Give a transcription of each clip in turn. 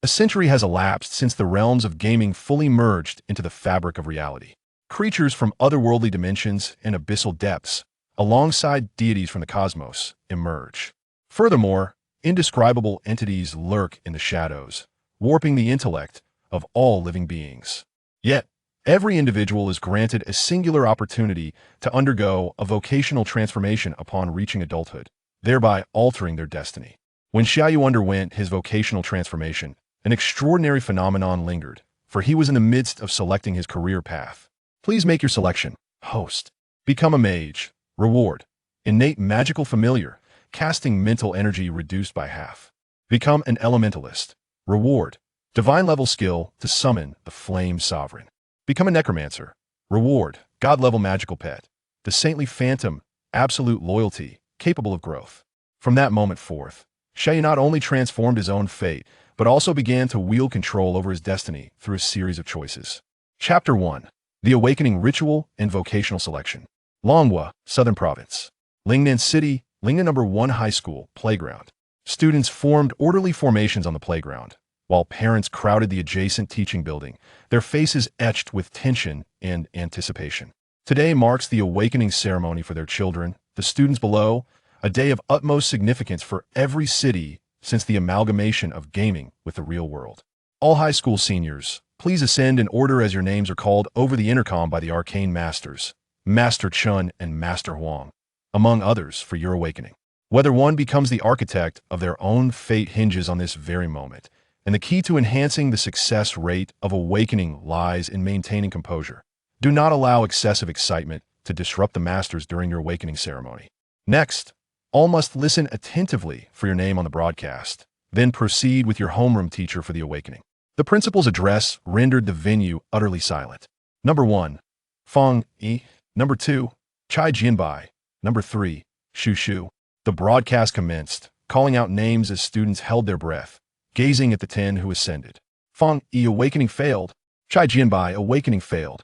A century has elapsed since the realms of gaming fully merged into the fabric of reality. Creatures from otherworldly dimensions and abyssal depths, alongside deities from the cosmos, emerge. Furthermore, indescribable entities lurk in the shadows, warping the intellect of all living beings. Yet, every individual is granted a singular opportunity to undergo a vocational transformation upon reaching adulthood, thereby altering their destiny. When Xia Yu underwent his vocational transformation, an extraordinary phenomenon lingered, for he was in the midst of selecting his career path. Please make your selection. Host. Become a mage. Reward. Innate magical familiar, casting mental energy reduced by half. Become an elementalist. Reward. Divine level skill to summon the flame sovereign. Become a necromancer. Reward. God level magical pet. The saintly phantom, absolute loyalty, capable of growth. From that moment forth, Xia Yu not only transformed his own fate, but also began to wield control over his destiny through a series of choices. Chapter 1. The Awakening Ritual and Vocational Selection. Longhua, Southern Province. Lingnan City, Lingnan No. 1 High School, Playground. Students formed orderly formations on the playground, while parents crowded the adjacent teaching building, their faces etched with tension and anticipation. Today marks the awakening ceremony for their children, the students below, a day of utmost significance for every city since the amalgamation of gaming with the real world. All high school seniors, please ascend in order as your names are called over the intercom by the arcane masters, Master Chun and Master Wuang, among others, for your awakening. Whether one becomes the architect of their own fate hinges on this very moment, and the key to enhancing the success rate of awakening lies in maintaining composure. Do not allow excessive excitement to disrupt the masters during your awakening ceremony. Next, all must listen attentively for your name on the broadcast, then proceed with your homeroom teacher for the awakening. The principal's address rendered the venue utterly silent. Number 1, Feng Yi. Number 2, Chai Jianbai. Number 3, Shu Shu. The broadcast commenced, calling out names as students held their breath, gazing at the 10 who ascended. Feng Yi awakening failed. Chai Jianbai awakening failed.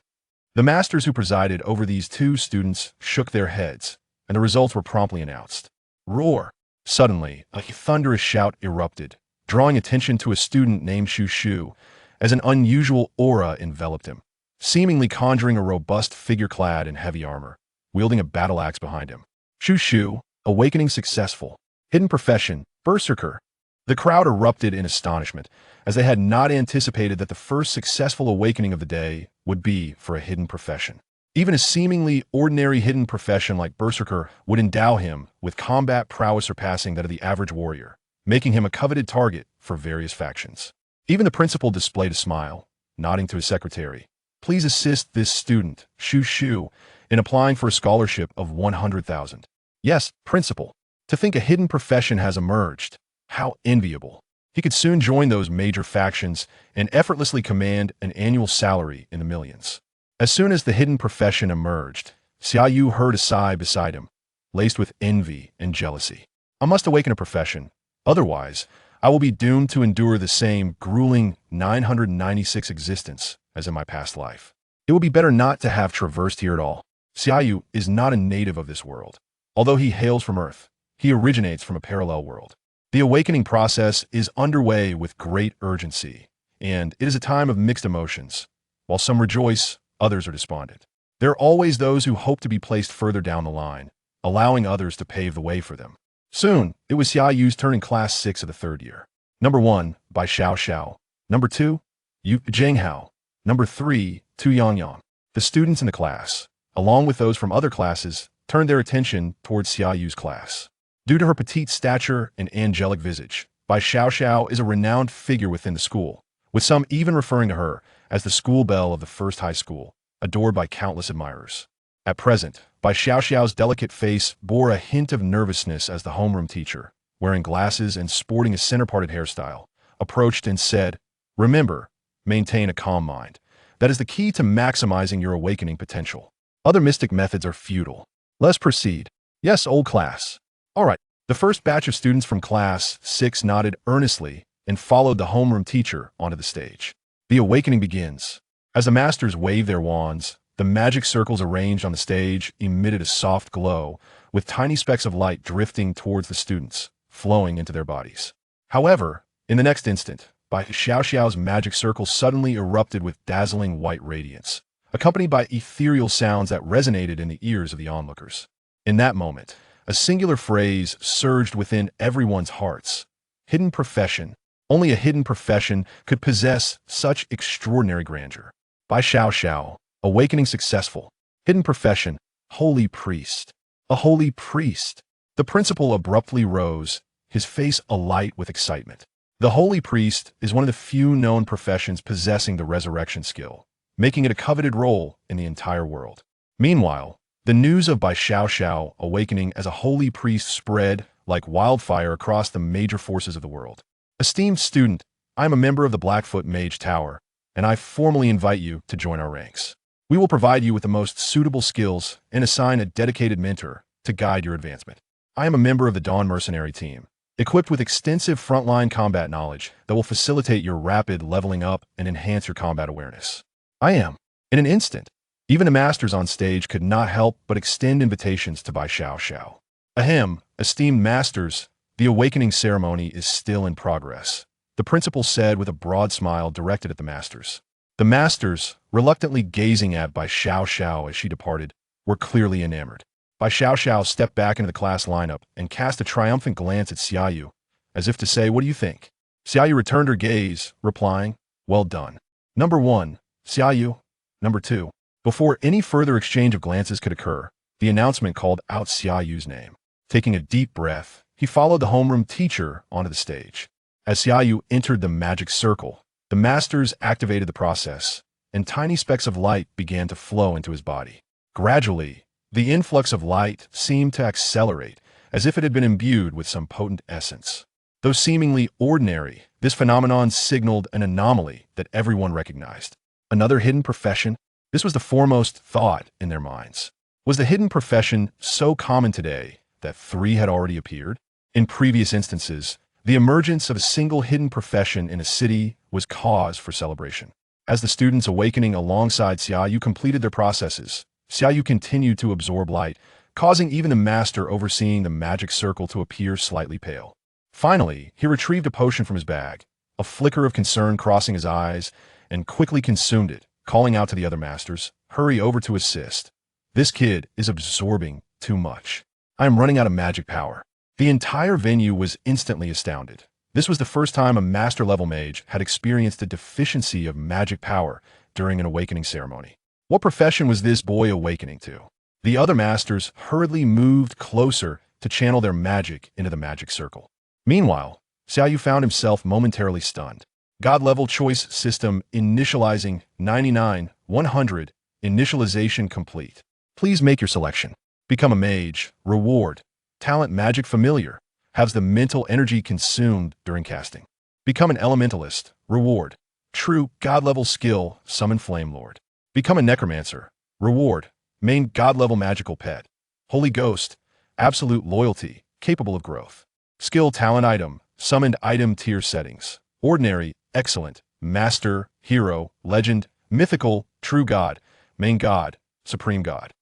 The masters who presided over these two students shook their heads, and the results were promptly announced. Roar! Suddenly, a thunderous shout erupted, drawing attention to a student named Shu Shu, as an unusual aura enveloped him, seemingly conjuring a robust figure clad in heavy armor, wielding a battle axe behind him. Shu Shu, awakening successful. Hidden profession, berserker. The crowd erupted in astonishment, as they had not anticipated that the first successful awakening of the day would be for a hidden profession. Even a seemingly ordinary hidden profession like berserker would endow him with combat prowess surpassing that of the average warrior, making him a coveted target for various factions. Even the principal displayed a smile, nodding to his secretary. Please assist this student, Shu Shu, in applying for a scholarship of 100,000. Yes, principal. To think a hidden profession has emerged. How enviable. He could soon join those major factions and effortlessly command an annual salary in the millions. As soon as the hidden profession emerged, Xia Yu heard a sigh beside him, laced with envy and jealousy. I must awaken a profession. Otherwise, I will be doomed to endure the same grueling 996 existence as in my past life. It would be better not to have traversed here at all. Xia Yu is not a native of this world. Although he hails from Earth, he originates from a parallel world. The awakening process is underway with great urgency, and it is a time of mixed emotions. While some rejoice, others are despondent. There are always those who hope to be placed further down the line, allowing others to pave the way for them. Soon, it was Xia Yu's turn in Class 6 of the 3rd year. Number 1, by Xiao Xiao. Number 2, Yu Zhenghao. Number 3, Tu Yangyang. The students in the class, along with those from other classes, turned their attention towards Xia Yu's class. Due to her petite stature and angelic visage, Bai Xiao Xiao is a renowned figure within the school, with some even referring to her as the school belle of the first high school, adored by countless admirers. At present, Bai Xiao Xiao's delicate face bore a hint of nervousness as the homeroom teacher, wearing glasses and sporting a center-parted hairstyle, approached and said, "Remember, maintain a calm mind. That is the key to maximizing your awakening potential. Other mystic methods are futile. Let's proceed." "Yes, old class." "All right." The first batch of students from Class 6 nodded earnestly and followed the homeroom teacher onto the stage. The awakening begins. As the masters waved their wands, the magic circles arranged on the stage emitted a soft glow, with tiny specks of light drifting towards the students, flowing into their bodies. However, in the next instant, By Xiao Xiao's magic circle suddenly erupted with dazzling white radiance, accompanied by ethereal sounds that resonated in the ears of the onlookers. In that moment, a singular phrase surged within everyone's hearts. Hidden profession. Only a hidden profession could possess such extraordinary grandeur. By Xiao Xiao, awakening successful. Hidden profession, holy priest. A holy priest. The principal abruptly rose, his face alight with excitement. The holy priest is one of the few known professions possessing the resurrection skill, making it a coveted role in the entire world. Meanwhile, the news of Bai Xiao Xiao awakening as a holy priest spread like wildfire across the major forces of the world. Esteemed student, I am a member of the Blackfoot Mage Tower, and I formally invite you to join our ranks. We will provide you with the most suitable skills and assign a dedicated mentor to guide your advancement. I am a member of the Dawn Mercenary team, equipped with extensive frontline combat knowledge that will facilitate your rapid leveling up and enhance your combat awareness. I am. In an instant, even the masters on stage could not help but extend invitations to Bai Xiao Xiao. Ahem, esteemed masters, the awakening ceremony is still in progress, the principal said with a broad smile directed at the masters. The masters, reluctantly gazing at Bai Xiao Xiao as she departed, were clearly enamored. Bai Xiao Xiao stepped back into the class lineup and cast a triumphant glance at Xia Yu, as if to say, "What do you think?" Xia Yu returned her gaze, replying, "Well done. Number 1, Xia Yu. Number 2. Before any further exchange of glances could occur, the announcement called out Xia Yu's name. Taking a deep breath, he followed the homeroom teacher onto the stage. As Xia Yu entered the magic circle, the masters activated the process, and tiny specks of light began to flow into his body. Gradually, the influx of light seemed to accelerate, as if it had been imbued with some potent essence. Though seemingly ordinary, this phenomenon signaled an anomaly that everyone recognized. Another hidden profession? This was the foremost thought in their minds. Was the hidden profession so common today that 3 had already appeared? In previous instances, the emergence of a single hidden profession in a city was cause for celebration. As the students awakening alongside Xia Yu completed their processes, Xia Yu continued to absorb light, causing even the master overseeing the magic circle to appear slightly pale. Finally, he retrieved a potion from his bag, a flicker of concern crossing his eyes, and quickly consumed it, calling out to the other masters, "Hurry over to assist. This kid is absorbing too much. I am running out of magic power." The entire venue was instantly astounded. This was the first time a master-level mage had experienced a deficiency of magic power during an awakening ceremony. What profession was this boy awakening to? The other masters hurriedly moved closer to channel their magic into the magic circle. Meanwhile, Xia Yu found himself momentarily stunned. God-level choice system initializing 99-100. Initialization complete. Please make your selection. Become a mage. Reward. Talent magic familiar. Has the mental energy consumed during casting. Become an elementalist. Reward. True God-level skill. Summon Flame Lord. Become a necromancer. Reward. Main God-level magical pet. Holy Ghost. Absolute loyalty. Capable of growth. Skill talent item. Summoned item tier settings. Ordinary. Excellent. Master. Hero. Legend. Mythical. True God. Main God. Supreme God.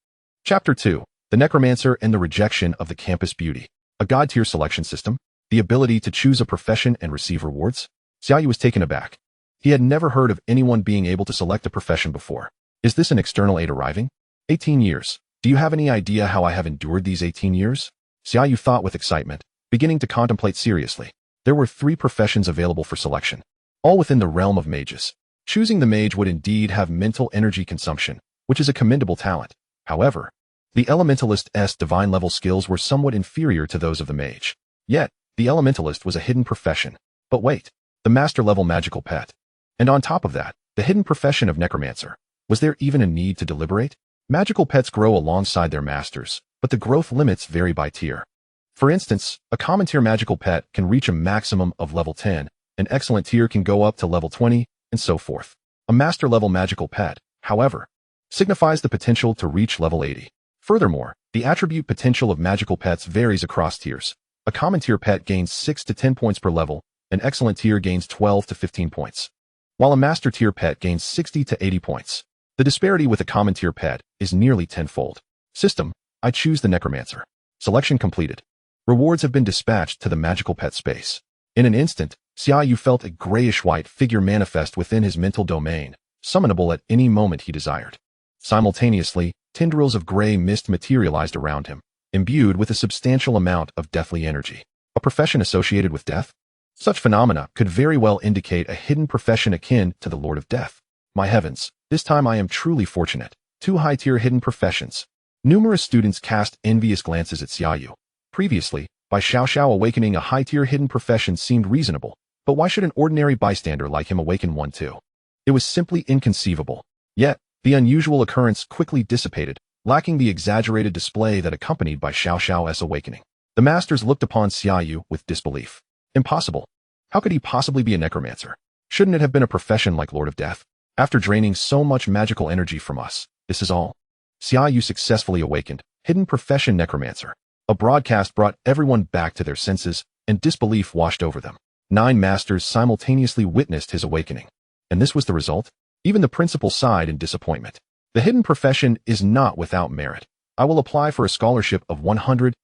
Chapter 2. The Necromancer and the Rejection of the Campus Beauty. A God tier selection system. The ability to choose a profession and receive rewards. Xia Yu was taken aback. He had never heard of anyone being able to select a profession before. Is this an external aid arriving? 18 years. Do you have any idea how I have endured these 18 years? Xia Yu thought with excitement, beginning to contemplate seriously. There were 3 professions available for selection, all within the realm of mages. Choosing the mage would indeed have mental energy consumption, which is a commendable talent. However, the elementalist's divine level skills were somewhat inferior to those of the mage. Yet, the elementalist was a hidden profession. But wait, the master level magical pet. And on top of that, the hidden profession of necromancer. Was there even a need to deliberate? Magical pets grow alongside their masters, but the growth limits vary by tier. For instance, a common tier magical pet can reach a maximum of level 10, an excellent tier can go up to level 20, and so forth. A master level magical pet, however, signifies the potential to reach level 80. Furthermore, the attribute potential of magical pets varies across tiers. A common tier pet gains 6 to 10 points per level, an excellent tier gains 12 to 15 points, while a master tier pet gains 60 to 80 points. The disparity with a common tier pet is nearly tenfold. System, I choose the Necromancer. Selection completed. Rewards have been dispatched to the magical pet space. In an instant, Xia Yu felt a grayish-white figure manifest within his mental domain, summonable at any moment he desired. Simultaneously, tendrils of gray mist materialized around him, imbued with a substantial amount of deathly energy. A profession associated with death? Such phenomena could very well indicate a hidden profession akin to the Lord of Death. My heavens, this time I am truly fortunate. 2 high-tier hidden professions. Numerous students cast envious glances at Xia Yu. Previously, by Xiao awakening a high-tier hidden profession seemed reasonable, but why should an ordinary bystander like him awaken one too? It was simply inconceivable. Yet, the unusual occurrence quickly dissipated, lacking the exaggerated display that accompanied by Xiao's awakening. The masters looked upon Xia Yu with disbelief. Impossible. How could he possibly be a necromancer? Shouldn't it have been a profession like Lord of Death? After draining so much magical energy from us, this is all. Xia Yu successfully awakened, hidden profession necromancer. A broadcast brought everyone back to their senses, and disbelief washed over them. 9 masters simultaneously witnessed his awakening. And this was the result? Even the principal sighed in disappointment. The hidden profession is not without merit. I will apply for a scholarship of 100,000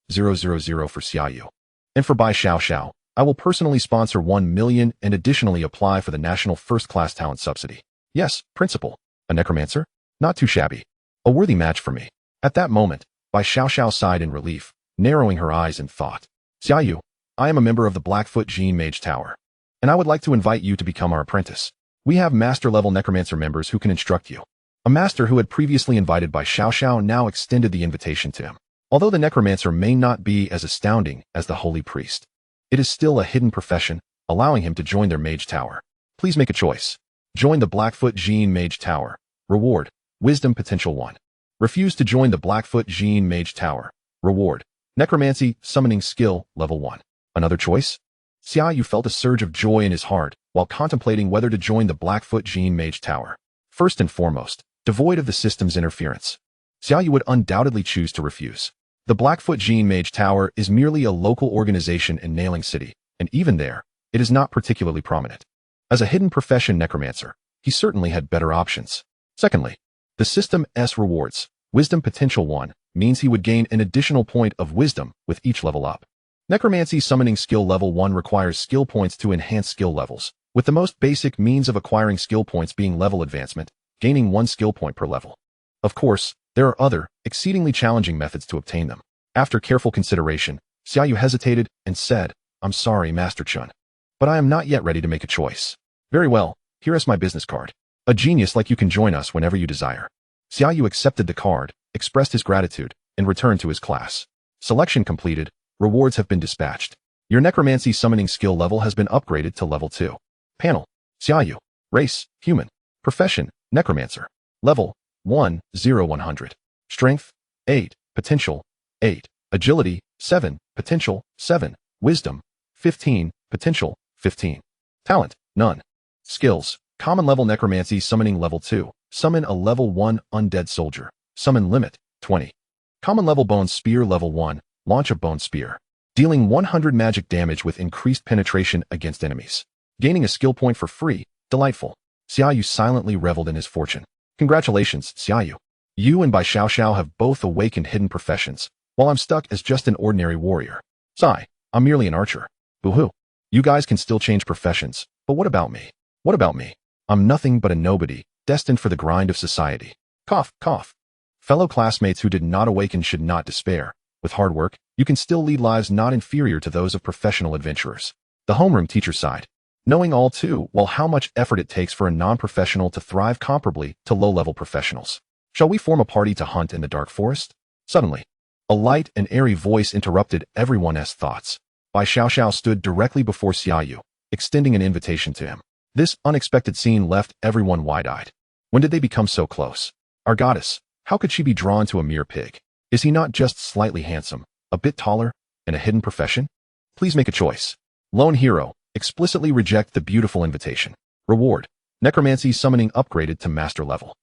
for Xia Yu. And for Bai Xiao, I will personally sponsor 1 million and additionally apply for the National First-Class Talent Subsidy. Yes, principal. A necromancer? Not too shabby. A worthy match for me. At that moment, Bai Xiao sighed in relief, narrowing her eyes in thought. Xia Yu, I am a member of the Blackfoot Gene Mage Tower, and I would like to invite you to become our apprentice. We have master-level necromancer members who can instruct you. A master who had previously invited Bai Xiao now extended the invitation to him. Although the necromancer may not be as astounding as the holy priest, it is still a hidden profession, allowing him to join their mage tower. Please make a choice. Join the Blackfoot Gene Mage Tower. Reward: Wisdom Potential 1. Refuse to join the Blackfoot Gene Mage Tower. Reward: Necromancy Summoning Skill Level 1. Another choice? Xia Yu felt a surge of joy in his heart while contemplating whether to join the Blackfoot Gene Mage Tower. First and foremost, devoid of the system's interference, Xia Yu would undoubtedly choose to refuse. The Blackfoot Gene Mage Tower is merely a local organization in Nailing City, and even there, it is not particularly prominent. As a hidden profession necromancer, he certainly had better options. Secondly, the system's rewards, Wisdom Potential 1, means he would gain an additional point of wisdom with each level up. Necromancy Summoning Skill Level 1 requires skill points to enhance skill levels, with the most basic means of acquiring skill points being level advancement, gaining 1 skill point per level. Of course, there are other, exceedingly challenging methods to obtain them. After careful consideration, Xia Yu hesitated and said, I'm sorry, Master Chun, but I am not yet ready to make a choice. Very well, here is my business card. A genius like you can join us whenever you desire. Xia Yu accepted the card, expressed his gratitude, and returned to his class. Selection completed, rewards have been dispatched. Your necromancy summoning skill level has been upgraded to level 2. Panel: Xia Yu. Race: Human. Profession: Necromancer. Level: 1, 0, 100. Strength: 8. Potential: 8. Agility: 7. Potential: 7. Wisdom: 15. Potential: 15. Talent: none. Skills: Common level necromancy summoning level 2. Summon a level 1 undead soldier. Summon limit: 20. Common level bone spear level 1. Launch a bone spear, dealing 100 magic damage with increased penetration against enemies. Gaining a skill point for free. Delightful. Xia Yu silently reveled in his fortune. Congratulations, Xia Yu. You and Bai Xiao have both awakened hidden professions, while I'm stuck as just an ordinary warrior. Sigh, I'm merely an archer. Boo-hoo. You guys can still change professions, but what about me? What about me? I'm nothing but a nobody, destined for the grind of society. Cough, cough. Fellow classmates who did not awaken should not despair. With hard work, you can still lead lives not inferior to those of professional adventurers. The homeroom teacher sighed, knowing all too well how much effort it takes for a non-professional to thrive comparably to low-level professionals. Shall we form a party to hunt in the dark forest? Suddenly, a light and airy voice interrupted everyone's thoughts. Bai Xiao stood directly before Xia Yu, extending an invitation to him. This unexpected scene left everyone wide-eyed. When did they become so close? Our goddess, how could she be drawn to a mere pig? Is he not just slightly handsome, a bit taller, and a hidden profession? Please make a choice. Lone hero, explicitly reject the beautiful invitation. Reward: Necromancy summoning upgraded to master level.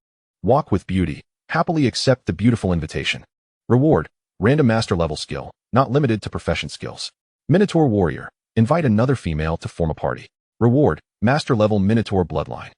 Walk with beauty, happily accept the beautiful invitation. Reward: Random master level skill, not limited to profession skills. Minotaur warrior, invite another female to form a party. Reward: Master level Minotaur bloodline.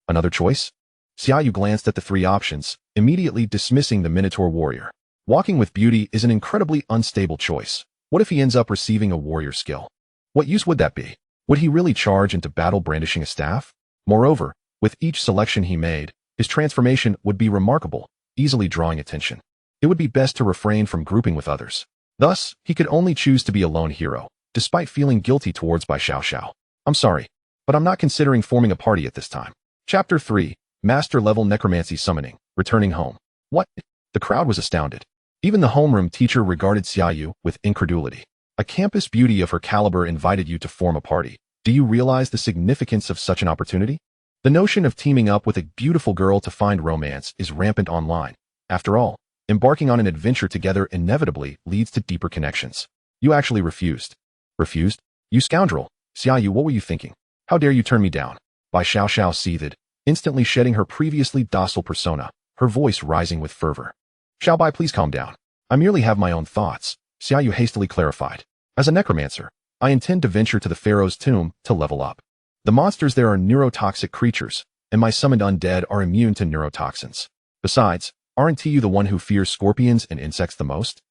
Another choice? Xia Yu glanced at the 3 options, immediately dismissing the Minotaur warrior. Walking with beauty is an incredibly unstable choice. What if he ends up receiving a warrior skill? What use would that be? Would he really charge into battle brandishing a staff? Moreover, with each selection he made, his transformation would be remarkable, easily drawing attention. It would be best to refrain from grouping with others. Thus, he could only choose to be a lone hero, despite feeling guilty towards Bai Xiao. I'm sorry, but I'm not considering forming a party at this time. Chapter 3, Master Level Necromancy Summoning, Returning Home. What? The crowd was astounded. Even the homeroom teacher regarded Xia Yu with incredulity. A campus beauty of her caliber invited you to form a party. Do you realize the significance of such an opportunity? The notion of teaming up with a beautiful girl to find romance is rampant online. After all, embarking on an adventure together inevitably leads to deeper connections. You actually refused. Refused? You scoundrel! Xia Yu, what were you thinking? How dare you turn me down? Bai Xiao seethed, instantly shedding her previously docile persona, her voice rising with fervor. Xiao Bai, please calm down. I merely have my own thoughts, Xia Yu hastily clarified. As a necromancer, I intend to venture to the Pharaoh's tomb to level up. The monsters there are neurotoxic creatures, and my summoned undead are immune to neurotoxins. Besides, aren't you the one who fears scorpions and insects the most?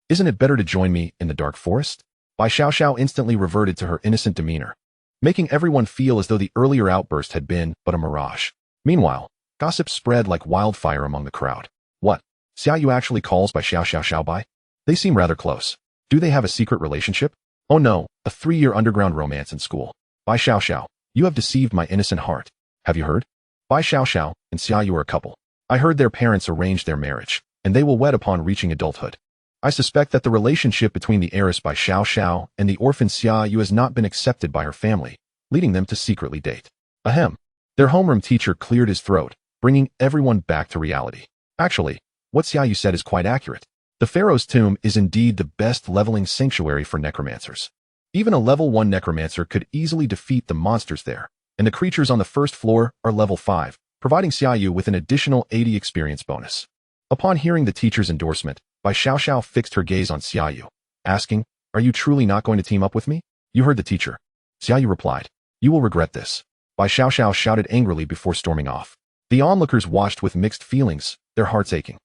Isn't it better to join me in the dark forest? Bai Xiao instantly reverted to her innocent demeanor, making everyone feel as though the earlier outburst had been but a mirage. Meanwhile, gossip spread like wildfire among the crowd. What? Xia Yu actually calls Bai Xiao Bai? They seem rather close. Do they have a secret relationship? Oh no, a 3-year underground romance in school. Bai Xiao, you have deceived my innocent heart. Have you heard? Bai Xiao and Xia Yu are a couple. I heard their parents arranged their marriage, and they will wed upon reaching adulthood. I suspect that the relationship between the heiress Bai Xiao and the orphan Xia Yu has not been accepted by her family, leading them to secretly date. Ahem. Their homeroom teacher cleared his throat, bringing everyone back to reality. Actually, what Xia Yu said is quite accurate. The Pharaoh's tomb is indeed the best leveling sanctuary for necromancers. Even a level 1 necromancer could easily defeat the monsters there, and the creatures on the first floor are level 5, providing Xia Yu with an additional 80 experience bonus. Upon hearing the teacher's endorsement, Bai Xiao fixed her gaze on Xia Yu, asking, "Are you truly not going to team up with me?" You heard the teacher. Xia Yu replied, "You will regret this." Bai Xiao shouted angrily before storming off. The onlookers watched with mixed feelings, their hearts aching.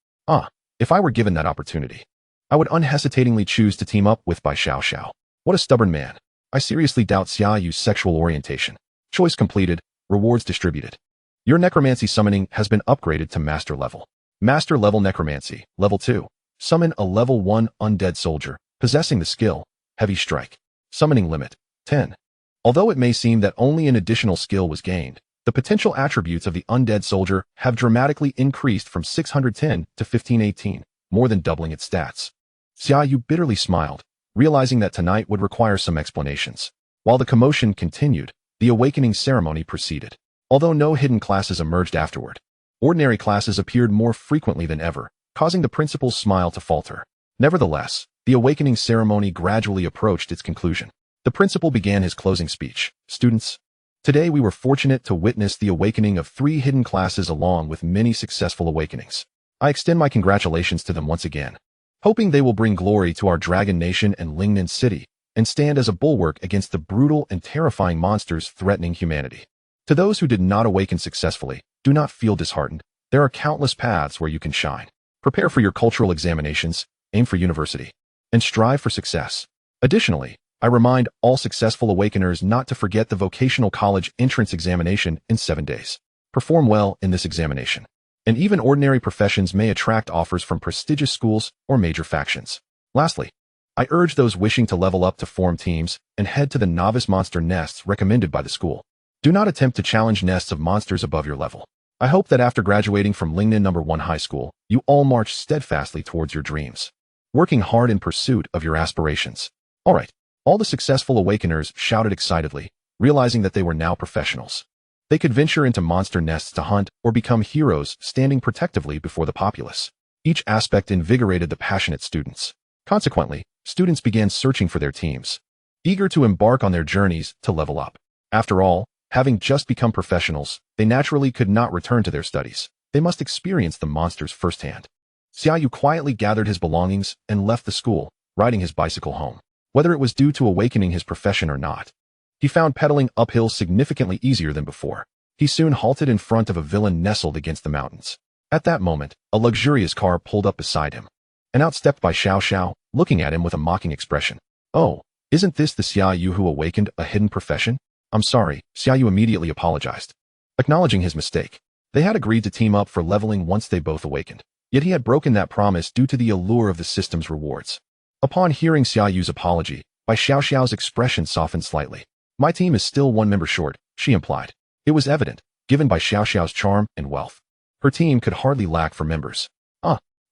If I were given that opportunity, I would unhesitatingly choose to team up with Bai Xiao. What a stubborn man. I seriously doubt Xia Yu's sexual orientation. Choice completed, rewards distributed. Your necromancy summoning has been upgraded to master level. Master level necromancy, level 2. Summon a level 1 undead soldier, possessing the skill, heavy strike. Summoning limit, 10. Although it may seem that only an additional skill was gained, the potential attributes of the undead soldier have dramatically increased from 610 to 1518, more than doubling its stats. Xia Yu bitterly smiled, realizing that tonight would require some explanations. While the commotion continued, the awakening ceremony proceeded. Although no hidden classes emerged afterward, ordinary classes appeared more frequently than ever, causing the principal's smile to falter. Nevertheless, the awakening ceremony gradually approached its conclusion. The principal began his closing speech. Students, today we were fortunate to witness the awakening of 3 hidden classes along with many successful awakenings. I extend my congratulations to them once again, hoping they will bring glory to our Dragon Nation and Lingnan City, and stand as a bulwark against the brutal and terrifying monsters threatening humanity. To those who did not awaken successfully, do not feel disheartened. There are countless paths where you can shine. Prepare for your cultural examinations, aim for university, and strive for success. Additionally, I remind all successful awakeners not to forget the vocational college entrance examination in 7 days. Perform well in this examination, and even ordinary professions may attract offers from prestigious schools or major factions. Lastly, I urge those wishing to level up to form teams and head to the novice monster nests recommended by the school. Do not attempt to challenge nests of monsters above your level. I hope that after graduating from Lingnan No. 1 High School, you all march steadfastly towards your dreams, working hard in pursuit of your aspirations. All right. All the successful awakeners shouted excitedly, realizing that they were now professionals. They could venture into monster nests to hunt or become heroes standing protectively before the populace. Each aspect invigorated the passionate students. Consequently, students began searching for their teams, eager to embark on their journeys to level up. After all, having just become professionals, they naturally could not return to their studies. They must experience the monsters firsthand. Xia Yu quietly gathered his belongings and left the school, riding his bicycle home. Whether it was due to awakening his profession or not, he found pedaling uphill significantly easier than before. He soon halted in front of a villa nestled against the mountains. At that moment, a luxurious car pulled up beside him, and out stepped Bai Xiao, looking at him with a mocking expression. "Oh, Isn't this the Xia Yu who awakened a hidden profession? I'm sorry, Xia Yu immediately apologized, acknowledging his mistake. They had agreed to team up for leveling once they both awakened, yet he had broken that promise due to the allure of the system's rewards. Upon hearing Xia Yu's apology, Bai Xiaoxiao's expression softened slightly. My team is still one member short, she implied. It was evident, given Bai Xiaoxiao's charm and wealth. Her team could hardly lack for members.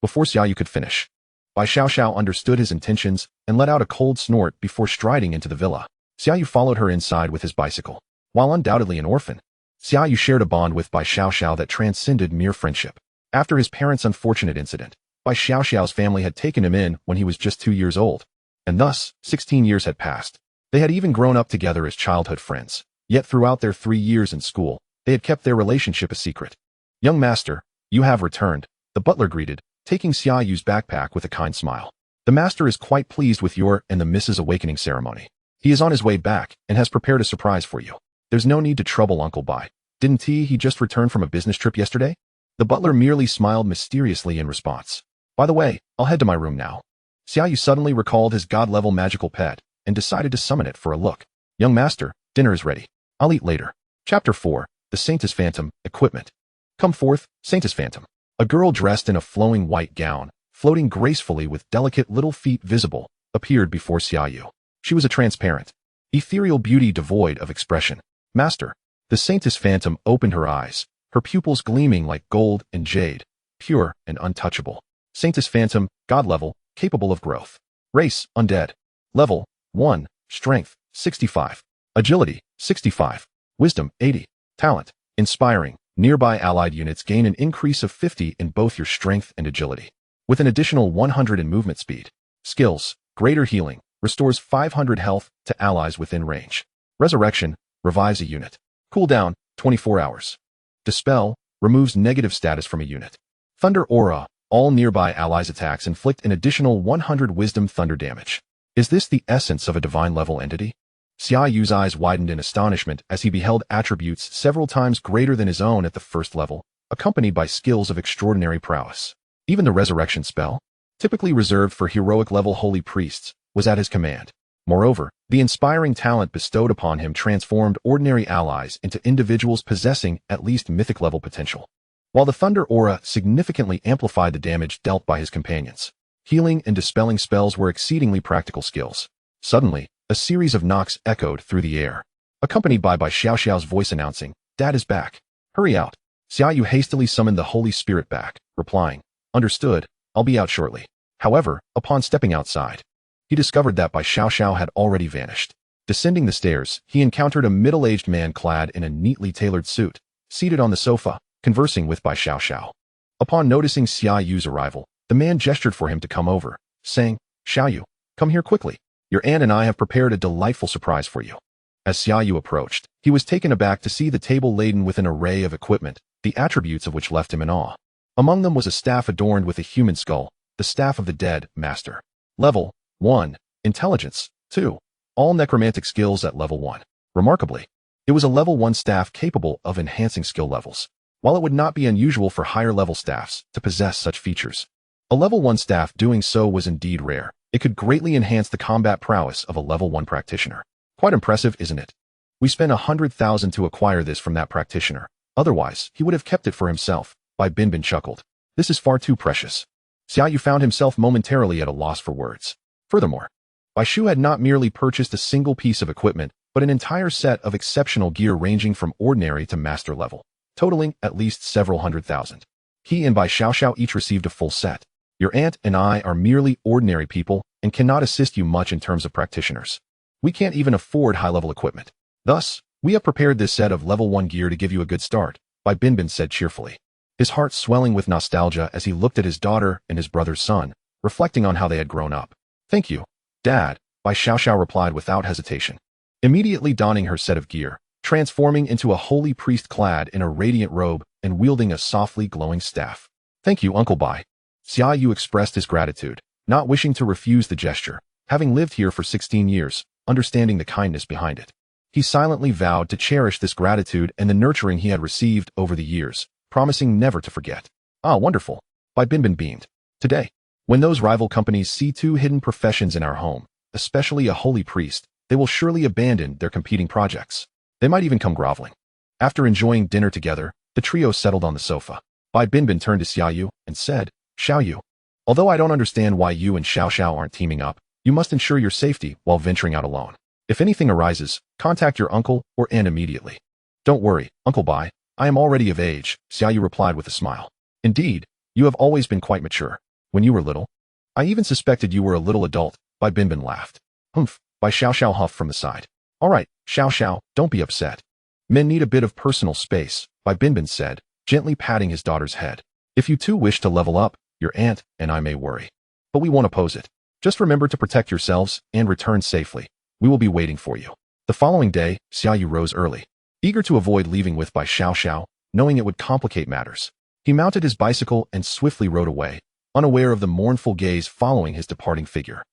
Before Xia Yu could finish, Bai Xiaoxiao understood his intentions and let out a cold snort before striding into the villa. Xia Yu followed her inside with his bicycle. While undoubtedly an orphan, Xia Yu shared a bond with Bai Xiaoxiao that transcended mere friendship. After his parents' unfortunate incident, Bai Xiaoxiao's family had taken him in when he was just 2 years old, and thus 16 years had passed. They had even grown up together as childhood friends, yet throughout their 3 years in school, they had kept their relationship a secret. Young master, you have returned, the butler greeted, taking Xia Yu's backpack with a kind smile. The master is quite pleased with your and the Mrs. Awakening ceremony. He is on his way back and has prepared a surprise for you. There's no need to trouble Uncle Bai. Didn't he just returned from a business trip yesterday? The butler merely smiled mysteriously in response. By the way, I'll head to my room now. Xia Yu suddenly recalled his god-level magical pet and decided to summon it for a look. Young master, dinner is ready. I'll eat later. Chapter 4, The Saintess Phantom, Equipment. Come forth, Saintess Phantom. A girl dressed in a flowing white gown, floating gracefully with delicate little feet visible, appeared before Xia Yu. She was a transparent, ethereal beauty devoid of expression. Master. The Saintess Phantom opened her eyes, her pupils gleaming like gold and jade, pure and untouchable. Saintess Phantom, God level, capable of growth. Race, undead. Level, 1, Strength, 65. Agility, 65. Wisdom, 80. Talent, inspiring. Nearby allied units gain an increase of 50 in both your strength and agility, with an additional 100 in movement speed. Skills, greater healing, restores 500 health to allies within range. Resurrection, revives a unit. Cooldown, 24 hours. Dispel, removes negative status from a unit. Thunder Aura, all nearby allies' attacks inflict an additional 100 wisdom thunder damage. Is this the essence of a divine level entity? Xia Yu's eyes widened in astonishment as he beheld attributes several times greater than his own at the first level, accompanied by skills of extraordinary prowess. Even the resurrection spell, typically reserved for heroic-level holy priests, was at his command. Moreover, the inspiring talent bestowed upon him transformed ordinary allies into individuals possessing at least mythic-level potential. While the Thunder Aura significantly amplified the damage dealt by his companions, healing and dispelling spells were exceedingly practical skills. Suddenly, a series of knocks echoed through the air, accompanied by Xiaoxiao's voice announcing, "Dad is back. Hurry out." Xia Yu hastily summoned the Holy Spirit back, replying, "Understood, I'll be out shortly." However, upon stepping outside, he discovered that Bai Xiaoxiao had already vanished. Descending the stairs, he encountered a middle-aged man clad in a neatly tailored suit, seated on the sofa, conversing with Bai Xiaoxiao. Upon noticing Xia Yu's arrival, the man gestured for him to come over, saying, "Xia Yu, come here quickly. Your aunt and I have prepared a delightful surprise for you." As Xia Yu approached, he was taken aback to see the table laden with an array of equipment, the attributes of which left him in awe. Among them was a staff adorned with a human skull, the Staff of the Dead, Master. Level 1. Intelligence, 2. All necromantic skills at level 1. Remarkably, it was a level 1 staff capable of enhancing skill levels. While it would not be unusual for higher-level staffs to possess such features, a level 1 staff doing so was indeed rare. It could greatly enhance the combat prowess of a level 1 practitioner. Quite impressive, isn't it? We spent 100,000 to acquire this from that practitioner. Otherwise, he would have kept it for himself. Bai Binbin chuckled. This is far too precious. Xia Yu found himself momentarily at a loss for words. Furthermore, Bai Shu had not merely purchased a single piece of equipment, but an entire set of exceptional gear ranging from ordinary to master level, totaling at least several 100,000. He and Bai Xiaoxiao each received a full set. Your aunt and I are merely ordinary people and cannot assist you much in terms of practitioners. We can't even afford high-level equipment. Thus, we have prepared this set of level 1 gear to give you a good start, Bai Binbin said cheerfully, his heart swelling with nostalgia as he looked at his daughter and his brother's son, reflecting on how they had grown up. Thank you, Dad, Bai Xiaoxiao replied without hesitation, immediately donning her set of gear, transforming into a holy priest clad in a radiant robe and wielding a softly glowing staff. Thank you, Uncle Bai. Xia Yu expressed his gratitude, not wishing to refuse the gesture, having lived here for 16 years, understanding the kindness behind it. He silently vowed to cherish this gratitude and the nurturing he had received over the years, promising never to forget. Ah, wonderful. Bai Binbin beamed. Today, when those rival companies see 2 hidden professions in our home, especially a holy priest, they will surely abandon their competing projects. They might even come groveling. After enjoying dinner together, the trio settled on the sofa. Bai Binbin turned to Xia Yu and said, Xia Yu, although I don't understand why you and Xiao Xiao aren't teaming up, you must ensure your safety while venturing out alone. If anything arises, contact your uncle or aunt immediately. Don't worry, Uncle Bai, I am already of age, Xia Yu replied with a smile. Indeed, you have always been quite mature. When you were little, I even suspected you were a little adult, Bai Binbin laughed. Humph, Bai Xiao Xiao huffed from the side. All right, Xiao Xiao, don't be upset. Men need a bit of personal space, Bai Binbin said, gently patting his daughter's head. If you two wish to level up, your aunt and I may worry. But we won't oppose it. Just remember to protect yourselves and return safely. We will be waiting for you. The following day, Xia Yu rose early, eager to avoid leaving with Bai Xiao Xiao, knowing it would complicate matters. He mounted his bicycle and swiftly rode away, unaware of the mournful gaze following his departing figure.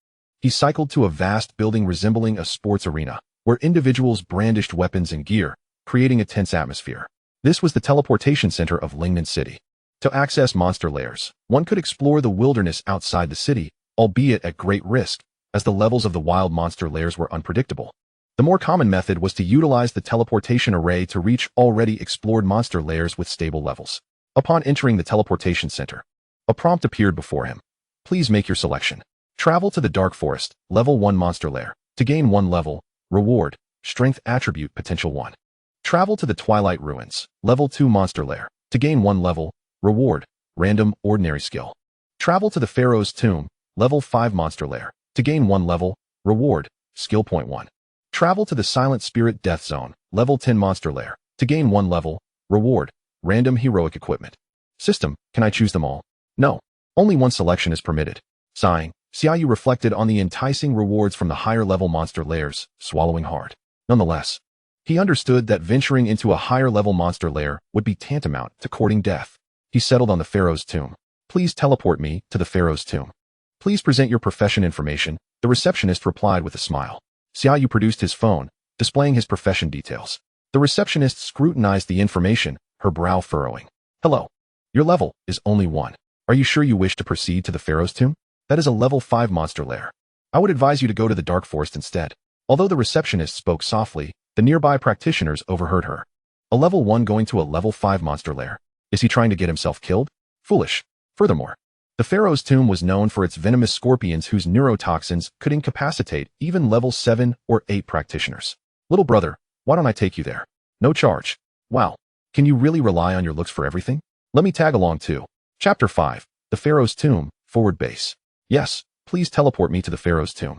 He cycled to a vast building resembling a sports arena, where individuals brandished weapons and gear, creating a tense atmosphere. This was the teleportation center of Lingnan City. To access monster lairs, one could explore the wilderness outside the city, albeit at great risk, as the levels of the wild monster lairs were unpredictable. The more common method was to utilize the teleportation array to reach already explored monster lairs with stable levels. Upon entering the teleportation center, a prompt appeared before him. Please make your selection. Travel to the Dark Forest, level 1 monster lair, to gain 1 level, reward, strength attribute potential 1. Travel to the Twilight Ruins, level 2 monster lair, to gain 1 level, reward, random ordinary skill. Travel to the Pharaoh's Tomb, level 5 monster lair, to gain 1 level, reward, skill point 1. Travel to the Silent Spirit Death Zone, level 10 monster lair, to gain 1 level, reward, random heroic equipment. System, can I choose them all? No. Only one selection is permitted. Sighing, Xia Yu reflected on the enticing rewards from the higher level monster lairs, swallowing hard. Nonetheless, he understood that venturing into a higher level monster lair would be tantamount to courting death. He settled on the Pharaoh's Tomb. Please teleport me to the Pharaoh's Tomb. Please present your profession information, the receptionist replied with a smile. Xia Yu produced his phone, displaying his profession details. The receptionist scrutinized the information, her brow furrowing. Hello. Your level is only 1. Are you sure you wish to proceed to the Pharaoh's Tomb? That is a level 5 monster lair. I would advise you to go to the Dark Forest instead. Although the receptionist spoke softly, the nearby practitioners overheard her. A level 1 going to a level 5 monster lair. Is he trying to get himself killed? Foolish. Furthermore, the Pharaoh's Tomb was known for its venomous scorpions whose neurotoxins could incapacitate even level 7 or 8 practitioners. Little brother, why don't I take you there? No charge. Wow. Can you really rely on your looks for everything? Let me tag along too. Chapter 5. The Pharaoh's Tomb, Forward Base. Yes, please teleport me to the Pharaoh's Tomb.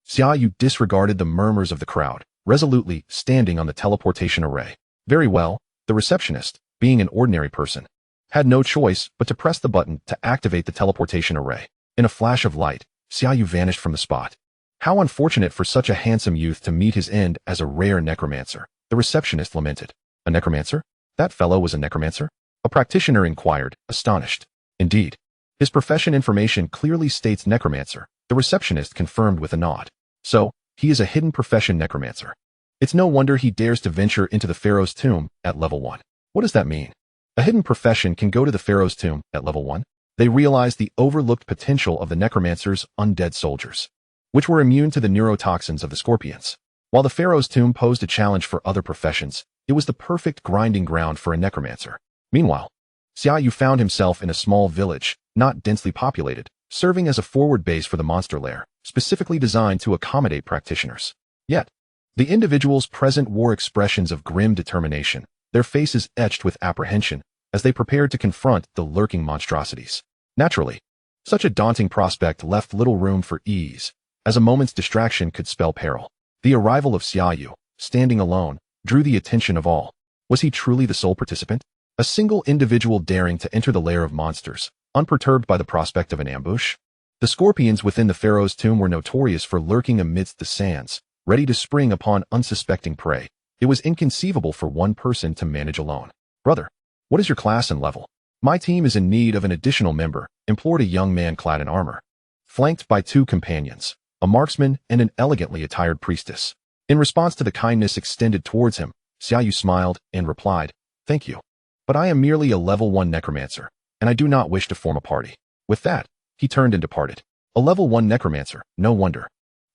Xia Yu disregarded the murmurs of the crowd, resolutely standing on the teleportation array. Very well, the receptionist, being an ordinary person, had no choice but to press the button to activate the teleportation array. In a flash of light, Xia Yu vanished from the spot. How unfortunate for such a handsome youth to meet his end as a rare necromancer, the receptionist lamented. A necromancer? That fellow was a necromancer? A practitioner inquired, astonished. Indeed. His profession information clearly states necromancer, the receptionist confirmed with a nod. So, he is a hidden profession necromancer. It's no wonder he dares to venture into the Pharaoh's Tomb at level 1. What does that mean? A hidden profession can go to the Pharaoh's Tomb at level 1? They realized the overlooked potential of the necromancer's undead soldiers, which were immune to the neurotoxins of the scorpions. While the Pharaoh's Tomb posed a challenge for other professions, it was the perfect grinding ground for a necromancer. Meanwhile, Xia Yu found himself in a small village, not densely populated, serving as a forward base for the monster lair, specifically designed to accommodate practitioners. Yet, the individuals present wore expressions of grim determination, their faces etched with apprehension, as they prepared to confront the lurking monstrosities. Naturally, such a daunting prospect left little room for ease, as a moment's distraction could spell peril. The arrival of Xia Yu, standing alone, drew the attention of all. Was he truly the sole participant? A single individual daring to enter the lair of monsters, unperturbed by the prospect of an ambush? The scorpions within the Pharaoh's Tomb were notorious for lurking amidst the sands, ready to spring upon unsuspecting prey. It was inconceivable for one person to manage alone. Brother, what is your class and level? My team is in need of an additional member, implored a young man clad in armor, flanked by 2 companions, a marksman and an elegantly attired priestess. In response to the kindness extended towards him, Xia Yu smiled and replied, "Thank you. But I am merely a level 1 necromancer, and I do not wish to form a party." With that, he turned and departed. A level 1 necromancer, no wonder.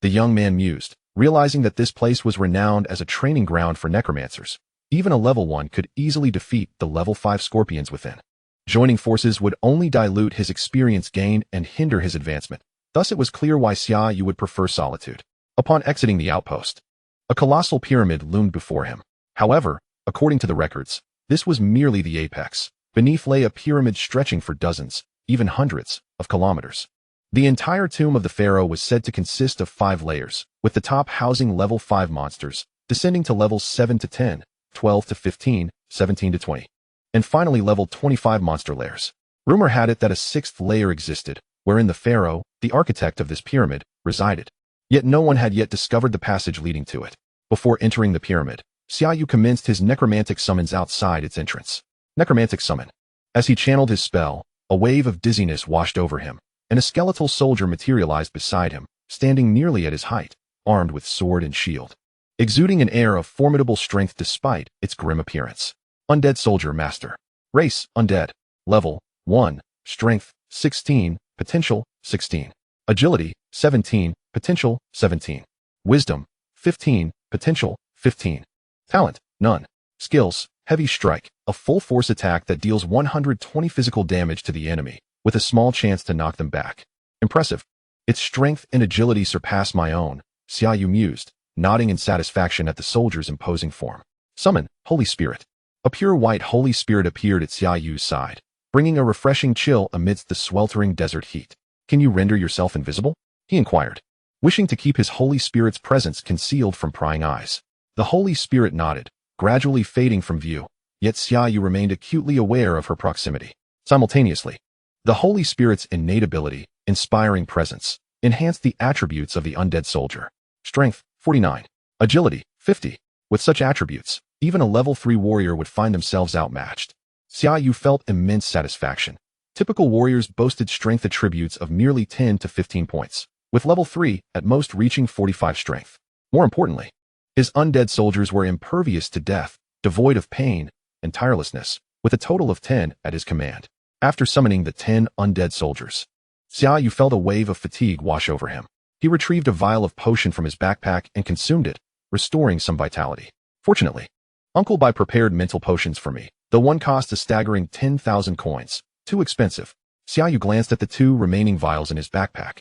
The young man mused, realizing that this place was renowned as a training ground for necromancers. Even a level 1 could easily defeat the level 5 scorpions within. Joining forces would only dilute his experience gain and hinder his advancement. Thus it was clear why Xia Yu would prefer solitude. Upon exiting the outpost, a colossal pyramid loomed before him. However, according to the records, this was merely the apex. Beneath lay a pyramid stretching for dozens, even hundreds, of kilometers. The entire tomb of the Pharaoh was said to consist of 5 layers, with the top housing level 5 monsters, descending to levels 7 to 10, 12 to 15, 17 to 20, and finally level 25 monster layers. Rumor had it that a 6th layer existed, wherein the Pharaoh, the architect of this pyramid, resided. Yet no one had yet discovered the passage leading to it. Before entering the pyramid, Xia Yu commenced his necromantic summons outside its entrance. Necromantic summon. As he channeled his spell, a wave of dizziness washed over him, and a skeletal soldier materialized beside him, standing nearly at his height, armed with sword and shield, exuding an air of formidable strength despite its grim appearance. Undead Soldier Master. Race, Undead. Level, 1. Strength, 16. Potential, 16. Agility, 17. Potential, 17. Wisdom, 15. Potential, 15. Talent, none. Skills, Heavy Strike, a full force attack that deals 120 physical damage to the enemy, with a small chance to knock them back. Impressive. Its strength and agility surpass my own, Xia Yu mused, nodding in satisfaction at the soldier's imposing form. Summon, Holy Spirit. A pure white Holy Spirit appeared at Xia Yu's side, bringing a refreshing chill amidst the sweltering desert heat. Can you render yourself invisible? He inquired, wishing to keep his Holy Spirit's presence concealed from prying eyes. The Holy Spirit nodded, gradually fading from view, yet Xia Yu remained acutely aware of her proximity. Simultaneously, the Holy Spirit's innate ability, inspiring presence, enhanced the attributes of the undead soldier. Strength, 49. Agility, 50. With such attributes, even a level 3 warrior would find themselves outmatched. Xia Yu felt immense satisfaction. Typical warriors boasted strength attributes of merely 10 to 15 points, with level 3 at most reaching 45 strength. More importantly, his undead soldiers were impervious to death, devoid of pain and tirelessness, with a total of 10 at his command. After summoning the 10 undead soldiers, Xia Yu felt a wave of fatigue wash over him. He retrieved a vial of potion from his backpack and consumed it, restoring some vitality. Fortunately, Uncle Bai prepared mental potions for me, though one cost a staggering 10,000 coins. Too expensive. Xia Yu glanced at the 2 remaining vials in his backpack,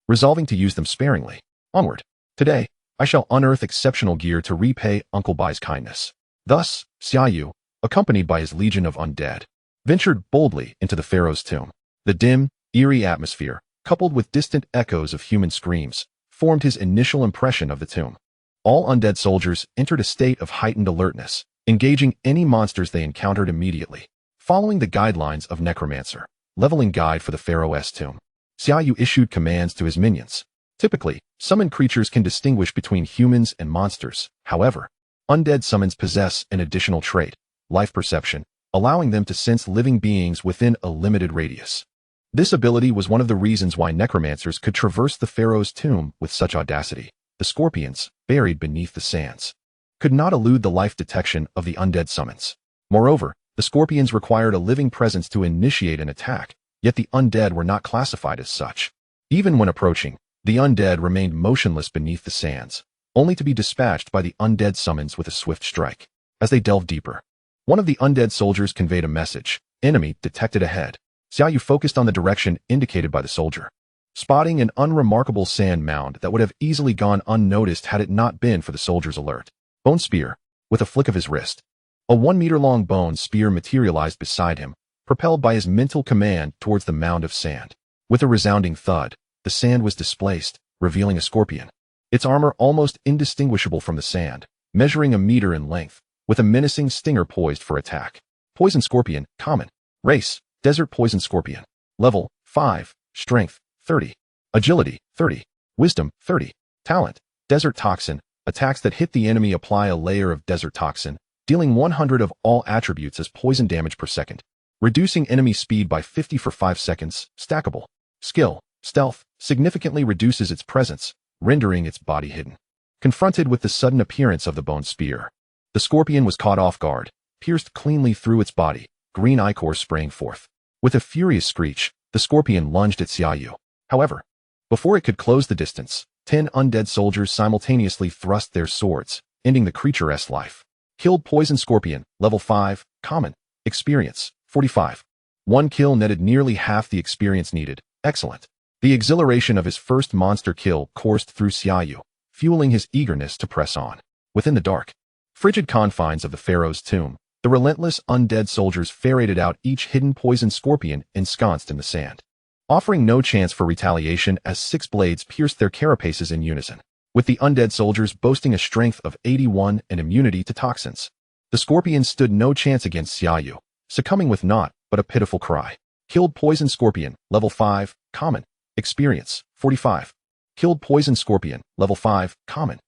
resolving to use them sparingly. Onward. Today, I shall unearth exceptional gear to repay Uncle Bai's kindness. Thus, Xia Yu, accompanied by his legion of undead, ventured boldly into the Pharaoh's tomb. The dim, eerie atmosphere, coupled with distant echoes of human screams, formed his initial impression of the tomb. All undead soldiers entered a state of heightened alertness, engaging any monsters they encountered immediately. Following the guidelines of Necromancer, leveling guide for the Pharaoh's tomb, Xia Yu issued commands to his minions. Typically, summoned creatures can distinguish between humans and monsters. However, undead summons possess an additional trait, life perception, allowing them to sense living beings within a limited radius. This ability was one of the reasons why necromancers could traverse the Pharaoh's tomb with such audacity. The scorpions, buried beneath the sands, could not elude the life detection of the undead summons. Moreover, the scorpions required a living presence to initiate an attack, yet the undead were not classified as such. Even when approaching, the undead remained motionless beneath the sands, only to be dispatched by the undead summons with a swift strike. As they delved deeper, one of the undead soldiers conveyed a message. Enemy detected ahead. Xia Yu focused on the direction indicated by the soldier, spotting an unremarkable sand mound that would have easily gone unnoticed had it not been for the soldier's alert. Bone spear. With a flick of his wrist, a 1-meter-long bone spear materialized beside him, propelled by his mental command towards the mound of sand. With a resounding thud, the sand was displaced, revealing a scorpion. Its armor almost indistinguishable from the sand, measuring a meter in length, with a menacing stinger poised for attack. Poison Scorpion, common. Race, Desert Poison Scorpion. Level, 5. Strength, 30. Agility, 30. Wisdom, 30. Talent, Desert Toxin. Attacks that hit the enemy apply a layer of Desert Toxin, dealing 100 of all attributes as poison damage per second, reducing enemy speed by 50 for 5 seconds. Stackable. Skill, Stealth, significantly reduces its presence, rendering its body hidden. Confronted with the sudden appearance of the bone spear, the scorpion was caught off guard, pierced cleanly through its body, green ichor spraying forth. With a furious screech, the scorpion lunged at Xia Yu. However, before it could close the distance, 10 undead soldiers simultaneously thrust their swords, ending the creature's life. Killed poison scorpion, level 5, common, experience, 45. One kill netted nearly half the experience needed, excellent. The exhilaration of his first monster kill coursed through Xia Yu, fueling his eagerness to press on. Within the dark, frigid confines of the Pharaoh's tomb, the relentless undead soldiers ferreted out each hidden poison scorpion ensconced in the sand, offering no chance for retaliation as 6 blades pierced their carapaces in unison. With the undead soldiers boasting a strength of 81 and immunity to toxins, the scorpions stood no chance against Xia Yu, succumbing with naught but a pitiful cry. Killed poison scorpion, level 5, common, experience, 45. Killed poison scorpion, level 5, common,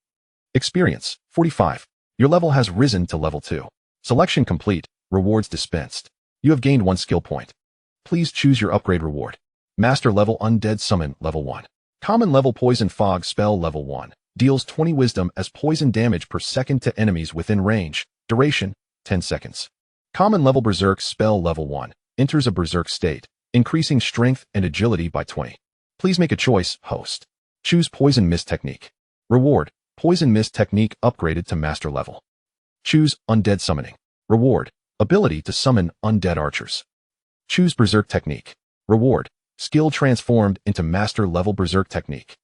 experience, 45. Your level has risen to level 2. Selection complete, rewards dispensed. You have gained 1 skill point. Please choose your upgrade reward. Master level undead summon, level 1. Common level poison fog spell, level 1. Deals 20 wisdom as poison damage per second to enemies within range. Duration, 10 seconds. Common level berserk spell, level 1. Enters a berserk state, increasing strength and agility by 20. Please make a choice, host. Choose poison mist technique. Reward, poison mist technique upgraded to master level. Choose undead summoning. Reward, ability to summon undead archers. Choose berserk technique. Reward, skill transformed into master level berserk technique.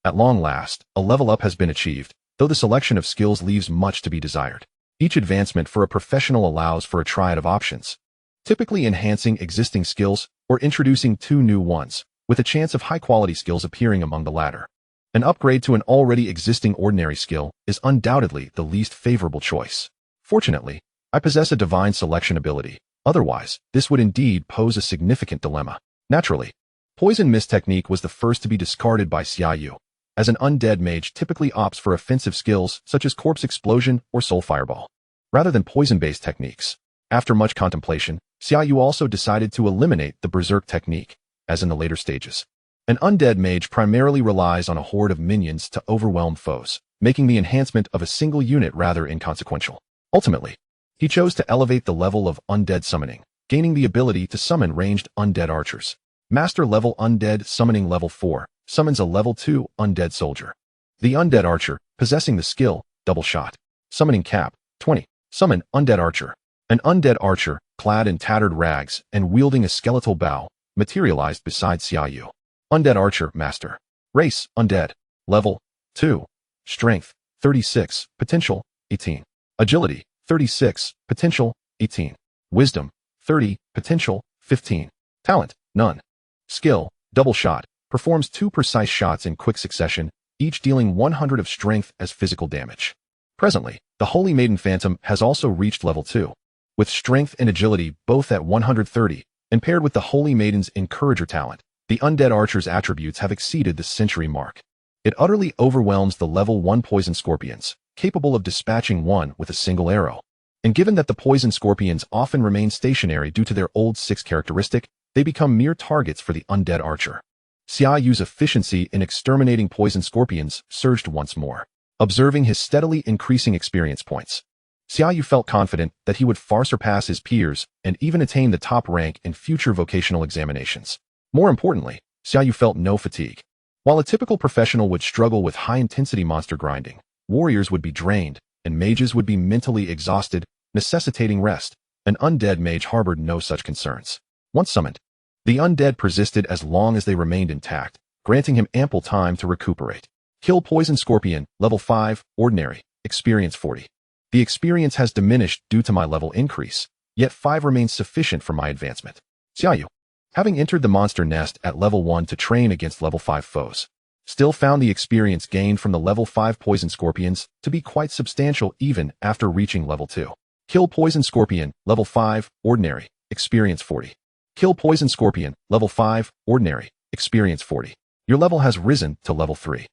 At long last, a level up has been achieved, though the selection of skills leaves much to be desired. Each advancement for a professional allows for a triad of options, typically enhancing existing skills or introducing 2 new ones, with a chance of high-quality skills appearing among the latter. An upgrade to an already existing ordinary skill is undoubtedly the least favorable choice. Fortunately, I possess a divine selection ability. Otherwise, this would indeed pose a significant dilemma. Naturally, poison mist technique was the first to be discarded by Xia Yu, as an undead mage typically opts for offensive skills such as corpse explosion or soul fireball, rather than poison-based techniques. After much contemplation, Xia Yu also decided to eliminate the berserk technique, as in the later stages. An undead mage primarily relies on a horde of minions to overwhelm foes, making the enhancement of a single unit rather inconsequential. Ultimately, he chose to elevate the level of undead summoning, gaining the ability to summon ranged undead archers. Master level undead summoning level 4 summons a level 2 undead soldier. The undead archer, possessing the skill, double shot. Summoning cap, 20. Summon undead archer. An undead archer, clad in tattered rags and wielding a skeletal bow, materialized beside Xia Yu. Undead archer, master. Race, undead. Level, 2. Strength, 36. Potential, 18. Agility, 36. Potential, 18. Wisdom, 30. Potential, 15. Talent, none. Skill, double shot. Performs 2 precise shots in quick succession, each dealing 100 of strength as physical damage. Presently, the Holy Maiden Phantom has also reached level 2. With strength and agility both at 130, and paired with the Holy Maiden's Encourager talent, the undead archer's attributes have exceeded the century mark. It utterly overwhelms the level 1 poison scorpions, capable of dispatching one with a single arrow. And given that the poison scorpions often remain stationary due to their old 6 characteristic, they become mere targets for the undead archer. Xia Yu's efficiency in exterminating poison scorpions surged once more. Observing his steadily increasing experience points, Xia Yu felt confident that he would far surpass his peers and even attain the top rank in future vocational examinations. More importantly, Xia Yu felt no fatigue. While a typical professional would struggle with high-intensity monster grinding, warriors would be drained, and mages would be mentally exhausted, necessitating rest. An undead mage harbored no such concerns. Once summoned, the undead persisted as long as they remained intact, granting him ample time to recuperate. Kill poison scorpion, level 5, ordinary, experience 40. The experience has diminished due to my level increase, yet 5 remains sufficient for my advancement. Xia Yu, having entered the monster nest at level 1 to train against level 5 foes, still found the experience gained from the level 5 poison scorpions to be quite substantial even after reaching level 2. Kill poison scorpion, level 5, ordinary, experience 40. Kill poison scorpion, level 5, ordinary, experience 40. Your level has risen to level 3.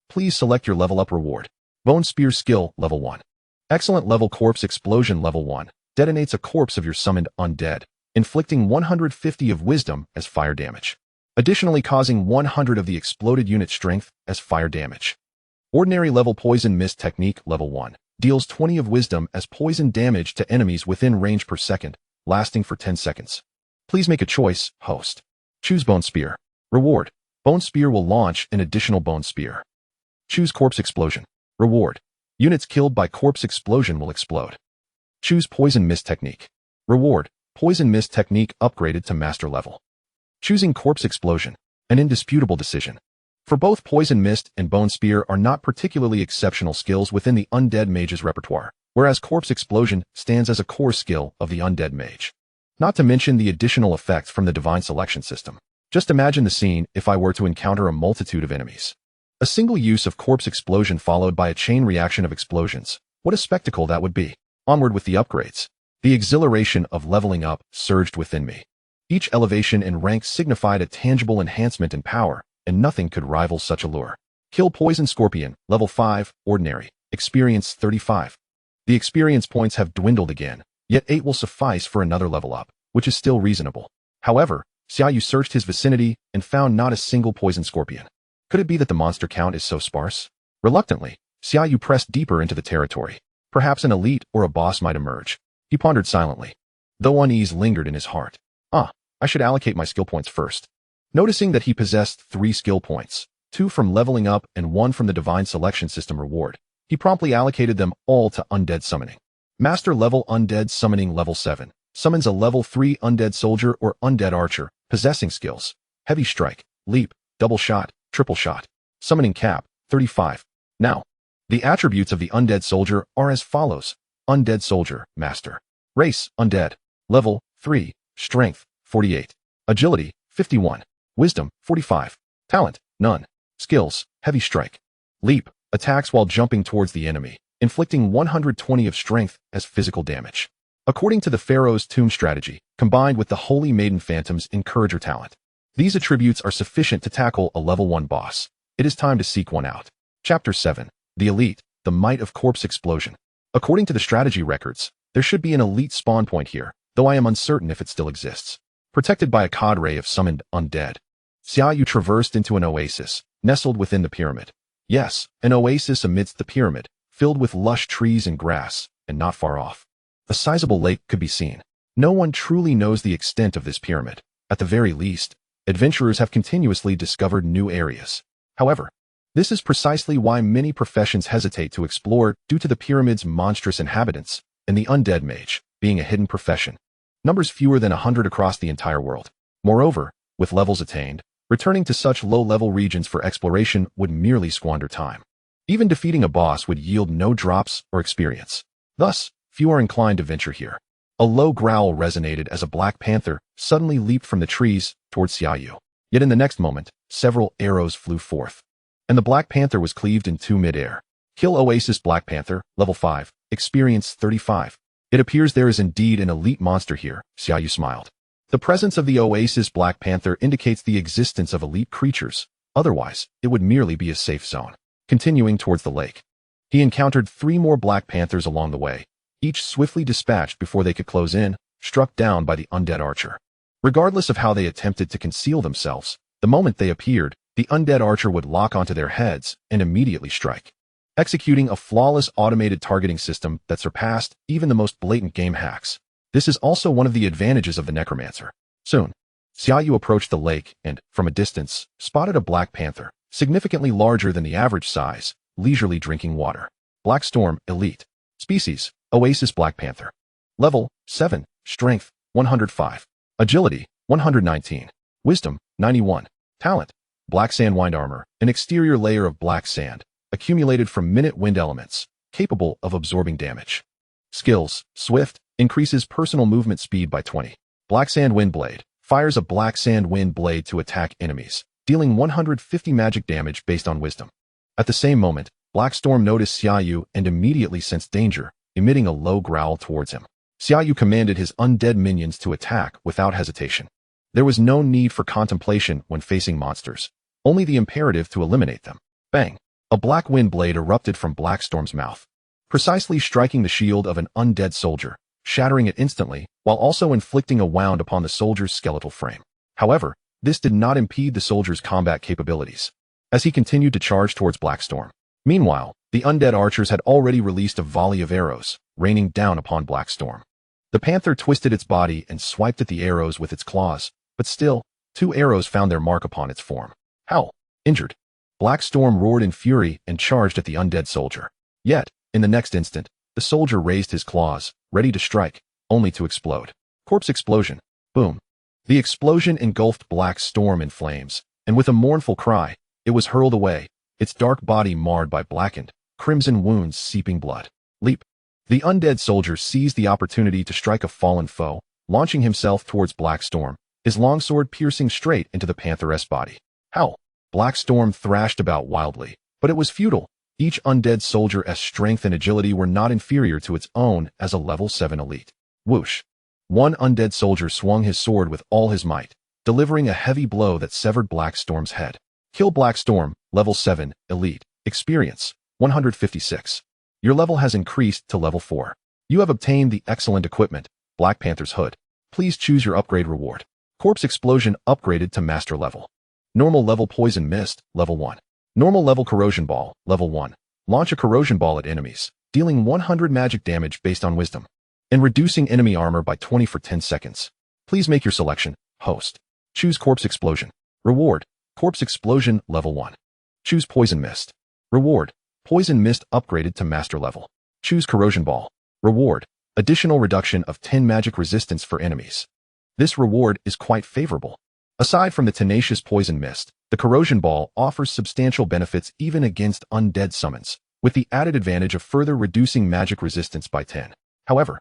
Please select your level up reward. Bone Spear skill, level 1. Excellent level corpse explosion, level 1. Detonates a corpse of your summoned undead, inflicting 150 of wisdom as fire damage, additionally causing 100 of the exploded unit strength as fire damage. Ordinary level poison mist technique, level 1. Deals 20 of wisdom as poison damage to enemies within range per second, lasting for 10 seconds. Please make a choice, host. Choose Bone Spear. Reward. Bone Spear will launch an additional Bone Spear. Choose corpse explosion. Reward. Units killed by corpse explosion will explode. Choose poison mist technique. Reward. Poison mist technique upgraded to master level. Choosing corpse explosion. An indisputable decision. For both poison mist and bone spear are not particularly exceptional skills within the undead mage's repertoire, whereas corpse explosion stands as a core skill of the undead mage. Not to mention the additional effects from the divine selection system. Just imagine the scene if I were to encounter a multitude of enemies. A single use of corpse explosion followed by a chain reaction of explosions. What a spectacle that would be. Onward with the upgrades. The exhilaration of leveling up surged within me. Each elevation in rank signified a tangible enhancement in power, and nothing could rival such allure. Kill Poison Scorpion, level 5, ordinary, experience 35. The experience points have dwindled again, yet 8 will suffice for another level up, which is still reasonable. However, Xia Yu searched his vicinity and found not a single poison scorpion. Could it be that the monster count is so sparse? Reluctantly, Xia Yu pressed deeper into the territory. Perhaps an elite or a boss might emerge. He pondered silently, though unease lingered in his heart. I should allocate my skill points first. Noticing that he possessed 3 skill points, 2 from leveling up and 1 from the divine selection system reward, he promptly allocated them all to undead summoning. Master level undead summoning level 7 summons a level 3 undead soldier or undead archer, possessing skills: heavy strike, leap, double shot, triple shot. Summoning cap, 35. Now, the attributes of the undead soldier are as follows. Undead soldier, master. Race, undead. Level, 3. Strength, 48. Agility, 51. Wisdom, 45. Talent, none. Skills, heavy strike. Leap, attacks while jumping towards the enemy, inflicting 120 of strength as physical damage. According to the Pharaoh's tomb strategy, combined with the Holy Maiden Phantom's encourager talent, these attributes are sufficient to tackle a level 1 boss. It is time to seek one out. Chapter 7. The Elite, the Might of Corpse Explosion. According to the strategy records, there should be an elite spawn point here, though I am uncertain if it still exists. Protected by a cadre of summoned undead, Xia Yu traversed into an oasis, nestled within the pyramid. Yes, an oasis amidst the pyramid, filled with lush trees and grass, and not far off, a sizable lake could be seen. No one truly knows the extent of this pyramid. At the very least, adventurers have continuously discovered new areas. However, this is precisely why many professions hesitate to explore due to the pyramid's monstrous inhabitants, and the undead mage being a hidden profession. Numbers fewer than 100 across the entire world. Moreover, with levels attained, returning to such low-level regions for exploration would merely squander time. Even defeating a boss would yield no drops or experience. Thus, few are inclined to venture here. A low growl resonated as a black panther suddenly leaped from the trees towards Xia Yu. Yet in the next moment, several arrows flew forth, and the black panther was cleaved in 2 mid-air. Kill Oasis Black Panther, level 5, experience 35. It appears there is indeed an elite monster here, Xia Yu smiled. The presence of the Oasis Black Panther indicates the existence of elite creatures, otherwise, it would merely be a safe zone. Continuing towards the lake, he encountered 3 more Black Panthers along the way, each swiftly dispatched before they could close in, struck down by the undead archer. Regardless of how they attempted to conceal themselves, the moment they appeared, the undead archer would lock onto their heads and immediately strike, executing a flawless automated targeting system that surpassed even the most blatant game hacks. This is also one of the advantages of the Necromancer. Soon, Xia Yu approached the lake and, from a distance, spotted a black panther, significantly larger than the average size, leisurely drinking water. Black Storm, Elite. Species, Oasis Black Panther. Level, 7, Strength, 105. Agility, 119. Wisdom, 91. Talent, Black Sand Wind Armor, an exterior layer of black sand, accumulated from minute wind elements, capable of absorbing damage. Skills, Swift, increases personal movement speed by 20. Black Sand Wind Blade, fires a Black Sand Wind Blade to attack enemies, dealing 150 magic damage based on Wisdom. At the same moment, Black Storm noticed Xia Yu and immediately sensed danger, emitting a low growl towards him. Xia Yu commanded his undead minions to attack without hesitation. There was no need for contemplation when facing monsters, only the imperative to eliminate them. Bang! A black wind blade erupted from Black Storm's mouth, precisely striking the shield of an undead soldier, shattering it instantly, while also inflicting a wound upon the soldier's skeletal frame. However, this did not impede the soldier's combat capabilities, as he continued to charge towards Black Storm. Meanwhile, the undead archers had already released a volley of arrows, raining down upon Black Storm. The panther twisted its body and swiped at the arrows with its claws, but still, 2 arrows found their mark upon its form. Howl! Injured. Black Storm roared in fury and charged at the undead soldier. Yet, in the next instant, the soldier raised his claws, ready to strike, only to explode. Corpse explosion. Boom. The explosion engulfed Black Storm in flames, and with a mournful cry, it was hurled away, its dark body marred by blackened, crimson wounds seeping blood. Leap. The undead soldier seized the opportunity to strike a fallen foe, launching himself towards Black Storm, his longsword piercing straight into the pantheress body. Howl. Black Storm thrashed about wildly, but it was futile. Each undead soldier's strength and agility were not inferior to its own as a level 7 elite. Whoosh. One undead soldier swung his sword with all his might, delivering a heavy blow that severed Black Storm's head. Kill Black Storm, level 7, elite. Experience, 156. Your level has increased to level 4. You have obtained the excellent equipment, Black Panther's Hood. Please choose your upgrade reward. Corpse Explosion upgraded to Master level. Normal level Poison Mist, level 1. Normal level Corrosion Ball, level 1. Launch a Corrosion Ball at enemies, dealing 100 magic damage based on Wisdom, and reducing enemy armor by 20 for 10 seconds. Please make your selection, host. Choose Corpse Explosion. Reward, Corpse Explosion, level 1. Choose Poison Mist. Reward, Poison Mist upgraded to Master level. Choose Corrosion Ball. Reward, additional reduction of 10 magic resistance for enemies. This reward is quite favorable. Aside from the tenacious Poison Mist, the Corrosion Ball offers substantial benefits even against undead summons, with the added advantage of further reducing magic resistance by 10. However,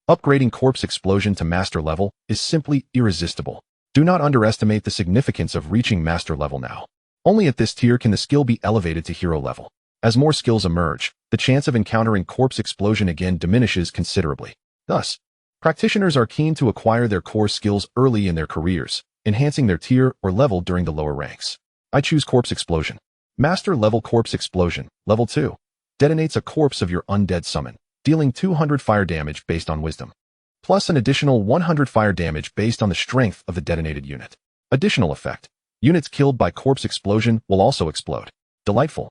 upgrading Corpse Explosion to Master level is simply irresistible. Do not underestimate the significance of reaching Master level now. Only at this tier can the skill be elevated to hero level. As more skills emerge, the chance of encountering Corpse Explosion again diminishes considerably. Thus, practitioners are keen to acquire their core skills early in their careers, enhancing their tier or level during the lower ranks. I choose Corpse Explosion. Master level Corpse Explosion, level 2. Detonates a corpse of your undead summon, dealing 200 fire damage based on Wisdom, plus an additional 100 fire damage based on the strength of the detonated unit. Additional effect. Units killed by Corpse Explosion will also explode. Delightful.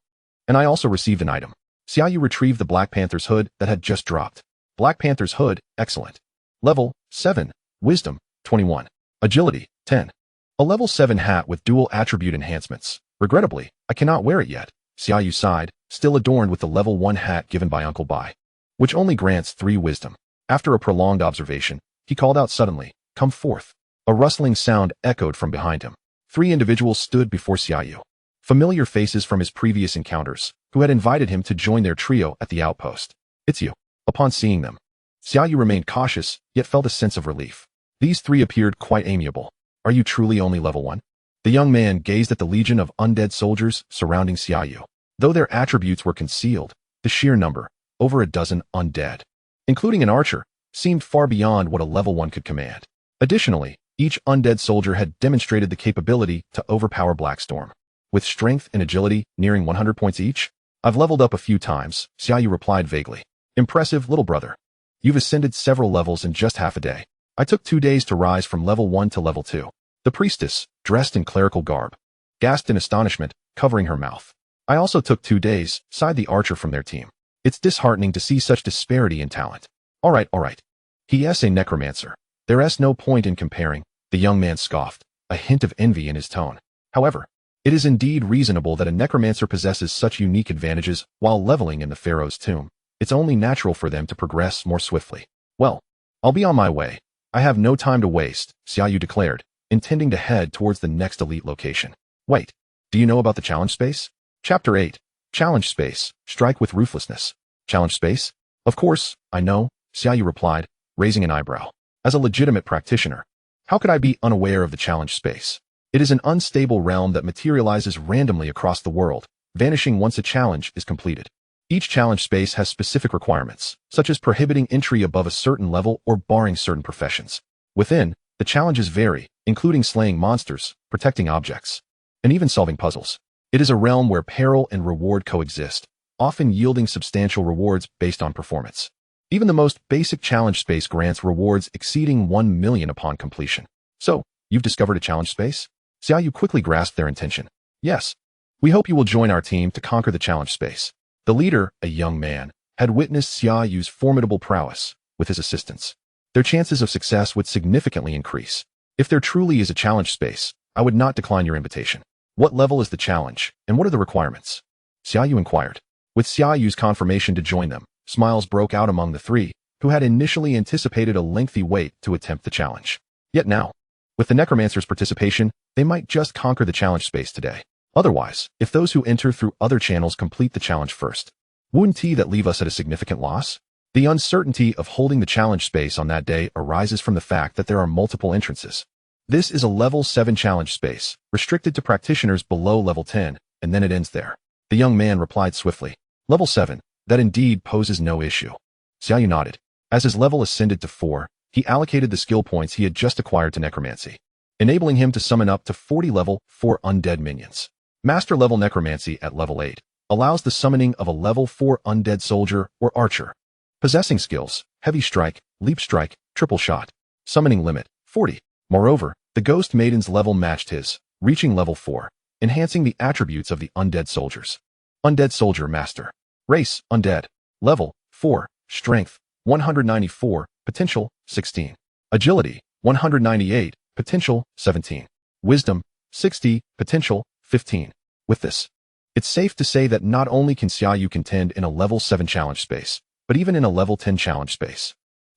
And I also received an item. Xia Yu retrieved the Black Panther's Hood that had just dropped. Black Panther's Hood, excellent. Level, 7. Wisdom, 21. Agility, 10. A level 7 hat with dual attribute enhancements. Regrettably, I cannot wear it yet. Xia Yu sighed, still adorned with the level 1 hat given by Uncle Bai, which only grants 3 wisdom. After a prolonged observation, he called out suddenly, "Come forth." A rustling sound echoed from behind him. 3 individuals stood before Xia Yu. Familiar faces from his previous encounters, who had invited him to join their trio at the outpost. "It's you." Upon seeing them, Xia Yu remained cautious, yet felt a sense of relief. These 3 appeared quite amiable. "Are you truly only level 1? The young man gazed at the legion of undead soldiers surrounding Xia Yu. Though their attributes were concealed, the sheer number, over a dozen undead, including an archer, seemed far beyond what a level 1 could command. Additionally, each undead soldier had demonstrated the capability to overpower Black Storm. With strength and agility nearing 100 points each, "I've leveled up a few times," Xia Yu replied vaguely. "Impressive, little brother. You've ascended several levels in just half a day. I took 2 days to rise from level 1 to level 2. The priestess, dressed in clerical garb, gasped in astonishment, covering her mouth. "I also took 2 days," sighed the archer from their team. "It's disheartening to see such disparity in talent." All right. He's a necromancer. There's no point in comparing," the young man scoffed, a hint of envy in his tone. "However, it is indeed reasonable that a necromancer possesses such unique advantages while leveling in the Pharaoh's tomb. It's only natural for them to progress more swiftly." "Well, I'll be on my way. I have no time to waste," Xia Yu declared, intending to head towards the next elite location. "Wait, do you know about the challenge space?" Chapter 8. Challenge Space. Strike with Ruthlessness. Challenge Space? "Of course, I know," Xia Yu replied, raising an eyebrow. "As a legitimate practitioner, how could I be unaware of the challenge space? It is an unstable realm that materializes randomly across the world, vanishing once a challenge is completed. Each challenge space has specific requirements, such as prohibiting entry above a certain level or barring certain professions. Within, the challenges vary, including slaying monsters, protecting objects, and even solving puzzles. It is a realm where peril and reward coexist, often yielding substantial rewards based on performance. Even the most basic challenge space grants rewards exceeding 1 million upon completion. "So, you've discovered a challenge space?" Xia Yu quickly grasped their intention. "Yes. We hope you will join our team to conquer the challenge space." The leader, a young man, had witnessed Xia Yu's formidable prowess. With his assistance, their chances of success would significantly increase. "If there truly is a challenge space, I would not decline your invitation." What level is the challenge, and what are the requirements? Xia Yu inquired. With Xia Yu's confirmation to join them, smiles broke out among the three, who had initially anticipated a lengthy wait to attempt the challenge. Yet now, with the Necromancer's participation, they might just conquer the challenge space today. Otherwise, if those who enter through other channels complete the challenge first, wouldn't that leave us at a significant loss? The uncertainty of holding the challenge space on that day arises from the fact that there are multiple entrances. This is a level 7 challenge space, restricted to practitioners below level 10, and then it ends there. The young man replied swiftly. Level 7, that indeed poses no issue. Xia Yu nodded. As his level ascended to 4, he allocated the skill points he had just acquired to necromancy, enabling him to summon up to 40 level 4 undead minions. Master level necromancy at level 8 allows the summoning of a level 4 undead soldier or archer. Possessing skills, heavy strike, leap strike, triple shot. Summoning limit, 40. Moreover, the ghost maiden's level matched his, reaching level 4, enhancing the attributes of the undead soldiers. Undead soldier master. Race, undead. Level, 4. Strength, 194. Potential, 16. Agility, 198. Potential, 17. Wisdom, 60. Potential, 15. With this, it's safe to say that not only can Xia Yu contend in a level 7 challenge space, but even in a level 10 challenge space.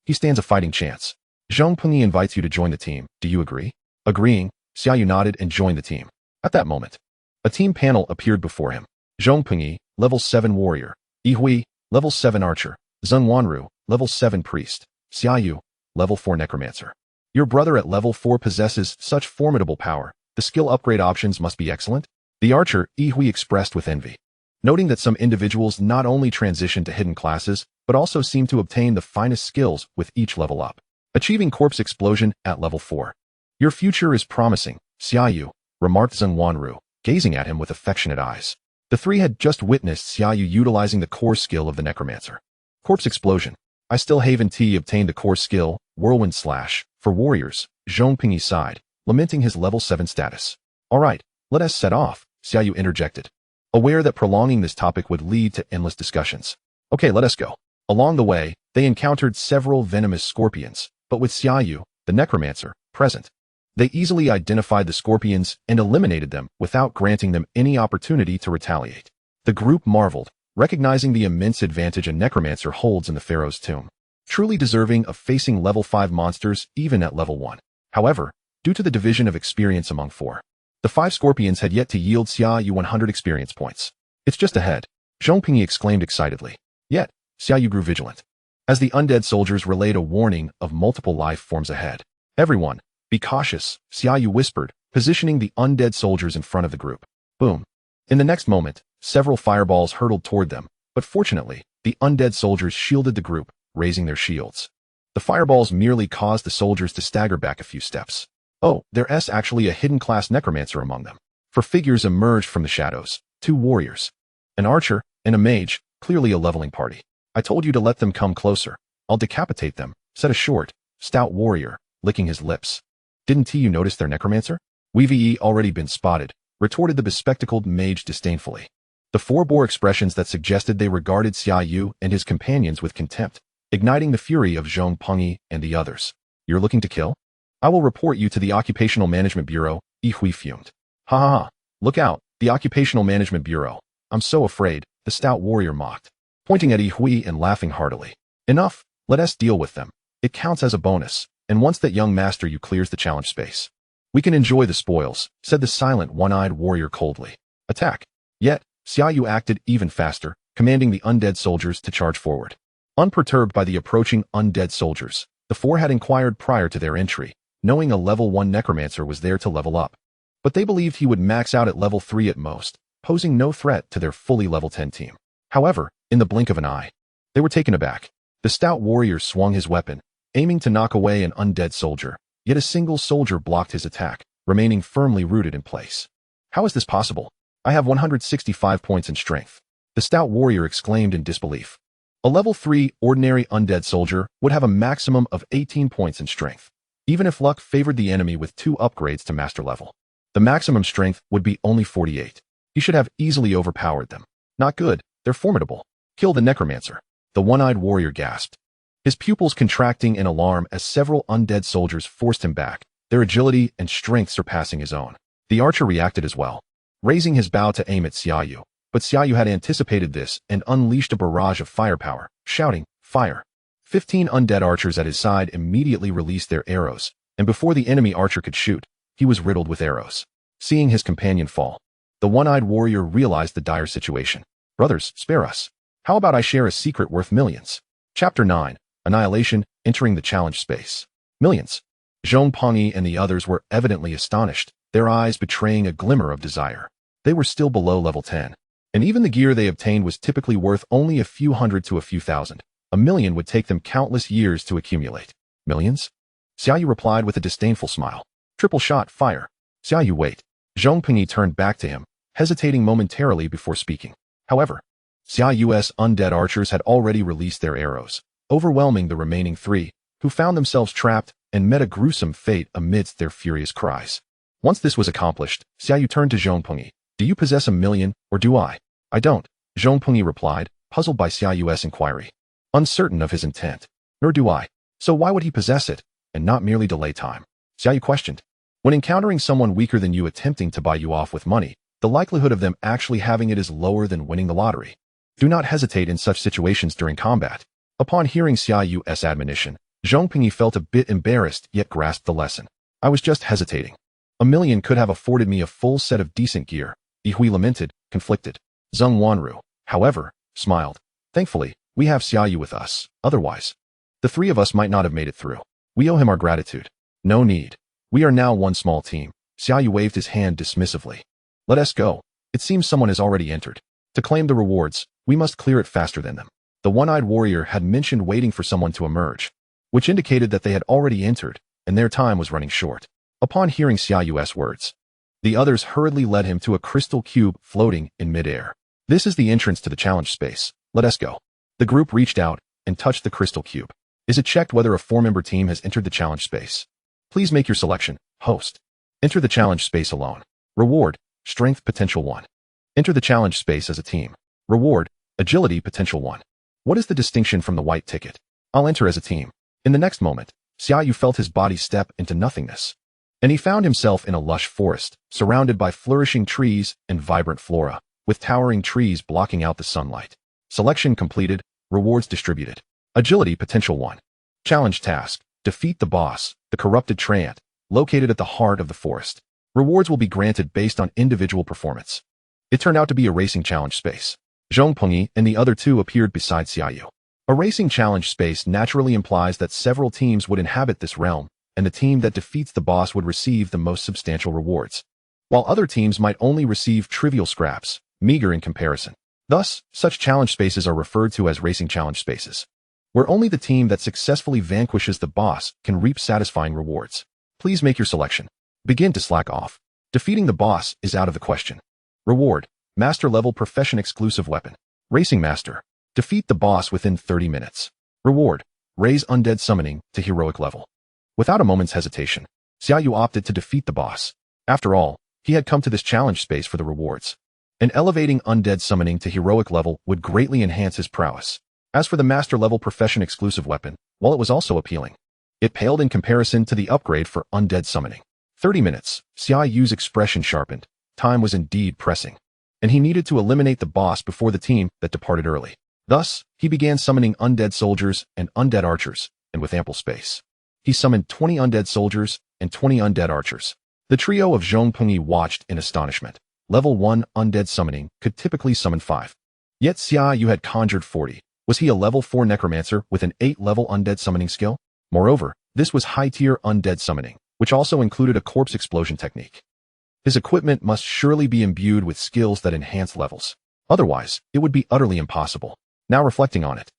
He stands a fighting chance. Zhong Pengyi invites you to join the team. Do you agree? Agreeing, Xia Yu nodded and joined the team. At that moment, a team panel appeared before him. Zhong Pengyi, level 7 warrior. Yi Hui, level 7 archer. Zheng Wanru, level 7 priest. Xia Yu, level 4 necromancer. Your brother at level 4 possesses such formidable power. The skill upgrade options must be excellent. The archer, Yi Hui, expressed with envy, noting that some individuals not only transition to hidden classes, but also seem to obtain the finest skills with each level up. Achieving corpse explosion at level 4. Your future is promising, Xia Yu, remarked Zheng Wanru, gazing at him with affectionate eyes. The three had just witnessed Xia Yu utilizing the core skill of the necromancer. Corpse explosion. I still haven't obtained the core skill, whirlwind slash, for warriors, Zhong Pengyi sighed, lamenting his level 7 status. Alright, let us set off, Xia Yu interjected, aware that prolonging this topic would lead to endless discussions. Okay, let us go. Along the way, they encountered several venomous scorpions, but with Xia Yu, the necromancer, present, they easily identified the scorpions and eliminated them without granting them any opportunity to retaliate. The group marveled, recognizing the immense advantage a necromancer holds in the Pharaoh's tomb, truly deserving of facing level 5 monsters even at level 1. However, due to the division of experience among 4, the 5 scorpions had yet to yield Xia Yu 100 experience points. It's just ahead, Zhong Pengyi exclaimed excitedly. Yet, Xia Yu grew vigilant, as the undead soldiers relayed a warning of multiple life forms ahead. Everyone, be cautious, Xia Yu whispered, positioning the undead soldiers in front of the group. Boom. In the next moment, several fireballs hurtled toward them, but fortunately, the undead soldiers shielded the group, raising their shields. The fireballs merely caused the soldiers to stagger back a few steps. Oh, there's actually a hidden class necromancer among them. For figures emerged from the shadows, 2 warriors, an archer, and a mage, clearly a leveling party. I told you to let them come closer. I'll decapitate them, said a short, stout warrior, licking his lips. Didn't you notice their necromancer? We've already been spotted, retorted the bespectacled mage disdainfully. The 4 bore expressions that suggested they regarded Xia Yu and his companions with contempt, igniting the fury of Zhong Pengyi and the others. You're looking to kill? I will report you to the Occupational Management Bureau, Yi Hui fumed. Ha ha ha, look out, the Occupational Management Bureau. I'm so afraid, the stout warrior mocked, pointing at Yi Hui and laughing heartily. Enough, let us deal with them. It counts as a bonus, and once that young master you clears the challenge space, we can enjoy the spoils, said the silent one-eyed warrior coldly. Attack. Yet, Xia Yu acted even faster, commanding the undead soldiers to charge forward. Unperturbed by the approaching undead soldiers, the 4 had inquired prior to their entry, knowing a level 1 necromancer was there to level up. But they believed he would max out at level 3 at most, posing no threat to their fully level 10 team. However, in the blink of an eye, they were taken aback. The stout warrior swung his weapon, aiming to knock away an undead soldier, yet a single soldier blocked his attack, remaining firmly rooted in place. How is this possible? I have 165 points in strength, the stout warrior exclaimed in disbelief. A level 3 ordinary undead soldier would have a maximum of 18 points in strength, even if luck favored the enemy with 2 upgrades to master level. The maximum strength would be only 48. He should have easily overpowered them. Not good, they're formidable. Kill the necromancer, the one-eyed warrior gasped, his pupils contracting in alarm as several undead soldiers forced him back, their agility and strength surpassing his own. The archer reacted as well, raising his bow to aim at Xia Yu. But Xia Yu had anticipated this and unleashed a barrage of firepower, shouting, "Fire!" 15 undead archers at his side immediately released their arrows, and before the enemy archer could shoot, he was riddled with arrows. Seeing his companion fall, the one-eyed warrior realized the dire situation. "Brothers, spare us. How about I share a secret worth millions?" Chapter 9. Annihilation, entering the challenge space. Millions. Zhong Pengyi and the others were evidently astonished, their eyes betraying a glimmer of desire. They were still below level 10. And even the gear they obtained was typically worth only a few hundred to a few thousand. A million would take them countless years to accumulate. Millions? Xia Yu replied with a disdainful smile. "Triple shot, fire." "Xia Yu, wait." Zhong Pengyi turned back to him, hesitating momentarily before speaking. However, Xia Yu's undead archers had already released their arrows, overwhelming the remaining 3, who found themselves trapped and met a gruesome fate amidst their furious cries. Once this was accomplished, Xia Yu turned to Zhong Pengyi. "Do you possess a million, or do I?" "I don't," Zhong Pengyi replied, puzzled by Xia Yu's inquiry. Uncertain of his intent. "Nor do I. So why would he possess it, and not merely delay time?" Xia Yu questioned. "When encountering someone weaker than you attempting to buy you off with money, the likelihood of them actually having it is lower than winning the lottery. Do not hesitate in such situations during combat." Upon hearing Xia Yu's admonition, Zhong Pengyi felt a bit embarrassed yet grasped the lesson. "I was just hesitating. A million could have afforded me a full set of decent gear." Yihui lamented, conflicted. Zheng Wanru, however, smiled. "Thankfully, we have Xia Yu with us. Otherwise, the 3 of us might not have made it through. We owe him our gratitude." "No need. We are now one small team." Xia Yu waved his hand dismissively. "Let us go. It seems someone has already entered. To claim the rewards, we must clear it faster than them." The one-eyed warrior had mentioned waiting for someone to emerge, which indicated that they had already entered, and their time was running short. Upon hearing Xia Yu's words, the others hurriedly led him to a crystal cube floating in midair. "This is the entrance to the challenge space. Let us go." The group reached out and touched the crystal cube. "Is it checked whether a 4-member team has entered the challenge space? Please make your selection, host." "Enter the challenge space alone. Reward, strength potential 1. Enter the challenge space as a team. Reward, agility potential 1. What is the distinction from the white ticket?" "I'll enter as a team." In the next moment, Xia Yu felt his body step into nothingness, and he found himself in a lush forest, surrounded by flourishing trees and vibrant flora, with towering trees blocking out the sunlight. Selection completed, rewards distributed. Agility potential 1. Challenge task, defeat the boss, the corrupted treant, located at the heart of the forest. Rewards will be granted based on individual performance. It turned out to be a racing challenge space. Zhong Pengyi and the other 2 appeared beside Xia Yu. A racing challenge space naturally implies that several teams would inhabit this realm, and the team that defeats the boss would receive the most substantial rewards, while other teams might only receive trivial scraps, meager in comparison. Thus, such challenge spaces are referred to as racing challenge spaces, where only the team that successfully vanquishes the boss can reap satisfying rewards. Please make your selection. Begin to slack off. Defeating the boss is out of the question. Reward, Master Level Profession Exclusive Weapon. Racing Master. Defeat the boss within 30 minutes. Reward, raise undead summoning to heroic level. Without a moment's hesitation, Xia Yu opted to defeat the boss. After all, he had come to this challenge space for the rewards. And elevating undead summoning to heroic level would greatly enhance his prowess. As for the Master Level Profession Exclusive Weapon, while it was also appealing, it paled in comparison to the upgrade for undead summoning. 30 minutes, Xia Yu's expression sharpened. Time was indeed pressing, and he needed to eliminate the boss before the team that departed early. Thus, he began summoning undead soldiers and undead archers, and with ample space, he summoned 20 undead soldiers and 20 undead archers. The trio of Zhong Pengyi watched in astonishment. Level 1 undead summoning could typically summon 5. Yet Xia Yu had conjured 40. Was he a level 4 necromancer with an 8-level undead summoning skill? Moreover, this was high-tier undead summoning, which also included a corpse explosion technique. His equipment must surely be imbued with skills that enhance levels. Otherwise, it would be utterly impossible. Now reflecting on it,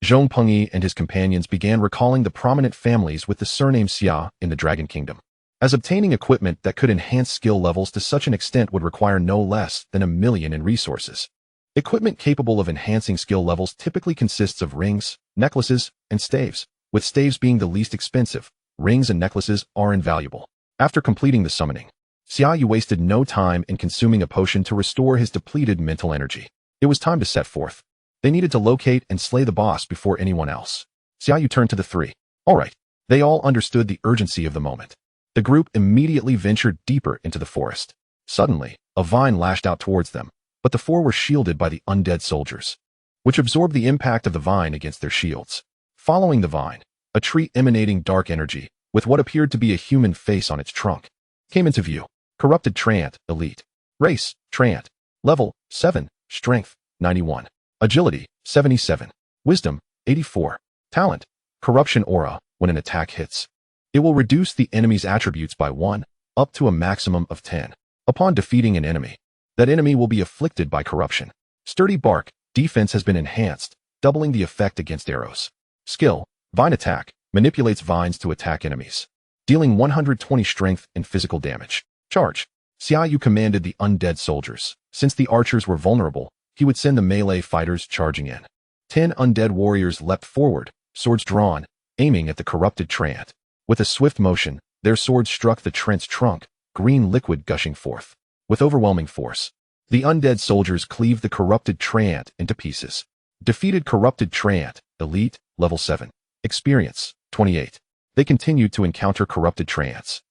Zhong Pengyi and his companions began recalling the prominent families with the surname Xia in the Dragon Kingdom, as obtaining equipment that could enhance skill levels to such an extent would require no less than 1 million in resources. Equipment capable of enhancing skill levels typically consists of rings, necklaces, and staves, with staves being the least expensive. Rings and necklaces are invaluable. After completing the summoning, Xia Yu wasted no time in consuming a potion to restore his depleted mental energy. It was time to set forth. They needed to locate and slay the boss before anyone else. Xia Yu turned to the 3. All right. They all understood the urgency of the moment. The group immediately ventured deeper into the forest. Suddenly, a vine lashed out towards them, but the four were shielded by the undead soldiers, which absorbed the impact of the vine against their shields. Following the vine, a tree emanating dark energy, with what appeared to be a human face on its trunk, came into view. Corrupted Treant, Elite. Race, Treant. Level, 7. Strength, 91. Agility, 77. Wisdom, 84. Talent, Corruption Aura. When an attack hits, it will reduce the enemy's attributes by 1, up to a maximum of 10. Upon defeating an enemy, that enemy will be afflicted by corruption. Sturdy Bark. Defense has been enhanced, doubling the effect against arrows. Skill, Vine Attack. Manipulates vines to attack enemies, dealing 120 strength and physical damage. Charge. Xia Yu commanded the undead soldiers. Since the archers were vulnerable, he would send the melee fighters charging in. 10 undead warriors leapt forward, swords drawn, aiming at the corrupted Treant. With a swift motion, their swords struck the Treant's trunk, green liquid gushing forth. With overwhelming force, the undead soldiers cleaved the corrupted Treant into pieces. Defeated Corrupted Treant, Elite, Level 7. Experience, 28. They continued to encounter corrupted Treants.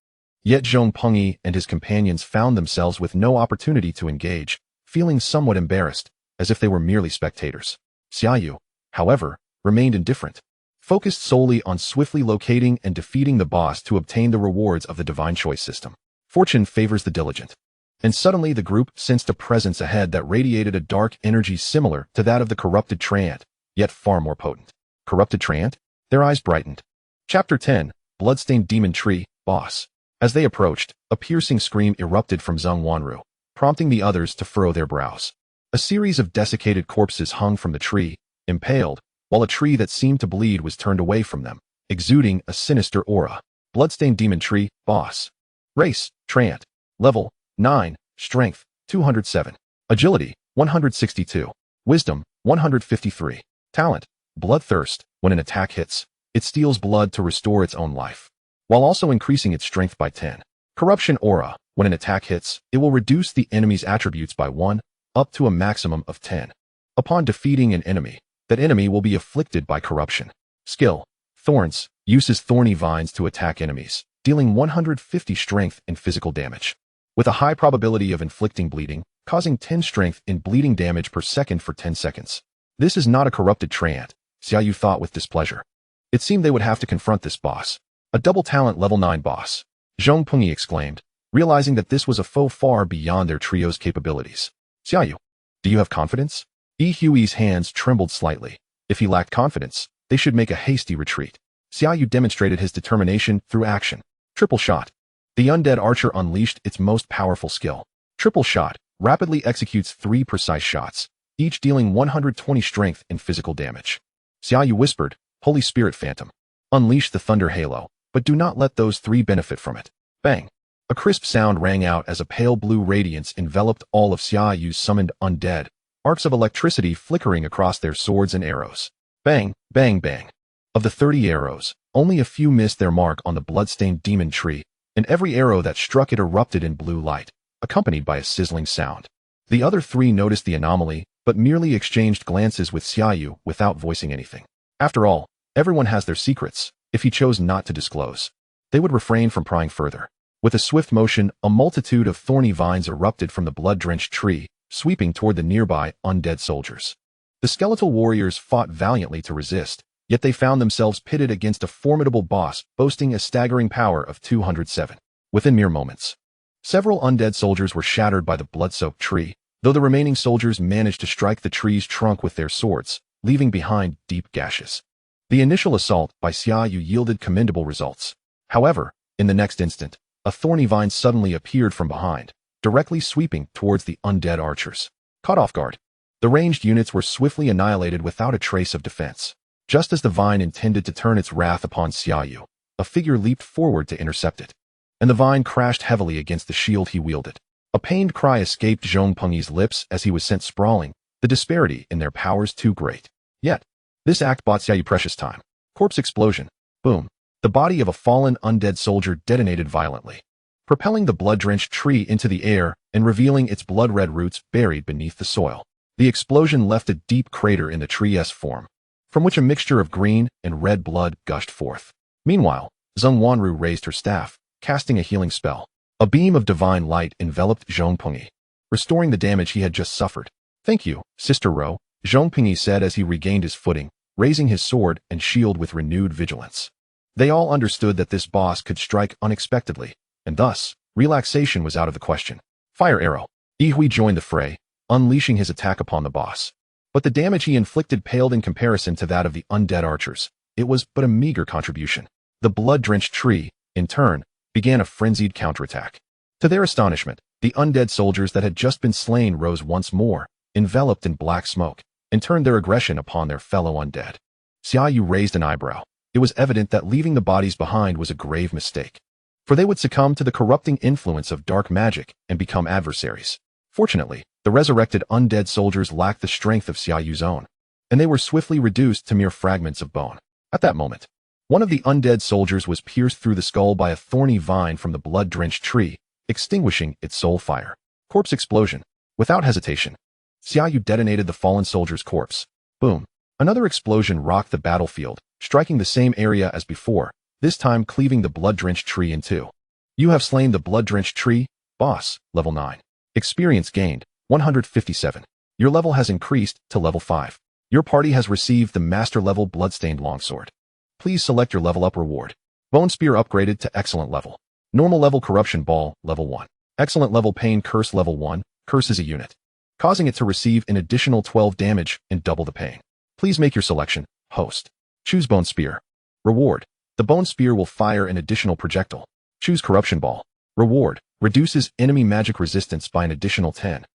Yet Zhong Pengyi and his companions found themselves with no opportunity to engage, feeling somewhat embarrassed, as if they were merely spectators. Xia Yu, however, remained indifferent, focused solely on swiftly locating and defeating the boss to obtain the rewards of the divine choice system. Fortune favors the diligent. And suddenly the group sensed a presence ahead that radiated a dark energy similar to that of the corrupted Treant, yet far more potent. Corrupted Treant? Their eyes brightened. Chapter 10, Bloodstained Demon Tree, Boss. As they approached, a piercing scream erupted from Zhang Wanru, prompting the others to furrow their brows. A series of desiccated corpses hung from the tree, impaled, while a tree that seemed to bleed was turned away from them, exuding a sinister aura. Bloodstained Demon Tree, Boss. Race, Treant. Level, 9. Strength, 207. Agility, 162. Wisdom, 153. Talent, Bloodthirst. When an attack hits, it steals blood to restore its own life, while also increasing its strength by 10. Corruption Aura. When an attack hits, it will reduce the enemy's attributes by 1, up to a maximum of 10. Upon defeating an enemy, that enemy will be afflicted by corruption. Skill, Thorns. Uses thorny vines to attack enemies, dealing 150 strength and physical damage, with a high probability of inflicting bleeding, causing 10 strength in bleeding damage per second for 10 seconds. This is not a corrupted Treant, Xia Yu thought with displeasure. It seemed they would have to confront this boss. A double talent level 9 boss. Zhong Pengyi exclaimed, realizing that this was a foe far beyond their trio's capabilities. Xia Yu, do you have confidence? Hui's hands trembled slightly. If he lacked confidence, they should make a hasty retreat. Xia Yu demonstrated his determination through action. Triple Shot. The undead archer unleashed its most powerful skill. Triple Shot rapidly executes 3 precise shots, each dealing 120 strength and physical damage. Xia Yu whispered, Holy Spirit Phantom. Unleash the Thunder Halo, but do not let those 3 benefit from it. Bang. A crisp sound rang out as a pale blue radiance enveloped all of Xia Yu's summoned undead, arcs of electricity flickering across their swords and arrows. Bang, bang, bang. Of the 30 arrows, only a few missed their mark on the bloodstained demon tree, and every arrow that struck it erupted in blue light, accompanied by a sizzling sound. The other 3 noticed the anomaly, but merely exchanged glances with Xia Yu without voicing anything. After all, everyone has their secrets. If he chose not to disclose, they would refrain from prying further. With a swift motion, a multitude of thorny vines erupted from the blood-drenched tree, sweeping toward the nearby undead soldiers. The skeletal warriors fought valiantly to resist, yet they found themselves pitted against a formidable boss boasting a staggering power of 207. Within mere moments, several undead soldiers were shattered by the blood-soaked tree, though the remaining soldiers managed to strike the tree's trunk with their swords, leaving behind deep gashes. The initial assault by Xia Yu yielded commendable results. However, in the next instant, a thorny vine suddenly appeared from behind, directly sweeping towards the undead archers. Caught off guard, the ranged units were swiftly annihilated without a trace of defense. Just as the vine intended to turn its wrath upon Xia Yu, a figure leaped forward to intercept it, and the vine crashed heavily against the shield he wielded. A pained cry escaped Zhong Pengyi's lips as he was sent sprawling, the disparity in their powers too great. Yet, this act bought Xia Yu precious time. Corpse explosion. Boom. The body of a fallen undead soldier detonated violently, propelling the blood-drenched tree into the air and revealing its blood-red roots buried beneath the soil. The explosion left a deep crater in the tree's form, from which a mixture of green and red blood gushed forth. Meanwhile, Zhang Wanru raised her staff, casting a healing spell. A beam of divine light enveloped Zhongpengyi, restoring the damage he had just suffered. "Thank you, Sister Ro," Zhongpengyi said as he regained his footing, raising his sword and shield with renewed vigilance. They all understood that this boss could strike unexpectedly, and thus, relaxation was out of the question. Fire arrow. Yihui joined the fray, unleashing his attack upon the boss. But the damage he inflicted paled in comparison to that of the undead archers. It was but a meager contribution. The blood-drenched tree, in turn, began a frenzied counterattack. To their astonishment, the undead soldiers that had just been slain rose once more, enveloped in black smoke, and turned their aggression upon their fellow undead. Xia Yu raised an eyebrow. It was evident that leaving the bodies behind was a grave mistake, for they would succumb to the corrupting influence of dark magic and become adversaries. Fortunately, the resurrected undead soldiers lacked the strength of Xia Yu's own, and they were swiftly reduced to mere fragments of bone. At that moment, one of the undead soldiers was pierced through the skull by a thorny vine from the blood-drenched tree, extinguishing its soul fire. Corpse explosion. Without hesitation, Xia Yu detonated the fallen soldier's corpse. Boom. Another explosion rocked the battlefield, striking the same area as before, this time cleaving the blood-drenched tree in two. You have slain the blood-drenched tree, boss, level 9. Experience gained, 157. Your level has increased to level 5. Your party has received the master-level bloodstained longsword. Please select your level-up reward. Bone spear upgraded to excellent level. Normal level corruption ball, level 1. Excellent level pain curse level 1, curse is a unit, causing it to receive an additional 12 damage and double the pain. Please make your selection, host. Choose bone spear. Reward. The bone spear will fire an additional projectile. Choose corruption ball. Reward. Reduces enemy magic resistance by an additional 10.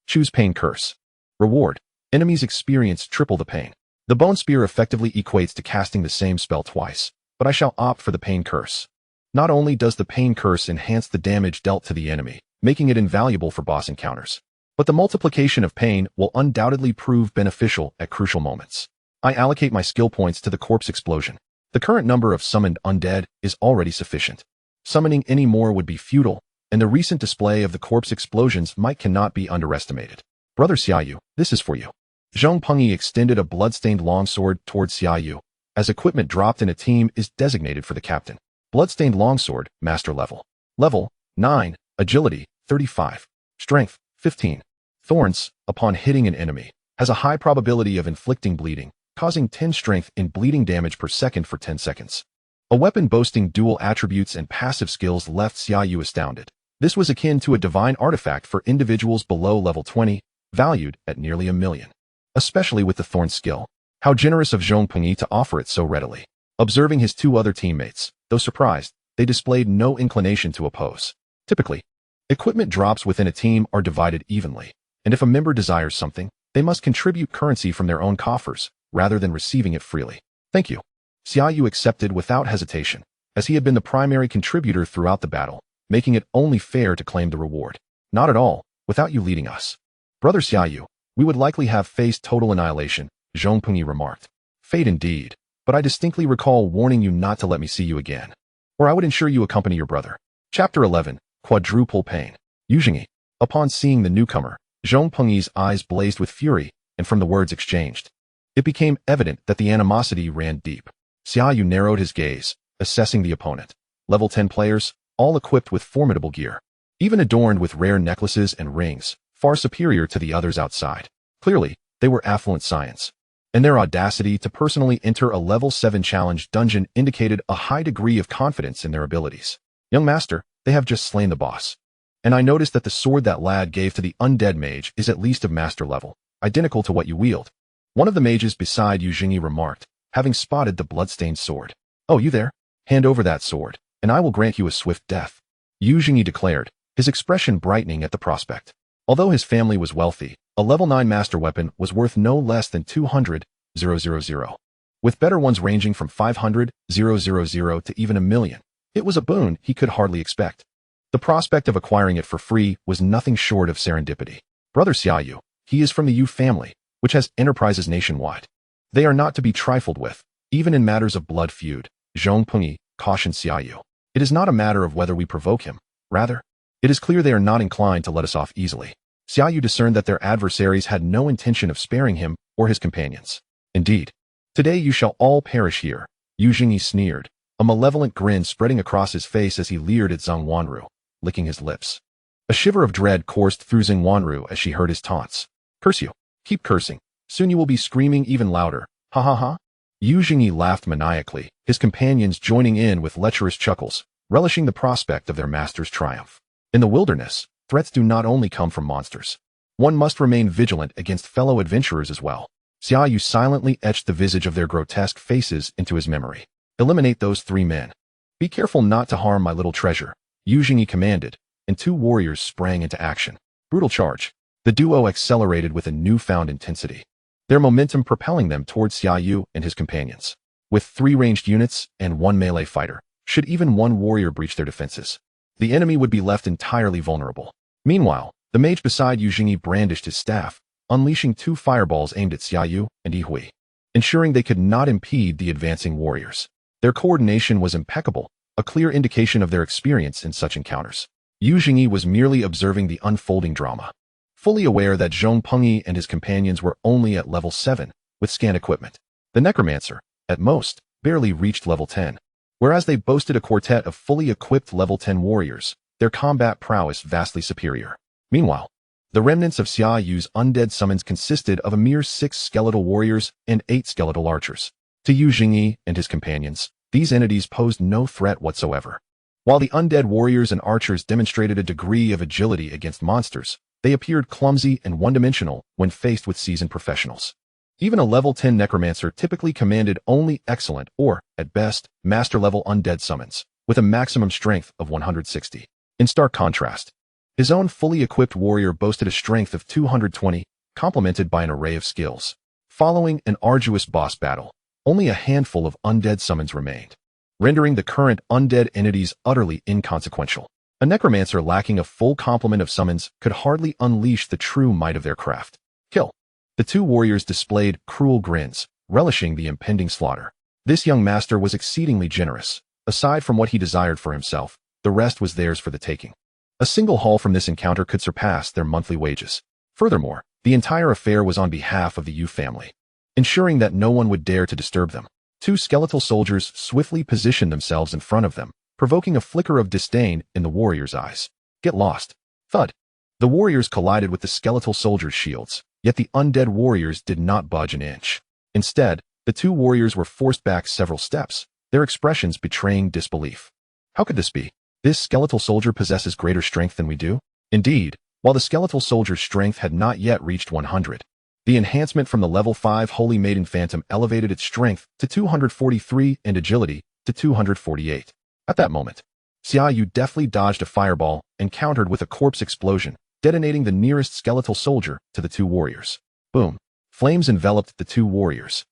Choose pain curse. Reward. Enemies experience triple the pain. The bone spear effectively equates to casting the same spell twice, but I shall opt for the pain curse. Not only does the pain curse enhance the damage dealt to the enemy, making it invaluable for boss encounters, but the multiplication of pain will undoubtedly prove beneficial at crucial moments. I allocate my skill points to the corpse explosion. The current number of summoned undead is already sufficient. Summoning any more would be futile, and the recent display of the corpse explosions cannot be underestimated. Brother Xia Yu, this is for you. Zhongpengyi extended a bloodstained longsword towards Xia Yu, as equipment dropped in a team is designated for the captain. Bloodstained longsword, master level. Level, 9, agility, 35, strength, 15. Thorns, upon hitting an enemy, has a high probability of inflicting bleeding, causing 10 strength in bleeding damage per second for 10 seconds. A weapon boasting dual attributes and passive skills left Xia Yu astounded. This was akin to a divine artifact for individuals below level 20, valued at nearly $1 million. Especially with the thorn skill. How generous of Zhongpengyi to offer it so readily. Observing his two other teammates, though surprised, they displayed no inclination to oppose. Typically, equipment drops within a team are divided evenly, and if a member desires something, they must contribute currency from their own coffers, rather than receiving it freely. Thank you. Xia Yu accepted without hesitation, as he had been the primary contributor throughout the battle, making it only fair to claim the reward. Not at all, without you leading us. Brother Xia Yu, we would likely have faced total annihilation, Zhongpengyi remarked. Fate indeed, but I distinctly recall warning you not to let me see you again, or I would ensure you accompany your brother. Chapter 11, Quadruple Pain. Yuzhengyi. Upon seeing the newcomer, Zhongpengyi's eyes blazed with fury, and from the words exchanged, it became evident that the animosity ran deep. Xia Yu narrowed his gaze, assessing the opponent. Level 10 players, all equipped with formidable gear, even adorned with rare necklaces and rings, far superior to the others outside. Clearly, they were affluent scions, and their audacity to personally enter a level 7 challenge dungeon indicated a high degree of confidence in their abilities. Young master, they have just slain the boss, and I noticed that the sword that lad gave to the undead mage is at least of master level, identical to what you wield. One of the mages beside Yuzhengyi remarked, having spotted the bloodstained sword. Oh, you there? Hand over that sword, and I will grant you a swift death. Yuzhengyi declared, his expression brightening at the prospect. Although his family was wealthy, a level 9 master weapon was worth no less than 200,000, with better ones ranging from 500,000 to even $1 million. It was a boon he could hardly expect. The prospect of acquiring it for free was nothing short of serendipity. Brother Xia Yu, he is from the Yu family, which has enterprises nationwide. They are not to be trifled with, even in matters of blood feud, Zhongpengyi cautioned Xia Yu. It is not a matter of whether we provoke him. Rather, it is clear they are not inclined to let us off easily. Xia Yu discerned that their adversaries had no intention of sparing him or his companions. Indeed, today you shall all perish here, Yuzhengyi sneered, a malevolent grin spreading across his face as he leered at Zhang Wanru. licking his lips. A shiver of dread coursed through Xingwanru as she heard his taunts. Curse you. Keep cursing. Soon you will be screaming even louder. Ha ha ha. Yu Jingyi laughed maniacally, his companions joining in with lecherous chuckles, relishing the prospect of their master's triumph. In the wilderness, threats do not only come from monsters. One must remain vigilant against fellow adventurers as well. Xia Yu silently etched the visage of their grotesque faces into his memory. Eliminate those 3 men. Be careful not to harm my little treasure, Yu Jingyi commanded, and 2 warriors sprang into action. Brutal charge. The duo accelerated with a newfound intensity, their momentum propelling them towards Xia Yu and his companions. With 3 ranged units and 1 melee fighter, should even 1 warrior breach their defenses, the enemy would be left entirely vulnerable. Meanwhile, the mage beside Yu Jingyi brandished his staff, unleashing 2 fireballs aimed at Xia Yu and Yihui, ensuring they could not impede the advancing warriors. Their coordination was impeccable, a clear indication of their experience in such encounters. Yu Jingyi was merely observing the unfolding drama, fully aware that Zhong Pengyi and his companions were only at level 7, with scant equipment. The Necromancer, at most, barely reached level 10. Whereas they boasted a quartet of fully equipped level 10 warriors, their combat prowess vastly superior. Meanwhile, the remnants of Xia Yu's undead summons consisted of a mere 6 skeletal warriors and 8 skeletal archers. To Yu Jingyi and his companions, these entities posed no threat whatsoever. While the undead warriors and archers demonstrated a degree of agility against monsters, they appeared clumsy and one-dimensional when faced with seasoned professionals. Even a level 10 Necromancer typically commanded only excellent or, at best, master-level undead summons, with a maximum strength of 160. In stark contrast, his own fully equipped warrior boasted a strength of 220, complemented by an array of skills. Following an arduous boss battle, only a handful of undead summons remained, rendering the current undead entities utterly inconsequential. A necromancer lacking a full complement of summons could hardly unleash the true might of their craft. Kill. The 2 warriors displayed cruel grins, relishing the impending slaughter. This young master was exceedingly generous. Aside from what he desired for himself, the rest was theirs for the taking. A single haul from this encounter could surpass their monthly wages. Furthermore, the entire affair was on behalf of the Yu family, ensuring that no one would dare to disturb them. 2 skeletal soldiers swiftly positioned themselves in front of them, provoking a flicker of disdain in the warriors' eyes. Get lost. Thud. The warriors collided with the skeletal soldiers' shields, yet the undead warriors did not budge an inch. Instead, the 2 warriors were forced back several steps, their expressions betraying disbelief. How could this be? This skeletal soldier possesses greater strength than we do? Indeed, while the skeletal soldier's strength had not yet reached 100, the enhancement from the level 5 Holy Maiden Phantom elevated its strength to 243 and agility to 248. At that moment, Xia Yu deftly dodged a fireball and countered with a corpse explosion, detonating the nearest skeletal soldier to the 2 warriors. Boom. Flames enveloped the 2 warriors.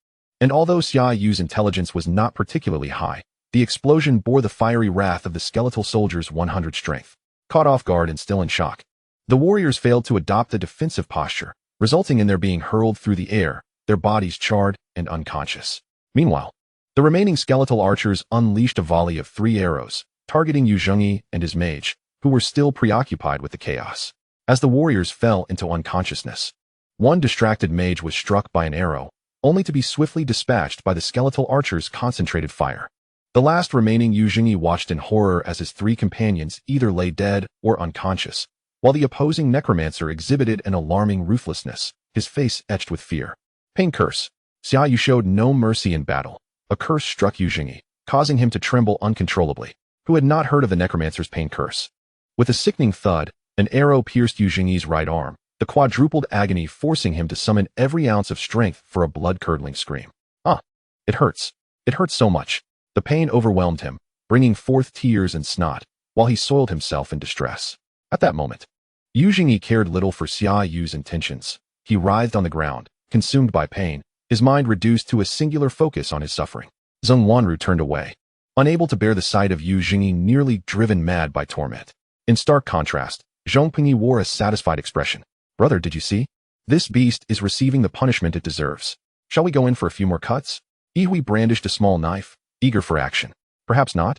And although Xia Yu's intelligence was not particularly high, the explosion bore the fiery wrath of the skeletal soldier's 100 strength. Caught off guard and still in shock, the warriors failed to adopt a defensive posture, resulting in their being hurled through the air, their bodies charred and unconscious. Meanwhile, the remaining skeletal archers unleashed a volley of 3 arrows, targeting Yu Jingyi and his mage, who were still preoccupied with the chaos. As the warriors fell into unconsciousness, one distracted mage was struck by an arrow, only to be swiftly dispatched by the skeletal archers' concentrated fire. The last remaining Yu Jingyi watched in horror as his 3 companions either lay dead or unconscious, while the opposing necromancer exhibited an alarming ruthlessness, his face etched with fear. Pain curse. Xia Yu showed no mercy in battle. A curse struck Yu Jingyi, causing him to tremble uncontrollably, who had not heard of the necromancer's pain curse. With a sickening thud, an arrow pierced Yu Jingyi's right arm, the quadrupled agony forcing him to summon every ounce of strength for a blood-curdling scream. Ah! It hurts. It hurts so much. The pain overwhelmed him, bringing forth tears and snot, while he soiled himself in distress. At that moment, Yu Jingyi cared little for Xia Yu's intentions. He writhed on the ground, consumed by pain, his mind reduced to a singular focus on his suffering. Xingwanru turned away, unable to bear the sight of Yu Jingyi nearly driven mad by torment. In stark contrast, Zhong Pengyi wore a satisfied expression. Brother, did you see? This beast is receiving the punishment it deserves. Shall we go in for a few more cuts? Yihui brandished a small knife, eager for action. Perhaps not?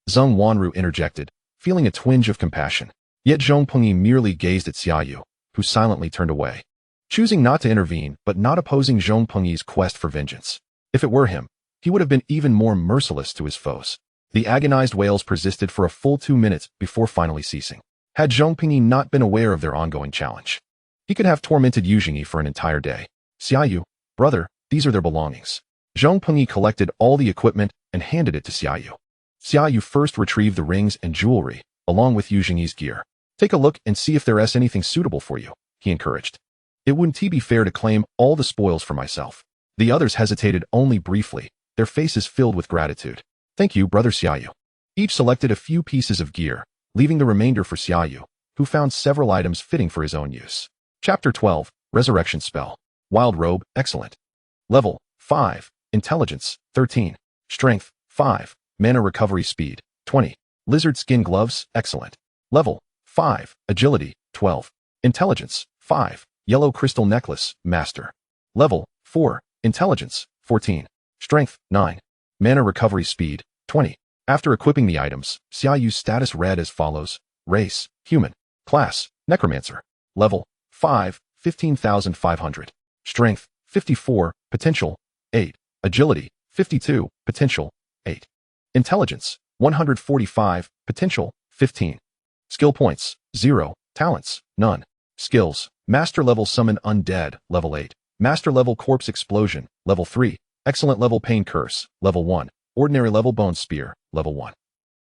Zhong Wanru interjected, feeling a twinge of compassion. Yet Zhong Pengyi merely gazed at Xia Yu, who silently turned away, choosing not to intervene but not opposing Zhong Pengyi's quest for vengeance. If it were him, he would have been even more merciless to his foes. The agonized wails persisted for a full 2 minutes before finally ceasing. Had Zhong Pingyi not been aware of their ongoing challenge, he could have tormented Yu Jingyi for an entire day. Xia Yu, brother, these are their belongings. Zhong Pingyi collected all the equipment and handed it to Xia Yu. Xia Yu first retrieved the rings and jewelry, along with Yu Jingyi's gear. Take a look and see if there is anything suitable for you, he encouraged. It wouldn't be fair to claim all the spoils for myself. The others hesitated only briefly, their faces filled with gratitude. Thank you, brother Xia Yu. Each selected a few pieces of gear, leaving the remainder for Xia Yu, who found several items fitting for his own use. Chapter 12, Resurrection Spell. Wild Robe, excellent. Level, 5. Intelligence, 13. Strength, 5. Mana Recovery Speed, 20. Lizard Skin Gloves, excellent. Level, 5. Agility, 12. Intelligence, 5. Yellow Crystal Necklace, Master. Level, 4. Intelligence, 14. Strength, 9. Mana Recovery Speed, 20. After equipping the items, Xia Yu's status read as follows. Race, Human. Class, Necromancer. Level, 5, 15,500. Strength, 54, Potential, 8. Agility, 52, Potential, 8. Intelligence, 145, Potential, 15. Skill points, 0. Talents, none. Skills, Master Level Summon Undead, Level 8. Master Level Corpse Explosion, Level 3. Excellent Level Pain Curse, Level 1. Ordinary Level Bone Spear, Level 1.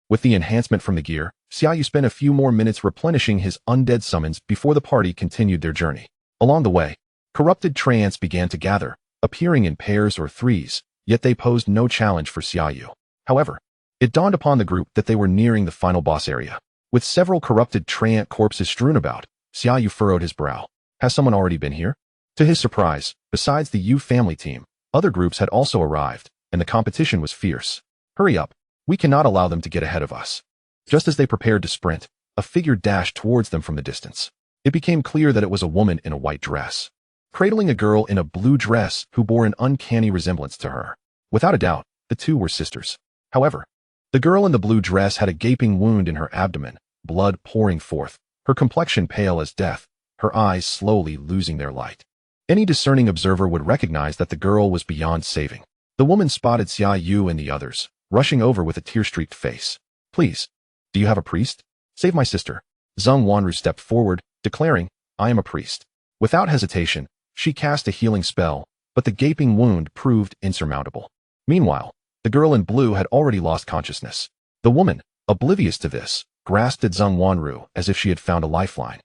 With the enhancement from the gear, Xia Yu spent a few more minutes replenishing his undead summons before the party continued their journey. Along the way, corrupted treants began to gather, appearing in pairs or threes, yet they posed no challenge for Xia Yu. However, it dawned upon the group that they were nearing the final boss area. With several corrupted treant corpses strewn about, Xia Yu furrowed his brow. Has someone already been here? To his surprise, besides the Yu family team, other groups had also arrived, and the competition was fierce. Hurry up. We cannot allow them to get ahead of us. Just as they prepared to sprint, a figure dashed towards them from the distance. It became clear that it was a woman in a white dress, cradling a girl in a blue dress who bore an uncanny resemblance to her. Without a doubt, the two were sisters. However, the girl in the blue dress had a gaping wound in her abdomen, blood pouring forth, her complexion pale as death, her eyes slowly losing their light. Any discerning observer would recognize that the girl was beyond saving. The woman spotted Xia Yu and the others, rushing over with a tear-streaked face. Please, do you have a priest? Save my sister. Zheng Wanru stepped forward, declaring, I am a priest. Without hesitation, she cast a healing spell, but the gaping wound proved insurmountable. Meanwhile, the girl in blue had already lost consciousness. The woman, oblivious to this, grasped at Zheng Wanru as if she had found a lifeline.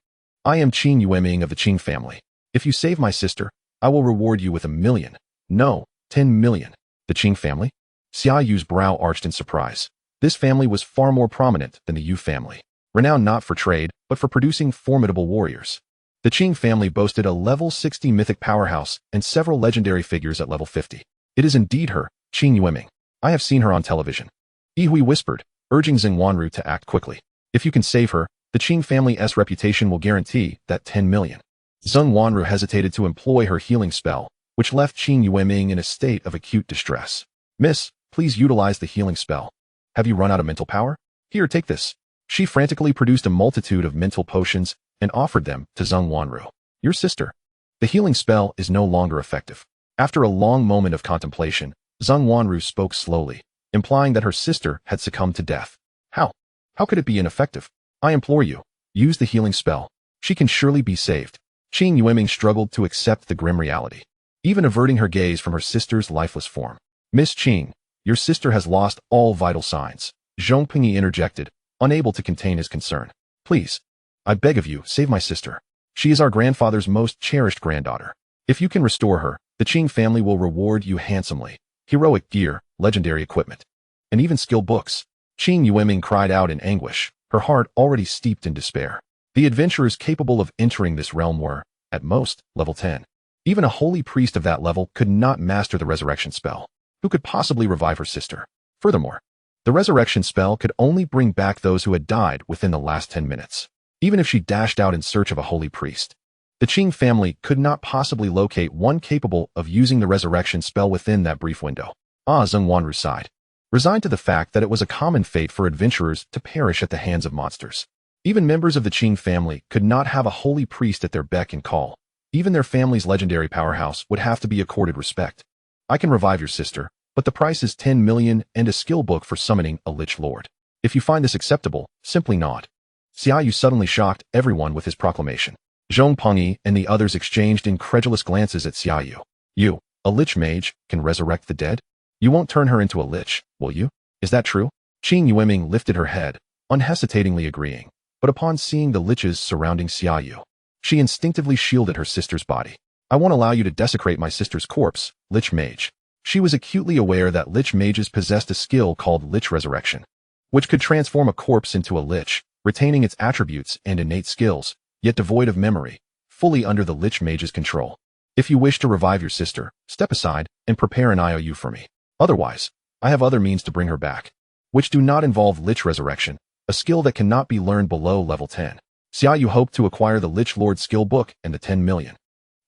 I am Qing Yueming of the Qing family. If you save my sister, I will reward you with 1 million. No, 10 million. The Qing family? Xia Yu's brow arched in surprise. This family was far more prominent than the Yu family, renowned not for trade, but for producing formidable warriors. The Qing family boasted a level 60 mythic powerhouse and several legendary figures at level 50. It is indeed her, Qing Yueming. I have seen her on television. Yihui whispered, urging Zheng Wanru to act quickly. If you can save her, the Qing family's reputation will guarantee that 10 million. Zheng Wanru hesitated to employ her healing spell, which left Qing Yueming in a state of acute distress. Miss, please utilize the healing spell. Have you run out of mental power? Here, take this. She frantically produced a multitude of mental potions and offered them to Zheng Wanru. Your sister. The healing spell is no longer effective. After a long moment of contemplation, Zheng Wanru spoke slowly, implying that her sister had succumbed to death. How? How could it be ineffective? I implore you, use the healing spell. She can surely be saved. Qing Yueming struggled to accept the grim reality, even averting her gaze from her sister's lifeless form. Miss Qing, your sister has lost all vital signs. Zhong Pingyi interjected, unable to contain his concern. Please, I beg of you, save my sister. She is our grandfather's most cherished granddaughter. If you can restore her, the Qing family will reward you handsomely. Heroic gear, legendary equipment, and even skill books. Qing Yueming cried out in anguish, her heart already steeped in despair. The adventurers capable of entering this realm were, at most, level 10. Even a holy priest of that level could not master the resurrection spell. Who could possibly revive her sister? Furthermore, the resurrection spell could only bring back those who had died within the last 10 minutes. Even if she dashed out in search of a holy priest, the Qing family could not possibly locate one capable of using the resurrection spell within that brief window. Zheng Wanru sighed, resigned to the fact that it was a common fate for adventurers to perish at the hands of monsters. Even members of the Qing family could not have a holy priest at their beck and call. Even their family's legendary powerhouse would have to be accorded respect. I can revive your sister, but the price is 10 million and a skill book for summoning a Lich Lord. If you find this acceptable, simply nod. Xia Yu suddenly shocked everyone with his proclamation. Zhong Pengyi and the others exchanged incredulous glances at Xia Yu. You, a Lich Mage, can resurrect the dead? You won't turn her into a Lich, will you? Is that true? Qing Yueming lifted her head, unhesitatingly agreeing, but upon seeing the liches surrounding Xia Yu, she instinctively shielded her sister's body. I won't allow you to desecrate my sister's corpse, Lich Mage. She was acutely aware that Lich Mages possessed a skill called Lich Resurrection, which could transform a corpse into a Lich, retaining its attributes and innate skills, yet devoid of memory, fully under the Lich Mage's control. If you wish to revive your sister, step aside and prepare an IOU for me. Otherwise, I have other means to bring her back, which do not involve Lich Resurrection, a skill that cannot be learned below level 10. Xia Yu hoped to acquire the Lich Lord skill book and the 10 million.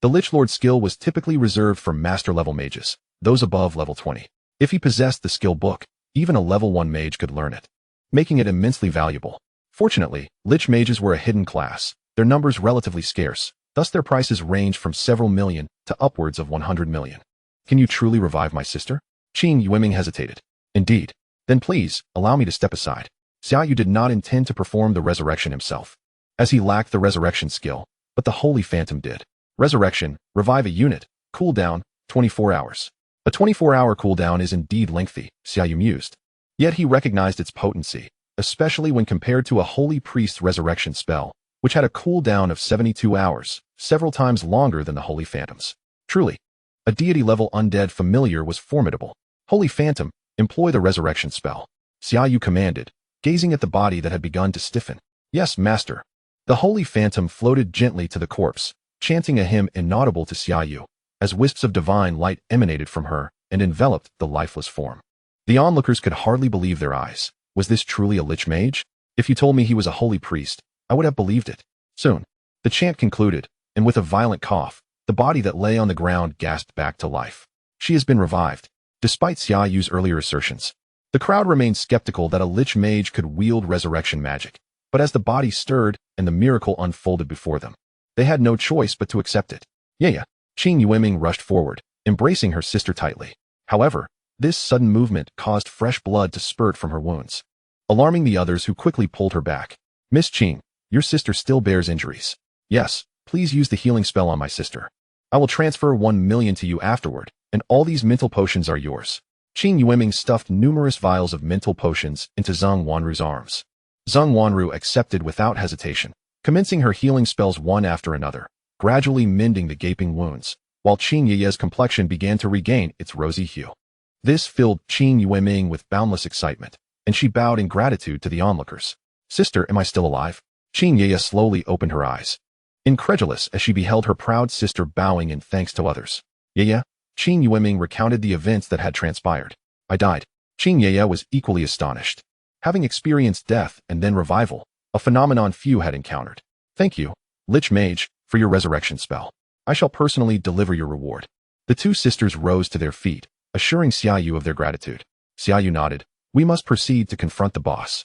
The Lich Lord skill was typically reserved for master level mages, those above level 20. If he possessed the skill book, even a level 1 mage could learn it, making it immensely valuable. Fortunately, Lich Mages were a hidden class, their numbers relatively scarce, thus their prices ranged from several million to upwards of 100 million. Can you truly revive my sister? Qing Yueming hesitated. Indeed. Then please, allow me to step aside. Xia Yu did not intend to perform the resurrection himself, as he lacked the resurrection skill, but the Holy Phantom did. Resurrection, revive a unit, cooldown, 24 hours. A 24-hour cooldown is indeed lengthy, Xia Yu mused. Yet he recognized its potency, especially when compared to a Holy Priest's resurrection spell, which had a cooldown of 72 hours, several times longer than the Holy Phantom's. Truly, a deity-level undead familiar was formidable. Holy Phantom, employ the resurrection spell. Xia Yu commanded, gazing at the body that had begun to stiffen. Yes, master. The Holy Phantom floated gently to the corpse, chanting a hymn inaudible to Xia Yu, as wisps of divine light emanated from her and enveloped the lifeless form. The onlookers could hardly believe their eyes. Was this truly a Lich Mage? If you told me he was a holy priest, I would have believed it. Soon, the chant concluded, and with a violent cough, the body that lay on the ground gasped back to life. She has been revived. Despite Xia Yu's earlier assertions, the crowd remained skeptical that a Lich Mage could wield resurrection magic, but as the body stirred and the miracle unfolded before them, they had no choice but to accept it. Yeah. Qing Yueming rushed forward, embracing her sister tightly. However, this sudden movement caused fresh blood to spurt from her wounds, alarming the others who quickly pulled her back. Miss Qing, your sister still bears injuries. Yes, please use the healing spell on my sister. I will transfer 1 million to you afterward, and all these mental potions are yours. Qing Yueming stuffed numerous vials of mental potions into Zheng Wanru's arms. Zheng Wanru accepted without hesitation, commencing her healing spells one after another, gradually mending the gaping wounds, while Qing Yeye's complexion began to regain its rosy hue. This filled Qing Yueming with boundless excitement, and she bowed in gratitude to the onlookers. Sister, am I still alive? Qing Yeye slowly opened her eyes, incredulous as she beheld her proud sister bowing in thanks to others. Yeye? Qing Yueming recounted the events that had transpired. I died. Qing Yeye was equally astonished, having experienced death and then revival, a phenomenon few had encountered. Thank you, Lich Mage, for your resurrection spell. I shall personally deliver your reward. The two sisters rose to their feet, assuring Xia Yu of their gratitude. Xia Yu nodded. We must proceed to confront the boss.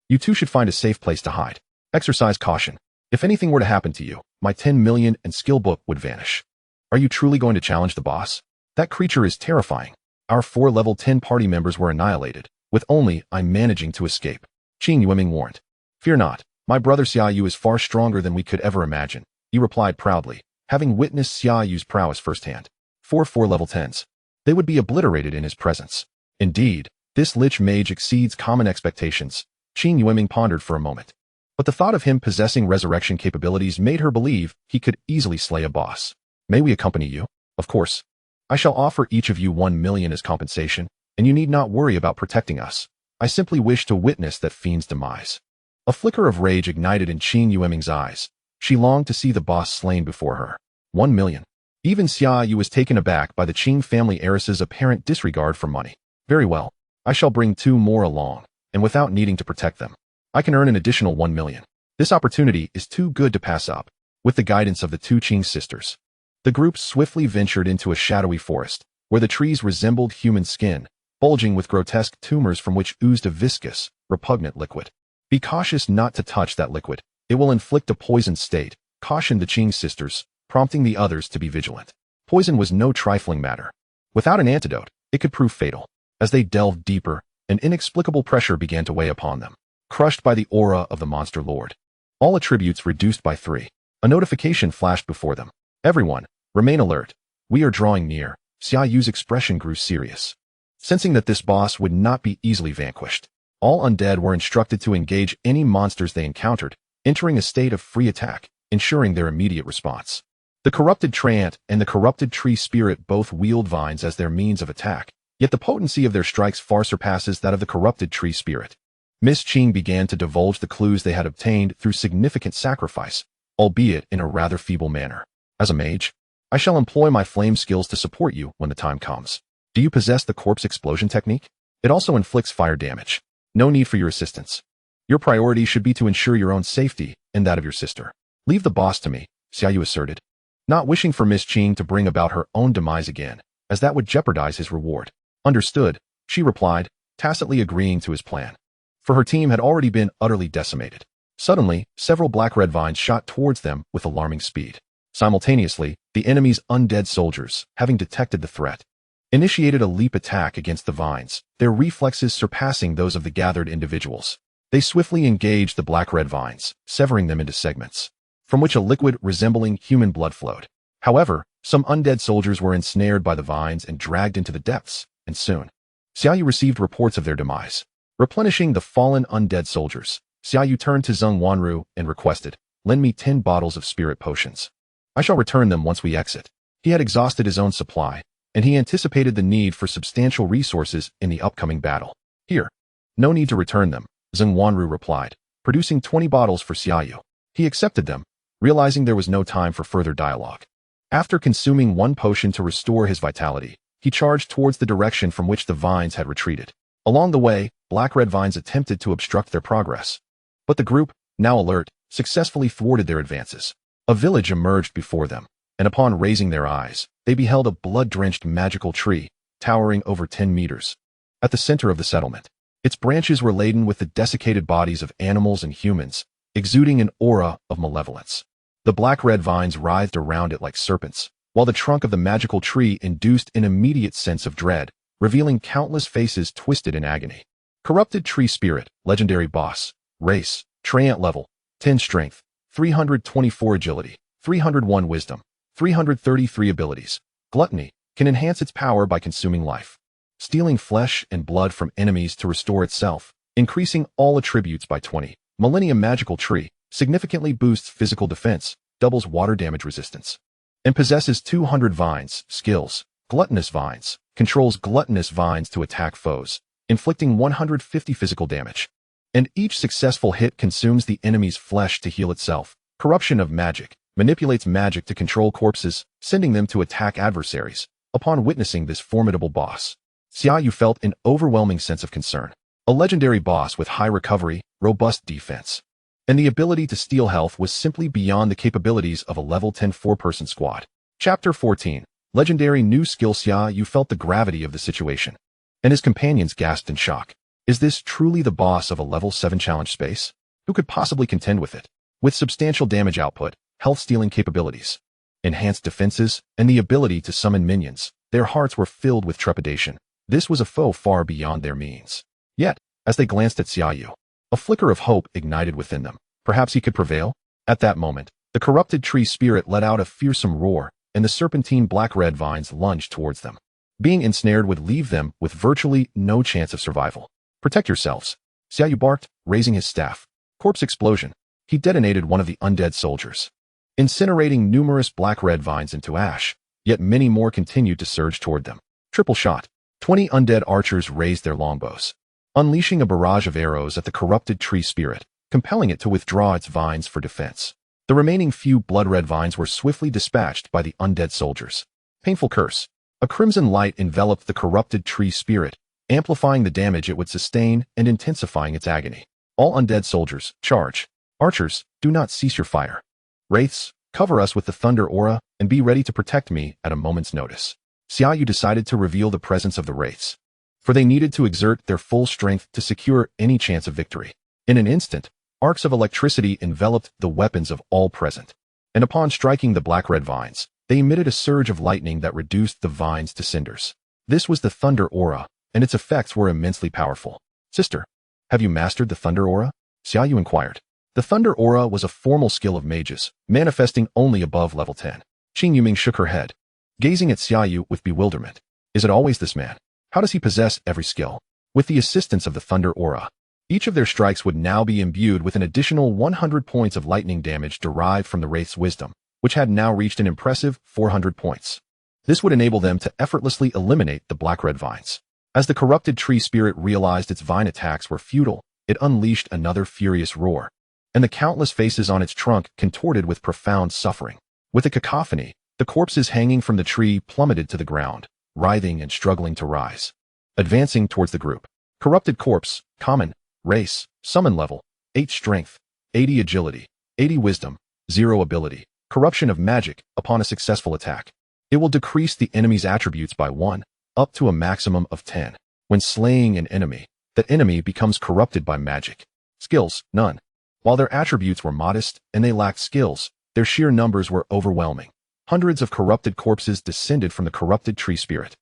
You two should find a safe place to hide. Exercise caution. If anything were to happen to you, my 10 million and skill book would vanish. Are you truly going to challenge the boss? That creature is terrifying. Our 4 level 10 party members were annihilated, with only I managing to escape. Qing Yueming warned. Fear not. My brother Xia Yu is far stronger than we could ever imagine, he replied proudly, having witnessed Xia Yu's prowess firsthand. 4 level 10s. They would be obliterated in his presence. Indeed, this Lich Mage exceeds common expectations. Qing Yueming pondered for a moment, but the thought of him possessing resurrection capabilities made her believe he could easily slay a boss. May we accompany you? Of course. I shall offer each of you 1 million as compensation, and you need not worry about protecting us. I simply wish to witness that fiend's demise. A flicker of rage ignited in Qing Yueming's eyes. She longed to see the boss slain before her. 1 million. Even Xia Yu was taken aback by the Qing family heiress's apparent disregard for money. Very well. I shall bring 2 more along, and without needing to protect them, I can earn an additional 1 million. This opportunity is too good to pass up. With the guidance of the 2 Qing sisters, the group swiftly ventured into a shadowy forest, where the trees resembled human skin, bulging with grotesque tumors from which oozed a viscous, repugnant liquid. Be cautious not to touch that liquid. It will inflict a poisoned state, cautioned the Qing sisters, prompting the others to be vigilant. Poison was no trifling matter. Without an antidote, it could prove fatal. As they delved deeper, an inexplicable pressure began to weigh upon them, crushed by the aura of the monster lord. All attributes reduced by 3. A notification flashed before them. Everyone, remain alert. We are drawing near. Xia Yu's expression grew serious. Sensing that this boss would not be easily vanquished, all undead were instructed to engage any monsters they encountered, entering a state of free attack, ensuring their immediate response. The corrupted treant and the corrupted tree spirit both wield vines as their means of attack, yet the potency of their strikes far surpasses that of the corrupted tree spirit. Miss Qing began to divulge the clues they had obtained through significant sacrifice, albeit in a rather feeble manner. As a mage, I shall employ my flame skills to support you when the time comes. Do you possess the corpse explosion technique? It also inflicts fire damage. No need for your assistance. Your priority should be to ensure your own safety and that of your sister. Leave the boss to me, Xia Yu asserted, not wishing for Miss Qing to bring about her own demise again, as that would jeopardize his reward. Understood, she replied, tacitly agreeing to his plan. For her team had already been utterly decimated. Suddenly, several black-red vines shot towards them with alarming speed. Simultaneously, the enemy's undead soldiers, having detected the threat, initiated a leap attack against the vines, their reflexes surpassing those of the gathered individuals. They swiftly engaged the black-red vines, severing them into segments, from which a liquid resembling human blood flowed. However, some undead soldiers were ensnared by the vines and dragged into the depths, and soon, Xia Yu received reports of their demise. Replenishing the fallen undead soldiers, Xia Yu turned to Zheng Wanru and requested, lend me 10 bottles of spirit potions. I shall return them once we exit. He had exhausted his own supply, and he anticipated the need for substantial resources in the upcoming battle. Here. No need to return them, Zheng Wanru replied, producing 20 bottles for Xia Yu. He accepted them, realizing there was no time for further dialogue. After consuming 1 potion to restore his vitality, he charged towards the direction from which the vines had retreated. Along the way, black-red vines attempted to obstruct their progress. But the group, now alert, successfully thwarted their advances. A village emerged before them, and upon raising their eyes, they beheld a blood-drenched magical tree, towering over 10 meters. At the center of the settlement, its branches were laden with the desiccated bodies of animals and humans, exuding an aura of malevolence. The black-red vines writhed around it like serpents, while the trunk of the magical tree induced an immediate sense of dread, revealing countless faces twisted in agony. Corrupted tree spirit, legendary boss, race, treant level, 10 strength, 324 agility, 301 wisdom, 333 abilities. Gluttony can enhance its power by consuming life, stealing flesh and blood from enemies to restore itself, increasing all attributes by 20. Millennium magical tree significantly boosts physical defense, doubles water damage resistance, and possesses 200 vines. Skills: gluttonous vines, controls gluttonous vines to attack foes, inflicting 150 physical damage. And each successful hit consumes the enemy's flesh to heal itself. Corruption of magic manipulates magic to control corpses, sending them to attack adversaries. Upon witnessing this formidable boss, Xia Yu felt an overwhelming sense of concern. A legendary boss with high recovery, robust defense, and the ability to steal health was simply beyond the capabilities of a level 10 4-person squad. Chapter 14. Legendary new skill. Xia Yu felt the gravity of the situation, and his companions gasped in shock. Is this truly the boss of a level 7 challenge space? Who could possibly contend with it? With substantial damage output, health-stealing capabilities, enhanced defenses, and the ability to summon minions, their hearts were filled with trepidation. This was a foe far beyond their means. Yet, as they glanced at Xia Yu, a flicker of hope ignited within them. Perhaps he could prevail? At that moment, the corrupted tree spirit let out a fearsome roar, and the serpentine black-red vines lunged towards them. Being ensnared would leave them with virtually no chance of survival. Protect yourselves, Xia Yu barked, raising his staff. Corpse explosion. He detonated one of the undead soldiers, incinerating numerous black-red vines into ash, yet many more continued to surge toward them. Triple shot. 20 undead archers raised their longbows, unleashing a barrage of arrows at the corrupted tree spirit, compelling it to withdraw its vines for defense. The remaining few blood-red vines were swiftly dispatched by the undead soldiers. Painful curse. A crimson light enveloped the corrupted tree spirit, amplifying the damage it would sustain and intensifying its agony. All undead soldiers, charge. Archers, do not cease your fire. Wraiths, cover us with the thunder aura and be ready to protect me at a moment's notice. Xia Yu decided to reveal the presence of the wraiths, for they needed to exert their full strength to secure any chance of victory. In an instant, arcs of electricity enveloped the weapons of all present, and upon striking the black-red vines, they emitted a surge of lightning that reduced the vines to cinders. This was the thunder aura, and its effects were immensely powerful. Sister, have you mastered the Thunder Aura? Xia Yu inquired. The Thunder Aura was a formal skill of mages, manifesting only above level 10. Qing Yuming shook her head, gazing at Xia Yu with bewilderment. Is it always this man? How does he possess every skill? With the assistance of the Thunder Aura, each of their strikes would now be imbued with an additional 100 points of lightning damage derived from the Wraith's wisdom, which had now reached an impressive 400 points. This would enable them to effortlessly eliminate the black-red vines. As the corrupted tree spirit realized its vine attacks were futile, it unleashed another furious roar, and the countless faces on its trunk contorted with profound suffering. With a cacophony, the corpses hanging from the tree plummeted to the ground, writhing and struggling to rise. Advancing towards the group. Corrupted corpse, common, race, summon level, 8 strength, 80 agility, 80 wisdom, 0 ability, corruption of magic upon a successful attack. It will decrease the enemy's attributes by 1, up to a maximum of 10. When slaying an enemy, that enemy becomes corrupted by magic. Skills, none. While their attributes were modest and they lacked skills, their sheer numbers were overwhelming. Hundreds of corrupted corpses descended from the corrupted tree spirit,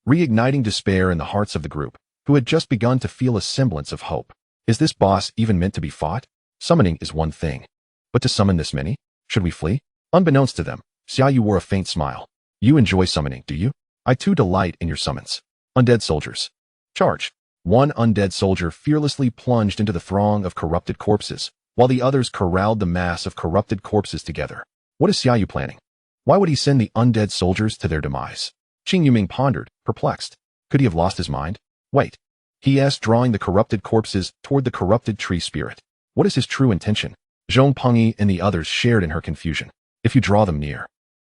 reigniting despair in the hearts of the group, who had just begun to feel a semblance of hope. Is this boss even meant to be fought? Summoning is one thing, but to summon this many? Should we flee? Unbeknownst to them, Xia Yu wore a faint smile. You enjoy summoning, do you? I too delight in your summons. Undead soldiers. Charge. One undead soldier fearlessly plunged into the throng of corrupted corpses, while the others corralled the mass of corrupted corpses together. What is Xia Yu planning? Why would he send the undead soldiers to their demise? Qing Yuming pondered, perplexed. Could he have lost his mind? Wait. He asked, drawing the corrupted corpses toward the corrupted tree spirit. What is his true intention? Zhong Pengyi and the others shared in her confusion. If you draw them near.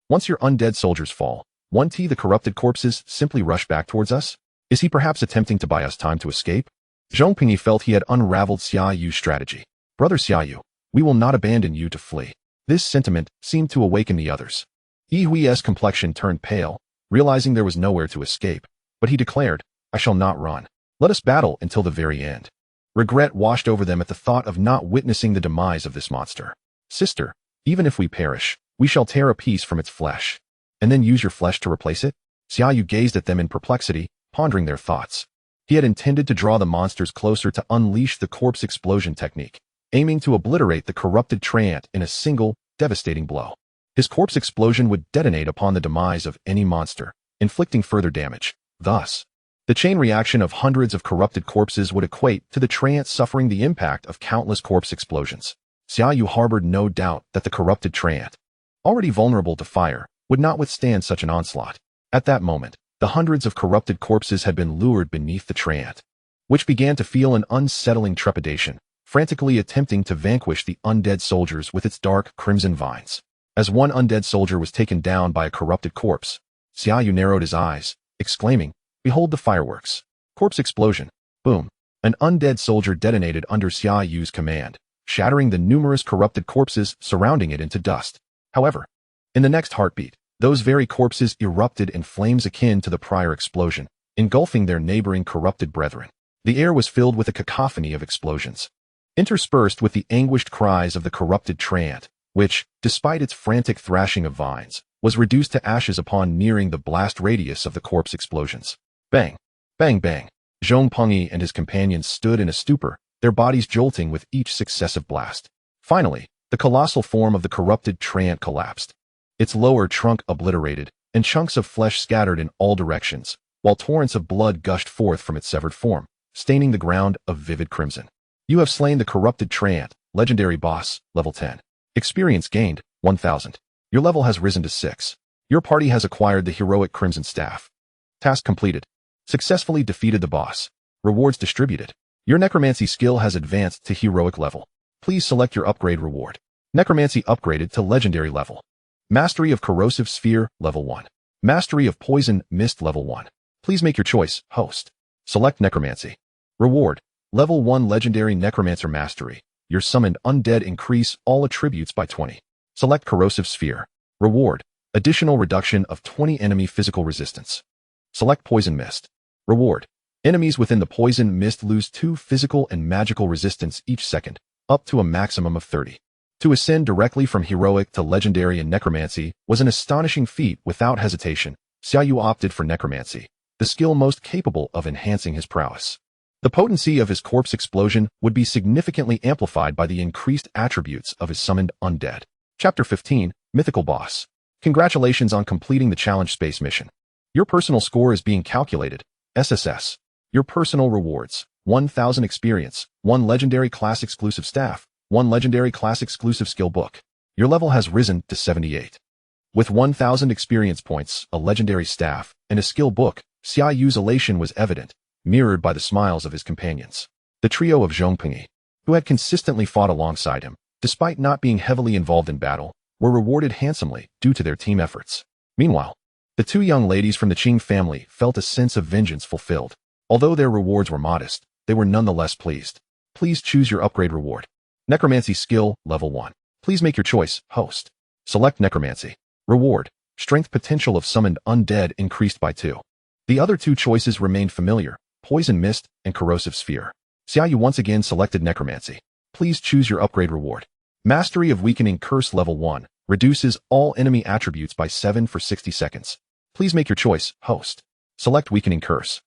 Once your undead soldiers fall, won't the corrupted corpses simply rush back towards us? Is he perhaps attempting to buy us time to escape? Zhong Pengyi felt he had unraveled Xia Yu's strategy. Brother Xia Yu, we will not abandon you to flee. This sentiment seemed to awaken the others. Yi Hui's complexion turned pale, realizing there was nowhere to escape, but he declared, I shall not run. Let us battle until the very end. Regret washed over them at the thought of not witnessing the demise of this monster. Sister, even if we perish, we shall tear a piece from its flesh, and then use your flesh to replace it? Xia Yu gazed at them in perplexity, pondering their thoughts. He had intended to draw the monsters closer to unleash the corpse explosion technique, aiming to obliterate the corrupted treant in a single, devastating blow. His corpse explosion would detonate upon the demise of any monster, inflicting further damage. Thus, the chain reaction of hundreds of corrupted corpses would equate to the treant suffering the impact of countless corpse explosions. Xia Yu harbored no doubt that the corrupted treant, already vulnerable to fire, would not withstand such an onslaught. At that moment, the hundreds of corrupted corpses had been lured beneath the treant, which began to feel an unsettling trepidation, frantically attempting to vanquish the undead soldiers with its dark crimson vines. As one undead soldier was taken down by a corrupted corpse, Xia Yu narrowed his eyes, exclaiming, Behold the fireworks. Corpse explosion. Boom. An undead soldier detonated under Xia Yu's command, shattering the numerous corrupted corpses surrounding it into dust. However, in the next heartbeat, those very corpses erupted in flames akin to the prior explosion, engulfing their neighboring corrupted brethren. The air was filled with a cacophony of explosions, interspersed with the anguished cries of the corrupted treant, which, despite its frantic thrashing of vines, was reduced to ashes upon nearing the blast radius of the corpse explosions. Bang! Bang bang! Zhong Pengyi and his companions stood in a stupor, their bodies jolting with each successive blast. Finally, the colossal form of the corrupted treant collapsed, its lower trunk obliterated, and chunks of flesh scattered in all directions, while torrents of blood gushed forth from its severed form, staining the ground of vivid crimson. You have slain the corrupted treant, legendary boss, level 10. Experience gained, 1000. Your level has risen to 6. Your party has acquired the heroic Crimson Staff. Task completed. Successfully defeated the boss. Rewards distributed. Your necromancy skill has advanced to heroic level. Please select your upgrade reward. Necromancy upgraded to legendary level. Mastery of corrosive sphere, level 1. Mastery of poison mist, level 1. Please make your choice, host. Select necromancy. Reward. Level 1 legendary necromancer mastery. Your summoned undead increase all attributes by 20. Select corrosive sphere. Reward. Additional reduction of 20 enemy physical resistance. Select poison mist. Reward. Enemies within the poison mist lose 2 physical and magical resistance each second, up to a maximum of 30. To ascend directly from heroic to legendary in necromancy was an astonishing feat. Without hesitation, Xia Yu opted for necromancy. the skill most capable of enhancing his prowess. The potency of his corpse explosion would be significantly amplified by the increased attributes of his summoned undead. Chapter 15, Mythical Boss. Congratulations on completing the challenge space mission. Your personal score is being calculated. SSS. Your personal rewards. 1,000 experience, 1 legendary class exclusive staff, 1 legendary class exclusive skill book. Your level has risen to 78. With 1,000 experience points, a legendary staff, and a skill book, Xia Yu's elation was evident, mirrored by the smiles of his companions. The trio of Zhongpingyi, who had consistently fought alongside him, despite not being heavily involved in battle, were rewarded handsomely due to their team efforts. Meanwhile, the two young ladies from the Qing family felt a sense of vengeance fulfilled. Although their rewards were modest, they were nonetheless pleased. Please choose your upgrade reward. Necromancy skill, level 1. Please make your choice, host. Select Necromancy. Reward. Strength potential of summoned undead increased by 2. The other two choices remained familiar, Poison Mist and Corrosive Sphere. Xia Yu once again selected Necromancy. Please choose your upgrade reward. Mastery of Weakening Curse level 1. Reduces all enemy attributes by 7 for 60 seconds. Please make your choice, host. Select Weakening Curse.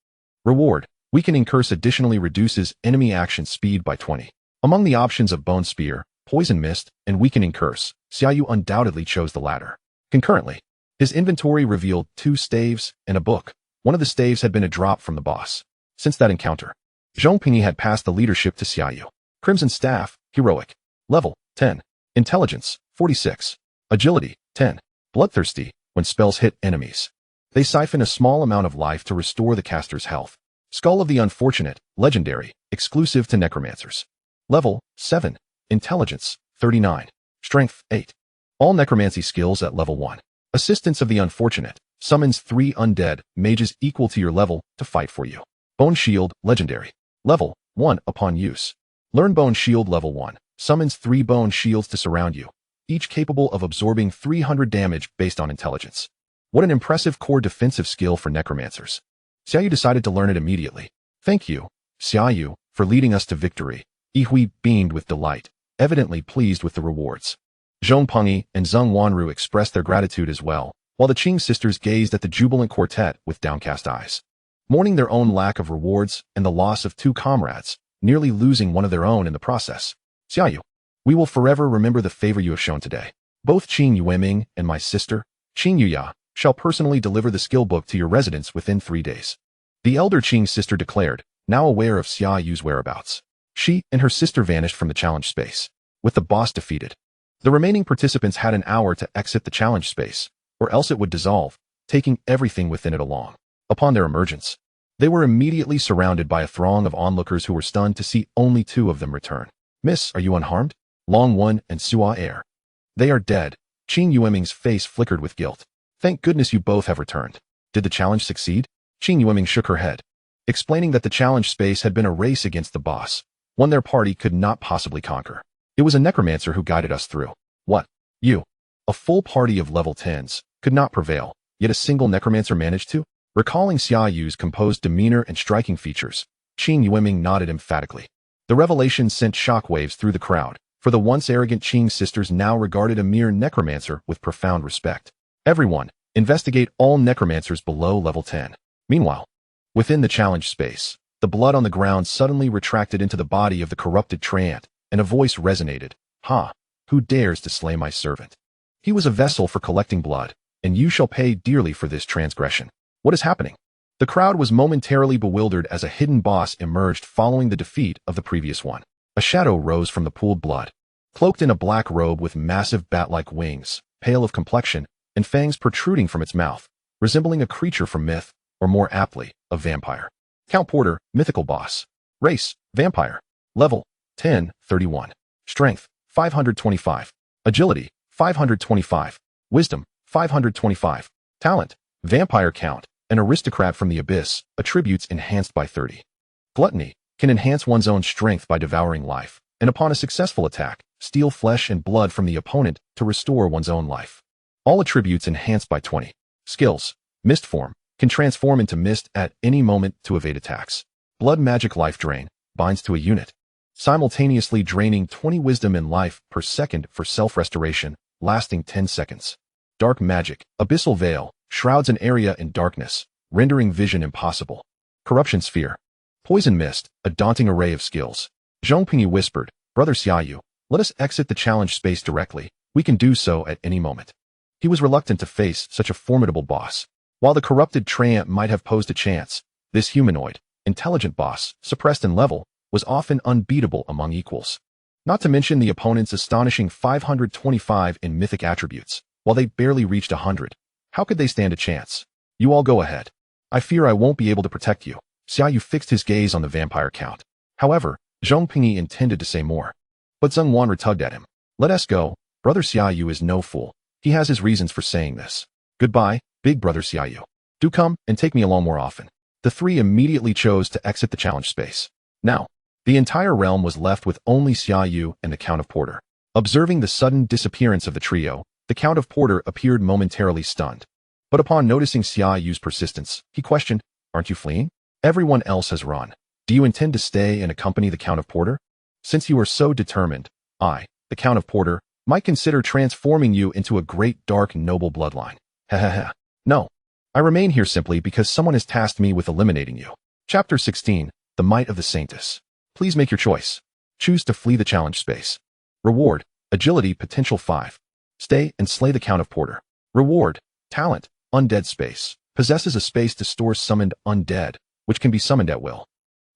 Reward. Weakening Curse additionally reduces enemy action speed by 20. Among the options of Bone Spear, Poison Mist, and Weakening Curse, Xia Yu undoubtedly chose the latter. Concurrently, his inventory revealed 2 staves and a book. One of the staves had been a drop from the boss. Since that encounter, Zhongpingyi had passed the leadership to Xia Yu. Crimson Staff, Heroic. Level, 10. Intelligence, 46. Agility, 10. Bloodthirsty, when spells hit enemies. They siphon a small amount of life to restore the caster's health. Skull of the Unfortunate, Legendary, exclusive to Necromancers. Level, 7. Intelligence, 39. Strength, 8. All Necromancy skills at level 1. Assistance of the Unfortunate, summons 3 undead mages equal to your level to fight for you. Bone Shield, Legendary. Level, 1 upon use. Learn Bone Shield level 1, summons 3 bone shields to surround you, each capable of absorbing 300 damage based on intelligence. What an impressive core defensive skill for Necromancers. Xia Yu decided to learn it immediately. Thank you, Xia Yu, for leading us to victory. Yihui beamed with delight, evidently pleased with the rewards. Zhongpingyi and Zheng Wanru expressed their gratitude as well, while the Qing sisters gazed at the jubilant quartet with downcast eyes. Mourning their own lack of rewards and the loss of 2 comrades, nearly losing one of their own in the process. Xia Yu, we will forever remember the favor you have shown today. Both Qing Yueming and my sister, Qing Yuya, shall personally deliver the skill book to your residence within 3 days. The elder Qing sister declared, now aware of Xia Yu's whereabouts. She and her sister vanished from the challenge space, with the boss defeated. The remaining participants had an hour to exit the challenge space, or else it would dissolve, taking everything within it along. Upon their emergence, they were immediately surrounded by a throng of onlookers who were stunned to see only 2 of them return. Miss, are you unharmed? Long Wen and Sua Air. They are dead. Qing Yueming's face flickered with guilt. Thank goodness you both have returned. Did the challenge succeed? Qing Yueming shook her head, explaining that the challenge space had been a race against the boss, one their party could not possibly conquer. It was a necromancer who guided us through. What? You? A full party of level 10s could not prevail, yet a single necromancer managed to? Recalling Xia Yu's composed demeanor and striking features, Qing Yueming nodded emphatically. The revelation sent shockwaves through the crowd, for the once arrogant Qing sisters now regarded a mere necromancer with profound respect. Everyone, investigate all necromancers below level 10. Meanwhile, within the challenge space, the blood on the ground suddenly retracted into the body of the corrupted treant, and a voice resonated. Ha! Who dares to slay my servant? He was a vessel for collecting blood, and you shall pay dearly for this transgression. What is happening? The crowd was momentarily bewildered as a hidden boss emerged following the defeat of the previous one. A shadow rose from the pooled blood. Cloaked in a black robe with massive bat-like wings, pale of complexion, and fangs protruding from its mouth, resembling a creature from myth, or more aptly, a vampire. Count Porter, Mythical Boss. Race, Vampire. Level, 10, 31. Strength, 525. Agility, 525. Wisdom, 525. Talent, Vampire Count, an aristocrat from the abyss, attributes enhanced by 30. Gluttony, can enhance one's own strength by devouring life, and upon a successful attack, steal flesh and blood from the opponent to restore one's own life. All attributes enhanced by 20. Skills, Mist Form, can transform into mist at any moment to evade attacks. Blood Magic Life Drain, binds to a unit, simultaneously draining 20 wisdom and life per second for self-restoration, lasting 10 seconds. Dark Magic, Abyssal Veil, shrouds an area in darkness, rendering vision impossible. Corruption sphere. Poison mist, a daunting array of skills. Zhong Pinyi whispered, Brother Xia Yu, let us exit the challenge space directly. We can do so at any moment. He was reluctant to face such a formidable boss. While the corrupted Treant might have posed a chance, this humanoid, intelligent boss, suppressed in level, was often unbeatable among equals. Not to mention the opponent's astonishing 525 in mythic attributes, while they barely reached 100. How could they stand a chance? You all go ahead. I fear I won't be able to protect you. Xia Yu fixed his gaze on the vampire count. However, Zhong Pinyi intended to say more. But Zheng Wanru tugged at him. Let us go. Brother Xia Yu is no fool. He has his reasons for saying this. Goodbye, big brother Xia Yu. Do come and take me along more often. The three immediately chose to exit the challenge space. Now, the entire realm was left with only Xia Yu and the Count of Porter. Observing the sudden disappearance of the trio, the Count of Porter appeared momentarily stunned. But upon noticing Xia Yu's persistence, he questioned, Aren't you fleeing? Everyone else has run. Do you intend to stay and accompany the Count of Porter? Since you are so determined, I, the Count of Porter, might consider transforming you into a great dark noble bloodline. Heh. No. I remain here simply because someone has tasked me with eliminating you. Chapter 16, The Might of the Saintess. Please make your choice. Choose to flee the challenge space. Reward, Agility Potential 5. Stay and slay the Count of Porter. Reward, Talent, Undead Space. Possesses a space to store summoned undead, which can be summoned at will.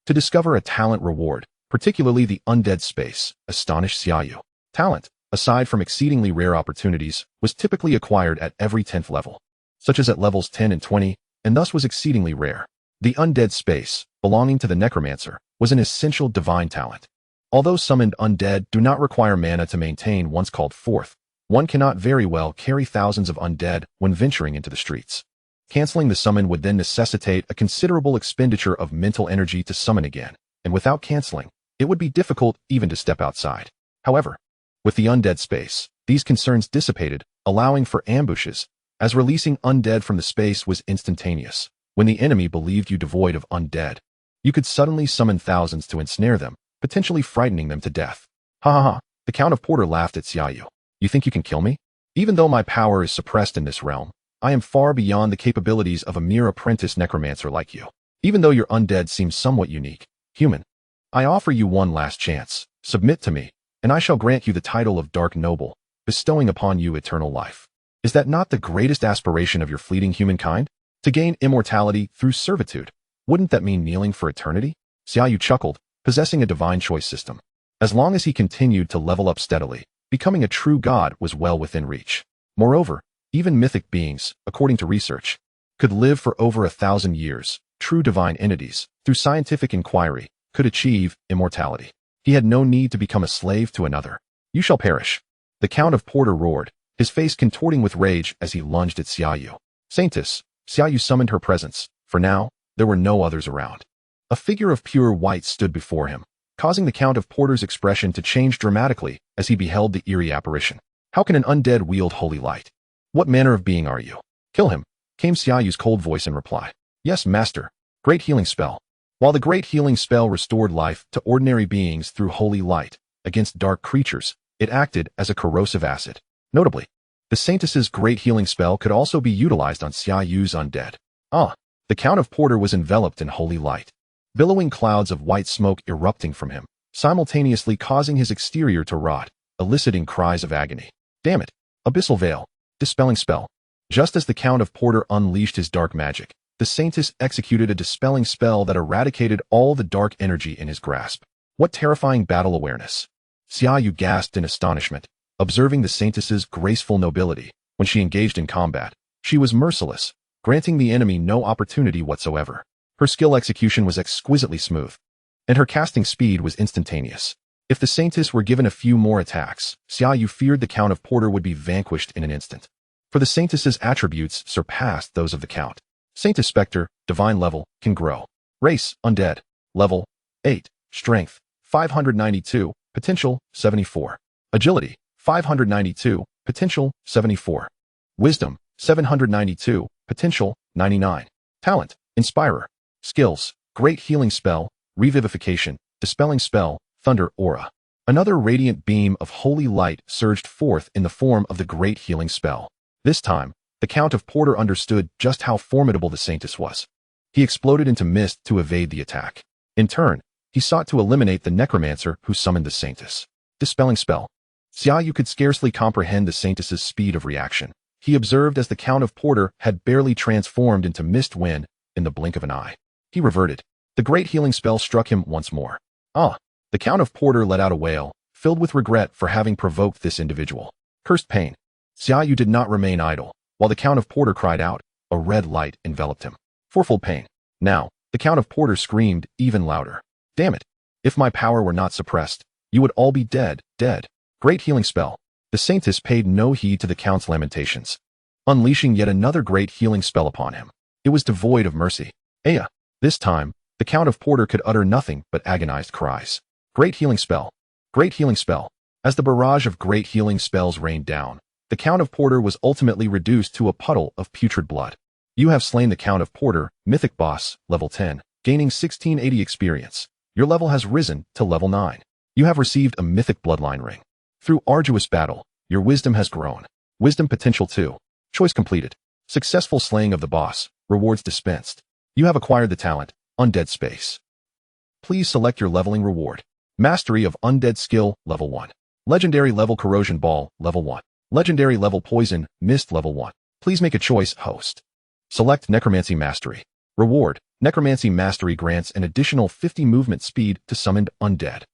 To discover a talent reward, particularly the undead space, astonished Xia Yu. Talent, aside from exceedingly rare opportunities, was typically acquired at every 10th level, such as at levels 10 and 20, and thus was exceedingly rare. The undead space, belonging to the Necromancer, was an essential divine talent. Although summoned undead do not require mana to maintain once called forth, one cannot very well carry thousands of undead when venturing into the streets. Canceling the summon would then necessitate a considerable expenditure of mental energy to summon again, and without canceling, it would be difficult even to step outside. However, with the undead space, these concerns dissipated, allowing for ambushes, as releasing undead from the space was instantaneous. When the enemy believed you devoid of undead, you could suddenly summon thousands to ensnare them, potentially frightening them to death. Ha. The Count of Porter laughed at Xia Yu. You think you can kill me? Even though my power is suppressed in this realm, I am far beyond the capabilities of a mere apprentice necromancer like you. Even though your undead seems somewhat unique, human, I offer you one last chance. Submit to me, and I shall grant you the title of Dark Noble, bestowing upon you eternal life. Is that not the greatest aspiration of your fleeting humankind? To gain immortality through servitude, wouldn't that mean kneeling for eternity? Xia Yu chuckled, possessing a divine choice system. As long as he continued to level up steadily, becoming a true god was well within reach. Moreover, even mythic beings, according to research, could live for over 1,000 years. True divine entities, through scientific inquiry, could achieve immortality. He had no need to become a slave to another. You shall perish. The Count of Porter roared, his face contorting with rage as he lunged at Xia Yu. Saintess, Xia Yu summoned her presence. For now, there were no others around. A figure of pure white stood before him, causing the Count of Porter's expression to change dramatically as he beheld the eerie apparition. How can an undead wield holy light? What manner of being are you? Kill him, came Xia Yu's cold voice in reply. Yes, master. Great healing spell. While the great healing spell restored life to ordinary beings through holy light, against dark creatures, it acted as a corrosive acid. Notably, the Saintess's great healing spell could also be utilized on Xia Yu's undead. The Count of Porter was enveloped in holy light. Billowing clouds of white smoke erupting from him, simultaneously causing his exterior to rot, eliciting cries of agony. Damn it! Abyssal Veil. Dispelling spell. Just as the Count of Porter unleashed his dark magic, the Saintess executed a dispelling spell that eradicated all the dark energy in his grasp. What terrifying battle awareness! Xia Yu gasped in astonishment, observing the Saintess's graceful nobility. When she engaged in combat, she was merciless, granting the enemy no opportunity whatsoever. Her skill execution was exquisitely smooth, and her casting speed was instantaneous. If the Saintess were given a few more attacks, Xia Yu feared the Count of Porter would be vanquished in an instant. For the Saintess's attributes surpassed those of the Count. Saintess Spectre, divine level, can grow. Race, undead. Level, 8. Strength, 592. Potential, 74. Agility, 592. Potential, 74. Wisdom, 792. Potential, 99. Talent, Inspirer. Skills, Great Healing Spell, Revivification, Dispelling Spell, Thunder Aura. Another radiant beam of holy light surged forth in the form of the Great Healing Spell. This time, The Count of Porter understood just how formidable the Saintess was. He exploded into mist to evade the attack. In turn, he sought to eliminate the Necromancer who summoned the Saintess. Dispelling spell. Xia Yu could scarcely comprehend the Saintess's speed of reaction. He observed as the Count of Porter had barely transformed into mist wind in the blink of an eye. He reverted. The great healing spell struck him once more. The Count of Porter let out a wail, filled with regret for having provoked this individual. Cursed pain. Xia Yu did not remain idle. While the Count of Porter cried out, a red light enveloped him. Fourfold pain. Now, the Count of Porter screamed even louder. Damn it. If my power were not suppressed, you would all be dead. Great healing spell. The Saintess paid no heed to the Count's lamentations, unleashing yet another great healing spell upon him. It was devoid of mercy. This time, the Count of Porter could utter nothing but agonized cries. Great healing spell. Great healing spell. As the barrage of great healing spells rained down, the Count of Porter was ultimately reduced to a puddle of putrid blood. You have slain the Count of Porter, Mythic Boss, level 10, gaining 1680 experience. Your level has risen to level 9. You have received a Mythic Bloodline Ring. Through arduous battle, your wisdom has grown. Wisdom potential 2. Choice completed. Successful slaying of the boss. Rewards dispensed. You have acquired the talent, Undead Space. Please select your leveling reward. Mastery of Undead Skill, level 1. Legendary level Corrosion Ball, level 1. Legendary level Poison, Mist, level 1. Please make a choice, host. Select Necromancy Mastery. Reward. Necromancy Mastery grants an additional 50 movement speed to summoned undead.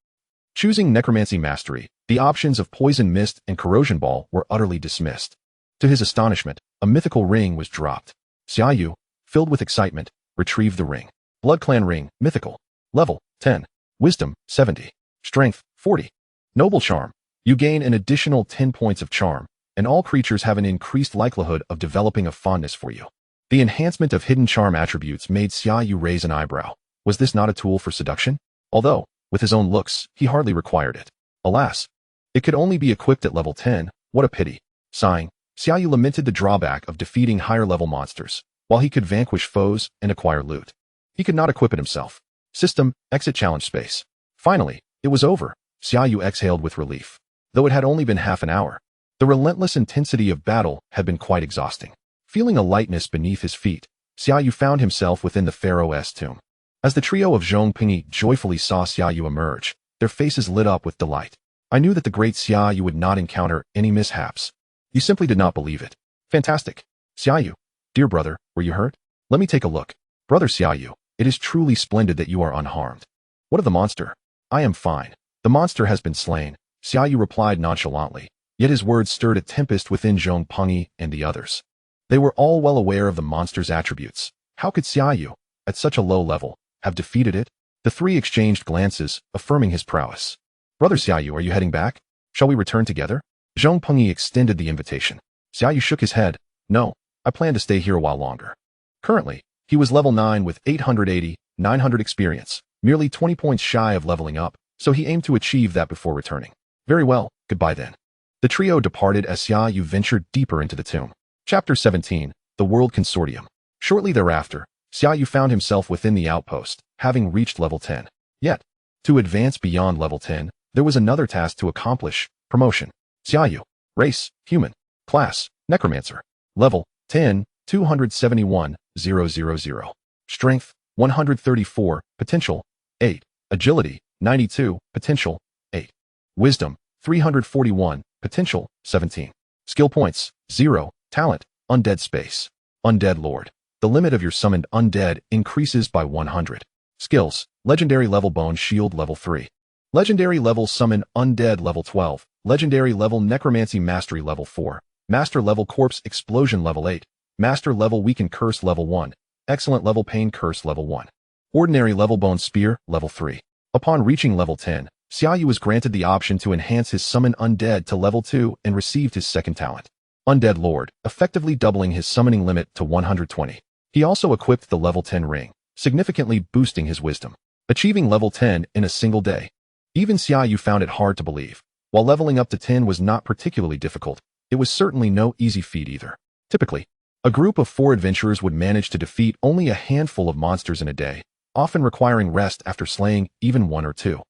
Choosing Necromancy Mastery, the options of Poison, Mist, and Corrosion Ball were utterly dismissed. To his astonishment, a mythical ring was dropped. Xia Yu, filled with excitement, retrieved the ring. Blood Clan Ring, Mythical. Level, 10. Wisdom, 70. Strength, 40. Noble Charm. You gain an additional 10 points of charm, and all creatures have an increased likelihood of developing a fondness for you. The enhancement of hidden charm attributes made Xia Yu raise an eyebrow. Was this not a tool for seduction? Although, with his own looks, he hardly required it. Alas, it could only be equipped at level 10. What a pity. Sighing, Xia Yu lamented the drawback of defeating higher-level monsters. While he could vanquish foes and acquire loot, he could not equip it himself. System, exit challenge space. Finally, it was over. Xia Yu exhaled with relief. Though it had only been half an hour, the relentless intensity of battle had been quite exhausting. Feeling a lightness beneath his feet, Xia Yu found himself within the Pharaoh's tomb. As the trio of Zhongpingi joyfully saw Xia Yu emerge, their faces lit up with delight. I knew that the great Xia Yu would not encounter any mishaps. You simply did not believe it. Fantastic. Xia Yu, dear brother, were you hurt? Let me take a look. Brother Xia Yu, it is truly splendid that you are unharmed. What of the monster? I am fine. The monster has been slain, Xia Yu replied nonchalantly, yet his words stirred a tempest within Zhongpingi and the others. They were all well aware of the monster's attributes. How could Xia Yu, at such a low level, have defeated it? The three exchanged glances, affirming his prowess. Brother Xia Yu, are you heading back? Shall we return together? Zhongpingi extended the invitation. Xia Yu shook his head. No, I plan to stay here a while longer. Currently, he was level 9 with 880, 900 experience, merely 20 points shy of leveling up, so he aimed to achieve that before returning. Very well, goodbye then. The trio departed as Xia Yu ventured deeper into the tomb. Chapter 17, The World Consortium. Shortly thereafter, Xia Yu found himself within the outpost, having reached level 10. Yet, to advance beyond level 10, there was another task to accomplish: promotion. Xia Yu, race, human, class, necromancer, level, 10, 271, 000. Strength, 134, potential, 8. Agility, 92, potential, 8. Wisdom, 341, potential, 17. Skill points, 0. Talent, Undead Space. Undead Lord. The limit of your summoned undead increases by 100. Skills, Legendary level Bone Shield level 3. Legendary level Summon Undead level 12. Legendary level Necromancy Mastery level 4. Master level Corpse Explosion level 8. Master level Weaken Curse level 1. Excellent level Pain Curse level 1. Ordinary level Bone Spear level 3. Upon reaching level 10, Xia Yu was granted the option to enhance his Summon Undead to level 2 and received his second talent, Undead Lord, effectively doubling his summoning limit to 120. He also equipped the level 10 ring, significantly boosting his wisdom, achieving level 10 in a single day. Even Xia Yu found it hard to believe. While leveling up to 10 was not particularly difficult, it was certainly no easy feat either. Typically, a group of 4 adventurers would manage to defeat only a handful of monsters in a day, often requiring rest after slaying even 1 or 2.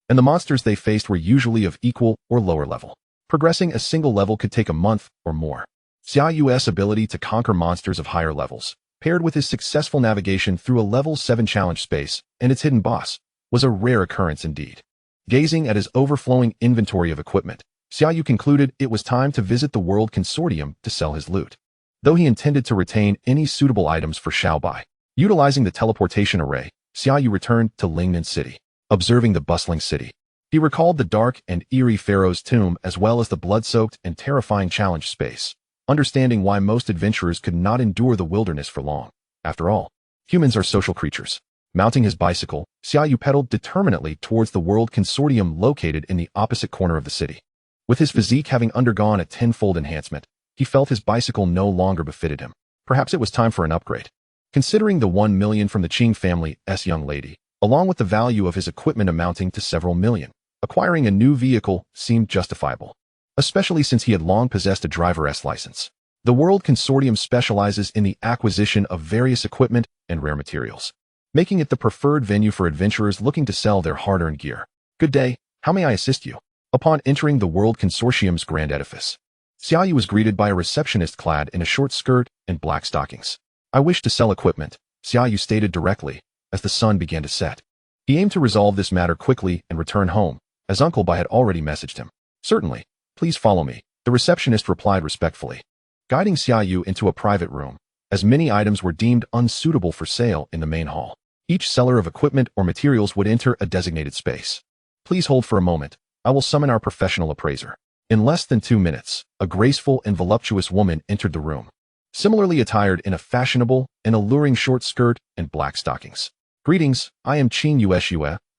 And the monsters they faced were usually of equal or lower level. Progressing a single level could take a month or more. Xia Yu's ability to conquer monsters of higher levels, paired with his successful navigation through a level 7 challenge space and its hidden boss, was a rare occurrence indeed. Gazing at his overflowing inventory of equipment, Xia Yu concluded it was time to visit the World Consortium to sell his loot. Though he intended to retain any suitable items for Xiaobai, utilizing the teleportation array, Xia Yu returned to Lingnan City. Observing the bustling city, he recalled the dark and eerie Pharaoh's tomb as well as the blood-soaked and terrifying challenge space, understanding why most adventurers could not endure the wilderness for long. After all, humans are social creatures. Mounting his bicycle, Xia Yu pedaled determinedly towards the World Consortium located in the opposite corner of the city. With his physique having undergone a tenfold enhancement, he felt his bicycle no longer befitted him. Perhaps it was time for an upgrade. Considering the 1 million from the Qing family's young lady, along with the value of his equipment amounting to several million, acquiring a new vehicle seemed justifiable, especially since he had long possessed a driver's license. The World Consortium specializes in the acquisition of various equipment and rare materials, making it the preferred venue for adventurers looking to sell their hard-earned gear. Good day, how may I assist you? Upon entering the World Consortium's grand edifice, Xia Yu was greeted by a receptionist clad in a short skirt and black stockings. I wish to sell equipment, Xia Yu stated directly, as the sun began to set. He aimed to resolve this matter quickly and return home, as Uncle Bai had already messaged him. Certainly, please follow me, the receptionist replied respectfully, guiding Xia Yu into a private room, as many items were deemed unsuitable for sale in the main hall. Each seller of equipment or materials would enter a designated space. Please hold for a moment, I will summon our professional appraiser. In less than 2 minutes, a graceful and voluptuous woman entered the room, similarly attired in a fashionable and alluring short skirt and black stockings. Greetings, I am Xia Yu,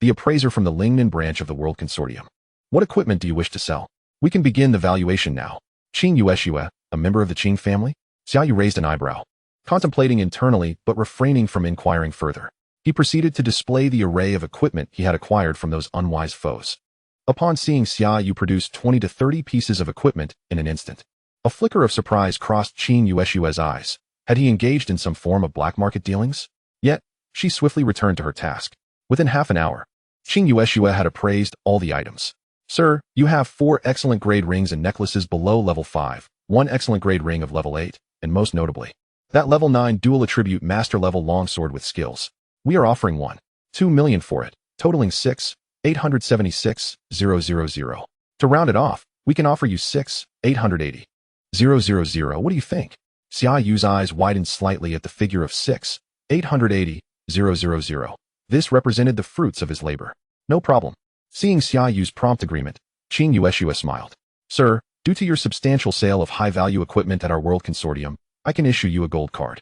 the appraiser from the Lingnan branch of the World Consortium. What equipment do you wish to sell? We can begin the valuation now. Xia Yu, a member of the Qing family? Xia Yu raised an eyebrow, contemplating internally but refraining from inquiring further. He proceeded to display the array of equipment he had acquired from those unwise foes. Upon seeing Xia Yu produce 20 to 30 pieces of equipment in an instant, a flicker of surprise crossed Xia Yu's eyes. Had he engaged in some form of black market dealings? Yet, she swiftly returned to her task. Within half an hour, Xia Yu had appraised all the items. Sir, you have 4 excellent grade rings and necklaces below level 5, 1 excellent grade ring of level 8, and most notably, that level 9 dual attribute master level longsword with skills. We are offering 1.2 million for it, totaling 6,876,000. To round it off, we can offer you 6,880,000. What do you think? Xia Yu's eyes widened slightly at the figure of 6,880,000. This represented the fruits of his labor. No problem. Seeing Xia Yu's prompt agreement, Xia Yu smiled. Sir, due to your substantial sale of high-value equipment at our World Consortium, I can issue you a gold card.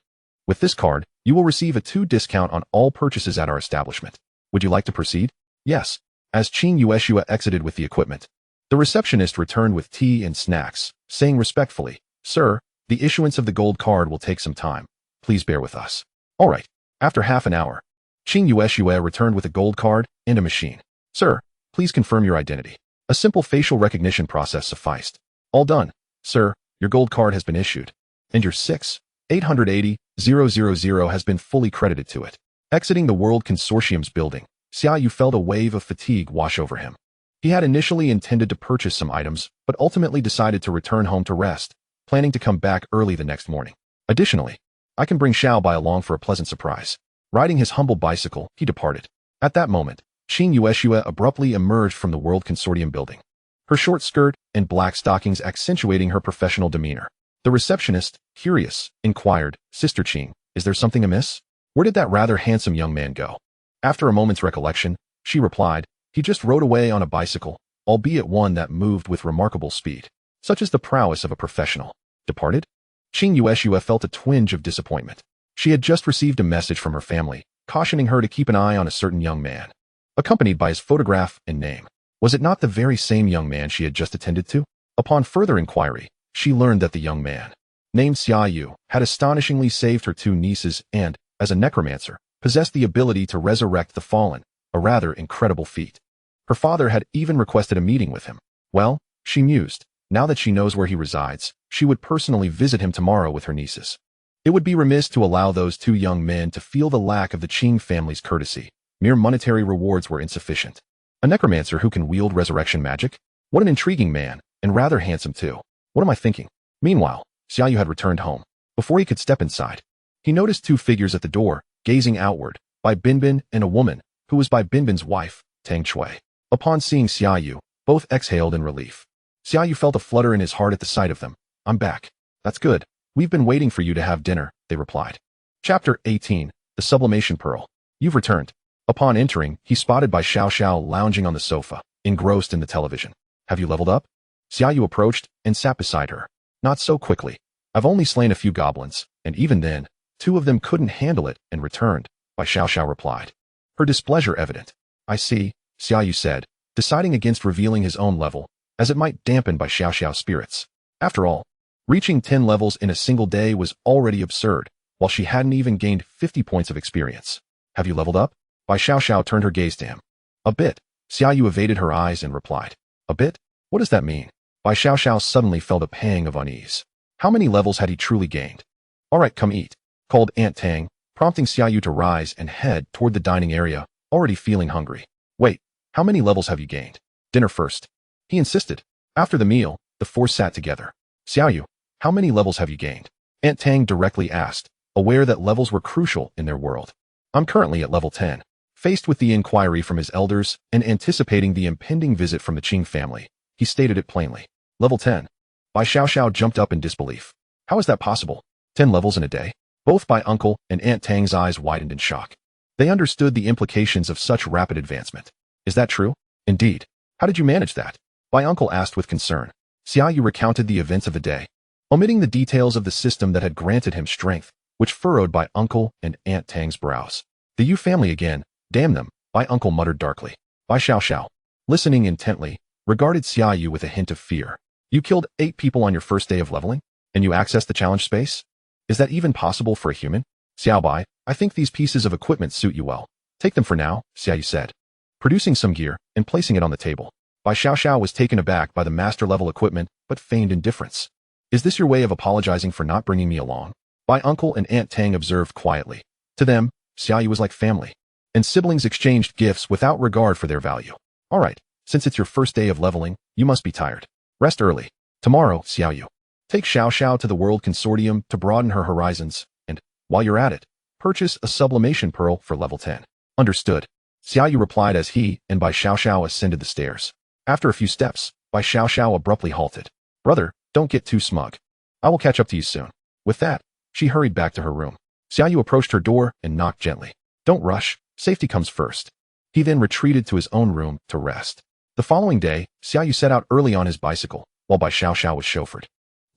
With this card, you will receive a 2 discount on all purchases at our establishment. Would you like to proceed? Yes. As Xia Yu exited with the equipment, the receptionist returned with tea and snacks, saying respectfully, Sir, the issuance of the gold card will take some time. Please bear with us. All right. After half an hour, Xia Yu returned with a gold card and a machine. Sir, please confirm your identity. A simple facial recognition process sufficed. All done. Sir, your gold card has been issued, and your 6,880,000 has been fully credited to it. Exiting the World Consortium's building, Xia Yu felt a wave of fatigue wash over him. He had initially intended to purchase some items, but ultimately decided to return home to rest, planning to come back early the next morning. Additionally, I can bring Xiaobai along for a pleasant surprise. Riding his humble bicycle, he departed. At that moment, Xia Yu abruptly emerged from the World Consortium building, her short skirt and black stockings accentuating her professional demeanor. The receptionist, curious, inquired, Sister Qing, is there something amiss? Where did that rather handsome young man go? After a moment's recollection, she replied, he just rode away on a bicycle, albeit one that moved with remarkable speed, such as the prowess of a professional. Departed? Xia Yu felt a twinge of disappointment. She had just received a message from her family, cautioning her to keep an eye on a certain young man, accompanied by his photograph and name. Was it not the very same young man she had just attended to? Upon further inquiry, she learned that the young man, named Xia Yu, had astonishingly saved her 2 nieces and, as a necromancer, possessed the ability to resurrect the fallen, a rather incredible feat. Her father had even requested a meeting with him. Well, she mused, now that she knows where he resides, she would personally visit him tomorrow with her nieces. It would be remiss to allow those 2 young men to feel the lack of the Qing family's courtesy. Mere monetary rewards were insufficient. A necromancer who can wield resurrection magic? What an intriguing man, and rather handsome too. What am I thinking? Meanwhile, Xia Yu had returned home. Before he could step inside, he noticed two figures at the door, gazing outward, Bai Binbin and a woman, who was Bai Binbin's wife, Tang Chui. Upon seeing Xia Yu, both exhaled in relief. Xia Yu felt a flutter in his heart at the sight of them. I'm back. That's good. We've been waiting for you to have dinner, they replied. Chapter 18, The Sublimation Pearl. You've returned. Upon entering, he spotted Bai Xiao lounging on the sofa, engrossed in the television. Have you leveled up? Xia Yu approached and sat beside her. Not so quickly. I've only slain a few goblins, and even then, 2 of them couldn't handle it and returned, Bai Xiao replied. Her displeasure evident. I see, Xia Yu said, deciding against revealing his own level, as it might dampen Bai Xiao's spirits. After all, reaching 10 levels in a single day was already absurd, while she hadn't even gained 50 points of experience. Have you leveled up? Bai Xiao turned her gaze to him. A bit. Xia Yu evaded her eyes and replied. A bit? What does that mean? Bai Xiao suddenly felt a pang of unease. How many levels had he truly gained? All right, come eat, called Aunt Tang, prompting Xia Yu to rise and head toward the dining area, already feeling hungry. Wait, how many levels have you gained? Dinner first. He insisted. After the meal, the 4 sat together. Xia Yu, how many levels have you gained? Aunt Tang directly asked, aware that levels were crucial in their world. I'm currently at level 10. Faced with the inquiry from his elders and anticipating the impending visit from the Qing family, he stated it plainly. Level 10. Bai Xiao jumped up in disbelief. How is that possible? 10 levels in a day? Both Bai Uncle and Aunt Tang's eyes widened in shock. They understood the implications of such rapid advancement. Is that true? Indeed. How did you manage that? Bai Uncle asked with concern. Xia Yu recounted the events of the day, omitting the details of the system that had granted him strength, which furrowed Bai Uncle and Aunt Tang's brows. The Yu family again, damn them, Bai Uncle muttered darkly. Bai Xiao, listening intently, regarded Xia Yu with a hint of fear. You killed 8 people on your first day of leveling? And you accessed the challenge space? Is that even possible for a human? Xiao Bai, I think these pieces of equipment suit you well. Take them for now, Xia Yu said, producing some gear and placing it on the table. Bai Xiao was taken aback by the master-level equipment, but feigned indifference. Is this your way of apologizing for not bringing me along? Bai Uncle and Aunt Tang observed quietly. To them, Xia Yu was like family, and siblings exchanged gifts without regard for their value. All right, since it's your first day of leveling, you must be tired. Rest early. Tomorrow, Xia Yu, take Xiao to the World Consortium to broaden her horizons, and, while you're at it, purchase a sublimation pearl for level 10. Understood. Xia Yu replied as he and Bai Xiao ascended the stairs. After a few steps, Bai Xiao abruptly halted. Brother, don't get too smug. I will catch up to you soon. With that, she hurried back to her room. Xia Yu approached her door and knocked gently. Don't rush, safety comes first. He then retreated to his own room to rest. The following day, Xia Yu set out early on his bicycle, while Bai Xiao was chauffeured.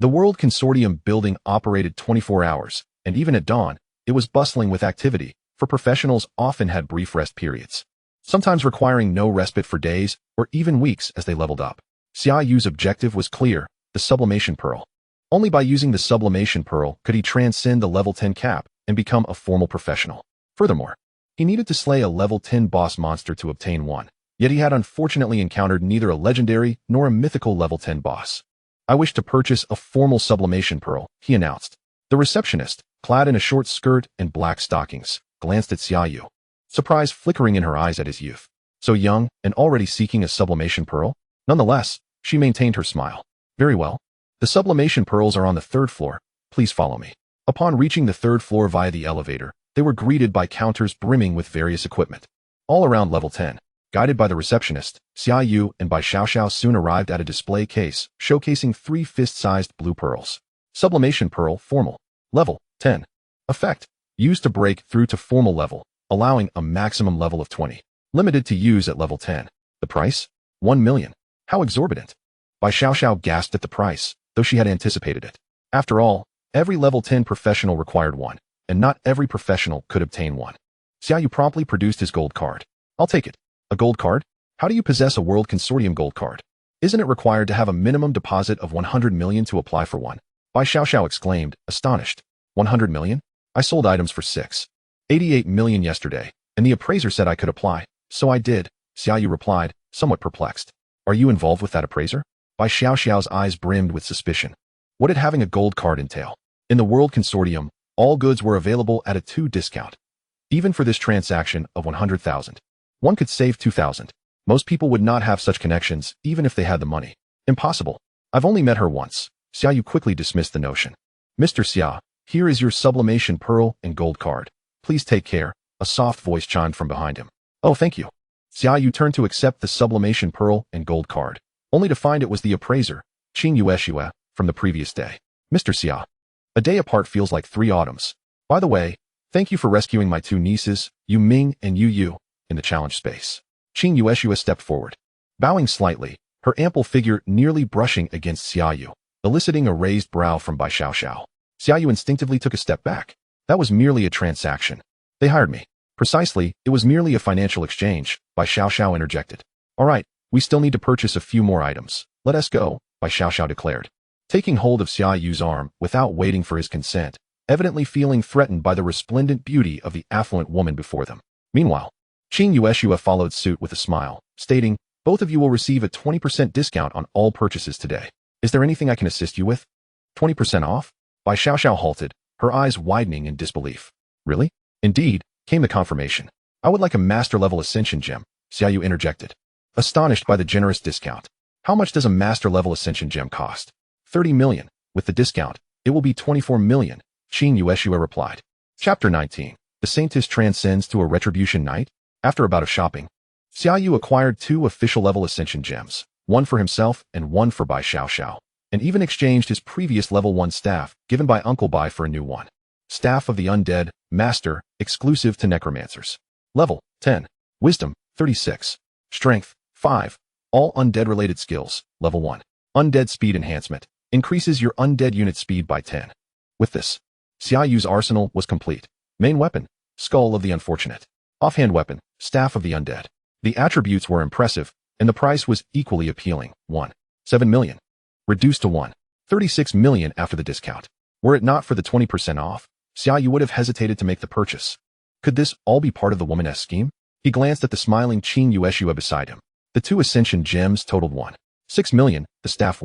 The World Consortium building operated 24 hours, and even at dawn, it was bustling with activity, for professionals often had brief rest periods, sometimes requiring no respite for days or even weeks as they leveled up. Xia Yu's objective was clear, the sublimation pearl. Only by using the sublimation pearl could he transcend the level 10 cap and become a formal professional. Furthermore, he needed to slay a level 10 boss monster to obtain one, yet he had unfortunately encountered neither a legendary nor a mythical level 10 boss. I wish to purchase a formal sublimation pearl, he announced. The receptionist, clad in a short skirt and black stockings, glanced at Xia Yu, surprise flickering in her eyes at his youth. So young and already seeking a sublimation pearl? Nonetheless, she maintained her smile. Very well. The sublimation pearls are on the 3rd floor. Please follow me. Upon reaching the 3rd floor via the elevator, they were greeted by counters brimming with various equipment. All around level 10. Guided by the receptionist, Xia Yu and Bai Xiao soon arrived at a display case showcasing 3 fist-sized blue pearls. Sublimation pearl formal. Level 10. Effect. Used to break through to formal level, allowing a maximum level of 20. Limited to use at level 10. The price? 1 million. How exorbitant. Bai Xiao gasped at the price, though she had anticipated it. After all, every level 10 professional required one, and not every professional could obtain one. Xia Yu promptly produced his gold card. I'll take it. A gold card? How do you possess a World Consortium gold card? Isn't it required to have a minimum deposit of 100 million to apply for one? Bai Xiao exclaimed, astonished. 100 million? I sold items for 88 million yesterday, and the appraiser said I could apply, so I did, Xia Yu replied, somewhat perplexed. Are you involved with that appraiser? Bai Xiao's eyes brimmed with suspicion. What did having a gold card entail? In the World Consortium, all goods were available at a 2 discount. Even for this transaction of 100,000. One could save 2,000. Most people would not have such connections, even if they had the money. Impossible. I've only met her once. Xia Yu quickly dismissed the notion. Mr. Xia, here is your sublimation pearl and gold card. Please take care, a soft voice chimed from behind him. Oh, thank you. Xia Yu turned to accept the sublimation pearl and gold card, only to find it was the appraiser, Qing Yueshua, from the previous day. Mr. Xia, a day apart feels like 3 autumns. By the way, thank you for rescuing my 2 nieces, Yu Ming and Yu Yu, in the challenge space. Qing Yueshua stepped forward, bowing slightly, her ample figure nearly brushing against Xia Yu, eliciting a raised brow from Bai Xiaoxiao. Xia Yu instinctively took a step back. That was merely a transaction. They hired me. Precisely, it was merely a financial exchange, Bai Xiaoxiao interjected. All right, we still need to purchase a few more items. Let us go, Bai Xiaoxiao declared, taking hold of Xia Yu's arm without waiting for his consent, evidently feeling threatened by the resplendent beauty of the affluent woman before them. Meanwhile, Qing Yueshua followed suit with a smile, stating, both of you will receive a 20% discount on all purchases today. Is there anything I can assist you with? 20% off? Bai Xiaoxiao halted, her eyes widening in disbelief. Really? Indeed, came the confirmation. I would like a master-level Ascension gem, Xia Yu interjected, astonished by the generous discount. How much does a master-level Ascension gem cost? 30 million. With the discount, it will be 24 million, Qing Yueshua replied. Chapter 19. The Saintess transcends to a retribution night? After a bout of shopping, Xia Yu acquired 2 official-level Ascension gems, one for himself and one for Bai Xiaoxiao, and even exchanged his previous level 1 staff, given by Uncle Bai, for a new one. Staff of the Undead, Master, exclusive to Necromancers. Level, 10. Wisdom, 36. Strength, 5. All Undead-related skills, Level 1. Undead Speed Enhancement, increases your Undead unit speed by 10. With this, Xia Yu's arsenal was complete. Main weapon, Skull of the Unfortunate. Offhand weapon, Staff of the Undead. The attributes were impressive, and the price was equally appealing. 7 million. Reduced to 36 million after the discount. Were it not for the 20% off, Xia Yu would have hesitated to make the purchase. Could this all be part of the woman's scheme? He glanced at the smiling Qing Yueshua beside him. The 2 Ascension gems totaled 6 million, the staff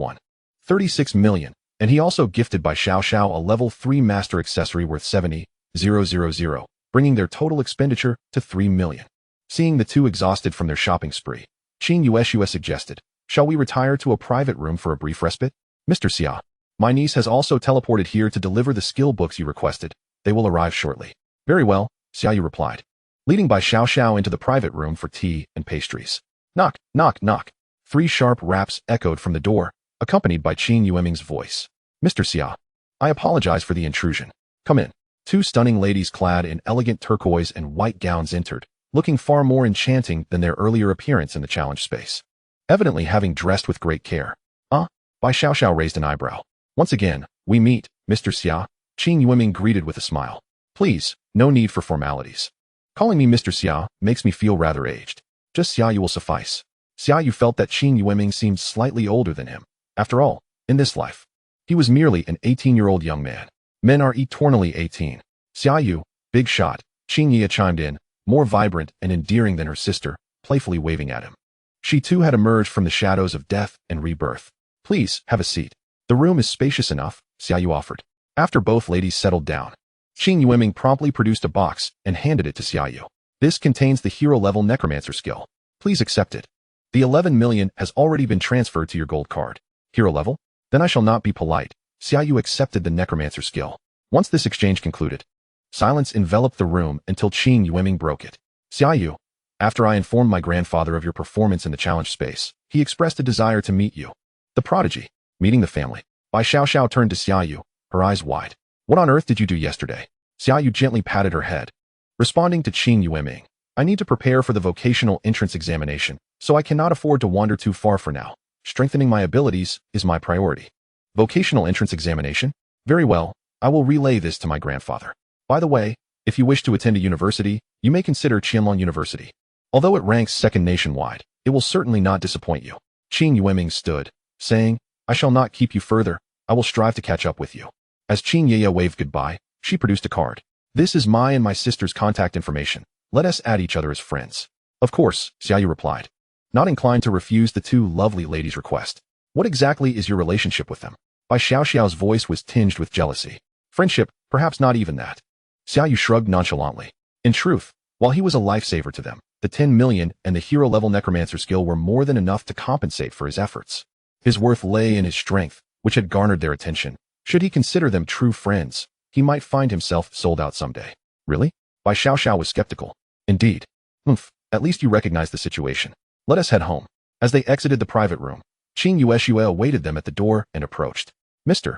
36 million, and he also gifted Bai Xiaoxiao a level 3 master accessory worth 70,000, bringing their total expenditure to 3 million. Seeing the 2 exhausted from their shopping spree, Qing Yueshua suggested, shall we retire to a private room for a brief respite? Mr. Xia, my niece has also teleported here to deliver the skill books you requested. They will arrive shortly. Very well, Xia Yu replied, leading Bai Xiaoxiao into the private room for tea and pastries. Knock, knock, knock. 3 sharp raps echoed from the door, accompanied by Qing Yueming's voice. Mr. Xia, I apologize for the intrusion. Come in. 2 stunning ladies clad in elegant turquoise and white gowns entered, looking far more enchanting than their earlier appearance in the challenge space. Evidently having dressed with great care. Bai Xiaoxiao raised an eyebrow. Once again, we meet, Mr. Xia, Qing Yueming greeted with a smile. Please, no need for formalities. Calling me Mr. Xia makes me feel rather aged. Just Xia Yu will suffice. Xia Yu felt that Qing Yueming seemed slightly older than him. After all, in this life, he was merely an 18-year-old young man. Men are eternally 18. Xia Yu, big shot, Qing Yi chimed in, more vibrant and endearing than her sister, playfully waving at him. She too had emerged from the shadows of death and rebirth. Please, have a seat. The room is spacious enough, Xia Yu offered. After both ladies settled down, Qing Yueming promptly produced a box and handed it to Xia Yu. This contains the hero-level Necromancer skill. Please accept it. The 11 million has already been transferred to your gold card. Hero level? Then I shall not be polite. Xia Yu accepted the Necromancer skill. Once this exchange concluded, silence enveloped the room until Qing Yueming broke it. Xia Yu, after I informed my grandfather of your performance in the challenge space, he expressed a desire to meet you. The prodigy, meeting the family. Bai Xiaoxiao turned to Xia Yu, her eyes wide. What on earth did you do yesterday? Xia Yu gently patted her head. Responding to Qing Yueming, I need to prepare for the vocational entrance examination, so I cannot afford to wander too far for now. Strengthening my abilities is my priority. Vocational entrance examination? Very well, I will relay this to my grandfather. By the way, if you wish to attend a university, you may consider Qianlong University. Although it ranks second nationwide, it will certainly not disappoint you. Qing Yueming stood, saying, I shall not keep you further, I will strive to catch up with you. As Qing Yaya waved goodbye, she produced a card. This is my and my sister's contact information. Let us add each other as friends. Of course, Xia Yu replied, not inclined to refuse the 2 lovely ladies' request. What exactly is your relationship with them? Bai Xiaoxiao's voice was tinged with jealousy. Friendship, perhaps not even that. Xia Yu shrugged nonchalantly. In truth, while he was a lifesaver to them, the 10 million and the hero-level Necromancer skill were more than enough to compensate for his efforts. His worth lay in his strength, which had garnered their attention, Should he consider them true friends, he might find himself sold out someday. Really? Bai Xiao was skeptical. Indeed. At least you recognize the situation. Let us head home. As they exited the private room, Qing Yueshue awaited them at the door and approached. Mr.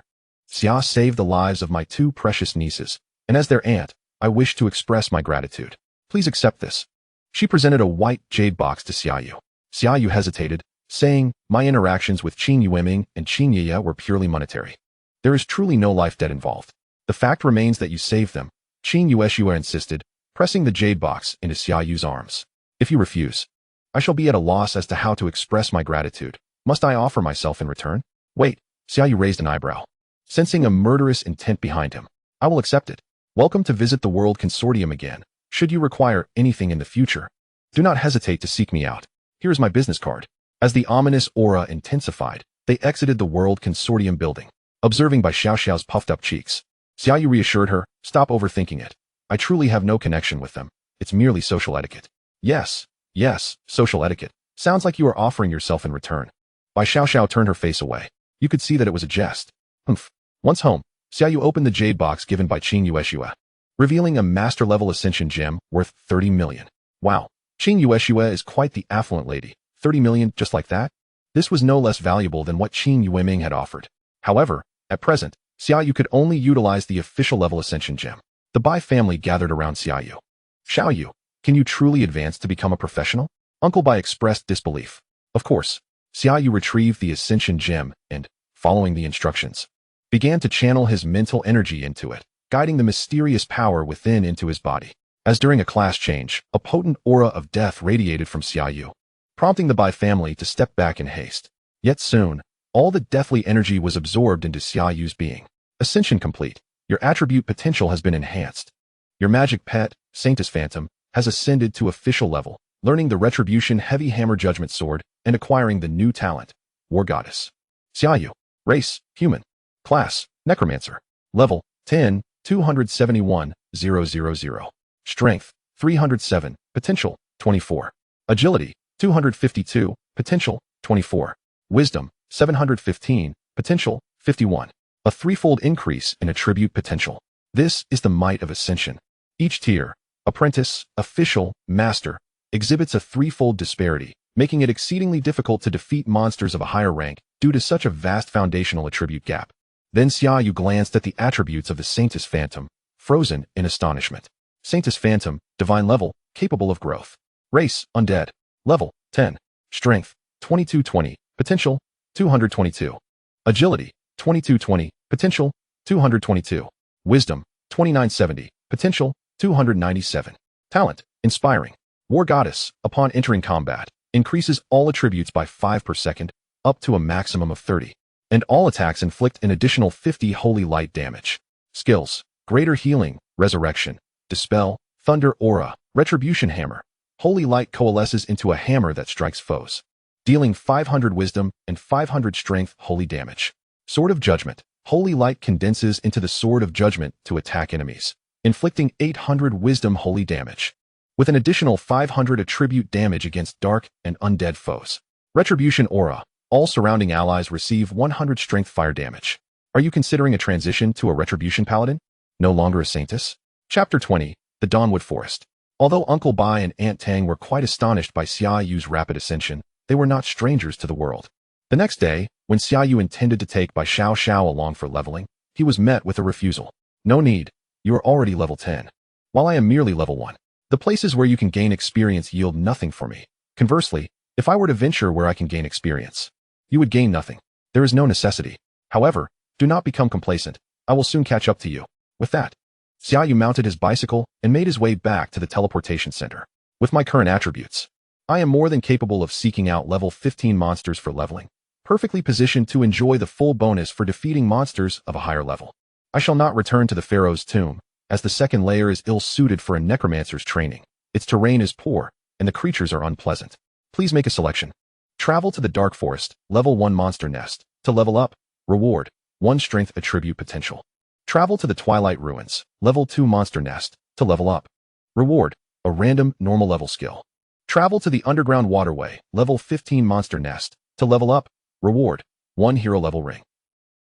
Xia saved the lives of my two precious nieces, and as their aunt, I wish to express my gratitude. Please accept this. She presented a white jade box to Xia Yu. Xia Yu hesitated, saying, my interactions with Qing Yueming and Qing Yiya were purely monetary. There is truly no life debt involved. The fact remains that you saved them, Qing Yueshue insisted, pressing the jade box into Xia Yu's arms. If you refuse, I shall be at a loss as to how to express my gratitude. Must I offer myself in return? Wait, Xia Yu raised an eyebrow, sensing a murderous intent behind him. I will accept it. Welcome to visit the World Consortium again. Should you require anything in the future, do not hesitate to seek me out. Here is my business card. As the ominous aura intensified, they exited the World Consortium building. Observing Bai Xiao's puffed-up cheeks, Xia Yu reassured her, stop overthinking it. I truly have no connection with them. It's merely social etiquette. Yes, social etiquette. Sounds like you are offering yourself in return. Bai Xiao turned her face away. You could see that it was a jest. Once home, Xia Yu opened the jade box given by Qing Yueshue, revealing a master-level Ascension gem worth 30 million. Wow, Qing Yueshue is quite the affluent lady. 30 million just like that? This was no less valuable than what Qing Yueming had offered. However, at present, Xia Yu could only utilize the official-level Ascension gem. The Bai family gathered around Xia Yu. Xiao Yu, can you truly advance to become a professional? Uncle Bai expressed disbelief. Of course. Xia Yu retrieved the Ascension gem and, following the instructions, began to channel his mental energy into it, guiding the mysterious power within into his body. As during a class change, a potent aura of death radiated from Xia Yu, prompting the Bai family to step back in haste. Yet soon, all the deathly energy was absorbed into Xia Yu's being. Ascension complete. Your attribute potential has been enhanced. Your magic pet, Saintus Phantom, has ascended to official level, learning the Retribution Heavy Hammer Judgment Sword and acquiring the new talent, War Goddess. Xia Yu. Race, human. Class, Necromancer. Level, 10, 271,000. Strength, 307. Potential, 24. Agility, 252. Potential, 24. Wisdom, 715. Potential, 51. A threefold increase in attribute potential. This is the might of Ascension. Each tier, apprentice, official, master, exhibits a threefold disparity, making it exceedingly difficult to defeat monsters of a higher rank due to such a vast foundational attribute gap. Then Xia Yu glanced at the attributes of the Saintus Phantom, frozen in astonishment. Saintus Phantom, divine level, capable of growth. Race, undead. Level, 10. Strength, 2220. Potential, 222. Agility, 2220. Potential, 222. Wisdom, 2970. Potential, 297. Talent, inspiring. War Goddess, upon entering combat, increases all attributes by 5 per second, up to a maximum of 30. And all attacks inflict an additional 50 holy light damage. Skills, greater healing, resurrection, dispel, thunder aura, retribution hammer. Holy light coalesces into a hammer that strikes foes, dealing 500 wisdom and 500 strength holy damage. Sword of Judgment. Holy light condenses into the Sword of Judgment to attack enemies, inflicting 800 wisdom holy damage, with an additional 500 attribute damage against dark and undead foes. Retribution aura. All surrounding allies receive 100 strength fire damage. Are you considering a transition to a Retribution Paladin? No longer a Saintus? Chapter 20. The Dawnwood Forest. Although Uncle Bai and Aunt Tang were quite astonished by Xia Yu's rapid ascension, they were not strangers to the world. The next day, when Xia Yu intended to take Bai Xiao along for leveling, he was met with a refusal. No need. You are already level 10. While I am merely level 1. The places where you can gain experience yield nothing for me. Conversely, if I were to venture where I can gain experience, you would gain nothing. There is no necessity. However, do not become complacent. I will soon catch up to you. With that, Xia Yu mounted his bicycle and made his way back to the teleportation center. With my current attributes, I am more than capable of seeking out level 15 monsters for leveling, perfectly positioned to enjoy the full bonus for defeating monsters of a higher level. I shall not return to the Pharaoh's tomb, as the second layer is ill-suited for a necromancer's training. Its terrain is poor, and the creatures are unpleasant. Please make a selection. Travel to the Dark Forest, level 1 monster nest. To level up, reward, 1 strength attribute potential. Travel to the Twilight Ruins, level 2 monster nest. To level up, reward, a random normal level skill. Travel to the Underground Waterway, level 15 monster nest. To level up, reward, 1 hero level ring.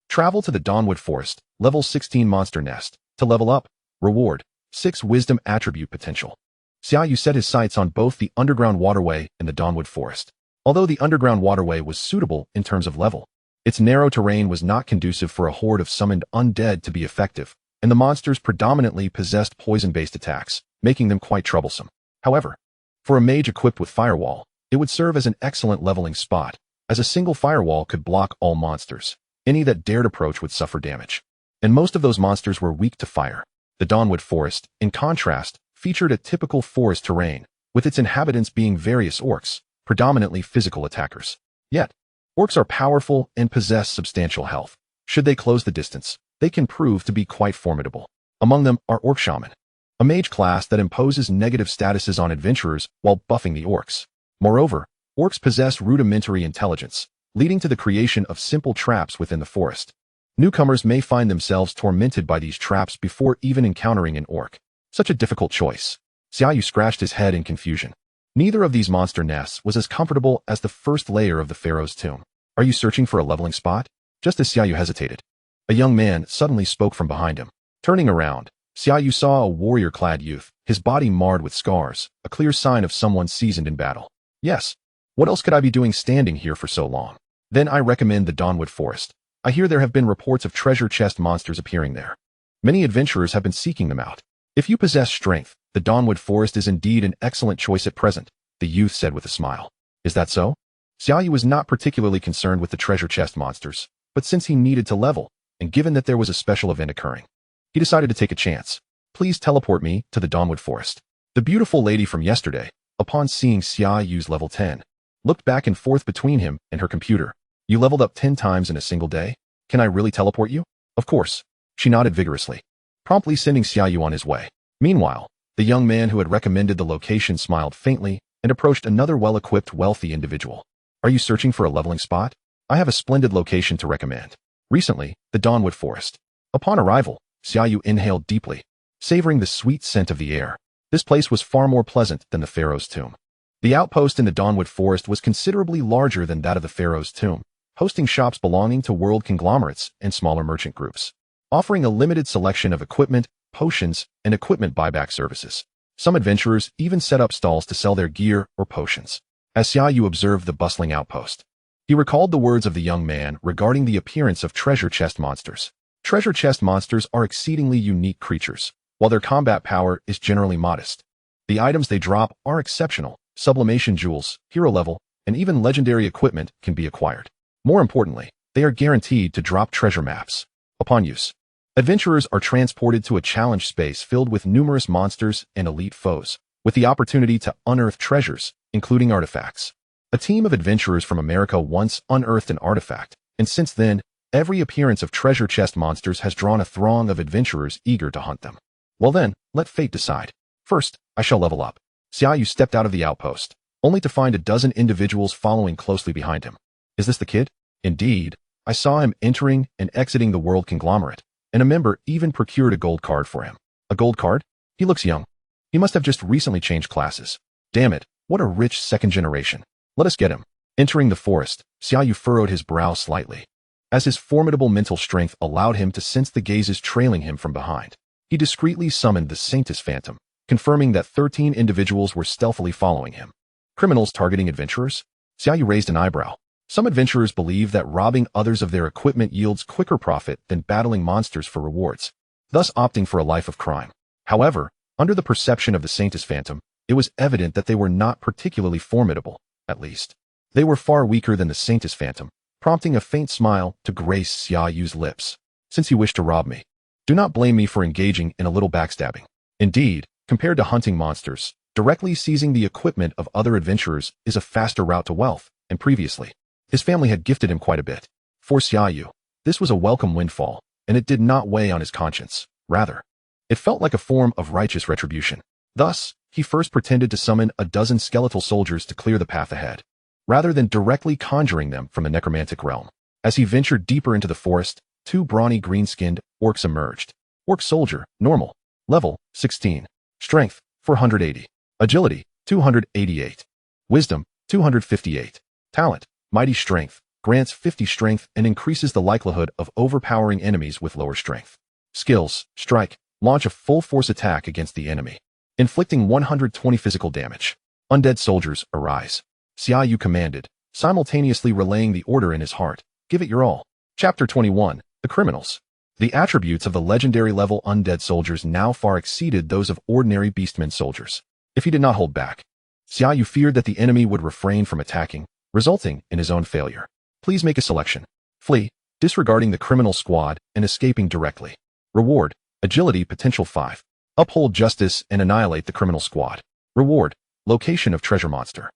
Travel to the Dawnwood Forest, level 16 monster nest. To level up, reward, 6 wisdom attribute potential. Xia Yu set his sights on both the underground waterway and the Dawnwood Forest. Although the underground waterway was suitable in terms of level, its narrow terrain was not conducive for a horde of summoned undead to be effective, and the monsters predominantly possessed poison-based attacks, making them quite troublesome. However, for a mage equipped with Firewall, it would serve as an excellent leveling spot, as a single firewall could block all monsters. Any that dared approach would suffer damage. And most of those monsters were weak to fire. The Dawnwood Forest, in contrast, featured a typical forest terrain, with its inhabitants being various orcs, predominantly physical attackers. Yet, orcs are powerful and possess substantial health. Should they close the distance, they can prove to be quite formidable. Among them are Orc Shaman, a mage class that imposes negative statuses on adventurers while buffing the orcs. Moreover, orcs possess rudimentary intelligence, leading to the creation of simple traps within the forest. Newcomers may find themselves tormented by these traps before even encountering an orc. Such a difficult choice. Xia Yu scratched his head in confusion. Neither of these monster nests was as comfortable as the first layer of the Pharaoh's tomb. Are you searching for a leveling spot? Just as Xia Yu hesitated, a young man suddenly spoke from behind him. Turning around, Xia Yu saw a warrior-clad youth, his body marred with scars, a clear sign of someone seasoned in battle. Yes. What else could I be doing standing here for so long? Then I recommend the Dawnwood Forest. I hear there have been reports of treasure chest monsters appearing there. Many adventurers have been seeking them out. If you possess strength, the Dawnwood Forest is indeed an excellent choice at present, the youth said with a smile. Is that so? Xia Yu was not particularly concerned with the treasure chest monsters, but since he needed to level, and given that there was a special event occurring, he decided to take a chance. Please teleport me to the Dawnwood Forest. The beautiful lady from yesterday, upon seeing Xia Yu's level 10, looked back and forth between him and her computer. You leveled up 10 times in a single day? Can I really teleport you? Of course. She nodded vigorously, promptly sending Xia Yu on his way. Meanwhile, the young man who had recommended the location smiled faintly and approached another well-equipped, wealthy individual. Are you searching for a leveling spot? I have a splendid location to recommend. Recently, the Dawnwood Forest. Upon arrival, Xia Yu inhaled deeply, savoring the sweet scent of the air. This place was far more pleasant than the Pharaoh's tomb. The outpost in the Dawnwood Forest was considerably larger than that of the Pharaoh's tomb, hosting shops belonging to world conglomerates and smaller merchant groups, offering a limited selection of equipment, potions, and equipment buyback services. Some adventurers even set up stalls to sell their gear or potions. As Xia Yu observed the bustling outpost, he recalled the words of the young man regarding the appearance of treasure chest monsters. Treasure chest monsters are exceedingly unique creatures, while their combat power is generally modest. The items they drop are exceptional. Sublimation jewels, hero level, and even legendary equipment can be acquired. More importantly, they are guaranteed to drop treasure maps. Upon use, adventurers are transported to a challenge space filled with numerous monsters and elite foes, with the opportunity to unearth treasures, including artifacts. A team of adventurers from America once unearthed an artifact, and since then, every appearance of treasure chest monsters has drawn a throng of adventurers eager to hunt them. Well then, let fate decide. First, I shall level up. Xia Yu stepped out of the outpost, only to find a dozen individuals following closely behind him. Is this the kid? Indeed, I saw him entering and exiting the world conglomerate, and a member even procured a gold card for him. A gold card? He looks young. He must have just recently changed classes. Damn it, what a rich second generation. Let us get him. Entering the forest, Xia Yu furrowed his brow slightly, as his formidable mental strength allowed him to sense the gazes trailing him from behind. He discreetly summoned the Sanctus Phantom, confirming that 13 individuals were stealthily following him. Criminals targeting adventurers? Xia Yu raised an eyebrow. Some adventurers believe that robbing others of their equipment yields quicker profit than battling monsters for rewards, thus opting for a life of crime. However, under the perception of the Sanctus Phantom, it was evident that they were not particularly formidable, at least. They were far weaker than the Sanctus Phantom, prompting a faint smile to grace Xia Yu's lips. Since you wish to rob me, do not blame me for engaging in a little backstabbing. Indeed, compared to hunting monsters, directly seizing the equipment of other adventurers is a faster route to wealth, and previously, his family had gifted him quite a bit. For Xia Yu, this was a welcome windfall, and it did not weigh on his conscience. Rather, it felt like a form of righteous retribution. Thus, he first pretended to summon a dozen skeletal soldiers to clear the path ahead, rather than directly conjuring them from the necromantic realm. As he ventured deeper into the forest, 2 brawny green-skinned orcs emerged. Orc soldier, normal, level 16, strength 480, agility 288, wisdom 258, talent mighty strength grants 50 strength and increases the likelihood of overpowering enemies with lower strength. Skills, strike, launch a full force attack against the enemy, inflicting 120 physical damage. Undead soldiers, arise. Xia Yu commanded, simultaneously relaying the order in his heart. Give it your all. Chapter 21, The Criminals. The attributes of the legendary level undead soldiers now far exceeded those of ordinary beastmen soldiers. If he did not hold back, Xia Yu feared that the enemy would refrain from attacking, resulting in his own failure. Please make a selection. Flee, disregarding the criminal squad and escaping directly. Reward, agility potential 5. Uphold justice and annihilate the criminal squad. Reward, location of treasure monster.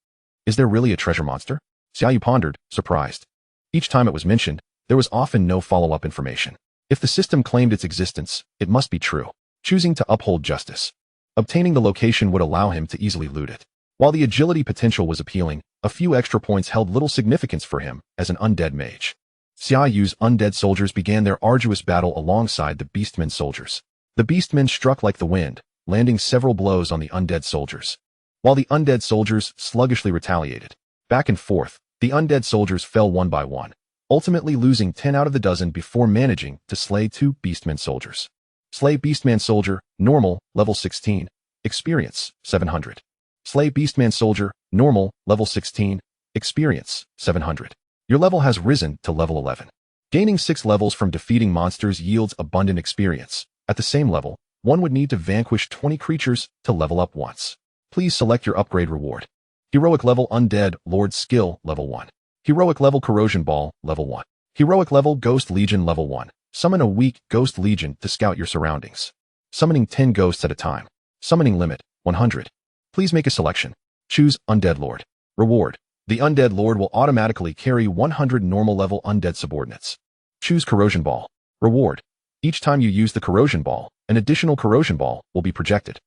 Is there really a treasure monster? Xia Yu pondered, surprised. Each time it was mentioned, there was often no follow-up information. If the system claimed its existence, it must be true. Choosing to uphold justice. Obtaining the location would allow him to easily loot it. While the agility potential was appealing, a few extra points held little significance for him as an undead mage. Xia Yu's undead soldiers began their arduous battle alongside the beastmen soldiers. The beastmen struck like the wind, landing several blows on the undead soldiers, while the undead soldiers sluggishly retaliated. Back and forth, the undead soldiers fell one by one, ultimately losing 10 out of the dozen before managing to slay 2 beastmen soldiers. Slay beastman soldier, normal, level 16, experience, 700. Slay beastman soldier, normal, level 16, experience, 700. Your level has risen to level 11. Gaining 6 levels from defeating monsters yields abundant experience. At the same level, one would need to vanquish 20 creatures to level up once. Please select your upgrade reward. Heroic level undead, Lord skill, level 1. Heroic level corrosion ball, level 1. Heroic level ghost legion, level 1. Summon a weak ghost legion to scout your surroundings. Summoning 10 ghosts at a time. Summoning limit, 100. Please make a selection. Choose undead lord. Reward. The undead lord will automatically carry 100 normal level undead subordinates. Choose corrosion ball. Reward. Each time you use the corrosion ball, an additional corrosion ball will be projected.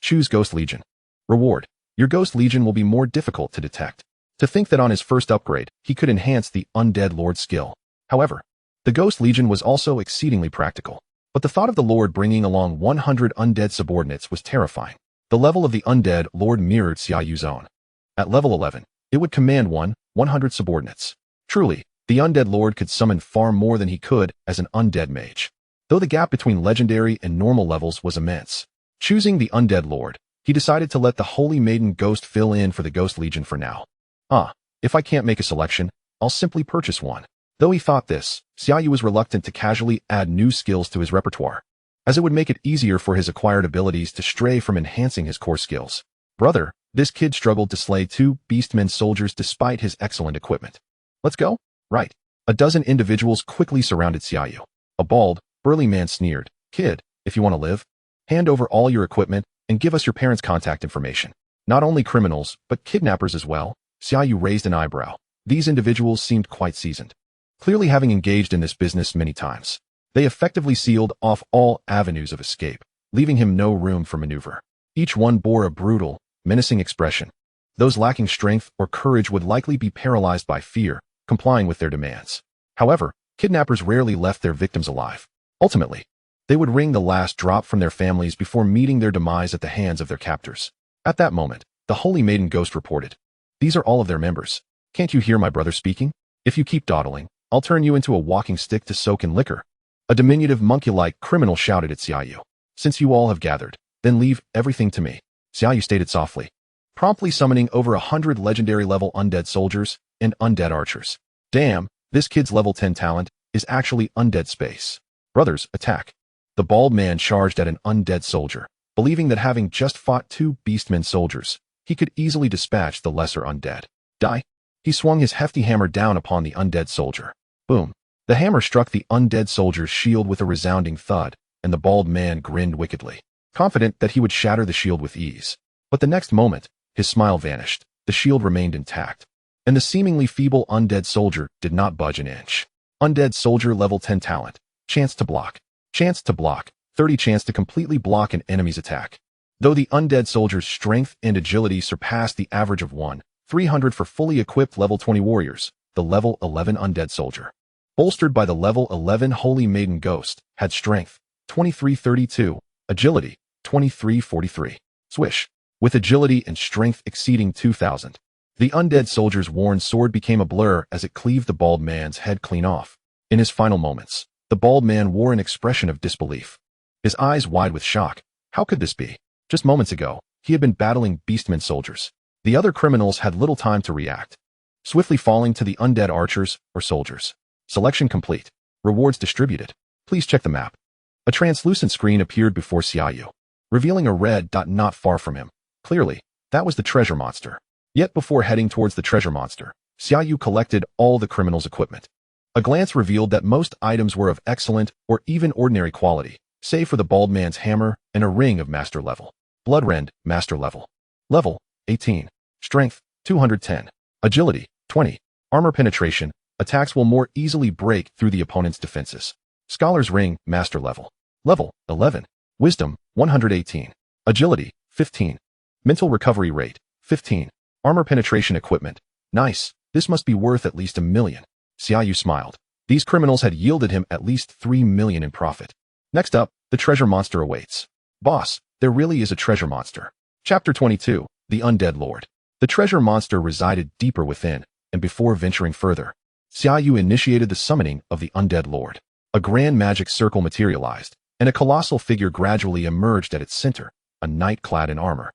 Choose ghost legion. Reward. Your ghost legion will be more difficult to detect. To think that on his first upgrade, he could enhance the undead lord skill. However, the ghost legion was also exceedingly practical. But the thought of the lord bringing along 100 undead subordinates was terrifying. The level of the undead lord mirrored Xia Yu's own. At level 11, it would command 100 subordinates. Truly, the undead lord could summon far more than he could as an undead mage, though the gap between legendary and normal levels was immense. Choosing the undead lord, he decided to let the Holy Maiden Ghost fill in for the Ghost Legion for now. If I can't make a selection, I'll simply purchase one. Though he thought this, Xia Yu was reluctant to casually add new skills to his repertoire, as it would make it easier for his acquired abilities to stray from enhancing his core skills. Brother, this kid struggled to slay 2 beastmen soldiers despite his excellent equipment. Let's go? Right. A dozen individuals quickly surrounded Xia Yu. A bald, burly man sneered, "Kid, if you want to live, hand over all your equipment and give us your parents' contact information." Not only criminals, but kidnappers as well. Xia Yu raised an eyebrow. These individuals seemed quite seasoned, clearly having engaged in this business many times. They effectively sealed off all avenues of escape, leaving him no room for maneuver. Each one bore a brutal, menacing expression. Those lacking strength or courage would likely be paralyzed by fear, complying with their demands. However, kidnappers rarely left their victims alive. Ultimately, they would wring the last drop from their families before meeting their demise at the hands of their captors. At that moment, the Holy Maiden Ghost reported, "These are all of their members. Can't you hear my brother speaking? If you keep dawdling, I'll turn you into a walking stick to soak in liquor." A diminutive monkey-like criminal shouted at Xia Yu. "Since you all have gathered, then leave everything to me," Xia Yu stated softly, promptly summoning over 100 legendary level undead soldiers and undead archers. Damn, this kid's level 10 talent is actually undead space. Brothers, attack. The bald man charged at an undead soldier, believing that having just fought 2 beastmen soldiers, he could easily dispatch the lesser undead. Die. He swung his hefty hammer down upon the undead soldier. Boom. The hammer struck the undead soldier's shield with a resounding thud, and the bald man grinned wickedly, confident that he would shatter the shield with ease. But the next moment, his smile vanished, the shield remained intact, and the seemingly feeble undead soldier did not budge an inch. Undead soldier level 10 talent. Chance to block. Chance to block. 30 chance to completely block an enemy's attack. Though the undead soldier's strength and agility surpassed the average of 300 for fully equipped level 20 warriors, the level 11 undead soldier, bolstered by the level 11 Holy Maiden Ghost, had strength 2332, agility 2343. Swish. With agility and strength exceeding 2,000, The undead soldier's worn sword became a blur as it cleaved the bald man's head clean off. In his final moments, the bald man wore an expression of disbelief. His eyes wide with shock. How could this be? Just moments ago, he had been battling beastmen soldiers. The other criminals had little time to react, swiftly falling to the undead archers or soldiers. Selection complete. Rewards distributed. Please check the map. A translucent screen appeared before Xia Yu, revealing a red dot not far from him. Clearly, that was the treasure monster. Yet before heading towards the treasure monster, Xia Yu collected all the criminal's equipment. A glance revealed that most items were of excellent or even ordinary quality, save for the bald man's hammer and a ring of master level. Bloodrend, master level. Level, 18. Strength, 210. Agility, 20. Armor penetration, attacks will more easily break through the opponent's defenses. Scholar's ring, master level. Level, 11. Wisdom, 118. Agility, 15. Mental recovery rate, 15. Armor penetration equipment. Nice, this must be worth at least $1 million. Xia Yu smiled. These criminals had yielded him at least $3 million in profit. Next up, the treasure monster awaits. Boss, there really is a treasure monster. Chapter 22, The Undead Lord. The treasure monster resided deeper within, and before venturing further, Xia Yu initiated the summoning of the Undead Lord. A grand magic circle materialized, and a colossal figure gradually emerged at its center, a knight clad in armor,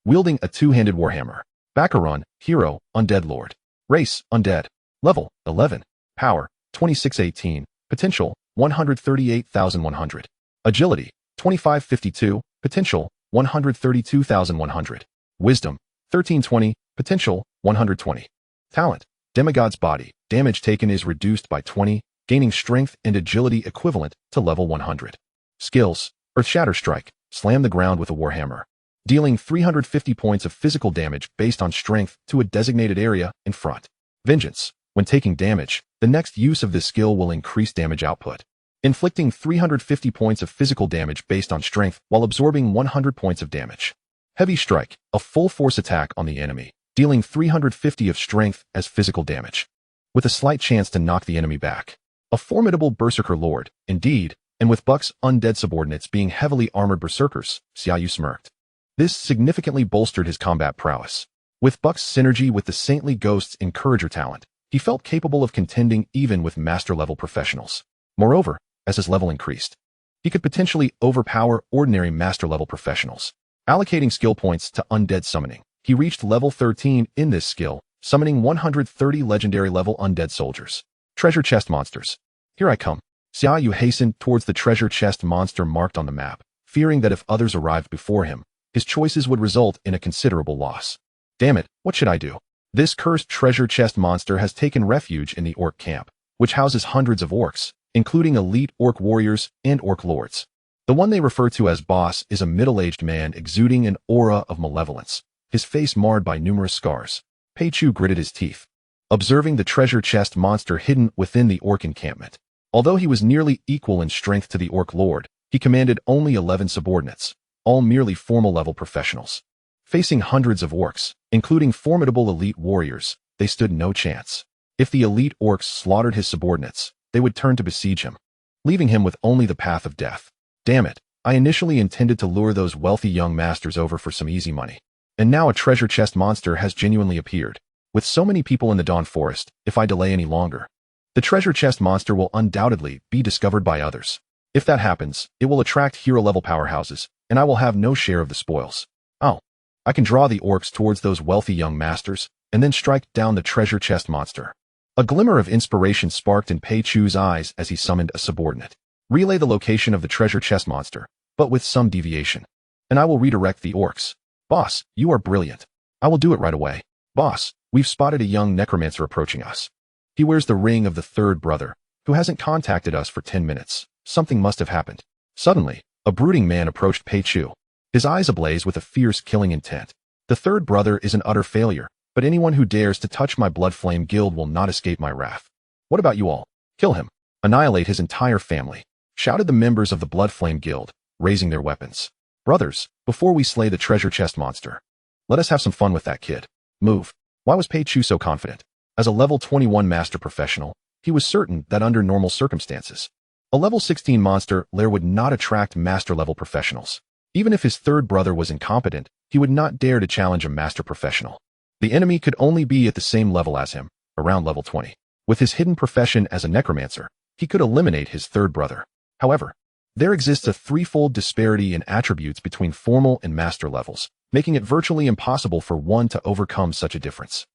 wielding a two-handed warhammer. Background, hero, Undead Lord. Race, Undead. Level, 11. Power, 2618. Potential, 138,100. Agility, 2552. Potential, 132,100. Wisdom, 1320. Potential, 120. Talent, Demigod's Body. Damage taken is reduced by 20, gaining strength and agility equivalent to level 100. Skills, Earthshatter Strike. Slam the ground with a warhammer, dealing 350 points of physical damage based on strength to a designated area in front. Vengeance. When taking damage, the next use of this skill will increase damage output, inflicting 350 points of physical damage based on strength while absorbing 100 points of damage. Heavy Strike. A full force attack on the enemy, dealing 350 of strength as physical damage, with a slight chance to knock the enemy back. A formidable berserker lord, indeed, and with Buck's undead subordinates being heavily armored berserkers, Xia Yu smirked. This significantly bolstered his combat prowess. With Buck's synergy with the saintly ghost's encourager talent, he felt capable of contending even with master-level professionals. Moreover, as his level increased, he could potentially overpower ordinary master-level professionals. Allocating skill points to undead summoning, he reached level 13 in this skill, summoning 130 legendary-level undead soldiers. Treasure chest monsters. Here I come. Xia Yu hastened towards the treasure chest monster marked on the map, fearing that if others arrived before him, his choices would result in a considerable loss. Damn it, what should I do? This cursed treasure chest monster has taken refuge in the orc camp, which houses hundreds of orcs, including elite orc warriors and orc lords. The one they refer to as boss is a middle-aged man exuding an aura of malevolence, his face marred by numerous scars. Pei Chu gritted his teeth, observing the treasure chest monster hidden within the orc encampment. Although he was nearly equal in strength to the orc lord, he commanded only 11 subordinates, all merely formal-level professionals. Facing hundreds of orcs, including formidable elite warriors, they stood no chance. If the elite orcs slaughtered his subordinates, they would turn to besiege him, leaving him with only the path of death. Damn it, I initially intended to lure those wealthy young masters over for some easy money. And now a treasure chest monster has genuinely appeared. With so many people in the Dawn Forest, if I delay any longer, the treasure chest monster will undoubtedly be discovered by others. If that happens, it will attract hero-level powerhouses, and I will have no share of the spoils. Oh, I can draw the orcs towards those wealthy young masters, and then strike down the treasure chest monster. A glimmer of inspiration sparked in Pei Chu's eyes as he summoned a subordinate. Relay the location of the treasure chest monster, but with some deviation, and I will redirect the orcs. Boss, you are brilliant. I will do it right away. Boss, we've spotted a young necromancer approaching us. He wears the ring of the third brother, who hasn't contacted us for 10 minutes. Something must have happened. Suddenly, a brooding man approached Pei Chu, his eyes ablaze with a fierce killing intent. The third brother is an utter failure, but anyone who dares to touch my blood flame guild will not escape my wrath. What about you all? Kill him. Annihilate his entire family, shouted the members of the blood flame guild, raising their weapons. Brothers, before we slay the treasure chest monster, let us have some fun with that kid. Move. Why was Pei Chu so confident? As a level 21 master professional, he was certain that under normal circumstances, a level 16 monster lair would not attract master-level professionals. Even if his third brother was incompetent, he would not dare to challenge a master professional. The enemy could only be at the same level as him, around level 20. With his hidden profession as a necromancer, he could eliminate his third brother. However, there exists a threefold disparity in attributes between formal and master levels, making it virtually impossible for one to overcome such a difference.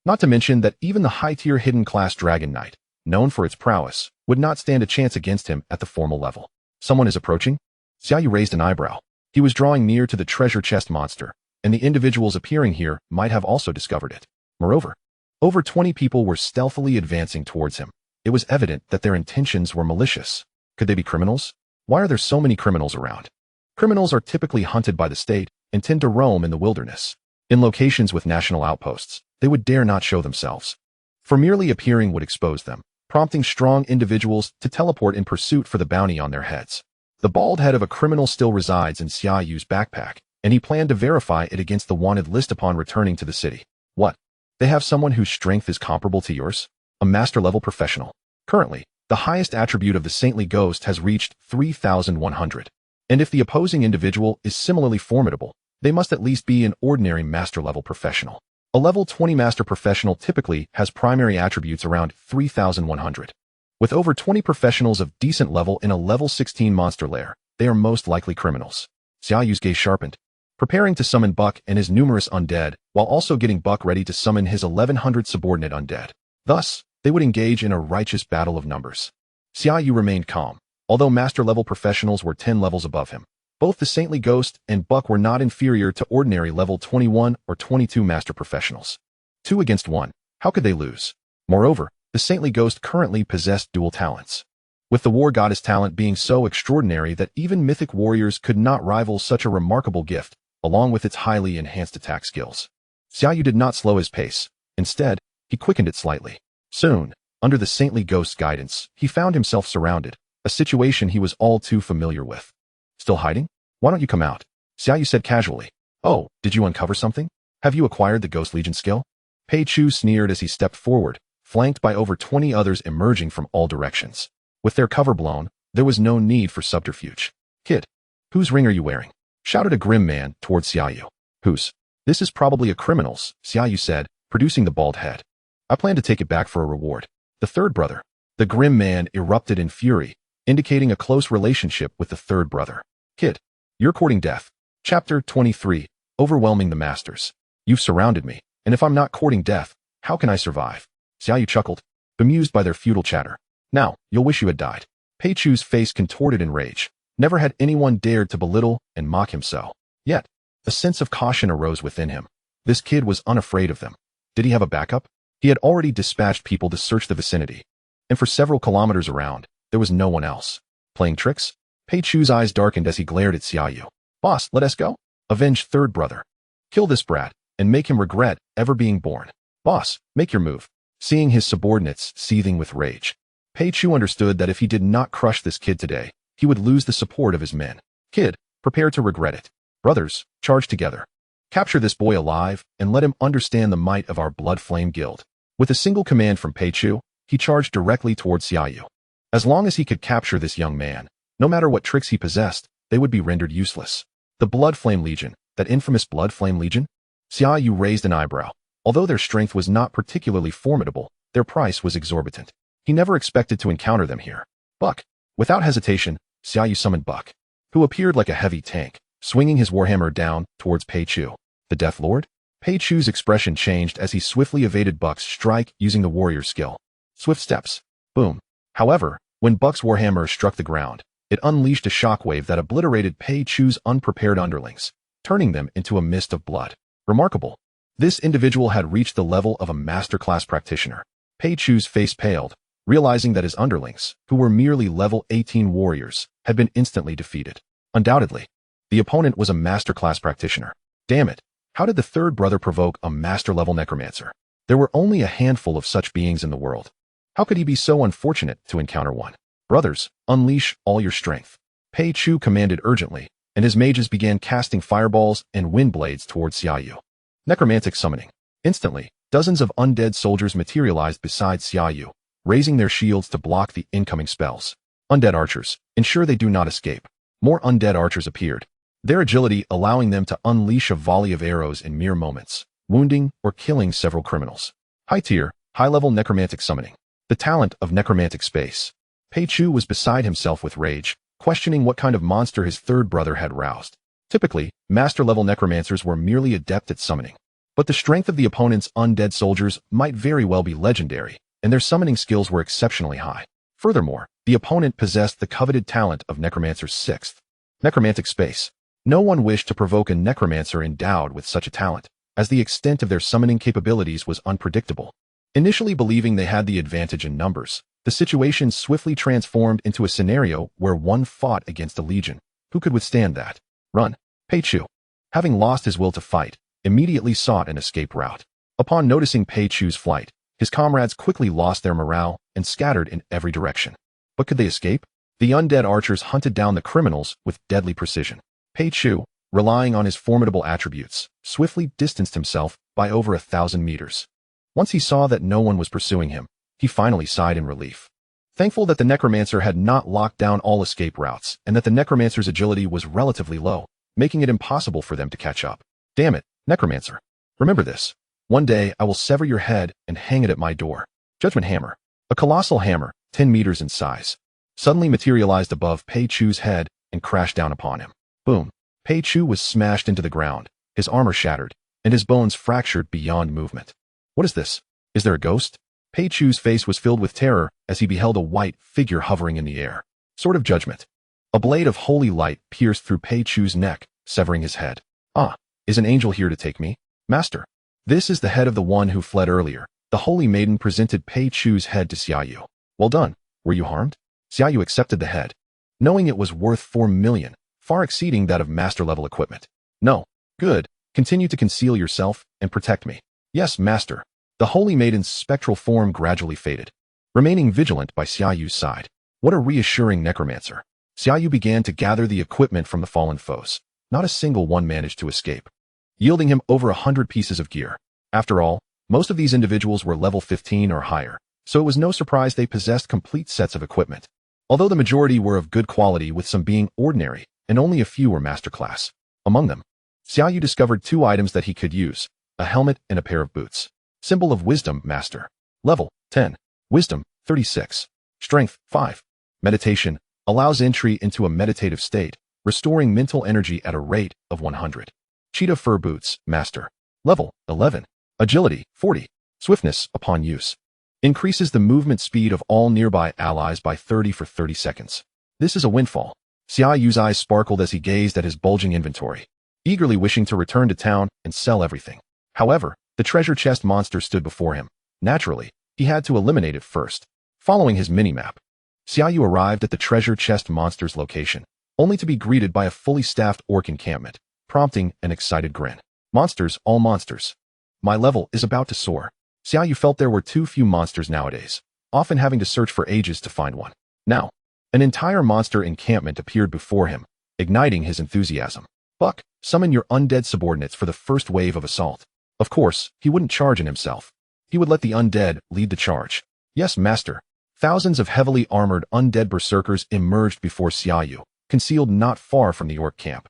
Not to mention that even the high-tier hidden class Dragon Knight, known for its prowess, would not stand a chance against him at the formal level. Someone is approaching? Xia Yu raised an eyebrow. He was drawing near to the treasure chest monster, and the individuals appearing here might have also discovered it. Moreover, over 20 people were stealthily advancing towards him. It was evident that their intentions were malicious. Could they be criminals? Why are there so many criminals around? Criminals are typically hunted by the state and tend to roam in the wilderness. In locations with national outposts, they would dare not show themselves. For merely appearing would expose them, prompting strong individuals to teleport in pursuit for the bounty on their heads. The bald head of a criminal still resides in Xia Yu's backpack, and he planned to verify it against the wanted list upon returning to the city. What? They have someone whose strength is comparable to yours? A master-level professional. Currently, the highest attribute of the saintly ghost has reached 3,100. And if the opposing individual is similarly formidable, they must at least be an ordinary master-level professional. A level 20 master professional typically has primary attributes around 3,100. With over 20 professionals of decent level in a level 16 monster lair, they are most likely criminals. Xia Yu's gaze sharpened, preparing to summon Buck and his numerous undead, while also getting Buck ready to summon his 1,100 subordinate undead. Thus, they would engage in a righteous battle of numbers. Xia Yu remained calm, although master-level professionals were 10 levels above him. Both the saintly ghost and Buck were not inferior to ordinary level 21 or 22 master professionals. 2 against 1, how could they lose? Moreover, the saintly ghost currently possessed dual talents, with the war goddess talent being so extraordinary that even mythic warriors could not rival such a remarkable gift, along with its highly enhanced attack skills. Xia Yu did not slow his pace. Instead, he quickened it slightly. Soon, under the saintly ghost's guidance, he found himself surrounded, a situation he was all too familiar with. Still hiding? Why don't you come out? Xia Yu said casually. Oh, did you uncover something? Have you acquired the Ghost Legion skill? Pei Chu sneered as he stepped forward, flanked by over 20 others emerging from all directions. With their cover blown, there was no need for subterfuge. Kid, whose ring are you wearing? Shouted a grim man towards Xia Yu. Whose? This is probably a criminal's, Xia Yu said, producing the bald head. I plan to take it back for a reward. The third brother. The grim man erupted in fury, indicating a close relationship with the third brother. Kid, you're courting death. Chapter 23, Overwhelming the Masters. You've surrounded me, and if I'm not courting death, how can I survive? Xia Yu chuckled, bemused by their futile chatter. Now, you'll wish you had died. Pei Chu's face contorted in rage. Never had anyone dared to belittle and mock him so. Yet, a sense of caution arose within him. This kid was unafraid of them. Did he have a backup? He had already dispatched people to search the vicinity, and for several kilometers around, there was no one else. Playing tricks? Pei Chu's eyes darkened as he glared at Xia Yu. Boss, let us go. Avenge third brother. Kill this brat, and make him regret ever being born. Boss, make your move. Seeing his subordinates seething with rage, Pei Chu understood that if he did not crush this kid today, he would lose the support of his men. Kid, prepare to regret it. Brothers, charge together. Capture this boy alive, and let him understand the might of our Blood Flame Guild. With a single command from Pei Chu, he charged directly towards Xia Yu. As long as he could capture this young man, no matter what tricks he possessed, they would be rendered useless. The Blood Flame Legion, that infamous Blood Flame Legion? Xia Yu raised an eyebrow. Although their strength was not particularly formidable, their price was exorbitant. He never expected to encounter them here. Buck. Without hesitation, Xia Yu summoned Buck, who appeared like a heavy tank, swinging his warhammer down towards Pei Chu. The Death Lord? Pei Chu's expression changed as he swiftly evaded Buck's strike using the warrior skill. Swift steps. Boom. However, when Buck's warhammer struck the ground, it unleashed a shockwave that obliterated Pei Chu's unprepared underlings, turning them into a mist of blood. Remarkable. This individual had reached the level of a master-class practitioner. Pei Chu's face paled, realizing that his underlings, who were merely level 18 warriors, had been instantly defeated. Undoubtedly, the opponent was a master-class practitioner. Damn it. How did the third brother provoke a master-level necromancer? There were only a handful of such beings in the world. How could he be so unfortunate to encounter one? Brothers, unleash all your strength. Pei Chu commanded urgently, and his mages began casting fireballs and wind blades towards Xia Yu. Necromantic summoning. Instantly, dozens of undead soldiers materialized beside Xia Yu, raising their shields to block the incoming spells. Undead archers, ensure they do not escape. More undead archers appeared, their agility allowing them to unleash a volley of arrows in mere moments. wounding, or killing several criminals. High tier, high-level necromantic summoning. The talent of necromantic space. Pei Chu was beside himself with rage, questioning what kind of monster his third brother had roused. Typically, master-level necromancers were merely adept at summoning. But the strength of the opponent's undead soldiers might very well be legendary, and their summoning skills were exceptionally high. Furthermore, the opponent possessed the coveted talent of Necromancer's sixth. Necromantic space. No one wished to provoke a necromancer endowed with such a talent, as the extent of their summoning capabilities was unpredictable. Initially believing they had the advantage in numbers, the situation swiftly transformed into a scenario where one fought against a legion. Who could withstand that? Run. Pei Chu, having lost his will to fight, immediately sought an escape route. Upon noticing Pei Chu's flight, his comrades quickly lost their morale and scattered in every direction. But could they escape? The undead archers hunted down the criminals with deadly precision. Pei Chu, relying on his formidable attributes, swiftly distanced himself by over 1,000 meters. Once he saw that no one was pursuing him, he finally sighed in relief. Thankful that the necromancer had not locked down all escape routes and that the necromancer's agility was relatively low, making it impossible for them to catch up. Damn it, necromancer. Remember this. One day I will sever your head and hang it at my door. Judgment hammer. A colossal hammer, 10 meters in size, suddenly materialized above Pei Chu's head and crashed down upon him. Boom. Pei Chu was smashed into the ground, his armor shattered, and his bones fractured beyond movement. What is this? Is there a ghost? Pei Chu's face was filled with terror as he beheld a white figure hovering in the air. Sword of Judgment. A blade of holy light pierced through Pei Chu's neck, severing his head. Ah, is an angel here to take me? Master. This is the head of the one who fled earlier. The holy maiden presented Pei Chu's head to Xia Yu. Well done. Were you harmed? Xia Yu accepted the head, knowing it was worth 4 million, far exceeding that of master-level equipment. No. Good. Continue to conceal yourself and protect me. Yes, master. The holy maiden's spectral form gradually faded, remaining vigilant by Xia Yu's side. What a reassuring necromancer. Xia Yu began to gather the equipment from the fallen foes. Not a single one managed to escape, yielding him over 100 pieces of gear. After all, most of these individuals were level 15 or higher, so it was no surprise they possessed complete sets of equipment. Although the majority were of good quality with some being ordinary, and only a few were master class. Among them, Xia Yu discovered 2 items that he could use, a helmet and a pair of boots. Symbol of Wisdom, Master. Level 10. Wisdom 36. Strength 5. Meditation allows entry into a meditative state, restoring mental energy at a rate of 100. Cheetah Fur Boots, Master. Level 11. Agility 40. Swiftness upon use increases the movement speed of all nearby allies by 30 for 30 seconds. This is a windfall. Xia Yu's eyes sparkled as he gazed at his bulging inventory, eagerly wishing to return to town and sell everything. However, the treasure chest monster stood before him. Naturally, he had to eliminate it first. Following his mini-map, Xia Yu arrived at the treasure chest monster's location, only to be greeted by a fully staffed orc encampment, prompting an excited grin. Monsters, all monsters. My level is about to soar. Xia Yu felt there were too few monsters nowadays, often having to search for ages to find one. Now, an entire monster encampment appeared before him, igniting his enthusiasm. Buck, summon your undead subordinates for the first wave of assault. Of course, he wouldn't charge in himself. He would let the undead lead the charge. Yes, master. Thousands of heavily armored undead berserkers emerged before Xia Yu, concealed not far from the orc camp.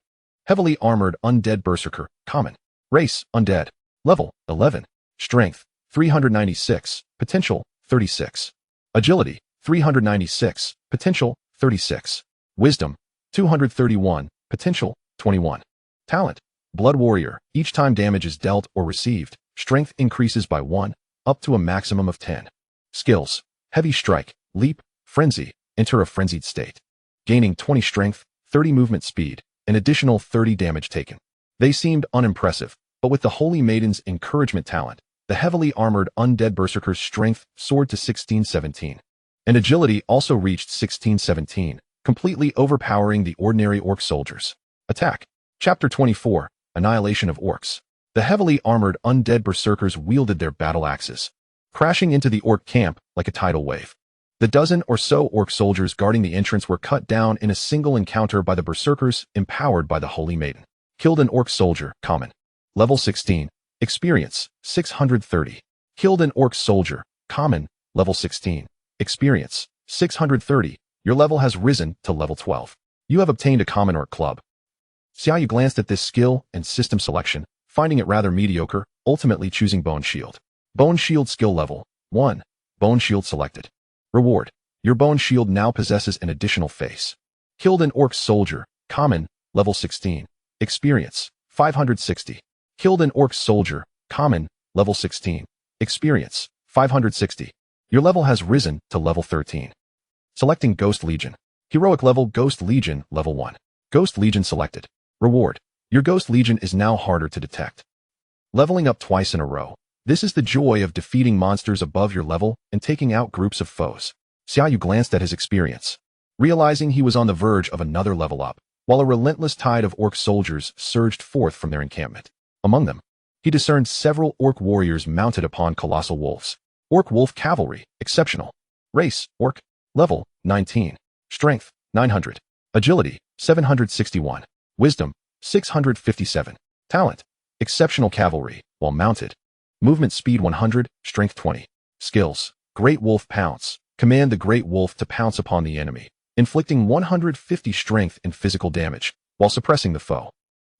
Heavily armored undead berserker, common. Race, undead. Level, 11. Strength, 396. Potential, 36. Agility, 396. Potential, 36. Wisdom, 231. Potential, 21. Talent, Blood Warrior. Each time damage is dealt or received, strength increases by 1, up to a maximum of 10. Skills, Heavy Strike, Leap, Frenzy. Enter a frenzied state, gaining 20 strength, 30 movement speed, an additional 30 damage taken. They seemed unimpressive, but with the Holy Maiden's encouragement talent, the heavily armored undead berserker's strength soared to 1617. And agility also reached 1617, completely overpowering the ordinary orc soldiers. Attack. Chapter 24. Annihilation of Orcs. The heavily armored undead berserkers wielded their battle axes, crashing into the orc camp like a tidal wave. The dozen or so orc soldiers guarding the entrance were cut down in a single encounter by the berserkers empowered by the Holy Maiden. Killed an orc soldier, common. Level 16. Experience, 630. Killed an orc soldier, common. Level 16. Experience, 630. Your level has risen to level 12. You have obtained a common orc club. Xia Yu glanced at this skill and system selection, finding it rather mediocre, ultimately choosing Bone Shield. Bone Shield skill level 1. Bone Shield selected. Reward. Your Bone Shield now possesses an additional face. Killed an Orc Soldier, common, level 16. Experience, 560. Killed an Orc Soldier, common, level 16. Experience, 560. Your level has risen to level 13. Selecting Ghost Legion. Heroic level Ghost Legion, level 1. Ghost Legion selected. Reward. Your Ghost Legion is now harder to detect. Leveling up twice in a row. This is the joy of defeating monsters above your level and taking out groups of foes. Xia Yu glanced at his experience, realizing he was on the verge of another level up, while a relentless tide of Orc soldiers surged forth from their encampment. Among them, he discerned several Orc warriors mounted upon colossal wolves. Orc Wolf Cavalry, exceptional. Race, Orc. Level, 19. Strength, 900. Agility, 761. Wisdom, 657. Talent, exceptional cavalry, while mounted. Movement speed 100, strength 20. Skills, Great Wolf Pounce. Command the Great Wolf to pounce upon the enemy, inflicting 150 strength and physical damage, while suppressing the foe.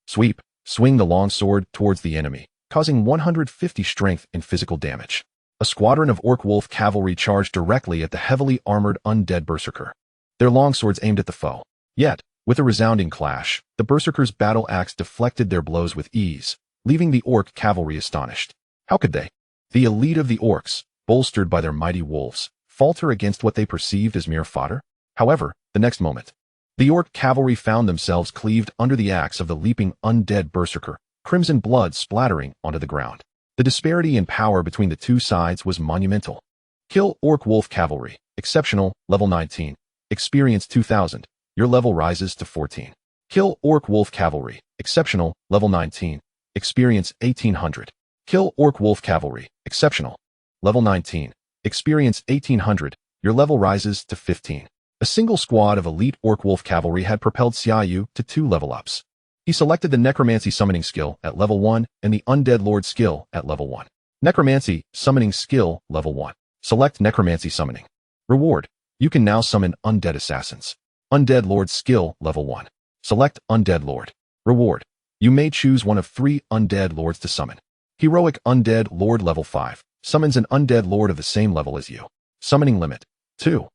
Sweep. Swing the long sword towards the enemy, causing 150 strength and physical damage. A squadron of Orc Wolf Cavalry charged directly at the heavily armored undead berserker. Their longswords aimed at the foe. Yet, with a resounding clash, the berserker's battle axe deflected their blows with ease, leaving the Orc Cavalry astonished. How could they? The elite of the Orcs, bolstered by their mighty wolves, falter against what they perceived as mere fodder? However, the next moment, the Orc Cavalry found themselves cleaved under the axe of the leaping undead berserker, crimson blood splattering onto the ground. The disparity in power between the two sides was monumental. Kill Orc Wolf Cavalry, exceptional, level 19. Experience 2000. Your level rises to 14. Kill Orc Wolf Cavalry, exceptional, level 19. Experience 1800. Kill Orc Wolf Cavalry, exceptional, level 19. Experience 1800. Your level rises to 15. A single squad of elite Orc Wolf Cavalry had propelled Xia Yu to 2 level ups. He selected the Necromancy summoning skill at level 1 and the Undead Lord skill at level 1. Necromancy summoning skill level 1. Select Necromancy summoning. Reward. You can now summon Undead Assassins. Undead Lord skill level 1. Select Undead Lord. Reward. You may choose one of 3 Undead Lords to summon. Heroic Undead Lord level 5. Summons an Undead Lord of the same level as you. Summoning limit 2.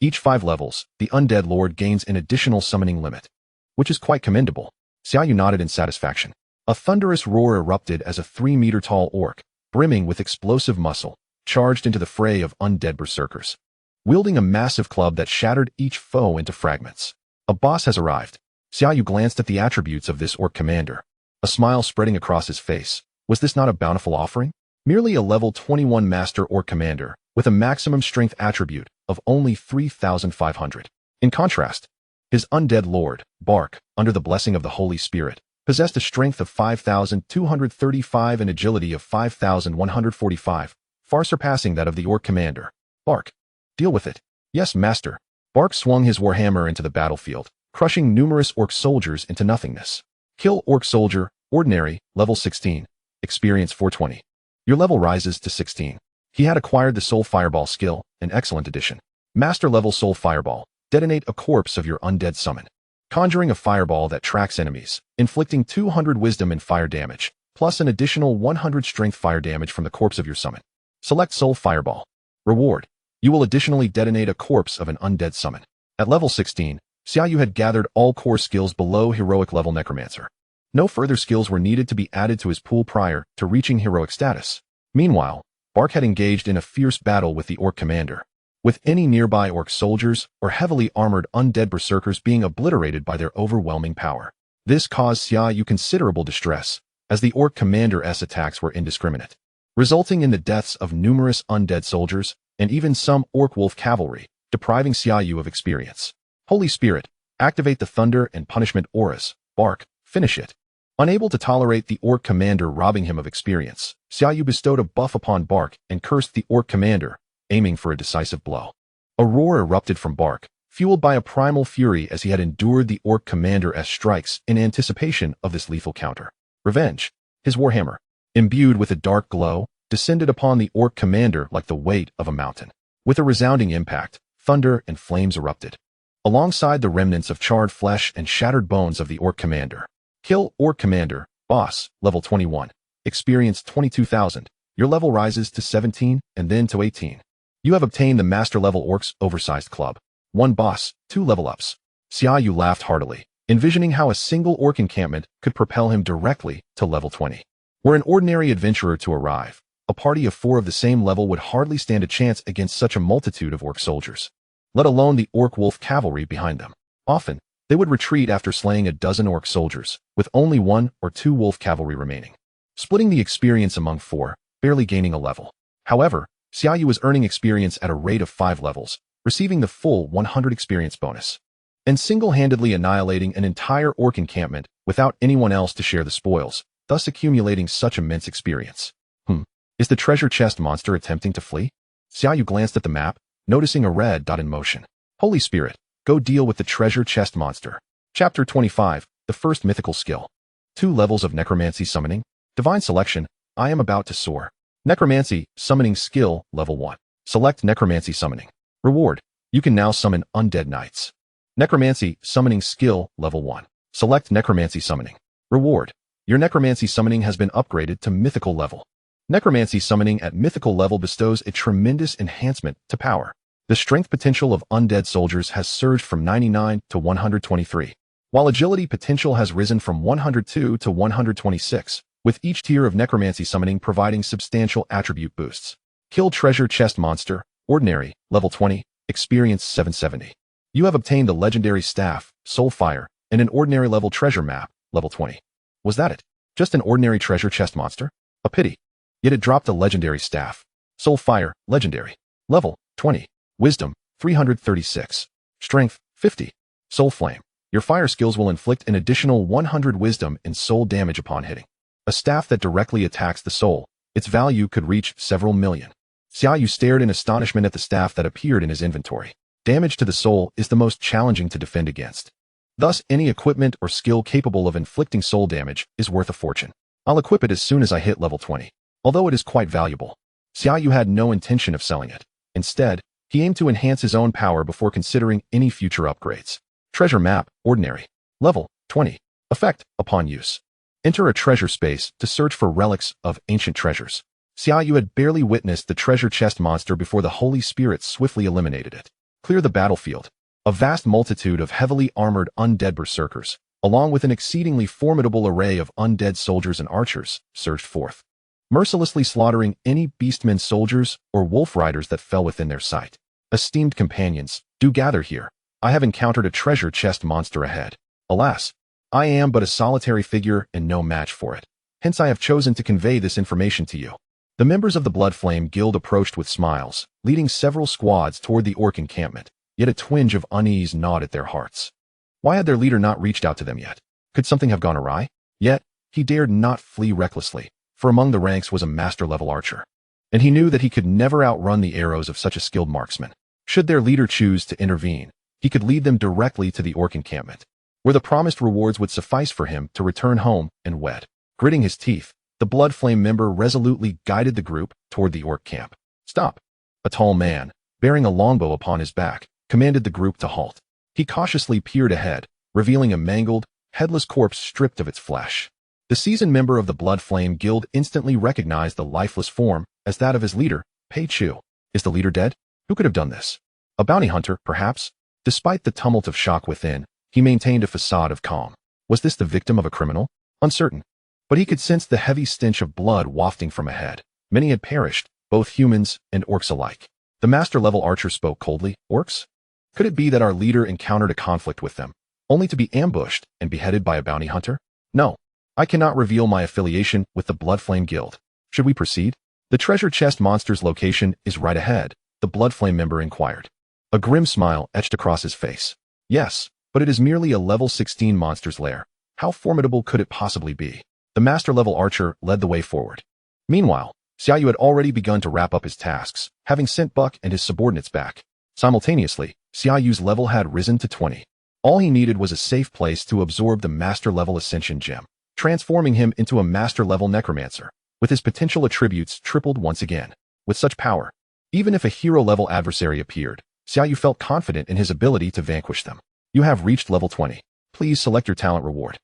Each 5 levels, the Undead Lord gains an additional summoning limit, which is quite commendable. Xia Yu nodded in satisfaction. A thunderous roar erupted as a 3-meter-tall orc, brimming with explosive muscle, charged into the fray of undead berserkers, wielding a massive club that shattered each foe into fragments. A boss has arrived. Xia Yu glanced at the attributes of this orc commander, a smile spreading across his face. Was this not a bountiful offering? Merely a level 21 master orc commander, with a maximum strength attribute of only 3,500. In contrast, his undead lord, Bark, under the blessing of the Holy Spirit, possessed a strength of 5,235 and agility of 5,145, far surpassing that of the orc commander. Bark. Deal with it. Yes, master. Bark swung his warhammer into the battlefield, crushing numerous orc soldiers into nothingness. Kill Orc Soldier, ordinary, level 16. Experience 420. Your level rises to 16. He had acquired the Soul Fireball skill, an excellent addition. Master level Soul Fireball. Detonate a corpse of your undead summon. Conjuring a fireball that tracks enemies, inflicting 200 wisdom and fire damage, plus an additional 100 strength fire damage from the corpse of your summon. Select Soul Fireball. Reward. You will additionally detonate a corpse of an undead summon. At level 16, Xia Yu had gathered all core skills below heroic level Necromancer. No further skills were needed to be added to his pool prior to reaching heroic status. Meanwhile, Bark had engaged in a fierce battle with the orc commander, with any nearby orc soldiers or heavily armored undead berserkers being obliterated by their overwhelming power. This caused Xia Yu considerable distress, as the orc commander's attacks were indiscriminate, resulting in the deaths of numerous undead soldiers and even some orc wolf cavalry, depriving Xia Yu of experience. Holy Spirit, activate the thunder and punishment auras. Bark, finish it. Unable to tolerate the orc commander robbing him of experience, Xia Yu bestowed a buff upon Bark and cursed the orc commander, aiming for a decisive blow. A roar erupted from Bark, fueled by a primal fury as he had endured the orc commander's strikes in anticipation of this lethal counter. Revenge. His warhammer, imbued with a dark glow, descended upon the orc commander like the weight of a mountain. With a resounding impact, thunder and flames erupted, alongside the remnants of charred flesh and shattered bones of the orc commander. Kill Orc Commander, boss, level 21. experience 22,000. Your level rises to 17 and then to 18. You have obtained the Master Level Orcs Oversized Club. 1 boss, 2 level ups. Xia Yu laughed heartily, envisioning how a single orc encampment could propel him directly to level 20. Were an ordinary adventurer to arrive, a party of 4 of the same level would hardly stand a chance against such a multitude of orc soldiers, let alone the orc wolf cavalry behind them. Often, they would retreat after slaying a dozen orc soldiers, with only 1 or 2 wolf cavalry remaining, splitting the experience among 4, barely gaining a level. However, Xia Yu was earning experience at a rate of 5 levels, receiving the full 100 experience bonus, and single-handedly annihilating an entire orc encampment without anyone else to share the spoils, thus accumulating such immense experience. Is the treasure chest monster attempting to flee? Xia Yu glanced at the map, noticing a red dot in motion. Holy Spirit, go deal with the treasure chest monster. Chapter 25, the first mythical skill. 2 levels of necromancy summoning. Divine selection, I am about to soar. Necromancy, summoning skill, level 1. Select necromancy summoning. Reward, you can now summon undead knights. Necromancy, summoning skill, level 1. Select necromancy summoning. Reward, your necromancy summoning has been upgraded to mythical level. Necromancy summoning at mythical level bestows a tremendous enhancement to power. The strength potential of undead soldiers has surged from 99 to 123, while agility potential has risen from 102 to 126, with each tier of necromancy summoning providing substantial attribute boosts. Kill treasure chest monster, ordinary, level 20, experience 770. You have obtained the legendary staff, soul fire, and an ordinary level treasure map, level 20. Was that it? Just an ordinary treasure chest monster? A pity. Yet it dropped a legendary staff. Soul fire, legendary. Level, 20. Wisdom, 336. Strength, 50. Soul flame. Your fire skills will inflict an additional 100 wisdom and soul damage upon hitting. A staff that directly attacks the soul. Its value could reach several million. Xia Yu stared in astonishment at the staff that appeared in his inventory. Damage to the soul is the most challenging to defend against. Thus, any equipment or skill capable of inflicting soul damage is worth a fortune. I'll equip it as soon as I hit level 20. Although it is quite valuable, Xia Yu had no intention of selling it. Instead, he aimed to enhance his own power before considering any future upgrades. Treasure map, ordinary. Level, 20. Effect, upon use. Enter a treasure space to search for relics of ancient treasures. Xia Yu had barely witnessed the treasure chest monster before the Holy Spirit swiftly eliminated it. Clear the battlefield. A vast multitude of heavily armored undead berserkers, along with an exceedingly formidable array of undead soldiers and archers, surged forth, mercilessly slaughtering any beastmen soldiers or wolf riders that fell within their sight. Esteemed companions, do gather here. I have encountered a treasure chest monster ahead. Alas, I am but a solitary figure and no match for it. Hence I have chosen to convey this information to you. The members of the Bloodflame Guild approached with smiles, leading several squads toward the orc encampment, yet a twinge of unease gnawed at their hearts. Why had their leader not reached out to them yet? Could something have gone awry? Yet, he dared not flee recklessly, for among the ranks was a master-level archer, and he knew that he could never outrun the arrows of such a skilled marksman. Should their leader choose to intervene, he could lead them directly to the orc encampment, where the promised rewards would suffice for him to return home and wed. Gritting his teeth, the Bloodflame member resolutely guided the group toward the orc camp. Stop! A tall man, bearing a longbow upon his back, commanded the group to halt. He cautiously peered ahead, revealing a mangled, headless corpse stripped of its flesh. The seasoned member of the Bloodflame Guild instantly recognized the lifeless form as that of his leader, Pei Chu. Is the leader dead? Who could have done this? A bounty hunter, perhaps? Despite the tumult of shock within, he maintained a facade of calm. Was this the victim of a criminal? Uncertain. But he could sense the heavy stench of blood wafting from ahead. Many had perished, both humans and orcs alike. The master-level archer spoke coldly. Orcs? Could it be that our leader encountered a conflict with them, only to be ambushed and beheaded by a bounty hunter? No. I cannot reveal my affiliation with the Bloodflame Guild. Should we proceed? The treasure chest monster's location is right ahead, the Bloodflame member inquired. A grim smile etched across his face. Yes, but it is merely a level 16 monster's lair. How formidable could it possibly be? The master-level archer led the way forward. Meanwhile, Xia Yu had already begun to wrap up his tasks, having sent Buck and his subordinates back. Simultaneously, Xia Yu's level had risen to 20. All he needed was a safe place to absorb the master-level Ascension gem, transforming him into a master-level necromancer, with his potential attributes tripled once again. With such power, even if a hero-level adversary appeared, Xia Yu felt confident in his ability to vanquish them. You have reached level 20. Please select your talent reward.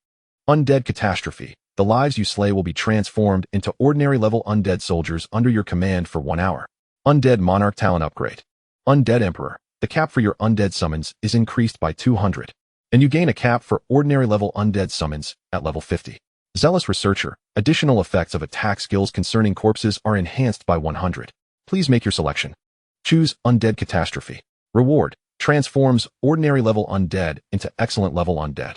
Undead Catastrophe, the lives you slay will be transformed into ordinary level undead soldiers under your command for 1 hour. Undead Monarch Talent Upgrade. Undead Emperor. The cap for your undead summons is increased by 200, and you gain a cap for ordinary level undead summons at level 50. Zealous Researcher. Additional effects of attack skills concerning corpses are enhanced by 100. Please make your selection. Choose Undead Catastrophe. Reward. Transforms ordinary level undead into excellent level undead.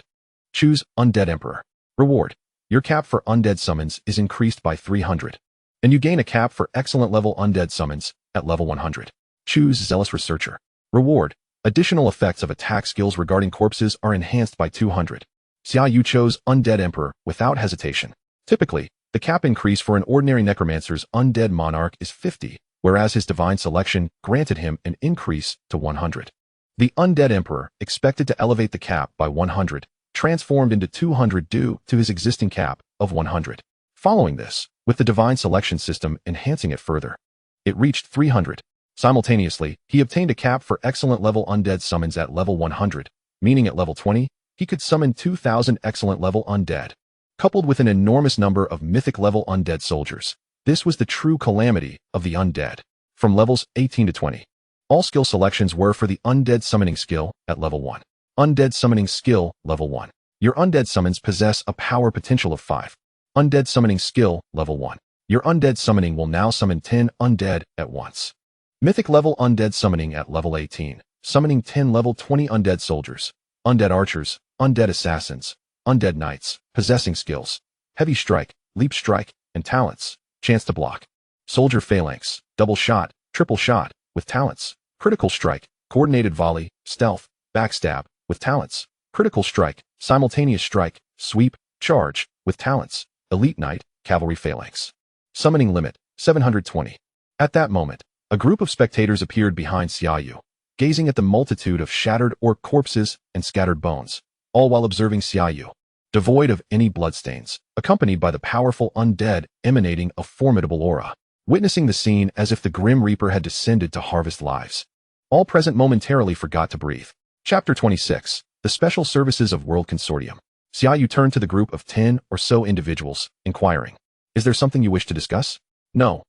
Choose Undead Emperor. Reward. Your cap for undead summons is increased by 300, and you gain a cap for excellent level undead summons at level 100. Choose Zealous Researcher. Reward. Additional effects of attack skills regarding corpses are enhanced by 200. Xia Yu chose Undead Emperor without hesitation. Typically, the cap increase for an ordinary necromancer's undead monarch is 50, whereas his divine selection granted him an increase to 100. The Undead Emperor expected to elevate the cap by 100, transformed into 200 due to his existing cap of 100. Following this, with the divine selection system enhancing it further, it reached 300. Simultaneously, he obtained a cap for excellent level undead summons at level 100, meaning at level 20, he could summon 2,000 excellent level undead. Coupled with an enormous number of mythic level undead soldiers, this was the true calamity of the undead. From levels 18 to 20, all skill selections were for the Undead Summoning skill at level 1. Undead Summoning skill, level 1. Your undead summons possess a power potential of 5. Undead Summoning skill, level 1. Your undead summoning will now summon 10 undead at once. Mythic level undead summoning at level 18, summoning 10 level 20 undead soldiers, undead archers, undead assassins, undead knights, possessing skills, heavy strike, leap strike, and talents, chance to block. Soldier phalanx, double shot, triple shot, with talents, critical strike, coordinated volley, stealth, backstab, with talents, critical strike, simultaneous strike, sweep, charge, with talents, elite knight, cavalry phalanx. Summoning limit, 720. At that moment, a group of spectators appeared behind Xia Yu, gazing at the multitude of shattered orc corpses and scattered bones, all while observing Xia Yu, devoid of any bloodstains, accompanied by the powerful undead emanating a formidable aura, witnessing the scene as if the Grim Reaper had descended to harvest lives. All present momentarily forgot to breathe. Chapter 26. The Special Services of World Consortium. Xia Yu turned to the group of 10 or so individuals, inquiring, "Is there something you wish to discuss?" No,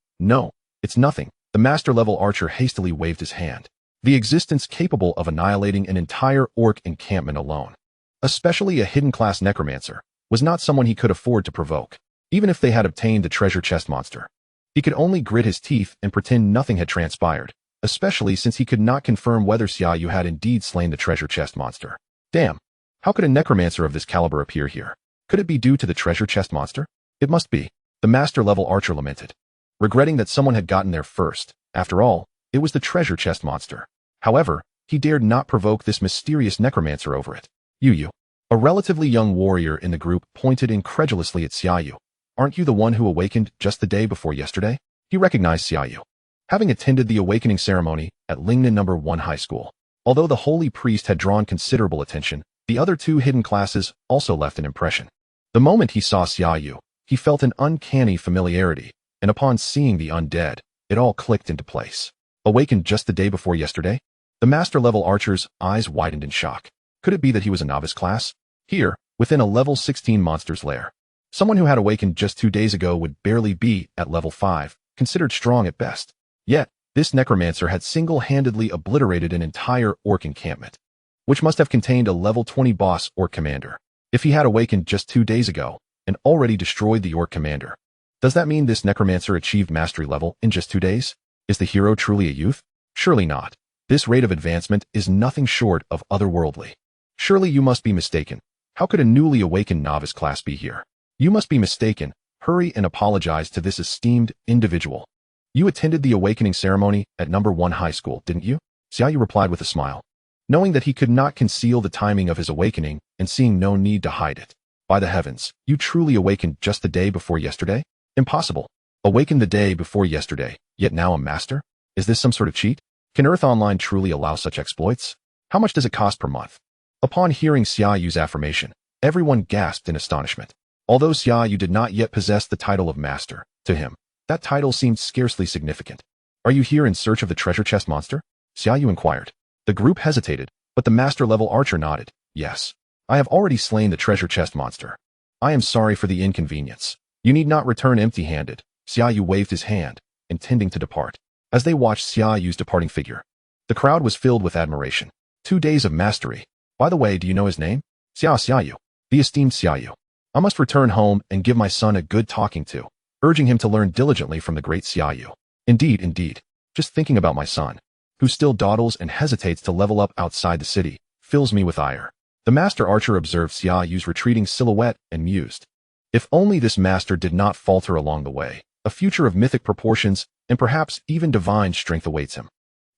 it's nothing." The master-level archer hastily waved his hand. The existence capable of annihilating an entire orc encampment alone, especially a hidden-class necromancer, was not someone he could afford to provoke, even if they had obtained the treasure chest monster. He could only grit his teeth and pretend nothing had transpired, especially since he could not confirm whether Xia Yu had indeed slain the treasure chest monster. Damn, how could a necromancer of this caliber appear here? Could it be due to the treasure chest monster? It must be, the master-level archer lamented, regretting that someone had gotten there first. After all, it was the treasure chest monster. However, he dared not provoke this mysterious necromancer over it. Yu, a relatively young warrior in the group, pointed incredulously at Xia Yu. "Aren't you the one who awakened just the day before yesterday?" He recognized Xia Yu, having attended the awakening ceremony at Lingnan No. 1 High School. Although the holy priest had drawn considerable attention, the other two hidden classes also left an impression. The moment he saw Xia Yu, he felt an uncanny familiarity, and upon seeing the undead, it all clicked into place. Awakened just the day before yesterday? The master-level archer's eyes widened in shock. Could it be that he was a novice class? Here, within a level 16 monster's lair, someone who had awakened just 2 days ago would barely be at level 5, considered strong at best. Yet, this necromancer had single-handedly obliterated an entire orc encampment, which must have contained a level 20 boss orc commander. If he had awakened just 2 days ago and already destroyed the orc commander, does that mean this necromancer achieved mastery level in just 2 days? Is the hero truly a youth? Surely not. This rate of advancement is nothing short of otherworldly. Surely you must be mistaken. How could a newly awakened novice class be here? You must be mistaken. Hurry and apologize to this esteemed individual. You attended the awakening ceremony at No. 1 High School, didn't you? Xia Yu replied with a smile, knowing that he could not conceal the timing of his awakening and seeing no need to hide it. By the heavens, you truly awakened just the day before yesterday? Impossible. Awakened the day before yesterday, yet now a master? Is this some sort of cheat? Can Earth Online truly allow such exploits? How much does it cost per month? Upon hearing Xia Yu's affirmation, everyone gasped in astonishment. Although Xia Yu did not yet possess the title of master, to him, that title seemed scarcely significant. "Are you here in search of the treasure chest monster?" Xia Yu inquired. The group hesitated, but the master-level archer nodded. "Yes. I have already slain the treasure chest monster. I am sorry for the inconvenience. You need not return empty-handed. Xia Yu waved his hand, intending to depart. As they watched Xia Yu's departing figure, the crowd was filled with admiration. 2 days of mastery. By the way, do you know his name? Xia Yu. The esteemed Xia Yu. I must return home and give my son a good talking to, urging him to learn diligently from the great Xia Yu. Indeed. Just thinking about my son, who still dawdles and hesitates to level up outside the city, fills me with ire. The master archer observed Xia Yu's retreating silhouette and mused. If only this master did not falter along the way, a future of mythic proportions and perhaps even divine strength awaits him.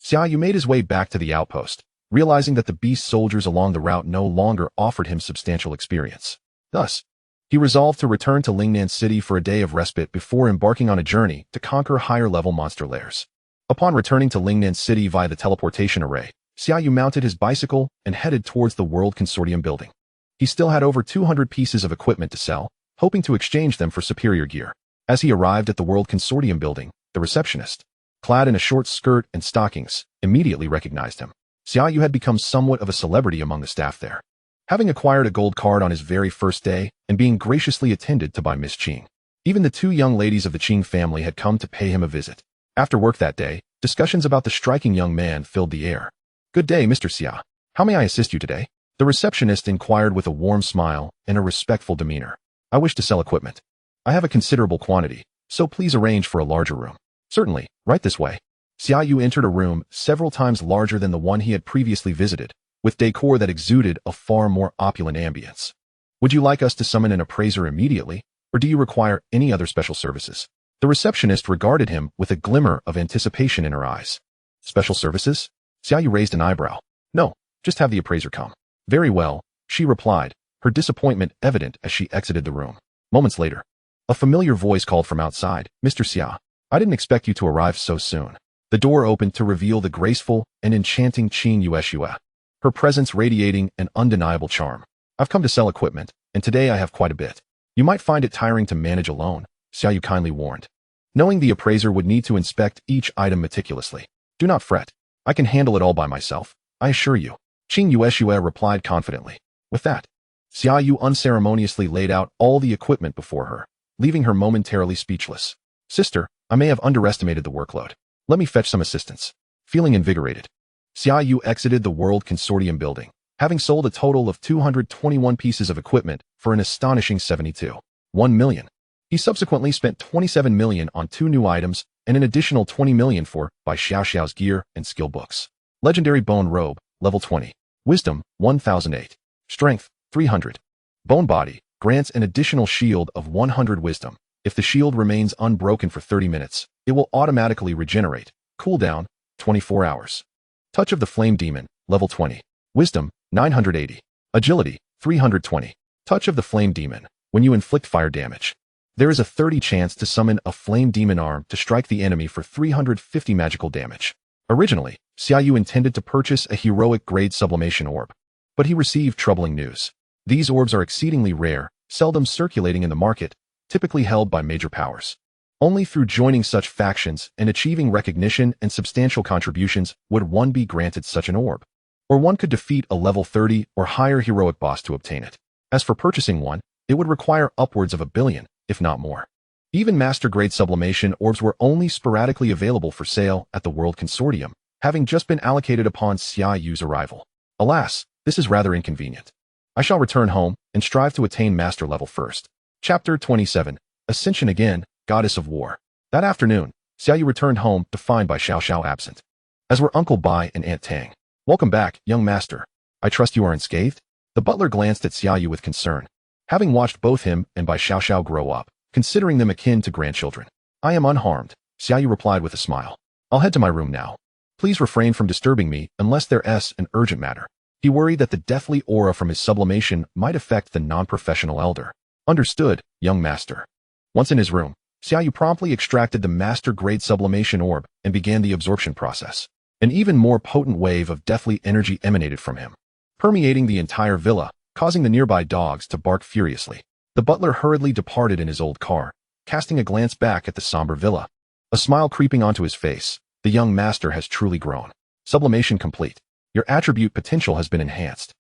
Xia Yu made his way back to the outpost, realizing that the beast soldiers along the route no longer offered him substantial experience. Thus, he resolved to return to Lingnan City for a day of respite before embarking on a journey to conquer higher-level monster lairs. Upon returning to Lingnan City via the teleportation array, Xia Yu mounted his bicycle and headed towards the World Consortium building. He still had over 200 pieces of equipment to sell, hoping to exchange them for superior gear. As he arrived at the World Consortium building, the receptionist, clad in a short skirt and stockings, immediately recognized him. Xia Yu had become somewhat of a celebrity among the staff there, having acquired a gold card on his very first day and being graciously attended to by Miss Qing. Even the 2 young ladies of the Qing family had come to pay him a visit. After work that day, discussions about the striking young man filled the air. Good day, Mr. Xia. How may I assist you today? The receptionist inquired with a warm smile and a respectful demeanor. I wish to sell equipment. I have a considerable quantity, so please arrange for a larger room. Certainly, right this way. Xia Yu entered a room several times larger than the one he had previously visited, with decor that exuded a far more opulent ambience. Would you like us to summon an appraiser immediately, or do you require any other special services? The receptionist regarded him with a glimmer of anticipation in her eyes. Special services? Xia Yu raised an eyebrow. No, just have the appraiser come. Very well, she replied, her disappointment evident as she exited the room. Moments later, a familiar voice called from outside, Mr. Xia, I didn't expect you to arrive so soon. The door opened to reveal the graceful and enchanting Qing Yu, her presence radiating an undeniable charm. I've come to sell equipment, and today I have quite a bit. You might find it tiring to manage alone, Xia Yu kindly warned, knowing the appraiser would need to inspect each item meticulously. Do not fret. I can handle it all by myself, I assure you. Qing Yu replied confidently. With that, Xia Yu unceremoniously laid out all the equipment before her, leaving her momentarily speechless. Sister, I may have underestimated the workload. Let me fetch some assistance. Feeling invigorated, Xia Yu exited the World Consortium building, having sold a total of 221 pieces of equipment for an astonishing 72.1 million. He subsequently spent 27 million on 2 new items and an additional 20 million for Bai Xiao's gear and skill books. Legendary Bone Robe, level 20. Wisdom, 1008. Strength, 300. Bone Body grants an additional shield of 100 wisdom. If the shield remains unbroken for 30 minutes, it will automatically regenerate. Cooldown, 24 hours. Touch of the Flame Demon, level 20. Wisdom, 980. Agility, 320. Touch of the Flame Demon. When you inflict fire damage, there is a 30% chance to summon a Flame Demon arm to strike the enemy for 350 magical damage. Originally, Xia Yu intended to purchase a heroic grade sublimation orb, but he received troubling news. These orbs are exceedingly rare, seldom circulating in the market, typically held by major powers. Only through joining such factions and achieving recognition and substantial contributions would one be granted such an orb, or one could defeat a level 30 or higher heroic boss to obtain it. As for purchasing one, it would require upwards of 1 billion, if not more. Even master-grade sublimation orbs were only sporadically available for sale at the World Consortium, having just been allocated upon Xia Yu's arrival. Alas, this is rather inconvenient. I shall return home and strive to attain master level first. Chapter 27. Ascension again, Goddess of War. That afternoon, Xia Yu returned home to find Bai Xiao absent, as were Uncle Bai and Aunt Tang. Welcome back, young master. I trust you are unscathed? The butler glanced at Xia Yu with concern, having watched both him and Bai Xiao grow up, considering them akin to grandchildren. I am unharmed, Xia Yu replied with a smile. I'll head to my room now. Please refrain from disturbing me unless there's an urgent matter. He worried that the deathly aura from his sublimation might affect the non-professional elder. Understood, young master. Once in his room, Xia Yu promptly extracted the master-grade sublimation orb and began the absorption process. An even more potent wave of deathly energy emanated from him, permeating the entire villa, causing the nearby dogs to bark furiously. The butler hurriedly departed in his old car, casting a glance back at the somber villa. A smile creeping onto his face. The young master has truly grown. Sublimation complete. Your attribute potential has been enhanced.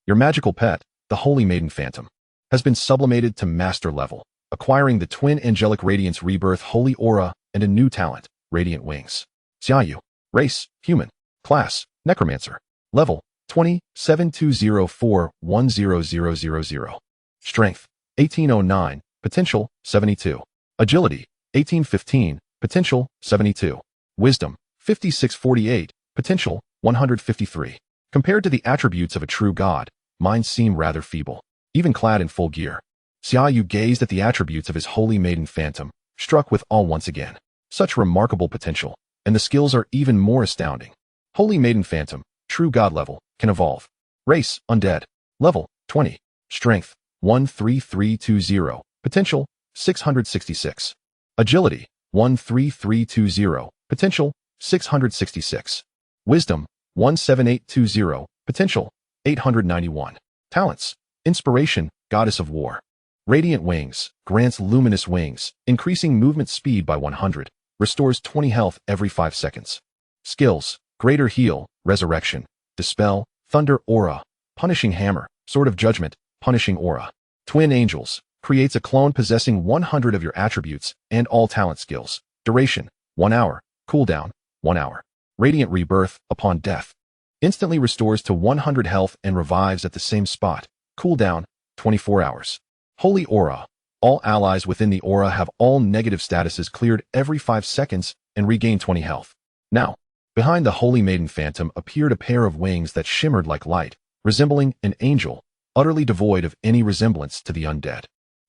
Your magical pet, the Holy Maiden Phantom. has been sublimated to master level, acquiring the twin angelic radiance rebirth holy aura and a new talent, radiant wings. Xia Yu. Race, human. Class, necromancer. Level, 20, 7204-10000. Strength, 1809, potential, 72. Agility, 1815, potential, 72. Wisdom, 5648, potential, 153. Compared to the attributes of a true god, mine seem rather feeble. Even clad in full gear, Xia Yu gazed at the attributes of his holy maiden phantom, struck with awe once again. Such remarkable potential, and the skills are even more astounding. Holy maiden phantom, true god level, can evolve. Race, undead. Level, 20. Strength, 13320, potential, 666. Agility, 13320, potential, 666. Wisdom, 17820, potential, 891. Talents, Inspiration, Goddess of War. Radiant Wings, grants luminous wings, increasing movement speed by 100, restores 20 health every 5 seconds. Skills, Greater Heal, Resurrection, Dispel, Thunder Aura, Punishing Hammer, Sword of Judgment, Punishing Aura. Twin Angels, creates a clone possessing 100 of your attributes and all talent skills. Duration, 1 hour. Cooldown, 1 hour. Radiant Rebirth, upon death. Instantly restores to 100 health and revives at the same spot. Cooldown, 24 hours. Holy Aura. All allies within the aura have all negative statuses cleared every 5 seconds and regain 20 health. Now, behind the Holy Maiden Phantom appeared a pair of wings that shimmered like light, resembling an angel, utterly devoid of any resemblance to the undead.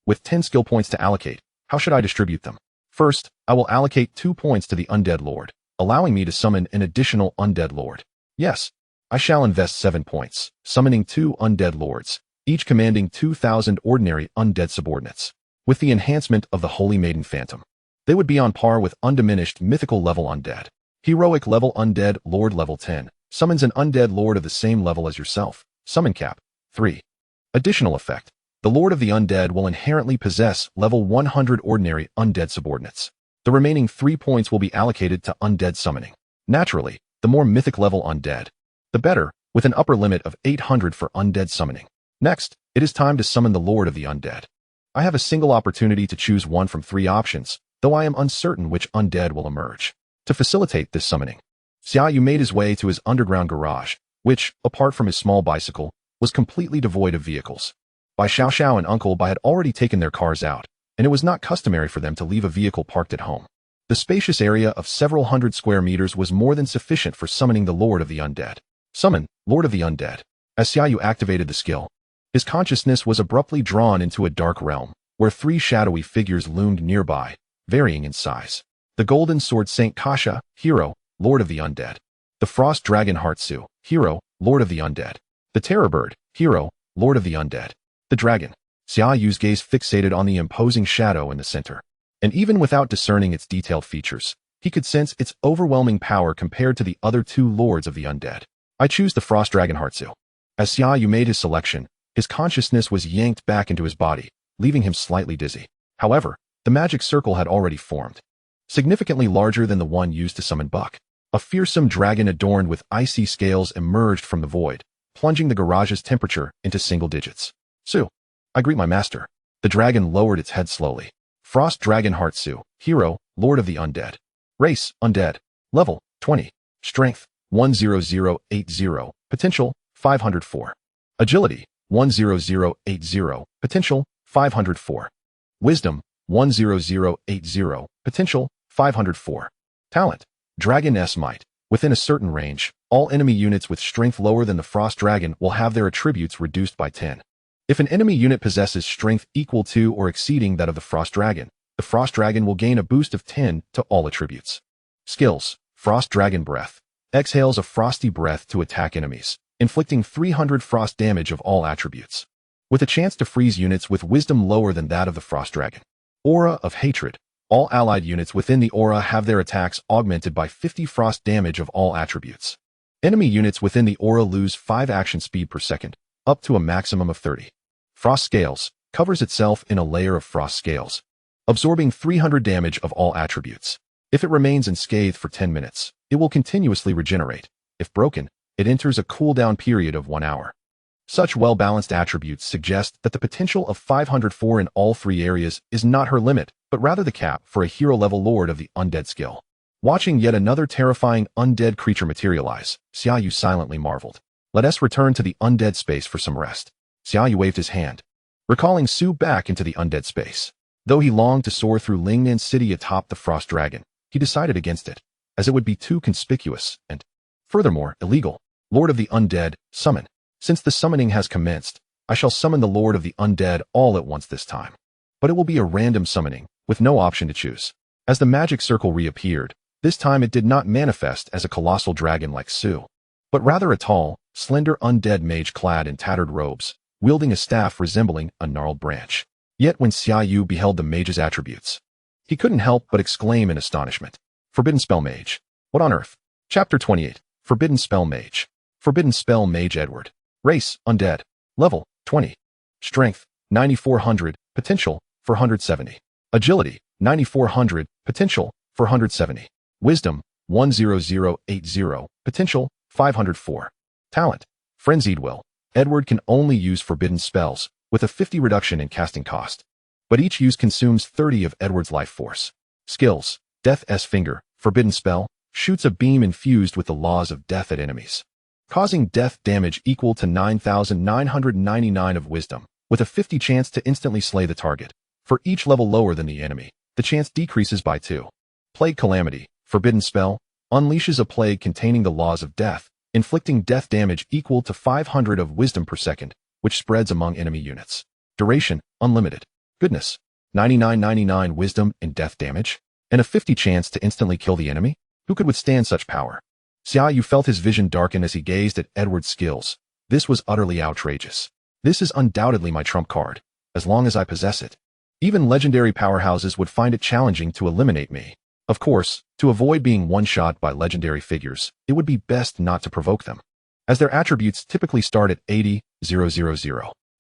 With 10 skill points to allocate, how should I distribute them? First, I will allocate 2 points to the Undead Lord, allowing me to summon an additional Undead Lord. Yes, I shall invest 7 points, summoning 2 Undead Lords, each commanding 2,000 ordinary undead subordinates. With the enhancement of the Holy Maiden Phantom, they would be on par with undiminished mythical level undead. Heroic level undead Lord level 10, summons an undead Lord of the same level as yourself. Summon cap, 3. Additional effect, the Lord of the Undead will inherently possess level 100 ordinary undead subordinates. The remaining 3 points will be allocated to undead summoning. Naturally, the more mythic level undead, the better, with an upper limit of 800 for undead summoning. Next, it is time to summon the Lord of the Undead. I have a single opportunity to choose one from 3 options, though I am uncertain which undead will emerge. To facilitate this summoning, Xia Yu made his way to his underground garage, which, apart from his small bicycle, was completely devoid of vehicles. Bai Xiao and Uncle Bai had already taken their cars out, and it was not customary for them to leave a vehicle parked at home. The spacious area of several hundred square meters was more than sufficient for summoning the Lord of the Undead. Summon, Lord of the Undead. As Xia Yu activated the skill, his consciousness was abruptly drawn into a dark realm, where 3 shadowy figures loomed nearby, varying in size. The Golden Sword Saint Kasha, Hero, Lord of the Undead. The Frost Dragon Heartsu, Hero, Lord of the Undead. The Terror Bird, Hero, Lord of the Undead. The Dragon. Xia Yu's gaze fixated on the imposing shadow in the center. And even without discerning its detailed features, he could sense its overwhelming power compared to the other 2 Lords of the Undead. I choose the Frost Dragon Heartsu. As Xia Yu made his selection, his consciousness was yanked back into his body, leaving him slightly dizzy. However, the magic circle had already formed. Significantly larger than the one used to summon Buck. A fearsome dragon adorned with icy scales emerged from the void, plunging the garage's temperature into single digits. Su. I greet my master. The dragon lowered its head slowly. Frost Dragon Heartsu, Hero, Lord of the Undead. Race, Undead. Level, 20. Strength, 10080, potential, 504. Agility, 10080, potential, 504. Wisdom, 10080, potential, 504. Talent, Dragon S Might. Within a certain range, all enemy units with strength lower than the Frost Dragon will have their attributes reduced by 10. If an enemy unit possesses strength equal to or exceeding that of the Frost Dragon will gain a boost of 10 to all attributes. Skills, Frost Dragon Breath. Exhales a frosty breath to attack enemies, inflicting 300 frost damage of all attributes. With a chance to freeze units with wisdom lower than that of the Frost Dragon. Aura of Hatred. All allied units within the aura have their attacks augmented by 50 frost damage of all attributes. Enemy units within the aura lose 5 action speed per second, up to a maximum of 30. Frost Scales. Covers itself in a layer of frost scales, absorbing 300 damage of all attributes. If it remains unscathed for 10 minutes, it will continuously regenerate. If broken, it enters a cooldown period of 1 hour. Such well-balanced attributes suggest that the potential of 504 in all three areas is not her limit, but rather the cap for a hero-level Lord of the Undead skill. Watching yet another terrifying undead creature materialize, Xia Yu silently marveled. Let us return to the undead space for some rest. Xia Yu waved his hand, recalling Su back into the undead space. Though he longed to soar through Lingnan City atop the Frost Dragon, he decided against it, as it would be too conspicuous and, furthermore, illegal. Lord of the Undead, summon. Since the summoning has commenced, I shall summon the Lord of the Undead all at once this time. But it will be a random summoning, with no option to choose. As the magic circle reappeared, this time it did not manifest as a colossal dragon like Su, but rather a tall, slender undead mage clad in tattered robes, wielding a staff resembling a gnarled branch. Yet when Xia Yu beheld the mage's attributes, he couldn't help but exclaim in astonishment. Forbidden Spell Mage. What on earth? Chapter 28. Forbidden Spell Mage. Forbidden Spell Mage Edward. Race, Undead. Level, 20. Strength, 9400, potential, 470. Agility, 9400, potential, 470. Wisdom, 10080, potential, 504. Talent, Frenzied Will. Edward can only use forbidden spells, with a 50 reduction in casting cost. But each use consumes 30 of Edward's life force. Skills, Death's Finger, forbidden spell, shoots a beam infused with the laws of death at enemies, causing death damage equal to 9,999 of wisdom, with a 50 chance to instantly slay the target. For each level lower than the enemy, the chance decreases by 2. Plague Calamity, forbidden spell, unleashes a plague containing the laws of death, inflicting death damage equal to 500 of wisdom per second, which spreads among enemy units. Duration, unlimited. Goodness, 9999 wisdom and death damage, and a 50 chance to instantly kill the enemy? Who could withstand such power? Xia Yu felt his vision darken as he gazed at Edward's skills. This was utterly outrageous. This is undoubtedly my trump card, as long as I possess it. Even legendary powerhouses would find it challenging to eliminate me. Of course, to avoid being one-shot by legendary figures, it would be best not to provoke them, as their attributes typically start at 80,000.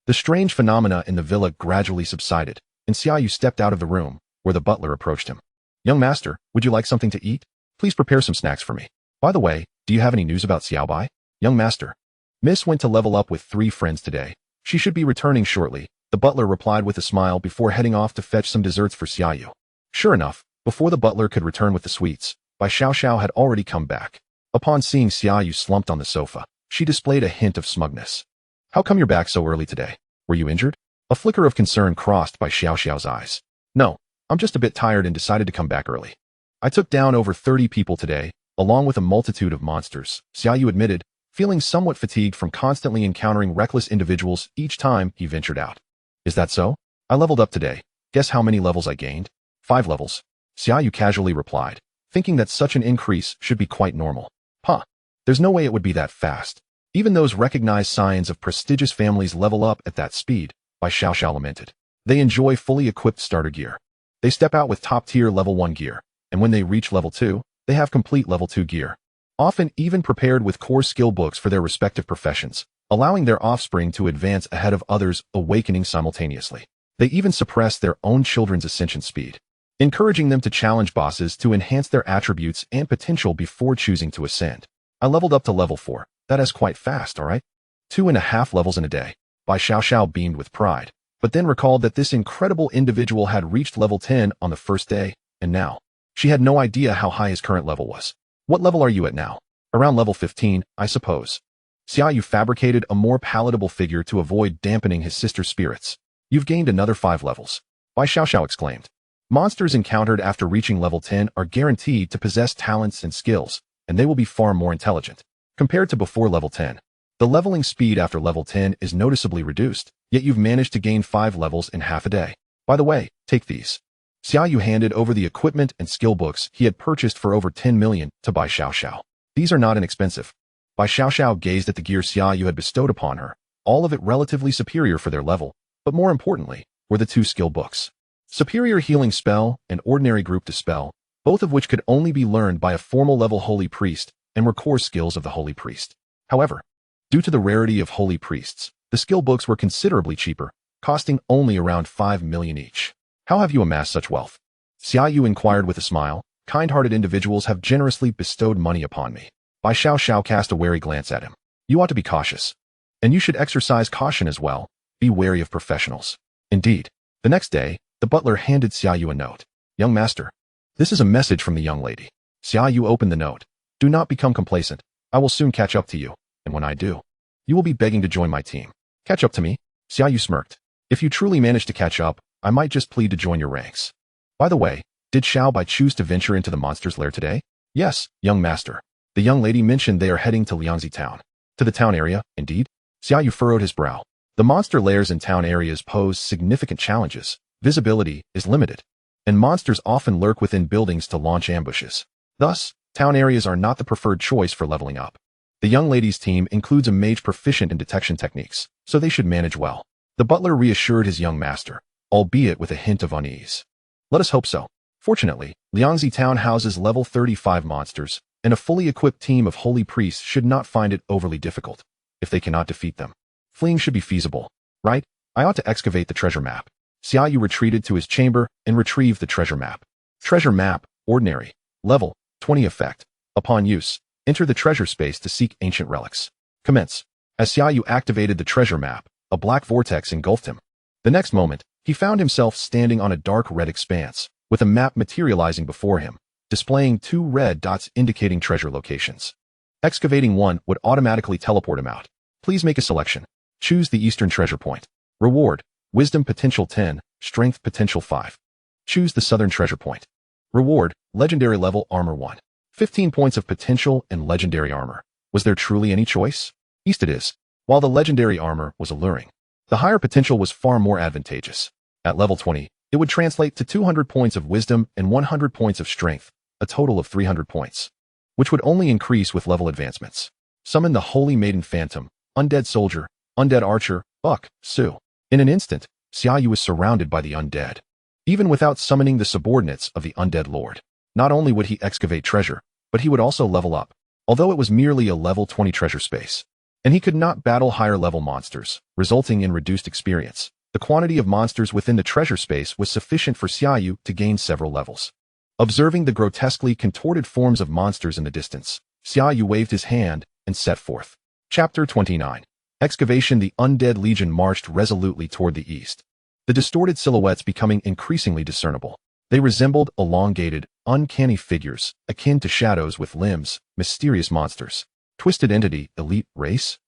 The strange phenomena in the villa gradually subsided, and Xia Yu stepped out of the room, where the butler approached him. Young master, would you like something to eat? Please prepare some snacks for me. By the way, do you have any news about Xiaobai? Young master. Miss went to level up with 3 friends today. She should be returning shortly, the butler replied with a smile before heading off to fetch some desserts for Xia Yu. Sure enough, before the butler could return with the sweets, Bai Xiao had already come back. Upon seeing Xia Yu slumped on the sofa, she displayed a hint of smugness. How come you're back so early today? Were you injured? A flicker of concern crossed Bai Xiao's eyes. No, I'm just a bit tired and decided to come back early. I took down over 30 people today, along with a multitude of monsters, Xia Yu admitted, feeling somewhat fatigued from constantly encountering reckless individuals each time he ventured out. Is that so? I leveled up today. Guess how many levels I gained? 5 levels. Xia Yu casually replied, thinking that such an increase should be quite normal. Huh. There's no way it would be that fast. Even those recognized scions of prestigious families level up at that speed, Bai Xiao lamented. They enjoy fully equipped starter gear. They step out with top-tier level 1 gear, and when they reach level 2, they have complete level 2 gear, often even prepared with core skill books for their respective professions, allowing their offspring to advance ahead of others, awakening simultaneously. They even suppress their own children's ascension speed, encouraging them to challenge bosses to enhance their attributes and potential before choosing to ascend. I leveled up to level 4. That is quite fast, alright? 2.5 levels in a day. Bai Xiao beamed with pride, but then recalled that this incredible individual had reached level 10 on the first day, and now, she had no idea how high his current level was. What level are you at now? Around level 15, I suppose. Xia Yu fabricated a more palatable figure to avoid dampening his sister's spirits. You've gained another 5 levels. Bai Xiao exclaimed. Monsters encountered after reaching level 10 are guaranteed to possess talents and skills, and they will be far more intelligent. Compared to before level 10, the leveling speed after level 10 is noticeably reduced, yet you've managed to gain 5 levels in half a day. By the way, take these. Xia Yu handed over the equipment and skill books he had purchased for over 10 million to Bai Xiao. These are not inexpensive. Bai Xiao gazed at the gear Xia Yu had bestowed upon her, all of it relatively superior for their level, but more importantly, were the 2 skill books. Superior Healing Spell and Ordinary Group Dispel, both of which could only be learned by a formal level Holy Priest, and were core skills of the Holy Priest. However, due to the rarity of Holy Priests, the skill books were considerably cheaper, costing only around 5 million each. How have you amassed such wealth? Xia Yu inquired with a smile. Kind-hearted individuals have generously bestowed money upon me. Bai Xiao cast a wary glance at him. You ought to be cautious. And you should exercise caution as well. Be wary of professionals. Indeed. The next day, the butler handed Xia Yu a note. Young master, this is a message from the young lady. Xia Yu opened the note. Do not become complacent. I will soon catch up to you, and when I do, you will be begging to join my team. Catch up to me? Xia Yu smirked. If you truly manage to catch up, I might just plead to join your ranks. By the way, did Xiao Bai choose to venture into the monster's lair today? Yes, young master. The young lady mentioned they are heading to Liangzi town. To the town area, indeed? Xia Yu furrowed his brow. The monster lairs in town areas pose significant challenges. Visibility is limited, and monsters often lurk within buildings to launch ambushes. Thus, town areas are not the preferred choice for leveling up. The young lady's team includes a mage proficient in detection techniques, so they should manage well. The butler reassured his young master, albeit with a hint of unease. Let us hope so. Fortunately, Liangzi town houses level 35 monsters, and a fully equipped team of holy priests should not find it overly difficult. If they cannot defeat them, fleeing should be feasible, right? I ought to excavate the treasure map. Xia Yu retreated to his chamber and retrieved the treasure map. Treasure map, ordinary, level 20 effect. Upon use, enter the treasure space to seek ancient relics. Commence. As Xia Yu activated the treasure map, a black vortex engulfed him. The next moment, he found himself standing on a dark red expanse, with a map materializing before him, displaying 2 red dots indicating treasure locations. Excavating one would automatically teleport him out. Please make a selection. Choose the eastern treasure point. Reward, Wisdom potential 10, Strength potential 5. Choose the southern treasure point. Reward, Legendary level armor 1. 15 points of potential and legendary armor. Was there truly any choice? East it is. While the legendary armor was alluring, the higher potential was far more advantageous. At level 20, it would translate to 200 points of wisdom and 100 points of strength, a total of 300 points, which would only increase with level advancements. Summon the Holy Maiden Phantom, Undead Soldier, Undead Archer, Buck, Su. In an instant, Xia Yu was surrounded by the undead. Even without summoning the subordinates of the Undead Lord, not only would he excavate treasure, but he would also level up, although it was merely a level 20 treasure space. And he could not battle higher level monsters, resulting in reduced experience. The quantity of monsters within the treasure space was sufficient for Xia Yu to gain several levels. Observing the grotesquely contorted forms of monsters in the distance, Xia Yu waved his hand and set forth. Chapter 29. Excavation. The undead legion marched resolutely toward the east, the distorted silhouettes becoming increasingly discernible. They resembled elongated, uncanny figures, akin to shadows with limbs, mysterious monsters. Twisted entity, elite race.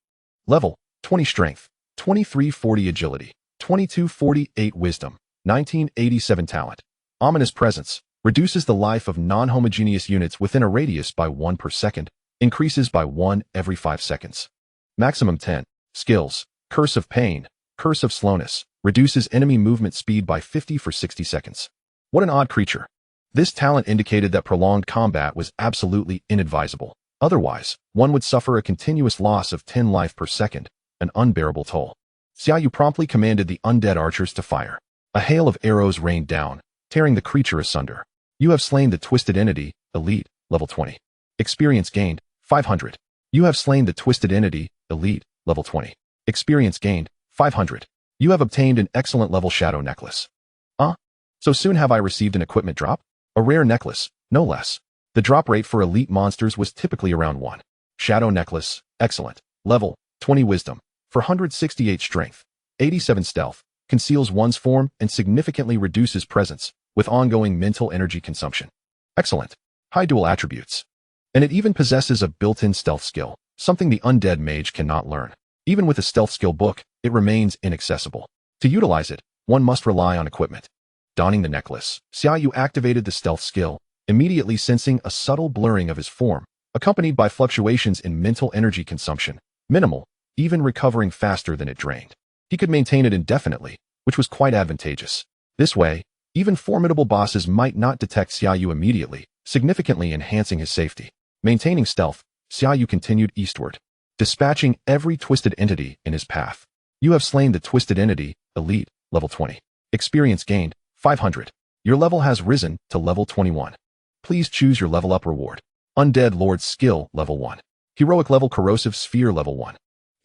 Level, 20 strength, 2340 agility, 2248 wisdom, 1987 talent. Ominous presence, reduces the life of non-homogeneous units within a radius by 1 per second, increases by 1 every 5 seconds. Maximum 10. Skills, Curse of Pain, Curse of Slowness, reduces enemy movement speed by 50 for 60 seconds. What an odd creature. This talent indicated that prolonged combat was absolutely inadvisable. Otherwise, one would suffer a continuous loss of 10 life per second, an unbearable toll. Xia Yu promptly commanded the undead archers to fire. A hail of arrows rained down, tearing the creature asunder. You have slain the twisted entity, elite, level 20. Experience gained, 500. You have slain the twisted entity, elite, level 20. Experience gained, 500. You have obtained an excellent level shadow necklace. So soon have I received an equipment drop? A rare necklace, no less. The drop rate for elite monsters was typically around 1. Shadow necklace, excellent. Level, 20 wisdom, 468 strength, 87 stealth, conceals one's form and significantly reduces presence, with ongoing mental energy consumption. Excellent. High dual attributes. And it even possesses a built-in stealth skill, something the undead mage cannot learn. Even with a stealth skill book, it remains inaccessible. To utilize it, one must rely on equipment. Donning the necklace, Xia Yu activated the stealth skill, immediately sensing a subtle blurring of his form, accompanied by fluctuations in mental energy consumption, minimal, even recovering faster than it drained. He could maintain it indefinitely, which was quite advantageous. This way, even formidable bosses might not detect Xia Yu immediately, significantly enhancing his safety. Maintaining stealth, Xia Yu continued eastward, dispatching every twisted entity in his path. You have slain the twisted entity, elite, level 20. Experience gained, 500. Your level has risen to level 21. Please choose your level up reward. Undead Lord skill, level 1. Heroic level corrosive sphere, level 1.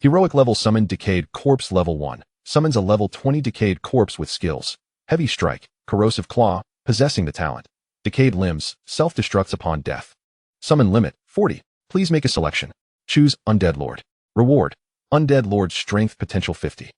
Heroic level summon decayed corpse, level 1. Summons a level 20 decayed corpse with skills. Heavy strike, corrosive claw, possessing the talent. Decayed limbs, self-destructs upon death. Summon limit, 40. Please make a selection. Choose Undead Lord. Reward, Undead Lord Strength Potential 50.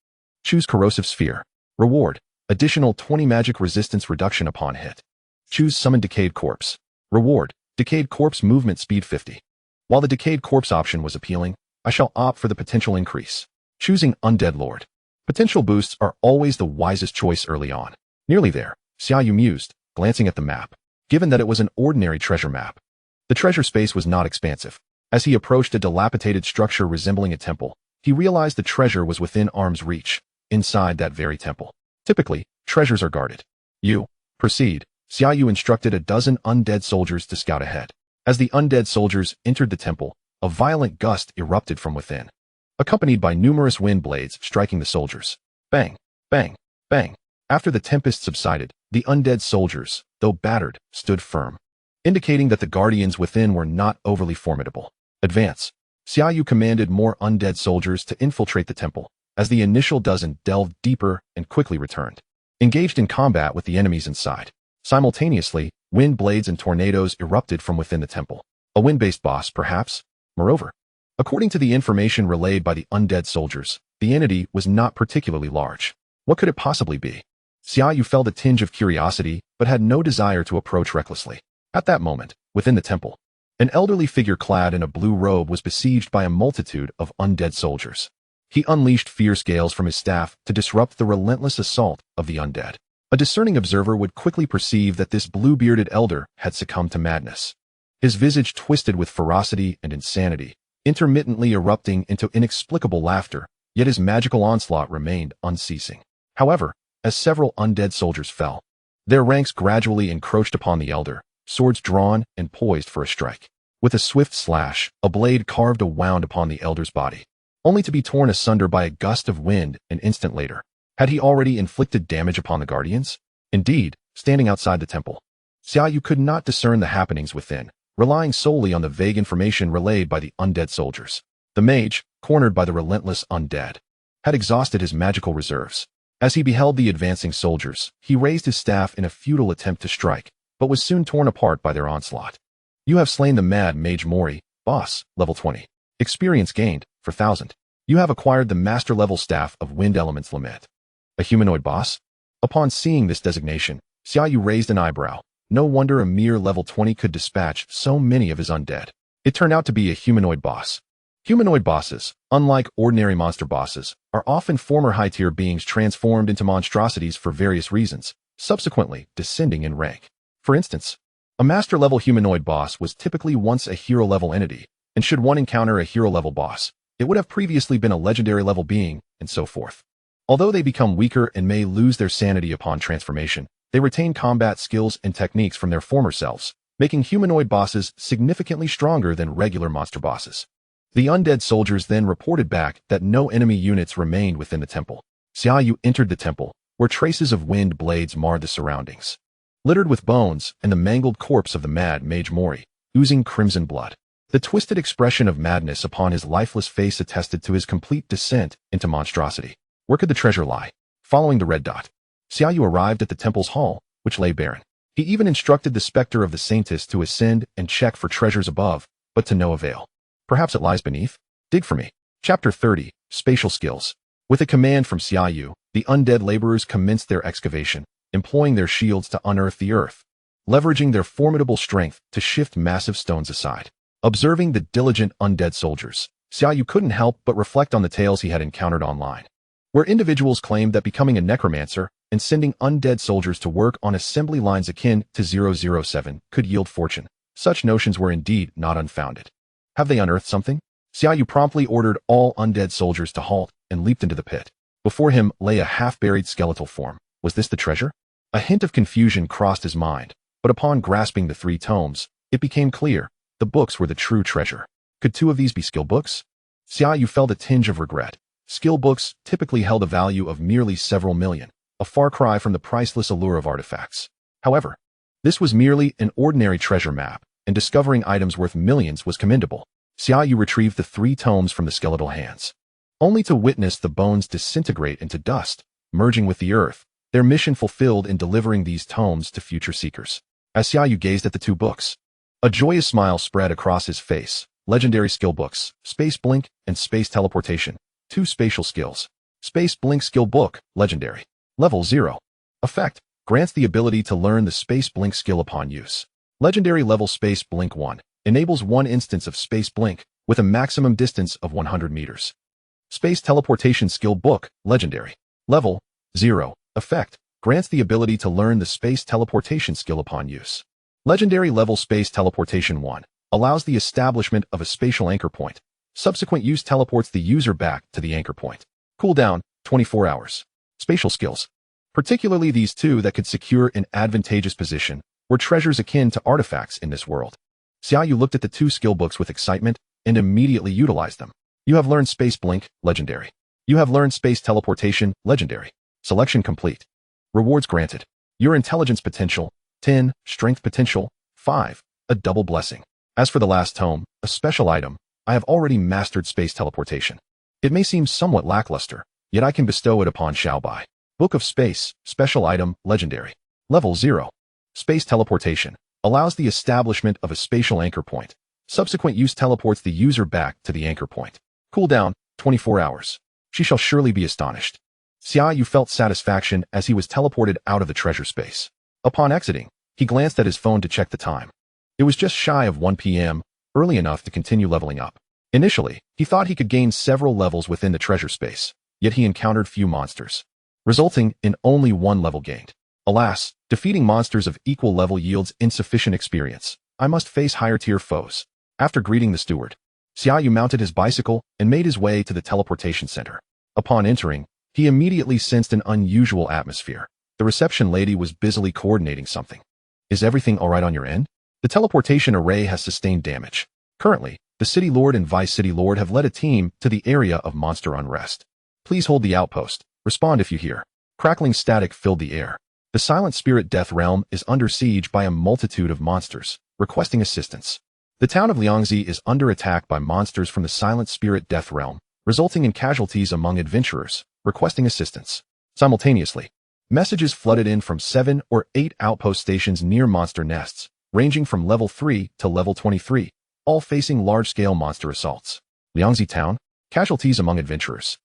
Choose Corrosive Sphere. Reward: additional 20 magic resistance reduction upon hit. Choose Summon Decayed Corpse. Reward: Decayed Corpse movement speed 50. While the Decayed Corpse option was appealing, I shall opt for the potential increase. Choosing Undead Lord. Potential boosts are always the wisest choice early on. Nearly there, Xia Yu mused, glancing at the map. Given that it was an ordinary treasure map, the treasure space was not expansive. As he approached a dilapidated structure resembling a temple, he realized the treasure was within arm's reach, inside that very temple. Typically, treasures are guarded. You proceed. Xia Yu instructed a dozen undead soldiers to scout ahead. As the undead soldiers entered the temple, a violent gust erupted from within, accompanied by numerous wind blades striking the soldiers. Bang, bang, bang. After the tempest subsided, the undead soldiers, though battered, stood firm, indicating that the guardians within were not overly formidable. Advance. Xia Yu commanded more undead soldiers to infiltrate the temple, as the initial dozen delved deeper and quickly returned, engaged in combat with the enemies inside. Simultaneously, wind blades and tornadoes erupted from within the temple. A wind-based boss, perhaps? Moreover, according to the information relayed by the undead soldiers, the entity was not particularly large. What could it possibly be? Xia Yu felt a tinge of curiosity, but had no desire to approach recklessly. At that moment, within the temple, an elderly figure clad in a blue robe was besieged by a multitude of undead soldiers. He unleashed fierce gales from his staff to disrupt the relentless assault of the undead. A discerning observer would quickly perceive that this blue-bearded elder had succumbed to madness. His visage twisted with ferocity and insanity, intermittently erupting into inexplicable laughter, yet his magical onslaught remained unceasing. However, as several undead soldiers fell, their ranks gradually encroached upon the elder, swords drawn and poised for a strike. With a swift slash, a blade carved a wound upon the elder's body, only to be torn asunder by a gust of wind an instant later. Had he already inflicted damage upon the guardians? Indeed, standing outside the temple, Xia Yu could not discern the happenings within, relying solely on the vague information relayed by the undead soldiers. The mage, cornered by the relentless undead, had exhausted his magical reserves. As he beheld the advancing soldiers, he raised his staff in a futile attempt to strike, but was soon torn apart by their onslaught. You have slain the mad mage Mori, boss, level 20. Experience gained, 4,000. You have acquired the master-level staff of Wind Element's Lament. A humanoid boss? Upon seeing this designation, Xia Yu raised an eyebrow. No wonder a mere level 20 could dispatch so many of his undead. It turned out to be a humanoid boss. Humanoid bosses, unlike ordinary monster bosses, are often former high-tier beings transformed into monstrosities for various reasons, subsequently descending in rank. For instance, a master-level humanoid boss was typically once a hero-level entity, and should one encounter a hero-level boss, it would have previously been a legendary-level being, and so forth. Although they become weaker and may lose their sanity upon transformation, they retain combat skills and techniques from their former selves, making humanoid bosses significantly stronger than regular monster bosses. The undead soldiers then reported back that no enemy units remained within the temple. Xia Yu entered the temple, where traces of wind blades marred the surroundings, littered with bones and the mangled corpse of the mad mage Mori, oozing crimson blood. The twisted expression of madness upon his lifeless face attested to his complete descent into monstrosity. Where could the treasure lie? Following the red dot, Xia Yu arrived at the temple's hall, which lay barren. He even instructed the specter of the saintess to ascend and check for treasures above, but to no avail. Perhaps it lies beneath? Dig for me. Chapter 30, Spatial Skills. With a command from Xia Yu, the undead laborers commenced their excavation, employing their shields to unearth the earth, leveraging their formidable strength to shift massive stones aside. Observing the diligent undead soldiers, Xia Yu couldn't help but reflect on the tales he had encountered online, where individuals claimed that becoming a necromancer and sending undead soldiers to work on assembly lines akin to 007 could yield fortune. Such notions were indeed not unfounded. Have they unearthed something? Xia Yu promptly ordered all undead soldiers to halt and leaped into the pit. Before him lay a half-buried skeletal form. Was this the treasure? A hint of confusion crossed his mind, but upon grasping the 3 tomes, it became clear. The books were the true treasure. Could 2 of these be skill books? Xia Yu felt a tinge of regret. Skill books typically held a value of merely several million, a far cry from the priceless allure of artifacts. However, this was merely an ordinary treasure map, and discovering items worth millions was commendable. Xia Yu retrieved the 3 tomes from the skeletal hands, only to witness the bones disintegrate into dust, merging with the earth, their mission fulfilled in delivering these tomes to future seekers. As Xia Yu gazed at the 2 books, a joyous smile spread across his face. Legendary skill books, Space Blink, and Space Teleportation. 2 spatial skills. Space Blink Skill Book, Legendary. Level 0. Effect. Grants the ability to learn the Space Blink skill upon use. Legendary level Space Blink 1. Enables one instance of Space Blink with a maximum distance of 100 meters. Space Teleportation Skill Book, Legendary. Level 0. Effect. Grants the ability to learn the Space Teleportation skill upon use. Legendary level Space Teleportation 1. Allows the establishment of a spatial anchor point. Subsequent use teleports the user back to the anchor point. Cooldown, 24 hours. Spatial skills. Particularly these two that could secure an advantageous position, were treasures akin to artifacts in this world. Xia Yu looked at the 2 skill books with excitement and immediately utilized them. You have learned Space Blink, Legendary. You have learned Space Teleportation, Legendary. Selection complete. Rewards granted. Your intelligence potential, 10, strength potential, 5, a double blessing. As for the last tome, a special item, I have already mastered Space Teleportation. It may seem somewhat lackluster, yet I can bestow it upon Xiaobai. Book of Space, special item, Legendary. Level 0. Space Teleportation. Allows the establishment of a spatial anchor point. Subsequent use teleports the user back to the anchor point. Cooldown, 24 hours. She shall surely be astonished. Xia Yu felt satisfaction as he was teleported out of the treasure space. Upon exiting, he glanced at his phone to check the time. It was just shy of 1 p.m., early enough to continue leveling up. Initially, he thought he could gain several levels within the treasure space, yet he encountered few monsters, resulting in only 1 level gained. Alas, defeating monsters of equal level yields insufficient experience. I must face higher-tier foes. After greeting the steward, Xia Yu mounted his bicycle and made his way to the teleportation center. Upon entering, he immediately sensed an unusual atmosphere. The reception lady was busily coordinating something. Is everything all right on your end? The teleportation array has sustained damage. Currently, the City Lord and Vice City Lord have led a team to the area of monster unrest. Please hold the outpost. Respond if you hear. Crackling static filled the air. The Silent Spirit Death Realm is under siege by a multitude of monsters, requesting assistance. The town of Liangzi is under attack by monsters from the Silent Spirit Death Realm, resulting in casualties among adventurers, requesting assistance. Simultaneously, messages flooded in from 7 or 8 outpost stations near monster nests, ranging from level 3 to level 23, all facing large-scale monster assaults. Liangzi Town, casualties among adventurers.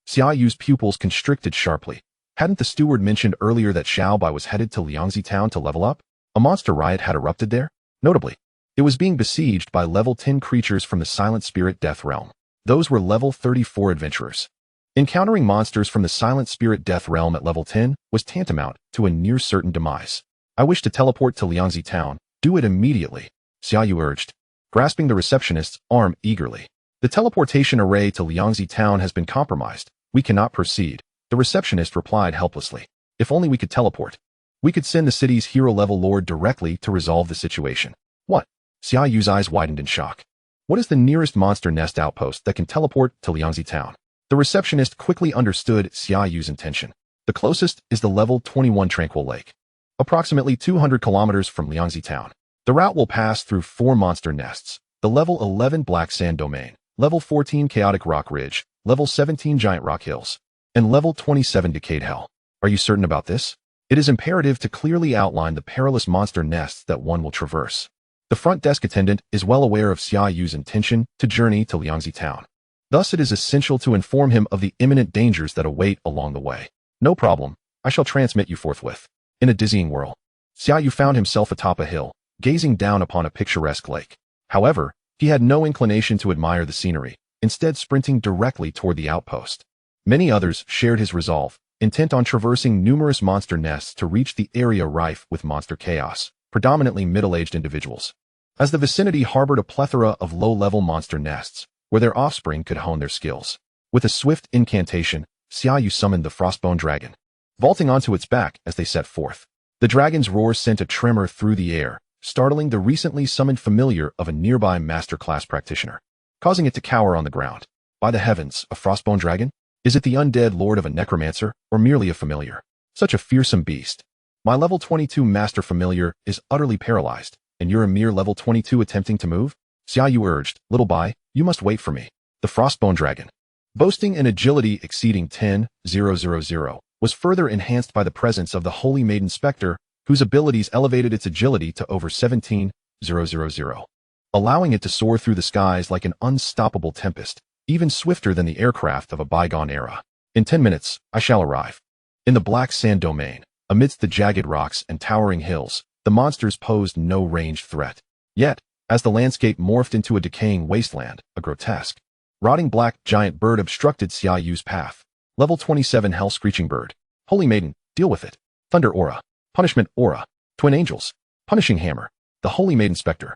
Xia Yu's pupils constricted sharply. Hadn't the steward mentioned earlier that Xiaobai was headed to Liangzi Town to level up? A monster riot had erupted there? Notably, it was being besieged by level 10 creatures from the Silent Spirit Death Realm. Those were level 34 adventurers. Encountering monsters from the Silent Spirit Death Realm at level 10 was tantamount to a near-certain demise. I wish to teleport to Liangzi Town. Do it immediately, Xia Yu urged, grasping the receptionist's arm eagerly. The teleportation array to Liangzi Town has been compromised. We cannot proceed. The receptionist replied helplessly. If only we could teleport. We could send the city's hero-level lord directly to resolve the situation. What? Xia Yu's eyes widened in shock. What is the nearest monster nest outpost that can teleport to Liangzi Town? The receptionist quickly understood Xia Yu's intention. The closest is the level 21 Tranquil Lake, approximately 200 kilometers from Liangzi Town. The route will pass through 4 monster nests, the level 11 Black Sand Domain, level 14 Chaotic Rock Ridge, level 17 Giant Rock Hills, and level 27 Decayed Hell. Are you certain about this? It is imperative to clearly outline the perilous monster nests that one will traverse. The front desk attendant is well aware of Xia Yu's intention to journey to Liangzi Town. Thus, it is essential to inform him of the imminent dangers that await along the way. No problem. I shall transmit you forthwith. In a dizzying whirl, Xia Yu found himself atop a hill, gazing down upon a picturesque lake. However, he had no inclination to admire the scenery, instead sprinting directly toward the outpost. Many others shared his resolve, intent on traversing numerous monster nests to reach the area rife with monster chaos, predominantly middle-aged individuals. As the vicinity harbored a plethora of low-level monster nests, where their offspring could hone their skills. With a swift incantation, Xia Yu summoned the Frostbone Dragon, vaulting onto its back as they set forth. The dragon's roar sent a tremor through the air, startling the recently summoned familiar of a nearby master-class practitioner, causing it to cower on the ground. By the heavens, a Frostbone Dragon? Is it the undead lord of a necromancer, or merely a familiar? Such a fearsome beast. My level 22 master familiar is utterly paralyzed, and you're a mere level 22 attempting to move? Xia Yu urged, little Bai, you must wait for me. The Frostbone Dragon, boasting an agility exceeding 10,000, was further enhanced by the presence of the Holy Maiden Spectre, whose abilities elevated its agility to over 17,000, allowing it to soar through the skies like an unstoppable tempest. even swifter than the aircraft of a bygone era. In 10 minutes, I shall arrive. In the black sand domain, amidst the jagged rocks and towering hills, the monsters posed no ranged threat. Yet, as the landscape morphed into a decaying wasteland, a grotesque, rotting black giant bird obstructed Xia Yu's path. Level 27 Hell Screeching Bird. Holy Maiden, deal with it. Thunder Aura. Punishment Aura. Twin Angels. Punishing Hammer. The Holy Maiden Spectre.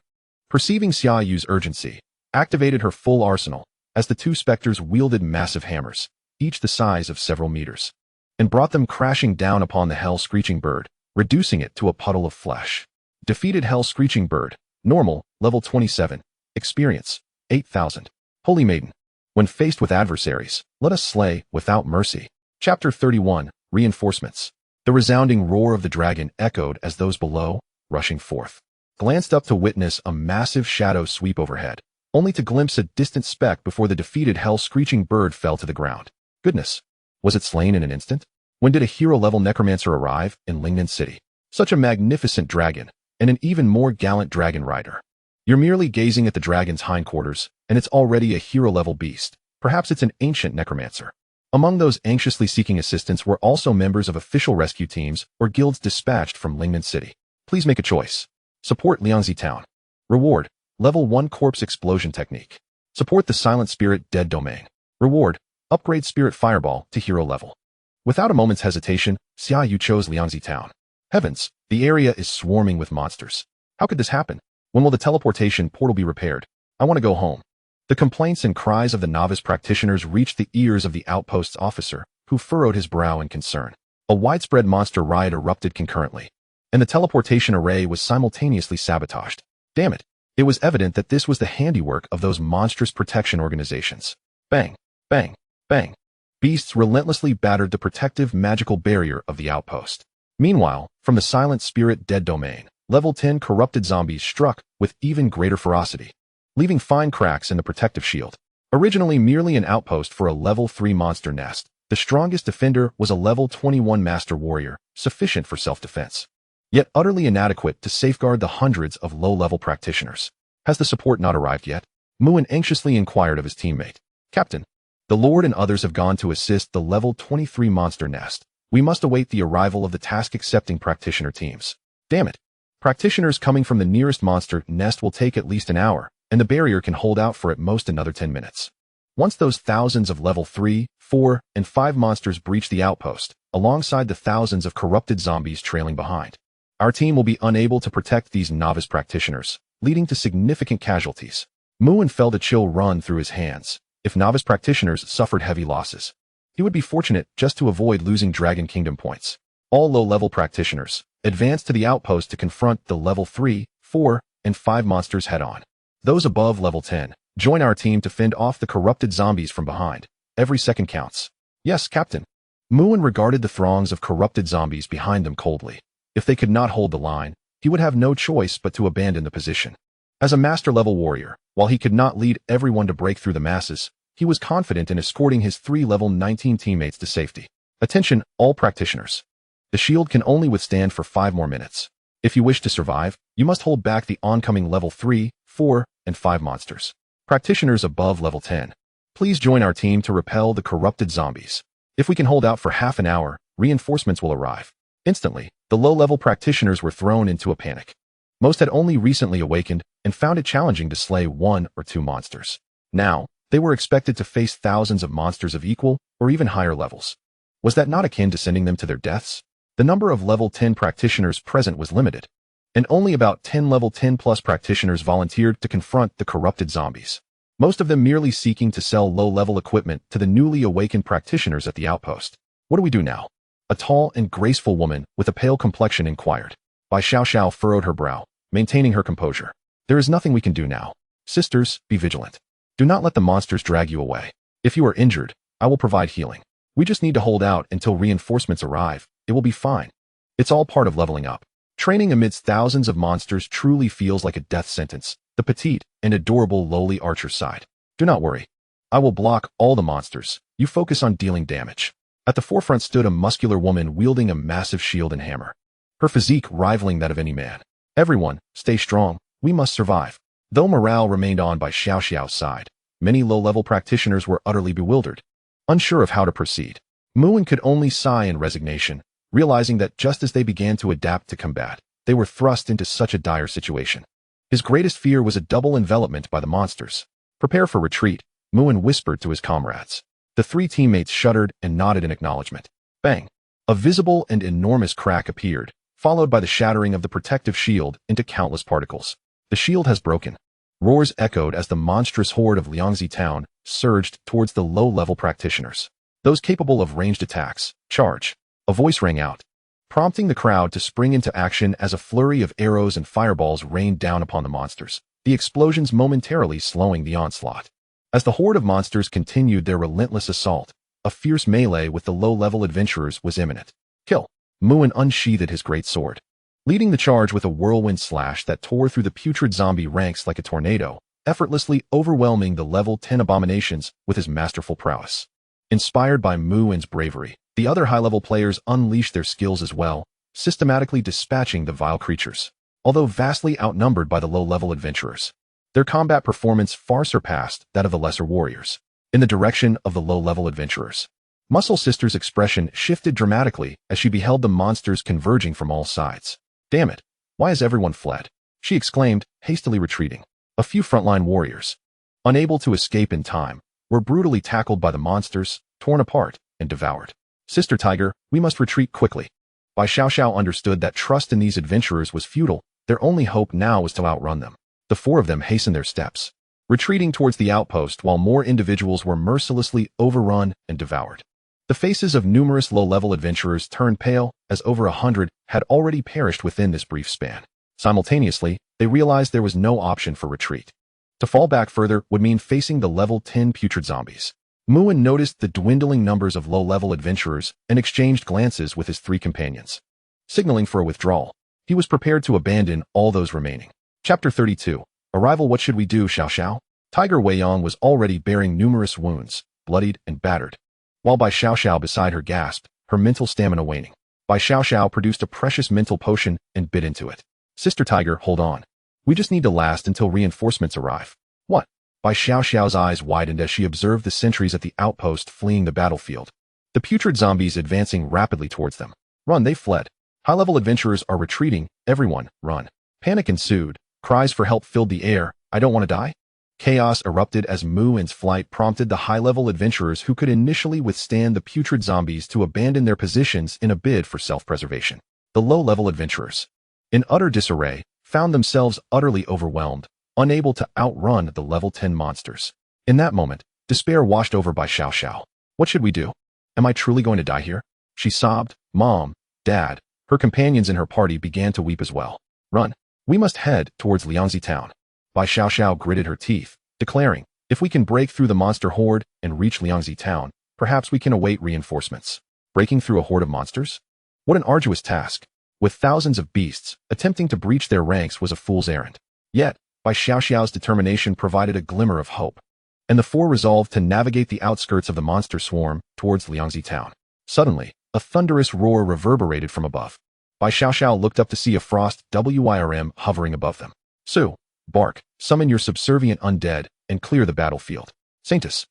Perceiving Xia Yu's urgency, activated her full arsenal, as the two specters wielded massive hammers, each the size of several meters, and brought them crashing down upon the Hell Screeching Bird, reducing it to a puddle of flesh. Defeated Hell Screeching Bird. Normal, level 27. Experience, 8,000. Holy Maiden. When faced with adversaries, let us slay without mercy. Chapter 31, Reinforcements. The resounding roar of the dragon echoed as those below, rushing forth, glanced up to witness a massive shadow sweep overhead, only to glimpse a distant speck before the defeated Hell Screeching Bird fell to the ground. Goodness! Was it slain in an instant? When did a hero-level necromancer arrive in Lingnan City? Such a magnificent dragon, and an even more gallant dragon rider. You're merely gazing at the dragon's hindquarters, and it's already a hero-level beast. Perhaps it's an ancient necromancer. Among those anxiously seeking assistance were also members of official rescue teams or guilds dispatched from Lingnan City. Please make a choice. Support Liangzi Town. Reward, Level 1 Corpse Explosion Technique. Support the Silent Spirit Dead Domain. Reward, upgrade Spirit Fireball to hero level. Without a moment's hesitation, Xia Yu chose Liangzi Town. Heavens, the area is swarming with monsters. How could this happen? When will the teleportation portal be repaired? I want to go home. The complaints and cries of the novice practitioners reached the ears of the outpost's officer, who furrowed his brow in concern. A widespread monster riot erupted concurrently, and the teleportation array was simultaneously sabotaged. Damn it! It was evident that this was the handiwork of those monstrous protection organizations. Bang! Bang! Bang! Beasts relentlessly battered the protective magical barrier of the outpost. Meanwhile, from the Silent Spirit Dead Domain, Level 10 corrupted zombies struck with even greater ferocity, leaving fine cracks in the protective shield. Originally merely an outpost for a Level 3 monster nest, the strongest defender was a Level 21 Master Warrior, sufficient for self-defense, yet utterly inadequate to safeguard the hundreds of low-level practitioners. Has the support not arrived yet? Wuang anxiously inquired of his teammate. Captain, the Lord and others have gone to assist the Level 23 monster nest. We must await the arrival of the task-accepting practitioner teams. Damn it! Practitioners coming from the nearest monster nest will take at least an hour, and the barrier can hold out for at most another 10 minutes. Once those thousands of Level 3, 4, and 5 monsters breach the outpost, alongside the thousands of corrupted zombies trailing behind, our team will be unable to protect these novice practitioners, leading to significant casualties. Wuang felt a chill run through his hands. If novice practitioners suffered heavy losses, he would be fortunate just to avoid losing Dragon Kingdom points. All low-level practitioners advance to the outpost to confront the Level 3, 4, and 5 monsters head-on. Those above Level 10 join our team to fend off the corrupted zombies from behind. Every second counts. Yes, Captain. Wuang regarded the throngs of corrupted zombies behind them coldly. If they could not hold the line, he would have no choice but to abandon the position. As a master-level warrior, while he could not lead everyone to break through the masses, he was confident in escorting his 3 Level 19 teammates to safety. Attention, all practitioners. The shield can only withstand for 5 more minutes. If you wish to survive, you must hold back the oncoming Level 3, 4, and 5 monsters. Practitioners above Level 10, please join our team to repel the corrupted zombies. If we can hold out for half an hour, reinforcements will arrive. Instantly, the low-level practitioners were thrown into a panic. Most had only recently awakened and found it challenging to slay 1 or 2 monsters. Now, they were expected to face thousands of monsters of equal or even higher levels. Was that not akin to sending them to their deaths? The number of Level 10 practitioners present was limited, and only about 10 Level 10+ practitioners volunteered to confront the corrupted zombies, most of them merely seeking to sell low-level equipment to the newly awakened practitioners at the outpost. What do we do now? A tall and graceful woman with a pale complexion inquired. Bai Xiao furrowed her brow, maintaining her composure. There is nothing we can do now. Sisters, be vigilant. Do not let the monsters drag you away. If you are injured, I will provide healing. We just need to hold out until reinforcements arrive. It will be fine. It's all part of leveling up. Training amidst thousands of monsters truly feels like a death sentence. The petite and adorable lowly archer sighed. Do not worry. I will block all the monsters. You focus on dealing damage. At the forefront stood a muscular woman wielding a massive shield and hammer, her physique rivaling that of any man. Everyone, stay strong. We must survive. Though morale remained on by Xiao's side, Many low-level practitioners were utterly bewildered, unsure of how to proceed. Wuang could only sigh in resignation, realizing that just as they began to adapt to combat, they were thrust into such a dire situation. His greatest fear was a double envelopment by the monsters. Prepare for retreat, Wuang whispered to his comrades. The three teammates shuddered and nodded in acknowledgement. Bang! A visible and enormous crack appeared, followed by the shattering of the protective shield into countless particles. The shield has broken. Roars echoed as the monstrous horde of Liangzi town surged towards the low-level practitioners. Those capable of ranged attacks, charge. A voice rang out, prompting the crowd to spring into action as a flurry of arrows and fireballs rained down upon the monsters, the explosions momentarily slowing the onslaught. As the horde of monsters continued their relentless assault, a fierce melee with the low-level adventurers was imminent. Kill! Wuang unsheathed his great sword, leading the charge with a whirlwind slash that tore through the putrid zombie ranks like a tornado, effortlessly overwhelming the level 10 abominations with his masterful prowess. Inspired by Wuang's bravery, the other high-level players unleashed their skills as well, systematically dispatching the vile creatures. Although vastly outnumbered by the low-level adventurers, their combat performance far surpassed that of the lesser warriors. In the direction of the low-level adventurers, Muscle Sister's expression shifted dramatically as she beheld the monsters converging from all sides. Damn it, why has everyone fled? She exclaimed, hastily retreating. A few frontline warriors, unable to escape in time, were brutally tackled by the monsters, torn apart, and devoured. Sister Tiger, we must retreat quickly. Bai Xiaoxiao understood that trust in these adventurers was futile. Their only hope now was to outrun them. The four of them hastened their steps, retreating towards the outpost while more individuals were mercilessly overrun and devoured. The faces of numerous low-level adventurers turned pale as over 100 had already perished within this brief span. Simultaneously, they realized there was no option for retreat. To fall back further would mean facing the level 10 putrid zombies. Wuang noticed the dwindling numbers of low-level adventurers and exchanged glances with his three companions. Signaling for a withdrawal, he was prepared to abandon all those remaining. Chapter 32. Arrival. What should we do, Xiao Xiao? Tiger Weiyang was already bearing numerous wounds, bloodied and battered. While Bai Xiaoxiao beside her gasped, her mental stamina waning. Bai Xiaoxiao produced a precious mental potion and bit into it. Sister Tiger, hold on. We just need to last until reinforcements arrive. What? Bai Xiaoxiao's eyes widened as she observed the sentries at the outpost fleeing the battlefield. The putrid zombies advancing rapidly towards them. Run, they fled. High-level adventurers are retreating. Everyone, run. Panic ensued. Cries for help filled the air. I don't want to die? Chaos erupted as Wuang's flight prompted the high-level adventurers who could initially withstand the putrid zombies to abandon their positions in a bid for self-preservation. The low-level adventurers, in utter disarray, found themselves utterly overwhelmed, unable to outrun the level 10 monsters. In that moment, despair washed over Bai Xiaoxiao. What should we do? Am I truly going to die here? She sobbed. Mom, Dad, her companions in her party began to weep as well. Run. We must head towards Liangzi town. Bai Xiaoxiao gritted her teeth, declaring, if we can break through the monster horde and reach Liangzi town, perhaps we can await reinforcements. Breaking through a horde of monsters? What an arduous task. With thousands of beasts, attempting to breach their ranks was a fool's errand. Yet, Bai Xiaoxiao's determination provided a glimmer of hope, and the four resolved to navigate the outskirts of the monster swarm towards Liangzi town. Suddenly, a thunderous roar reverberated from above. Bai Xiaoxiao looked up to see a frost WYRM hovering above them. Su, bark, summon your subservient undead, and clear the battlefield. Saintus,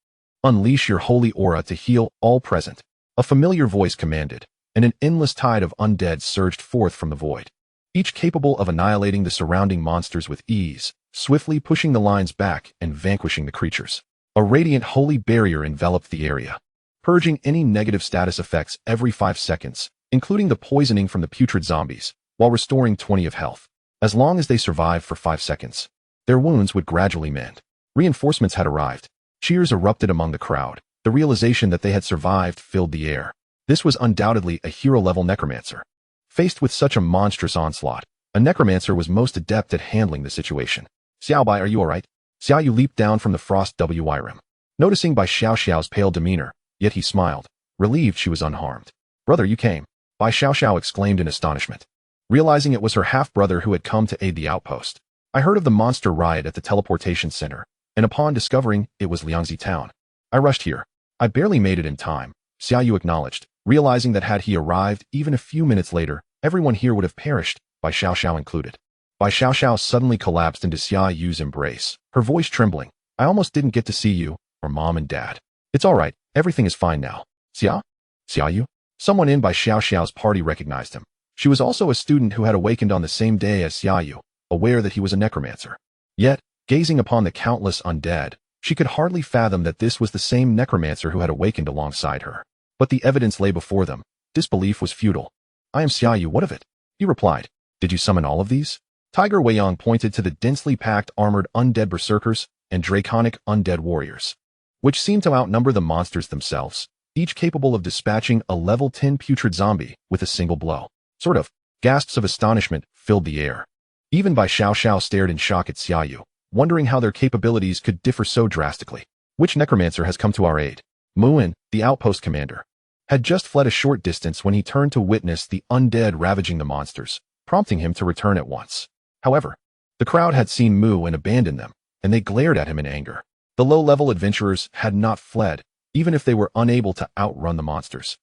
unleash your holy aura to heal all present. A familiar voice commanded, and an endless tide of undead surged forth from the void, each capable of annihilating the surrounding monsters with ease, swiftly pushing the lines back and vanquishing the creatures. A radiant holy barrier enveloped the area, purging any negative status effects every 5 seconds, including the poisoning from the putrid zombies, while restoring 20 of health. As long as they survived for 5 seconds, their wounds would gradually mend. Reinforcements had arrived. Cheers erupted among the crowd. The realization that they had survived filled the air. This was undoubtedly a hero-level necromancer. Faced with such a monstrous onslaught, a necromancer was most adept at handling the situation. Xiaobai, are you alright? Xia Yu leaped down from the frost WYRM, noticing Bai Xiaoxiao's pale demeanor, yet he smiled, relieved she was unharmed. Brother, you came. Bai Xiaoxiao exclaimed in astonishment, realizing it was her half-brother who had come to aid the outpost. I heard of the monster riot at the teleportation center, and upon discovering it was Liangzi town, I rushed here. I barely made it in time, Xia Yu acknowledged, realizing that had he arrived even a few minutes later, everyone here would have perished, Bai Xiaoxiao included. Bai Xiaoxiao suddenly collapsed into Xia Yu's embrace, her voice trembling. I almost didn't get to see you, or Mom and Dad. It's all right, everything is fine now. Xia? Xia Yu? Someone in by Xiao Xiao's party recognized him. She was also a student who had awakened on the same day as Xia Yu, aware that he was a necromancer. Yet, gazing upon the countless undead, she could hardly fathom that this was the same necromancer who had awakened alongside her. But the evidence lay before them. Disbelief was futile. I am Xia Yu, what of it? He replied. Did you summon all of these? Tiger Wuang pointed to the densely packed armored undead berserkers and draconic undead warriors, which seemed to outnumber the monsters themselves, each capable of dispatching a level 10 putrid zombie with a single blow. Sort of. Gasps of astonishment filled the air. Even Bai Xiao stared in shock at Xia Yu, wondering how their capabilities could differ so drastically. Which necromancer has come to our aid? Muin, the outpost commander, had just fled a short distance when he turned to witness the undead ravaging the monsters, prompting him to return at once. However, the crowd had seen Mu and abandoned them, and they glared at him in anger. The low-level adventurers had not fled, even if they were unable to outrun the monsters.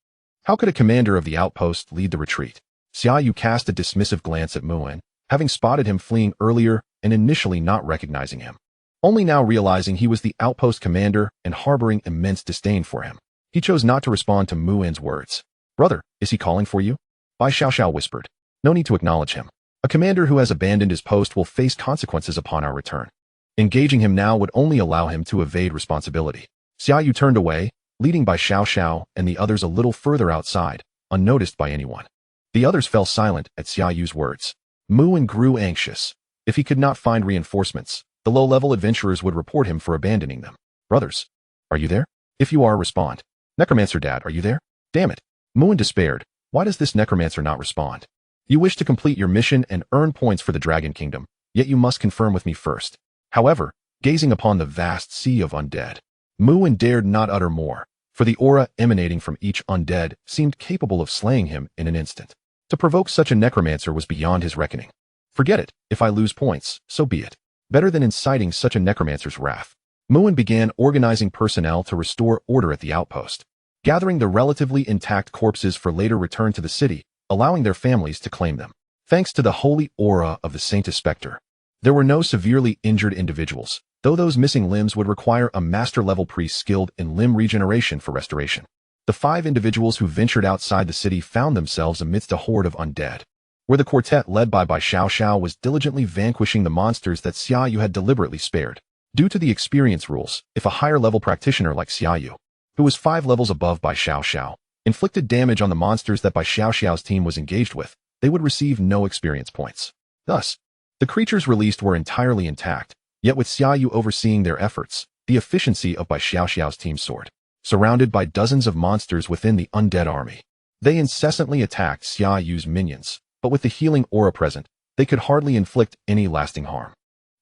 How could a commander of the outpost lead the retreat? Xia Yu cast a dismissive glance at Muin, having spotted him fleeing earlier and initially not recognizing him. Only now realizing he was the outpost commander and harboring immense disdain for him, he chose not to respond to Muin's words. Brother, is he calling for you? Bai Xiao whispered. No need to acknowledge him. A commander who has abandoned his post will face consequences upon our return. Engaging him now would only allow him to evade responsibility. Xia Yu turned away, leading Bai Xiao and the others a little further outside, unnoticed by anyone. The others fell silent at Xia Yu's words. Muin grew anxious. If he could not find reinforcements, the low-level adventurers would report him for abandoning them. Brothers, are you there? If you are, respond. Necromancer Dad, are you there? Damn it. Muin despaired. Why does this necromancer not respond? You wish to complete your mission and earn points for the Dragon Kingdom, yet you must confirm with me first. However, gazing upon the vast sea of undead, Muin dared not utter more, for the aura emanating from each undead seemed capable of slaying him in an instant. To provoke such a necromancer was beyond his reckoning. Forget it, if I lose points, so be it. Better than inciting such a necromancer's wrath. Muin began organizing personnel to restore order at the outpost, gathering the relatively intact corpses for later return to the city, allowing their families to claim them. Thanks to the holy aura of the Sanctus Spectre, there were no severely injured individuals, though those missing limbs would require a master-level priest skilled in limb regeneration for restoration. The 5 individuals who ventured outside the city found themselves amidst a horde of undead, where the quartet led by Bai Xiao was diligently vanquishing the monsters that Xia Yu had deliberately spared. Due to the experience rules, if a higher-level practitioner like Xia Yu, who was 5 levels above Bai Xiao, inflicted damage on the monsters that Bai Xiao's team was engaged with, they would receive no experience points. Thus, the creatures released were entirely intact, yet with Xia Yu overseeing their efforts, the efficiency of Bai Xiao's team soared. Surrounded by dozens of monsters within the undead army, they incessantly attacked Xia Yu's minions, but with the healing aura present, they could hardly inflict any lasting harm.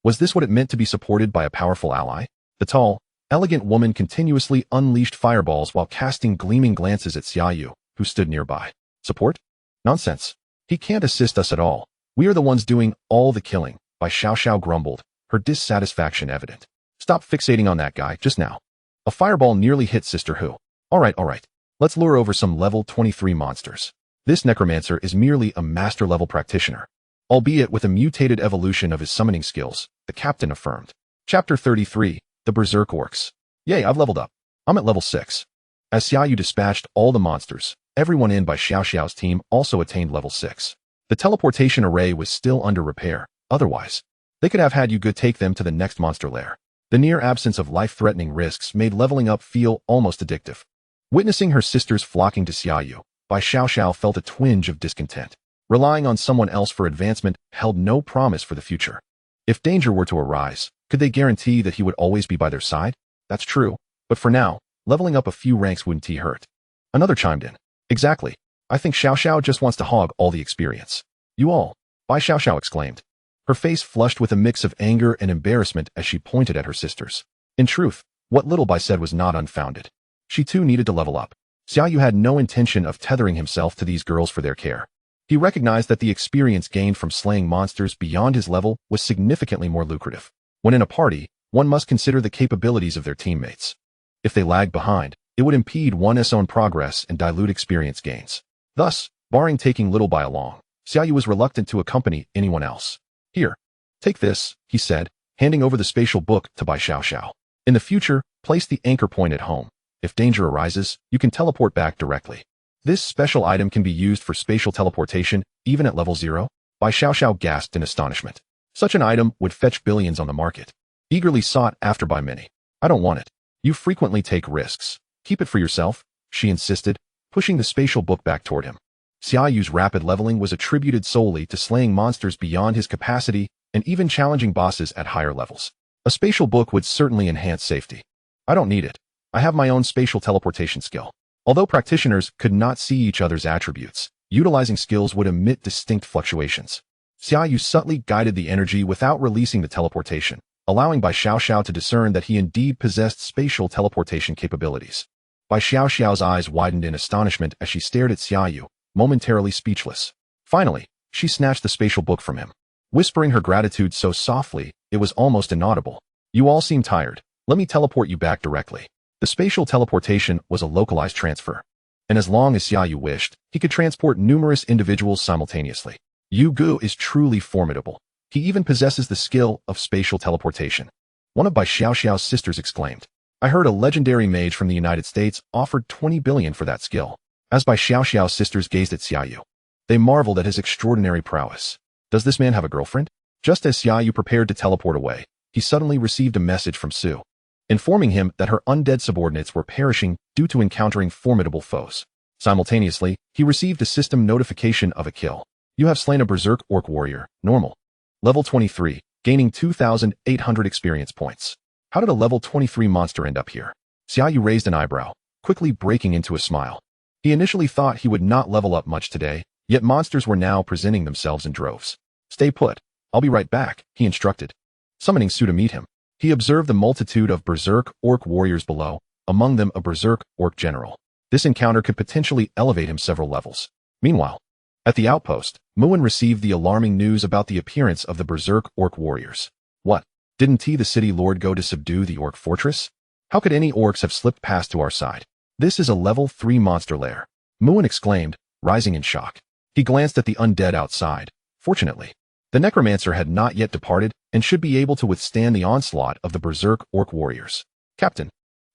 Was this what it meant to be supported by a powerful ally? The tall, elegant woman continuously unleashed fireballs while casting gleaming glances at Xia Yu, who stood nearby. Support? Nonsense. He can't assist us at all. We are the ones doing all the killing, Bai Xiao grumbled, her dissatisfaction evident. Stop fixating on that guy, just now. A fireball nearly hit Sister Hu. Alright. Let's lure over some level 23 monsters. This necromancer is merely a master-level practitioner, albeit with a mutated evolution of his summoning skills, the captain affirmed. Chapter 33, The Berserk Orcs. Yay, I've leveled up. I'm at level 6. As Xia Yu dispatched all the monsters, everyone in Bai Xiao's team also attained level 6. The teleportation array was still under repair, otherwise, they could have had Yuga take them to the next monster lair. The near absence of life-threatening risks made leveling up feel almost addictive. Witnessing her sisters flocking to Xia Yu, Bai Xiao felt a twinge of discontent. Relying on someone else for advancement held no promise for the future. If danger were to arise, could they guarantee that he would always be by their side? That's true, but for now, leveling up a few ranks wouldn't hurt. Another chimed in. Exactly. I think Xiao just wants to hog all the experience. You all, Bai Xiao exclaimed. Her face flushed with a mix of anger and embarrassment as she pointed at her sisters. In truth, what little Bai said was not unfounded. She too needed to level up. Xia Yu had no intention of tethering himself to these girls for their care. He recognized that the experience gained from slaying monsters beyond his level was significantly more lucrative. When in a party, one must consider the capabilities of their teammates. If they lagged behind, it would impede one's own progress and dilute experience gains. Thus, barring taking little Bai along, Xia Yu was reluctant to accompany anyone else. Here, take this, he said, handing over the spatial book to Bai Xiao. In the future, place the anchor point at home. If danger arises, you can teleport back directly. This special item can be used for spatial teleportation, even at level 0. Bai Xiaoxiao gasped in astonishment. Such an item would fetch billions on the market. Eagerly sought after by many. I don't want it. You frequently take risks. Keep it for yourself, she insisted, pushing the spatial book back toward him. Xia Yu's rapid leveling was attributed solely to slaying monsters beyond his capacity and even challenging bosses at higher levels. A spatial book would certainly enhance safety. I don't need it. I have my own spatial teleportation skill. Although practitioners could not see each other's attributes, utilizing skills would emit distinct fluctuations. Xia Yu subtly guided the energy without releasing the teleportation, allowing Bai Xiaoxiao to discern that he indeed possessed spatial teleportation capabilities. Bai Xiaoxiao's eyes widened in astonishment as she stared at Xia Yu, momentarily speechless. Finally, she snatched the spatial book from him, whispering her gratitude so softly it was almost inaudible. You all seem tired. Let me teleport you back directly. The spatial teleportation was a localized transfer, and as long as Xia Yu wished, he could transport numerous individuals simultaneously. Yu Gu is truly formidable. He even possesses the skill of spatial teleportation. One of Bai Xiaoxiao's sisters exclaimed. I heard a legendary mage from the United States offered 20 billion for that skill. As Bai Xiaoxiao's sisters gazed at Xia Yu, they marveled at his extraordinary prowess. Does this man have a girlfriend? Just as Xia Yu prepared to teleport away, he suddenly received a message from Su, informing him that her undead subordinates were perishing due to encountering formidable foes. Simultaneously, he received a system notification of a kill. You have slain a berserk orc warrior, normal. Level 23, gaining 2,800 experience points. How did a level 23 monster end up here? Xia Yu raised an eyebrow, quickly breaking into a smile. He initially thought he would not level up much today, yet monsters were now presenting themselves in droves. Stay put. I'll be right back, he instructed. Summoning Su to meet him, he observed the multitude of berserk orc warriors below, among them a berserk orc general. This encounter could potentially elevate him several levels. Meanwhile, at the outpost, Wuang received the alarming news about the appearance of the berserk orc warriors. What? Didn't the city lord go to subdue the orc fortress? How could any orcs have slipped past to our side? This is a level 3 monster lair, Wuang exclaimed, rising in shock. He glanced at the undead outside. Fortunately, the necromancer had not yet departed and should be able to withstand the onslaught of the berserk orc warriors. Captain,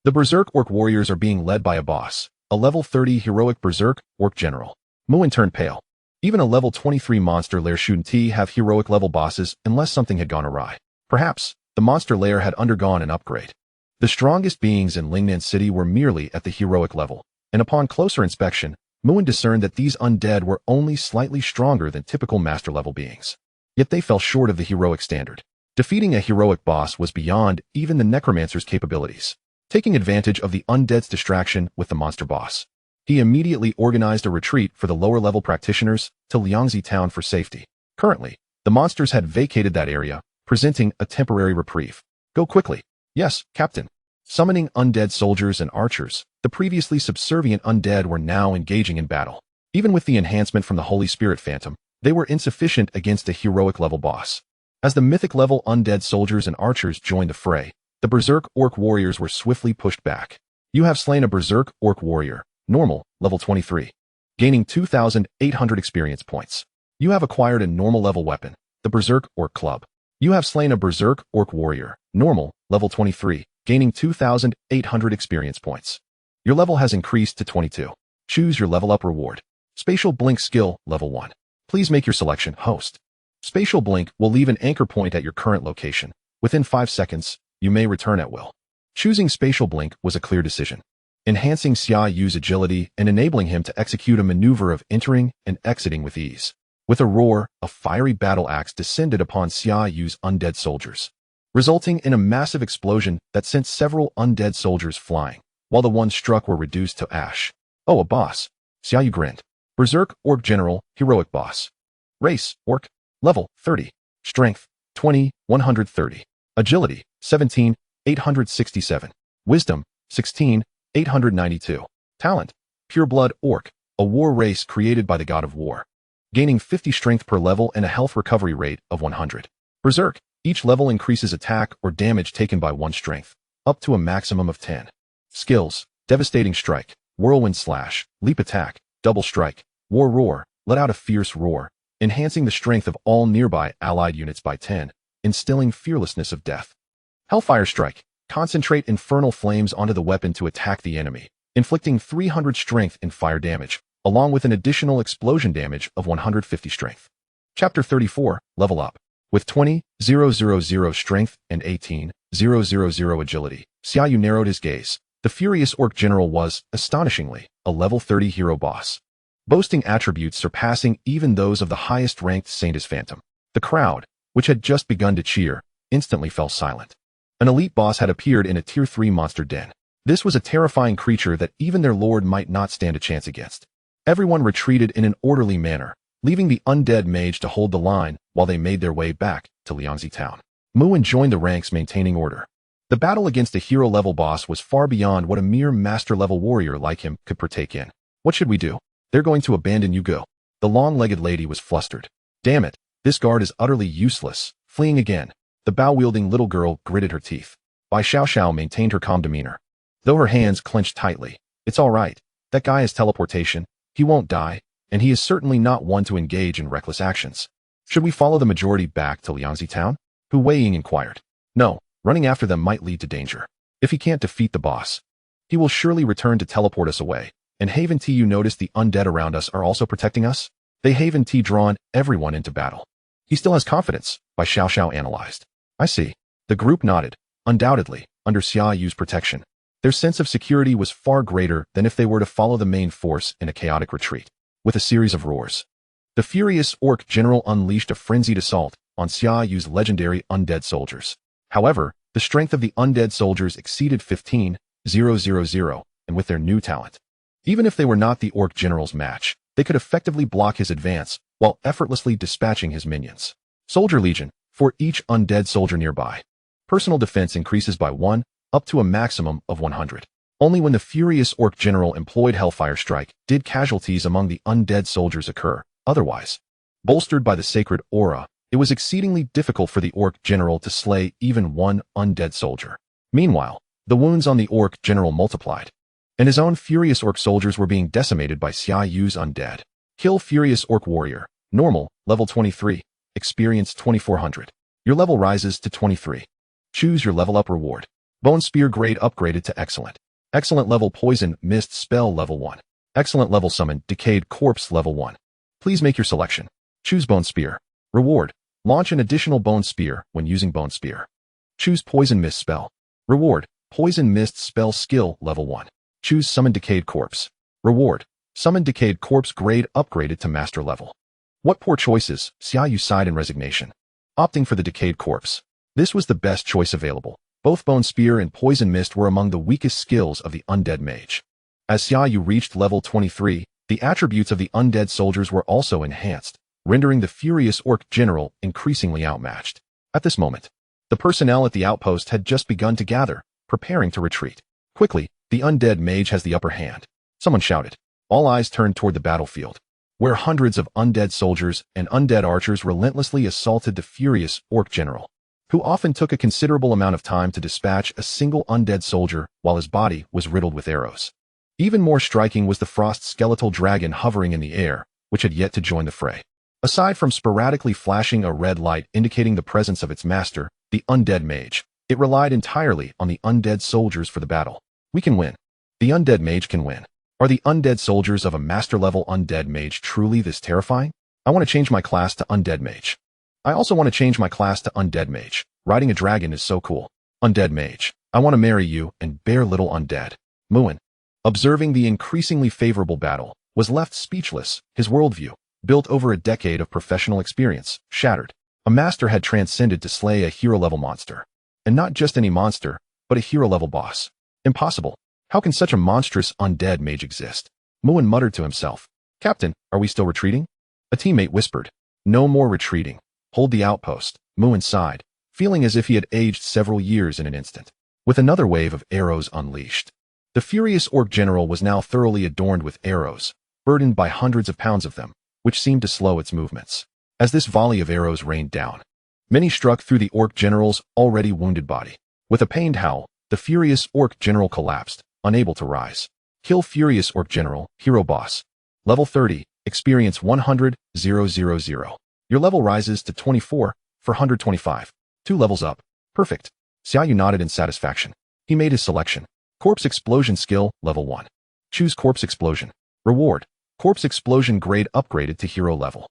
the berserk orc warriors are being led by a boss, a level 30 heroic berserk orc general. Wuang turned pale. Even a level 23 monster lair shouldn't have heroic level bosses unless something had gone awry. Perhaps, the monster lair had undergone an upgrade. The strongest beings in Lingnan City were merely at the heroic level, and upon closer inspection, Wuang discerned that these undead were only slightly stronger than typical master-level beings. Yet they fell short of the heroic standard. Defeating a heroic boss was beyond even the necromancer's capabilities. Taking advantage of the undead's distraction with the monster boss, he immediately organized a retreat for the lower-level practitioners to Liangzi town for safety. Currently, the monsters had vacated that area, presenting a temporary reprieve. Go quickly. Yes, Captain. Summoning undead soldiers and archers, the previously subservient undead were now engaging in battle. Even with the enhancement from the Holy Spirit Phantom, they were insufficient against a heroic-level boss. As the mythic-level undead soldiers and archers joined the fray, the berserk orc warriors were swiftly pushed back. You have slain a berserk orc warrior, normal, level 23, gaining 2,800 experience points. You have acquired a normal-level weapon, the berserk orc club. You have slain a berserk orc warrior, normal, level 23, gaining 2,800 experience points. Your level has increased to 22. Choose your level up reward. Spatial blink skill, level 1. Please make your selection, host. Spatial blink will leave an anchor point at your current location. Within 5 seconds, you may return at will. Choosing spatial blink was a clear decision, enhancing Xia Yu's agility and enabling him to execute a maneuver of entering and exiting with ease. With a roar, a fiery battle axe descended upon Xia Yu's undead soldiers, resulting in a massive explosion that sent several undead soldiers flying, while the ones struck were reduced to ash. Oh, a boss. Xia Yu grinned. Berserk Orc General, Heroic Boss. Race, Orc. Level, 30. Strength, 20, 130. Agility, 17, 867. Wisdom, 16, 892. Talent, Pureblood Orc, a war race created by the god of war, gaining 50 strength per level and a health recovery rate of 100. Berserk, each level increases attack or damage taken by 1 strength, up to a maximum of 10. Skills, Devastating Strike, Whirlwind Slash, Leap Attack, Double Strike, War Roar, let out a fierce roar, enhancing the strength of all nearby allied units by 10, instilling fearlessness of death. Hellfire Strike, Concentrate infernal flames onto the weapon to attack the enemy, inflicting 300 strength and fire damage, along with an additional explosion damage of 150 strength. Chapter 34, Level Up. With 20,000 strength and 18,000 agility, Xia Yu narrowed his gaze. The Furious Orc General was, astonishingly, a level 30 hero boss, boasting attributes surpassing even those of the highest-ranked Saint as Phantom. The crowd, which had just begun to cheer, instantly fell silent. An elite boss had appeared in a Tier 3 monster den. This was a terrifying creature that even their lord might not stand a chance against. Everyone retreated in an orderly manner, leaving the undead mage to hold the line while they made their way back to Liangzi town. Wuang joined the ranks, maintaining order. The battle against a hero-level boss was far beyond what a mere master-level warrior like him could partake in. What should we do? They're going to abandon you, go. The long-legged lady was flustered. Damn it, this guard is utterly useless. Fleeing again. The bow-wielding little girl gritted her teeth. Bai Xiao maintained her calm demeanor, though her hands clenched tightly. It's all right. That guy has teleportation. He won't die, and he is certainly not one to engage in reckless actions. Should we follow the majority back to Liangzi town? Wei Ying inquired. No, running after them might lead to danger. If he can't defeat the boss, he will surely return to teleport us away. And Haven T, you notice the undead around us are also protecting us? They Haven T drawn everyone into battle. He still has confidence, Bai Xiao analyzed. I see. The group nodded. Undoubtedly, under Xia Yu's protection, their sense of security was far greater than if they were to follow the main force in a chaotic retreat. With a series of roars, the Furious Orc General unleashed a frenzied assault on Xia Yu's legendary undead soldiers. However, the strength of the undead soldiers exceeded 15,000, and with their new talent, even if they were not the Orc General's match, they could effectively block his advance while effortlessly dispatching his minions. Soldier Legion, for each undead soldier nearby. Personal defense increases by 1, up to a maximum of 100. Only when the Furious Orc General employed Hellfire Strike did casualties among the undead soldiers occur. Otherwise, bolstered by the sacred aura, it was exceedingly difficult for the Orc General to slay even one undead soldier. Meanwhile, the wounds on the Orc General multiplied, and his own Furious Orc soldiers were being decimated by Xia Yu's undead. Kill Furious Orc Warrior. Normal, level 23. Experience 2400. Your level rises to 23. Choose your level up reward. Bone Spear grade upgraded to Excellent. Excellent level Poison Mist Spell level 1. Excellent level Summon Decayed Corpse level 1. Please make your selection. Choose Bone Spear. Reward. Launch an additional Bone Spear when using Bone Spear. Choose Poison Mist Spell. Reward. Poison Mist Spell Skill level 1. Choose Summon Decayed Corpse. Reward. Summon Decayed Corpse grade upgraded to Master level. What poor choices, Xia Yu sighed in resignation. Opting for the Decayed Corpse. This was the best choice available. Both Bone Spear and Poison Mist were among the weakest skills of the undead mage. As Xia Yu reached level 23, the attributes of the undead soldiers were also enhanced, rendering the Furious Orc General increasingly outmatched. At this moment, the personnel at the outpost had just begun to gather, preparing to retreat. Quickly, the undead mage has the upper hand. Someone shouted. All eyes turned toward the battlefield, where hundreds of undead soldiers and undead archers relentlessly assaulted the Furious Orc General, who often took a considerable amount of time to dispatch a single undead soldier while his body was riddled with arrows. Even more striking was the frost skeletal dragon hovering in the air, which had yet to join the fray. Aside from sporadically flashing a red light indicating the presence of its master, the undead mage, it relied entirely on the undead soldiers for the battle. We can win. The undead mage can win. Are the undead soldiers of a master-level undead mage truly this terrifying? I want to change my class to undead mage. I also want to change my class to undead mage. Riding a dragon is so cool. Undead mage. I want to marry you and bear little undead. Wuang, observing the increasingly favorable battle, was left speechless, his worldview, built over a decade of professional experience, shattered. A master had transcended to slay a hero-level monster. And not just any monster, but a hero-level boss. Impossible. How can such a monstrous undead mage exist? Wuang muttered to himself. Captain, are we still retreating? A teammate whispered. No more retreating. Hold the outpost. Wuang sighed, feeling as if he had aged several years in an instant. With another wave of arrows unleashed, the Furious Orc General was now thoroughly adorned with arrows, burdened by hundreds of pounds of them, which seemed to slow its movements. As this volley of arrows rained down, many struck through the Orc General's already wounded body. With a pained howl, the Furious Orc General collapsed, unable to rise. Kill Furious Orc General, Hero Boss. Level 30, experience 100,000. Your level rises to 24 for 125. 2 levels up. Perfect. Xia Yu nodded in satisfaction. He made his selection. Corpse Explosion skill, level 1. Choose Corpse Explosion. Reward. Corpse Explosion grade upgraded to hero level.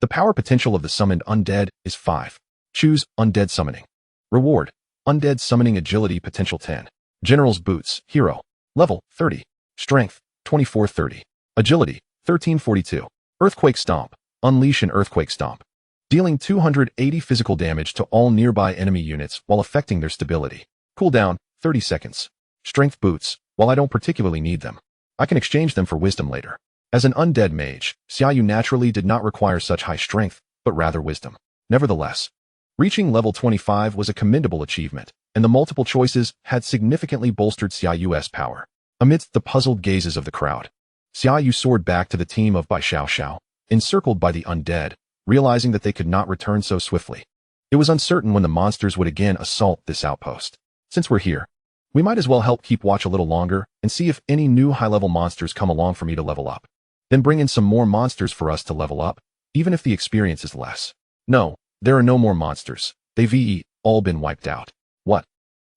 The power potential of the summoned undead is 5. Choose Undead Summoning. Reward. Undead Summoning Agility potential 10. General's Boots, hero. Level, 30. Strength, 2430. Agility, 1342. Earthquake Stomp. Unleash an Earthquake Stomp, dealing 280 physical damage to all nearby enemy units while affecting their stability. Cooldown, 30 seconds. Strength Boots. While I don't particularly need them, I can exchange them for wisdom later. As an undead mage, Xia Yu naturally did not require such high strength, but rather wisdom. Nevertheless, reaching level 25 was a commendable achievement, and the multiple choices had significantly bolstered Xia Yu's power. Amidst the puzzled gazes of the crowd, Xia Yu soared back to the team of Bai Xiao, encircled by the undead, realizing that they could not return so swiftly. It was uncertain when the monsters would again assault this outpost. Since we're here, we might as well help keep watch a little longer and see if any new high-level monsters come along for me to level up. Then bring in some more monsters for us to level up, even if the experience is less. No, there are no more monsters. They've all been wiped out. What?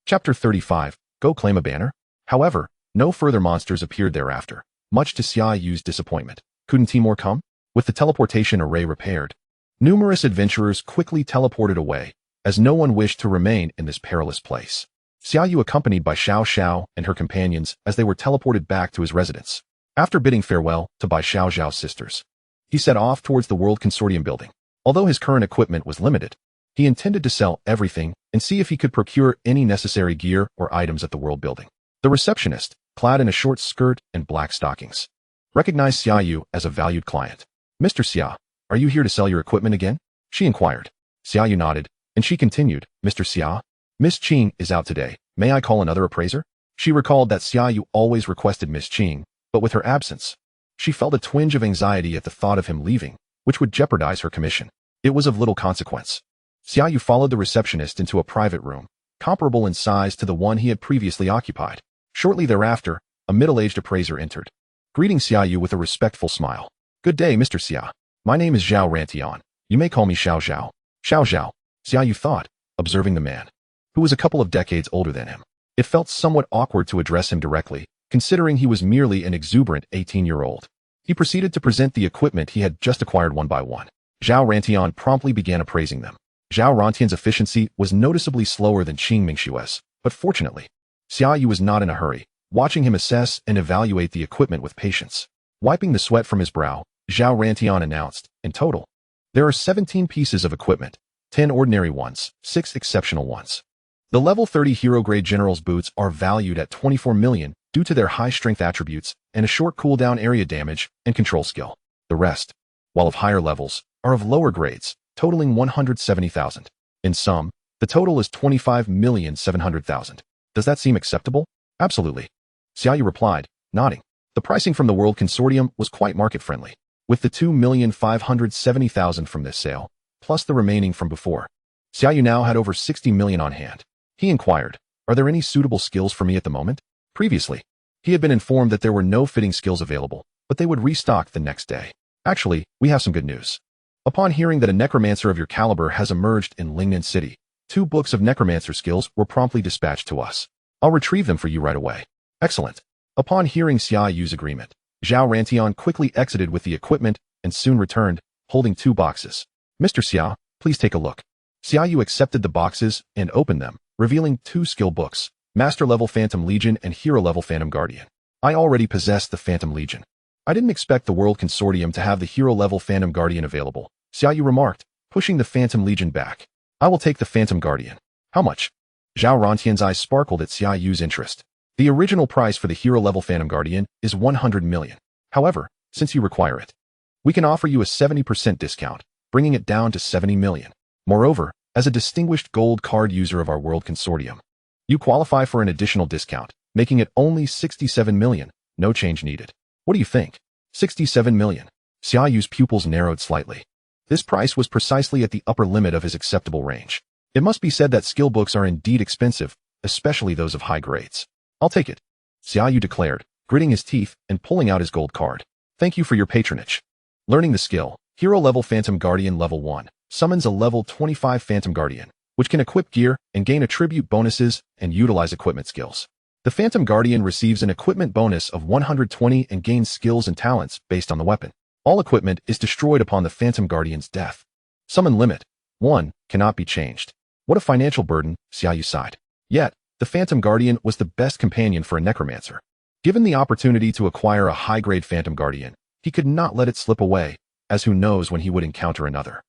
Chapter 35, Go Claim a Banner? However, no further monsters appeared thereafter, much to Xia Yu's disappointment. Couldn't Timur come? With the teleportation array repaired, numerous adventurers quickly teleported away, as no one wished to remain in this perilous place. Xia Yu accompanied by Xiao and her companions as they were teleported back to his residence. After bidding farewell to Bai Xiao's sisters, he set off towards the World Consortium building. Although his current equipment was limited, he intended to sell everything and see if he could procure any necessary gear or items at the World building. The receptionist, clad in a short skirt and black stockings, recognized Xia Yu as a valued client. Mr. Xia, are you here to sell your equipment again? She inquired. Xia Yu nodded, and she continued, Mr. Xia, Miss Qing is out today. May I call another appraiser? She recalled that Xia Yu always requested Miss Qing, but with her absence, she felt a twinge of anxiety at the thought of him leaving, which would jeopardize her commission. It was of little consequence. Xia Yu followed the receptionist into a private room, comparable in size to the one he had previously occupied. Shortly thereafter, a middle-aged appraiser entered, greeting Xia Yu with a respectful smile. Good day, Mr. Xia. My name is Zhao Rantian. You may call me Xiao Zhao. Xiao Zhao, Xia Yu thought, observing the man, who was a couple of decades older than him. It felt somewhat awkward to address him directly, considering he was merely an exuberant 18-year-old. He proceeded to present the equipment he had just acquired one by one. Zhao Rantian promptly began appraising them. Zhao Rantian's efficiency was noticeably slower than Qing Mingshua's, but fortunately, Xia Yu was not in a hurry, watching him assess and evaluate the equipment with patience. Wiping the sweat from his brow, Zhao Rantian announced, in total, there are 17 pieces of equipment, 10 ordinary ones, 6 exceptional ones. The level 30 hero-grade General's Boots are valued at 24 million due to their high strength attributes and a short cooldown area damage and control skill. The rest, while of higher levels, are of lower grades, totaling 170,000. In sum, the total is 25,700,000. Does that seem acceptable? Absolutely. Xia Yu replied, nodding. The pricing from the World Consortium was quite market-friendly, with the 2,570,000 from this sale, plus the remaining from before. Xia Yu now had over 60 million on hand. He inquired, are there any suitable skills for me at the moment? Previously, he had been informed that there were no fitting skills available, but they would restock the next day. Actually, we have some good news. Upon hearing that a necromancer of your caliber has emerged in Lingnan City, 2 books of necromancer skills were promptly dispatched to us. I'll retrieve them for you right away. Excellent. Upon hearing Xia Yu's agreement, Zhao Rantian quickly exited with the equipment and soon returned, holding 2 boxes. Mr. Xia, please take a look. Xia Yu accepted the boxes and opened them, revealing 2 skill books, Master-level Phantom Legion and Hero-level Phantom Guardian. I already possessed the Phantom Legion. I didn't expect the World Consortium to have the Hero-level Phantom Guardian available, Xia Yu remarked, pushing the Phantom Legion back. I will take the Phantom Guardian. How much? Zhao Rantian's eyes sparkled at Xia Yu's interest. The original price for the Hero-level Phantom Guardian is 100 million. However, since you require it, we can offer you a 70% discount, bringing it down to 70 million. Moreover, as a distinguished gold card user of our World Consortium, you qualify for an additional discount, making it only 67 million, no change needed. What do you think? 67 million. Xia Yu's pupils narrowed slightly. This price was precisely at the upper limit of his acceptable range. It must be said that skill books are indeed expensive, especially those of high grades. I'll take it, Xia Yu declared, gritting his teeth and pulling out his gold card. Thank you for your patronage. Learning the skill, Hero-level Phantom Guardian level 1, summons a level 25 Phantom Guardian, which can equip gear and gain attribute bonuses and utilize equipment skills. The Phantom Guardian receives an equipment bonus of 120 and gains skills and talents based on the weapon. All equipment is destroyed upon the Phantom Guardian's death. Summon limit 1 cannot be changed. What a financial burden, Xia Yu sighed. Yet, the Phantom Guardian was the best companion for a necromancer. Given the opportunity to acquire a high-grade Phantom Guardian, he could not let it slip away, as who knows when he would encounter another.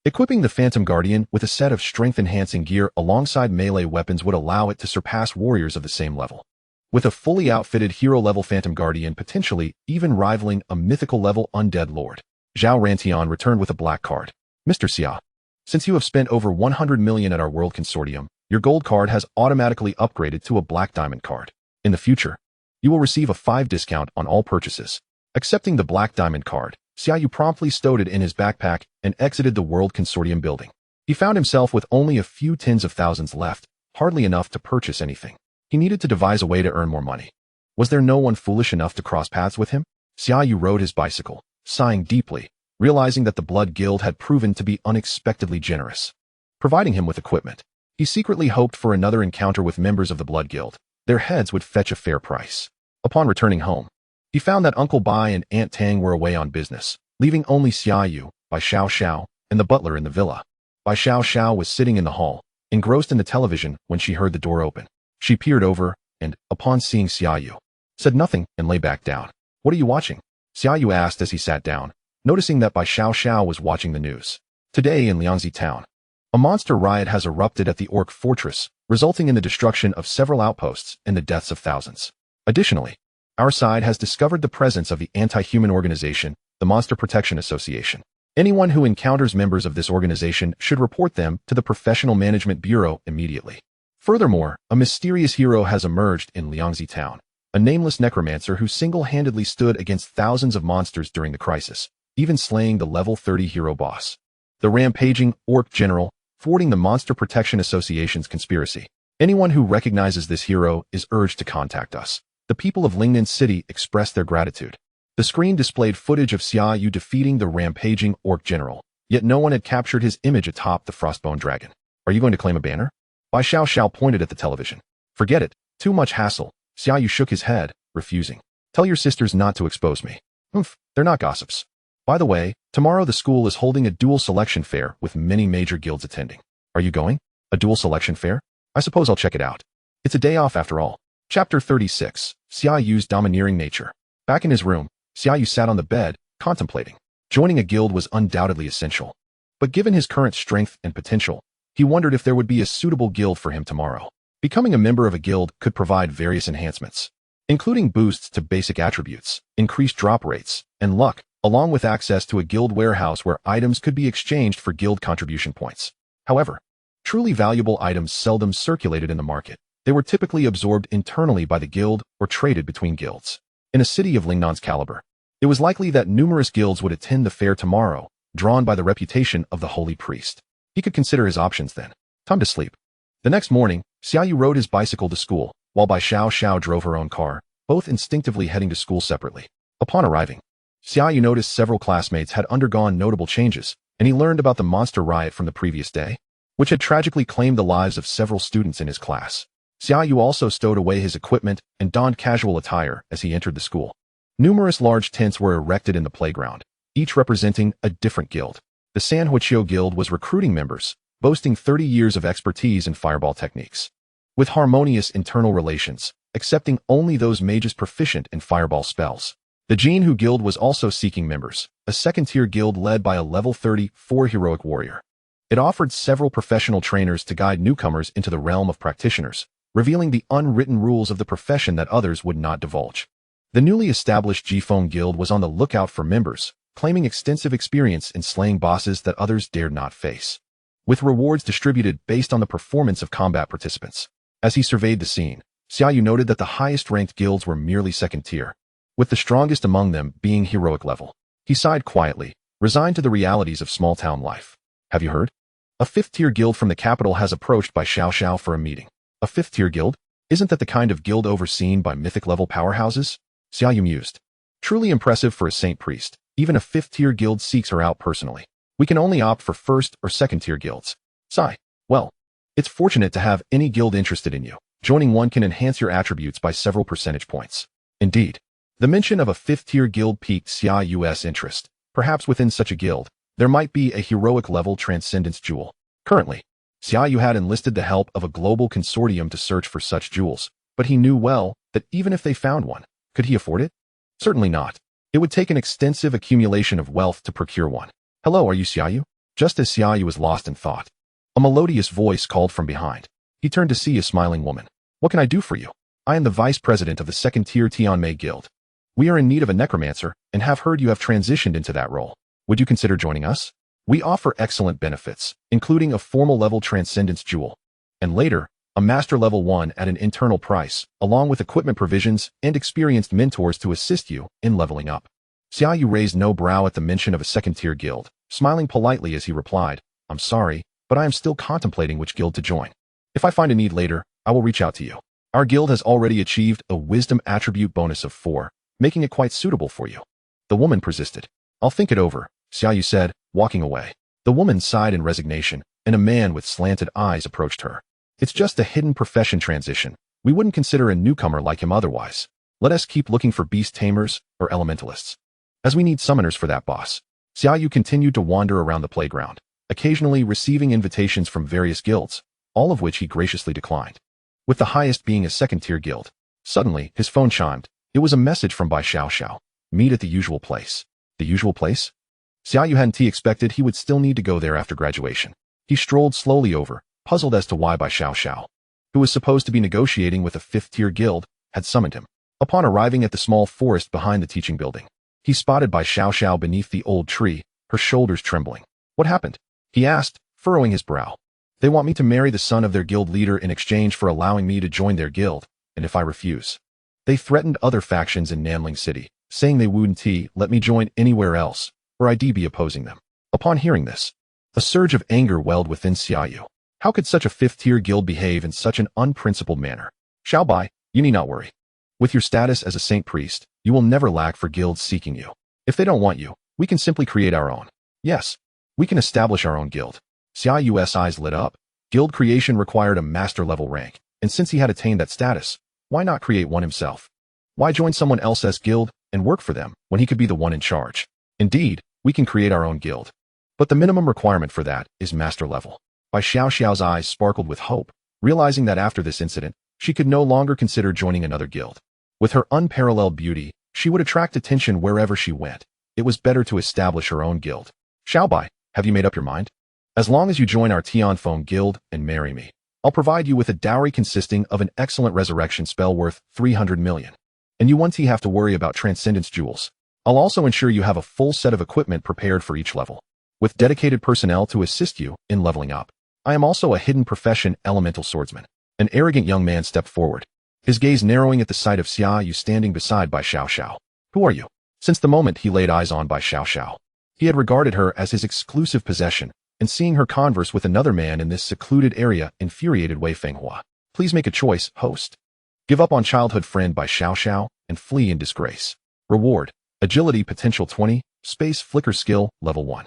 Equipping the Phantom Guardian with a set of strength-enhancing gear alongside melee weapons would allow it to surpass warriors of the same level. With a fully outfitted hero-level Phantom Guardian potentially even rivaling a mythical-level undead lord. Zhao Rantian returned with a black card. Mr. Xia, since you have spent over 100 million at our World Consortium, your gold card has automatically upgraded to a black diamond card. In the future, you will receive a 5 discount on all purchases. Accepting the black diamond card, Xia Yu promptly stowed it in his backpack and exited the World Consortium building. He found himself with only a few tens of thousands left, hardly enough to purchase anything. He needed to devise a way to earn more money. Was there no one foolish enough to cross paths with him? Xia Yu rode his bicycle, sighing deeply, realizing that the Blood Guild had proven to be unexpectedly generous, providing him with equipment. He secretly hoped for another encounter with members of the Blood Guild. Their heads would fetch a fair price. Upon returning home, he found that Uncle Bai and Aunt Tang were away on business, leaving only Xia Yu, Bai Xiao Xiao, and the butler in the villa. Bai Xiao Xiao was sitting in the hall, engrossed in the television when she heard the door open. She peered over and, upon seeing Xia Yu, said nothing and lay back down. What are you watching? Xia Yu asked as he sat down, noticing that Bai Xiao Xiao was watching the news. Today in Liangzi town, a monster riot has erupted at the Orc Fortress, resulting in the destruction of several outposts and the deaths of thousands. Additionally, our side has discovered the presence of the anti-human organization, the Monster Protection Association. Anyone who encounters members of this organization should report them to the Professional Management Bureau immediately. Furthermore, a mysterious hero has emerged in Liangzi town, a nameless necromancer who single-handedly stood against thousands of monsters during the crisis, even slaying the level 30 hero boss. The rampaging Orc General, thwarting the Monster Protection Association's conspiracy. Anyone who recognizes this hero is urged to contact us. The people of Lingnan City expressed their gratitude. The screen displayed footage of Xia Yu defeating the rampaging Orc General, yet no one had captured his image atop the Frostbone Dragon. Are you going to claim a banner? Bai Xiao Xiao pointed at the television. Forget it. Too much hassle. Xia Yu shook his head, refusing. Tell your sisters not to expose me. They're not gossips. By the way, tomorrow the school is holding a dual selection fair with many major guilds attending. Are you going? A dual selection fair? I suppose I'll check it out. It's a day off after all. Chapter 36. Xia Yu's domineering nature. Back in his room, Xia Yu sat on the bed, contemplating. Joining a guild was undoubtedly essential. But given his current strength and potential, he wondered if there would be a suitable guild for him tomorrow. Becoming a member of a guild could provide various enhancements, including boosts to basic attributes, increased drop rates, and luck, along with access to a guild warehouse where items could be exchanged for guild contribution points. However, truly valuable items seldom circulated in the market. They were typically absorbed internally by the guild or traded between guilds. In a city of Lingnan's caliber, it was likely that numerous guilds would attend the fair tomorrow, drawn by the reputation of the holy priest. He could consider his options then. Time to sleep. The next morning, Xia Yu rode his bicycle to school, while Bai Xiao Xiao drove her own car, both instinctively heading to school separately. Upon arriving, Xia Yu noticed several classmates had undergone notable changes, and he learned about the monster riot from the previous day, which had tragically claimed the lives of several students in his class. Xia Yu also stowed away his equipment and donned casual attire as he entered the school. Numerous large tents were erected in the playground, each representing a different guild. The San Huichio Guild was recruiting members, boasting 30 years of expertise in fireball techniques. With harmonious internal relations, accepting only those mages proficient in fireball spells. The Jinhu Guild was also seeking members, a second-tier guild led by a level 34 heroic warrior. It offered several professional trainers to guide newcomers into the realm of practitioners, revealing the unwritten rules of the profession that others would not divulge. The newly established Jifeng Guild was on the lookout for members, claiming extensive experience in slaying bosses that others dared not face, with rewards distributed based on the performance of combat participants. As he surveyed the scene, Xia Yu noted that the highest-ranked guilds were merely second-tier, with the strongest among them being heroic level. He sighed quietly, resigned to the realities of small-town life. Have you heard? A fifth-tier guild from the capital has approached Bai Xiao Xiao for a meeting. A fifth-tier guild? Isn't that the kind of guild overseen by mythic-level powerhouses? Xia Yu mused. Truly impressive for a saint priest. Even a fifth-tier guild seeks her out personally. We can only opt for first- or second-tier guilds. Sigh. Well, It's fortunate to have any guild interested in you. Joining one can enhance your attributes by several percentage points. Indeed, the mention of a 5th-tier guild piqued Xia Yu's interest. Perhaps within such a guild, there might be a heroic-level transcendence jewel. Currently, Xia Yu had enlisted the help of a global consortium to search for such jewels, but he knew well that even if they found one, could he afford it? Certainly not. It would take an extensive accumulation of wealth to procure one. Hello, are you Xia Yu? Just as Xia Yu was lost in thought, a melodious voice called from behind. He turned to see a smiling woman. What can I do for you? I am the vice president of the 2nd-tier Tianmei Guild. We are in need of a necromancer and have heard you have transitioned into that role. Would you consider joining us? We offer excellent benefits, including a formal level transcendence jewel, and later, a master level 1 at an internal price, along with equipment provisions and experienced mentors to assist you in leveling up. Xia Yu raised no brow at the mention of a 2nd-tier guild, smiling politely as he replied, I'm sorry, but I am still contemplating which guild to join. If I find a need later, I will reach out to you. Our guild has already achieved a wisdom attribute bonus of 4, making it quite suitable for you. The woman persisted. I'll think it over, Xia Yu said, walking away. The woman sighed in resignation, and a man with slanted eyes approached her. It's just a hidden profession transition. We wouldn't consider a newcomer like him otherwise. Let us keep looking for beast tamers or elementalists, as we need summoners for that boss. Xia Yu continued to wander around the playground, occasionally receiving invitations from various guilds, all of which he graciously declined, with the highest being a 2nd-tier guild. Suddenly, his phone chimed. It was a message from Bai Xiao. Meet at the usual place. The usual place? Xia Yu hadn't expected he would still need to go there after graduation. He strolled slowly over, puzzled as to why Bai Xiao, who was supposed to be negotiating with a 5th-tier guild, had summoned him. Upon arriving at the small forest behind the teaching building, he spotted Bai Xiao beneath the old tree, her shoulders trembling. What happened? He asked, furrowing his brow. They want me to marry the son of their guild leader in exchange for allowing me to join their guild, and if I refuse, they threatened other factions in Nanling City, saying they wouldn't let me join anywhere else, or I'd be opposing them. Upon hearing this, a surge of anger welled within Xia Yu. How could such a 5th-tier guild behave in such an unprincipled manner? Xiao Bai, you need not worry. With your status as a saint priest, you will never lack for guilds seeking you. If they don't want you, we can simply create our own. Yes, we can establish our own guild. Xia Yu's eyes lit up. Guild creation required a master-level rank, and since he had attained that status, why not create one himself? Why join someone else's guild and work for them when he could be the one in charge? Indeed, we can create our own guild, but the minimum requirement for that is master level. Bai Xiao's eyes sparkled with hope, realizing that after this incident, she could no longer consider joining another guild. With her unparalleled beauty, she would attract attention wherever she went. It was better to establish her own guild. Xiao Bai, have you made up your mind? As long as you join our Tianfeng guild and marry me, I'll provide you with a dowry consisting of an excellent resurrection spell worth 300 million. And you won't have to worry about transcendence jewels. I'll also ensure you have a full set of equipment prepared for each level, with dedicated personnel to assist you in leveling up. I am also a hidden profession elemental swordsman. An arrogant young man stepped forward, his gaze narrowing at the sight of Xia Yu standing beside Bai Xiao. Who are you? Since the moment he laid eyes on Bai Xiao, he had regarded her as his exclusive possession, and seeing her converse with another man in this secluded area infuriated Wei Fenghua. Please make a choice, host. Give up on childhood friend Bai Xiao and flee in disgrace. Reward: agility potential 20, space flicker skill level 1.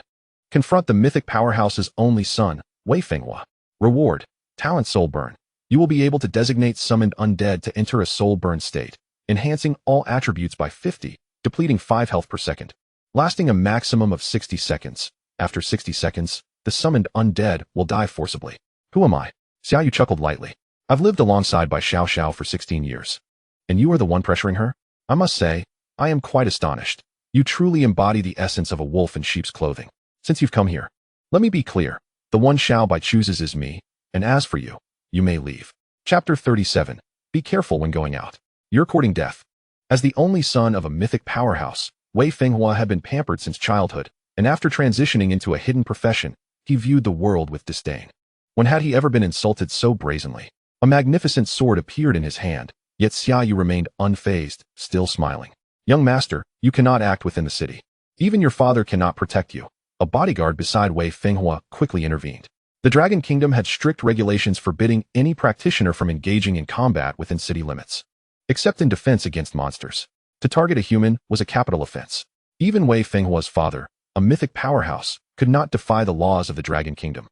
Confront the mythic powerhouse's only son, Wei Fenghua. Reward: talent soul burn. You will be able to designate summoned undead to enter a soul burn state, enhancing all attributes by 50, depleting 5 health per second, lasting a maximum of 60 seconds. After 60 seconds, the summoned undead will die forcibly. Who am I? Xia Yu chuckled lightly. I've lived alongside Bai Xiao for 16 years. And you are the one pressuring her? I must say, I am quite astonished. You truly embody the essence of a wolf in sheep's clothing. Since you've come here, let me be clear. The one Xiao Bai chooses is me, and as for you, you may leave. Chapter 37. Be careful when going out. You're courting death. As the only son of a mythic powerhouse, Wei Fenghua had been pampered since childhood, and after transitioning into a hidden profession, he viewed the world with disdain. When had he ever been insulted so brazenly? A magnificent sword appeared in his hand, yet Xia Yu remained unfazed, still smiling. Young master, you cannot act within the city. Even your father cannot protect you. A bodyguard beside Wei Fenghua quickly intervened. The Dragon Kingdom had strict regulations forbidding any practitioner from engaging in combat within city limits, except in defense against monsters. To target a human was a capital offense. Even Wei Fenghua's father, a mythic powerhouse, could not defy the laws of the Dragon Kingdom.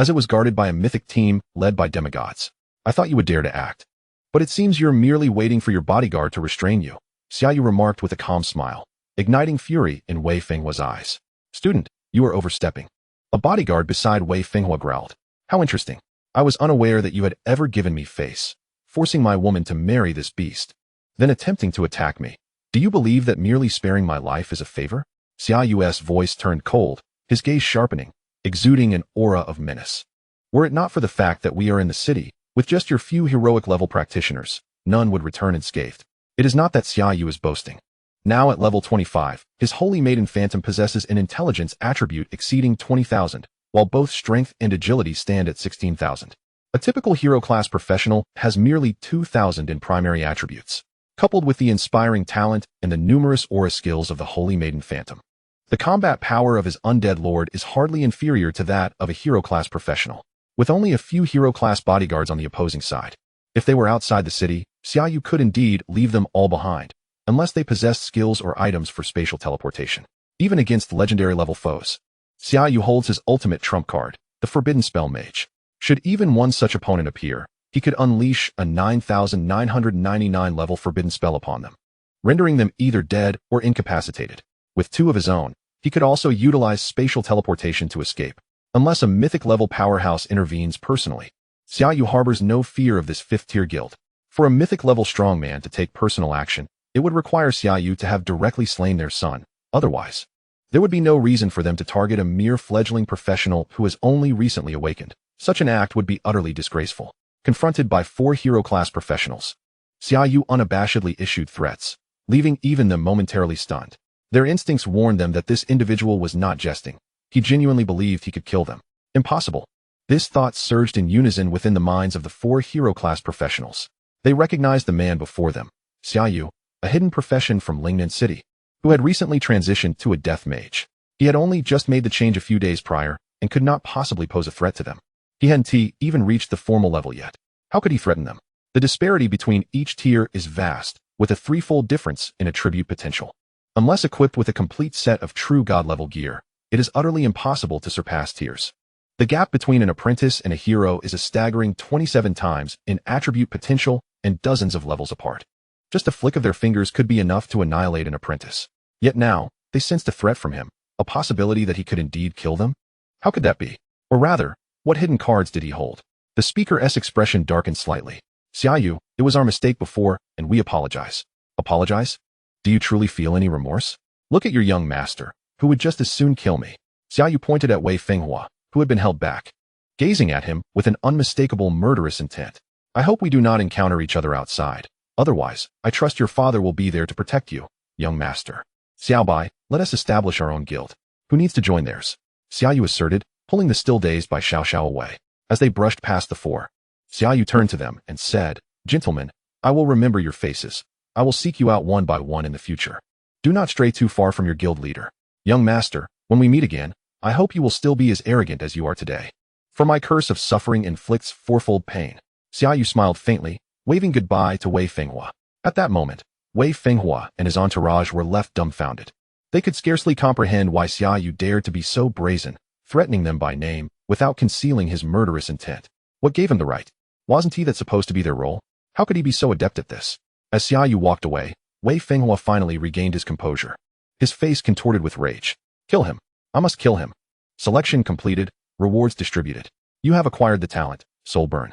as it was guarded by a mythic team led by demigods. I thought you would dare to act. But it seems you're merely waiting for your bodyguard to restrain you, Xia Yu remarked with a calm smile, igniting fury in Wei Fenghua's eyes. Student, you are overstepping. A bodyguard beside Wei Fenghua growled. How interesting. I was unaware that you had ever given me face, forcing my woman to marry this beast, then attempting to attack me. Do you believe that merely sparing my life is a favor? Xia Yu's voice turned cold, his gaze sharpening, exuding an aura of menace. Were it not for the fact that we are in the city, with just your few heroic-level practitioners, none would return unscathed. It is not that Xia Yu is boasting. Now at level 25, his holy maiden phantom possesses an intelligence attribute exceeding 20,000, while both strength and agility stand at 16,000. A typical hero-class professional has merely 2,000 in primary attributes, coupled with the inspiring talent and the numerous aura skills of the holy maiden phantom. The combat power of his undead lord is hardly inferior to that of a hero-class professional, with only a few hero-class bodyguards on the opposing side. If they were outside the city, Xia Yu could indeed leave them all behind, unless they possessed skills or items for spatial teleportation. Even against legendary-level foes, Xia Yu holds his ultimate trump card, the Forbidden Spell Mage. Should even one such opponent appear, he could unleash a 9,999 level Forbidden Spell upon them, rendering them either dead or incapacitated. With two of his own, he could also utilize spatial teleportation to escape, unless a mythic-level powerhouse intervenes personally. Xia Yu harbors no fear of this fifth-tier guild. For a mythic-level strongman to take personal action, it would require Xia Yu to have directly slain their son. Otherwise, there would be no reason for them to target a mere fledgling professional who has only recently awakened. Such an act would be utterly disgraceful. Confronted by 4 hero-class professionals, Xia Yu unabashedly issued threats, leaving even them momentarily stunned. Their instincts warned them that this individual was not jesting. He genuinely believed he could kill them. Impossible. This thought surged in unison within the minds of the 4 hero-class professionals. They recognized the man before them, Xia Yu, a hidden profession from Lingnan City, who had recently transitioned to a death mage. He had only just made the change a few days prior and could not possibly pose a threat to them. He hadn't even reached the formal level yet. How could he threaten them? The disparity between each tier is vast, with a threefold difference in attribute potential. Unless equipped with a complete set of true god-level gear, it is utterly impossible to surpass tiers. The gap between an apprentice and a hero is a staggering 27 times in attribute potential and dozens of levels apart. Just a flick of their fingers could be enough to annihilate an apprentice. Yet now, they sensed a threat from him, a possibility that he could indeed kill them? How could that be? Or rather, what hidden cards did he hold? The speaker's expression darkened slightly. Xia Yu, it was our mistake before, and we apologize. Apologize? Do you truly feel any remorse? Look at your young master, who would just as soon kill me. Xia Yu pointed at Wei Fenghua, who had been held back, gazing at him with an unmistakable murderous intent. I hope we do not encounter each other outside. Otherwise, I trust your father will be there to protect you, young master. Xiao Bai, let us establish our own guild. Who needs to join theirs? Xia Yu asserted, pulling the still dazed by Xiao Xiao away. As they brushed past the 4, Xia Yu turned to them and said, Gentlemen, I will remember your faces. I will seek you out one by one in the future. Do not stray too far from your guild leader. Young master, when we meet again, I hope you will still be as arrogant as you are today. For my curse of suffering inflicts 4-fold pain. Xia Yu smiled faintly, waving goodbye to Wei Fenghua. At that moment, Wei Fenghua and his entourage were left dumbfounded. They could scarcely comprehend why Xia Yu dared to be so brazen, threatening them by name, without concealing his murderous intent. What gave him the right? Wasn't he that supposed to be their role? How could he be so adept at this? As Xia Yu walked away, Wei Fenghua finally regained his composure. His face contorted with rage. Kill him. I must kill him. Selection completed, rewards distributed. You have acquired the talent, Soul Burn.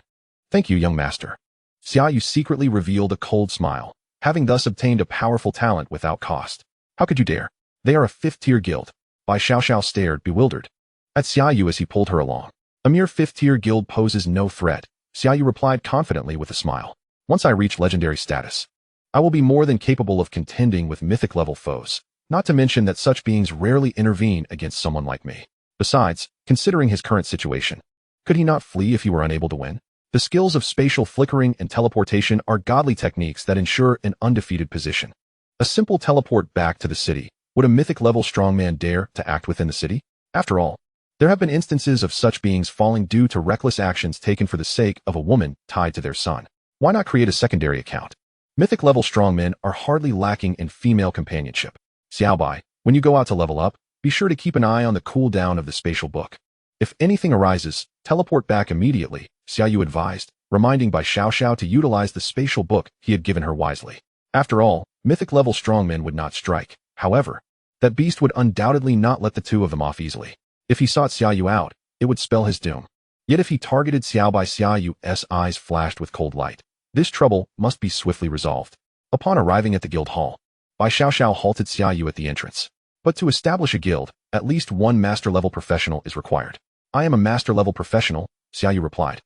Thank you, young master. Xia Yu secretly revealed a cold smile, having thus obtained a powerful talent without cost. How could you dare? They are a 5th-tier guild. Bai Xiao Xiao stared, bewildered, at Xia Yu as he pulled her along. A mere 5th-tier guild poses no threat, Xia Yu replied confidently with a smile. Once I reach legendary status, I will be more than capable of contending with mythic-level foes, not to mention that such beings rarely intervene against someone like me. Besides, considering his current situation, could he not flee if he were unable to win? The skills of spatial flickering and teleportation are godly techniques that ensure an undefeated position. A simple teleport back to the city. Would a mythic-level strongman dare to act within the city? After all, there have been instances of such beings falling due to reckless actions taken for the sake of a woman tied to their son. Why not create a secondary account? Mythic-level strongmen are hardly lacking in female companionship. Xiao Bai, when you go out to level up, be sure to keep an eye on the cooldown of the spatial book. If anything arises, Teleport back immediately, Xia Yu advised, reminding Bai Xiao to utilize the spatial book he had given her wisely. After all, mythic-level strongmen would not strike. However, that beast would undoubtedly not let the two of them off easily. If he sought Xia Yu out, it would spell his doom. Yet if he targeted Xia Yu's eyes flashed with cold light. This trouble must be swiftly resolved. Upon arriving at the guild hall, Bai Xiao halted Xia Yu at the entrance. But to establish a guild, at least one master-level professional is required. I am a master-level professional, Xia Yu replied,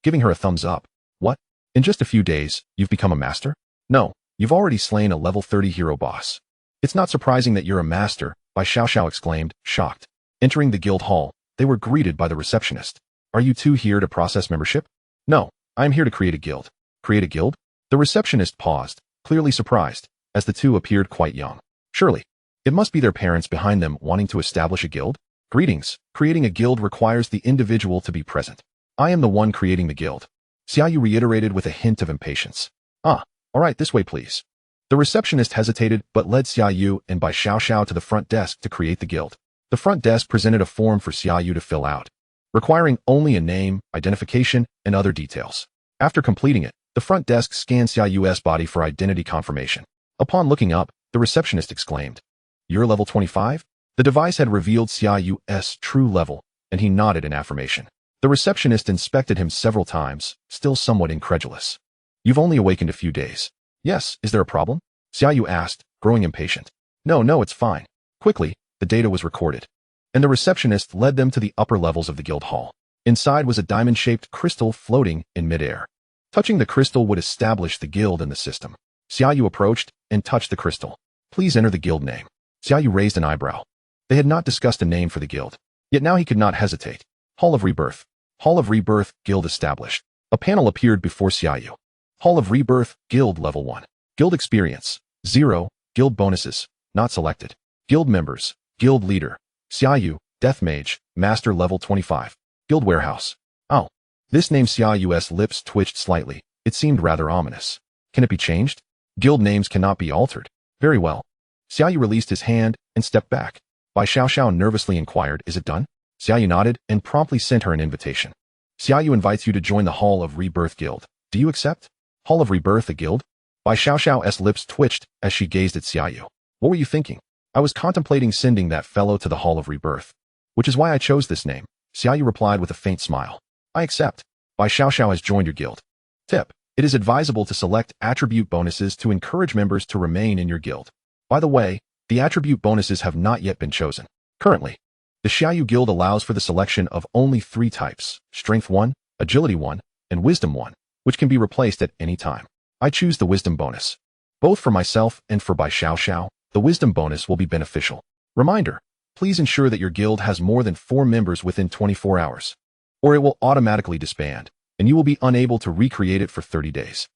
giving her a thumbs up. What? In just a few days, you've become a master? No, you've already slain a level 30 hero boss. It's not surprising that you're a master, Bai Xiao exclaimed, shocked. Entering the guild hall, they were greeted by the receptionist. Are you two here to process membership? No, I am here to create a guild. Create a guild? The receptionist paused, clearly surprised, as the two appeared quite young. Surely, it must be their parents behind them wanting to establish a guild? Greetings. Creating a guild requires the individual to be present. I am the one creating the guild. Xia Yu reiterated with a hint of impatience. All right, this way please. The receptionist hesitated but led Xia Yu and Bai Xiao to the front desk to create the guild. The front desk presented a form for Xia Yu to fill out, requiring only a name, identification, and other details. After completing it, the front desk scanned Xia Yu's body for identity confirmation. Upon looking up, the receptionist exclaimed, "You're level 25?" The device had revealed Xia Yu's true level, and he nodded in affirmation. The receptionist inspected him several times, still somewhat incredulous. You've only awakened a few days. Yes, is there a problem? Xia Yu asked, growing impatient. No, it's fine. Quickly, the data was recorded, and the receptionist led them to the upper levels of the guild hall. Inside was a diamond-shaped crystal floating in midair. Touching the crystal would establish the guild in the system. Xia Yu approached and touched the crystal. Please enter the guild name. Xia Yu raised an eyebrow. They had not discussed a name for the guild, yet now he could not hesitate. Hall of Rebirth. Hall of Rebirth, guild established. A panel appeared before Xia Yu. Hall of Rebirth, guild level 1. Guild experience, 0. Guild bonuses, not selected. Guild members, guild leader, Xia Yu, death mage, master level 25. Guild warehouse. Oh. This name Xia Yu's lips twitched slightly. It seemed rather ominous. Can it be changed? Guild names cannot be altered. Very well. Xia Yu released his hand and stepped back. Bai Xiao nervously inquired, is it done? Xia Yu nodded and promptly sent her an invitation. Xia Yu invites you to join the Hall of Rebirth Guild. Do you accept? Hall of Rebirth, a guild? Bai Xiao's lips twitched as she gazed at Xia Yu. What were you thinking? I was contemplating sending that fellow to the Hall of Rebirth, which is why I chose this name. Xia Yu replied with a faint smile. I accept. Bai Xiao has joined your guild. Tip. It is advisable to select attribute bonuses to encourage members to remain in your guild. By the way, the attribute bonuses have not yet been chosen. Currently, the Xia Yu Guild allows for the selection of only 3 types, Strength 1, Agility 1, and Wisdom 1, which can be replaced at any time. I choose the Wisdom bonus. Both for myself and for Bai Xiao, the Wisdom bonus will be beneficial. Reminder, please ensure that your guild has more than 4 members within 24 hours, or it will automatically disband, and you will be unable to recreate it for 30 days.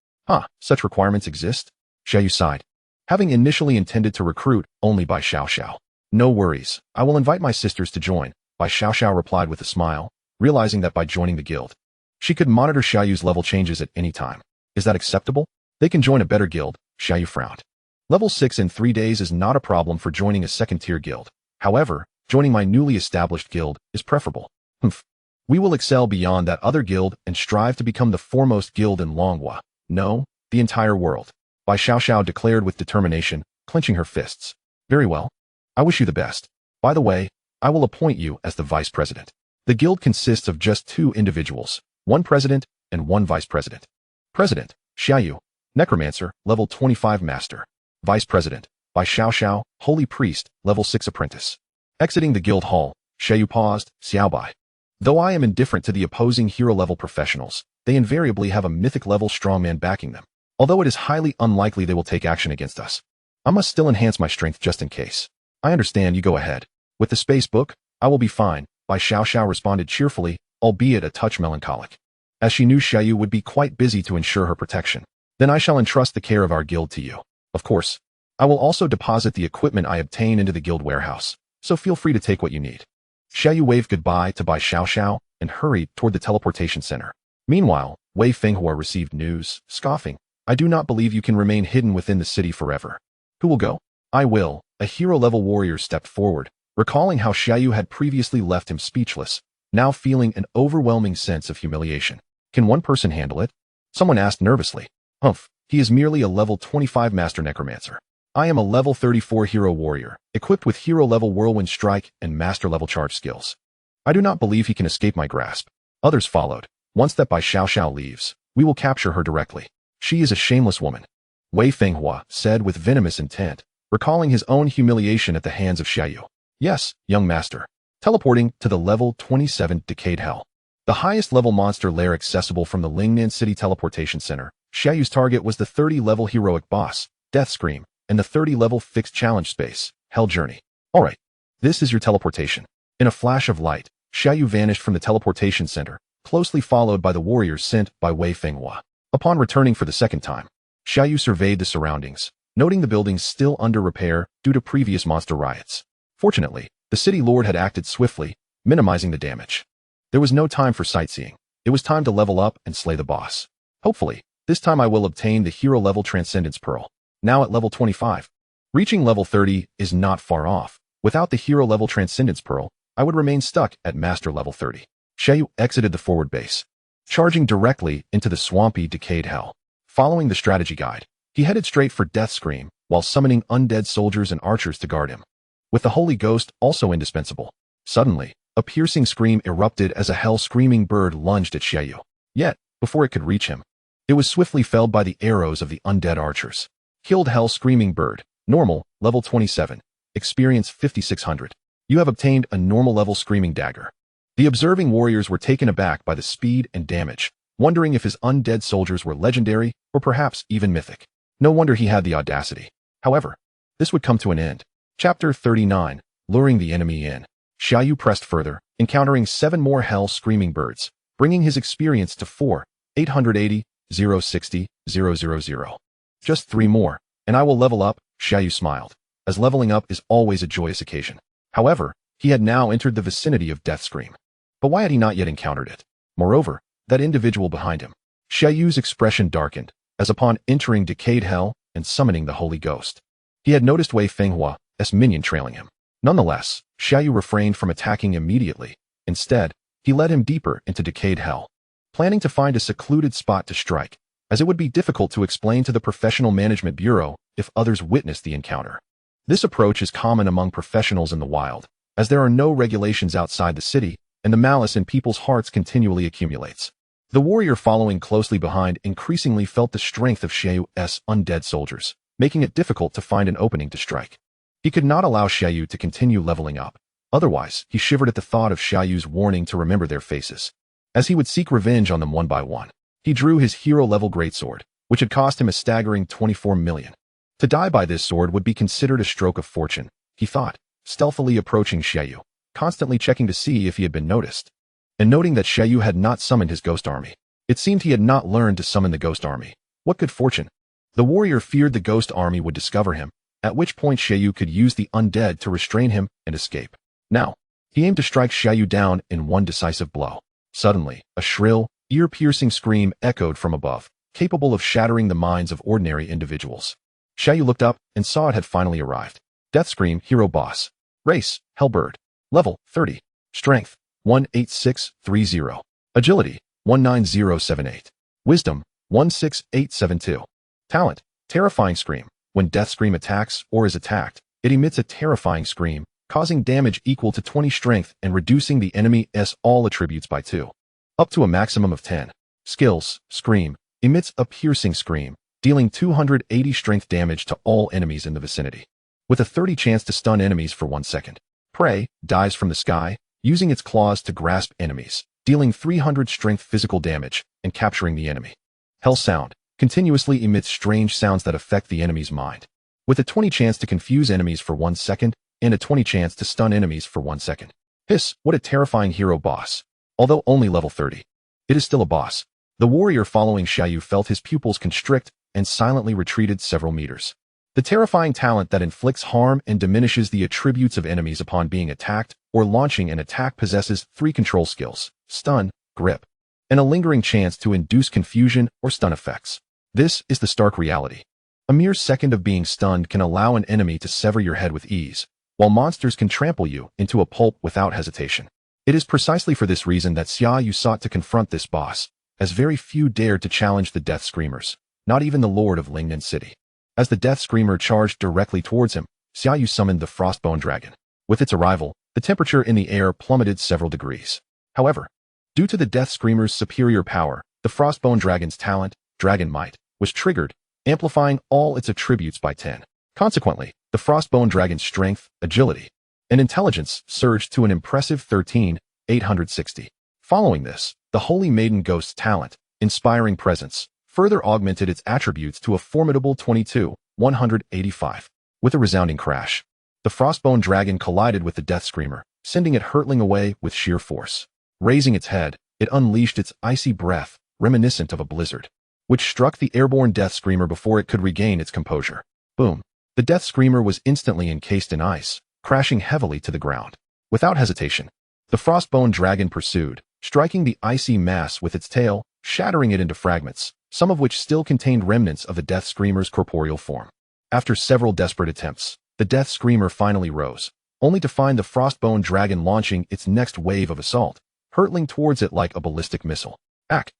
Such requirements exist? Xia Yu sighed, having initially intended to recruit only Bai Xiao. No worries, I will invite my sisters to join, Bai Xiao replied with a smile, realizing that by joining the guild, she could monitor Xia Yu's level changes at any time. Is that acceptable? They can join a better guild, Xia Yu frowned. Level 6 in 3 days is not a problem for joining a second-tier guild. However, joining my newly established guild is preferable. We will excel beyond that other guild and strive to become the foremost guild in Longhua. No, the entire world. Bai Xiao declared with determination, clenching her fists. Very well. I wish you the best. By the way, I will appoint you as the vice president. The guild consists of just 2 individuals, 1 president and 1 vice president. President, Xia Yu, Necromancer, level 25 master. Vice president, Bai Xiao, holy priest, level 6 apprentice. Exiting the guild hall, Xia Yu paused, Xiaobai. Though I am indifferent to the opposing hero-level professionals, they invariably have a mythic-level strongman backing them. Although it is highly unlikely they will take action against us, I must still enhance my strength just in case. I understand, you go ahead. With the space book, I will be fine, Bai Xiao responded cheerfully, albeit a touch melancholic, as she knew Xia Yu would be quite busy to ensure her protection. Then I shall entrust the care of our guild to you. Of course, I will also deposit the equipment I obtain into the guild warehouse, so feel free to take what you need. Xia Yu waved goodbye to Bai Xiao and hurried toward the teleportation center. Meanwhile, Wei Fenghua received news, scoffing. I do not believe you can remain hidden within the city forever. Who will go? I will. A hero-level warrior stepped forward, recalling how Xia Yu had previously left him speechless. now feeling an overwhelming sense of humiliation. Can one person handle it? Someone asked nervously. Humph, he is merely a level 25 Master Necromancer. I am a level 34 Hero Warrior, equipped with hero-level Whirlwind Strike and Master-level Charge skills. I do not believe he can escape my grasp. Others followed. Once that Bai Xiao leaves, we will capture her directly. She is a shameless woman. Wei Fenghua said with venomous intent, recalling his own humiliation at the hands of Xia Yu. Yes, young master. Teleporting to the level 27 Decayed Hell. The highest level monster lair accessible from the Lingnan City Teleportation Center, Xia Yu's target was the 30-level heroic boss, Death Scream, and the 30-level fixed challenge space, Hell Journey. Alright, this is your teleportation. In a flash of light, Xia Yu vanished from the teleportation center, closely followed by the warriors sent by Wei Fenghua. Upon returning for the second time, Xia Yu surveyed the surroundings, noting the buildings still under repair due to previous monster riots. Fortunately, the city lord had acted swiftly, minimizing the damage. There was no time for sightseeing. It was time to level up and slay the boss. Hopefully, this time I will obtain the hero-level Transcendence Pearl, now at level 25. Reaching level 30 is not far off. Without the hero-level Transcendence Pearl, I would remain stuck at Master level 30. Xia Yu exited the forward base, charging directly into the swampy Decayed Hell. Following the strategy guide, he headed straight for Death Scream while summoning undead soldiers and archers to guard him. With the Holy Ghost also indispensable. Suddenly, a piercing scream erupted as a hell-screaming bird lunged at Xia Yu. Yet, before it could reach him, it was swiftly felled by the arrows of the undead archers. Killed hell-screaming bird. Normal, level 27. Experience 5600. You have obtained a normal-level screaming dagger. The observing warriors were taken aback by the speed and damage, wondering if his undead soldiers were legendary or perhaps even mythic. No wonder he had the audacity. However, this would come to an end. Chapter 39, Luring the Enemy In. Xia Yu pressed further, encountering 7 more hell-screaming birds, bringing his experience to 4, 880, 060, 000. Just 3 more, and I will level up, Xia Yu smiled, as leveling up is always a joyous occasion. However, he had now entered the vicinity of Death Scream. But why had he not yet encountered it? Moreover, that individual behind him. Xia Yu's expression darkened, as upon entering Decayed Hell and summoning the Holy Ghost, he had noticed Wei Fenghua's minion trailing him. Nonetheless, Xia Yu refrained from attacking immediately. Instead, he led him deeper into Decayed Hell, planning to find a secluded spot to strike, as it would be difficult to explain to the Professional Management Bureau if others witnessed the encounter. This approach is common among professionals in the wild, as there are no regulations outside the city, and the malice in people's hearts continually accumulates. The warrior following closely behind increasingly felt the strength of Xia Yu's undead soldiers, making it difficult to find an opening to strike. He could not allow Xia Yu to continue leveling up. Otherwise, he shivered at the thought of Xia Yu's warning to remember their faces, as he would seek revenge on them one by one. He drew his hero-level greatsword, which had cost him a staggering 24 million. To die by this sword would be considered a stroke of fortune, he thought, stealthily approaching Xia Yu, constantly checking to see if he had been noticed. And noting that Xia Yu had not summoned his ghost army. It seemed he had not learned to summon the ghost army. What good fortune! The warrior feared the ghost army would discover him, at which point Xia Yu could use the undead to restrain him and escape. Now, he aimed to strike Xia Yu down in one decisive blow. Suddenly, a shrill, ear-piercing scream echoed from above, capable of shattering the minds of ordinary individuals. Xia Yu looked up and saw it had finally arrived. Death Scream Hero Boss. Race, Hellbird. Level, 30. Strength, 18630. Agility, 19078. Wisdom, 16872. Talent, Terrifying Scream. When Death Scream attacks or is attacked, it emits a terrifying scream, causing damage equal to 20 strength and reducing the enemy's all attributes by 2. Up to a maximum of 10. Skills, Scream, emits a piercing scream, dealing 280 strength damage to all enemies in the vicinity, with a 30 chance to stun enemies for 1 second. Prey, dives from the sky, using its claws to grasp enemies, dealing 300 strength physical damage and capturing the enemy. Hell Sound, continuously emits strange sounds that affect the enemy's mind, with a 20 chance to confuse enemies for 1 second and a 20 chance to stun enemies for 1 second. Hiss, what a terrifying hero boss. Although only level 30, it is still a boss. The warrior following Xia Yu felt his pupils constrict and silently retreated several meters. The terrifying talent that inflicts harm and diminishes the attributes of enemies upon being attacked or launching an attack possesses 3 control skills: stun, grip, and a lingering chance to induce confusion or stun effects. This is the stark reality. A mere second of being stunned can allow an enemy to sever your head with ease, while monsters can trample you into a pulp without hesitation. It is precisely for this reason that Xia Yu sought to confront this boss, as very few dared to challenge the Death Screamers, not even the Lord of Lingnan City. As the Death Screamer charged directly towards him, Xia Yu summoned the Frostbone Dragon. With its arrival, the temperature in the air plummeted several degrees. However, due to the Death Screamer's superior power, the Frostbone Dragon's talent, Dragon Might, was triggered, amplifying all its attributes by 10. Consequently, the Frostbone Dragon's strength, agility, and intelligence surged to an impressive 13,860. Following this, the Holy Maiden Ghost's talent, inspiring presence, further augmented its attributes to a formidable 22,185. With a resounding crash, the Frostbone Dragon collided with the Death Screamer, sending it hurtling away with sheer force. Raising its head, it unleashed its icy breath, reminiscent of a blizzard, which struck the airborne Death Screamer before it could regain its composure. Boom! The Death Screamer was instantly encased in ice, crashing heavily to the ground. Without hesitation, the Frostbone Dragon pursued, striking the icy mass with its tail, shattering it into fragments, some of which still contained remnants of the Death Screamer's corporeal form. After several desperate attempts, the Death Screamer finally rose, only to find the Frostbone Dragon launching its next wave of assault, hurtling towards it like a ballistic missile. Ack!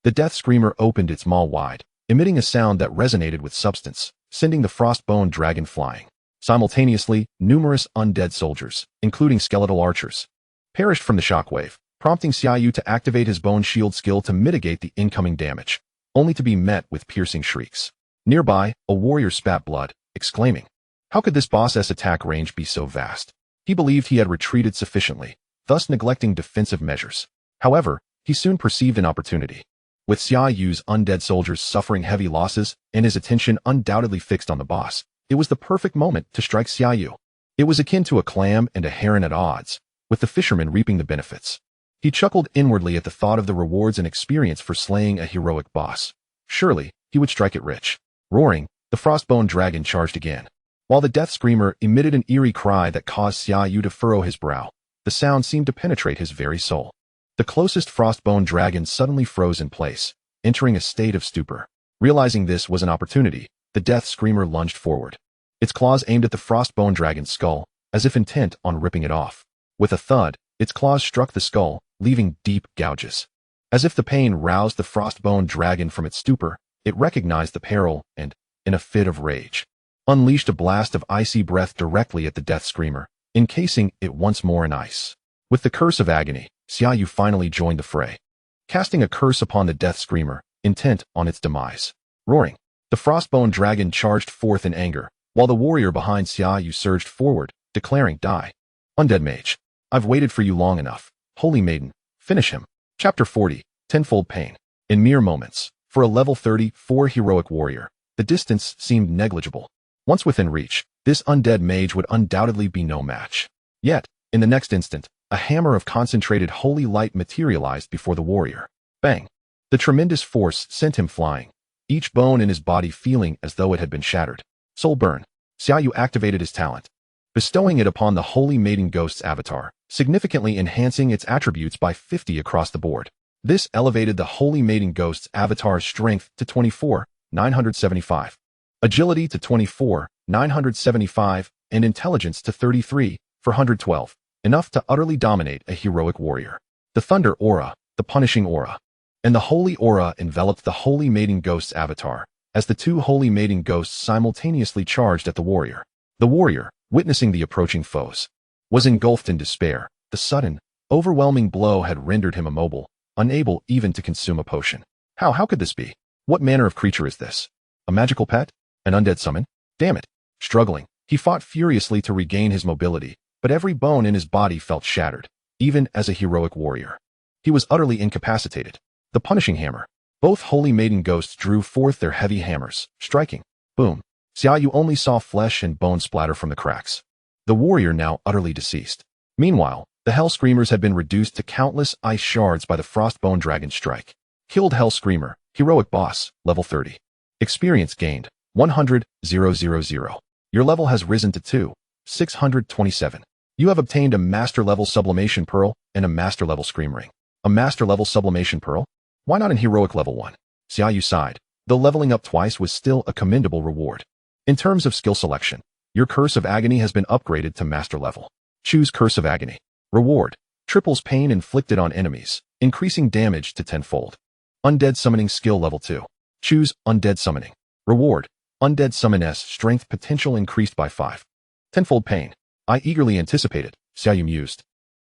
The Death Screamer opened its maw wide, emitting a sound that resonated with substance, sending the Frostbone Dragon flying. Simultaneously, numerous undead soldiers, including skeletal archers, perished from the shockwave, prompting Xia Yu to activate his Bone Shield skill to mitigate the incoming damage, only to be met with piercing shrieks. Nearby, a warrior spat blood, exclaiming, "How could this boss's attack range be so vast?" He believed he had retreated sufficiently, thus neglecting defensive measures. However, he soon perceived an opportunity. With Xia Yu's undead soldiers suffering heavy losses and his attention undoubtedly fixed on the boss, it was the perfect moment to strike Xia Yu. It was akin to a clam and a heron at odds, with the fisherman reaping the benefits. He chuckled inwardly at the thought of the rewards and experience for slaying a heroic boss. Surely, he would strike it rich. Roaring, the Frostbone Dragon charged again. While the Death Screamer emitted an eerie cry that caused Xia Yu to furrow his brow, the sound seemed to penetrate his very soul. The closest Frostbone Dragon suddenly froze in place, entering a state of stupor. Realizing this was an opportunity, the Death Screamer lunged forward. Its claws aimed at the Frostbone Dragon's skull, as if intent on ripping it off. With a thud, its claws struck the skull, leaving deep gouges. As if the pain roused the Frostbone Dragon from its stupor, it recognized the peril and, in a fit of rage, unleashed a blast of icy breath directly at the Death Screamer, encasing it once more in ice. With the curse of agony, Xia Yu finally joined the fray, casting a curse upon the Death Screamer, intent on its demise. Roaring, the Frostbone Dragon charged forth in anger, while the warrior behind Xia Yu surged forward, declaring, "Die. Undead Mage. I've waited for you long enough. Holy Maiden, finish him." Chapter 40, Tenfold Pain. In mere moments, for a level 34 heroic warrior, the distance seemed negligible. Once within reach, this undead mage would undoubtedly be no match. Yet, in the next instant, a hammer of concentrated holy light materialized before the warrior. Bang! The tremendous force sent him flying, each bone in his body feeling as though it had been shattered. Soul Burn. Xia Yu activated his talent, bestowing it upon the Holy Maiden Ghost's avatar, significantly enhancing its attributes by 50 across the board. This elevated the Holy Maiden Ghost's avatar's strength to 24,975, agility to 24,975, and intelligence to 33,412, enough to utterly dominate a heroic warrior. The Thunder Aura, the Punishing Aura, and the Holy Aura enveloped the Holy Maiden Ghost's avatar, as the two Holy Maiden Ghosts simultaneously charged at the warrior. The warrior, witnessing the approaching foes, was engulfed in despair. The sudden, overwhelming blow had rendered him immobile, unable even to consume a potion. How could this be? What manner of creature is this? A magical pet? An undead summon? Damn it! Struggling, he fought furiously to regain his mobility, but every bone in his body felt shattered, even as a heroic warrior. He was utterly incapacitated. The Punishing Hammer. Both Holy Maiden Ghosts drew forth their heavy hammers, striking. Boom! Xia Yu only saw flesh and bone splatter from the cracks. The warrior now utterly deceased. Meanwhile, the Hell Screamers had been reduced to countless ice shards by the Frostbone Dragon's strike. Killed Hell Screamer, heroic boss, level 30. Experience gained, 100,000. Your level has risen to 2,627. You have obtained a Master Level Sublimation Pearl and a Master Level Scream Ring. A Master Level Sublimation Pearl? Why not in heroic level 1? Xia Yu sighed. Though leveling up twice was still a commendable reward. In terms of skill selection, your Curse of Agony has been upgraded to Master Level. Choose Curse of Agony. Reward. Triples pain inflicted on enemies, increasing damage to tenfold. Undead summoning skill level 2. Choose undead summoning. Reward. Undead summon S strength potential increased by 5. Tenfold pain. I eagerly anticipated, Xia Yu mused.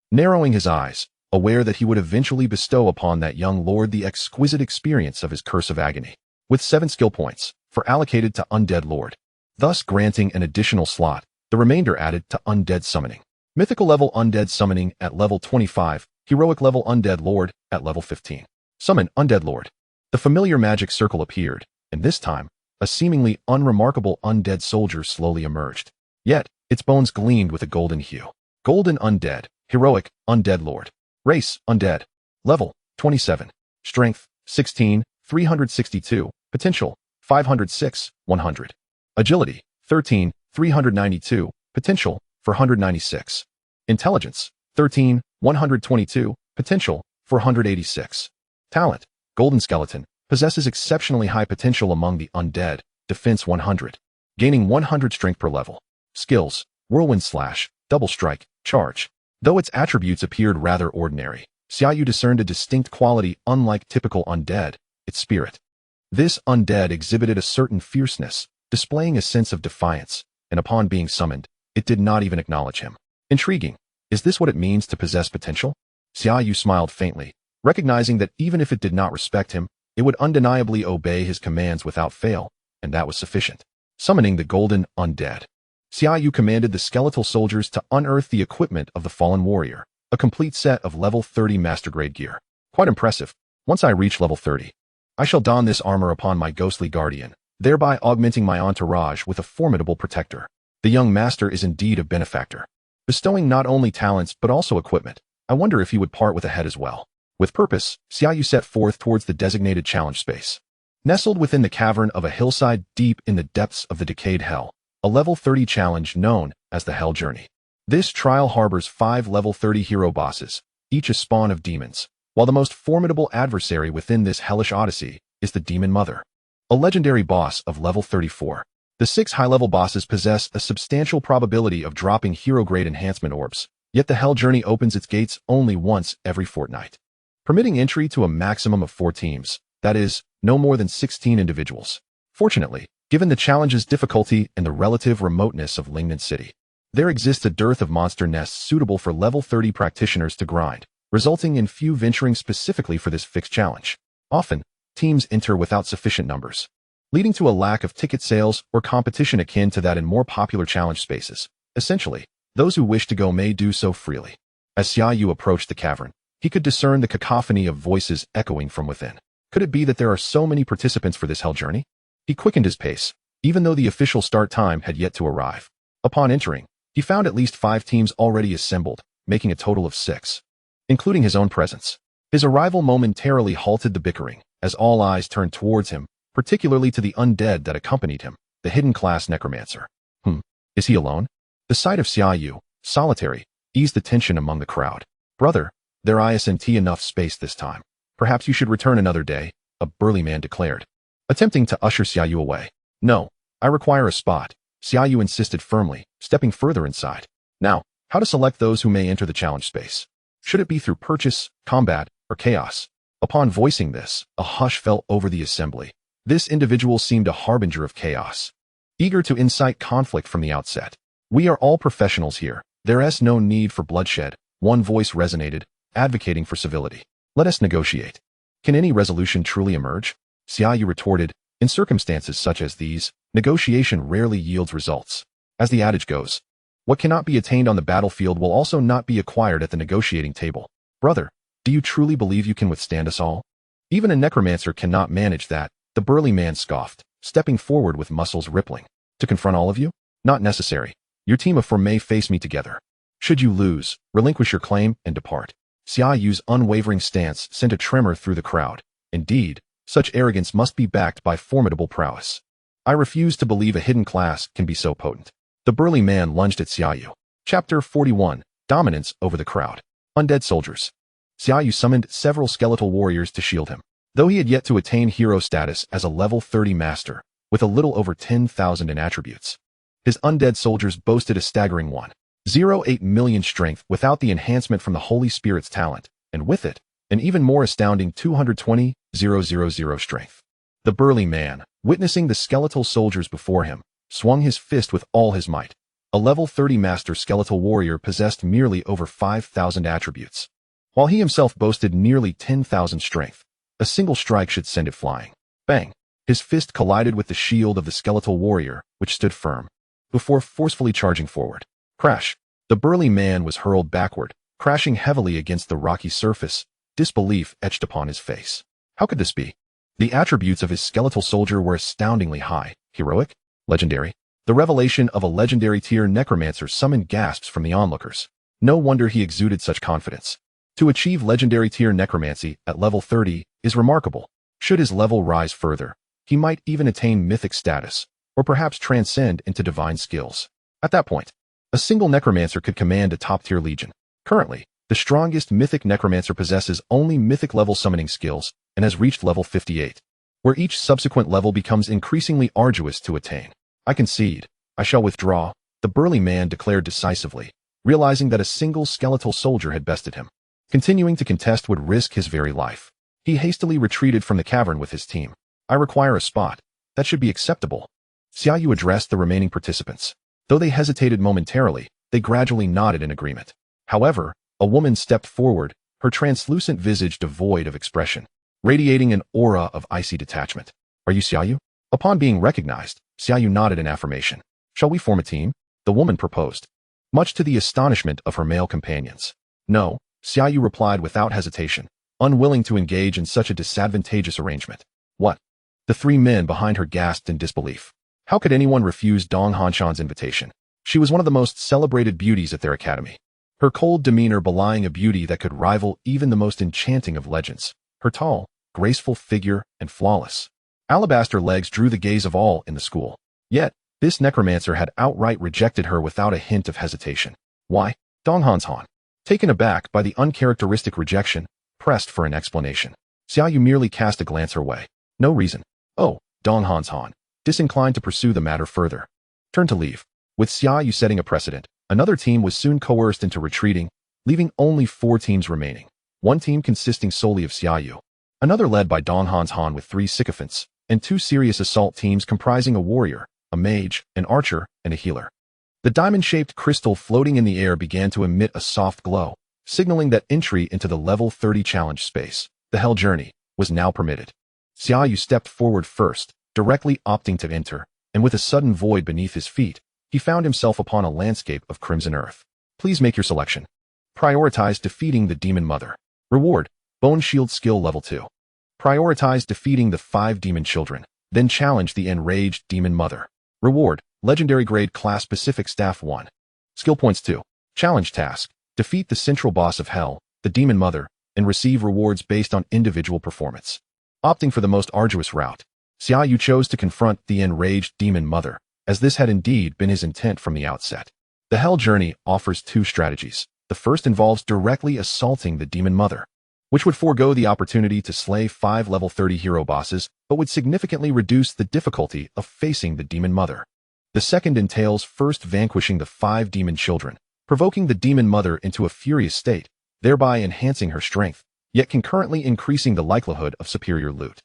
Narrowing his eyes, aware that he would eventually bestow upon that young lord the exquisite experience of his curse of agony. With 7 skill points, for allocated to undead lord. Thus granting an additional slot, the remainder added to undead summoning. Mythical level undead summoning at level 25, heroic level undead lord at level 15. Summon undead lord. The familiar magic circle appeared, and this time, a seemingly unremarkable undead soldier slowly emerged. Yet, its bones gleamed with a golden hue. Golden undead, heroic undead lord. Race undead. Level 27. Strength 16, 362. Potential 506, 100. Agility 13, 392. Potential 496. Intelligence 13, 122. Potential 486. Talent golden skeleton. Possesses exceptionally high potential among the undead. Defense 100. Gaining 100 strength per level. Skills whirlwind slash, double strike, charge. Though its attributes appeared rather ordinary, Xia Yu discerned a distinct quality unlike typical undead, its spirit. This undead exhibited a certain fierceness, displaying a sense of defiance, and upon being summoned, it did not even acknowledge him. Intriguing. Is this what it means to possess potential? Xia Yu smiled faintly, recognizing that even if it did not respect him, it would undeniably obey his commands without fail, and that was sufficient. Summoning the golden undead. Xia Yu commanded the skeletal soldiers to unearth the equipment of the fallen warrior, a complete set of level 30 master grade gear. Quite impressive. Once I reach level 30, I shall don this armor upon my ghostly guardian, thereby augmenting my entourage with a formidable protector. The young master is indeed a benefactor, bestowing not only talents but also equipment. I wonder if he would part with a head as well. With purpose, Xia Yu set forth towards the designated challenge space. Nestled within the cavern of a hillside deep in the depths of the decayed hell, a level 30 challenge known as the Hell Journey. This trial harbors 5 level 30 hero bosses, each a spawn of demons, while the most formidable adversary within this hellish odyssey is the Demon Mother, a legendary boss of level 34. The 6 high-level bosses possess a substantial probability of dropping hero-grade enhancement orbs, yet the Hell Journey opens its gates only once every fortnight, permitting entry to a maximum of 4 teams, that is, no more than 16 individuals. Fortunately, given the challenge's difficulty and the relative remoteness of Lingnan City, there exists a dearth of monster nests suitable for level 30 practitioners to grind, resulting in few venturing specifically for this fixed challenge. Often, teams enter without sufficient numbers, leading to a lack of ticket sales or competition akin to that in more popular challenge spaces. Essentially, those who wish to go may do so freely. As Xia Yu approached the cavern, he could discern the cacophony of voices echoing from within. Could it be that there are so many participants for this Hell Journey? He quickened his pace, even though the official start time had yet to arrive. Upon entering, he found at least 5 teams already assembled, making a total of 6, including his own presence. His arrival momentarily halted the bickering, as all eyes turned towards him, particularly to the undead that accompanied him, the hidden class Necromancer. Is he alone? The sight of Xia Yu, solitary, eased the tension among the crowd. Brother, there isn't enough space this time. Perhaps you should return another day, a burly man declared, attempting to usher Xia Yu away. No, I require a spot, Xia Yu insisted firmly, stepping further inside. Now, how to select those who may enter the challenge space? Should it be through purchase, combat, or chaos? Upon voicing this, a hush fell over the assembly. This individual seemed a harbinger of chaos, eager to incite conflict from the outset. We are all professionals here. There's no need for bloodshed, one voice resonated, advocating for civility. Let us negotiate. Can any resolution truly emerge? Xia Yu retorted, in circumstances such as these, negotiation rarely yields results. As the adage goes, what cannot be attained on the battlefield will also not be acquired at the negotiating table. Brother, do you truly believe you can withstand us all? Even a necromancer cannot manage that, the burly man scoffed, stepping forward with muscles rippling. To confront all of you? Not necessary. Your team of 4 may face me together. Should you lose, relinquish your claim and depart. Xia Yu's unwavering stance sent a tremor through the crowd. Indeed, such arrogance must be backed by formidable prowess. I refuse to believe a hidden class can be so potent. The burly man lunged at Xia Yu. Chapter 41. Dominance over the crowd. Undead soldiers. Xia Yu summoned several skeletal warriors to shield him. Though he had yet to attain hero status as a level 30 master, with a little over 10,000 in attributes, his undead soldiers boasted a staggering 1. 0.8 million strength without the enhancement from the Holy Spirit's talent, and with it, an even more astounding 220,000 strength. The burly man, witnessing the skeletal soldiers before him, swung his fist with all his might. A level 30 master skeletal warrior possessed merely over 5,000 attributes, while he himself boasted nearly 10,000 strength. A single strike should send it flying. Bang! His fist collided with the shield of the skeletal warrior, which stood firm, before forcefully charging forward. Crash! The burly man was hurled backward, crashing heavily against the rocky surface, disbelief etched upon his face. How could this be? The attributes of his skeletal soldier were astoundingly high. Heroic? Legendary? The revelation of a legendary tier necromancer summoned gasps from the onlookers. No wonder he exuded such confidence. To achieve legendary tier necromancy at level 30 is remarkable. Should his level rise further, he might even attain mythic status, or perhaps transcend into divine skills. At that point, a single necromancer could command a top-tier legion. Currently, the strongest mythic necromancer possesses only mythic level summoning skills and has reached level 58, where each subsequent level becomes increasingly arduous to attain. I concede. I shall withdraw, the burly man declared decisively, realizing that a single skeletal soldier had bested him. Continuing to contest would risk his very life. He hastily retreated from the cavern with his team. I require a spot. That should be acceptable. Xia Yu addressed the remaining participants. Though they hesitated momentarily, they gradually nodded in agreement. However, a woman stepped forward, her translucent visage devoid of expression, radiating an aura of icy detachment. Are you Xia Yu? Upon being recognized, Xia Yu nodded in affirmation. Shall we form a team? The woman proposed, much to the astonishment of her male companions. No, Xia Yu replied without hesitation, unwilling to engage in such a disadvantageous arrangement. What? The three men behind her gasped in disbelief. How could anyone refuse Dong Hanshan's invitation? She was one of the most celebrated beauties at their academy, her cold demeanor belying a beauty that could rival even the most enchanting of legends. Her tall, graceful figure and flawless alabaster legs drew the gaze of all in the school. Yet, this necromancer had outright rejected her without a hint of hesitation. Why? Dong Hanshan, taken aback by the uncharacteristic rejection, pressed for an explanation. Xia Yu merely cast a glance her way. No reason. Oh, Dong Hanshan, disinclined to pursue the matter further, turned to leave. With Xia Yu setting a precedent, another team was soon coerced into retreating, leaving only 4 teams remaining. One team consisting solely of Xia Yu, another led by Dong Hanshan with 3 sycophants, and 2 serious assault teams comprising a warrior, a mage, an archer, and a healer. The diamond-shaped crystal floating in the air began to emit a soft glow, signaling that entry into the level 30 challenge space, the Hell Journey, was now permitted. Xia Yu stepped forward first, directly opting to enter, and with a sudden void beneath his feet, he found himself upon a landscape of crimson earth. Please make your selection. Prioritize defeating the Demon Mother. Reward, Bone Shield Skill Level 2. Prioritize defeating the 5 demon children, then challenge the enraged Demon Mother. Reward, Legendary Grade Class Specific Staff 1. Skill Points 2. Challenge Task, defeat the central boss of Hell, the Demon Mother, and receive rewards based on individual performance. Opting for the most arduous route, Xia Yu chose to confront the enraged Demon Mother, as this had indeed been his intent from the outset. The Hell Journey offers 2 strategies. The first involves directly assaulting the Demon Mother, which would forego the opportunity to slay 5 level 30 hero bosses, but would significantly reduce the difficulty of facing the Demon Mother. The second entails first vanquishing the 5 demon children, provoking the Demon Mother into a furious state, thereby enhancing her strength, yet concurrently increasing the likelihood of superior loot.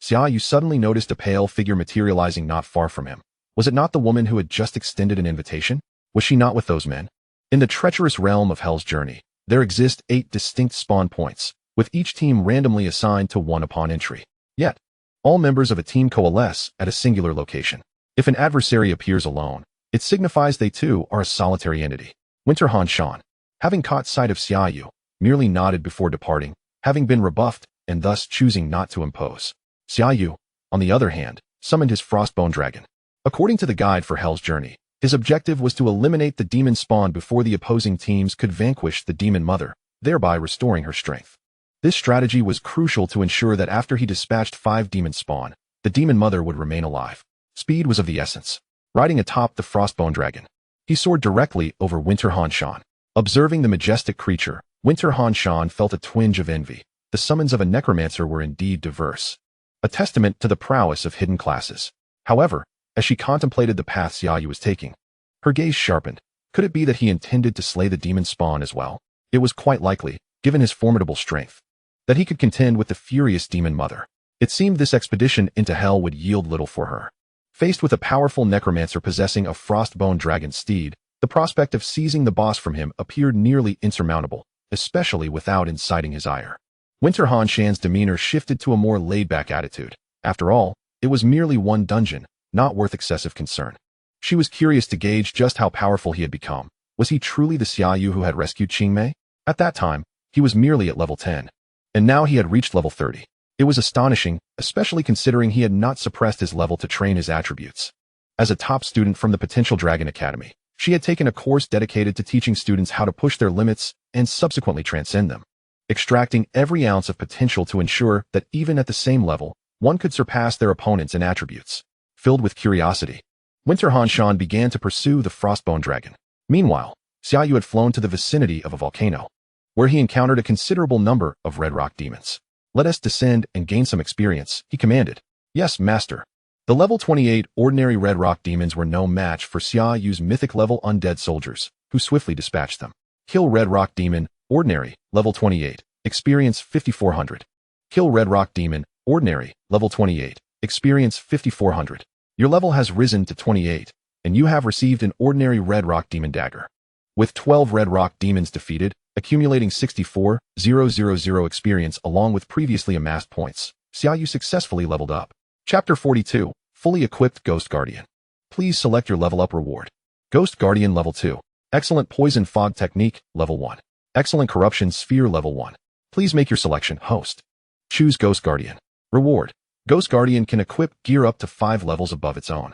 Xia Yu suddenly noticed a pale figure materializing not far from him. Was it not the woman who had just extended an invitation? Was she not with those men? In the treacherous realm of Hell's Journey, there exist 8 distinct spawn points, with each team randomly assigned to one upon entry. Yet, all members of a team coalesce at a singular location. If an adversary appears alone, it signifies they too are a solitary entity. Winter Hanshan, having caught sight of Xia Yu, merely nodded before departing, having been rebuffed and thus choosing not to impose. Xia Yu, on the other hand, summoned his Frostbone Dragon. According to the guide for Hell's Journey, his objective was to eliminate the demon spawn before the opposing teams could vanquish the Demon Mother, thereby restoring her strength. This strategy was crucial to ensure that after he dispatched 5 demon spawn, the Demon Mother would remain alive. Speed was of the essence. Riding atop the Frostbone Dragon, he soared directly over Winter Hanshan. Observing the majestic creature, Winter Hanshan felt a twinge of envy. The summons of a necromancer were indeed diverse, a testament to the prowess of hidden classes. However, as she contemplated the path Xia Yu was taking, her gaze sharpened. Could it be that he intended to slay the demon spawn as well? It was quite likely, given his formidable strength, that he could contend with the furious demon mother. It seemed this expedition into hell would yield little for her. Faced with a powerful necromancer possessing a frostbone dragon steed, the prospect of seizing the boss from him appeared nearly insurmountable, especially without inciting his ire. Winter Han Shan's demeanor shifted to a more laid-back attitude. After all, it was merely one dungeon, not worth excessive concern. She was curious to gauge just how powerful he had become. Was he truly the Xia Yu who had rescued Qingmei? At that time, he was merely at level 10. And now he had reached level 30. It was astonishing, especially considering he had not suppressed his level to train his attributes. As a top student from the Potential Dragon Academy, she had taken a course dedicated to teaching students how to push their limits and subsequently transcend them, extracting every ounce of potential to ensure that even at the same level, one could surpass their opponents in attributes. Filled with curiosity, Winter Han Shan began to pursue the Frostbone Dragon. Meanwhile, Xia Yu had flown to the vicinity of a volcano, where he encountered a considerable number of red rock demons. "Let us descend and gain some experience," he commanded. "Yes, master." The level 28 ordinary red rock demons were no match for Xia Yu's mythic level undead soldiers, who swiftly dispatched them. Kill red rock demon, ordinary, level 28, experience 5400. Kill red rock demon, ordinary, level 28, experience 5400. Your level has risen to 28, and you have received an ordinary red rock demon dagger. With 12 red rock demons defeated, accumulating 64,000 experience along with previously amassed points, Xia Yu successfully leveled up. Chapter 42, Fully Equipped Ghost Guardian. Please select your level up reward. Ghost Guardian level 2. Excellent Poison Fog Technique, level 1. Excellent Corruption Sphere, level 1. Please make your selection, host. Choose Ghost Guardian. Reward. Ghost Guardian can equip gear up to 5 levels above its own.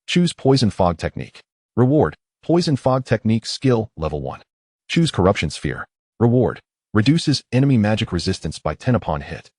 Choose Poison Fog Technique. Reward. Poison Fog Technique skill, level 1. Choose Corruption Sphere. Reward. Reduces enemy magic resistance by 10 upon hit.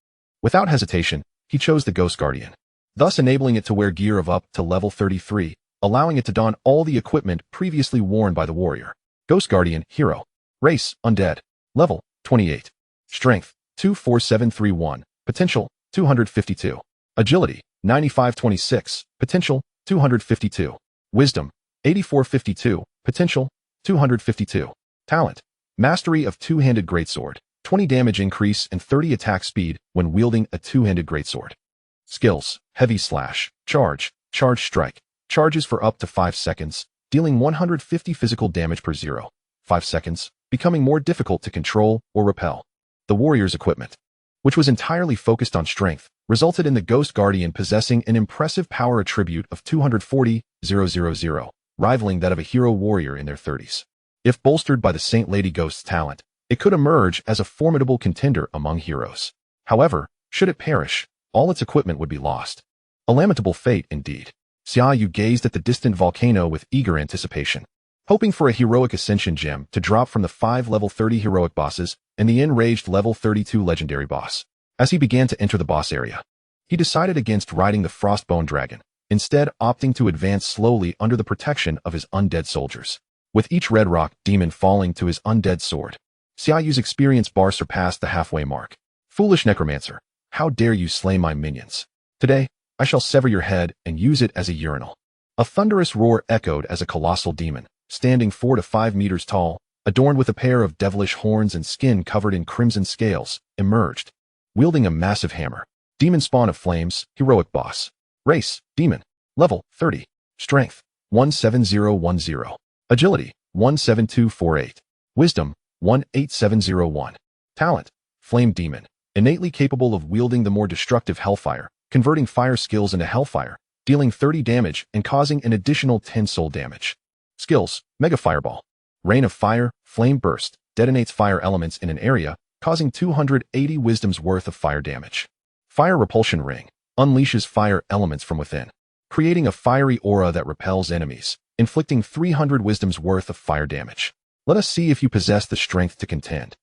Without hesitation, he chose the Ghost Guardian, thus enabling it to wear gear of up to level 33, allowing it to don all the equipment previously worn by the warrior. Ghost Guardian Hero. Race, Undead. Level, 28. Strength, 24731. Potential, 252. Agility, 9526. Potential, 252. Wisdom, 8452. Potential, 252. Talent, Mastery of Two-Handed Greatsword. 20 damage increase and 30 attack speed when wielding a two-handed greatsword. Skills, Heavy Slash, Charge, Charge Strike. Charges for up to 5 seconds, dealing 150 physical damage per 5 seconds, becoming more difficult to control or repel. The warrior's equipment, which was entirely focused on strength, resulted in the Ghost Guardian possessing an impressive power attribute of 240,000, rivaling that of a hero warrior in their 30s. If bolstered by the Saint Lady Ghost's talent, it could emerge as a formidable contender among heroes. However, should it perish, all its equipment would be lost. A lamentable fate indeed. Xia Yu gazed at the distant volcano with eager anticipation, hoping for a heroic Ascension gem to drop from the 5 level 30 heroic bosses and the enraged level 32 legendary boss. As he began to enter the boss area, he decided against riding the Frostbone Dragon, instead opting to advance slowly under the protection of his undead soldiers. With each red rock demon falling to his undead sword, Xia Yu's experience bar surpassed the halfway mark. Foolish Necromancer, how dare you slay my minions? Today, I shall sever your head and use it as a urinal. A thunderous roar echoed as a colossal demon, standing 4 to 5 meters tall, adorned with a pair of devilish horns and skin covered in crimson scales, emerged, wielding a massive hammer. Demon Spawn of Flames, Heroic Boss. Race, Demon. Level, 30. Strength, 17010. Agility, 17248. Wisdom, 18701. Talent, Flame Demon. Innately capable of wielding the more destructive Hellfire, converting fire skills into Hellfire, dealing 30 damage and causing an additional 10 soul damage. Skills, Mega Fireball. Rain of Fire, Flame Burst, detonates fire elements in an area, causing 280 wisdom's worth of fire damage. Fire Repulsion Ring, unleashes fire elements from within, creating a fiery aura that repels enemies, inflicting 300 wisdom's worth of fire damage. Let us see if you possess the strength to contend.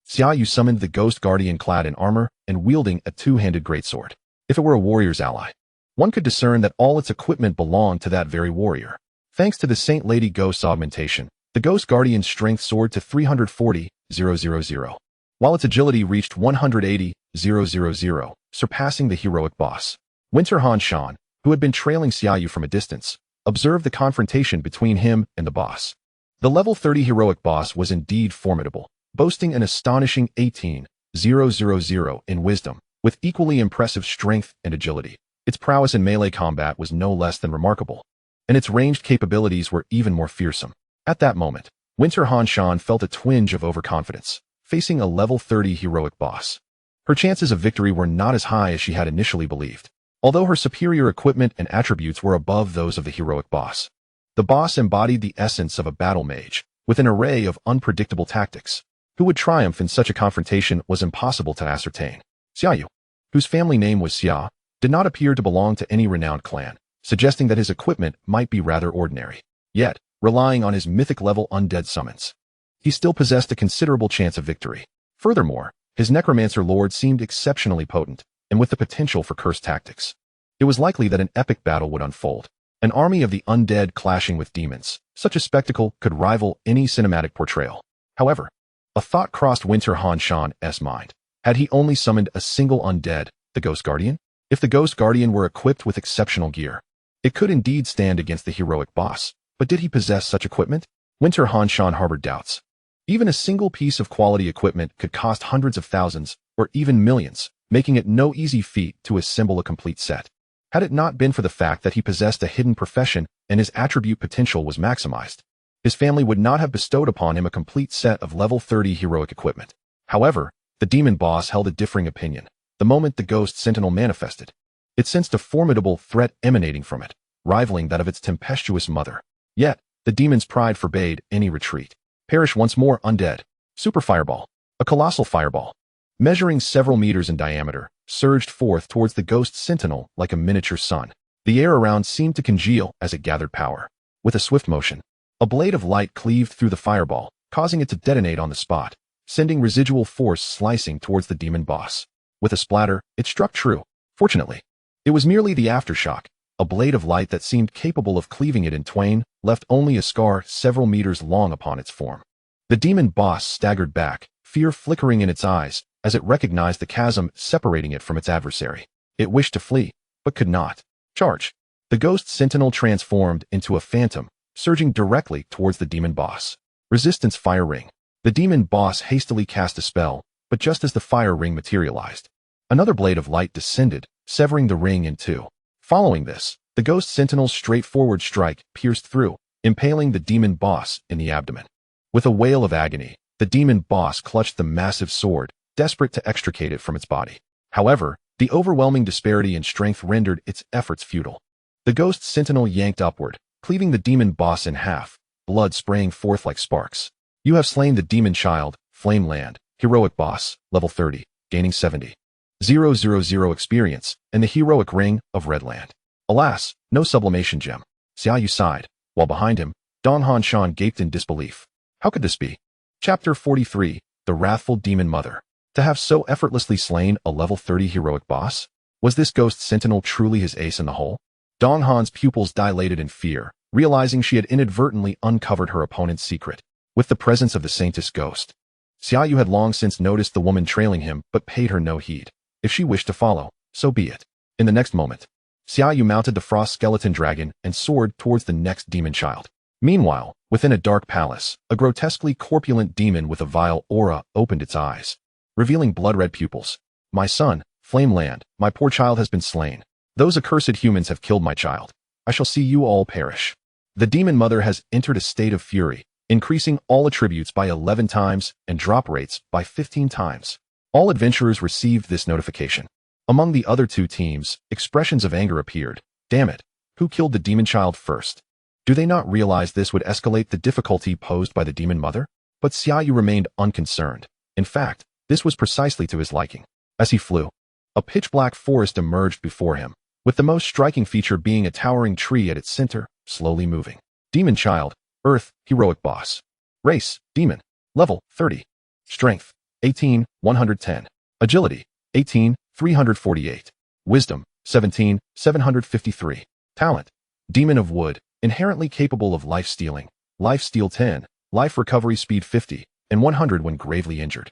Xia Yu summoned the Ghost Guardian clad in armor and wielding a two-handed greatsword. If it were a warrior's ally, one could discern that all its equipment belonged to that very warrior. Thanks to the Saint Lady Ghost's augmentation, the Ghost Guardian's strength soared to 340,000, while its agility reached 180,000, surpassing the heroic boss. Winter Han Shan, who had been trailing Xia Yu from a distance, observed the confrontation between him and the boss. The level 30 heroic boss was indeed formidable, boasting an astonishing 18,000 in wisdom, with equally impressive strength and agility. Its prowess in melee combat was no less than remarkable, and its ranged capabilities were even more fearsome. At that moment, Winter Han-shan felt a twinge of overconfidence, facing a level 30 heroic boss. Her chances of victory were not as high as she had initially believed, although her superior equipment and attributes were above those of the heroic boss. The boss embodied the essence of a battle mage, with an array of unpredictable tactics. Who would triumph in such a confrontation was impossible to ascertain. Xia Yu, whose family name was Xia, did not appear to belong to any renowned clan, suggesting that his equipment might be rather ordinary. Yet, relying on his mythic-level undead summons, he still possessed a considerable chance of victory. Furthermore, his Necromancer lord seemed exceptionally potent, and with the potential for cursed tactics. It was likely that an epic battle would unfold, an army of the undead clashing with demons. Such a spectacle could rival any cinematic portrayal. However, a thought crossed Winter Han-shan's mind. Had he only summoned a single undead, the Ghost Guardian? If the Ghost Guardian were equipped with exceptional gear, it could indeed stand against the heroic boss. But did he possess such equipment? Winter Han-shan harbored doubts. Even a single piece of quality equipment could cost hundreds of thousands, or even millions, making it no easy feat to assemble a complete set. Had it not been for the fact that he possessed a hidden profession and his attribute potential was maximized, his family would not have bestowed upon him a complete set of level 30 heroic equipment. However, the demon boss held a differing opinion. The moment the Ghost Sentinel manifested, it sensed a formidable threat emanating from it, rivaling that of its tempestuous mother. Yet, the demon's pride forbade any retreat. Perish once more, undead. Super Fireball, a colossal fireball, measuring several meters in diameter, surged forth towards the Ghost Sentinel like a miniature sun. The air around seemed to congeal as it gathered power. With a swift motion, a blade of light cleaved through the fireball, causing it to detonate on the spot, sending residual force slicing towards the demon boss. With a splatter, it struck true. Fortunately, it was merely the aftershock. A blade of light that seemed capable of cleaving it in twain left only a scar several meters long upon its form. The demon boss staggered back, fear flickering in its eyes, as it recognized the chasm separating it from its adversary. It wished to flee, but could not. Charge! The Ghost Sentinel transformed into a phantom, surging directly towards the demon boss. Resistance Fire Ring. The demon boss hastily cast a spell, but just as the fire ring materialized, another blade of light descended, severing the ring in two. Following this, the Ghost Sentinel's straightforward strike pierced through, impaling the demon boss in the abdomen. With a wail of agony, the demon boss clutched the massive sword, desperate to extricate it from its body. However, the overwhelming disparity in strength rendered its efforts futile. The Ghost Sentinel yanked upward, cleaving the demon boss in half, blood spraying forth like sparks. You have slain the demon child, Flameland, heroic boss, level 30, gaining 70,000 experience, and the heroic ring of Redland. Alas, no sublimation gem. Xia Yu sighed, while behind him, Dong Han-shan gaped in disbelief. How could this be? Chapter 43, The Wrathful Demon Mother. To have so effortlessly slain a level 30 heroic boss? Was this Ghost Sentinel truly his ace in the hole? Dong Han's pupils dilated in fear, realizing she had inadvertently uncovered her opponent's secret. With the presence of the Saintess Ghost, Xia Yu had long since noticed the woman trailing him but paid her no heed. If she wished to follow, so be it. In the next moment, Xia Yu mounted the frost skeleton dragon and soared towards the next demon child. Meanwhile, within a dark palace, a grotesquely corpulent demon with a vile aura opened its eyes, revealing blood-red pupils. My son, Flameland, my poor child has been slain. Those accursed humans have killed my child. I shall see you all perish. The demon mother has entered a state of fury, increasing all attributes by 11 times and drop rates by 15 times. All adventurers received this notification. Among the other two teams, expressions of anger appeared. Damn it, who killed the demon child first? Do they not realize this would escalate the difficulty posed by the demon mother? But Xia Yu remained unconcerned. In fact, this was precisely to his liking. As he flew, a pitch-black forest emerged before him, with the most striking feature being a towering tree at its center, slowly moving. Demon child, Earth, heroic boss. Race, demon. Level, 30. Strength, 18, 110. Agility, 18, 348. Wisdom, 17, 753. Talent, demon of wood, inherently capable of life-stealing. Life steal 10, life recovery speed 50, and 100 when gravely injured.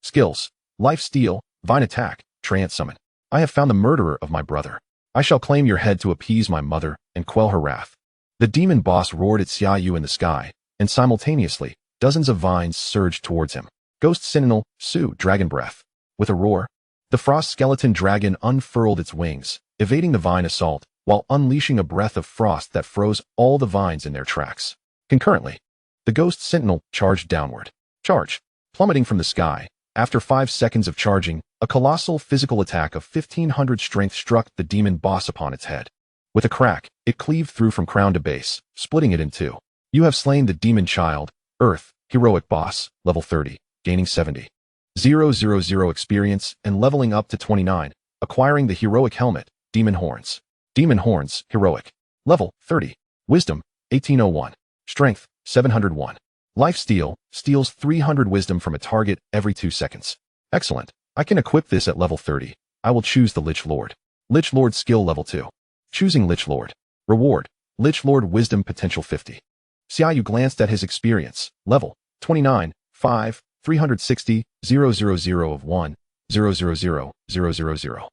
Skills, life steal, vine attack, trance summon. I have found the murderer of my brother. I shall claim your head to appease my mother and quell her wrath. The demon boss roared at Xia Yu in the sky, and simultaneously, dozens of vines surged towards him. Ghost Sentinel, Su, Dragon Breath. With a roar, the frost skeleton dragon unfurled its wings, evading the vine assault, while unleashing a breath of frost that froze all the vines in their tracks. Concurrently, the Ghost Sentinel charged downward. Charge. Plummeting from the sky, after 5 seconds of charging, a colossal physical attack of 1500 strength struck the demon boss upon its head. With a crack, it cleaved through from crown to base, splitting it in two. You have slain the demon child, Earth, heroic boss, level 30, gaining 70,000 experience and leveling up to 29, acquiring the heroic helmet, Demon Horns. Demon Horns, heroic. Level 30. Wisdom, 1801. Strength, 701. Lifesteal, steals 300 wisdom from a target every 2 seconds. Excellent. I can equip this at level 30. I will choose the Lich Lord. Lich Lord skill level 2. Choosing Lich Lord. Reward, Lich Lord wisdom potential 50. Xia Yu glanced at his experience. Level, 29, 5, 360, 000 of 1, 000.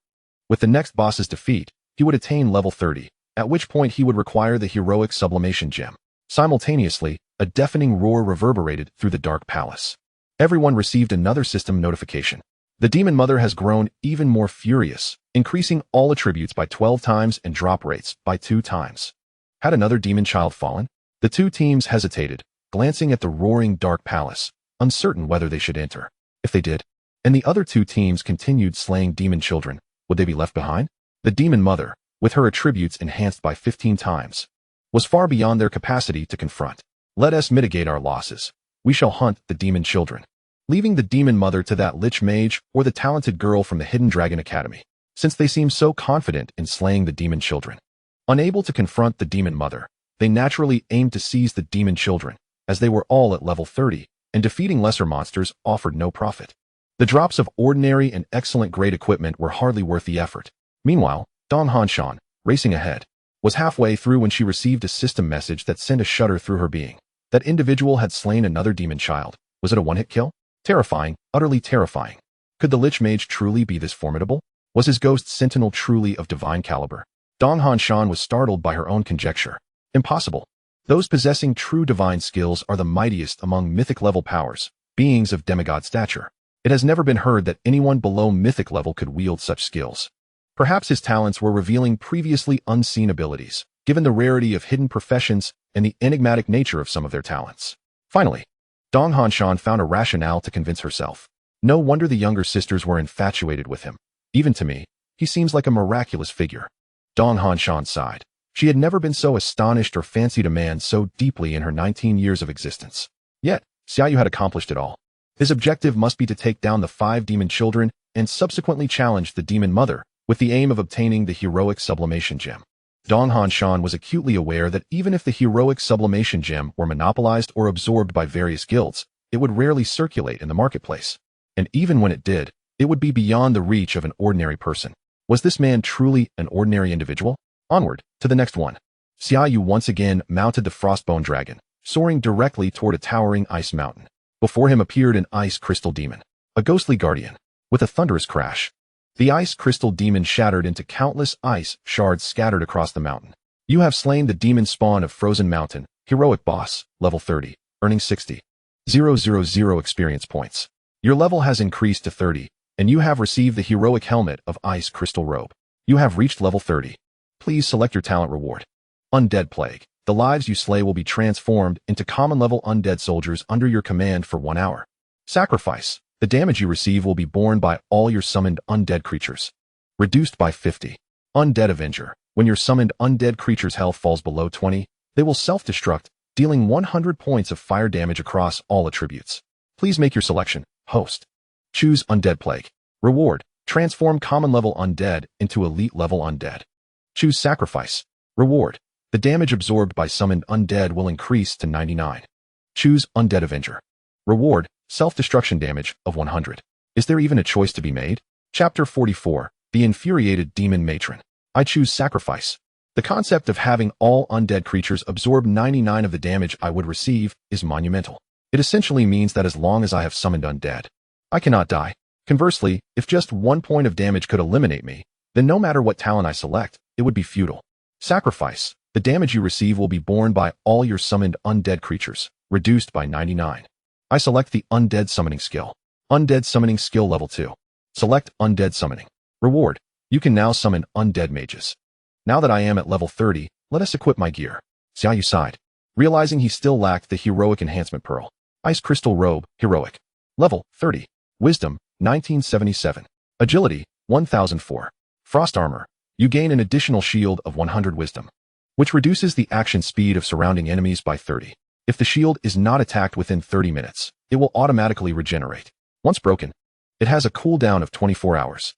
With the next boss's defeat, he would attain level 30, at which point he would require the heroic sublimation gem. Simultaneously, a deafening roar reverberated through the dark palace. Everyone received another system notification. The demon mother has grown even more furious, increasing all attributes by 12 times and drop rates by 2 times. Had another demon child fallen? The two teams hesitated, glancing at the roaring dark palace, uncertain whether they should enter. If they did, and the other 2 teams continued slaying demon children, would they be left behind? The demon mother, with her attributes enhanced by 15 times, was far beyond their capacity to confront. Let us mitigate our losses. We shall hunt the demon children, leaving the demon mother to that lich mage or the talented girl from the Hidden Dragon Academy, since they seem so confident in slaying the demon children. Unable to confront the demon mother, they naturally aimed to seize the demon children, as they were all at level 30, and defeating lesser monsters offered no profit. The drops of ordinary and excellent grade equipment were hardly worth the effort. Meanwhile, Dong Hanshan, racing ahead, was halfway through when she received a system message that sent a shudder through her being. That individual had slain another demon child. Was it a one-hit kill? Terrifying, utterly terrifying. Could the Lich Mage truly be this formidable? Was his Ghost Sentinel truly of divine caliber? Dong Hanshan was startled by her own conjecture. Impossible. Those possessing true divine skills are the mightiest among mythic level powers, beings of demigod stature. It has never been heard that anyone below mythic level could wield such skills. Perhaps his talents were revealing previously unseen abilities, given the rarity of hidden professions and the enigmatic nature of some of their talents. Finally, Dong Hanshan found a rationale to convince herself. No wonder the younger sisters were infatuated with him. Even to me, he seems like a miraculous figure. Dong Hanshan sighed. She had never been so astonished or fancied a man so deeply in her 19 years of existence. Yet, Xia Yu had accomplished it all. His objective must be to take down the 5 demon children and subsequently challenge the demon mother, with the aim of obtaining the heroic sublimation gem. Dong Hanshan was acutely aware that even if the heroic sublimation gem were monopolized or absorbed by various guilds, it would rarely circulate in the marketplace. And even when it did, it would be beyond the reach of an ordinary person. Was this man truly an ordinary individual? Onward, to the next one. Xia Yu once again mounted the Frostbone Dragon, soaring directly toward a towering ice mountain. Before him appeared an ice crystal demon, a ghostly guardian. With a thunderous crash, the ice crystal demon shattered into countless ice shards scattered across the mountain. You have slain the demon spawn of Frozen Mountain, heroic boss, level 30, earning 60,000 experience points. Your level has increased to 30, and you have received the heroic helmet of ice crystal robe. You have reached level 30. Please select your talent reward. Undead Plague. The lives you slay will be transformed into common level undead soldiers under your command for 1 hour. Sacrifice. The damage you receive will be borne by all your summoned undead creatures. Reduced by 50. Undead Avenger. When your summoned undead creature's health falls below 20, they will self-destruct, dealing 100 points of fire damage across all attributes. Please make your selection. Host. Choose Undead Plague. Reward. Transform common level undead into elite level undead. Choose Sacrifice. Reward. The damage absorbed by summoned undead will increase to 99. Choose Undead Avenger. Reward. Self-destruction damage of 100. Is there even a choice to be made? Chapter 44. The Infuriated Demon Matron. I choose Sacrifice. The concept of having all undead creatures absorb 99 of the damage I would receive is monumental. It essentially means that as long as I have summoned undead, I cannot die. Conversely, if just 1 point of damage could eliminate me, then no matter what talent I select, it would be futile. Sacrifice. The damage you receive will be borne by all your summoned undead creatures, reduced by 99. I select the Undead Summoning skill. Undead Summoning skill level 2. Select Undead Summoning. Reward. You can now summon undead mages. Now that I am at level 30, let us equip my gear. Xia Yu sighed, realizing he still lacked the heroic enhancement pearl. Ice Crystal Robe, heroic. Level 30. Wisdom, 1977. Agility, 1004. Frost Armor. You gain an additional shield of 100 wisdom, which reduces the action speed of surrounding enemies by 30. If the shield is not attacked within 30 minutes, it will automatically regenerate. Once broken, it has a cooldown of 24 hours.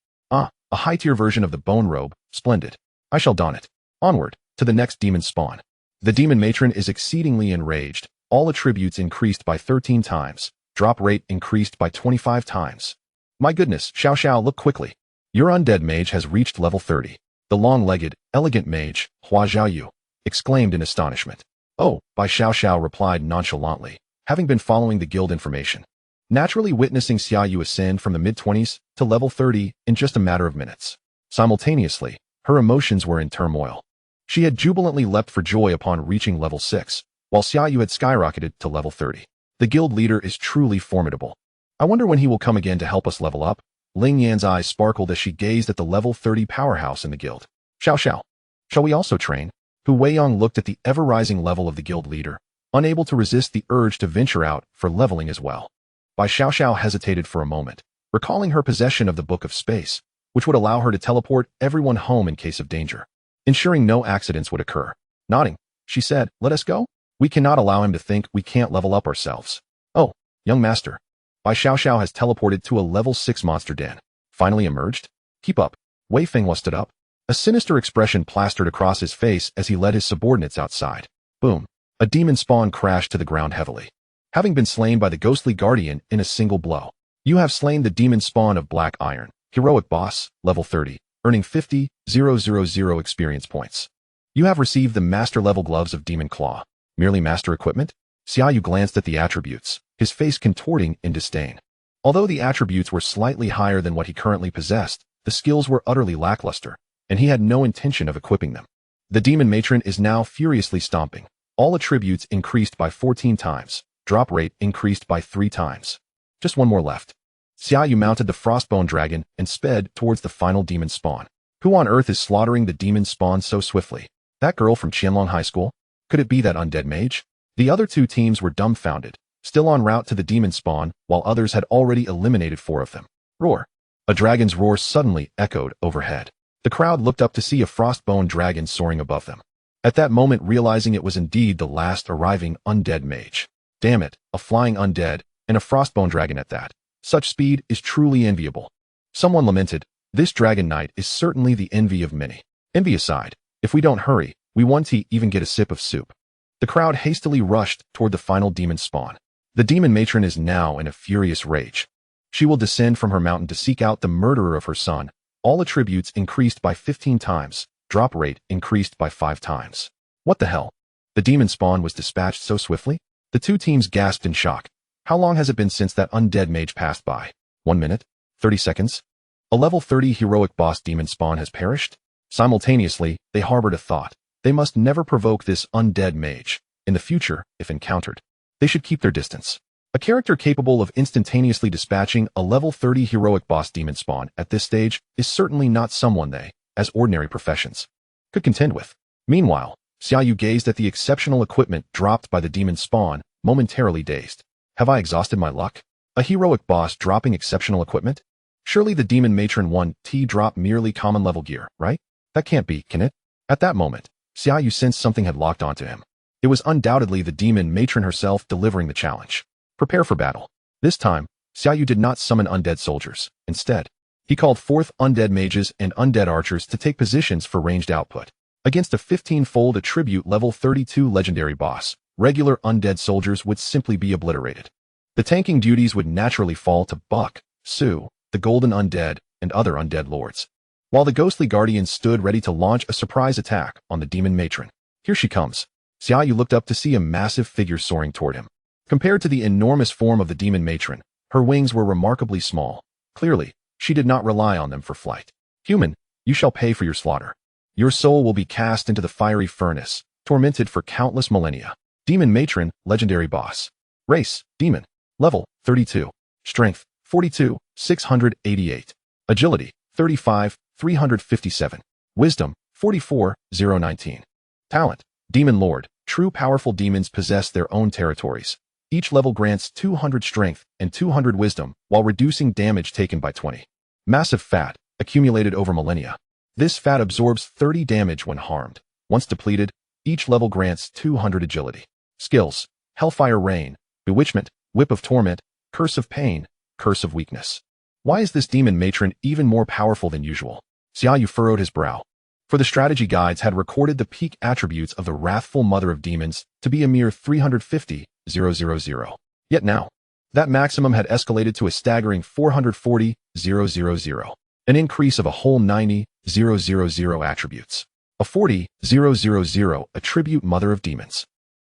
A high-tier version of the Bone Robe, splendid. I shall don it. Onward, to the next demon spawn. The demon matron is exceedingly enraged. All attributes increased by 13 times. Drop rate increased by 25 times. My goodness, Xiao, look quickly. Your undead mage has reached level 30. The long-legged, elegant mage, Xia Yu, exclaimed in astonishment. Oh, Xiao replied nonchalantly, having been following the guild information. Naturally witnessing Xia Yu ascend from the mid-20s to level 30 in just a matter of minutes. Simultaneously, her emotions were in turmoil. She had jubilantly leapt for joy upon reaching level 6, while Xia Yu had skyrocketed to level 30. The guild leader is truly formidable. I wonder when he will come again to help us level up. Ling Yan's eyes sparkled as she gazed at the level 30 powerhouse in the guild. Xiao. Shall we also train? Wuang looked at the ever-rising level of the guild leader, unable to resist the urge to venture out for leveling as well. Xiao hesitated for a moment, recalling her possession of the Book of Space, which would allow her to teleport everyone home in case of danger, ensuring no accidents would occur. Nodding, she said, let us go? We cannot allow him to think we can't level up ourselves. Oh, young master. Xiao has teleported to a level 6 monster den. Finally emerged? Keep up. Wei Fenghua stood up. A sinister expression plastered across his face as he led his subordinates outside. Boom. A demon spawn crashed to the ground heavily, having been slain by the ghostly guardian in a single blow. You have slain the demon spawn of Black Iron, heroic boss, level 30, earning 50,000 experience points. You have received the master level gloves of Demon Claw. Merely master equipment? Xia Yu glanced at the attributes, his face contorting in disdain. Although the attributes were slightly higher than what he currently possessed, the skills were utterly lackluster, and he had no intention of equipping them. The demon matron is now furiously stomping. All attributes increased by 14 times. Drop rate increased by 3 times. Just one more left. Xia Yu mounted the Frostbone Dragon and sped towards the final demon spawn. Who on earth is slaughtering the demon spawn so swiftly? That girl from Qianlong High School? Could it be that undead mage? The other two teams were dumbfounded, still en route to the demon spawn, while others had already eliminated 4 of them. Roar. A dragon's roar suddenly echoed overhead. The crowd looked up to see a Frostbone Dragon soaring above them, at that moment realizing it was indeed the last arriving undead mage. Damn it, a flying undead, and a Frostbone Dragon at that. Such speed is truly enviable. Someone lamented, this Dragon Knight is certainly the envy of many. Envy aside, if we don't hurry, we won't even get a sip of soup. The crowd hastily rushed toward the final demon spawn. The demon matron is now in a furious rage. She will descend from her mountain to seek out the murderer of her son. All attributes increased by 15 times. Drop rate increased by 5 times. What the hell? The demon spawn was dispatched so swiftly? The two teams gasped in shock. How long has it been since that undead mage passed by? 1 minute? 30 seconds? A level 30 heroic boss demon spawn has perished? Simultaneously, they harbored a thought. They must never provoke this undead mage. In the future, if encountered, they should keep their distance. A character capable of instantaneously dispatching a level 30 heroic boss demon spawn at this stage is certainly not someone they, as ordinary professions, could contend with. Meanwhile, Xia Yu gazed at the exceptional equipment dropped by the demon spawn, momentarily dazed. Have I exhausted my luck? A heroic boss dropping exceptional equipment? Surely the demon matron 1T dropped merely common level gear, right? That can't be, can it? At that moment, Xia Yu sensed something had locked onto him. It was undoubtedly the demon matron herself delivering the challenge. Prepare for battle. This time, Xia Yu did not summon undead soldiers. Instead, he called forth undead mages and undead archers to take positions for ranged output. Against a 15-fold attribute level 32 legendary boss, regular undead soldiers would simply be obliterated. The tanking duties would naturally fall to Buck, Su, the golden undead, and other undead lords, while the ghostly guardians stood ready to launch a surprise attack on the demon matron. Here she comes. Xia Yu looked up to see a massive figure soaring toward him. Compared to the enormous form of the demon matron, her wings were remarkably small. Clearly, she did not rely on them for flight. Human, you shall pay for your slaughter. Your soul will be cast into the fiery furnace, tormented for countless millennia. Demon Matron, legendary boss. Race, demon. Level, 32. Strength, 42, 688. Agility, 35, 357. Wisdom, 44, 019. Talent, Demon Lord. True powerful demons possess their own territories. Each level grants 200 strength and 200 wisdom while reducing damage taken by 20. Massive fat, accumulated over millennia. This fat absorbs 30 damage when harmed. Once depleted, each level grants 200 agility. Skills, Hellfire Rain, Bewitchment, Whip of Torment, Curse of Pain, Curse of Weakness. Why is this demon matron even more powerful than usual? Xia Yu furrowed his brow. For the strategy guides had recorded the peak attributes of the wrathful mother of demons to be a mere 350,000. Yet now, that maximum had escalated to a staggering 440,000, an increase of a whole 90,000 attributes. A 40,000 attribute mother of demons.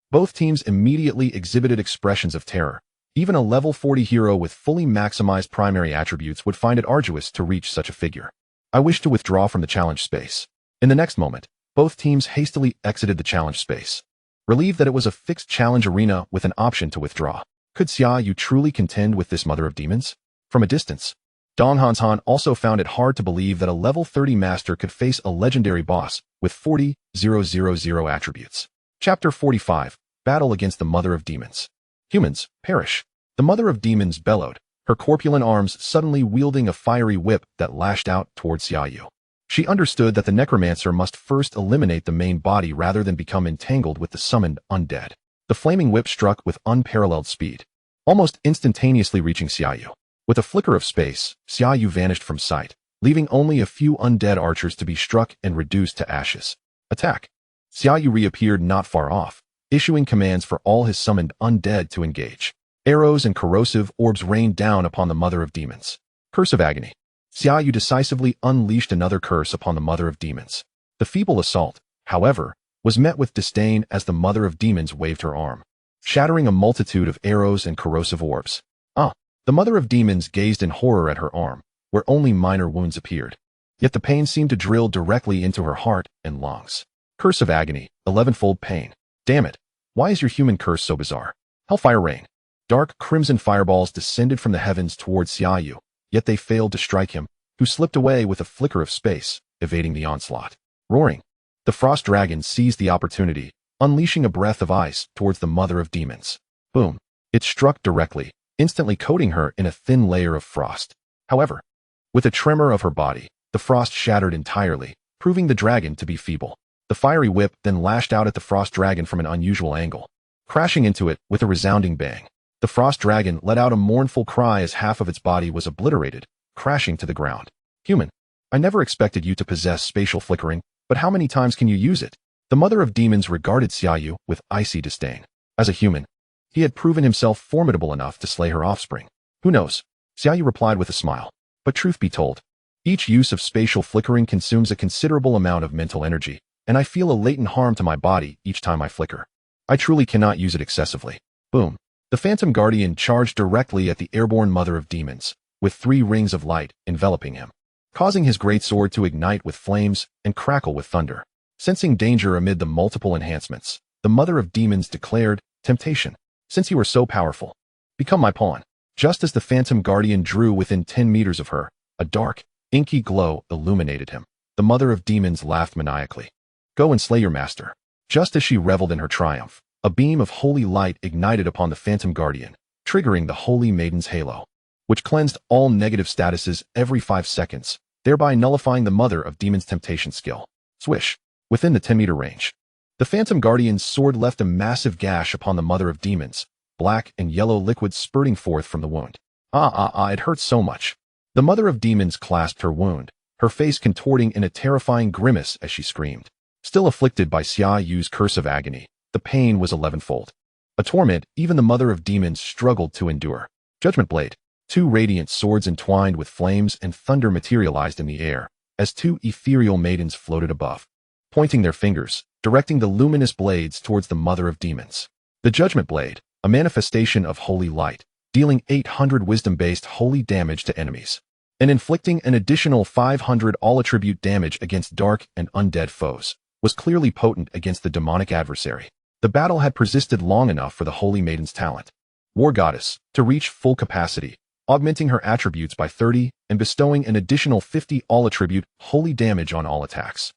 Both teams immediately exhibited expressions of terror. Even a level 40 hero with fully maximized primary attributes would find it arduous to reach such a figure. I wish to withdraw from the challenge space. In the next moment, both teams hastily exited the challenge space, relieved that it was a fixed challenge arena with an option to withdraw. Could Xia Yu truly contend with this mother of demons? From a distance, Dong Hanshan also found it hard to believe that a level 30 master could face a legendary boss with 40,000 attributes. Chapter 45, Battle against the Mother of Demons. Humans, perish. The Mother of Demons bellowed, her corpulent arms suddenly wielding a fiery whip that lashed out towards Xia Yu. She understood that the Necromancer must first eliminate the main body rather than become entangled with the summoned undead. The flaming whip struck with unparalleled speed, almost instantaneously reaching Xia Yu. With a flicker of space, Xia Yu vanished from sight, leaving only a few undead archers to be struck and reduced to ashes. Attack! Xia Yu reappeared not far off, issuing commands for all his summoned undead to engage. Arrows and corrosive orbs rained down upon the Mother of Demons. Curse of Agony. Xia Yu decisively unleashed another curse upon the Mother of Demons. The feeble assault, however, was met with disdain as the Mother of Demons waved her arm, shattering a multitude of arrows and corrosive orbs. The Mother of Demons gazed in horror at her arm, where only minor wounds appeared. Yet the pain seemed to drill directly into her heart and lungs. Curse of Agony, 11-fold pain. Damn it, why is your human curse so bizarre? Hellfire Rain. Dark crimson fireballs descended from the heavens towards Xia Yu, yet they failed to strike him, who slipped away with a flicker of space, evading the onslaught. Roaring. The frost dragon seized the opportunity, unleashing a breath of ice towards the Mother of Demons. Boom. It struck directly, instantly coating her in a thin layer of frost. However, with a tremor of her body, the frost shattered entirely, proving the dragon to be feeble. The fiery whip then lashed out at the frost dragon from an unusual angle, crashing into it with a resounding bang. The frost dragon let out a mournful cry as half of its body was obliterated, crashing to the ground. Human, I never expected you to possess spatial flickering, but how many times can you use it? The Mother of Demons regarded Xia Yu with icy disdain. As a human, he had proven himself formidable enough to slay her offspring. Who knows? Xia Yu replied with a smile. But truth be told, each use of spatial flickering consumes a considerable amount of mental energy, and I feel a latent harm to my body each time I flicker. I truly cannot use it excessively. Boom. The Phantom Guardian charged directly at the airborne Mother of Demons, with 3 rings of light enveloping him, causing his greatsword to ignite with flames and crackle with thunder. Sensing danger amid the multiple enhancements, the Mother of Demons declared, Temptation. Since you are so powerful, become my pawn. Just as the Phantom Guardian drew within 10 meters of her, a dark, inky glow illuminated him. The Mother of Demons laughed maniacally. Go and slay your master. Just as she reveled in her triumph, a beam of holy light ignited upon the Phantom Guardian, triggering the Holy Maiden's halo, which cleansed all negative statuses every 5 seconds, thereby nullifying the Mother of Demons' temptation skill. Swish. Within the 10-meter range, the Phantom Guardian's sword left a massive gash upon the Mother of Demons, black and yellow liquid spurting forth from the wound. It hurts so much. The Mother of Demons clasped her wound, her face contorting in a terrifying grimace as she screamed. Still afflicted by Xia Yu's curse of agony, the pain was 11-fold. A torment even the Mother of Demons struggled to endure. Judgment Blade. 2 radiant swords entwined with flames and thunder materialized in the air, as 2 ethereal maidens floated above, pointing their fingers, directing the luminous blades towards the Mother of Demons. The Judgment Blade, a manifestation of holy light, dealing 800 wisdom-based holy damage to enemies, and inflicting an additional 500 all-attribute damage against dark and undead foes. was clearly potent against the demonic adversary. The battle had persisted long enough for the Holy Maiden's talent, War Goddess, to reach full capacity, augmenting her attributes by 30 and bestowing an additional 50 all-attribute holy damage on all attacks.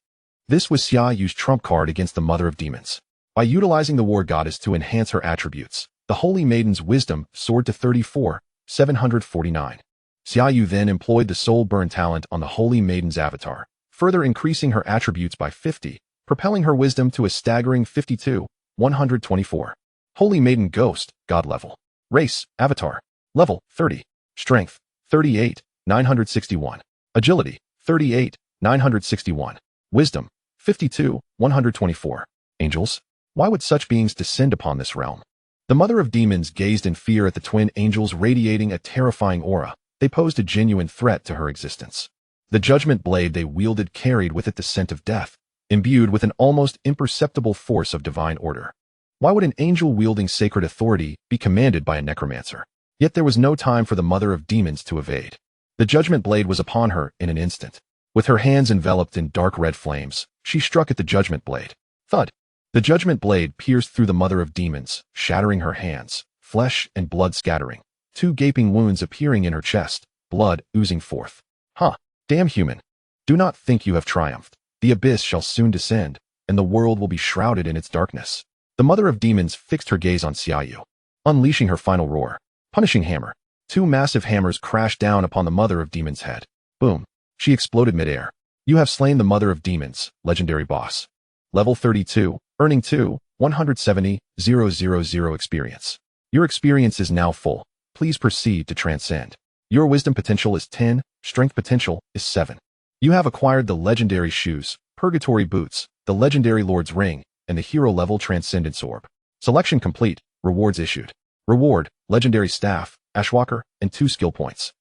This was Xia Yu's trump card against the Mother of Demons. By utilizing the War Goddess to enhance her attributes, the Holy Maiden's wisdom soared to 34,749. Xia Yu then employed the Soul Burn talent on the Holy Maiden's avatar, further increasing her attributes by 50, propelling her wisdom to a staggering 52,124. Holy Maiden Ghost, God level. Race, Avatar. Level, 30. Strength, 38,961. Agility, 38,961. Wisdom, 52,124. Angels? Why would such beings descend upon this realm? The Mother of Demons gazed in fear at the twin angels radiating a terrifying aura. They posed a genuine threat to her existence. The judgment blade they wielded carried with it the scent of death, imbued with an almost imperceptible force of divine order. Why would an angel wielding sacred authority be commanded by a necromancer? Yet there was no time for the Mother of Demons to evade. The judgment blade was upon her in an instant. With her hands enveloped in dark red flames, she struck at the judgment blade. Thud! The judgment blade pierced through the Mother of Demons, shattering her hands, flesh and blood scattering. 2 gaping wounds appearing in her chest, blood oozing forth. Huh! Damn human! Do not think you have triumphed. The abyss shall soon descend, and the world will be shrouded in its darkness. The Mother of Demons fixed her gaze on Xia Yu, unleashing her final roar. Punishing hammer. 2 massive hammers crashed down upon the Mother of Demons' head. Boom. She exploded midair. You have slain the Mother of Demons, legendary boss. Level 32, earning 2,170,000 experience. Your experience is now full. Please proceed to transcend. Your wisdom potential is 10, strength potential is 7. You have acquired the legendary shoes, purgatory boots, the legendary Lord's ring, and the hero level transcendence orb. Selection complete. Rewards issued. Reward, legendary staff, Ashwalker, and 2 skill points.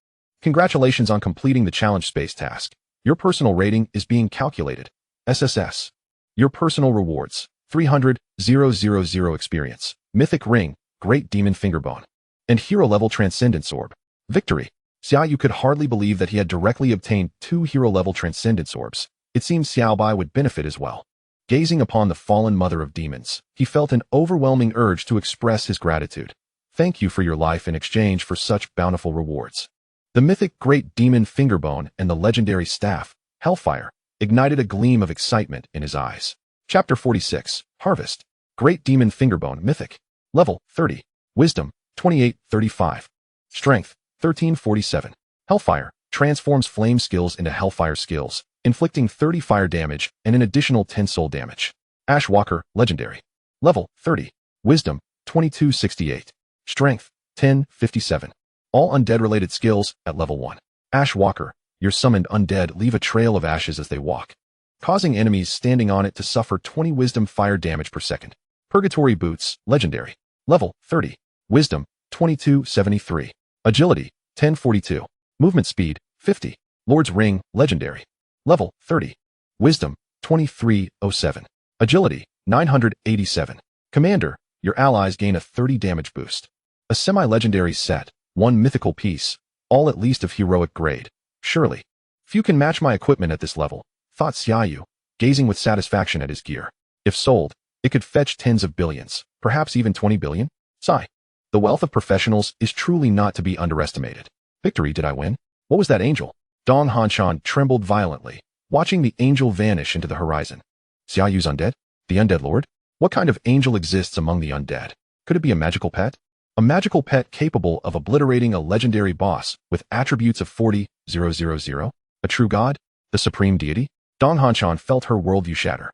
Congratulations on completing the challenge space task. Your personal rating is being calculated. SSS. Your personal rewards, 300,000 experience, mythic ring, great demon fingerbone, and hero level transcendence orb. Victory. Xia Yu could hardly believe that he had directly obtained 2 hero level transcendence orbs. It seemed Xiao Bai would benefit as well. Gazing upon the fallen Mother of Demons, he felt an overwhelming urge to express his gratitude. Thank you for your life in exchange for such bountiful rewards. The mythic Great Demon Fingerbone and the legendary staff, Hellfire, ignited a gleam of excitement in his eyes. Chapter 46, Harvest. Great Demon Fingerbone Mythic. Level, 30. Wisdom, 2835. Strength, 1347. Hellfire, transforms flame skills into Hellfire skills, inflicting 30 fire damage and an additional 10 soul damage. Ashwalker, Legendary. Level, 30. Wisdom, 2268. Strength, 1057. All undead-related skills at level 1. Ashwalker, your summoned undead leave a trail of ashes as they walk, causing enemies standing on it to suffer 20 wisdom fire damage per second. Purgatory Boots, Legendary. Level, 30. Wisdom, 2273. Agility, 1042. Movement speed, 50. Lord's Ring, Legendary. Level, 30. Wisdom, 2307. Agility, 987. Commander, your allies gain a 30 damage boost. A semi-legendary set, 1 mythical piece, all at least of heroic grade. Surely. Few can match my equipment at this level, thought Xia Yu, gazing with satisfaction at his gear. If sold, it could fetch tens of billions, perhaps even 20 billion? Sigh. The wealth of professionals is truly not to be underestimated. Victory, did I win? What was that angel? Dong Hanshan trembled violently, watching the angel vanish into the horizon. Xia Yu's undead? The undead lord? What kind of angel exists among the undead? Could it be a magical pet? A magical pet capable of obliterating a legendary boss with attributes of 40,000? A true god? The supreme deity? Dong Hanshan felt her worldview shatter.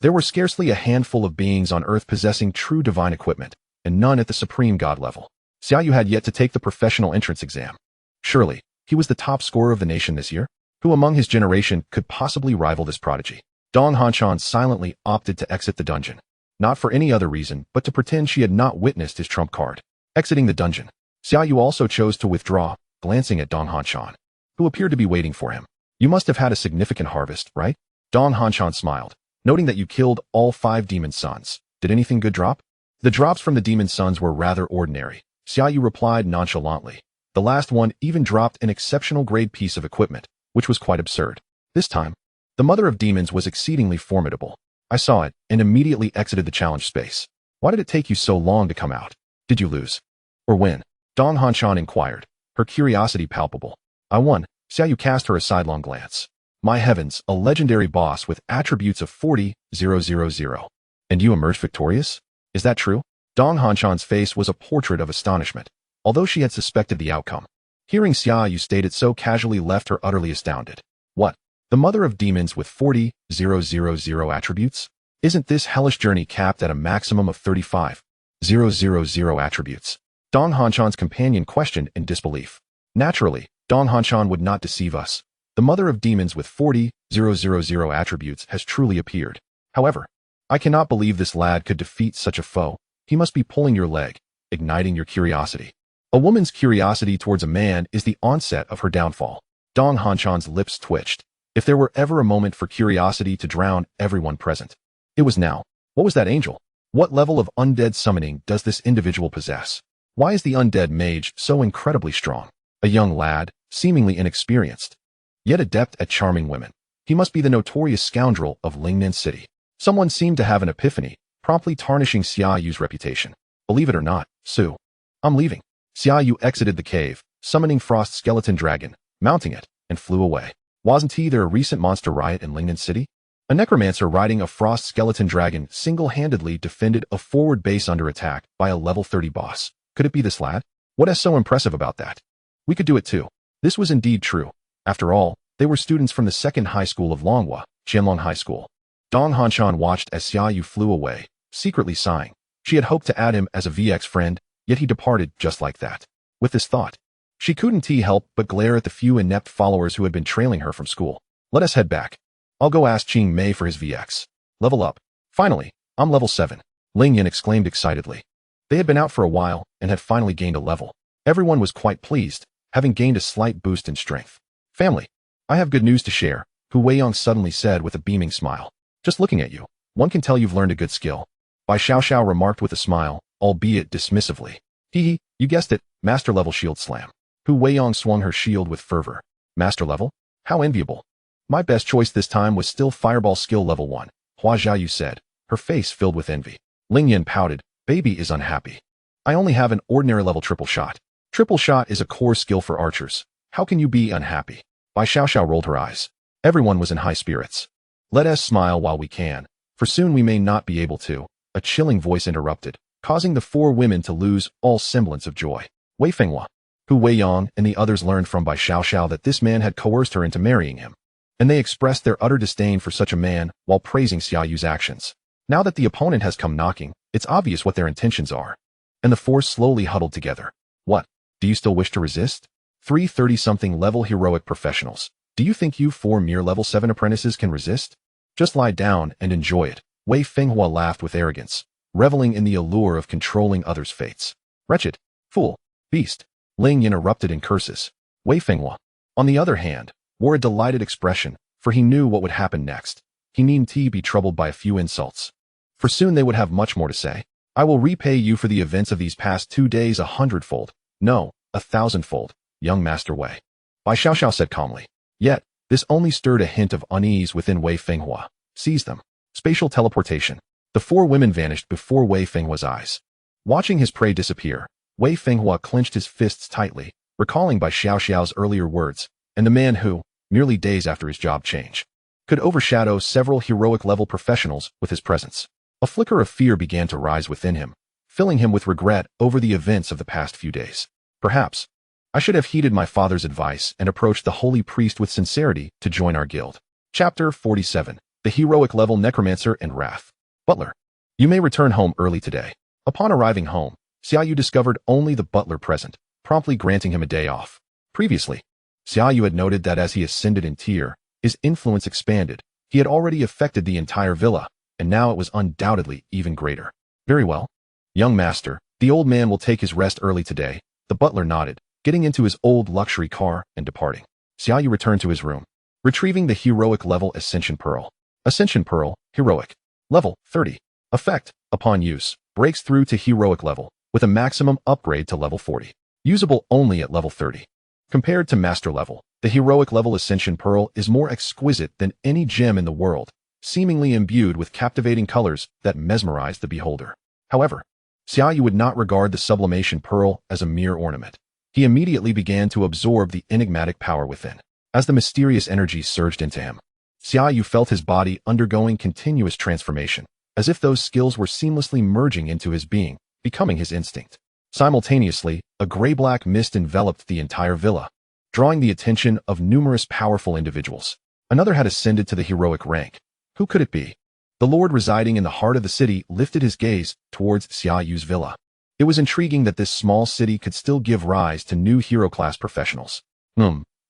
There were scarcely a handful of beings on Earth possessing true divine equipment, and none at the supreme god level. Xia Yu had yet to take the professional entrance exam. Surely, he was the top scorer of the nation this year? Who among his generation could possibly rival this prodigy? Dong Hanshan silently opted to exit the dungeon. Not for any other reason, but to pretend she had not witnessed his trump card. Exiting the dungeon, Xia Yu also chose to withdraw, glancing at Dong Hanshan, who appeared to be waiting for him. You must have had a significant harvest, right? Dong Hanshan smiled, noting that you killed all 5 demon sons. Did anything good drop? The drops from the demon sons were rather ordinary. Xia Yu replied nonchalantly. The last one even dropped an exceptional grade piece of equipment, which was quite absurd. This time, the Mother of Demons was exceedingly formidable. I saw it and immediately exited the challenge space. Why did it take you so long to come out? Did you lose? Or win? Dong Hanshan inquired, her curiosity palpable. I won. Xia Yu cast her a sidelong glance. My heavens, a legendary boss with attributes of 40,000. And you emerged victorious? Is that true? Dong Hanshan's face was a portrait of astonishment, although she had suspected the outcome. Hearing Xia Yu state it so casually left her utterly astounded. What? The mother of demons with 40,000 attributes? Isn't this hellish journey capped at a maximum of 35,000 attributes? Dong Hanshan's companion questioned in disbelief. Naturally, Dong Hanshan would not deceive us. The mother of demons with 40,000 attributes has truly appeared. However, I cannot believe this lad could defeat such a foe. He must be pulling your leg, igniting your curiosity. A woman's curiosity towards a man is the onset of her downfall. Dong Hanshan's lips twitched. If there were ever a moment for curiosity to drown everyone present, it was now. What was that angel? What level of undead summoning does this individual possess? Why is the undead mage so incredibly strong? A young lad, seemingly inexperienced, yet adept at charming women. He must be the notorious scoundrel of Lingnan City. Someone seemed to have an epiphany, promptly tarnishing Xia Yu's reputation. Believe it or not, Sue, I'm leaving. Xia Yu exited the cave, summoning Frost Skeleton Dragon, mounting it, and flew away. Wasn't there a recent monster riot in Lingnan City? A necromancer riding a Frost Skeleton Dragon single-handedly defended a forward base under attack by a level 30 boss. Could it be this lad? What is so impressive about that? We could do it too. This was indeed true. After all, they were students from the second high school of Longhua, Qianlong High School. Dong Hanshan watched as Xia Yu flew away, secretly sighing. She had hoped to add him as a VX friend, yet he departed just like that. With this thought, she couldn't help but glare at the few inept followers who had been trailing her from school. Let us head back. I'll go ask Qing Mei for his VX. Level up. Finally, I'm level 7. Ling Yin exclaimed excitedly. They had been out for a while and had finally gained a level. Everyone was quite pleased, having gained a slight boost in strength. Family, I have good news to share, Wuang suddenly said with a beaming smile. Just looking at you, one can tell you've learned a good skill. Bai Xiao remarked with a smile, albeit dismissively. Hee, you guessed it, master level shield slam. Wuang swung her shield with fervor. Master level? How enviable. My best choice this time was still fireball skill level 1, Hua Xiaoyu said, her face filled with envy. Ling Yin pouted. Baby is unhappy. I only have an ordinary level triple shot. Triple shot is a core skill for archers. How can you be unhappy? Bai Xiao rolled her eyes. Everyone was in high spirits. Let us smile while we can, for soon we may not be able to. A chilling voice interrupted, causing the 4 women to lose all semblance of joy. Wei Fenghua, Wuang and the others learned from Bai Xiao that this man had coerced her into marrying him, and they expressed their utter disdain for such a man while praising Xia Yu's actions. Now that the opponent has come knocking, it's obvious what their intentions are. And the 4 slowly huddled together. What? Do you still wish to resist? 330-something level heroic professionals. Do you think you 4 mere level 7 apprentices can resist? Just lie down and enjoy it. Wei Fenghua laughed with arrogance, reveling in the allure of controlling others' fates. Wretched, fool, beast. Ling Yin erupted in curses. Wei Fenghua, on the other hand, wore a delighted expression, for he knew what would happen next. He needn't be troubled by a few insults, for soon they would have much more to say. I will repay you for the events of these past 2 days 100-fold. No, 1,000-fold, young Master Wei. Bai Xiao said calmly. Yet, this only stirred a hint of unease within Wei Fenghua. Seize them. Spatial teleportation. The 4 women vanished before Wei Fenghua's eyes. Watching his prey disappear, Wei Fenghua clenched his fists tightly, recalling Bai Xiao's earlier words, and the man who, merely days after his job change, could overshadow several heroic-level professionals with his presence. A flicker of fear began to rise within him, filling him with regret over the events of the past few days. Perhaps, I should have heeded my father's advice and approached the holy priest with sincerity to join our guild. Chapter 47. The heroic-level necromancer and wrath. Butler, you may return home early today. Upon arriving home, Xia Yu discovered only the butler present, promptly granting him a day off. Previously, Xia Yu had noted that as he ascended in tier, his influence expanded. He had already affected the entire villa, and now it was undoubtedly even greater. Very well. Young master, the old man will take his rest early today. The butler nodded, getting into his old luxury car and departing. Xia Yu returned to his room, retrieving the heroic level Ascension Pearl. Ascension Pearl, heroic. Level 30. Effect, upon use, breaks through to heroic level, with a maximum upgrade to level 40. Usable only at level 30. Compared to master level, the heroic level Ascension Pearl is more exquisite than any gem in the world, seemingly imbued with captivating colors that mesmerized the beholder. However, Xia Yu would not regard the sublimation pearl as a mere ornament. He immediately began to absorb the enigmatic power within. As the mysterious energy surged into him, Xia Yu felt his body undergoing continuous transformation, as if those skills were seamlessly merging into his being, becoming his instinct. Simultaneously, a gray-black mist enveloped the entire villa, drawing the attention of numerous powerful individuals. Another had ascended to the heroic rank. Who could it be? The lord residing in the heart of the city lifted his gaze towards Xia Yu's villa. It was intriguing that this small city could still give rise to new hero-class professionals.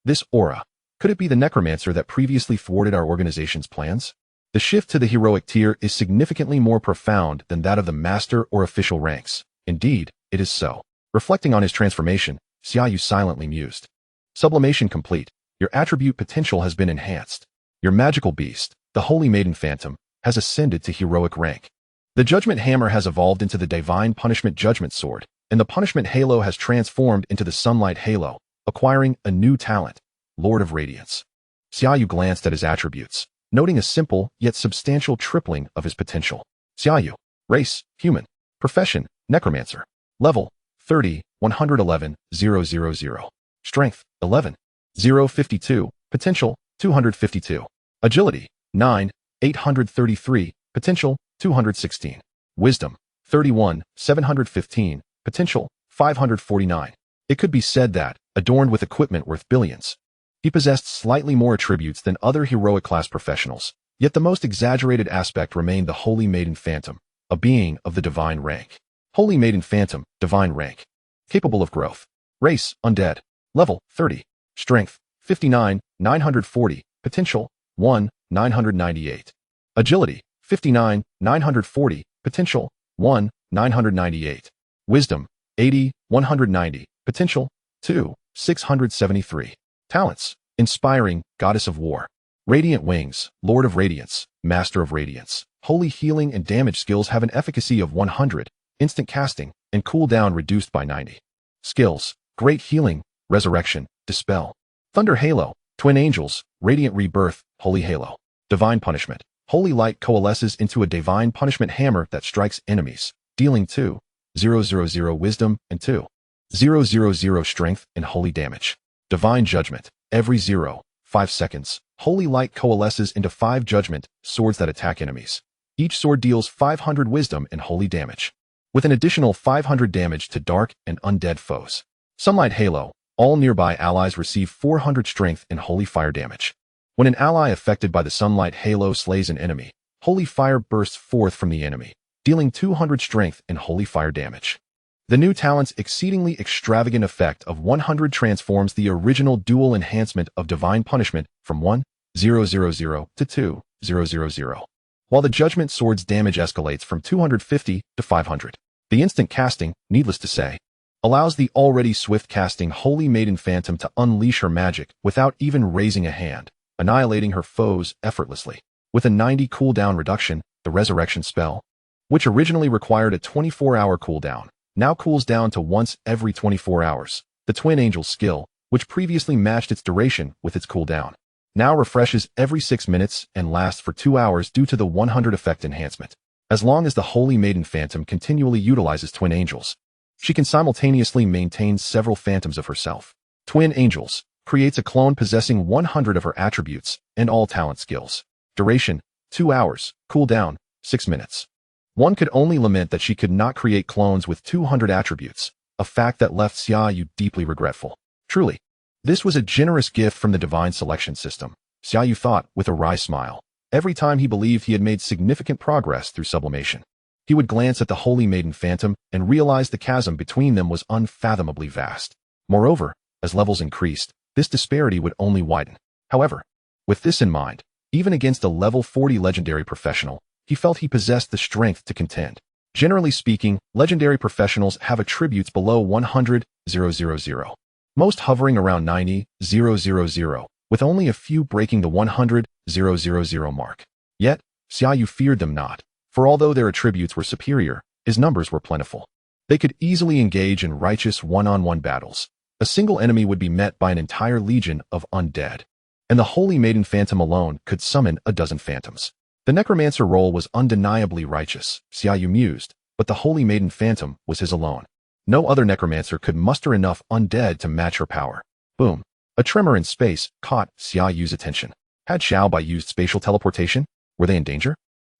This aura. Could it be the necromancer that previously thwarted our organization's plans? The shift to the heroic tier is significantly more profound than that of the master or official ranks. Indeed, it is so. Reflecting on his transformation, Xia Yu silently mused. Sublimation complete. Your attribute potential has been enhanced. Your magical beast, the Holy Maiden Phantom, has ascended to heroic rank. The Judgment Hammer has evolved into the Divine Punishment Judgment Sword, and the Punishment Halo has transformed into the Sunlight Halo, acquiring a new talent, Lord of Radiance. Xia Yu glanced at his attributes, noting a simple yet substantial tripling of his potential. Xia Yu, race, human, profession, necromancer, level, 30, 111, 000, strength, 11, 052, potential, 252, agility, 9, 833, potential, 216, wisdom, 31, 715, potential, 549. It could be said that, adorned with equipment worth billions, he possessed slightly more attributes than other heroic class professionals, yet the most exaggerated aspect remained the Holy Maiden Phantom, a being of the divine rank. Holy Maiden Phantom, divine rank. Capable of growth. Race, undead. Level, 30. Strength, 59, 940. Potential, 1, 998. Agility, 59, 940. Potential, 1, 998. Wisdom, 80, 190. Potential, 2, 673. Talents, inspiring, goddess of war. Radiant wings, Lord of Radiance, Master of Radiance. Holy healing and damage skills have an efficacy of 100, instant casting, and cooldown reduced by 90. Skills, great healing, resurrection, dispel. Thunder Halo, twin angels, radiant rebirth, holy halo. Divine punishment. Holy light coalesces into a divine punishment hammer that strikes enemies, dealing 2, 000 wisdom and 2, 000 strength and holy damage. Divine judgment. Every 5 seconds, holy light coalesces into 5 judgment swords that attack enemies. Each sword deals 500 wisdom and holy damage, with an additional 500 damage to dark and undead foes. Sunlight Halo. All nearby allies receive 400 strength and holy fire damage. When an ally affected by the Sunlight Halo slays an enemy, holy fire bursts forth from the enemy, dealing 200 strength and holy fire damage. The new talent's exceedingly extravagant effect of 100 transforms the original dual enhancement of divine punishment from 1, 000 to 2, 000, while the judgment sword's damage escalates from 250 to 500. The instant casting, needless to say, allows the already swift casting Holy Maiden Phantom to unleash her magic without even raising a hand, annihilating her foes effortlessly. With a 90 cooldown reduction, the resurrection spell, which originally required a 24-hour cooldown, now cools down to once every 24 hours. The Twin Angel skill, which previously matched its duration with its cooldown, now refreshes every 6 minutes and lasts for 2 hours due to the 100 effect enhancement. As long as the Holy Maiden Phantom continually utilizes Twin Angels, she can simultaneously maintain several phantoms of herself. Twin Angels creates a clone possessing 100 of her attributes and all talent skills. Duration, 2 hours. Cooldown, 6 minutes. One could only lament that she could not create clones with 200 attributes, a fact that left Xia Yu deeply regretful. Truly, this was a generous gift from the divine selection system, Xia Yu thought with a wry smile. Every time he believed he had made significant progress through sublimation, he would glance at the Holy Maiden Phantom and realize the chasm between them was unfathomably vast. Moreover, as levels increased, this disparity would only widen. However, with this in mind, even against a level 40 legendary professional, he felt he possessed the strength to contend. Generally speaking, legendary professionals have attributes below 100, 000, most hovering around 90, 000, with only a few breaking the 100, 000 mark. Yet, Xia Yu feared them not, for although their attributes were superior, his numbers were plentiful. They could easily engage in righteous one-on-one battles. A single enemy would be met by an entire legion of undead, and the Holy Maiden Phantom alone could summon a dozen phantoms. The necromancer role was undeniably righteous, Xia Yu mused, but the holy maiden phantom was his alone. No other necromancer could muster enough undead to match her power. Boom. A tremor in space caught Xia Yu's attention. Had Xiao Bai used spatial teleportation? Were they in danger?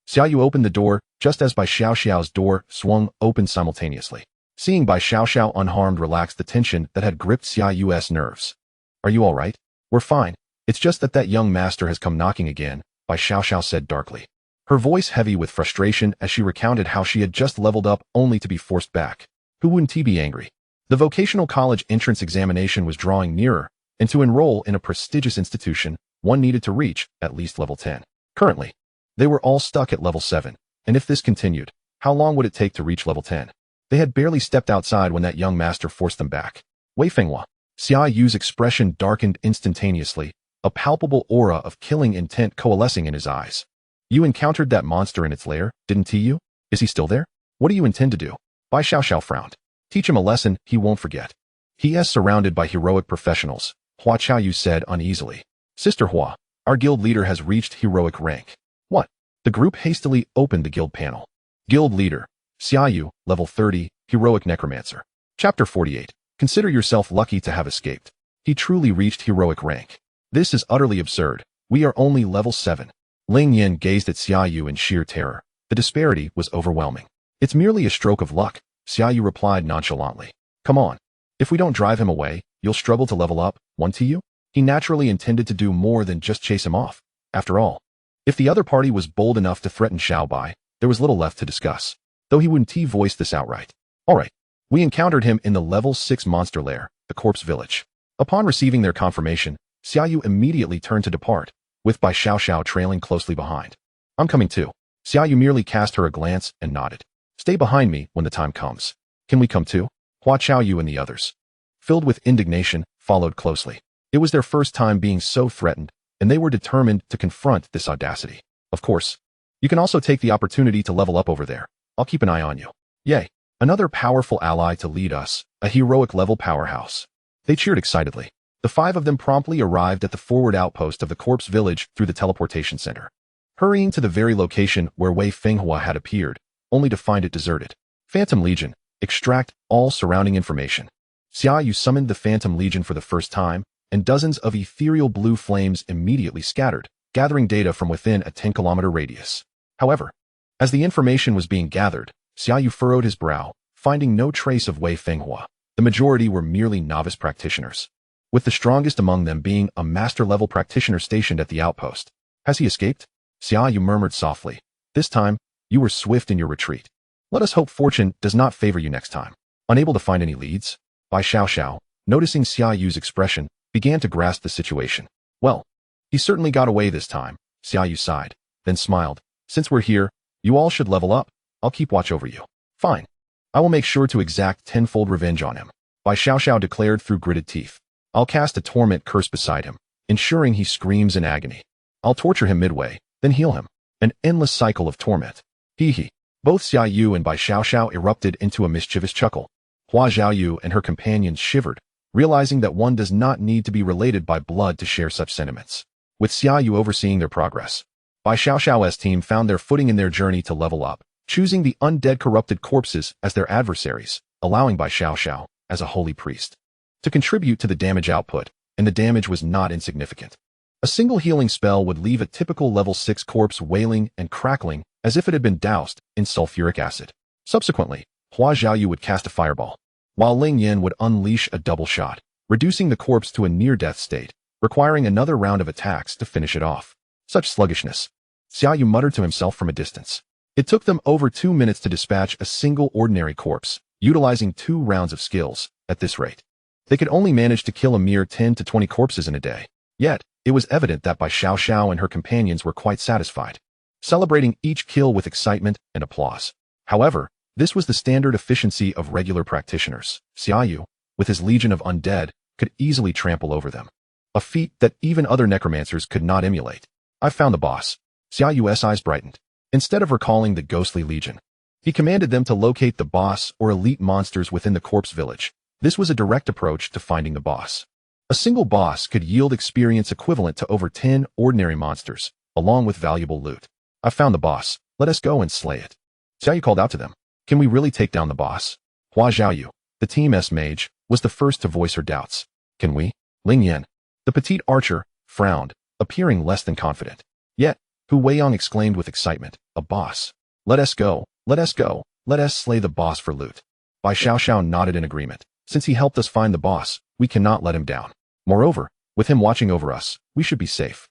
Xia Yu opened the door, just as Bai Xiao's door swung open simultaneously. Seeing Bai Xiao unharmed relaxed the tension that had gripped Xia Yu's nerves. Are you all right? We're fine. It's just that young master has come knocking again, Bai Xiao said darkly. Her voice heavy with frustration as she recounted how she had just leveled up only to be forced back. Who wouldn't he be angry? The vocational college entrance examination was drawing nearer, and to enroll in a prestigious institution, one needed to reach at least level 10. Currently, they were all stuck at level 7, and if this continued, how long would it take to reach level 10? They had barely stepped outside when that young master forced them back. Wei Fenghua. Xia Yu's expression darkened instantaneously, a palpable aura of killing intent coalescing in his eyes. You encountered that monster in its lair, didn't you? Is he still there? What do you intend to do? Bai Xiao frowned. Teach him a lesson he won't forget. He is surrounded by heroic professionals, Hua Qiaoyu said uneasily. Sister Hua, our guild leader has reached heroic rank. What? The group hastily opened the guild panel. Guild leader, Xia Yu, level 30, heroic necromancer. Chapter 48. Consider yourself lucky to have escaped. He truly reached heroic rank. This is utterly absurd. We are only level 7. Ling Yin gazed at Xia Yu in sheer terror. The disparity was overwhelming. It's merely a stroke of luck, Xia Yu replied nonchalantly. Come on. If we don't drive him away, you'll struggle to level up, won't you? He naturally intended to do more than just chase him off. After all, if the other party was bold enough to threaten Xiao Bai, there was little left to discuss. Though he wouldn't voice this outright. Alright. We encountered him in the level 6 monster lair, the corpse village. Upon receiving their confirmation, Xia Yu immediately turned to depart, with Bai Xiao trailing closely behind. I'm coming too. Xia Yu merely cast her a glance and nodded. Stay behind me when the time comes. Can we come too? Hua Qiaoyu and the others, filled with indignation, followed closely. It was their first time being so threatened, and they were determined to confront this audacity. Of course, you can also take the opportunity to level up over there. I'll keep an eye on you. Yay, another powerful ally to lead us, a heroic level powerhouse. They cheered excitedly. The 5 of them promptly arrived at the forward outpost of the corpse village through the teleportation center, hurrying to the very location where Wei Fenghua had appeared, only to find it deserted. Phantom Legion, extract all surrounding information. Xia Yu summoned the Phantom Legion for the first time, and dozens of ethereal blue flames immediately scattered, gathering data from within a 10-kilometer radius. However, as the information was being gathered, Xia Yu furrowed his brow, finding no trace of Wei Fenghua. The majority were merely novice practitioners, with the strongest among them being a master-level practitioner stationed at the outpost. Has he escaped? Xia Yu murmured softly. This time, you were swift in your retreat. Let us hope fortune does not favor you next time. Unable to find any leads, Bai Xiao, noticing Xia Yu's expression, began to grasp the situation. Well, he certainly got away this time, Xia Yu sighed, then smiled. Since we're here, you all should level up. I'll keep watch over you. Fine. I will make sure to exact tenfold revenge on him, Bai Xiao declared through gritted teeth. I'll cast a torment curse beside him, ensuring he screams in agony. I'll torture him midway, then heal him. An endless cycle of torment. Hee. Both Xia Yu and Bai Xiao erupted into a mischievous chuckle. Hua Xiaoyu and her companions shivered, realizing that one does not need to be related by blood to share such sentiments. With Xia Yu overseeing their progress, Bai Xiao's team found their footing in their journey to level up, choosing the undead corrupted corpses as their adversaries, allowing Bai Xiao as a holy priest to contribute to the damage output, and the damage was not insignificant. A single healing spell would leave a typical level 6 corpse wailing and crackling as if it had been doused in sulfuric acid. Subsequently, Hua Xiaoyu would cast a fireball, while Ling Yin would unleash a double shot, reducing the corpse to a near-death state, requiring another round of attacks to finish it off. Such sluggishness. Xia Yu muttered to himself from a distance. It took them over 2 minutes to dispatch a single ordinary corpse, utilizing 2 rounds of skills. At this rate, they could only manage to kill a mere 10 to 20 corpses in a day. Yet, it was evident that Bai Xiao and her companions were quite satisfied, celebrating each kill with excitement and applause. However, this was the standard efficiency of regular practitioners. Xia Yu, with his legion of undead, could easily trample over them, a feat that even other necromancers could not emulate. I've found the boss. Xia Yu's eyes brightened. Instead of recalling the ghostly legion, he commanded them to locate the boss or elite monsters within the corpse village. This was a direct approach to finding the boss. A single boss could yield experience equivalent to over 10 ordinary monsters, along with valuable loot. "I've found the boss. Let us go and slay it." Xia Yu called out to them. "Can we really take down the boss?" Xia Yu, the team's mage, was the first to voice her doubts. "Can we?" Ling Yan, the petite archer, frowned, appearing less than confident. Yet, Wuang exclaimed with excitement, "A boss. Let us go, let us go, let us slay the boss for loot." Bai Xiao nodded in agreement. "Since he helped us find the boss, we cannot let him down. Moreover, with him watching over us, we should be safe."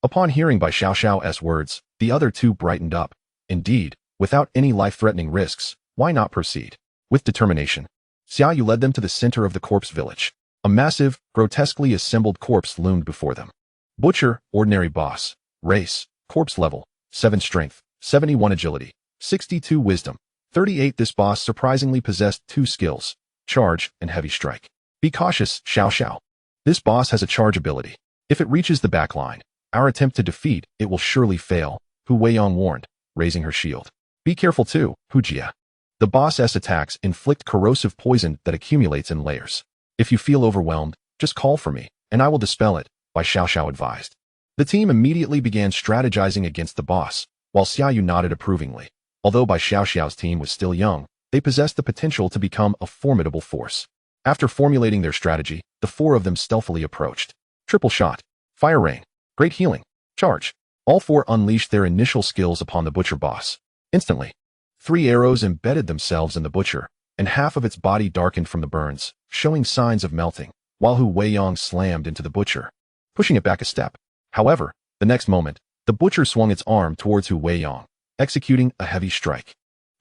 Upon hearing Bai Xiao's words, the other two brightened up. Indeed, without any life-threatening risks, why not proceed? With determination, Xia Yu led them to the center of the corpse village. A massive, grotesquely assembled corpse loomed before them. Butcher, ordinary boss. Race, corpse level, 7 strength, 71 agility, 62 wisdom, 38. This boss surprisingly possessed 2 skills, charge and heavy strike. Be cautious, Xiao. This boss has a charge ability. If it reaches the back line, our attempt to defeat it will surely fail, Wuang warned, raising her shield. Be careful too, Jia. The boss's attacks inflict corrosive poison that accumulates in layers. If you feel overwhelmed, just call for me, and I will dispel it, Bai Xiao advised. The team immediately began strategizing against the boss, while Xia Yu nodded approvingly. Although Bai Xiao's team was still young, they possessed the potential to become a formidable force. After formulating their strategy, the 4 of them stealthily approached. Triple shot, fire rain, great healing, charge. All 4 unleashed their initial skills upon the butcher boss. Instantly, 3 arrows embedded themselves in the butcher, and half of its body darkened from the burns, showing signs of melting, while Wuang slammed into the butcher, pushing it back a step. However, the next moment, the butcher swung its arm towards Wuang, executing a heavy strike.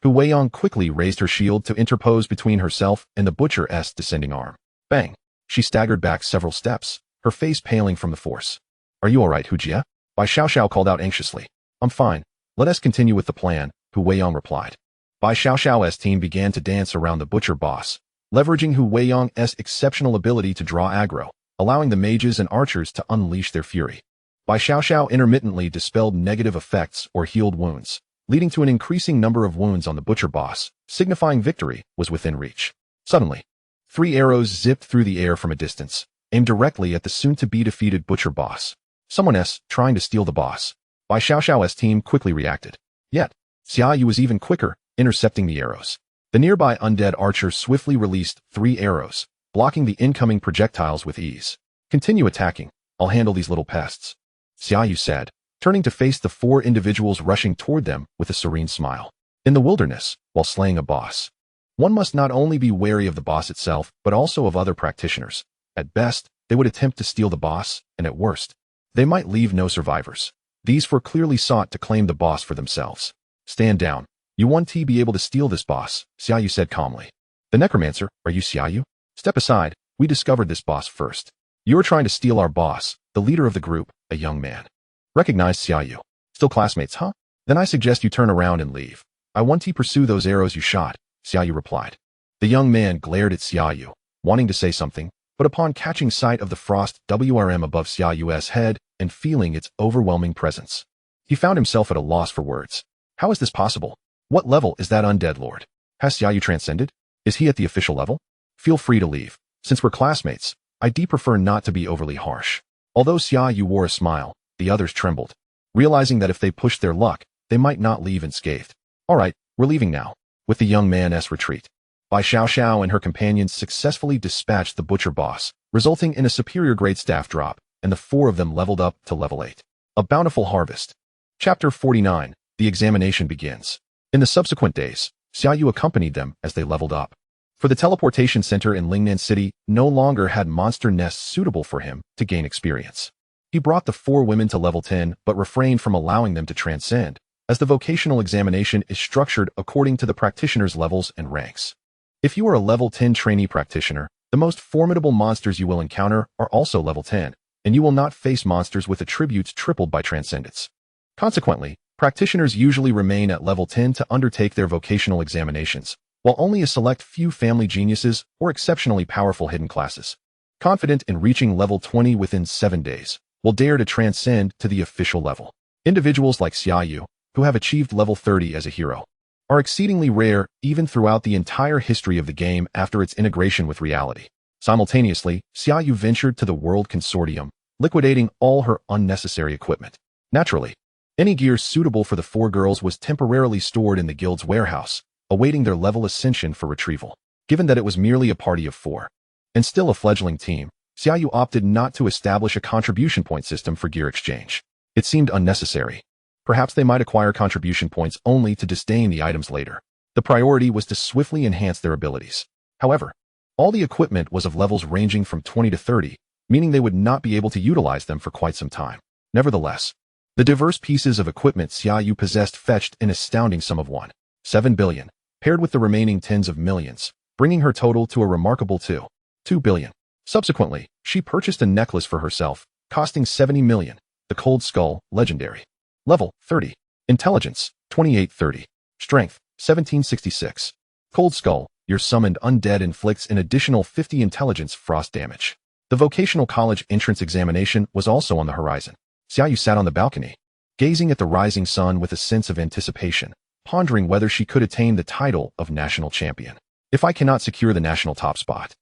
Wuang quickly raised her shield to interpose between herself and the butcher's descending arm. Bang! She staggered back several steps, her face paling from the force. "Are you all right, Jia?" Bai Xiao called out anxiously. "I'm fine. Let us continue with the plan," Wuang replied. Bai Xiao's team began to dance around the butcher boss, leveraging Wuang's exceptional ability to draw aggro, allowing the mages and archers to unleash their fury. Bai Xiao intermittently dispelled negative effects or healed wounds, leading to an increasing number of wounds on the butcher boss, signifying victory was within reach. Suddenly, 3 arrows zipped through the air from a distance, aimed directly at the soon-to-be defeated butcher boss. Someone's trying to steal the boss. Bai Xiao's team quickly reacted. Yet, Xia Yu was even quicker, intercepting the arrows. The nearby undead archer swiftly released 3 arrows, blocking the incoming projectiles with ease. "Continue attacking. I'll handle these little pests," Xia Yu said, turning to face the 4 individuals rushing toward them with a serene smile. In the wilderness, while slaying a boss, one must not only be wary of the boss itself, but also of other practitioners. At best, they would attempt to steal the boss, and at worst, they might leave no survivors. These 4 clearly sought to claim the boss for themselves. "Stand down. You won't be able to steal this boss," Xia Yu said calmly. "The Necromancer, are you Xia Yu? Step aside, we discovered this boss first. You're trying to steal our boss," the leader of the group, a young man, recognized Xia Yu. "Still classmates, huh? Then I suggest you turn around and leave. I want to pursue those arrows you shot," Xia Yu replied. The young man glared at Xia Yu, wanting to say something, but upon catching sight of the frost WRM above Xia Yu's head and feeling its overwhelming presence, he found himself at a loss for words. How is this possible? What level is that undead lord? Has Xia Yu transcended? Is he at the official level? Feel free to leave. Since we're classmates, I prefer not to be overly harsh. Although Xia Yu wore a smile, the others trembled, realizing that if they pushed their luck, they might not leave unscathed. "All right, we're leaving now." With the young man's retreat, Bai Xiao and her companions successfully dispatched the butcher boss, resulting in a superior grade staff drop, and the 4 of them leveled up to level 8. A bountiful harvest. Chapter 49. The examination begins. In the subsequent days, Xia Yu accompanied them as they leveled up. For the teleportation center in Lingnan City no longer had monster nests suitable for him to gain experience. He brought the 4 women to level 10 but refrained from allowing them to transcend, as the vocational examination is structured according to the practitioner's levels and ranks. If you are a level 10 trainee practitioner, the most formidable monsters you will encounter are also level 10, and you will not face monsters with attributes tripled by transcendence. Consequently, practitioners usually remain at level 10 to undertake their vocational examinations, while only a select few family geniuses or exceptionally powerful hidden classes, confident in reaching level 20 within 7 days, will dare to transcend to the official level. Individuals like Xia Yu, who have achieved level 30 as a hero, are exceedingly rare even throughout the entire history of the game after its integration with reality. Simultaneously, Xia Yu ventured to the World Consortium, liquidating all her unnecessary equipment. Naturally, Any gear suitable for the 4 girls was temporarily stored in the guild's warehouse, awaiting their level ascension for retrieval. Given that it was merely a party of 4, and still a fledgling team, Xia Yu opted not to establish a contribution point system for gear exchange. It seemed unnecessary. Perhaps they might acquire contribution points only to disdain the items later. The priority was to swiftly enhance their abilities. However, all the equipment was of levels ranging from 20 to 30, meaning they would not be able to utilize them for quite some time. Nevertheless, the diverse pieces of equipment Xia Yu possessed fetched an astounding sum of 1.7 billion, paired with the remaining tens of millions, bringing her total to a remarkable 2 billion. Subsequently, she purchased a necklace for herself, costing 70 million, the Cold Skull, legendary. Level 30. Intelligence 2830. Strength 1766. Cold Skull, your summoned undead inflicts an additional 50 intelligence frost damage. The vocational college entrance examination was also on the horizon. Xia Yu sat on the balcony, gazing at the rising sun with a sense of anticipation, pondering whether she could attain the title of national champion. If I cannot secure the national top spot,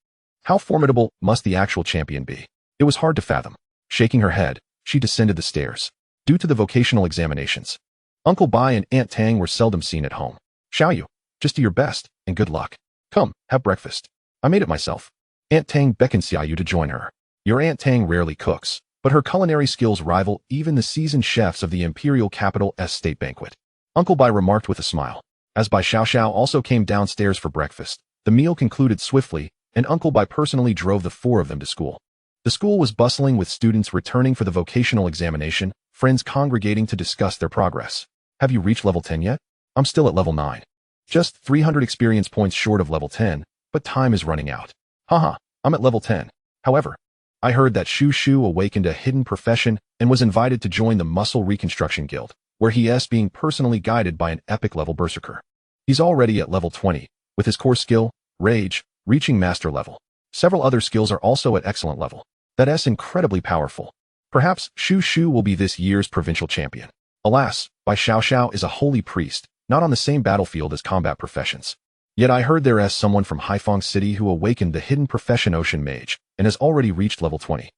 how formidable must the actual champion be? It was hard to fathom. Shaking her head, she descended the stairs. Due to the vocational examinations, Uncle Bai and Aunt Tang were seldom seen at home. Xia Yu, just do your best, and good luck. Come, have breakfast. I made it myself. Aunt Tang beckoned Xia Yu to join her. Your Aunt Tang rarely cooks, but her culinary skills rival even the seasoned chefs of the imperial capital's state banquet. Uncle Bai remarked with a smile. As Bai Xiaoxiao also came downstairs for breakfast, the meal concluded swiftly, and Uncle Bai personally drove the 4 of them to school. The school was bustling with students returning for the vocational examination, friends congregating to discuss their progress. Have you reached level 10 yet? I'm still at level 9. Just 300 experience points short of level 10, but time is running out. Haha, I'm at level 10. However, I heard that Shu Shu awakened a hidden profession and was invited to join the Muscle Reconstruction Guild, where he is being personally guided by an epic level berserker. He's already at level 20, with his core skill, Rage, reaching master level. Several other skills are also at excellent level. That is incredibly powerful. Perhaps Shu Shu will be this year's provincial champion. Alas, Bai Xiaoxiao is a holy priest, not on the same battlefield as combat professions. Yet I heard there is someone from Haifeng City who awakened the hidden profession Ocean Mage and has already reached level 20.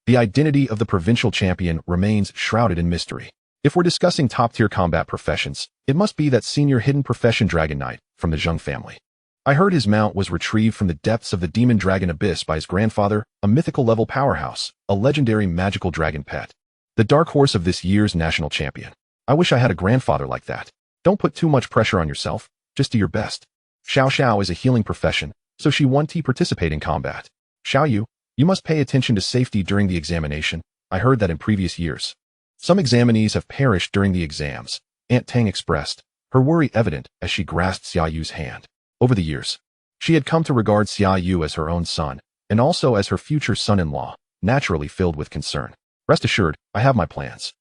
The identity of the provincial champion remains shrouded in mystery. If we're discussing top-tier combat professions, it must be that senior hidden profession Dragon Knight from the Zheng family. I heard his mount was retrieved from the depths of the demon dragon abyss by his grandfather, a mythical level powerhouse, a legendary magical dragon pet. The dark horse of this year's national champion. I wish I had a grandfather like that. Don't put too much pressure on yourself, just do your best. Xiao Xiao is a healing profession, so she won't participate in combat. Xia Yu, you must pay attention to safety during the examination. I heard that in previous years, some examinees have perished during the exams. Aunt Tang expressed, her worry evident as she grasped Xia Yu's hand. Over the years, she had come to regard Xia Yu as her own son, and also as her future son-in-law, naturally filled with concern. Rest assured, I have my plans.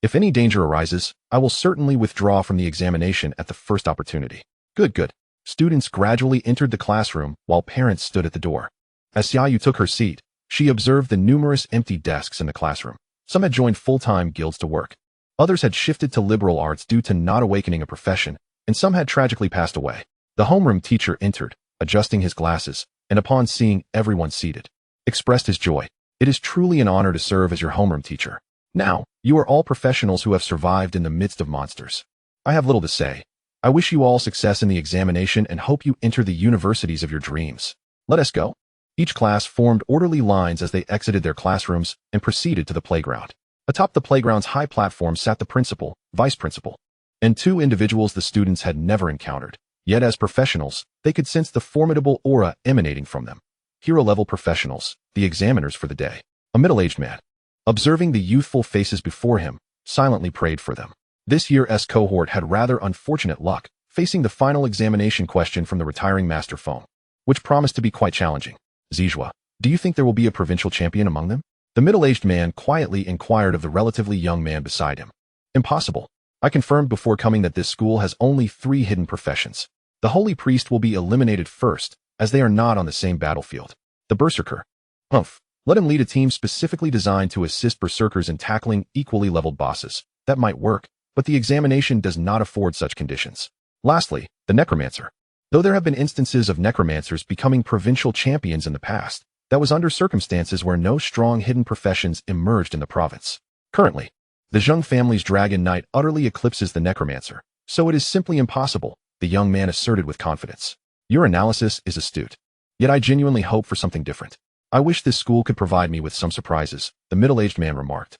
If any danger arises, I will certainly withdraw from the examination at the first opportunity. Good. Students gradually entered the classroom while parents stood at the door. As Xia Yu took her seat, she observed the numerous empty desks in the classroom. Some had joined full-time guilds to work. Others had shifted to liberal arts due to not awakening a profession, and some had tragically passed away. The homeroom teacher entered, adjusting his glasses, and upon seeing everyone seated, expressed his joy. It is truly an honor to serve as your homeroom teacher. Now, you are all professionals who have survived in the midst of monsters. I have little to say. I wish you all success in the examination and hope you enter the universities of your dreams. Let us go. Each class formed orderly lines as they exited their classrooms and proceeded to the playground. Atop the playground's high platform sat the principal, vice principal, and 2 individuals the students had never encountered. Yet as professionals, they could sense the formidable aura emanating from them. Hero-level professionals, the examiners for the day. A middle-aged man, observing the youthful faces before him, silently prayed for them. This year's cohort had rather unfortunate luck, facing the final examination question from the retiring master Phone, which promised to be quite challenging. Zijua, do you think there will be a provincial champion among them? The middle-aged man quietly inquired of the relatively young man beside him. Impossible. I confirmed before coming that this school has only 3 hidden professions. The holy priest will be eliminated first, as they are not on the same battlefield. The berserker. Let him lead a team specifically designed to assist berserkers in tackling equally leveled bosses. That might work, but the examination does not afford such conditions. Lastly, the necromancer. Though there have been instances of necromancers becoming provincial champions in the past, that was under circumstances where no strong hidden professions emerged in the province. Currently, The Zheng family's dragon knight utterly eclipses the necromancer, so it is simply impossible, the young man asserted with confidence. Your analysis is astute. Yet I genuinely hope for something different. I wish this school could provide me with some surprises, the middle-aged man remarked,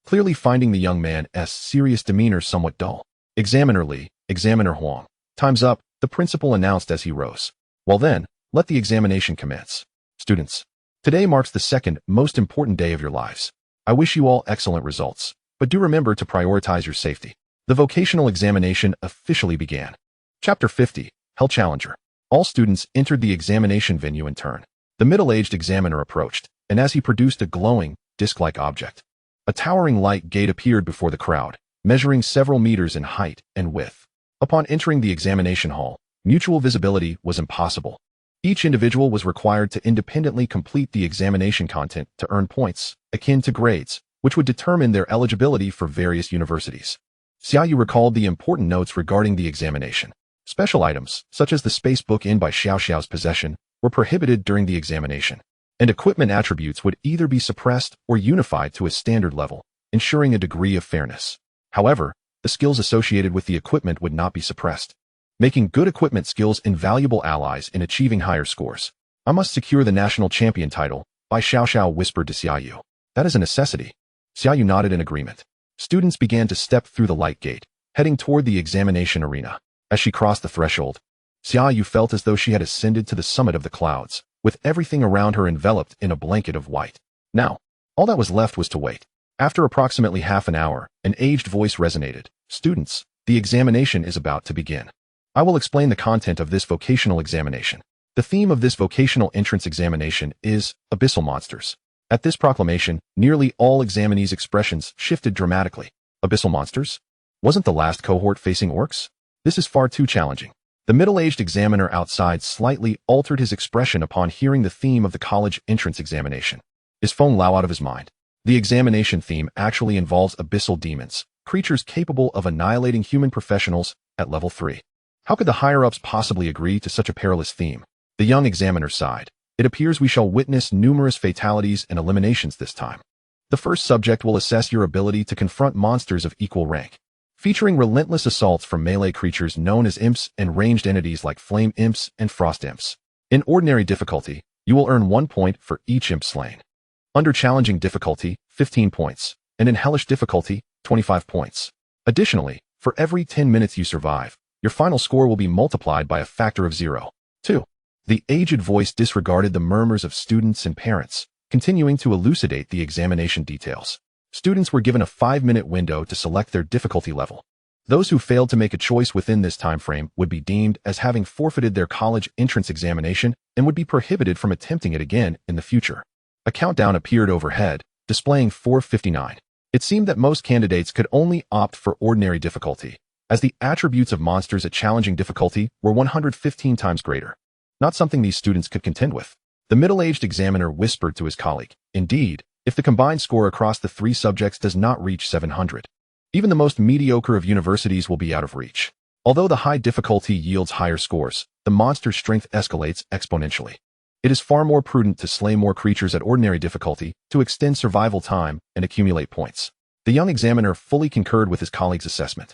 clearly finding the young man's serious demeanor somewhat dull. Examiner Li, Examiner Huang. Time's up, the principal announced as he rose. Well then, let the examination commence. Students, today marks the second most important day of your lives. I wish you all excellent results, but do remember to prioritize your safety. The vocational examination officially began. Chapter 50, Hell Challenger. All students entered the examination venue in turn. The middle-aged examiner approached, and as he produced a glowing, disc-like object, a towering light gate appeared before the crowd, measuring several meters in height and width. Upon entering the examination hall, mutual visibility was impossible. Each individual was required to independently complete the examination content to earn points, akin to grades, which would determine their eligibility for various universities. Xia Yu recalled the important notes regarding the examination. Special items, such as the space book in by Xiao Xiao's possession, were prohibited during the examination, and equipment attributes would either be suppressed or unified to a standard level, ensuring a degree of fairness. However, the skills associated with the equipment would not be suppressed, making good equipment skills invaluable allies in achieving higher scores. I must secure the national champion title, Bai Xiao Xiao whispered to Xia Yu. That is a necessity. Xia Yu nodded in agreement. Students began to step through the light gate, heading toward the examination arena. As she crossed the threshold, Xia Yu felt as though she had ascended to the summit of the clouds, with everything around her enveloped in a blanket of white. Now, all that was left was to wait. After approximately half an hour, an aged voice resonated. Students, the examination is about to begin. I will explain the content of this vocational examination. The theme of this vocational entrance examination is abyssal monsters. At this proclamation, nearly all examinees' expressions shifted dramatically. Abyssal monsters? Wasn't the last cohort facing orcs? This is far too challenging. The middle-aged examiner outside slightly altered his expression upon hearing the theme of the college entrance examination. Is Feng Lao out of his mind? The examination theme actually involves abyssal demons, creatures capable of annihilating human professionals at level 3. How could the higher-ups possibly agree to such a perilous theme? The young examiner sighed. It appears we shall witness numerous fatalities and eliminations this time. The first subject will assess your ability to confront monsters of equal rank, featuring relentless assaults from melee creatures known as imps and ranged entities like flame imps and frost imps. In ordinary difficulty, you will earn 1 point for each imp slain. Under challenging difficulty, 15 points, and in hellish difficulty, 25 points. Additionally, for every 10 minutes you survive, your final score will be multiplied by a factor of 0.2. The aged voice disregarded the murmurs of students and parents, continuing to elucidate the examination details. Students were given a 5-minute window to select their difficulty level. Those who failed to make a choice within this time frame would be deemed as having forfeited their college entrance examination and would be prohibited from attempting it again in the future. A countdown appeared overhead, displaying 4:59. It seemed that most candidates could only opt for ordinary difficulty, as the attributes of monsters at challenging difficulty were 115 times greater. Not something these students could contend with. The middle-aged examiner whispered to his colleague, indeed, if the combined score across the 3 subjects does not reach 700, even the most mediocre of universities will be out of reach. Although the high difficulty yields higher scores, the monster's strength escalates exponentially. It is far more prudent to slay more creatures at ordinary difficulty to extend survival time and accumulate points. The young examiner fully concurred with his colleague's assessment.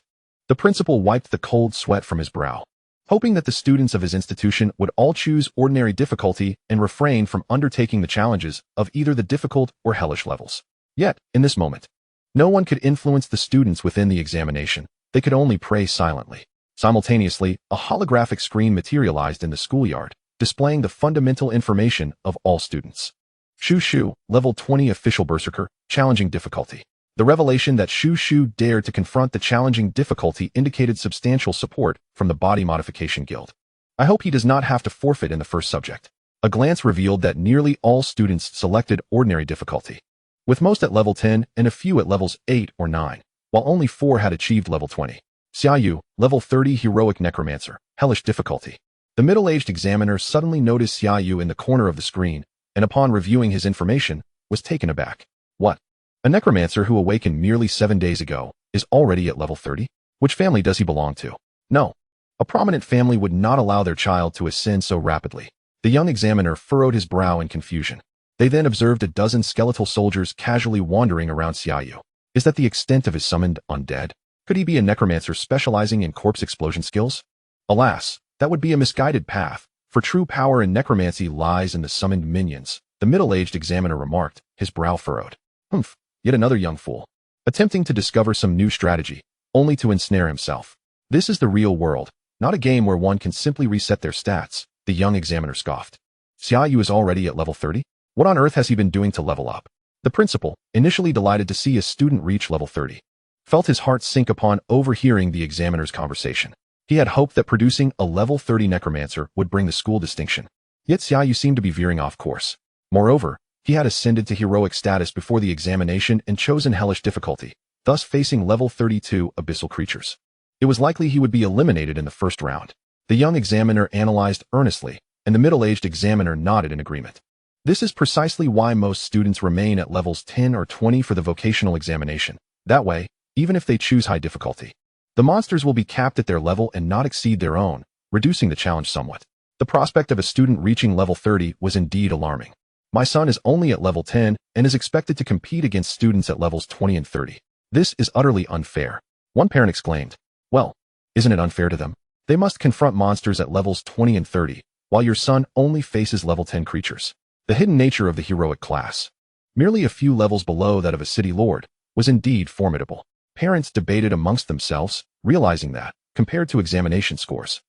The principal wiped the cold sweat from his brow, hoping that the students of his institution would all choose ordinary difficulty and refrain from undertaking the challenges of either the difficult or hellish levels. Yet, in this moment, no one could influence the students within the examination. They could only pray silently. Simultaneously, a holographic screen materialized in the schoolyard, displaying the fundamental information of all students. Shu Shu, level 20 official berserker, challenging difficulty. The revelation that Shu Shu dared to confront the challenging difficulty indicated substantial support from the Body Modification Guild. I hope he does not have to forfeit in the first subject. A glance revealed that nearly all students selected ordinary difficulty, with most at level 10 and a few at levels 8 or 9, while only 4 had achieved level 20. Xia Yu, level 30 heroic necromancer, hellish difficulty. The middle-aged examiner suddenly noticed Xia Yu in the corner of the screen, and upon reviewing his information, was taken aback. What? A necromancer who awakened merely 7 days ago is already at level 30? Which family does he belong to? No. A prominent family would not allow their child to ascend so rapidly. The young examiner furrowed his brow in confusion. They then observed a dozen skeletal soldiers casually wandering around Xia Yu. Is that the extent of his summoned undead? Could he be a necromancer specializing in corpse explosion skills? Alas, that would be a misguided path, for true power in necromancy lies in the summoned minions, the middle-aged examiner remarked, his brow furrowed. Humph, yet another young fool. Attempting to discover some new strategy, only to ensnare himself. This is the real world, not a game where one can simply reset their stats, the young examiner scoffed. Xia Yu is already at level 30? What on earth has he been doing to level up? The principal, initially delighted to see a student reach level 30, felt his heart sink upon overhearing the examiner's conversation. He had hoped that producing a level 30 necromancer would bring the school distinction. Yet Xia Yu seemed to be veering off course. Moreover, he had ascended to heroic status before the examination and chosen hellish difficulty, thus facing level 32 abyssal creatures. It was likely he would be eliminated in the first round. The young examiner analyzed earnestly, and the middle-aged examiner nodded in agreement. This is precisely why most students remain at levels 10 or 20 for the vocational examination. That way, even if they choose high difficulty, the monsters will be capped at their level and not exceed their own, reducing the challenge somewhat. The prospect of a student reaching level 30 was indeed alarming. My son is only at level 10 and is expected to compete against students at levels 20 and 30. This is utterly unfair. One parent exclaimed. Well, isn't it unfair to them? They must confront monsters at levels 20 and 30, while your son only faces level 10 creatures. The hidden nature of the heroic class, merely a few levels below that of a city lord, was indeed formidable. Parents debated amongst themselves, realizing that, compared to examination scores,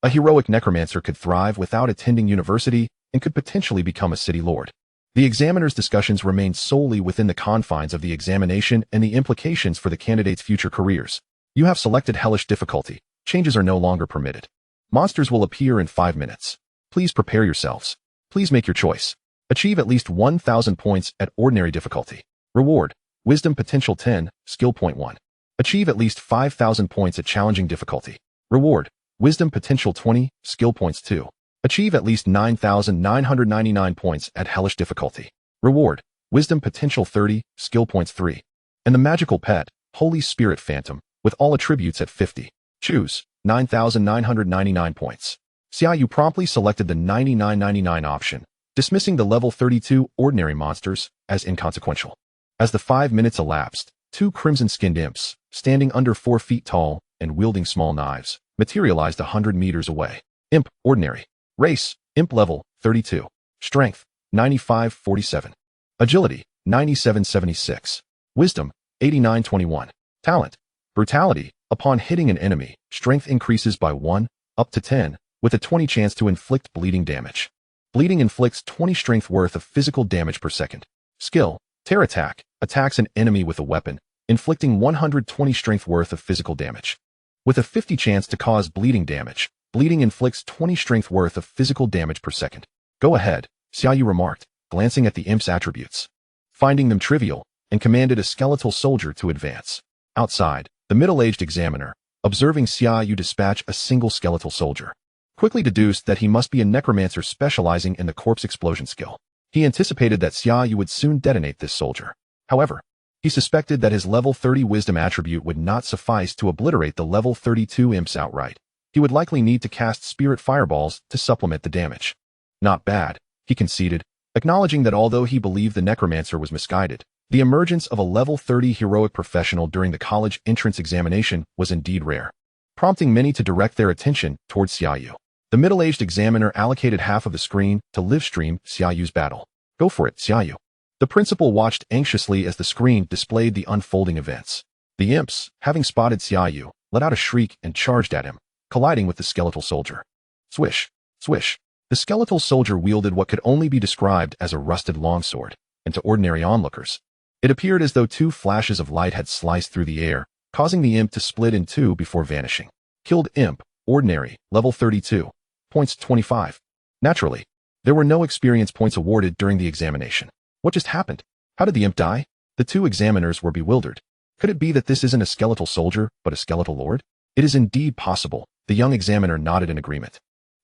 a heroic necromancer could thrive without attending university and could potentially become a city lord. The examiner's discussions remained solely within the confines of the examination and the implications for the candidate's future careers. You have selected hellish difficulty. Changes are no longer permitted. Monsters will appear in 5 minutes. Please prepare yourselves. Please make your choice. Achieve at least 1,000 points at ordinary difficulty. Reward: Wisdom Potential 10, Skill Point 1. Achieve at least 5,000 points at challenging difficulty. Reward: Wisdom Potential 20, Skill Points 2. Achieve at least 9,999 points at hellish difficulty. Reward: Wisdom Potential 30, Skill Points 3. And the magical pet, Holy Spirit Phantom, with all attributes at 50. Choose 9,999 points. Xia Yu promptly selected the 99.99 option, dismissing the level 32 ordinary monsters as inconsequential. As the 5 minutes elapsed, 2 crimson-skinned imps, standing under 4 feet tall and wielding small knives, materialized 100 meters away. Imp, ordinary. Race, imp level, 32. Strength, 9547. Agility, 9776. Wisdom, 8921. Talent, brutality. Upon hitting an enemy, strength increases by 1, up to 10, with a 20 chance to inflict bleeding damage. Bleeding inflicts 20 strength worth of physical damage per second. Skill, Tear Attack, attacks an enemy with a weapon, inflicting 120 strength worth of physical damage. With a 50 chance to cause bleeding damage, bleeding inflicts 20 strength worth of physical damage per second. Go ahead, Xia Yu remarked, glancing at the imp's attributes. Finding them trivial, and commanded a skeletal soldier to advance. Outside, the middle-aged examiner, observing Xia Yu dispatch a single skeletal soldier, quickly deduced that he must be a necromancer specializing in the corpse explosion skill. He anticipated that Xia Yu would soon detonate this soldier. However, he suspected that his level 30 wisdom attribute would not suffice to obliterate the level 32 imps outright. He would likely need to cast spirit fireballs to supplement the damage. Not bad, he conceded, acknowledging that although he believed the necromancer was misguided, the emergence of a level 30 heroic professional during the college entrance examination was indeed rare, prompting many to direct their attention towards Xia Yu. The middle-aged examiner allocated half of the screen to live-stream Xia Yu's battle. Go for it, Xia Yu. The principal watched anxiously as the screen displayed the unfolding events. The imps, having spotted Xia Yu, let out a shriek and charged at him, colliding with the skeletal soldier. Swish, swish. The skeletal soldier wielded what could only be described as a rusted longsword, and to ordinary onlookers, it appeared as though 2 flashes of light had sliced through the air, causing the imp to split in 2 before vanishing. Killed imp, ordinary, level 32. Points 25. Naturally, there were no experience points awarded during the examination. What just happened? How did the imp die? The 2 examiners were bewildered. Could it be that this isn't a skeletal soldier, but a skeletal lord? It is indeed possible, the young examiner nodded in agreement.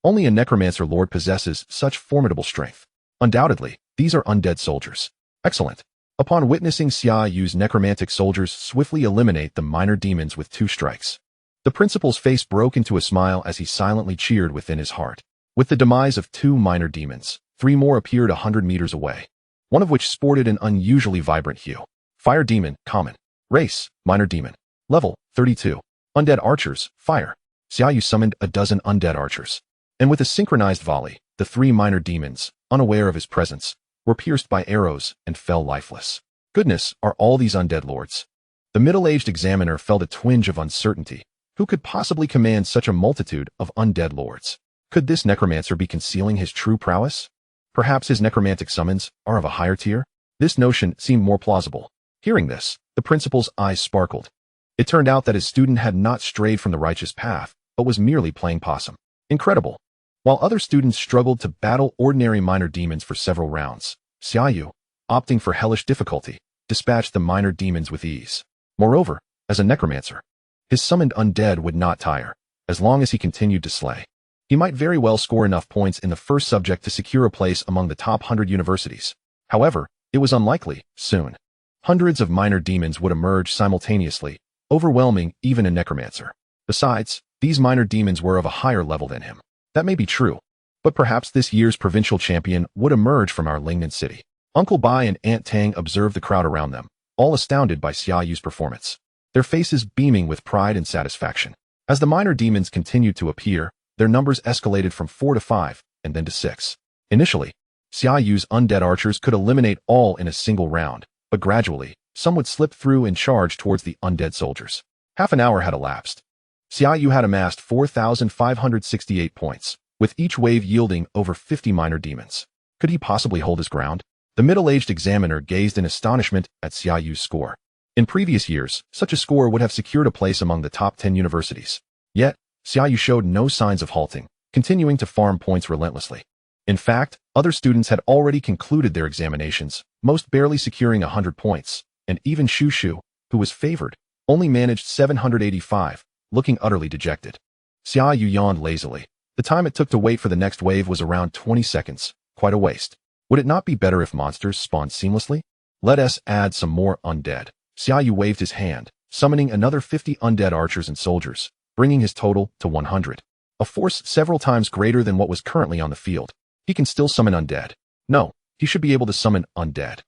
Only a necromancer lord possesses such formidable strength. Undoubtedly, these are undead soldiers. Excellent. Upon witnessing Xia Yu's necromantic soldiers swiftly eliminate the minor demons with 2 strikes, the principal's face broke into a smile as he silently cheered within his heart. With the demise of 2 minor demons, 3 more appeared 100 meters away, one of which sported an unusually vibrant hue. Fire demon, common. Race, minor demon. Level, 32. Undead archers, fire. Xia Yu summoned a dozen undead archers. And with a synchronized volley, the 3 minor demons, unaware of his presence, were pierced by arrows and fell lifeless. Goodness, are all these undead lords? The middle-aged examiner felt a twinge of uncertainty. Who could possibly command such a multitude of undead lords? Could this necromancer be concealing his true prowess? Perhaps his necromantic summons are of a higher tier? This notion seemed more plausible. Hearing this, the principal's eyes sparkled. It turned out that his student had not strayed from the righteous path, but was merely playing possum. Incredible. While other students struggled to battle ordinary minor demons for several rounds, Xia Yu, opting for hellish difficulty, dispatched the minor demons with ease. Moreover, as a necromancer, his summoned undead would not tire, as long as he continued to slay. He might very well score enough points in the first subject to secure a place among the top 100 universities. However, it was unlikely, soon. Hundreds of minor demons would emerge simultaneously, overwhelming even a necromancer. Besides, these minor demons were of a higher level than him. That may be true, but perhaps this year's provincial champion would emerge from our Lingnan city. Uncle Bai and Aunt Tang observed the crowd around them, all astounded by Xia Yu's performance, their faces beaming with pride and satisfaction. As the minor demons continued to appear, their numbers escalated from 4 to 5, and then to 6. Initially, Xia Yu's undead archers could eliminate all in a single round, but gradually, some would slip through and charge towards the undead soldiers. Half an hour had elapsed. Xia Yu had amassed 4,568 points, with each wave yielding over 50 minor demons. Could he possibly hold his ground? The middle-aged examiner gazed in astonishment at Xia Yu's score. In previous years, such a score would have secured a place among the top 10 universities. Yet, Xia Yu showed no signs of halting, continuing to farm points relentlessly. In fact, other students had already concluded their examinations, most barely securing 100 points, and even Shushu, who was favored, only managed 785, looking utterly dejected. Xia Yu yawned lazily. The time it took to wait for the next wave was around 20 seconds, quite a waste. Would it not be better if monsters spawned seamlessly? Let us add some more undead. Xia Yu waved his hand, summoning another 50 undead archers and soldiers, bringing his total to 100. A force several times greater than what was currently on the field. He can still summon undead. No, he should be able to summon undead.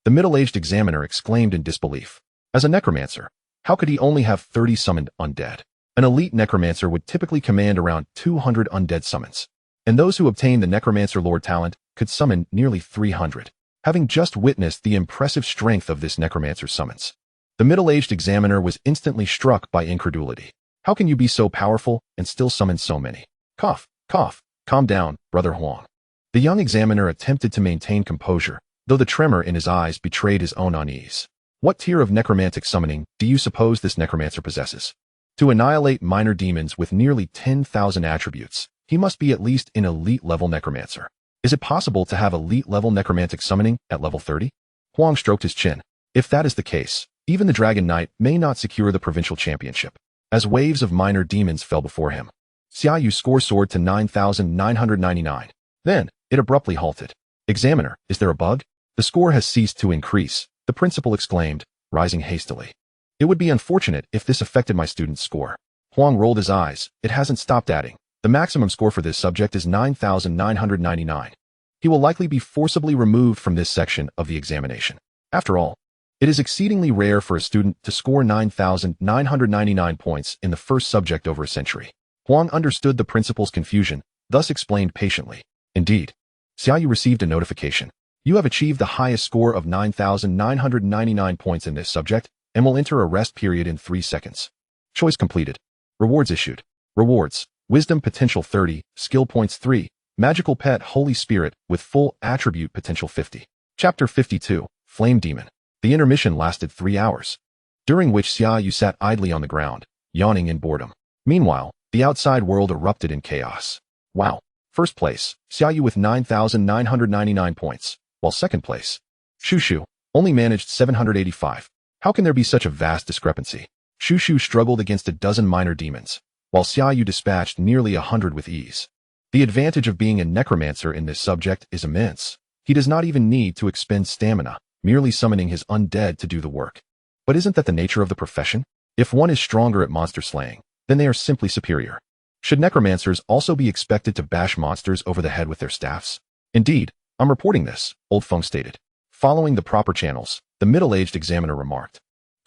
The middle-aged examiner exclaimed in disbelief. As a necromancer, how could he only have 30 summoned undead? An elite necromancer would typically command around 200 undead summons, and those who obtain the necromancer lore talent could summon nearly 300. Having just witnessed the impressive strength of this necromancer's summons, the middle-aged examiner was instantly struck by incredulity. How can you be so powerful and still summon so many? Cough, cough, calm down, brother Wuang. The young examiner attempted to maintain composure, though the tremor in his eyes betrayed his own unease. What tier of necromantic summoning do you suppose this necromancer possesses? To annihilate minor demons with nearly 10,000 attributes, he must be at least an elite-level necromancer. Is it possible to have elite-level necromantic summoning at level 30? Wuang stroked his chin. If that is the case, even the Dragon Knight may not secure the provincial championship. As waves of minor demons fell before him, Xia Yu's score soared to 9,999. Then, it abruptly halted. Examiner, is there a bug? The score has ceased to increase, the principal exclaimed, rising hastily. It would be unfortunate if this affected my student's score. Wuang rolled his eyes. It hasn't stopped adding. The maximum score for this subject is 9,999. He will likely be forcibly removed from this section of the examination. After all, it is exceedingly rare for a student to score 9,999 points in the first subject over a century. Wuang understood the principal's confusion, thus explained patiently. Indeed, Xia Yu received a notification. You have achieved the highest score of 9,999 points in this subject and will enter a rest period in 3 seconds. Choice completed. Rewards issued. Rewards. Wisdom potential 30, skill points 3, magical pet Holy Spirit with full attribute potential 50. Chapter 52, Flame Demon. The intermission lasted 3 hours, during which Xia Yu sat idly on the ground, yawning in boredom. Meanwhile, the outside world erupted in chaos. Wow. First place, Xia Yu with 9,999 points, while second place, Shushu, only managed 785. How can there be such a vast discrepancy? Shushu struggled against a dozen minor demons, while Xia Yu dispatched nearly 100 with ease. The advantage of being a necromancer in this subject is immense. He does not even need to expend stamina, merely summoning his undead to do the work. But isn't that the nature of the profession? If one is stronger at monster slaying, then they are simply superior. Should necromancers also be expected to bash monsters over the head with their staffs? Indeed, I'm reporting this, Old Feng stated. Following the proper channels, the middle-aged examiner remarked.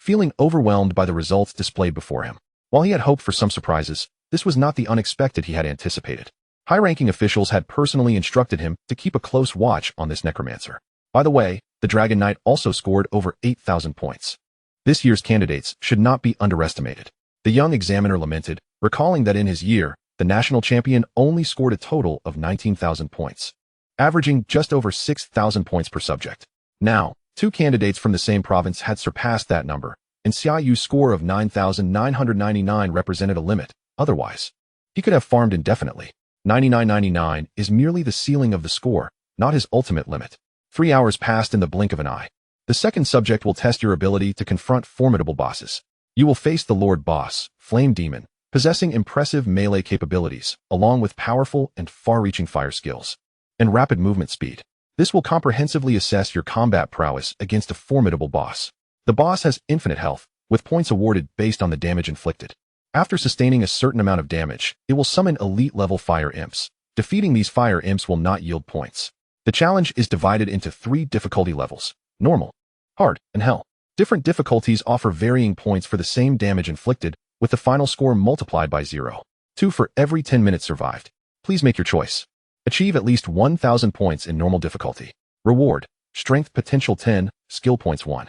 feeling overwhelmed by the results displayed before him. While he had hoped for some surprises, this was not the unexpected he had anticipated. High-ranking officials had personally instructed him to keep a close watch on this necromancer. By the way, the Dragon Knight also scored over 8,000 points. This year's candidates should not be underestimated. The young examiner lamented, recalling that in his year, the national champion only scored a total of 19,000 points, averaging just over 6,000 points per subject. Now, two candidates from the same province had surpassed that number, and Xia Yu's score of 9,999 represented a limit. Otherwise, he could have farmed indefinitely. 99.99 is merely the ceiling of the score, not his ultimate limit. 3 hours passed in the blink of an eye. The second subject will test your ability to confront formidable bosses. You will face the Lord Boss, Flame Demon, possessing impressive melee capabilities, along with powerful and far-reaching fire skills, and rapid movement speed. This will comprehensively assess your combat prowess against a formidable boss. The boss has infinite health, with points awarded based on the damage inflicted. After sustaining a certain amount of damage, it will summon elite-level fire imps. Defeating these fire imps will not yield points. The challenge is divided into 3 difficulty levels: normal, hard, and hell. Different difficulties offer varying points for the same damage inflicted, with the final score multiplied by 0. 2 for every 10 minutes survived. Please make your choice. Achieve at least 1,000 points in normal difficulty. Reward: Strength Potential 10, Skill Points 1.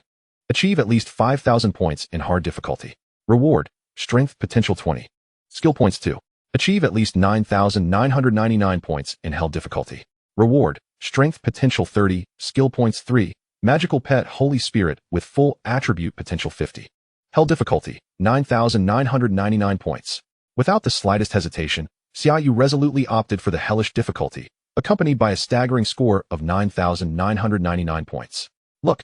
Achieve at least 5,000 points in hard difficulty. Reward: Strength Potential 20. Skill Points 2. Achieve at least 9,999 points in hell difficulty. Reward: Strength Potential 30, Skill Points 3. Magical Pet Holy Spirit with full attribute potential 50. Hell difficulty, 9,999 points. Without the slightest hesitation, Xia Yu resolutely opted for the hellish difficulty, accompanied by a staggering score of 9,999 points. Look,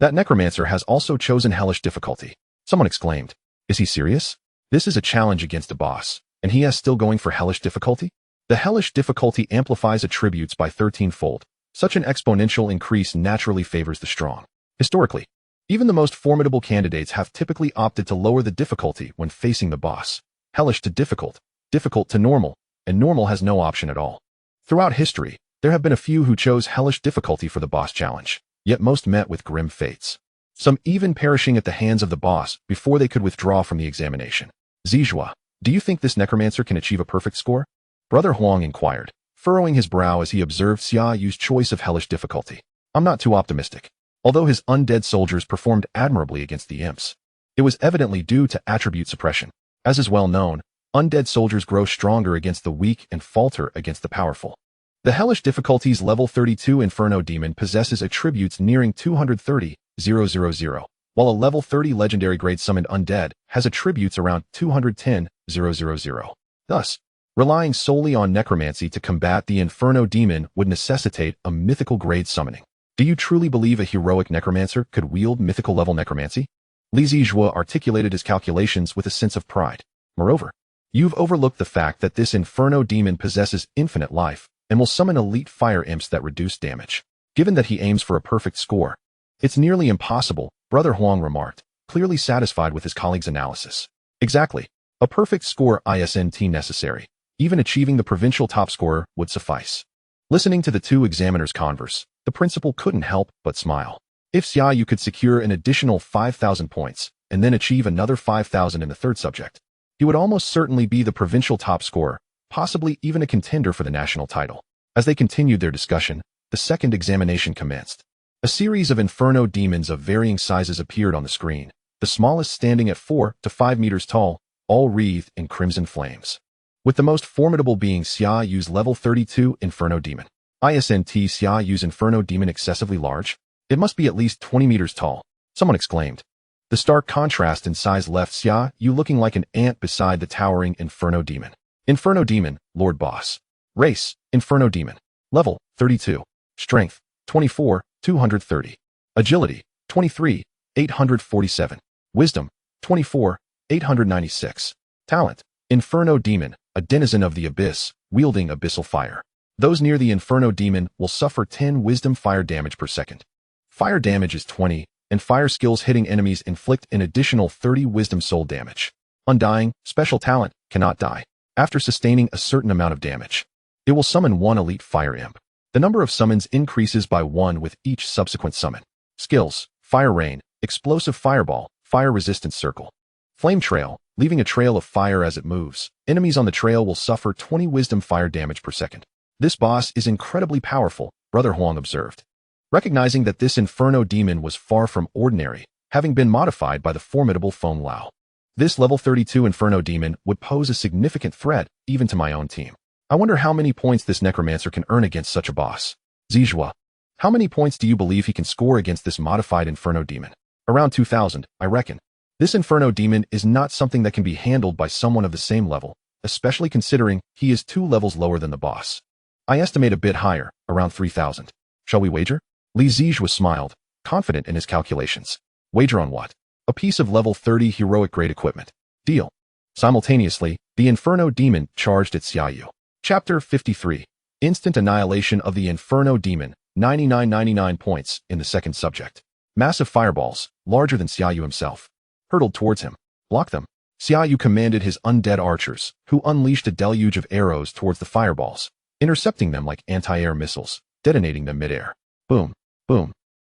that necromancer has also chosen hellish difficulty. Someone exclaimed. Is he serious? This is a challenge against a boss, and he is still going for hellish difficulty? The hellish difficulty amplifies attributes by 13-fold. Such an exponential increase naturally favors the strong. Historically, even the most formidable candidates have typically opted to lower the difficulty when facing the boss. Hellish to difficult, difficult to normal, and normal has no option at all. Throughout history, there have been a few who chose hellish difficulty for the boss challenge, yet most met with grim fates. Some even perishing at the hands of the boss before they could withdraw from the examination. Zizhua, do you think this necromancer can achieve a perfect score? Brother Wuang inquired, furrowing his brow as he observed Xia Yu's choice of hellish difficulty. I'm not too optimistic. Although his undead soldiers performed admirably against the imps, it was evidently due to attribute suppression. As is well known, undead soldiers grow stronger against the weak and falter against the powerful. The hellish difficulty's level 32 Inferno Demon possesses attributes nearing 230,000, while a level 30 legendary grade summoned undead has attributes around 210,000. Thus, relying solely on necromancy to combat the Inferno Demon would necessitate a mythical grade summoning. Do you truly believe a heroic necromancer could wield mythical level necromancy? Li Zizhua articulated his calculations with a sense of pride. Moreover, you've overlooked the fact that this Inferno Demon possesses infinite life and will summon elite fire imps that reduce damage. Given that he aims for a perfect score, it's nearly impossible, Brother Huang remarked, clearly satisfied with his colleague's analysis. Exactly. A perfect score isn't necessary. Even achieving the provincial top scorer would suffice. Listening to the two examiners converse, the principal couldn't help but smile. If Xia Yu could secure an additional 5,000 points, and then achieve another 5,000 in the third subject, he would almost certainly be the provincial top scorer, possibly even a contender for the national title. As they continued their discussion, the second examination commenced. A series of Inferno Demons of varying sizes appeared on the screen, the smallest standing at 4 to 5 meters tall, all wreathed in crimson flames. With the most formidable being Xia Yu's level 32 Inferno Demon. Isn't Xia Yu's Inferno Demon excessively large? It must be at least 20 meters tall, someone exclaimed. The stark contrast in size left Xia Yu looking like an ant beside the towering Inferno Demon. Inferno Demon, Lord Boss. Race, Inferno Demon. Level, 32. Strength, 24, 230. Agility, 23, 847. Wisdom, 24, 896. Talent, Inferno Demon, a denizen of the abyss, wielding abyssal fire. Those near the Inferno Demon will suffer 10 wisdom fire damage per second. Fire damage is 20, and fire skills hitting enemies inflict an additional 30 wisdom soul damage. Undying, special talent, cannot die. After sustaining a certain amount of damage, it will summon one elite fire imp. The number of summons increases by 1 with each subsequent summon. Skills: Fire Rain, Explosive Fireball, Fire resistance circle. Flame trail, leaving a trail of fire as it moves. Enemies on the trail will suffer 20 wisdom fire damage per second. This boss is incredibly powerful, Brother Wuang observed. Recognizing that this Inferno demon was far from ordinary, having been modified by the formidable Feng Lao. This level 32 Inferno demon would pose a significant threat even to my own team. I wonder how many points this Necromancer can earn against such a boss. Xia, how many points do you believe he can score against this modified Inferno demon? Around 2,000, I reckon. This Inferno demon is not something that can be handled by someone of the same level, especially considering he is 2 levels lower than the boss. I estimate a bit higher, around 3,000. Shall we wager? Li Zizhua smiled, confident in his calculations. Wager on what? A piece of level 30 heroic grade equipment. Deal. Simultaneously, the Inferno demon charged at Xia Yu. Chapter 53. Instant annihilation of the Inferno demon, 99 points in the second subject. Massive fireballs, larger than Xia Yu himself, hurtled towards him. Block them. Xia Yu commanded his undead archers, who unleashed a deluge of arrows towards the fireballs, intercepting them like anti-air missiles, detonating them mid-air. Boom, boom,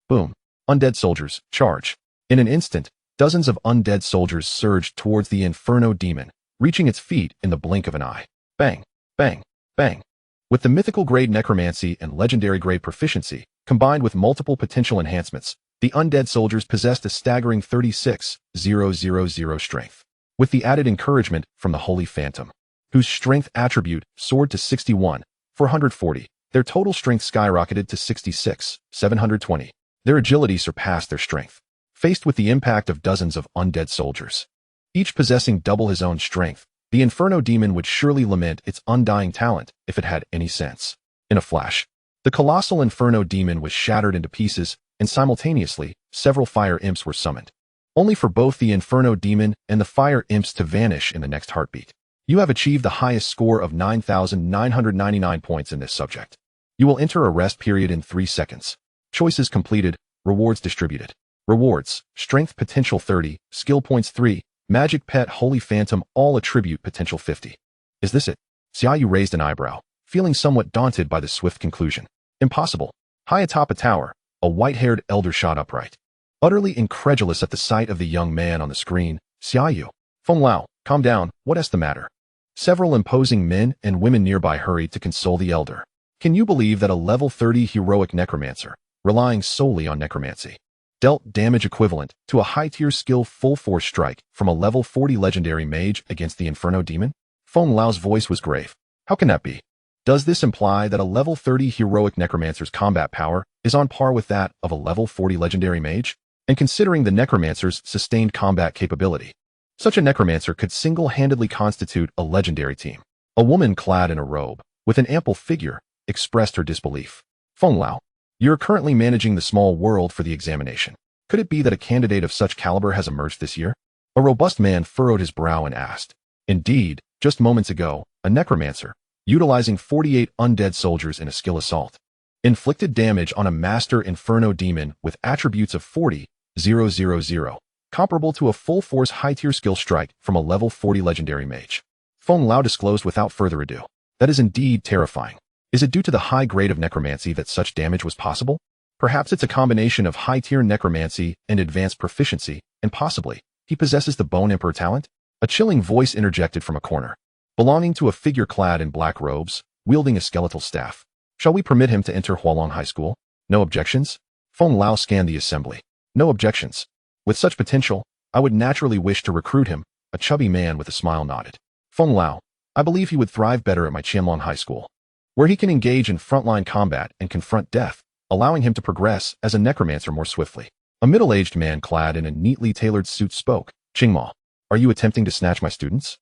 boom. Undead soldiers, charge. In an instant, dozens of undead soldiers surged towards the Inferno demon, reaching its feet in the blink of an eye. Bang, bang, bang. With the mythical grade necromancy and legendary grade proficiency, combined with multiple potential enhancements, the undead soldiers possessed a staggering 36,000 strength. With the added encouragement from the Holy Phantom, whose strength attribute soared to 61,440, their total strength skyrocketed to 66,720. Their agility surpassed their strength. Faced with the impact of dozens of undead soldiers, each possessing double his own strength, the Inferno demon would surely lament its undying talent if it had any sense. In a flash, the colossal Inferno demon was shattered into pieces, and simultaneously, several fire imps were summoned, only for both the Inferno demon and the fire imps to vanish in the next heartbeat. You have achieved the highest score of 9,999 points in this subject. You will enter a rest period in 3 seconds. Choices completed, rewards distributed. Rewards, strength potential 30, skill points 3, magic pet Holy Phantom all attribute potential 50. Is this it? Xia Yu raised an eyebrow, feeling somewhat daunted by the swift conclusion. Impossible. High atop a tower, a white-haired elder shot upright. Utterly incredulous at the sight of the young man on the screen, Xia Yu. Feng Lao, calm down, what's the matter? Several imposing men and women nearby hurried to console the elder. Can you believe that a level 30 heroic necromancer, relying solely on necromancy, dealt damage equivalent to a high-tier skill full-force strike from a level 40 legendary mage against the Inferno demon? Feng Lao's voice was grave. How can that be? Does this imply that a level 30 heroic necromancer's combat power is on par with that of a level 40 legendary mage? And considering the necromancer's sustained combat capability, such a necromancer could single-handedly constitute a legendary team. A woman clad in a robe, with an ample figure, expressed her disbelief. Feng Lao, you're currently managing the small world for the examination. Could it be that a candidate of such caliber has emerged this year? A robust man furrowed his brow and asked. Indeed, just moments ago, a necromancer, utilizing 48 undead soldiers in a skill assault, inflicted damage on a master Inferno demon with attributes of 40,000, comparable to a full-force high-tier skill strike from a level 40 legendary mage. Feng Lao disclosed without further ado. That is indeed terrifying. Is it due to the high grade of necromancy that such damage was possible? Perhaps it's a combination of high-tier necromancy and advanced proficiency, and possibly, he possesses the Bone Emperor talent? A chilling voice interjected from a corner, belonging to a figure clad in black robes, wielding a skeletal staff. Shall we permit him to enter Hualong High School? No objections? Feng Lao scanned the assembly. No objections. With such potential, I would naturally wish to recruit him. A chubby man with a smile nodded. Feng Lao, I believe he would thrive better at my Qianlong High School, where he can engage in frontline combat and confront death, allowing him to progress as a necromancer more swiftly. A middle-aged man clad in a neatly tailored suit spoke. Qingma, are you attempting to snatch my students?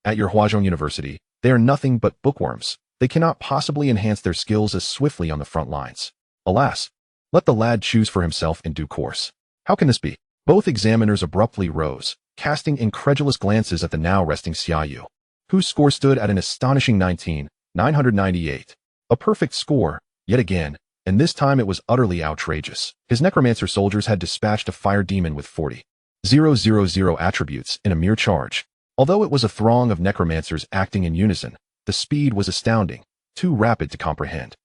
At your Huazhong University, they are nothing but bookworms. They cannot possibly enhance their skills as swiftly on the front lines. Alas, let the lad choose for himself in due course. How can this be? Both examiners abruptly rose, casting incredulous glances at the now resting Xia Yu, whose score stood at an astonishing 19,998. A perfect score, yet again, and this time it was utterly outrageous. His necromancer soldiers had dispatched a fire demon with 40,000 attributes in a mere charge. Although it was a throng of necromancers acting in unison, the speed was astounding, too rapid to comprehend.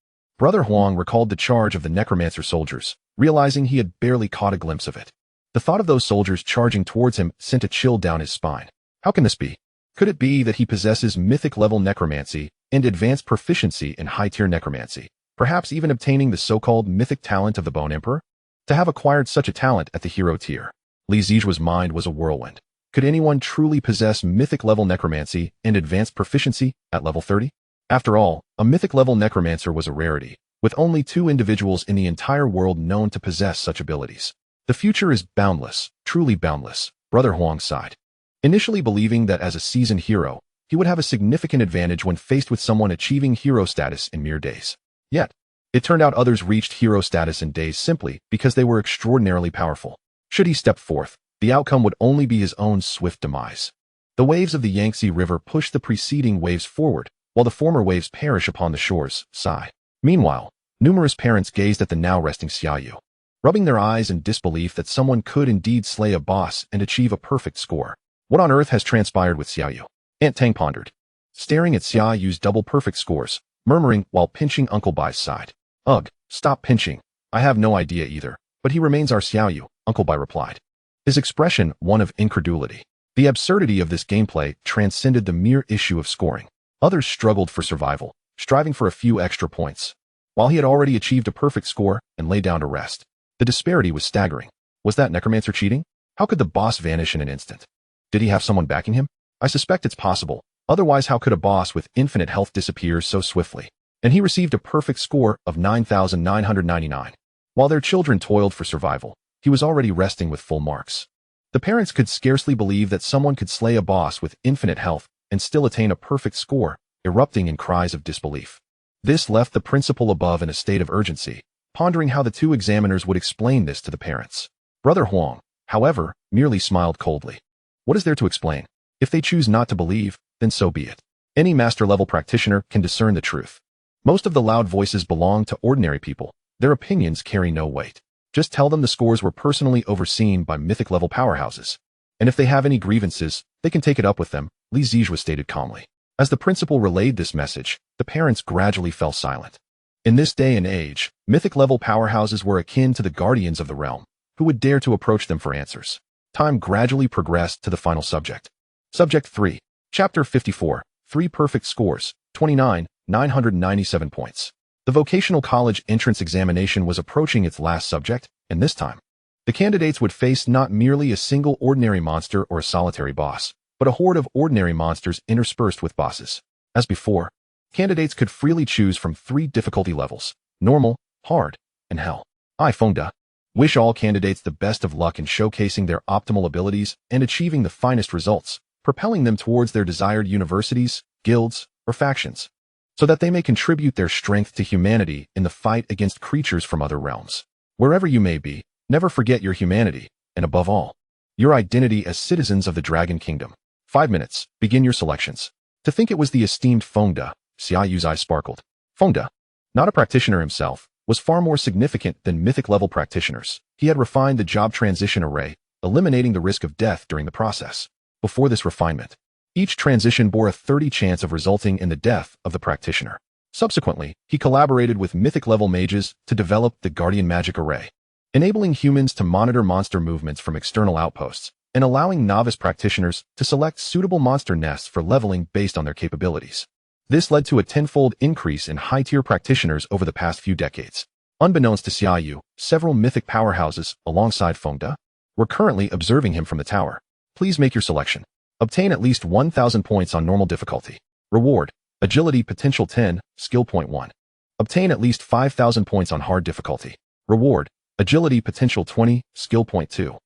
Brother Wuang recalled the charge of the necromancer soldiers, realizing he had barely caught a glimpse of it. The thought of those soldiers charging towards him sent a chill down his spine. How can this be? Could it be that he possesses mythic-level necromancy and advanced proficiency in high-tier necromancy, perhaps even obtaining the so-called mythic talent of the Bone Emperor? To have acquired such a talent at the hero tier, Li Ziju's mind was a whirlwind. Could anyone truly possess mythic-level necromancy and advanced proficiency at level 30? After all, a mythic-level necromancer was a rarity, with only 2 individuals in the entire world known to possess such abilities. The future is boundless, truly boundless, Brother Wuang sighed. Initially believing that as a seasoned hero, he would have a significant advantage when faced with someone achieving hero status in mere days. Yet, it turned out others reached hero status in days simply because they were extraordinarily powerful. Should he step forth, the outcome would only be his own swift demise. The waves of the Yangtze River push the preceding waves forward, while the former waves perish upon the shores, sigh. Meanwhile, numerous parents gazed at the now resting Xia Yu, rubbing their eyes in disbelief that someone could indeed slay a boss and achieve a perfect score. What on earth has transpired with Xia Yu? Aunt Tang pondered, staring at Xia Yu's double perfect scores, murmuring while pinching Uncle Bai's side. Ugh, stop pinching. I have no idea either, but he remains our Xia Yu, Uncle Bai replied. His expression one of incredulity. The absurdity of this gameplay transcended the mere issue of scoring. Others struggled for survival, striving for a few extra points, while he had already achieved a perfect score and lay down to rest. The disparity was staggering. Was that Necromancer cheating? How could the boss vanish in an instant? Did he have someone backing him? I suspect it's possible. Otherwise, how could a boss with infinite health disappear so swiftly? And he received a perfect score of 9,999. While their children toiled for survival, he was already resting with full marks. The parents could scarcely believe that someone could slay a boss with infinite health and still attain a perfect score, erupting in cries of disbelief. This left the principal above in a state of urgency, pondering how the 2 examiners would explain this to the parents. Brother Wuang, however, merely smiled coldly. What is there to explain? If they choose not to believe, then so be it. Any master-level practitioner can discern the truth. Most of the loud voices belong to ordinary people. Their opinions carry no weight. Just tell them the scores were personally overseen by mythic-level powerhouses. And if they have any grievances, they can take it up with them, Li Zijua stated calmly. As the principal relayed this message, the parents gradually fell silent. In this day and age, mythic-level powerhouses were akin to the guardians of the realm, who would dare to approach them for answers. Time gradually progressed to the final subject. Subject 3. Chapter 54. 3 perfect scores. 29,997 points. The vocational college entrance examination was approaching its last subject, and this time, the candidates would face not merely a single ordinary monster or a solitary boss, but a horde of ordinary monsters interspersed with bosses. As before, candidates could freely choose from 3 difficulty levels: normal, hard, and hell. I Fengda wish all candidates the best of luck in showcasing their optimal abilities and achieving the finest results, propelling them towards their desired universities, guilds, or factions, so that they may contribute their strength to humanity in the fight against creatures from other realms. Wherever you may be, never forget your humanity, and above all, your identity as citizens of the Dragon Kingdom. 5 minutes, begin your selections. To think it was the esteemed Fengda, Xia Yu's eyes sparkled. Fengda, not a practitioner himself, was far more significant than mythic-level practitioners. He had refined the job transition array, eliminating the risk of death during the process. Before this refinement, each transition bore a 30% chance of resulting in the death of the practitioner. Subsequently, he collaborated with mythic-level mages to develop the Guardian Magic Array, enabling humans to monitor monster movements from external outposts, and allowing novice practitioners to select suitable monster nests for leveling based on their capabilities. This led to a tenfold increase in high-tier practitioners over the past few decades. Unbeknownst to Xia Yu, several mythic powerhouses, alongside Fengda, were currently observing him from the tower. Please make your selection. Obtain at least 1,000 points on normal difficulty. Reward: Agility Potential 10, Skill Point 1. Obtain at least 5,000 points on hard difficulty. Reward: Agility Potential 20, Skill Point 2.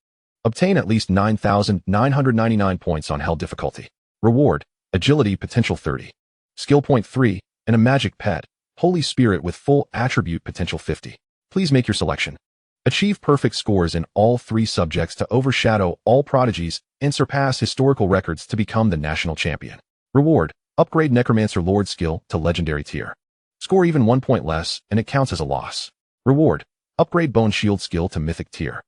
Obtain at least 9,999 points on hell difficulty. Reward: Agility Potential 30. Skill Point 3, and a magic pet, Holy Spirit with full attribute potential 50. Please make your selection. Achieve perfect scores in all 3 subjects to overshadow all prodigies and surpass historical records to become the national champion. Reward: Upgrade Necromancer Lord skill to legendary tier. Score even 1 point less and it counts as a loss. Reward: Upgrade Bone Shield skill to mythic tier.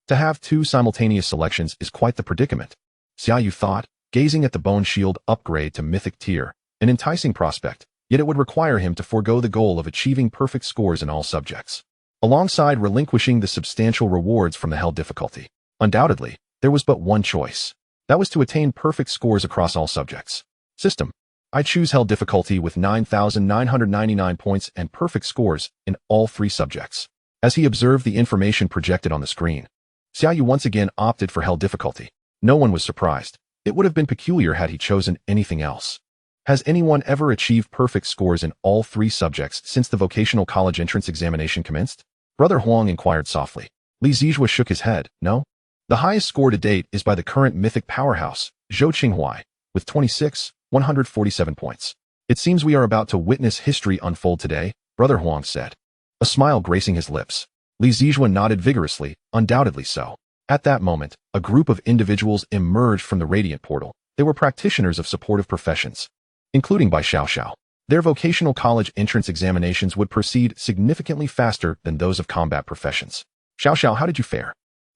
To have 2 simultaneous selections is quite the predicament, Xia Yu thought, gazing at the Bone Shield upgrade to mythic tier, an enticing prospect, yet it would require him to forego the goal of achieving perfect scores in all subjects, alongside relinquishing the substantial rewards from the hell difficulty. Undoubtedly, there was but one choice. That was to attain perfect scores across all subjects. System. I choose Hell difficulty with 9,999 points and perfect scores in all 3 subjects. As he observed the information projected on the screen, Xia Yu once again opted for Hell difficulty. No one was surprised. It would have been peculiar had he chosen anything else. Has anyone ever achieved perfect scores in all 3 subjects since the vocational college entrance examination commenced? Brother Wuang inquired softly. Li Zijua shook his head. No. The highest score to date is by the current mythic powerhouse, Zhou Qinghuai, with 26,147 points. It seems we are about to witness history unfold today, Brother Wuang said. A smile gracing his lips. Li Zijua nodded vigorously, undoubtedly so. At that moment, a group of individuals emerged from the Radiant portal. They were practitioners of supportive professions, including Bai Xiao. Their vocational college entrance examinations would proceed significantly faster than those of combat professions. Xiao, how did you fare?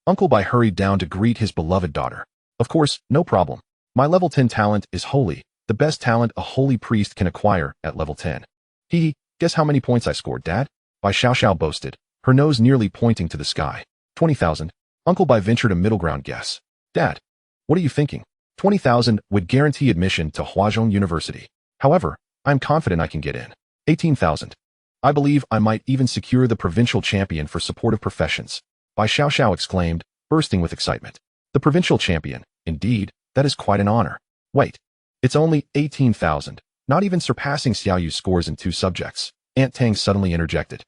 Uncle Bai hurried down to greet his beloved daughter. Of course, no problem. My level 10 talent is holy, the best talent a holy priest can acquire at level 10. Guess how many points I scored, Dad? Bai Xiao boasted, her nose nearly pointing to the sky. 20,000. Uncle Bai ventured a middle ground guess. Dad, what are you thinking? 20,000 would guarantee admission to Huazhong University. However, I'm confident I can get in. 18,000. I believe I might even secure the provincial champion for supportive professions. Bai Xiao exclaimed, bursting with excitement. The provincial champion, indeed, that is quite an honor. Wait, it's only 18,000, not even surpassing Xia Yu's scores in 2 subjects. Aunt Tang suddenly interjected.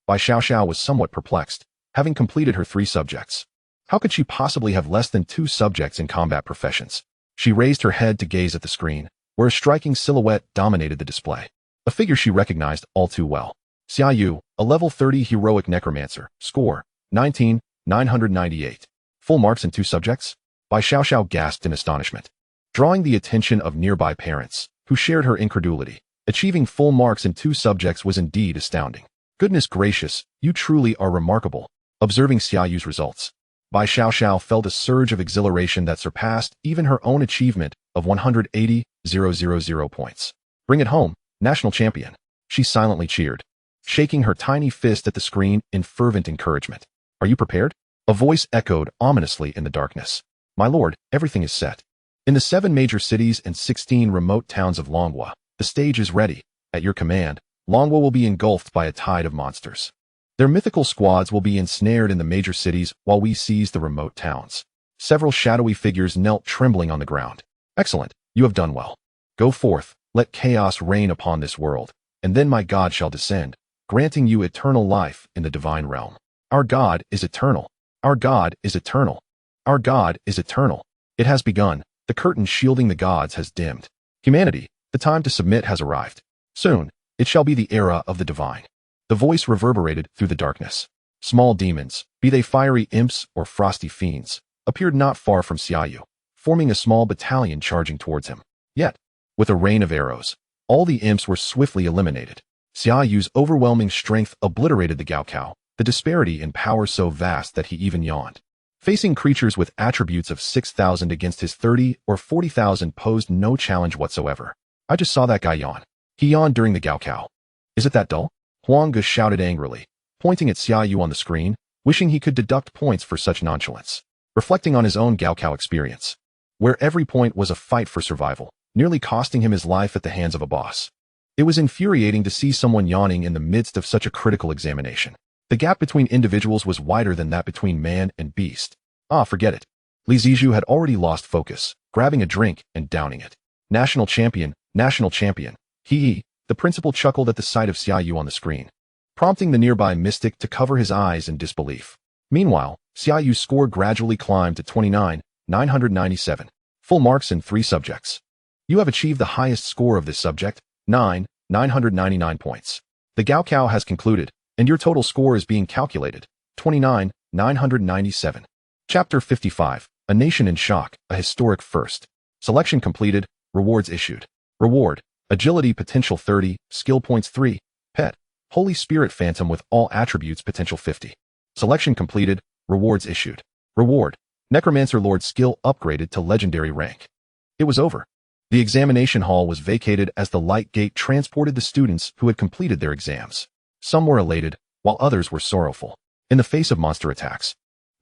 Bai Xiao was somewhat perplexed, having completed her 3 subjects. How could she possibly have less than 2 subjects in combat professions? She raised her head to gaze at the screen, where a striking silhouette dominated the display. A figure she recognized all too well. Xia Yu, a level 30 heroic necromancer, score 19,998. Full marks in 2 subjects? Bai Xiao gasped in astonishment, drawing the attention of nearby parents, who shared her incredulity. Achieving full marks in 2 subjects was indeed astounding. Goodness gracious, you truly are remarkable. Observing Xia Yu's results, Bai Xiao felt a surge of exhilaration that surpassed even her own achievement of 180,000 points. Bring it home, national champion. She silently cheered, shaking her tiny fist at the screen in fervent encouragement. Are you prepared? A voice echoed ominously in the darkness. My lord, everything is set. In the 7 major cities and 16 remote towns of Longhua, the stage is ready. At your command, Longhua will be engulfed by a tide of monsters. Their mythical squads will be ensnared in the major cities while we seize the remote towns. Several shadowy figures knelt trembling on the ground. Excellent, you have done well. Go forth, let chaos reign upon this world, and then my God shall descend, granting you eternal life in the divine realm. Our God is eternal. Our God is eternal. Our God is eternal. It has begun. The curtain shielding the gods has dimmed. Humanity, the time to submit has arrived. Soon, it shall be the era of the divine. The voice reverberated through the darkness. Small demons, be they fiery imps or frosty fiends, appeared not far from Xia Yu, forming a small battalion charging towards him. Yet, with a rain of arrows, all the imps were swiftly eliminated. Xia Yu's overwhelming strength obliterated the Gaokao, the disparity in power so vast that he even yawned. Facing creatures with attributes of 6,000 against his 30 or 40,000 posed no challenge whatsoever. I just saw that guy yawn. He yawned during the Gaokao. Is it that dull? Huang shouted angrily, pointing at Xia Yu on the screen, wishing he could deduct points for such nonchalance. Reflecting on his own Gaokao experience, where every point was a fight for survival, nearly costing him his life at the hands of a boss. It was infuriating to see someone yawning in the midst of such a critical examination. The gap between individuals was wider than that between man and beast. Forget it. Li Zijua had already lost focus, grabbing a drink and downing it. National champion, national champion. The principal chuckled at the sight of Xia Yu on the screen, prompting the nearby mystic to cover his eyes in disbelief. Meanwhile, Xia Yu's score gradually climbed to 29,997. Full marks in 3 subjects. You have achieved the highest score of this subject, 999 points. The Gaokao has concluded, and your total score is being calculated, 29,997. Chapter 55, A Nation in Shock, a Historic First. Selection completed, rewards issued. Reward, Agility potential 30, skill points 3, pet, Holy Spirit Phantom with all attributes potential 50. Selection completed, rewards issued. Reward, Necromancer Lord skill upgraded to legendary rank. It was over. The examination hall was vacated as the light gate transported the students who had completed their exams. Some were elated, while others were sorrowful. In the face of monster attacks,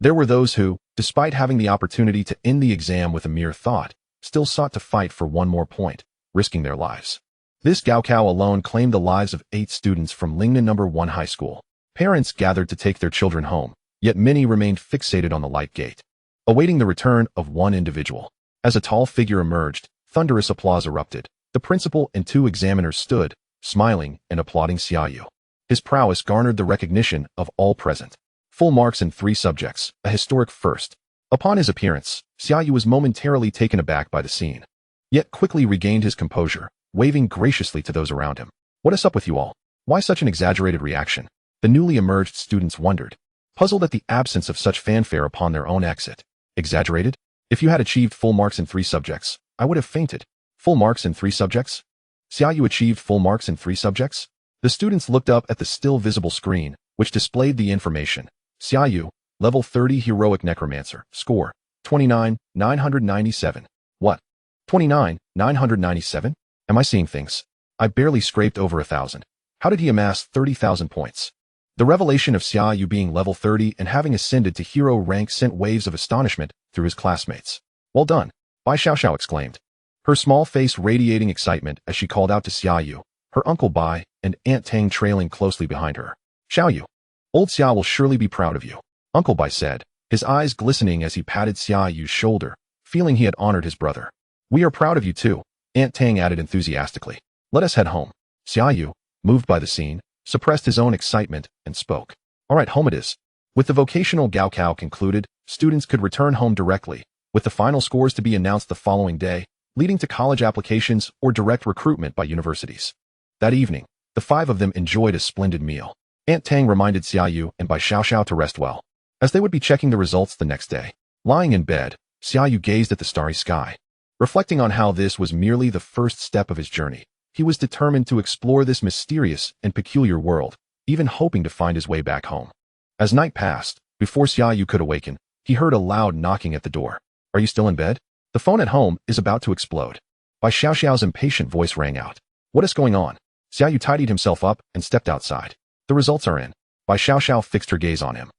there were those who, despite having the opportunity to end the exam with a mere thought, still sought to fight for one more point, risking their lives. This Gaokao alone claimed the lives of 8 students from Lingnan No. 1 High School. Parents gathered to take their children home, yet many remained fixated on the light gate, awaiting the return of one individual. As a tall figure emerged, thunderous applause erupted. The principal and 2 examiners stood, smiling and applauding Xia Yu. His prowess garnered the recognition of all present. Full marks in 3 subjects, a historic first. Upon his appearance, Xia Yu was momentarily taken aback by the scene, yet quickly regained his composure, waving graciously to those around him. What is up with you all? Why such an exaggerated reaction? The newly emerged students wondered, puzzled at the absence of such fanfare upon their own exit. Exaggerated? If you had achieved full marks in 3 subjects, I would have fainted. Full marks in 3 subjects? Xia Yu achieved full marks in 3 subjects? The students looked up at the still visible screen, which displayed the information. Xia Yu, level 30 heroic necromancer, score 29,997. What? 29,997? Am I seeing things? I barely scraped over 1,000. How did he amass 30,000 points? The revelation of Xia Yu being level 30 and having ascended to hero rank sent waves of astonishment through his classmates. Well done, Bai Xiaoxiao exclaimed, her small face radiating excitement as she called out to Xia Yu, her uncle Bai and Aunt Tang trailing closely behind her. Xiao Yu, old Xia will surely be proud of you, Uncle Bai said, his eyes glistening as he patted Xia Yu's shoulder, feeling he had honored his brother. We are proud of you too, Aunt Tang added enthusiastically. Let us head home. Xia Yu, moved by the scene, suppressed his own excitement and spoke. All right, home it is. With the vocational Gaokao concluded, students could return home directly, with the final scores to be announced the following day, leading to college applications or direct recruitment by universities. That evening, the 5 of them enjoyed a splendid meal. Aunt Tang reminded Xia Yu and Bai Xiaoxiao to rest well, as they would be checking the results the next day. Lying in bed, Xia Yu gazed at the starry sky. Reflecting on how this was merely the first step of his journey, he was determined to explore this mysterious and peculiar world, even hoping to find his way back home. As night passed, before Xia Yu could awaken, he heard a loud knocking at the door. Are you still in bed? The phone at home is about to explode. Bai Xiaoxiao's impatient voice rang out. What is going on? Xia Yu tidied himself up and stepped outside. The results are in. Bai Xiaoxiao fixed her gaze on him,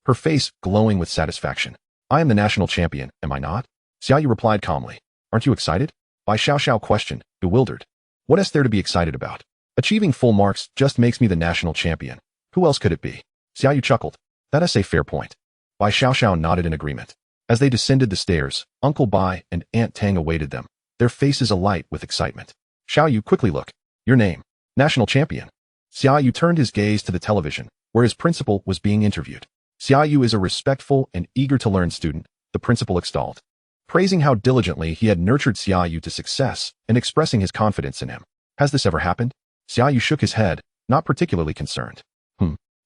her face glowing with satisfaction. I am the national champion, am I not? Xia Yu replied calmly. Aren't you excited? Bai Xiaoxiao questioned, bewildered. What is there to be excited about? Achieving full marks just makes me the national champion. Who else could it be? Xia Yu chuckled. That is a fair point. Bai Xiaoxiao nodded in agreement. As they descended the stairs, Uncle Bai and Aunt Tang awaited them, their faces alight with excitement. Xiao Yu, quickly look. Your name. National champion. Xia Yu turned his gaze to the television, where his principal was being interviewed. Xia Yu is a respectful and eager-to-learn student, the principal extolled, praising how diligently he had nurtured Xia Yu to success and expressing his confidence in him. Has this ever happened? Xia Yu shook his head, not particularly concerned.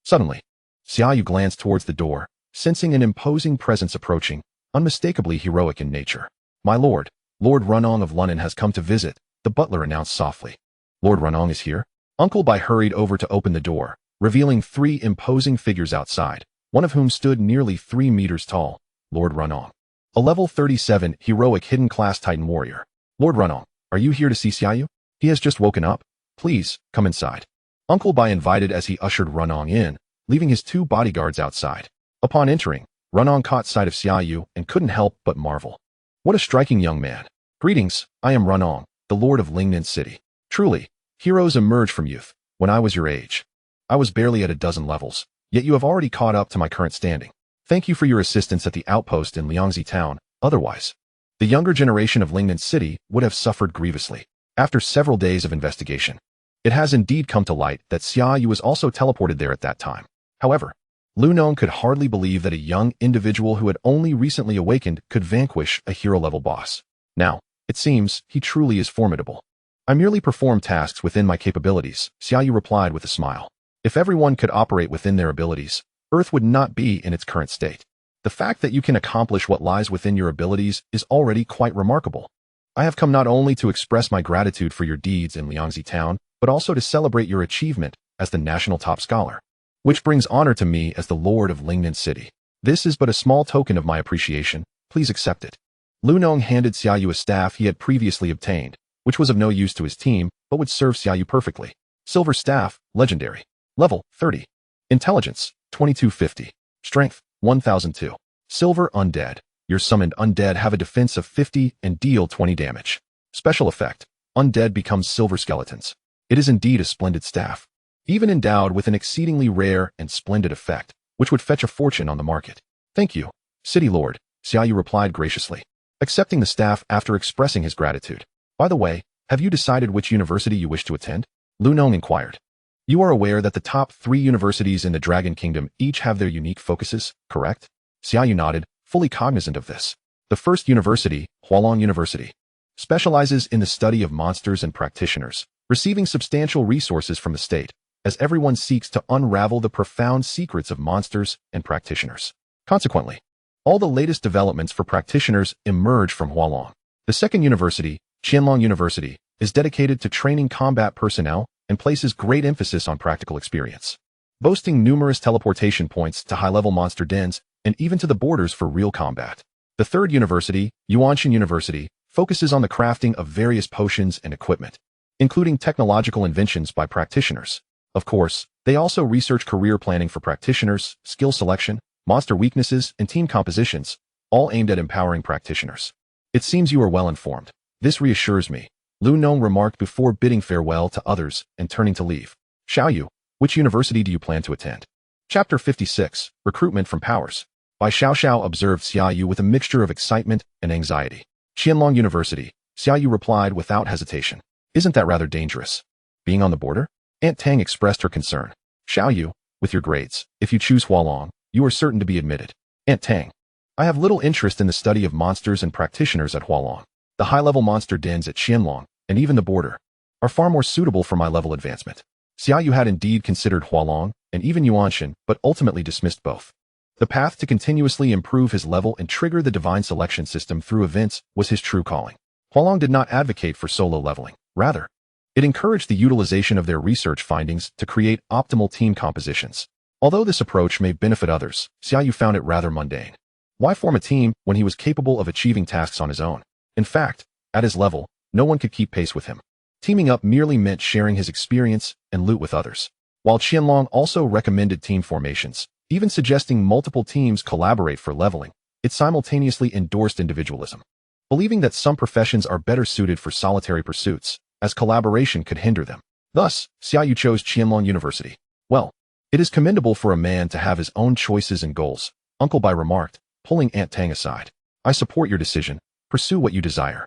Suddenly, Xia Yu glanced towards the door, sensing an imposing presence approaching, unmistakably heroic in nature. My lord, Lord Runong of London has come to visit, the butler announced softly. Lord Runong is here? Uncle Bai hurried over to open the door, revealing 3 imposing figures outside, one of whom stood nearly 3 meters tall. Lord Runong, a level 37 heroic hidden class Titan warrior. Lord Runong, are you here to see Xia Yu? He has just woken up. Please, come inside. Uncle Bai invited as he ushered Runong in, leaving his 2 bodyguards outside. Upon entering, Runong caught sight of Xia Yu and couldn't help but marvel. What a striking young man. Greetings, I am Runong, the lord of Lingnan City. Truly, heroes emerge from youth. When I was your age, I was barely at a dozen levels, yet you have already caught up to my current standing. Thank you for your assistance at the outpost in Liangzi town. Otherwise, the younger generation of Lingnan City would have suffered grievously. After several days of investigation, it has indeed come to light that Xia Yu was also teleported there at that time. However, Lu Nong could hardly believe that a young individual who had only recently awakened could vanquish a hero-level boss. Now, it seems, he truly is formidable. I merely perform tasks within my capabilities, Xia Yu replied with a smile. If everyone could operate within their abilities, Earth would not be in its current state. The fact that you can accomplish what lies within your abilities is already quite remarkable. I have come not only to express my gratitude for your deeds in Liangzi town, but also to celebrate your achievement as the national top scholar, which brings honor to me as the lord of Lingnan City. This is but a small token of my appreciation. Please accept it. Lu Nong handed Xia Yu a staff he had previously obtained, which was of no use to his team, but would serve Xia Yu perfectly. Silver staff, legendary. Level, 30. Intelligence, 2250. Strength, 1002. Silver undead. Your summoned undead have a defense of 50 and deal 20 damage. Special effect. Undead becomes silver skeletons. It is indeed a splendid staff, even endowed with an exceedingly rare and splendid effect, which would fetch a fortune on the market. Thank you, City Lord, Xia Yu replied graciously, accepting the staff after expressing his gratitude. By the way, have you decided which university you wish to attend? Lunong inquired. You are aware that the top 3 universities in the Dragon Kingdom each have their unique focuses, correct? Xia Yu nodded, fully cognizant of this. The first university, Wuang University, specializes in the study of monsters and practitioners, receiving substantial resources from the state, as everyone seeks to unravel the profound secrets of monsters and practitioners. Consequently, all the latest developments for practitioners emerge from Wuang. The second university, Qianlong University, is dedicated to training combat personnel and places great emphasis on practical experience, boasting numerous teleportation points to high-level monster dens and even to the borders for real combat. The third university, Yuanshan University, focuses on the crafting of various potions and equipment, including technological inventions by practitioners. Of course, they also research career planning for practitioners, skill selection, monster weaknesses, and team compositions, all aimed at empowering practitioners. It seems you are well informed. This reassures me, Lu Nong remarked before bidding farewell to others and turning to leave. Xiao Yu, which university do you plan to attend? Chapter 56, Recruitment from Powers. By Xiao Xiao observed Xia Yu with a mixture of excitement and anxiety. Qianlong University, Xia Yu replied without hesitation. Isn't that rather dangerous? Being on the border? Aunt Tang expressed her concern. Xiao Yu, with your grades, if you choose Wuang, you are certain to be admitted. Aunt Tang. I have little interest in the study of monsters and practitioners at Wuang. The high-level monster dens at Qianlong, and even the border, are far more suitable for my level advancement. Xia Yu had indeed considered Wuang and even Yuanshan, but ultimately dismissed both. The path to continuously improve his level and trigger the divine selection system through events was his true calling. Wuang did not advocate for solo leveling. Rather, it encouraged the utilization of their research findings to create optimal team compositions. Although this approach may benefit others, Xia Yu found it rather mundane. Why form a team when he was capable of achieving tasks on his own? In fact, at his level, no one could keep pace with him. Teaming up merely meant sharing his experience and loot with others. While Qianlong also recommended team formations, even suggesting multiple teams collaborate for leveling, it simultaneously endorsed individualism, believing that some professions are better suited for solitary pursuits, as collaboration could hinder them. Thus, Xia Yu chose Qianlong University. Well, it is commendable for a man to have his own choices and goals, Uncle Bai remarked, pulling Aunt Tang aside. I support your decision. Pursue what you desire.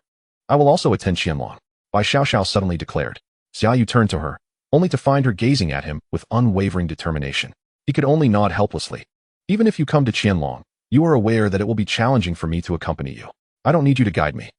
I will also attend Qianlong, Bai Xiaoxiao suddenly declared. Xia Yu turned to her, only to find her gazing at him with unwavering determination. He could only nod helplessly. Even if you come to Qianlong, you are aware that it will be challenging for me to accompany you. I don't need you to guide me.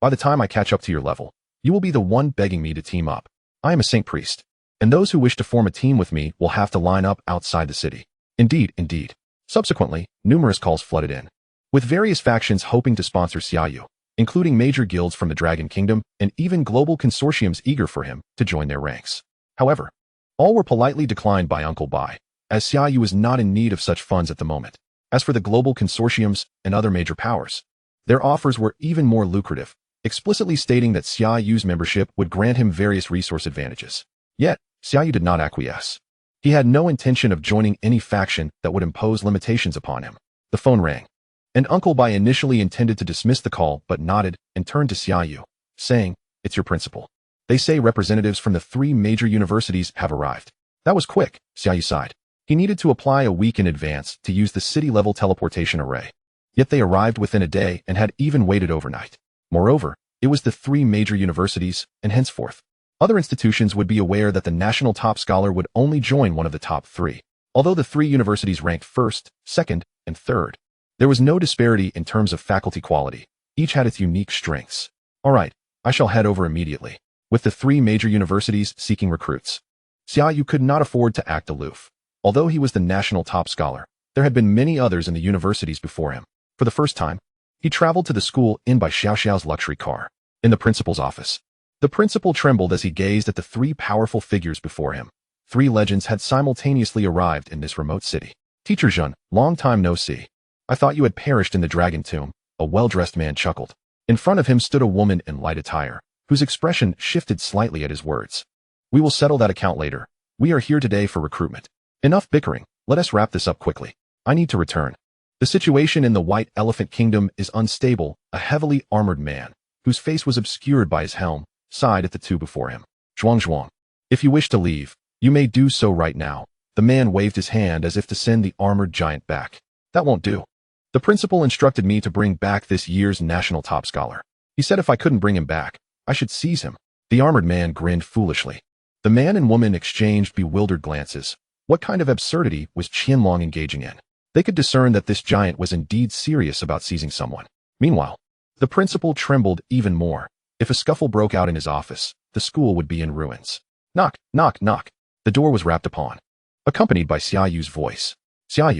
By the time I catch up to your level, you will be the one begging me to team up. I am a saint priest, and those who wish to form a team with me will have to line up outside the city. Indeed, indeed. Subsequently, numerous calls flooded in, with various factions hoping to sponsor Xia Yu, including major guilds from the Dragon Kingdom and even global consortiums eager for him to join their ranks. However, all were politely declined by Uncle Bai, as Xia Yu was not in need of such funds at the moment. As for the global consortiums and other major powers, their offers were even more lucrative, explicitly stating that Xia Yu's membership would grant him various resource advantages. Yet, Xia Yu did not acquiesce. He had no intention of joining any faction that would impose limitations upon him. The phone rang, and Uncle Bai initially intended to dismiss the call but nodded and turned to Xia Yu, saying, "It's your principal. They say representatives from the 3 major universities have arrived." That was quick, Xia Yu sighed. He needed to apply a week in advance to use the city-level teleportation array. Yet they arrived within a day and had even waited overnight. Moreover, it was the 3 major universities, and henceforth, other institutions would be aware that the national top scholar would only join one of the top 3. Although the 3 universities ranked first, second, and third, there was no disparity in terms of faculty quality. Each had its unique strengths. All right, I shall head over immediately, with the 3 major universities seeking recruits. Xia Yu could not afford to act aloof. Although he was the national top scholar, there had been many others in the universities before him. For the first time, he traveled to the school in by Xiao Xiao's luxury car. In the principal's office, the principal trembled as he gazed at the 3 powerful figures before him. 3 legends had simultaneously arrived in this remote city. Teacher Zhen, long time no see. I thought you had perished in the dragon tomb, a well-dressed man chuckled. In front of him stood a woman in light attire, whose expression shifted slightly at his words. We will settle that account later. We are here today for recruitment. Enough bickering, let us wrap this up quickly. I need to return. The situation in the White Elephant Kingdom is unstable. A heavily armored man, whose face was obscured by his helm, sighed at the two before him. Zhuang. If you wish to leave, you may do so right now. The man waved his hand as if to send the armored giant back. That won't do. The principal instructed me to bring back this year's national top scholar. He said if I couldn't bring him back, I should seize him. The armored man grinned foolishly. The man and woman exchanged bewildered glances. What kind of absurdity was Qianlong engaging in? They could discern that this giant was indeed serious about seizing someone. Meanwhile, the principal trembled even more. If a scuffle broke out in his office, the school would be in ruins. Knock, knock, knock. The door was rapped upon, accompanied by Xia Yu's voice. Xia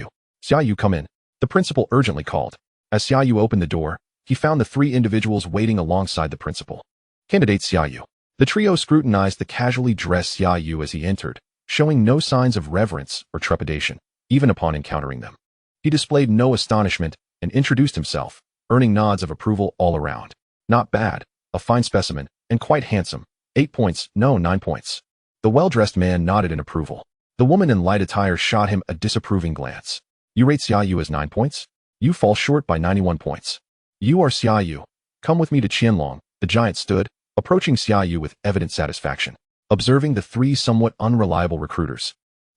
Yu, come in. The principal urgently called. As Xia Yu opened the door, he found the three individuals waiting alongside the principal. Candidate Xia Yu. The trio scrutinized the casually dressed Xia Yu as he entered, showing no signs of reverence or trepidation, even upon encountering them. He displayed no astonishment and introduced himself, earning nods of approval all around. Not bad, a fine specimen, and quite handsome. 8 points, no 9 points. The well-dressed man nodded in approval. The woman in light attire shot him a disapproving glance. You rate Xia Yu as 9 points? You fall short by 91 points. You are Xia Yu. Come with me to Qianlong. The giant stood, approaching Xia Yu with evident satisfaction, observing the three somewhat unreliable recruiters.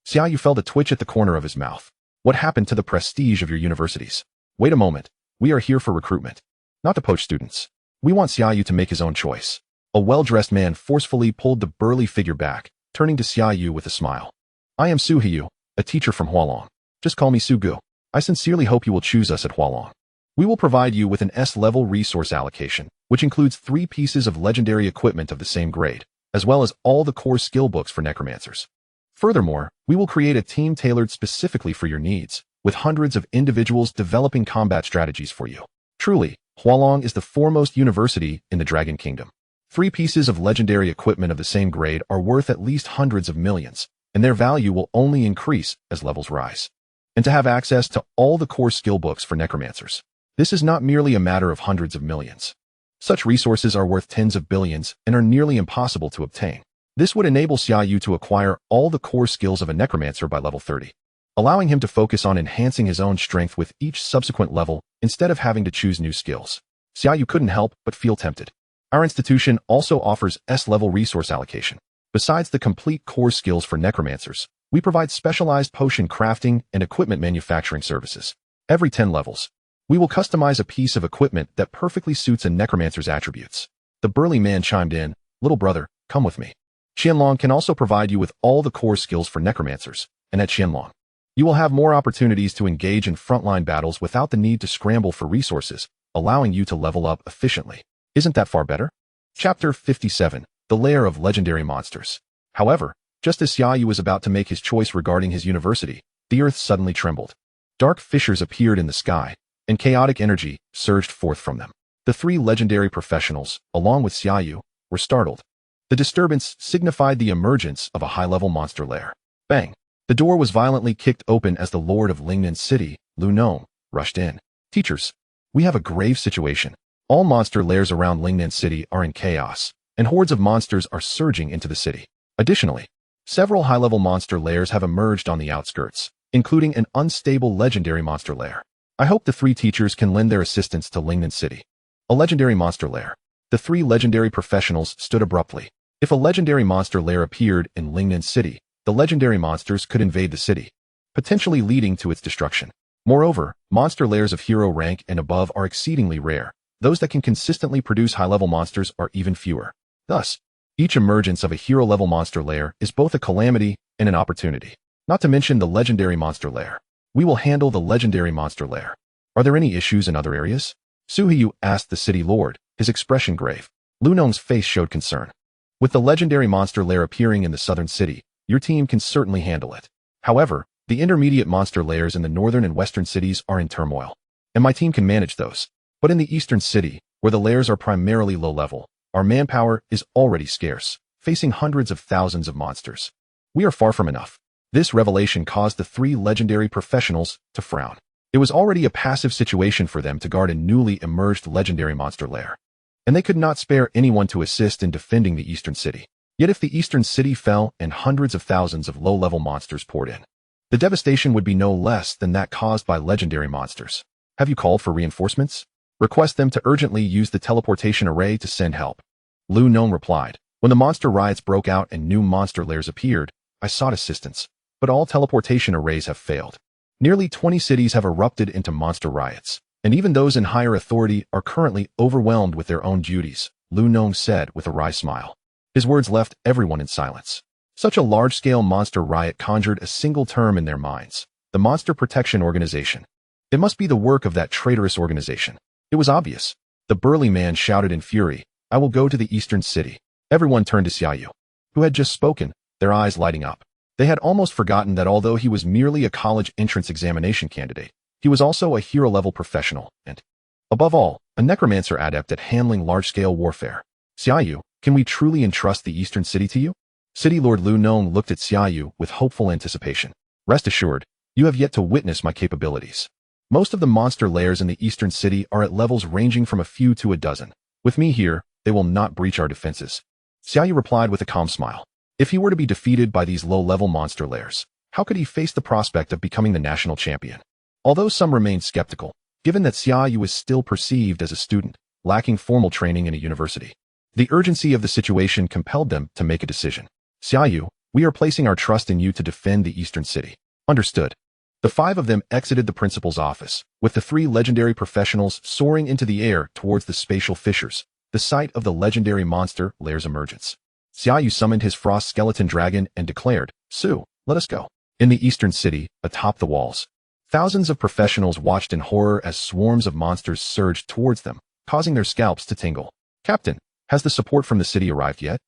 Xia Yu felt a twitch at the corner of his mouth. What happened to the prestige of your universities? Wait a moment. We are here for recruitment, not to poach students. We want Xia Yu to make his own choice. A well-dressed man forcefully pulled the burly figure back, turning to Xia Yu with a smile. I am Su Yu, a teacher from Hualong. Just call me Su Gu. I sincerely hope you will choose us at Hualong. We will provide you with an S-level resource allocation, which includes 3 pieces of legendary equipment of the same grade, as well as all the core skill books for necromancers. Furthermore, we will create a team tailored specifically for your needs, with hundreds of individuals developing combat strategies for you. Truly, Hualong is the foremost university in the Dragon Kingdom. 3 pieces of legendary equipment of the same grade are worth at least hundreds of millions, and their value will only increase as levels rise. And to have access to all the core skill books for necromancers. This is not merely a matter of hundreds of millions. Such resources are worth tens of billions and are nearly impossible to obtain. This would enable Xia Yu to acquire all the core skills of a necromancer by level 30, allowing him to focus on enhancing his own strength with each subsequent level instead of having to choose new skills. Xia Yu couldn't help but feel tempted. Our institution also offers S-level resource allocation. Besides the complete core skills for necromancers, we provide specialized potion crafting and equipment manufacturing services. Every 10 levels, we will customize a piece of equipment that perfectly suits a necromancer's attributes. The burly man chimed in, little brother, come with me. Qianlong can also provide you with all the core skills for necromancers, and at Qianlong, you will have more opportunities to engage in frontline battles without the need to scramble for resources, allowing you to level up efficiently. Isn't that far better? Chapter 57, The Lair of Legendary Monsters. However, just as Xia Yu was about to make his choice regarding his university, the earth suddenly trembled. Dark fissures appeared in the sky, and chaotic energy surged forth from them. The 3 legendary professionals, along with Xia Yu, were startled. The disturbance signified the emergence of a high-level monster lair. Bang! The door was violently kicked open as the Lord of Lingnan City, Lu Nong, rushed in. Teachers, we have a grave situation. All monster lairs around Lingnan City are in chaos, and hordes of monsters are surging into the city. Additionally, several high-level monster lairs have emerged on the outskirts, including an unstable legendary monster lair. I hope the 3 teachers can lend their assistance to Lingnan City. A legendary monster lair. The 3 legendary professionals stood abruptly. If a legendary monster lair appeared in Lingnan City, the legendary monsters could invade the city, potentially leading to its destruction. Moreover, monster lairs of hero rank and above are exceedingly rare. Those that can consistently produce high-level monsters are even fewer. Thus, each emergence of a hero-level monster lair is both a calamity and an opportunity. Not to mention the legendary monster lair. We will handle the legendary monster lair. Are there any issues in other areas? Su Yu asked the city lord, his expression grave. Lu Nong's face showed concern. With the legendary monster lair appearing in the southern city, your team can certainly handle it. However, the intermediate monster lairs in the northern and western cities are in turmoil, and my team can manage those. But in the eastern city, where the lairs are primarily low-level, our manpower is already scarce, facing hundreds of thousands of monsters. We are far from enough. This revelation caused the 3 legendary professionals to frown. It was already a passive situation for them to guard a newly emerged legendary monster lair, and they could not spare anyone to assist in defending the eastern city. Yet if the eastern city fell and hundreds of thousands of low-level monsters poured in, The devastation would be no less than that caused by legendary monsters. Have you called for reinforcements? Request them to urgently use the teleportation array to send help. Lu Nong replied. When the monster riots broke out and new monster lairs appeared, I sought assistance, but all teleportation arrays have failed. Nearly 20 cities have erupted into monster riots, and even those in higher authority are currently overwhelmed with their own duties, Lu Nong said with a wry smile. His words left everyone in silence. Such a large-scale monster riot conjured a single term in their minds: the Monster Protection Organization. It must be the work of that traitorous organization. It was obvious. The burly man shouted in fury, I will go to the eastern city. Everyone turned to Xia Yu, who had just spoken, their eyes lighting up. They had almost forgotten that although he was merely a college entrance examination candidate, he was also a hero-level professional and, above all, a necromancer adept at handling large-scale warfare. Xia Yu, can we truly entrust the eastern city to you? City Lord Lu Nong looked at Xia Yu with hopeful anticipation. Rest assured, you have yet to witness my capabilities. Most of the monster lairs in the eastern city are at levels ranging from a few to a dozen. With me here, they will not breach our defenses. Xia Yu replied with a calm smile. If he were to be defeated by these low-level monster lairs, how could he face the prospect of becoming the national champion? Although some remained skeptical, given that Xia Yu is still perceived as a student, lacking formal training in a university, the urgency of the situation compelled them to make a decision. Xia Yu, we are placing our trust in you to defend the eastern city. Understood. The 5 of them exited the principal's office, with the 3 legendary professionals soaring into the air towards the spatial fissures, the site of the legendary monster lair's emergence. Xia Yu summoned his frost skeleton dragon and declared, Su, let us go. In the eastern city, atop the walls, thousands of professionals watched in horror as swarms of monsters surged towards them, causing their scalps to tingle. Captain, has the support from the city arrived yet?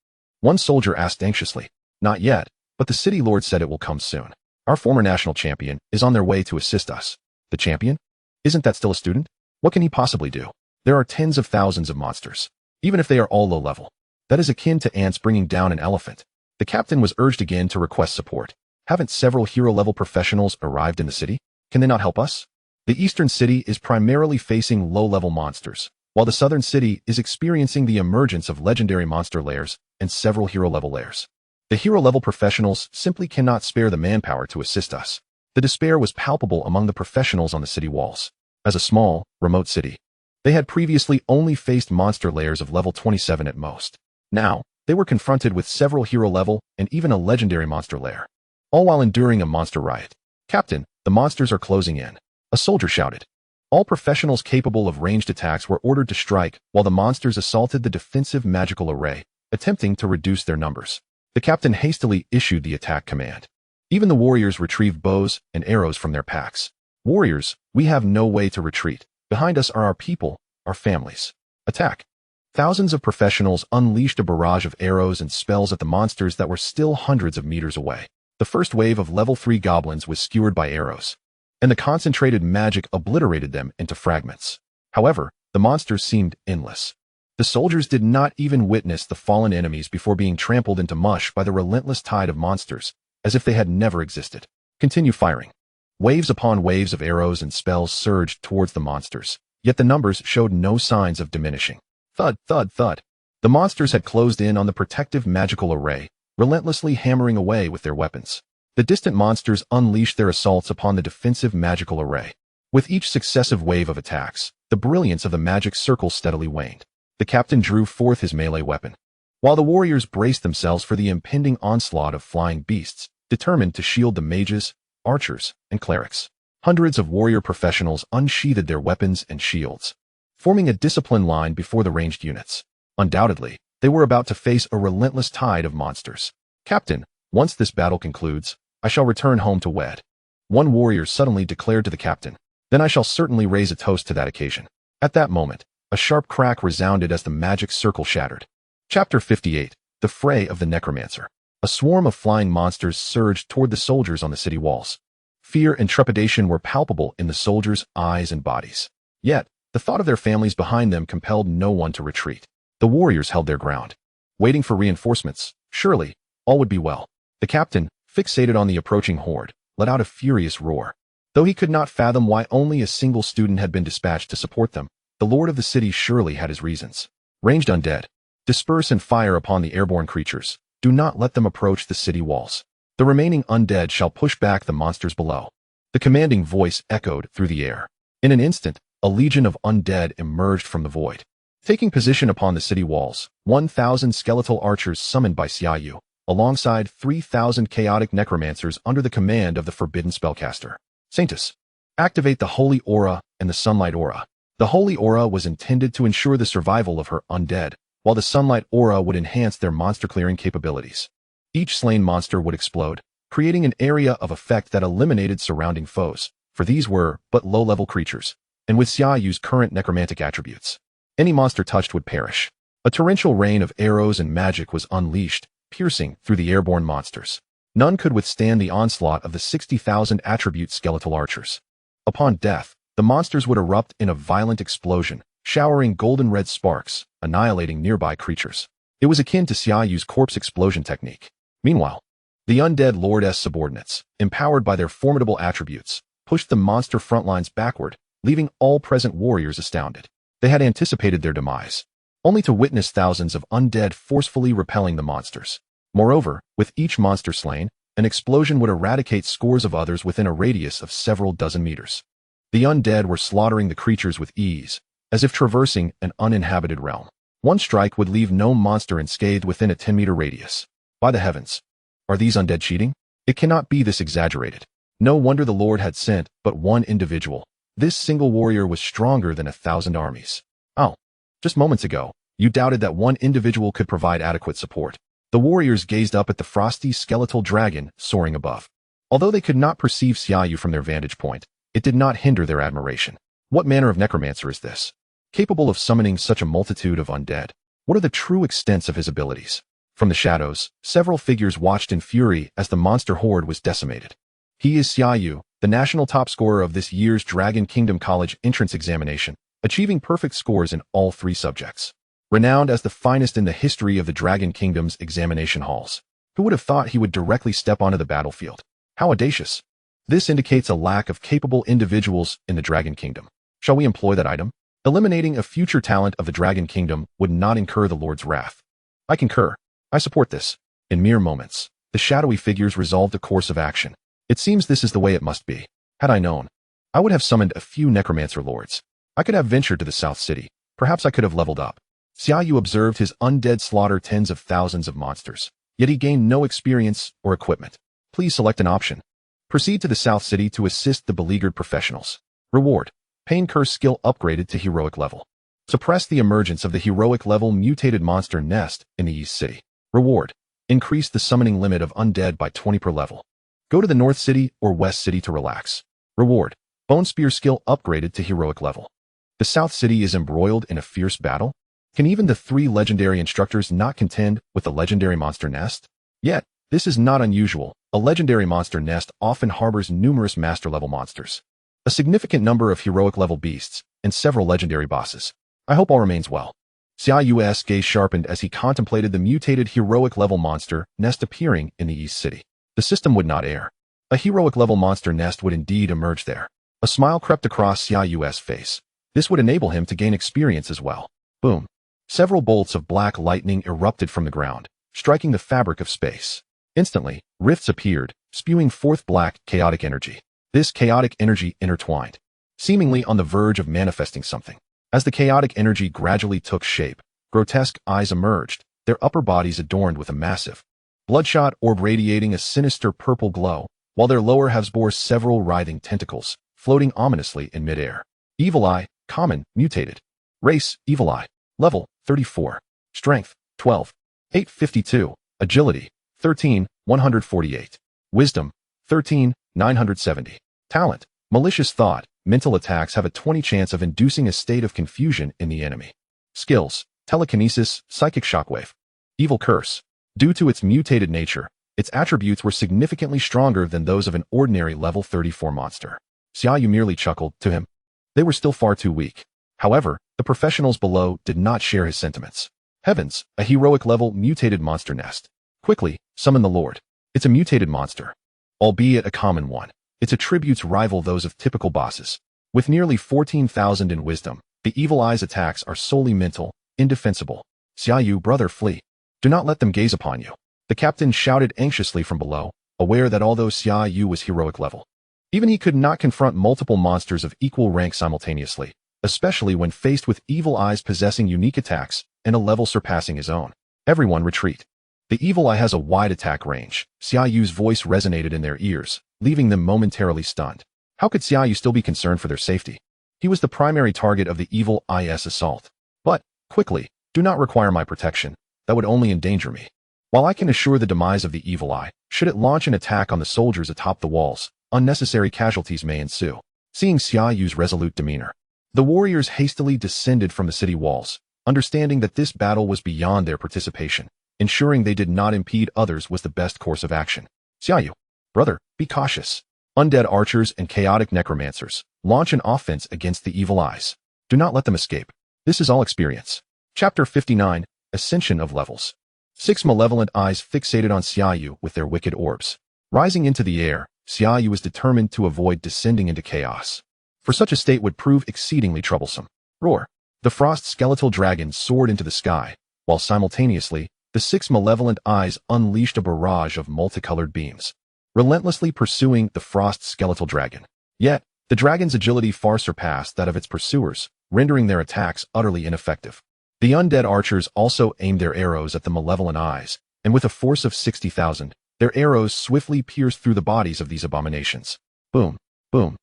One soldier asked anxiously. Not yet, but the city lord said it will come soon. Our former national champion is on their way to assist us. The champion? Isn't that still a student? What can he possibly do? There are tens of thousands of monsters, even if they are all low level. That is akin to ants bringing down an elephant. The captain was urged again to request support. Haven't several hero-level professionals arrived in the city? Can they not help us? The eastern city is primarily facing low-level monsters, while the southern city is experiencing the emergence of legendary monster lairs and several hero-level lairs. The hero-level professionals simply cannot spare the manpower to assist us. The despair was palpable among the professionals on the city walls. As a small, remote city, they had previously only faced monster lairs of level 27 at most. Now, they were confronted with several hero-level and even a legendary monster lair, all while enduring a monster riot. Captain, the monsters are closing in, a soldier shouted. All professionals capable of ranged attacks were ordered to strike while the monsters assaulted the defensive magical array, attempting to reduce their numbers. The captain hastily issued the attack command. Even the warriors retrieved bows and arrows from their packs. Warriors, we have no way to retreat. Behind us are our people, our families. Attack. Thousands of professionals unleashed a barrage of arrows and spells at the monsters that were still hundreds of meters away. The first wave of level 3 goblins was skewered by arrows, and the concentrated magic obliterated them into fragments. However, the monsters seemed endless. The soldiers did not even witness the fallen enemies before being trampled into mush by the relentless tide of monsters, as if they had never existed. Continue firing. Waves upon waves of arrows and spells surged towards the monsters, yet the numbers showed no signs of diminishing. Thud, thud, thud. The monsters had closed in on the protective magical array, relentlessly hammering away with their weapons. The distant monsters unleashed their assaults upon the defensive magical array. With each successive wave of attacks, the brilliance of the magic circle steadily waned. The captain drew forth his melee weapon, while the warriors braced themselves for the impending onslaught of flying beasts, determined to shield the mages, archers, and clerics. Hundreds of warrior professionals unsheathed their weapons and shields, forming a disciplined line before the ranged units. Undoubtedly, they were about to face a relentless tide of monsters. Captain, once this battle concludes, I shall return home to wed. One warrior suddenly declared to the captain. Then I shall certainly raise a toast to that occasion. At that moment, a sharp crack resounded as the magic circle shattered. Chapter 58, The Fray of the Necromancer. A swarm of flying monsters surged toward the soldiers on the city walls. Fear and trepidation were palpable in the soldiers' eyes and bodies. Yet, the thought of their families behind them compelled no one to retreat. The warriors held their ground, waiting for reinforcements. Surely, all would be well. The captain, fixated on the approaching horde, let out a furious roar. Though he could not fathom why only a single student had been dispatched to support them, the lord of the city surely had his reasons. Ranged undead, disperse and fire upon the airborne creatures. Do not let them approach the city walls. The remaining undead shall push back the monsters below. The commanding voice echoed through the air. In an instant, a legion of undead emerged from the void. Taking position upon the city walls, 1,000 skeletal archers summoned by Xia Yu, alongside 3,000 chaotic necromancers under the command of the forbidden spellcaster. Saintus. Activate the Holy Aura and the Sunlight Aura. The Holy Aura was intended to ensure the survival of her undead, while the Sunlight Aura would enhance their monster-clearing capabilities. Each slain monster would explode, creating an area of effect that eliminated surrounding foes, for these were but low-level creatures, and with Xia Yu's current necromantic attributes, any monster touched would perish. A torrential rain of arrows and magic was unleashed, piercing through the airborne monsters. None could withstand the onslaught of the 60,000 attribute skeletal archers. Upon death, the monsters would erupt in a violent explosion, showering golden-red sparks, annihilating nearby creatures. It was akin to Xia Yu's corpse explosion technique. Meanwhile, the undead Lord's subordinates, empowered by their formidable attributes, pushed the monster frontlines backward, leaving all present warriors astounded. They had anticipated their demise, only to witness thousands of undead forcefully repelling the monsters. Moreover, with each monster slain, an explosion would eradicate scores of others within a radius of several dozen meters. The undead were slaughtering the creatures with ease, as if traversing an uninhabited realm. One strike would leave no monster unscathed within a 10-meter radius. By the heavens! Are these undead cheating? It cannot be this exaggerated. No wonder the Lord had sent but one individual. This single warrior was stronger than 1,000 armies. Oh, just moments ago, you doubted that one individual could provide adequate support. The warriors gazed up at the frosty skeletal dragon soaring above. Although they could not perceive Xia Yu from their vantage point, it did not hinder their admiration. What manner of necromancer is this? Capable of summoning such a multitude of undead? What are the true extents of his abilities? From the shadows, several figures watched in fury as the monster horde was decimated. He is Xia Yu, the national top scorer of this year's Dragon Kingdom College entrance examination, achieving perfect scores in all 3 subjects. Renowned as the finest in the history of the Dragon Kingdom's examination halls. Who would have thought he would directly step onto the battlefield? How audacious! This indicates a lack of capable individuals in the Dragon Kingdom. Shall we employ that item? Eliminating a future talent of the Dragon Kingdom would not incur the Lord's wrath. I concur. I support this. In mere moments, the shadowy figures resolved a course of action. It seems this is the way it must be. Had I known, I would have summoned a few necromancer lords. I could have ventured to the South City. Perhaps I could have leveled up. Xia Yu observed his undead slaughter tens of thousands of monsters, yet he gained no experience or equipment. Please select an option. Proceed to the South City to assist the beleaguered professionals. Reward. Pain Curse skill upgraded to heroic level. Suppress the emergence of the heroic level mutated monster nest in the East City. Reward. Increase the summoning limit of undead by 20 per level. Go to the North City or West City to relax. Reward. Bone Spear skill upgraded to heroic level. The South City is embroiled in a fierce battle? Can even the 3 legendary instructors not contend with the legendary monster nest? Yet, this is not unusual. A legendary monster nest often harbors numerous master-level monsters, a significant number of heroic-level beasts, and several legendary bosses. I hope all remains well. Xia Yu's gaze sharpened as he contemplated the mutated heroic-level monster nest appearing in the East City. The system would not err. A heroic-level monster nest would indeed emerge there. A smile crept across Xia Yu's face. This would enable him to gain experience as well. Boom. Several bolts of black lightning erupted from the ground, striking the fabric of space. Instantly, rifts appeared, spewing forth black, chaotic energy. This chaotic energy intertwined, seemingly on the verge of manifesting something. As the chaotic energy gradually took shape, grotesque eyes emerged, their upper bodies adorned with a massive, bloodshot orb radiating a sinister purple glow, while their lower halves bore several writhing tentacles, floating ominously in midair. Evil Eye, common, mutated. Race, Evil Eye. Level, 34. Strength, 12. 852. Agility, 13. 148. Wisdom, 13. 970. Talent, Malicious Thought. Mental attacks have a 20 chance of inducing a state of confusion in the enemy. Skills, Telekinesis, Psychic Shockwave. Evil Curse. Due to its mutated nature, its attributes were significantly stronger than those of an ordinary level 34 monster. Xia Yu merely chuckled to him. They were still far too weak. However, the professionals below did not share his sentiments. Heavens, a heroic level mutated monster nest. Quickly, summon the Lord. It's a mutated monster, albeit a common one. Its attributes rival those of typical bosses. With nearly 14,000 in wisdom, the Evil Eye's attacks are solely mental, indefensible. Xia Yu, brother, flee. Do not let them gaze upon you. The captain shouted anxiously from below, aware that although Xia Yu was heroic level, even he could not confront multiple monsters of equal rank simultaneously, especially when faced with evil eyes possessing unique attacks and a level surpassing his own. Everyone retreat. The evil eye has a wide attack range. Xia Yu's voice resonated in their ears, leaving them momentarily stunned. How could Xia Yu still be concerned for their safety? He was the primary target of the evil eye's assault. But, quickly, do not require my protection. That would only endanger me. While I can assure the demise of the evil eye, should it launch an attack on the soldiers atop the walls, unnecessary casualties may ensue. Seeing Xia Yu's resolute demeanor, the warriors hastily descended from the city walls, understanding that this battle was beyond their participation. Ensuring they did not impede others was the best course of action. Xia Yu, brother, be cautious. Undead archers and chaotic necromancers launch an offense against the evil eyes. Do not let them escape. This is all experience. Chapter 59, Ascension of Levels. 6 malevolent eyes fixated on Xia Yu with their wicked orbs. Rising into the air, Xia Yu was determined to avoid descending into chaos, for such a state would prove exceedingly troublesome. Roar! The frost skeletal dragon soared into the sky, while simultaneously, the 6 malevolent eyes unleashed a barrage of multicolored beams, relentlessly pursuing the frost skeletal dragon. Yet, the dragon's agility far surpassed that of its pursuers, rendering their attacks utterly ineffective. The undead archers also aimed their arrows at the malevolent eyes, and with a force of 60,000, their arrows swiftly pierced through the bodies of these abominations. Boom, boom,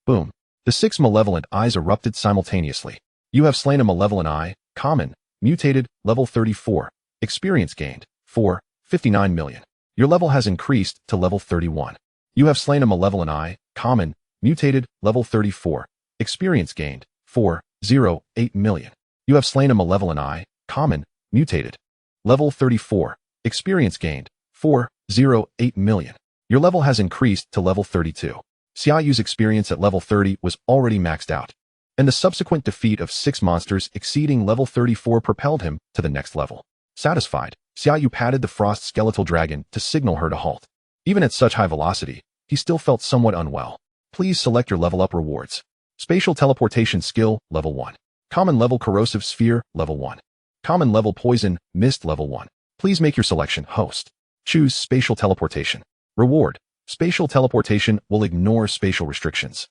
boom. The 6 malevolent eyes erupted simultaneously. You have slain a malevolent eye, common, mutated, level 34. Experience gained, 59 million. Your level has increased to level 31. You have slain a malevolent eye, common, mutated, level 34. Experience gained, 8 million. You have slain a malevolent eye, common, mutated. Level 34. Experience gained, 8 million. Your level has increased to level 32. Xia Yu's experience at level 30 was already maxed out, and the subsequent defeat of 6 monsters exceeding level 34 propelled him to the next level. Satisfied, Xia Yu patted the frost skeletal dragon to signal her to halt. Even at such high velocity, he still felt somewhat unwell. Please select your level up rewards. Spatial teleportation skill, level 1. Common level corrosive sphere, level 1. Common level poison, mist, level 1. Please make your selection, host. Choose spatial teleportation. Reward. Spatial teleportation will ignore spatial restrictions.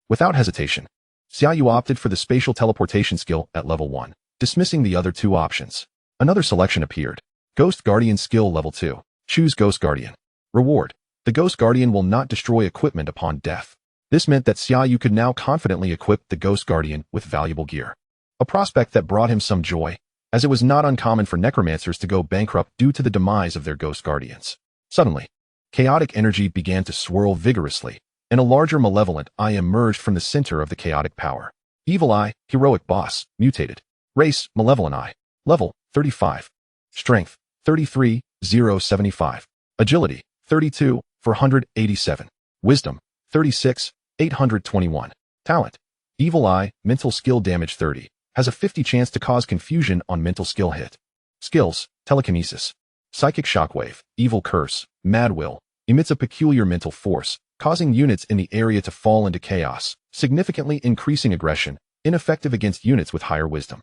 Without hesitation, Xia Yu opted for the spatial teleportation skill at level 1, dismissing the other 2 options. Another selection appeared. Ghost Guardian skill level 2. Choose Ghost Guardian. Reward. The Ghost Guardian will not destroy equipment upon death. This meant that Xia Yu could now confidently equip the Ghost Guardian with valuable gear. A prospect that brought him some joy, as it was not uncommon for necromancers to go bankrupt due to the demise of their Ghost Guardians. Suddenly, chaotic energy began to swirl vigorously, and a larger malevolent eye emerged from the center of the chaotic power. Evil Eye, Heroic Boss, Mutated. Race, Malevolent Eye. Level, 35. Strength, 33,075. Agility, 32,487. Wisdom, 36,821. Talent, Evil Eye, Mental Skill Damage 30. Has a 50 chance to cause confusion on mental skill hit. Skills, Telekinesis. Psychic Shockwave, Evil Curse, Mad Will. Emits a peculiar mental force, causing units in the area to fall into chaos, significantly increasing aggression, ineffective against units with higher wisdom.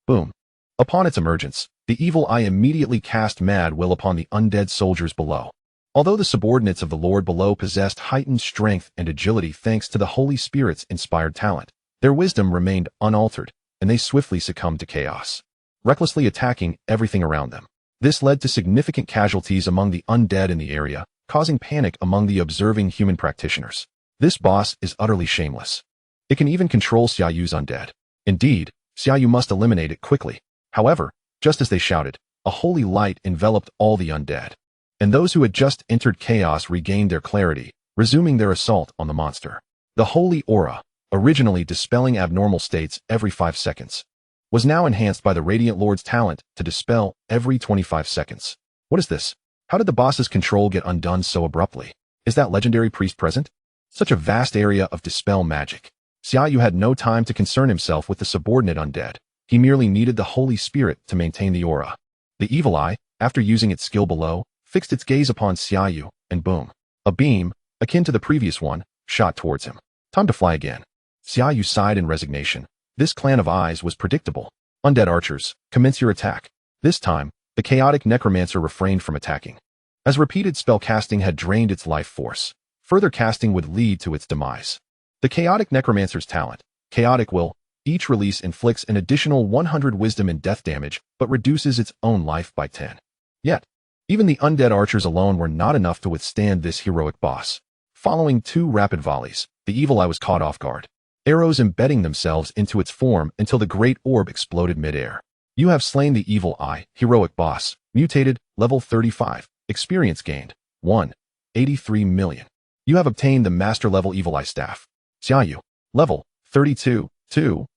Boom. Upon its emergence, the Evil Eye immediately cast Mad Will upon the undead soldiers below. Although the subordinates of the Lord below possessed heightened strength and agility thanks to the Holy Spirit's inspired talent, their wisdom remained unaltered, and they swiftly succumbed to chaos, recklessly attacking everything around them. This led to significant casualties among the undead in the area, causing panic among the observing human practitioners. This boss is utterly shameless. It can even control Xia Yu's undead. Indeed, Xia Yu must eliminate it quickly. However, just as they shouted, a holy light enveloped all the undead, and those who had just entered chaos regained their clarity, resuming their assault on the monster. The holy aura, originally dispelling abnormal states every 5 seconds, was now enhanced by the Radiant Lord's talent to dispel every 25 seconds. What is this? How did the boss's control get undone so abruptly? Is that legendary priest present? Such a vast area of dispel magic. Xia Yu had no time to concern himself with the subordinate undead. He merely needed the Holy Spirit to maintain the aura. The Evil Eye, after using its skill below, fixed its gaze upon Xia Yu, and boom. A beam, akin to the previous one, shot towards him. Time to fly again. Xia Yu sighed in resignation. This clan of eyes was predictable. Undead archers, commence your attack. This time, the chaotic necromancer refrained from attacking. as repeated spell casting had drained its life force. Further casting would lead to its demise. The Chaotic Necromancer's talent, Chaotic Will, each release inflicts an additional 100 wisdom and death damage, but reduces its own life by 10. Yet, even the undead archers alone were not enough to withstand this heroic boss. Following 2 rapid volleys, the evil eye was caught off guard, arrows embedding themselves into its form until the great orb exploded mid-air. You have slain the evil eye, heroic boss, mutated, level 35, experience gained, 1.83 million. You have obtained the master level evil eye staff, Xia Yu, level 32,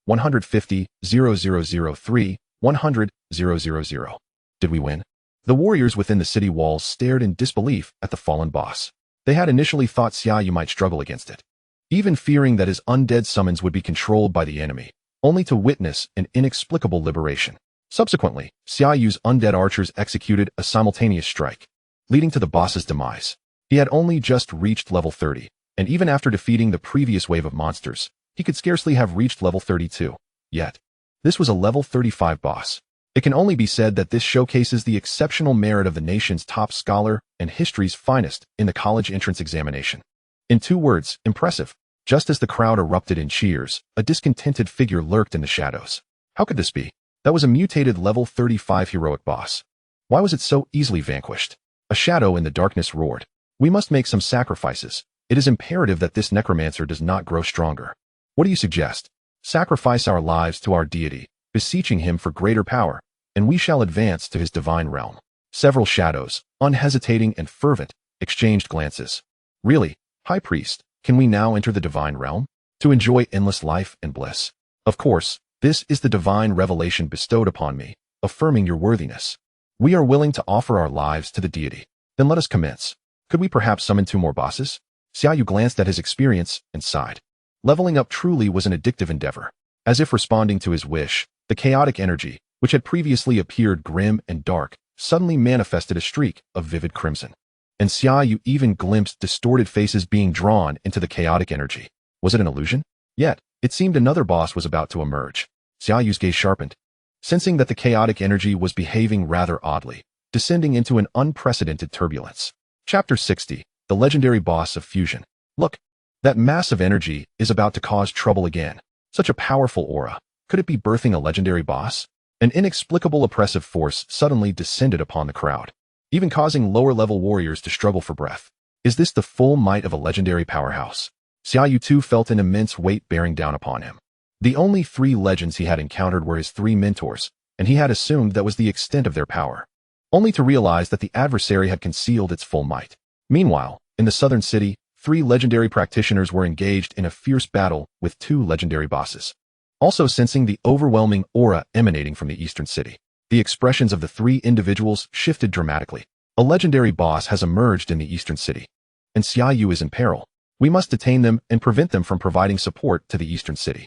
150,003, 100,000. Did we win? The warriors within the city walls stared in disbelief at the fallen boss. They had initially thought Xia Yu might struggle against it, even fearing that his undead summons would be controlled by the enemy, only to witness an inexplicable liberation. Subsequently, Xia Yu's undead archers executed a simultaneous strike, leading to the boss's demise. He had only just reached level 30, and even after defeating the previous wave of monsters, he could scarcely have reached level 32. Yet, this was a level 35 boss. It can only be said that this showcases the exceptional merit of the nation's top scholar and history's finest in the college entrance examination. In 2 words, impressive. Just as the crowd erupted in cheers, a discontented figure lurked in the shadows. How could this be? That was a mutated level 35 heroic boss. Why was it so easily vanquished? A shadow in the darkness roared. We must make some sacrifices. It is imperative that this necromancer does not grow stronger. What do you suggest? Sacrifice our lives to our deity, beseeching him for greater power, and we shall advance to his divine realm. Several shadows, unhesitating and fervent, exchanged glances. Really, High Priest, can we now enter the divine realm? To enjoy endless life and bliss? Of course, this is the divine revelation bestowed upon me, affirming your worthiness. We are willing to offer our lives to the deity. Then let us commence. Could we perhaps summon 2 more bosses? Xia Yu glanced at his experience and sighed. Leveling up truly was an addictive endeavor. As if responding to his wish, the chaotic energy, which had previously appeared grim and dark, suddenly manifested a streak of vivid crimson. And Xia Yu even glimpsed distorted faces being drawn into the chaotic energy. Was it an illusion? Yet, it seemed another boss was about to emerge. Xia Yu's gaze sharpened, sensing that the chaotic energy was behaving rather oddly, descending into an unprecedented turbulence. Chapter 60, The Legendary Boss of Fusion. Look, that mass of energy is about to cause trouble again. Such a powerful aura. Could it be birthing a legendary boss? An inexplicable oppressive force suddenly descended upon the crowd, even causing lower-level warriors to struggle for breath. Is this the full might of a legendary powerhouse? Xia Yu too felt an immense weight bearing down upon him. The only 3 legends he had encountered were his 3 mentors, and he had assumed that was the extent of their power, only to realize that the adversary had concealed its full might. Meanwhile, in the southern city, 3 legendary practitioners were engaged in a fierce battle with 2 legendary bosses. Also sensing the overwhelming aura emanating from the eastern city, the expressions of the 3 individuals shifted dramatically. A legendary boss has emerged in the eastern city, and Xia Yu is in peril. We must detain them and prevent them from providing support to the eastern city.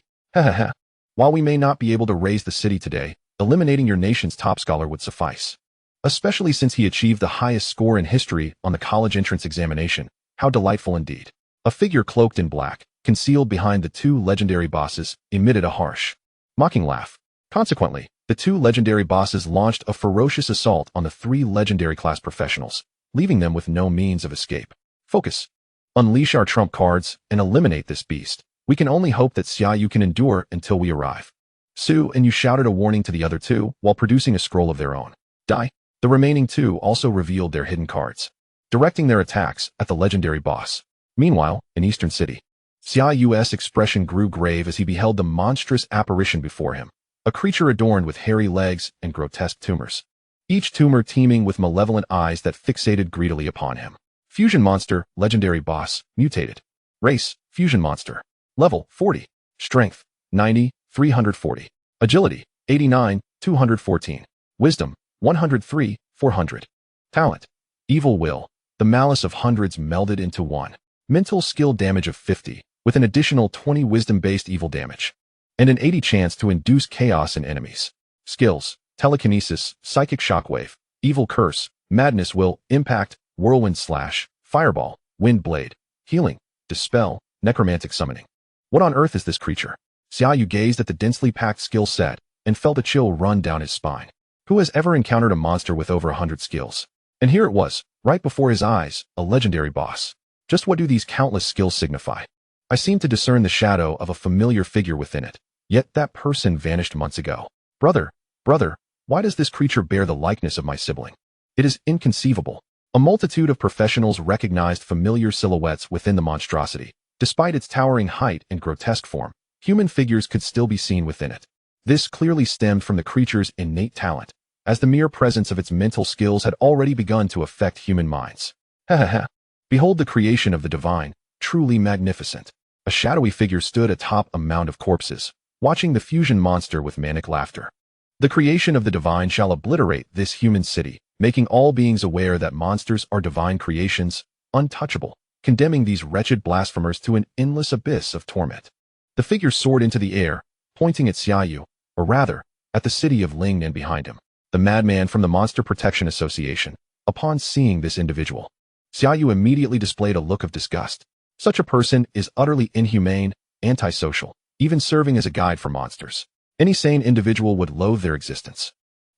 While we may not be able to raise the city today, eliminating your nation's top scholar would suffice. Especially since he achieved the highest score in history on the college entrance examination. How delightful indeed. A figure cloaked in black, concealed behind the 2 legendary bosses, emitted a harsh, mocking laugh. Consequently, the 2 legendary bosses launched a ferocious assault on the 3 legendary class professionals, leaving them with no means of escape. Focus. Unleash our trump cards and eliminate this beast. We can only hope that Xia Yu can endure until we arrive. Su and Yu shouted a warning to the other 2 while producing a scroll of their own. Die. The remaining 2 also revealed their hidden cards, directing their attacks at the legendary boss. Meanwhile, in Eastern City, Xia Yu's expression grew grave as he beheld the monstrous apparition before him, a creature adorned with hairy legs and grotesque tumors, each tumor teeming with malevolent eyes that fixated greedily upon him. Fusion Monster, Legendary Boss, Mutated. Race, Fusion Monster. Level, 40. Strength, 90, 340. Agility, 89, 214. Wisdom, 103, 400. Talent, Evil Will, the malice of hundreds melded into one. Mental skill damage of 50, with an additional 20 wisdom-based evil damage, and an 80 chance to induce chaos in enemies. Skills, Telekinesis, Psychic Shockwave, Evil Curse, Madness Will, Impact, Whirlwind Slash, Fireball, Wind Blade, Healing, Dispel, Necromantic Summoning. What on earth is this creature? Xia Yu gazed at the densely packed skill set and felt a chill run down his spine. Who has ever encountered a monster with over 100 skills? And here it was, right before his eyes, a legendary boss. Just what do these countless skills signify? I seem to discern the shadow of a familiar figure within it, yet that person vanished months ago. Brother, why does this creature bear the likeness of my sibling? It is inconceivable. A multitude of professionals recognized familiar silhouettes within the monstrosity. Despite its towering height and grotesque form, human figures could still be seen within it. This clearly stemmed from the creature's innate talent, as the mere presence of its mental skills had already begun to affect human minds. Behold the creation of the divine, truly magnificent. A shadowy figure stood atop a mound of corpses, watching the fusion monster with manic laughter. The creation of the divine shall obliterate this human city, making all beings aware that monsters are divine creations, untouchable, condemning these wretched blasphemers to an endless abyss of torment. The figure soared into the air, pointing at Xia Yu, or rather, at the city of Lingnan behind him, the madman from the Monster Protection Association. Upon seeing this individual, Xia Yu immediately displayed a look of disgust. Such a person is utterly inhumane, antisocial, even serving as a guide for monsters. Any sane individual would loathe their existence.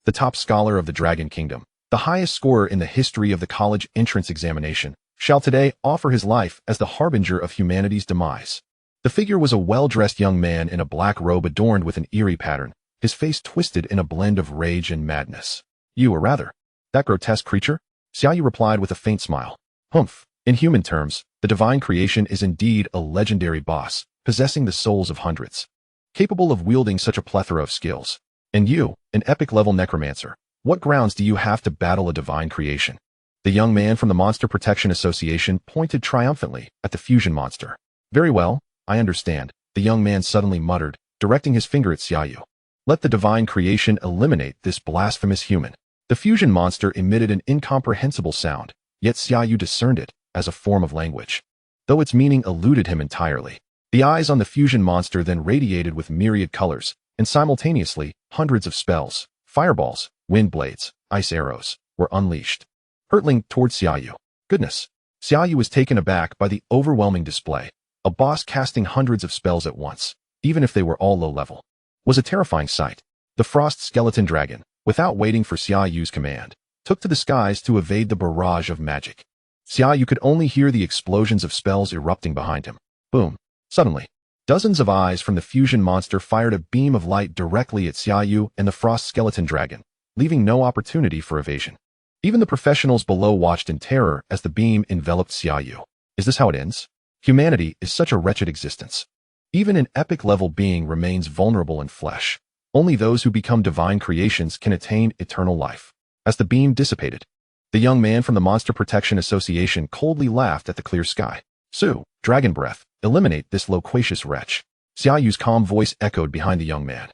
The top scholar of the Dragon Kingdom, the highest scorer in the history of the college entrance examination, shall today offer his life as the harbinger of humanity's demise. The figure was a well-dressed young man in a black robe adorned with an eerie pattern, his face twisted in a blend of rage and madness. You, or rather, that grotesque creature? Xia Yu replied with a faint smile. Humph. In human terms, the divine creation is indeed a legendary boss, possessing the souls of hundreds, capable of wielding such a plethora of skills. And you, an epic-level necromancer, what grounds do you have to battle a divine creation? The young man from the Monster Protection Association pointed triumphantly at the fusion monster. Very well, I understand, the young man suddenly muttered, directing his finger at Xia Yu. Let the divine creation eliminate this blasphemous human. The fusion monster emitted an incomprehensible sound, yet Xia Yu discerned it as a form of language, though its meaning eluded him entirely. The eyes on the fusion monster then radiated with myriad colors, and simultaneously, hundreds of spells, fireballs, wind blades, ice arrows, were unleashed, hurtling towards Xia Yu. Goodness! Xia Yu was taken aback by the overwhelming display. A boss casting hundreds of spells at once, even if they were all low-level, was a terrifying sight. The frost skeleton dragon, without waiting for Xia Yu's command, took to the skies to evade the barrage of magic. Xia Yu could only hear the explosions of spells erupting behind him. Boom. Suddenly, dozens of eyes from the fusion monster fired a beam of light directly at Xia Yu and the frost skeleton dragon, leaving no opportunity for evasion. Even the professionals below watched in terror as the beam enveloped Xia Yu. Is this how it ends? Humanity is such a wretched existence. Even an epic-level being remains vulnerable in flesh. Only those who become divine creations can attain eternal life. As the beam dissipated, the young man from the Monster Protection Association coldly laughed at the clear sky. Su, dragon breath, eliminate this loquacious wretch. Xia Yu's calm voice echoed behind the young man,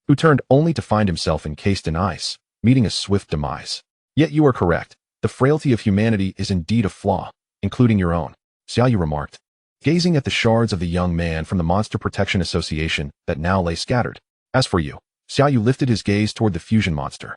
who turned only to find himself encased in ice, meeting a swift demise. Yet you are correct. The frailty of humanity is indeed a flaw, including your own, Xia Yu remarked, gazing at the shards of the young man from the Monster Protection Association that now lay scattered. As for you, Xia Yu lifted his gaze toward the fusion monster.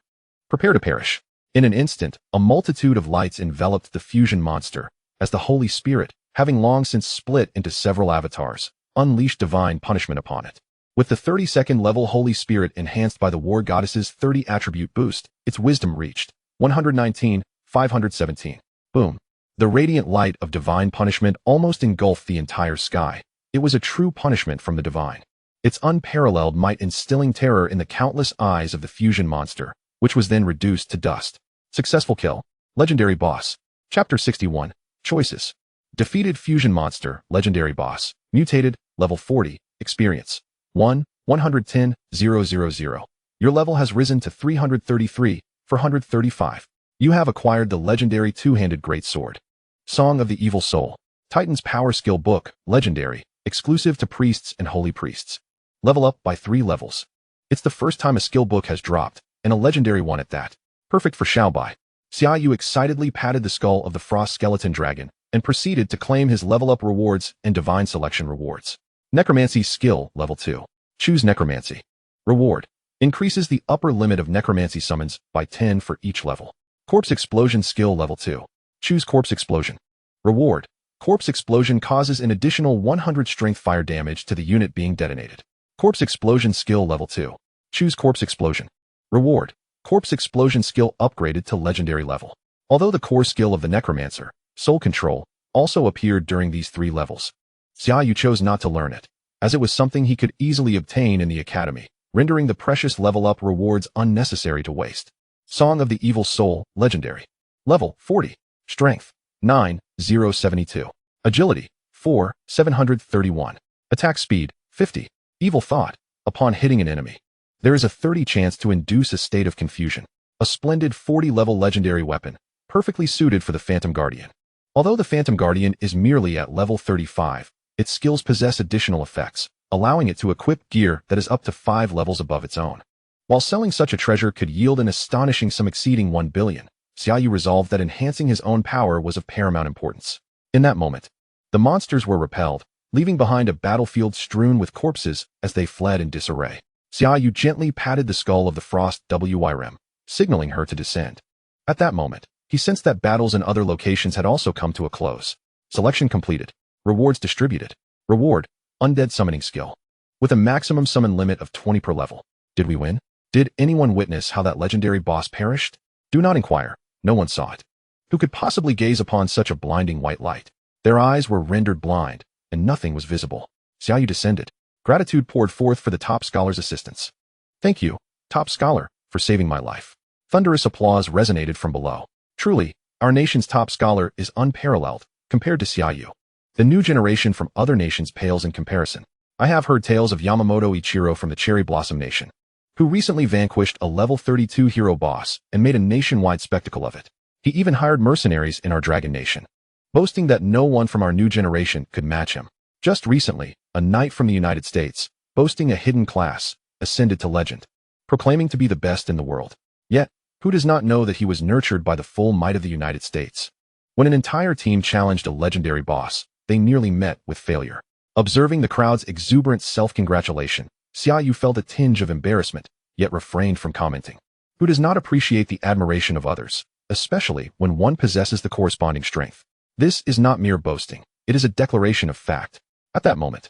Prepare to perish. In an instant, a multitude of lights enveloped the fusion monster, as the Holy Spirit, having long since split into several avatars, unleashed divine punishment upon it. With the 32nd level Holy Spirit enhanced by the War Goddess's 30 attribute boost, its wisdom reached 119,517. Boom. The radiant light of divine punishment almost engulfed the entire sky. It was a true punishment from the divine. Its unparalleled might instilling terror in the countless eyes of the fusion monster, which was then reduced to dust. Successful kill. Legendary boss. Chapter 61. Choices. Defeated fusion monster, legendary boss. Mutated, level 40, experience. 110,000. Your level has risen to 333,435. You have acquired the legendary two-handed greatsword. Song of the Evil Soul. Titan's Power Skill Book, legendary, exclusive to priests and holy priests. Level up by 3 levels. It's the first time a skill book has dropped, and a legendary one at that. Perfect for Xiaobai. Xia Yu excitedly patted the skull of the frost skeleton dragon and proceeded to claim his level-up rewards and divine selection rewards. Necromancy skill, level 2. Choose necromancy. Reward. Increases the upper limit of necromancy summons by 10 for each level. Corpse explosion skill, level 2. Choose corpse explosion. Reward. Corpse explosion causes an additional 100 strength fire damage to the unit being detonated. Corpse explosion skill, level 2. Choose corpse explosion. Reward. Corpse explosion skill upgraded to legendary level. Although the core skill of the Necromancer, soul control, also appeared during these 3 levels, Xia Yu chose not to learn it, as it was something he could easily obtain in the academy, rendering the precious level-up rewards unnecessary to waste. Song of the Evil Soul, Legendary. Level 40. Strength 9, 072. Agility 4, 731. Attack speed 50. Evil Thought. Upon hitting an enemy, there is a 30 chance to induce a state of confusion. A splendid 40-level legendary weapon, perfectly suited for the Phantom Guardian. Although the Phantom Guardian is merely at level 35, its skills possess additional effects, allowing it to equip gear that is up to 5 levels above its own. While selling such a treasure could yield an astonishing sum exceeding 1 billion, Xia Yu resolved that enhancing his own power was of paramount importance. In that moment, the monsters were repelled, leaving behind a battlefield strewn with corpses as they fled in disarray. Xia Yu gently patted the skull of the Frost Wyrm, signaling her to descend. At that moment, he sensed that battles in other locations had also come to a close. Selection completed. Rewards distributed. Reward, Undead Summoning Skill. With a maximum summon limit of 20 per level. Did we win? Did anyone witness how that legendary boss perished? Do not inquire. No one saw it. Who could possibly gaze upon such a blinding white light? Their eyes were rendered blind, and nothing was visible. Xia Yu descended. Gratitude poured forth for the top scholar's assistance. Thank you, top scholar, for saving my life. Thunderous applause resonated from below. Truly, our nation's top scholar is unparalleled, compared to Xia Yu. The new generation from other nations pales in comparison. I have heard tales of Yamamoto Ichiro from the Cherry Blossom Nation, who recently vanquished a level 32 hero boss and made a nationwide spectacle of it. He even hired mercenaries in our Dragon Nation, boasting that no one from our new generation could match him. Just recently, a knight from the United States, boasting a hidden class, ascended to legend, proclaiming to be the best in the world. Yet, who does not know that he was nurtured by the full might of the United States? When an entire team challenged a legendary boss, they nearly met with failure. Observing the crowd's exuberant self-congratulation, Xia Yu felt a tinge of embarrassment, yet refrained from commenting. Who does not appreciate the admiration of others, especially when one possesses the corresponding strength? This is not mere boasting. It is a declaration of fact. At that moment,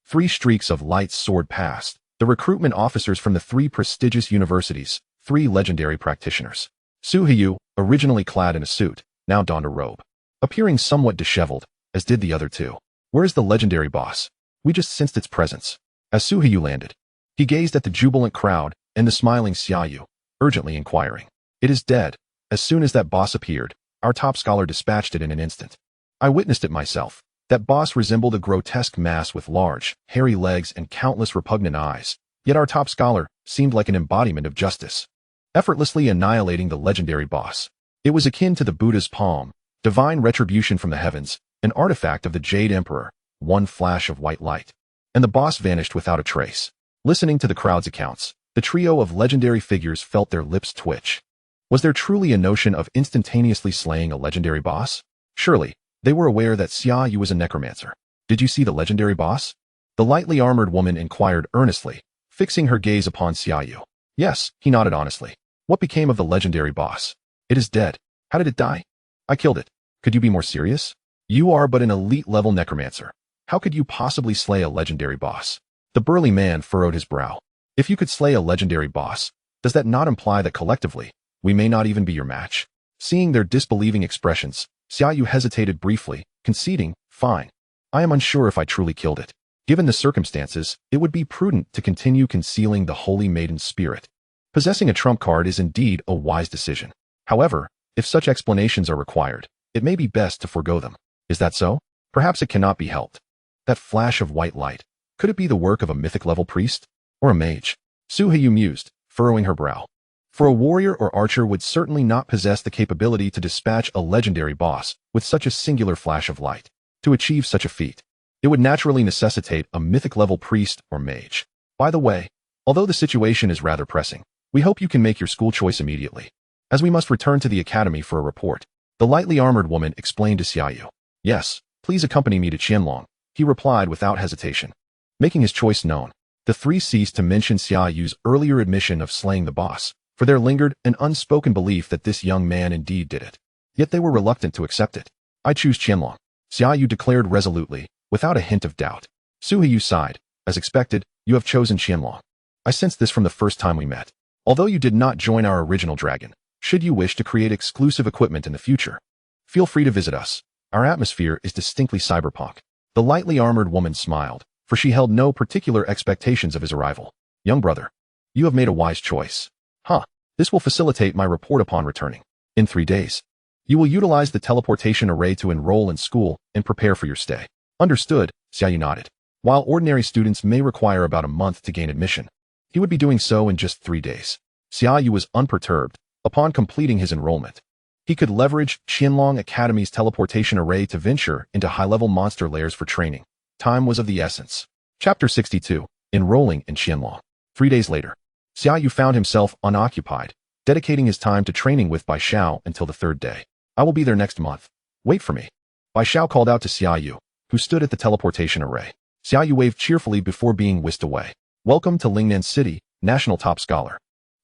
3 streaks of light soared past, the recruitment officers from the 3 prestigious universities, 3 legendary practitioners. Xia Yu, originally clad in a suit, now donned a robe, appearing somewhat disheveled, as did the other 2. Where's the legendary boss? We just sensed its presence. As Xia Yu landed, he gazed at the jubilant crowd and the smiling Xia Yu, urgently inquiring. It is dead. As soon as that boss appeared, our top scholar dispatched it in an instant. I witnessed it myself. That boss resembled a grotesque mass with large, hairy legs and countless repugnant eyes, yet our top scholar seemed like an embodiment of justice, effortlessly annihilating the legendary boss. It was akin to the Buddha's palm, divine retribution from the heavens, an artifact of the Jade Emperor, one flash of white light, and the boss vanished without a trace. Listening to the crowd's accounts, the trio of legendary figures felt their lips twitch. Was there truly a notion of instantaneously slaying a legendary boss? Surely, they were aware that Xia Yu was a necromancer. Did you see the legendary boss? The lightly armored woman inquired earnestly, fixing her gaze upon Xia Yu. Yes, he nodded honestly. What became of the legendary boss? It is dead. How did it die? I killed it. Could you be more serious? You are but an elite-level necromancer. How could you possibly slay a legendary boss? The burly man furrowed his brow. If you could slay a legendary boss, does that not imply that collectively, we may not even be your match? Seeing their disbelieving expressions, Xia Yu hesitated briefly, conceding, fine. I am unsure if I truly killed it. Given the circumstances, it would be prudent to continue concealing the Holy Maiden's spirit. Possessing a trump card is indeed a wise decision. However, if such explanations are required, it may be best to forego them. Is that so? Perhaps it cannot be helped. That flash of white light, could it be the work of a mythic-level priest? Or a mage? Xia Yu mused, furrowing her brow. For a warrior or archer would certainly not possess the capability to dispatch a legendary boss with such a singular flash of light. To achieve such a feat, it would naturally necessitate a mythic-level priest or mage. By the way, although the situation is rather pressing, we hope you can make your school choice immediately, as we must return to the academy for a report. The lightly armored woman explained to Xia Yu. Yes, please accompany me to Qianlong, he replied without hesitation. Making his choice known, the 3 ceased to mention Xia Yu's earlier admission of slaying the boss, for there lingered an unspoken belief that this young man indeed did it. Yet they were reluctant to accept it. I choose Qianlong, Xia Yu declared resolutely, without a hint of doubt. Xia Yu sighed. As expected, you have chosen Qianlong. I sensed this from the first time we met. Although you did not join our original dragon, should you wish to create exclusive equipment in the future. Feel free to visit us. Our atmosphere is distinctly cyberpunk. The lightly armored woman smiled, for she held no particular expectations of his arrival. Young brother, you have made a wise choice. This will facilitate my report upon returning. In 3 days, you will utilize the teleportation array to enroll in school and prepare for your stay. Understood, Xia Yu nodded. While ordinary students may require about a month to gain admission, he would be doing so in just 3 days. Xia Yu was unperturbed. Upon completing his enrollment, he could leverage Qianlong Academy's teleportation array to venture into high-level monster lairs for training. Time was of the essence. Chapter 62. Enrolling in Qianlong. 3 days later, Xia Yu found himself unoccupied, dedicating his time to training with Bai Xiao until the 3rd day. I will be there next month. Wait for me. Bai Xiao called out to Xia Yu, who stood at the teleportation array. Xia Yu waved cheerfully before being whisked away. Welcome to Lingnan City, National Top Scholar.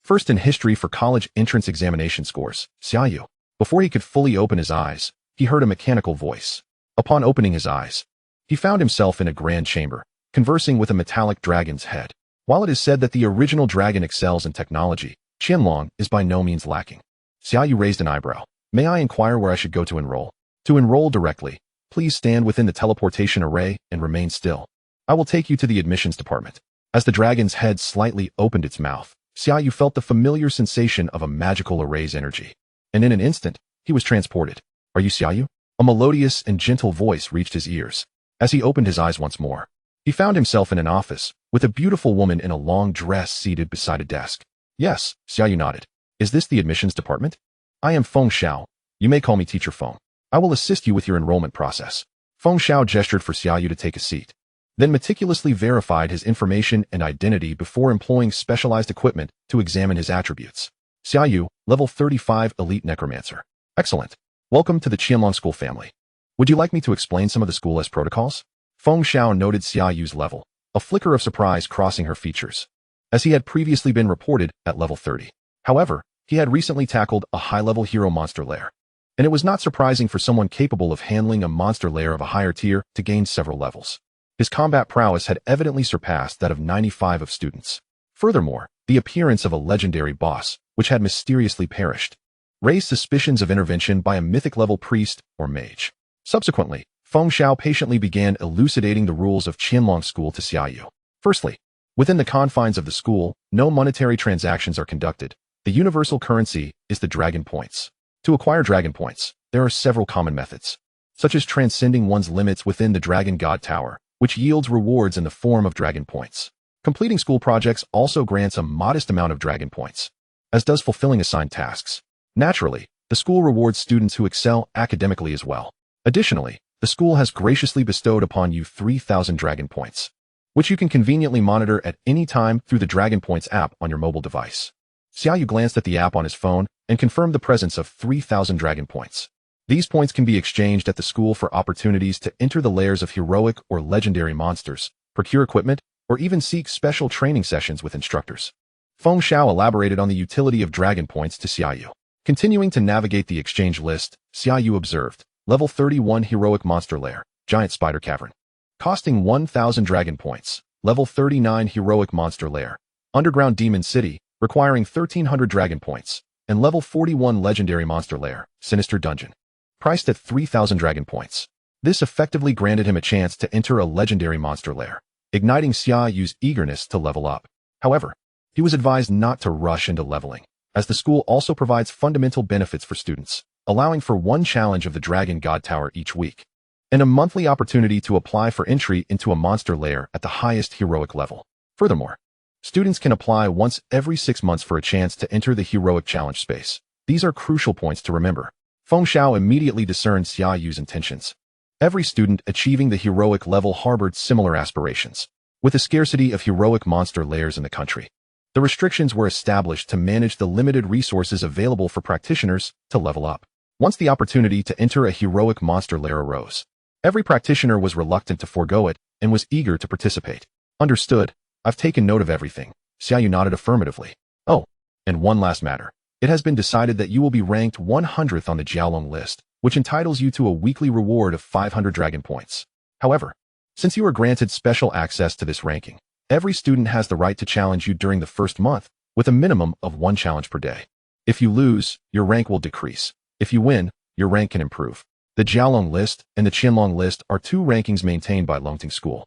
First in history for college entrance examination scores, Xia Yu. Before he could fully open his eyes, he heard a mechanical voice. Upon opening his eyes, he found himself in a grand chamber, conversing with a metallic dragon's head. While it is said that the original dragon excels in technology, Qianlong is by no means lacking. Xia Yu raised an eyebrow. May I inquire where I should go to enroll? To enroll directly, please stand within the teleportation array and remain still. I will take you to the admissions department. As the dragon's head slightly opened its mouth, Xia Yu felt the familiar sensation of a magical array's energy. And in an instant, he was transported. Are you Xia Yu? A melodious and gentle voice reached his ears. As he opened his eyes once more, he found himself in an office, with a beautiful woman in a long dress seated beside a desk. Yes, Xia Yu nodded. Is this the admissions department? I am Feng Xiao. You may call me Teacher Feng. I will assist you with your enrollment process. Feng Xiao gestured for Xia Yu to take a seat, then meticulously verified his information and identity before employing specialized equipment to examine his attributes. Xia Yu, level 35 elite necromancer. Excellent. Welcome to the Qianlong school family. Would you like me to explain some of the school's protocols? Feng Xiao noted Xia Yu's level, a flicker of surprise crossing her features, as he had previously been reported at level 30. However, he had recently tackled a high-level hero monster lair, and it was not surprising for someone capable of handling a monster lair of a higher tier to gain several levels. His combat prowess had evidently surpassed that of 95 of students. Furthermore, the appearance of a legendary boss, which had mysteriously perished, raised suspicions of intervention by a mythic-level priest or mage. Subsequently, Feng Xiao patiently began elucidating the rules of Qianlong School to Xia Yu. Firstly, within the confines of the school, no monetary transactions are conducted. The universal currency is the dragon points. To acquire dragon points, there are several common methods, such as transcending one's limits within the Dragon God Tower, which yields rewards in the form of dragon points. Completing school projects also grants a modest amount of dragon points, as does fulfilling assigned tasks. Naturally, the school rewards students who excel academically as well. Additionally, the school has graciously bestowed upon you 3,000 dragon points, which you can conveniently monitor at any time through the Dragon Points app on your mobile device. Xia Yu glanced at the app on his phone and confirmed the presence of 3,000 dragon points. These points can be exchanged at the school for opportunities to enter the lairs of heroic or legendary monsters, procure equipment, or even seek special training sessions with instructors. Feng Xiao elaborated on the utility of dragon points to Xia Yu. Continuing to navigate the exchange list, Xia Yu observed, level 31 heroic monster lair, giant spider cavern. Costing 1,000 dragon points. Level 39 heroic monster lair, underground demon city, requiring 1,300 dragon points. And level 41 legendary monster lair, sinister dungeon, priced at 3,000 dragon points. This effectively granted him a chance to enter a legendary monster lair, igniting Xia Yu's eagerness to level up. However, he was advised not to rush into leveling, as the school also provides fundamental benefits for students, allowing for one challenge of the Dragon God Tower each week, and a monthly opportunity to apply for entry into a monster lair at the highest heroic level. Furthermore, students can apply once every 6 months for a chance to enter the heroic challenge space. These are crucial points to remember. Feng Xiao immediately discerned Xia Yu's intentions. Every student achieving the heroic level harbored similar aspirations. With a scarcity of heroic monster lairs in the country, the restrictions were established to manage the limited resources available for practitioners to level up. Once the opportunity to enter a heroic monster lair arose, every practitioner was reluctant to forego it and was eager to participate. Understood. I've taken note of everything. Xia Yu nodded affirmatively. Oh, and one last matter. It has been decided that you will be ranked 100th on the Jiaolong list, which entitles you to a weekly reward of 500 dragon points. However, since you are granted special access to this ranking, every student has the right to challenge you during the first month, with a minimum of 1 challenge per day. If you lose, your rank will decrease. If you win, your rank can improve. The Jiaolong list and the Qianlong list are two rankings maintained by Longting School,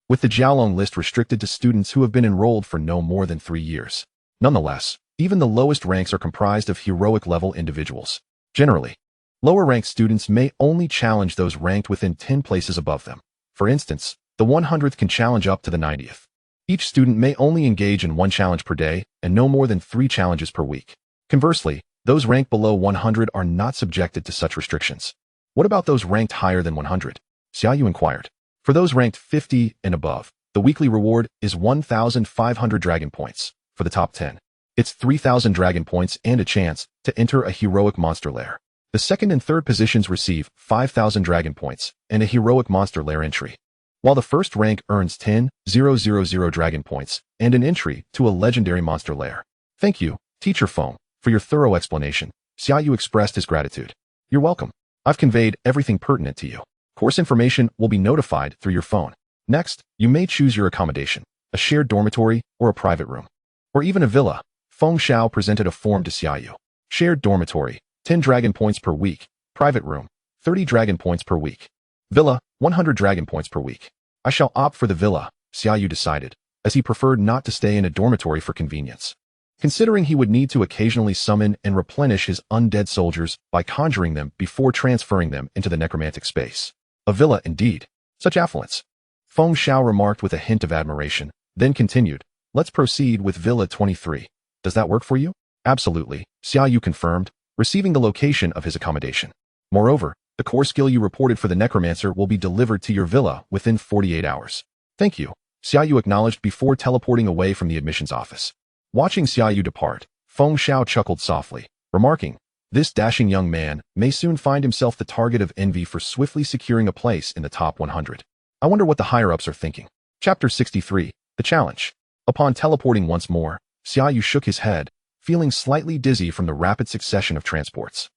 with the Jiaolong list restricted to students who have been enrolled for no more than 3 years. Nonetheless, even the lowest ranks are comprised of heroic-level individuals. Generally, lower-ranked students may only challenge those ranked within 10 places above them. For instance, the 100th can challenge up to the 90th. Each student may only engage in 1 challenge per day and no more than 3 challenges per week. Conversely, those ranked below 100 are not subjected to such restrictions. What about those ranked higher than 100? Xia Yu inquired. For those ranked 50 and above, the weekly reward is 1,500 dragon points. For the top 10, it's 3,000 dragon points and a chance to enter a heroic monster lair. The second and third positions receive 5,000 dragon points and a heroic monster lair entry, while the first rank earns 10,000 dragon points and an entry to a legendary monster lair. Thank you, Teacher Feng, for your thorough explanation. Xia Yu expressed his gratitude. You're welcome. I've conveyed everything pertinent to you. Course information will be notified through your phone. Next, you may choose your accommodation, a shared dormitory or a private room, or even a villa. Feng Shao presented a form to Xia Yu. Shared dormitory, 10 dragon points per week. Private room, 30 dragon points per week. Villa, 100 dragon points per week. I shall opt for the villa, Xia Yu decided, as he preferred not to stay in a dormitory for convenience, considering he would need to occasionally summon and replenish his undead soldiers by conjuring them before transferring them into the necromantic space. A villa indeed. Such affluence. Feng Shao remarked with a hint of admiration, then continued, let's proceed with Villa 23. Does that work for you? Absolutely, Xia Yu confirmed, receiving the location of his accommodation. Moreover, the core skill you reported for the Necromancer will be delivered to your villa within 48 hours. Thank you, Xia Yu acknowledged before teleporting away from the admissions office. Watching Xia Yu depart, Feng Shao chuckled softly, remarking, this dashing young man may soon find himself the target of envy for swiftly securing a place in the top 100. I wonder what the higher-ups are thinking. Chapter 63, The Challenge. Upon teleporting once more, Xia Yu shook his head, feeling slightly dizzy from the rapid succession of transports.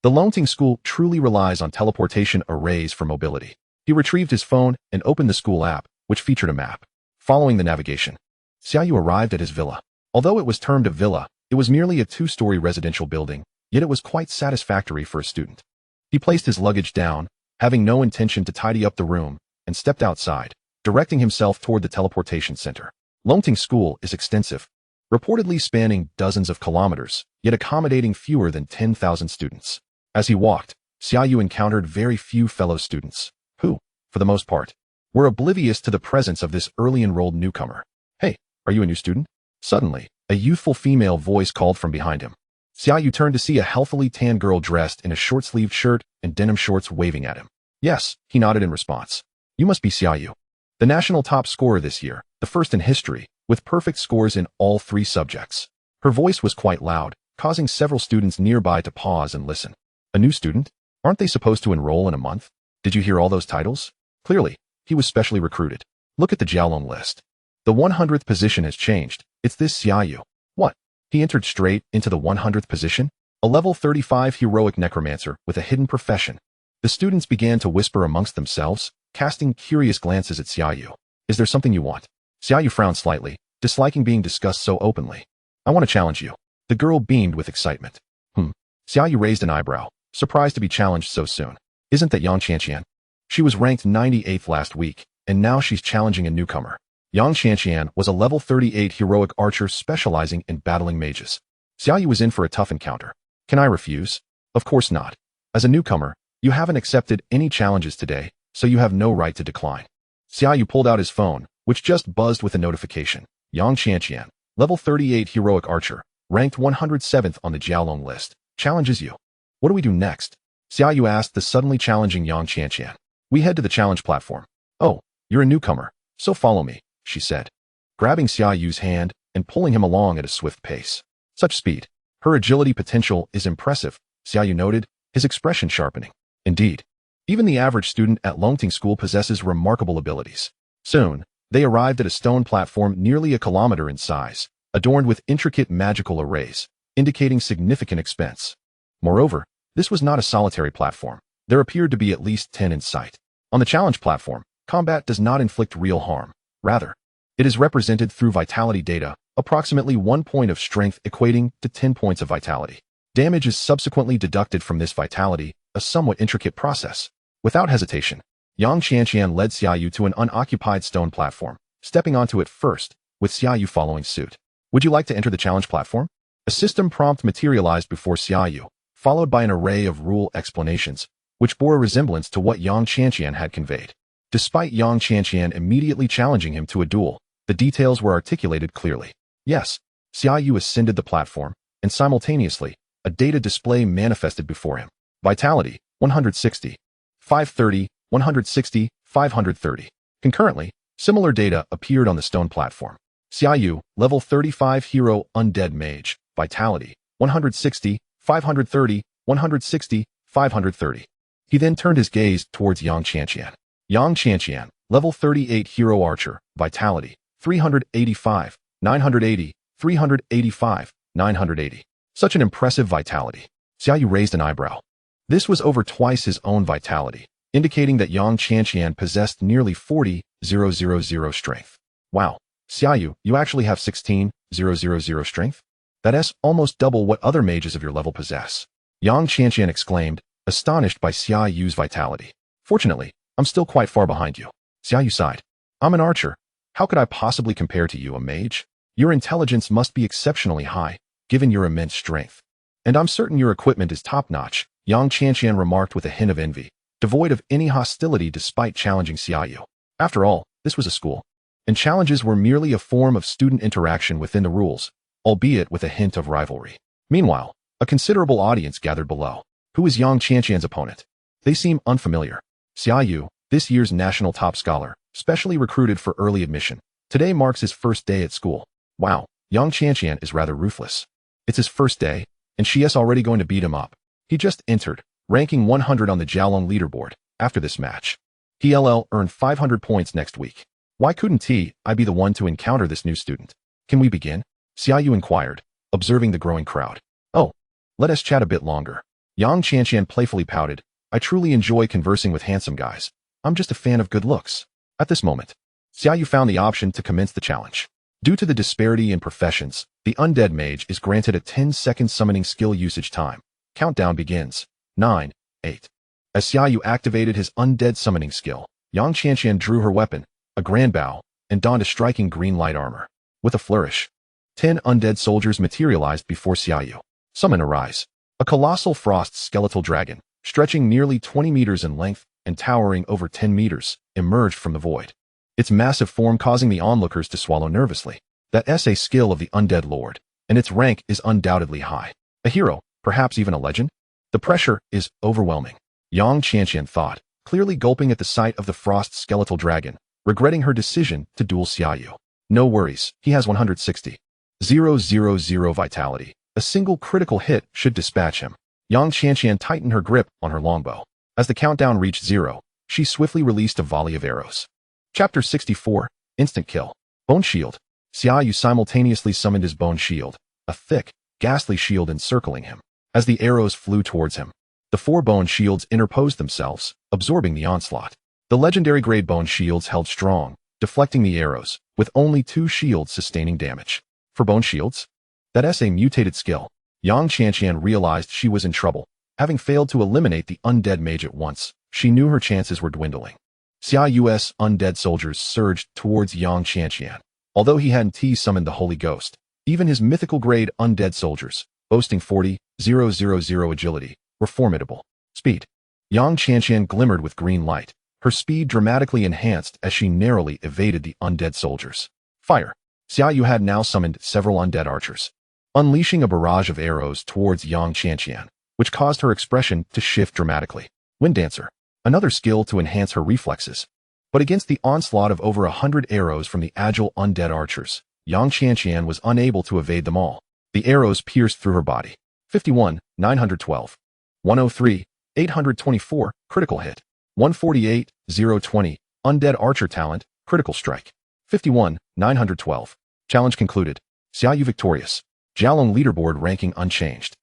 The Longting School truly relies on teleportation arrays for mobility. He retrieved his phone and opened the school app, which featured a map. Following the navigation, Xia Yu arrived at his villa. Although it was termed a villa, it was merely a 2-story residential building, yet it was quite satisfactory for a student. He placed his luggage down, having no intention to tidy up the room, and stepped outside, directing himself toward the teleportation center. Longting School is extensive, reportedly spanning dozens of kilometers, yet accommodating fewer than 10,000 students. As he walked, Xia Yu encountered very few fellow students, who, for the most part, were oblivious to the presence of this early enrolled newcomer. Hey, are you a new student? Suddenly, a youthful female voice called from behind him. Xia Yu turned to see a healthily tanned girl dressed in a short-sleeved shirt and denim shorts waving at him. Yes, he nodded in response. You must be Xia Yu, the national top scorer this year, the first in history, with perfect scores in all 3 subjects. Her voice was quite loud, causing several students nearby to pause and listen. A new student? Aren't they supposed to enroll in a month? Did you hear all those titles? Clearly, he was specially recruited. Look at the Jiaolong list. The 100th position has changed. It's this Xia Yu. What? He entered straight into the 100th position? A level 35 heroic necromancer with a hidden profession. The students began to whisper amongst themselves, casting curious glances at Xia Yu. Is there something you want? Xia Yu frowned slightly, disliking being discussed so openly. I want to challenge you. The girl beamed with excitement. Xia Yu raised an eyebrow, surprised to be challenged so soon. Isn't that Yang Qianqian? She was ranked 98th last week, and now she's challenging a newcomer. Yang Qianqian was a level 38 heroic archer specializing in battling mages. Xia Yu was in for a tough encounter. Can I refuse? Of course not. As a newcomer, you haven't accepted any challenges today, so you have no right to decline. Xia Yu pulled out his phone, which just buzzed with a notification. Yang Qianqian, level 38 heroic archer, ranked 107th on the Jiaolong list, challenges you. What do we do next? Xia Yu asked the suddenly challenging Yang Qianqian. We head to the challenge platform. Oh, you're a newcomer, so follow me, she said, grabbing Xia Yu's hand and pulling him along at a swift pace. Such speed. Her agility potential is impressive, Xia Yu noted, his expression sharpening. Indeed, even the average student at Longting School possesses remarkable abilities. Soon, they arrived at a stone platform nearly a kilometer in size, adorned with intricate magical arrays, indicating significant expense. Moreover, this was not a solitary platform. There appeared to be at least 10 in sight. On the challenge platform, combat does not inflict real harm. Rather, it is represented through vitality data, approximately 1 point of strength equating to 10 points of vitality. Damage is subsequently deducted from this vitality, a somewhat intricate process. Without hesitation, Yang Qianqian led Xia Yu to an unoccupied stone platform, stepping onto it first, with Xia Yu following suit. Would you like to enter the challenge platform? A system prompt materialized before Xia Yu, followed by an array of rule explanations, which bore a resemblance to what Yang Qianqian had conveyed. Despite Yang Qianqian immediately challenging him to a duel, the details were articulated clearly. Yes, Xia Yu ascended the platform, and simultaneously, a data display manifested before him. Vitality, 160. 530, 160, 530. Concurrently, similar data appeared on the stone platform. Xia Yu, level 35 hero undead mage, vitality, 160, 530, 160, 530. He then turned his gaze towards Yang Qianqian. Yang Qianqian, level 38 hero archer, vitality, 385, 980, 385, 980. Such an impressive vitality. Xia Yu raised an eyebrow. This was over twice his own vitality, indicating that Yang Qianqian possessed nearly 40,000 strength. Wow, Xia Yu, you actually have 16,000 strength? That's almost double what other mages of your level possess. Yang Qianqian exclaimed, astonished by Xia Yu's vitality. Fortunately, I'm still quite far behind you. Xia Yu sighed. I'm an archer. How could I possibly compare to you, a mage? Your intelligence must be exceptionally high, given your immense strength. And I'm certain your equipment is top-notch, Yang Qianqian remarked with a hint of envy, devoid of any hostility despite challenging Xia Yu. After all, this was a school, and challenges were merely a form of student interaction within the rules, albeit with a hint of rivalry. Meanwhile, a considerable audience gathered below. Who is Yang Qianqian's opponent? They seem unfamiliar. Xia Yu, this year's national top scholar, specially recruited for early admission. Today marks his first day at school. Wow, Yang Qianqian is rather ruthless. It's his first day, and she is already going to beat him up. He just entered, ranking 100 on the Jiaolong leaderboard. After this match, he'll earn 500 points next week. Why couldn't I be the one to encounter this new student? Can we begin? Xia Yu inquired, observing the growing crowd. Oh, let us chat a bit longer. Yang Qianqian playfully pouted. I truly enjoy conversing with handsome guys. I'm just a fan of good looks. At this moment, Xia Yu found the option to commence the challenge. Due to the disparity in professions, the undead mage is granted a 10-second summoning skill usage time. Countdown begins. 9, 8. As Xia Yu activated his undead summoning skill, Yang Qianqian drew her weapon, a grand bow, and donned a striking green light armor. With a flourish, 10 undead soldiers materialized before Xia Yu. Summon arise. A colossal frost skeletal dragon, stretching nearly 20 meters in length and towering over 10 meters, emerged from the void. Its massive form causing the onlookers to swallow nervously. That's a skill of the undead lord, and its rank is undoubtedly high. A hero, perhaps even a legend? The pressure is overwhelming. Yang Qianqian thought, clearly gulping at the sight of the frost skeletal dragon, regretting her decision to duel Xia Yu. No worries, he has 160,000 vitality. A single critical hit should dispatch him. Yang Qianqian tightened her grip on her longbow. As the countdown reached 0, she swiftly released a volley of arrows. Chapter 64, Instant Kill. Bone Shield. Xia Yu simultaneously summoned his bone shield, a thick, ghastly shield encircling him. As the arrows flew towards him, the 4 bone shields interposed themselves, absorbing the onslaught. The legendary grade bone shields held strong, deflecting the arrows, with only 2 shields sustaining damage. For bone shields? That's a mutated skill. Yang Qianqian realized she was in trouble. Having failed to eliminate the undead mage at once, she knew her chances were dwindling. Xia Yu's undead soldiers surged towards Yang Qianqian. Although he hadn't summoned the Holy Ghost, even his mythical grade undead soldiers, boasting 40,000 agility, were formidable. Speed. Yang Qianqian glimmered with green light, her speed dramatically enhanced as she narrowly evaded the undead soldiers. Fire. Xia Yu had now summoned several undead archers, unleashing a barrage of arrows towards Yang Qianqian, which caused her expression to shift dramatically. Wind Dancer. Another skill to enhance her reflexes. But against the onslaught of over 100 arrows from the agile undead archers, Yang Qianqian was unable to evade them all. The arrows pierced through her body. 51, 912. 103, 824, critical hit. 148, 020, undead archer talent, critical strike. 51, 912. Challenge concluded. Xia Yu victorious. Jiaolong leaderboard ranking unchanged.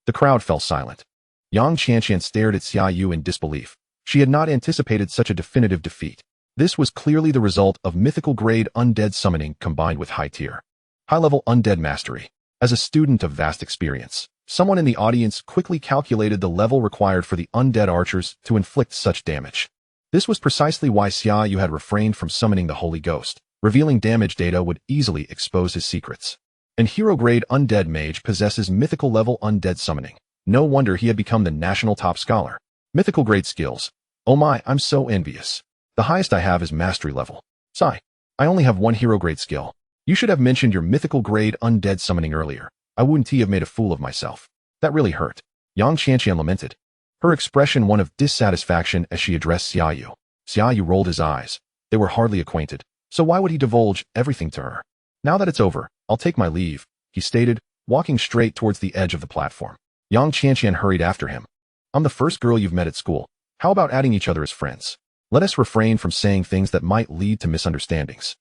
The crowd fell silent. Yang Qianqian stared at Xia Yu in disbelief. She had not anticipated such a definitive defeat. This was clearly the result of mythical grade undead summoning combined with high-level undead mastery. As a student of vast experience, Someone in the audience quickly calculated the level required for the undead archers to inflict such damage. This was precisely why Xia Yu had refrained from summoning the Holy Ghost. Revealing damage data would easily expose his secrets. And hero-grade undead mage possesses mythical-level undead summoning. No wonder he had become the national top scholar. Mythical-grade skills. Oh my, I'm so envious. The highest I have is mastery level. Sigh. I only have one hero-grade skill. You should have mentioned your mythical-grade undead summoning earlier. I wouldn't have made a fool of myself. That really hurt. Yang Qianqian lamented. Her expression one of dissatisfaction as she addressed Xia Yu. Xia Yu rolled his eyes. They were hardly acquainted, so why would he divulge everything to her? Now that it's over, I'll take my leave, he stated, walking straight towards the edge of the platform. Yang Qianqian hurried after him. I'm the first girl you've met at school. How about adding each other as friends? Let us refrain from saying things that might lead to misunderstandings.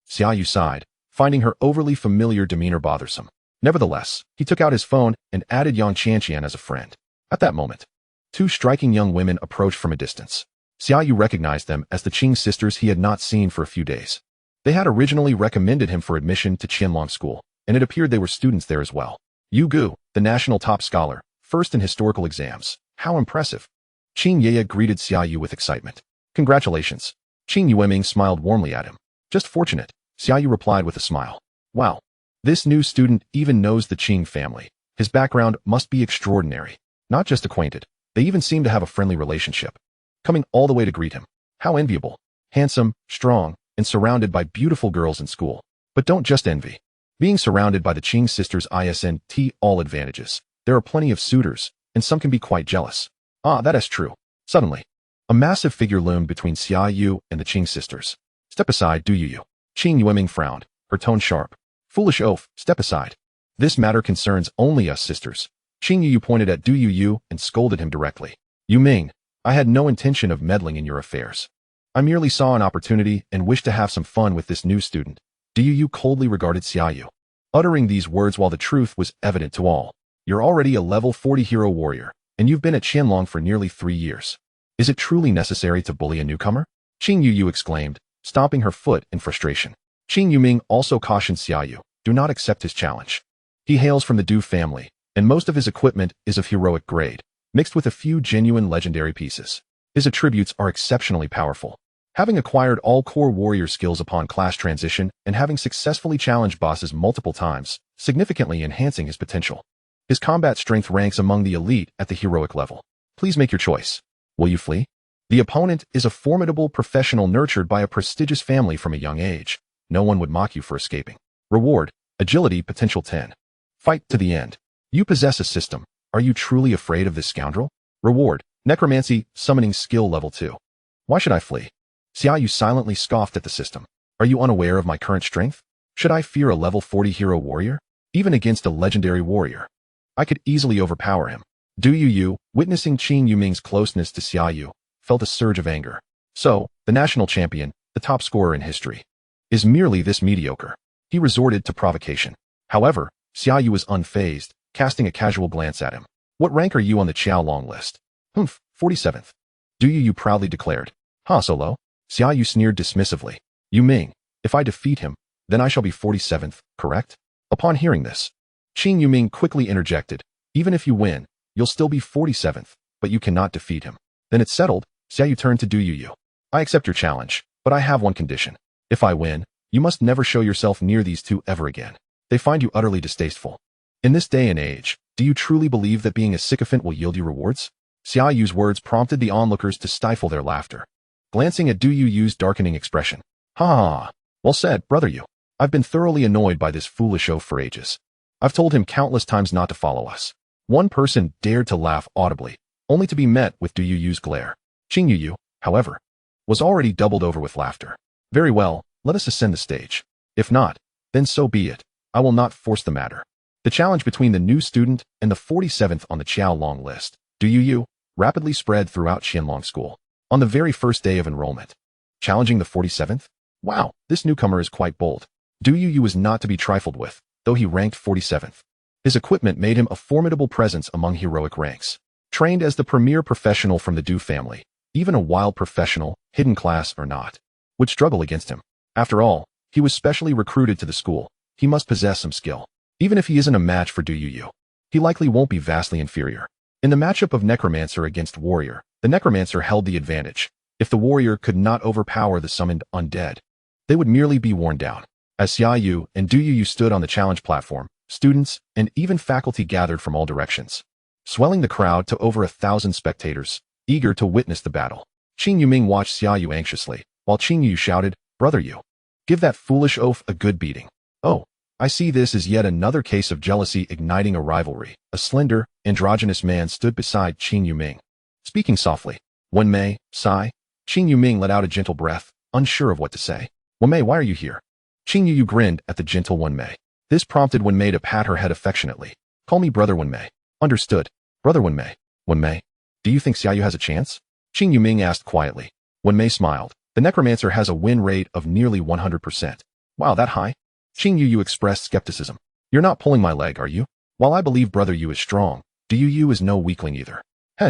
Xia Yu sighed, finding her overly familiar demeanor bothersome. Nevertheless, he took out his phone and added Yang Qianqian as a friend. At that moment, two striking young women approached from a distance. Xia Yu recognized them as the Qing sisters he had not seen for a few days. They had originally recommended him for admission to Qianlong School, and it appeared they were students there as well. Yu Gu, the national top scholar, first in historical exams. How impressive. Qing Ye greeted Xia Yu with excitement. Congratulations. Qing Yueming smiled warmly at him. Just fortunate, Xia Yu replied with a smile. Wow. This new student even knows the Qing family. His background must be extraordinary. Not just acquainted, they even seem to have a friendly relationship. Coming all the way to greet him. How enviable. Handsome, strong, and surrounded by beautiful girls in school. But don't just envy. Being surrounded by the Qing sisters isn't all advantages. There are plenty of suitors, and some can be quite jealous. Ah, that is true. Suddenly, a massive figure loomed between Xia Yu and the Qing sisters. Step aside, Du Yu. Qing Yueming frowned, her tone sharp. Foolish oaf, step aside. This matter concerns only us sisters. Qing Yu pointed at Du Yu and scolded him directly. Yu Ming, I had no intention of meddling in your affairs. I merely saw an opportunity and wished to have some fun with this new student. Du Yu coldly regarded Xia Yu, uttering these words while the truth was evident to all. You're already a level 40 hero warrior, and you've been at Qianlong for nearly 3 years. Is it truly necessary to bully a newcomer? Qing Yu exclaimed, stomping her foot in frustration. Qing Yuming also cautioned Xia Yu, do not accept his challenge. He hails from the Du family, and most of his equipment is of heroic grade, mixed with a few genuine legendary pieces. His attributes are exceptionally powerful. Having acquired all core warrior skills upon class transition and having successfully challenged bosses multiple times, significantly enhancing his potential. His combat strength ranks among the elite at the heroic level. Please make your choice. Will you flee? The opponent is a formidable professional nurtured by a prestigious family from a young age. No one would mock you for escaping. Reward, agility potential 10. Fight to the end. You possess a system. Are you truly afraid of this scoundrel? Reward, necromancy, summoning skill level 2. Why should I flee? Xia Yu silently scoffed at the system. Are you unaware of my current strength? Should I fear a level 40 hero warrior? Even against a legendary warrior, I could easily overpower him. Du Yu, witnessing Qing Yuming's closeness to Xia Yu, felt a surge of anger. So, the national champion, the top scorer in history, is merely this mediocre. He resorted to provocation. However, Xia Yu was unfazed, casting a casual glance at him. What rank are you on the Qiaolong list? 47th. Du Yu proudly declared. Ha, so low? Xia Yu sneered dismissively. Yu Ming, if I defeat him, then I shall be 47th, correct? Upon hearing this, Qing Yuming quickly interjected. Even if you win, you'll still be 47th, but you cannot defeat him. Then it's settled. Xia Yu turned to Du Yu. I accept your challenge, but I have one condition. If I win, you must never show yourself near these two ever again. They find you utterly distasteful. In this day and age, do you truly believe that being a sycophant will yield you rewards? Xia Yu's words prompted the onlookers to stifle their laughter. Glancing at Du Yu's darkening expression. Ha ha. Well said, brother Yu. I've been thoroughly annoyed by this foolish oaf for ages. I've told him countless times not to follow us. One person dared to laugh audibly, only to be met with Du Yu's glare. Qing Yu, however, was already doubled over with laughter. Very well, let us ascend the stage. If not, then so be it. I will not force the matter. The challenge between the new student and the 47th on the Qiaolong list, Du Yu, rapidly spread throughout Qianlong School. On the very first day of enrollment. Challenging the 47th? Wow, this newcomer is quite bold. Du Yu was not to be trifled with, though he ranked 47th. His equipment made him a formidable presence among heroic ranks. Trained as the premier professional from the Du family, even a wild professional, hidden class or not, would struggle against him. After all, he was specially recruited to the school. He must possess some skill. Even if he isn't a match for Du Yu, he likely won't be vastly inferior. In the matchup of Necromancer against Warrior, the Necromancer held the advantage. If the Warrior could not overpower the summoned undead, they would merely be worn down. As Xia Yu and Du Yu stood on the challenge platform, students and even faculty gathered from all directions, swelling the crowd to over 1,000 spectators, eager to witness the battle. Qin Yuming watched Xia Yu anxiously, while Qin Yu shouted, "Brother Yu, give that foolish oaf a good beating." "Oh, I see this as yet another case of jealousy igniting a rivalry." A slender, androgynous man stood beside Qin Yuming, speaking softly. "Wenmei, sigh." Qin Yuming let out a gentle breath, unsure of what to say. "Wenmei, why are you here?" Qin Yu grinned at the gentle Wenmei. This prompted Wenmei to pat her head affectionately. "Call me Brother Wenmei." "Understood, Brother Wenmei." "Wenmei, do you think Xia Yu has a chance?" Qin Yuming asked quietly. Wenmei smiled. "The Necromancer has a win rate of nearly 100%. "Wow, that high?" Qin Yu expressed skepticism. "You're not pulling my leg, are you? While I believe Brother Yu is strong, Du Yu is no weakling either.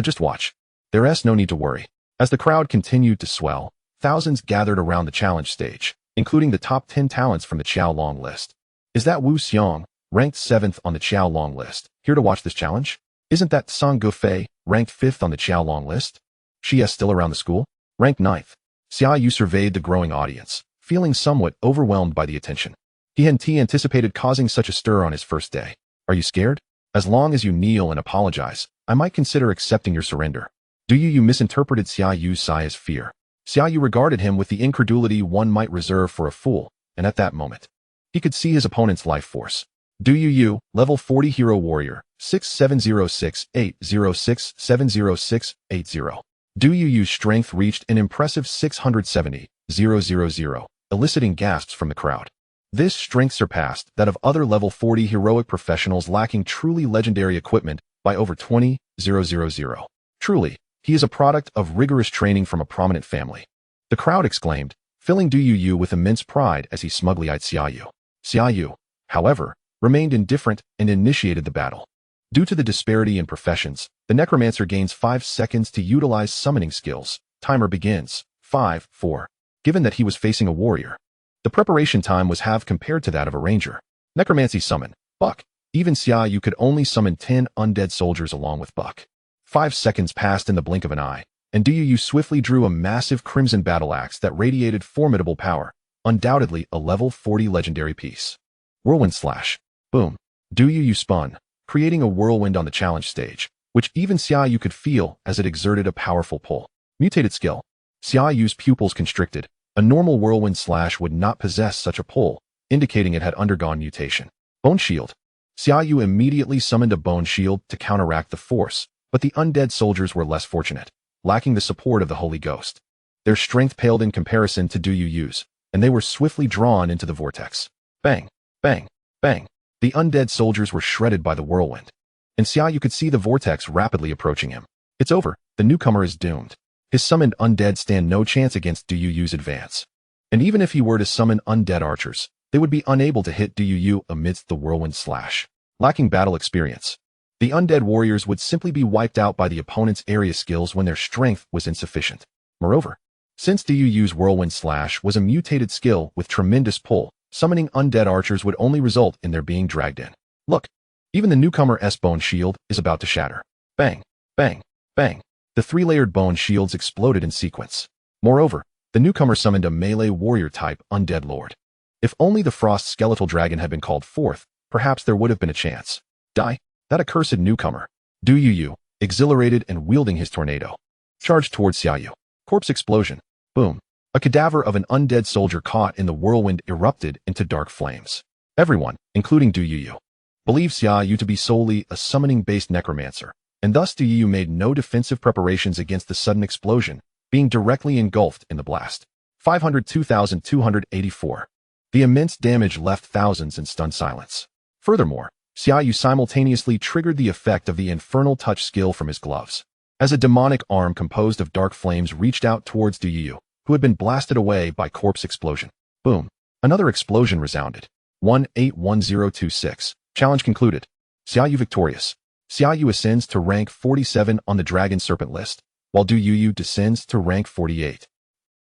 Just watch. There's no need to worry." As the crowd continued to swell, thousands gathered around the challenge stage, including the top 10 talents from the Qiaolong list. "Is that Wu Xiong, ranked 7th on the Qiaolong list, here to watch this challenge? Isn't that Song Gufei, ranked 5th on the Qiaolong list? She still around the school? Ranked 9th. Xia Yu surveyed the growing audience, feeling somewhat overwhelmed by the attention. He hadn't anticipated causing such a stir on his first day. "Are you scared? As long as you kneel and apologize, I might consider accepting your surrender." Du Yu misinterpreted Xia Yu's sigh as fear. Xia Yu regarded him with the incredulity one might reserve for a fool, and at that moment, he could see his opponent's life force. Du Yu, level 40 hero warrior, 6706-806-706-80. Du Yu's strength reached an impressive 670,000, eliciting gasps from the crowd. This strength surpassed that of other level 40 heroic professionals lacking truly legendary equipment by over 20,000. Truly, he is a product of rigorous training from a prominent family. The crowd exclaimed, filling Du Yu with immense pride as he smugly eyed Xia Yu. Xia Yu, however, remained indifferent and initiated the battle. Due to the disparity in professions, the Necromancer gains 5 seconds to utilize summoning skills. Timer begins. 5, 4. Given that he was facing a warrior, the preparation time was half compared to that of a ranger. Necromancy summon. Buck. Even Xia Yu could only summon 10 undead soldiers along with Buck. 5 seconds passed in the blink of an eye, and Du Yu swiftly drew a massive crimson battle axe that radiated formidable power, undoubtedly a level 40 legendary piece. Whirlwind slash. Boom. Du Yu spun, creating a whirlwind on the challenge stage, which even Xia Yu could feel as it exerted a powerful pull. Mutated skill. Xia Yu's pupils constricted. A normal whirlwind slash would not possess such a pull, indicating it had undergone mutation. Bone shield. Xia Yu immediately summoned a bone shield to counteract the force, but the undead soldiers were less fortunate, lacking the support of the Holy Ghost. Their strength paled in comparison to Du Yu's, and they were swiftly drawn into the vortex. Bang, bang, bang. The undead soldiers were shredded by the whirlwind, and Xia Yu could see the vortex rapidly approaching him. It's over. The newcomer is doomed. His summoned undead stand no chance against Du Yu's advance. And even if he were to summon undead archers, they would be unable to hit Du Yu amidst the whirlwind slash. Lacking battle experience, the undead warriors would simply be wiped out by the opponent's area skills when their strength was insufficient. Moreover, since Du Yu's whirlwind slash was a mutated skill with tremendous pull, summoning undead archers would only result in their being dragged in. Look, even the newcomer's bone shield is about to shatter. Bang, bang, bang. The 3-layered bone shields exploded in sequence. Moreover, the newcomer summoned a melee warrior-type undead lord. If only the frost skeletal dragon had been called forth, perhaps there would have been a chance. Die, that accursed newcomer. Du Yu, exhilarated and wielding his tornado, charged towards Xia Yu. Corpse explosion. Boom. A cadaver of an undead soldier caught in the whirlwind erupted into dark flames. Everyone, including Du Yu, believed Xia Yu to be solely a summoning-based necromancer, and thus Du Yu made no defensive preparations against the sudden explosion, being directly engulfed in the blast. 502,284. The immense damage left thousands in stunned silence. Furthermore, Xia Yu simultaneously triggered the effect of the infernal touch skill from his gloves. As a demonic arm composed of dark flames reached out towards Du Yu, who had been blasted away by corpse explosion. Boom. Another explosion resounded. 181026. Challenge concluded. Xia Yu victorious. Xia Yu ascends to rank 47 on the Dragon Serpent list, while Du Yu descends to rank 48.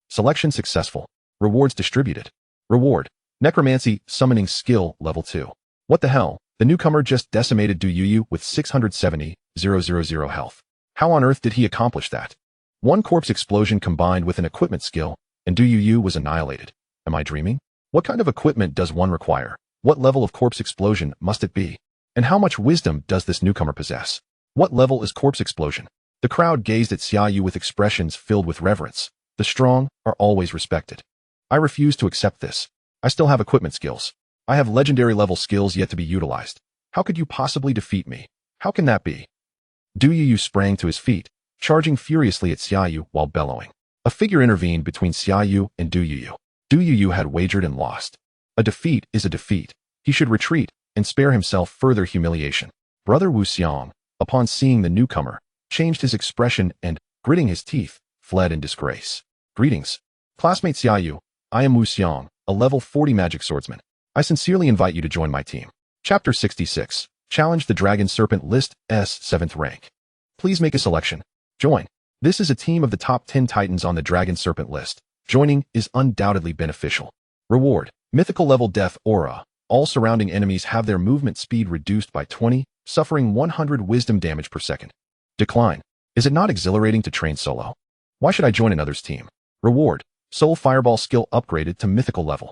Selection successful. Rewards distributed. Reward. Necromancy Summoning Skill Level 2. What the hell? The newcomer just decimated Du Yu with 670,000 health. How on earth did he accomplish that? One corpse explosion combined with an equipment skill, and Du Yu was annihilated. Am I dreaming? What kind of equipment does one require? What level of corpse explosion must it be? And how much wisdom does this newcomer possess? What level is corpse explosion? The crowd gazed at Xia Yu with expressions filled with reverence. The strong are always respected. I refuse to accept this. I still have equipment skills. I have legendary level skills yet to be utilized. How could you possibly defeat me? How can that be? Du Yu sprang to his feet, charging furiously at Xia Yu while bellowing. A figure intervened between Xia Yu and Du Yu. Du Yu had wagered and lost. A defeat is a defeat. He should retreat and spare himself further humiliation. Brother Wuxiang, upon seeing the newcomer, changed his expression and, gritting his teeth, fled in disgrace. Greetings. Classmate Xia Yu, I am Wuxiang, a level 40 magic swordsman. I sincerely invite you to join my team. Chapter 66. Challenge the Dragon Serpent List S 7th rank. Please make a selection. Join. This is a team of the top 10 titans on the Dragon Serpent list. Joining is undoubtedly beneficial. Reward. Mythical level Death Aura. All surrounding enemies have their movement speed reduced by 20, suffering 100 wisdom damage per second. Decline. Is it not exhilarating to train solo? Why should I join another's team? Reward. Soul Fireball skill upgraded to mythical level.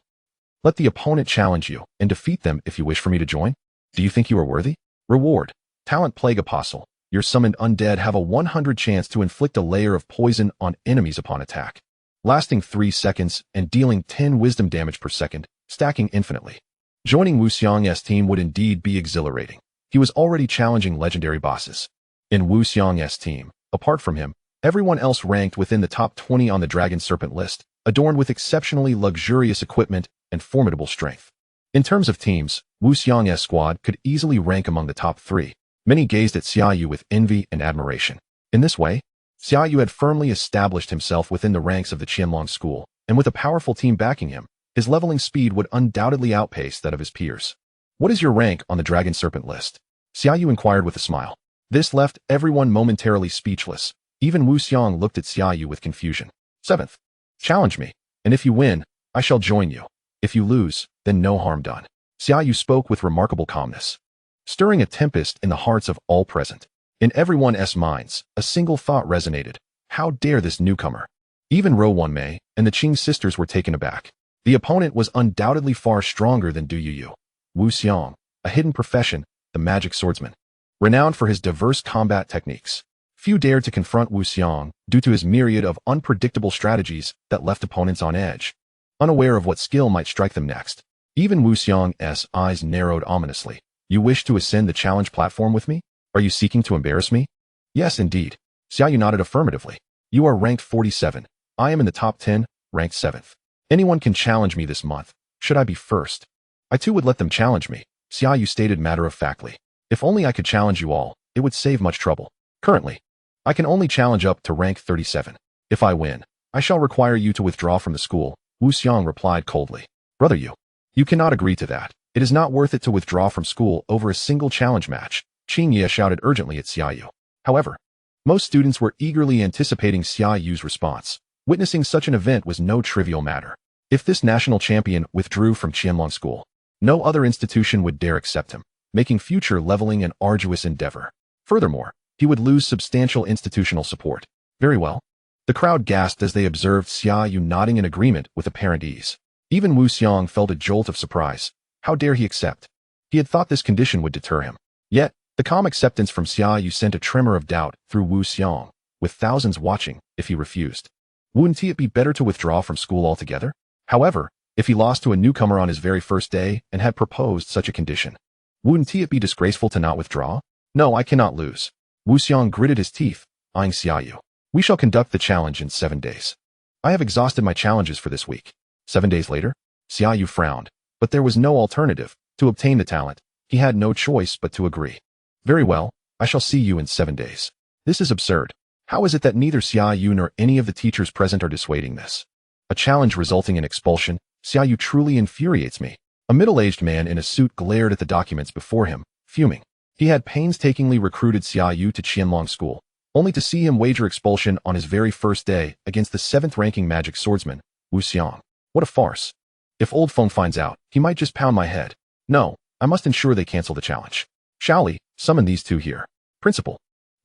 Let the opponent challenge you and defeat them if you wish for me to join. Do you think you are worthy? Reward. Talent Plague Apostle. Your summoned undead have a 100 chance to inflict a layer of poison on enemies upon attack, lasting 3 seconds and dealing 10 wisdom damage per second, stacking infinitely. Joining Wuxiang's team would indeed be exhilarating. He was already challenging legendary bosses. In Wuxiang's team, apart from him, everyone else ranked within the top 20 on the Dragon Serpent list, adorned with exceptionally luxurious equipment and formidable strength. In terms of teams, Wuxiang's squad could easily rank among the top 3. Many gazed at Xia Yu with envy and admiration. In this way, Xia Yu had firmly established himself within the ranks of the Qianlong school, and with a powerful team backing him, his leveling speed would undoubtedly outpace that of his peers. What is your rank on the Dragon Serpent list? Xia Yu inquired with a smile. This left everyone momentarily speechless. Even Wuxiang looked at Xia Yu with confusion. 7th. Challenge me, and if you win, I shall join you. If you lose, then no harm done. Xia Yu spoke with remarkable calmness, stirring a tempest in the hearts of all present. In everyone's minds, a single thought resonated. How dare this newcomer? Even Ro Wanmei and the Qing sisters were taken aback. The opponent was undoubtedly far stronger than Du Yu. Wuxiang, a hidden profession, the magic swordsman, renowned for his diverse combat techniques. Few dared to confront Wuxiang due to his myriad of unpredictable strategies that left opponents on edge, unaware of what skill might strike them next. Even Wuxiang's eyes narrowed ominously. You wish to ascend the challenge platform with me? Are you seeking to embarrass me? Yes, indeed. Xia Yu nodded affirmatively. You are ranked 47. I am in the top 10, ranked 7th. Anyone can challenge me this month. Should I be first? I too would let them challenge me, Xia Yu stated matter-of-factly. If only I could challenge you all, it would save much trouble. Currently, I can only challenge up to rank 37. If I win, I shall require you to withdraw from the school, Wuxiang replied coldly. Brother Yu, you cannot agree to that. It is not worth it to withdraw from school over a single challenge match, Qing Ye shouted urgently at Xia Yu. However, most students were eagerly anticipating Xia Yu's response. Witnessing such an event was no trivial matter. If this national champion withdrew from Qianlong School, no other institution would dare accept him, making future leveling an arduous endeavor. Furthermore, he would lose substantial institutional support. Very well. The crowd gasped as they observed Xia Yu nodding in agreement with apparent ease. Even Wuxiang felt a jolt of surprise. How dare he accept? He had thought this condition would deter him. Yet, the calm acceptance from Xia Yu sent a tremor of doubt through Wuxiang, with thousands watching if he refused. Wouldn't it be better to withdraw from school altogether? However, if he lost to a newcomer on his very first day and had proposed such a condition, wouldn't it be disgraceful to not withdraw? No, I cannot lose. Wuxiang gritted his teeth, eyeing Xia Yu. We shall conduct the challenge in 7 days. I have exhausted my challenges for this week. 7 days later, Xia Yu frowned, but there was no alternative. To obtain the talent, he had no choice but to agree. Very well, I shall see you in 7 days. This is absurd. How is it that neither Xia Yu nor any of the teachers present are dissuading this? A challenge resulting in expulsion, Xia Yu truly infuriates me. A middle-aged man in a suit glared at the documents before him, fuming. He had painstakingly recruited Xia Yu to Qianlong School, only to see him wager expulsion on his very first day against the 7th-ranking magic swordsman, Wuxiang. What a farce. If old Feng finds out, he might just pound my head. No, I must ensure they cancel the challenge. Shaoli, summon these two here. Principal.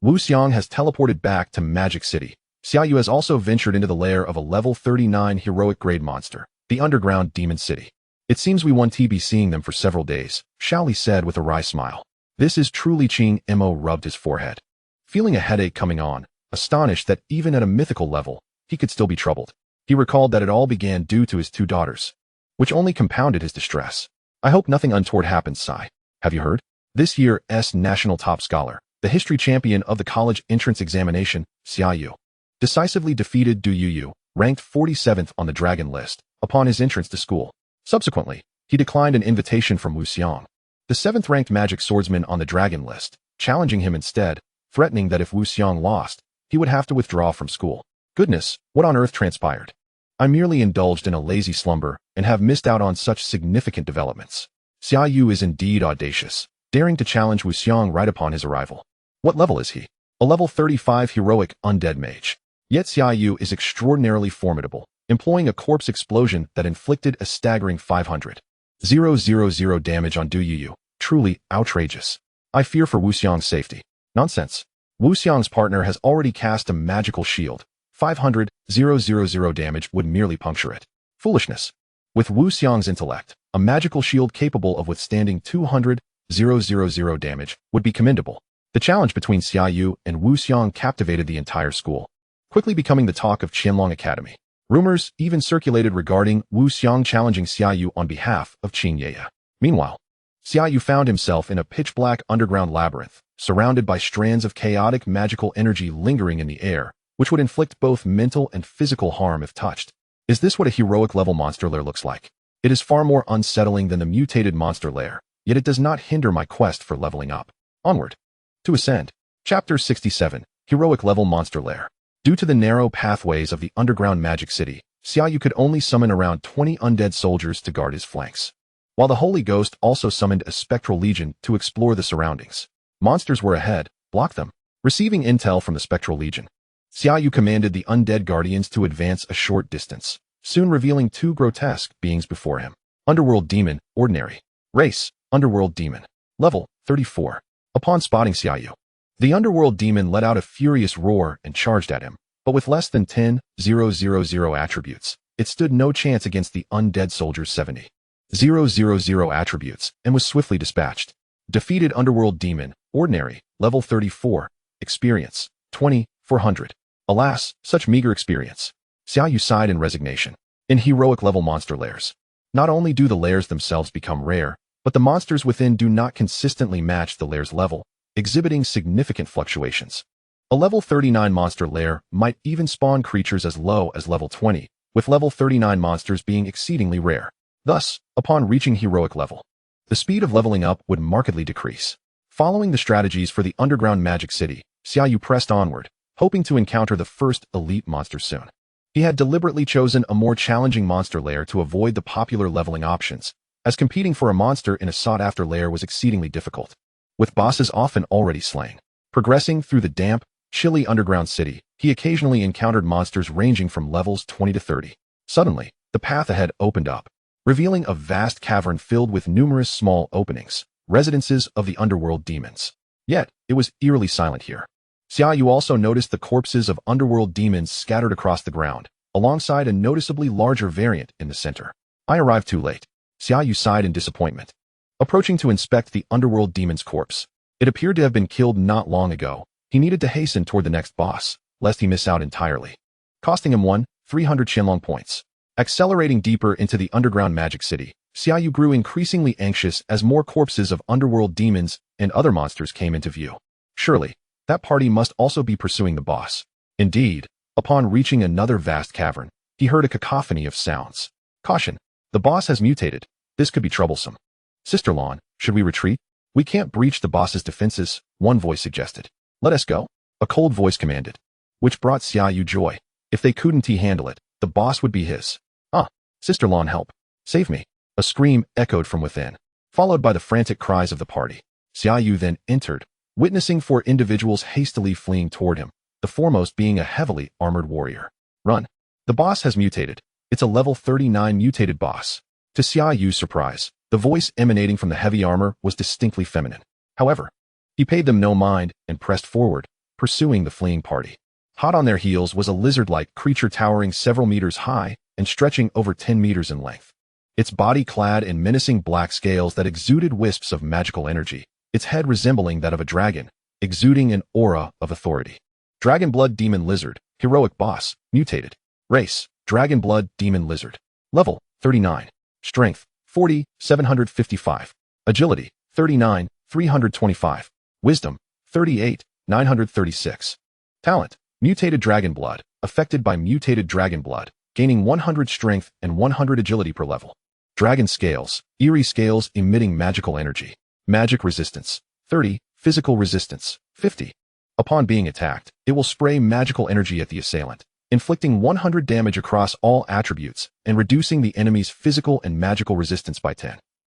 Wuxiang has teleported back to Magic City. Xia Yu has also ventured into the lair of a level 39 heroic grade monster, the underground demon city. It seems we won't be seeing them for several days, Shaoli said with a wry smile. This is truly Qing. Mo rubbed his forehead. Feeling a headache coming on, astonished that even at a mythical level, he could still be troubled. He recalled that it all began due to his two daughters, which only compounded his distress. I hope nothing untoward happens, Sai. Have you heard? This year's national top scholar, the history champion of the college entrance examination, Xia Yu, decisively defeated Du Yu, ranked 47th on the dragon list, upon his entrance to school. Subsequently, he declined an invitation from Wuxiang, the 7th-ranked magic swordsman on the dragon list, challenging him instead, threatening that if Wuxiang lost, he would have to withdraw from school. Goodness, what on earth transpired? I merely indulged in a lazy slumber and have missed out on such significant developments. Xia Yu is indeed audacious, daring to challenge Wuxiang right upon his arrival. What level is he? A level 35 heroic undead mage. Yet Xia Yu is extraordinarily formidable, employing a corpse explosion that inflicted a staggering 500,000 damage on Du Yu. Truly outrageous. I fear for Wuxiang's safety. Nonsense. Wuxiang's partner has already cast a magical shield. 500,000 damage would merely puncture it. Foolishness. With Wuxiang's intellect, a magical shield capable of withstanding 200,000 damage would be commendable. The challenge between Xia Yu and Wuxiang captivated the entire school, quickly becoming the talk of Qianlong Academy. Rumors even circulated regarding Wuxiang challenging Xia Yu on behalf of Qing Ye. Meanwhile, Xia Yu found himself in a pitch-black underground labyrinth, surrounded by strands of chaotic magical energy lingering in the air, which would inflict both mental and physical harm if touched. Is this what a heroic-level monster lair looks like? It is far more unsettling than the mutated monster lair, yet it does not hinder my quest for leveling up. Onward. To ascend. Chapter 67, Heroic-level monster lair. Due to the narrow pathways of the underground magic city, Xia Yu could only summon around 20 undead soldiers to guard his flanks, while the Holy Ghost also summoned a spectral legion to explore the surroundings. Monsters were ahead, block them. Receiving intel from the spectral legion, Xia Yu commanded the undead guardians to advance a short distance, soon revealing two grotesque beings before him. Underworld Demon, Ordinary. Race, Underworld Demon. Level, 34. Upon spotting Xia Yu, the Underworld Demon let out a furious roar and charged at him, but with less than 10,000 attributes, it stood no chance against the undead soldier's 70,000 attributes and was swiftly dispatched. Defeated Underworld Demon, Ordinary, Level 34. Experience, 2,400. Alas, such meager experience. Xia Yu sighed in resignation. In heroic-level monster lairs, not only do the lairs themselves become rare, but the monsters within do not consistently match the lair's level, exhibiting significant fluctuations. A level 39 monster lair might even spawn creatures as low as level 20, with level 39 monsters being exceedingly rare. Thus, upon reaching heroic level, the speed of leveling up would markedly decrease. Following the strategies for the underground magic city, Xia Yu pressed onward, hoping to encounter the first elite monster soon. He had deliberately chosen a more challenging monster lair to avoid the popular leveling options, as competing for a monster in a sought-after lair was exceedingly difficult, with bosses often already slain. Progressing through the damp, chilly underground city, he occasionally encountered monsters ranging from levels 20 to 30. Suddenly, the path ahead opened up, revealing a vast cavern filled with numerous small openings, residences of the underworld demons. Yet, it was eerily silent here. Xia Yu also noticed the corpses of underworld demons scattered across the ground, alongside a noticeably larger variant in the center. I arrived too late. Xia Yu sighed in disappointment. Approaching to inspect the underworld demon's corpse, it appeared to have been killed not long ago. He needed to hasten toward the next boss, lest he miss out entirely, costing him 300 Qianlong points. Accelerating deeper into the underground magic city, Xia Yu grew increasingly anxious as more corpses of underworld demons and other monsters came into view. Surely, that party must also be pursuing the boss. Indeed, upon reaching another vast cavern, he heard a cacophony of sounds. Caution! The boss has mutated. This could be troublesome. Sister Lan, should we retreat? We can't breach the boss's defenses, one voice suggested. Let us go, a cold voice commanded, which brought Xia Yu joy. If they couldn't handle it, the boss would be his. Sister Lan, help. Save me. A scream echoed from within, followed by the frantic cries of the party. Xia Yu then entered, witnessing 4 individuals hastily fleeing toward him, the foremost being a heavily armored warrior. Run. The boss has mutated. It's a level 39 mutated boss. To Xia Yu's surprise, The voice emanating from the heavy armor was distinctly feminine. However, he paid them no mind and pressed forward, pursuing the fleeing party. Hot on their heels was a lizard-like creature towering several meters high and stretching over 10 meters in length. Its body clad in menacing black scales that exuded wisps of magical energy, its head resembling that of a dragon, exuding an aura of authority. Dragon Blood Demon Lizard, Heroic Boss, Mutated. Race, Dragon Blood Demon Lizard. Level, 39. Strength, 40, 755. Agility, 39, 325. Wisdom, 38, 936. Talent, Mutated Dragon Blood, affected by Mutated Dragon Blood, gaining 100 strength and 100 agility per level. Dragon Scales, Eerie Scales emitting magical energy. Magic Resistance, 30. Physical Resistance, 50. Upon being attacked, it will spray magical energy at the assailant, inflicting 100 damage across all attributes and reducing the enemy's physical and magical resistance by 10.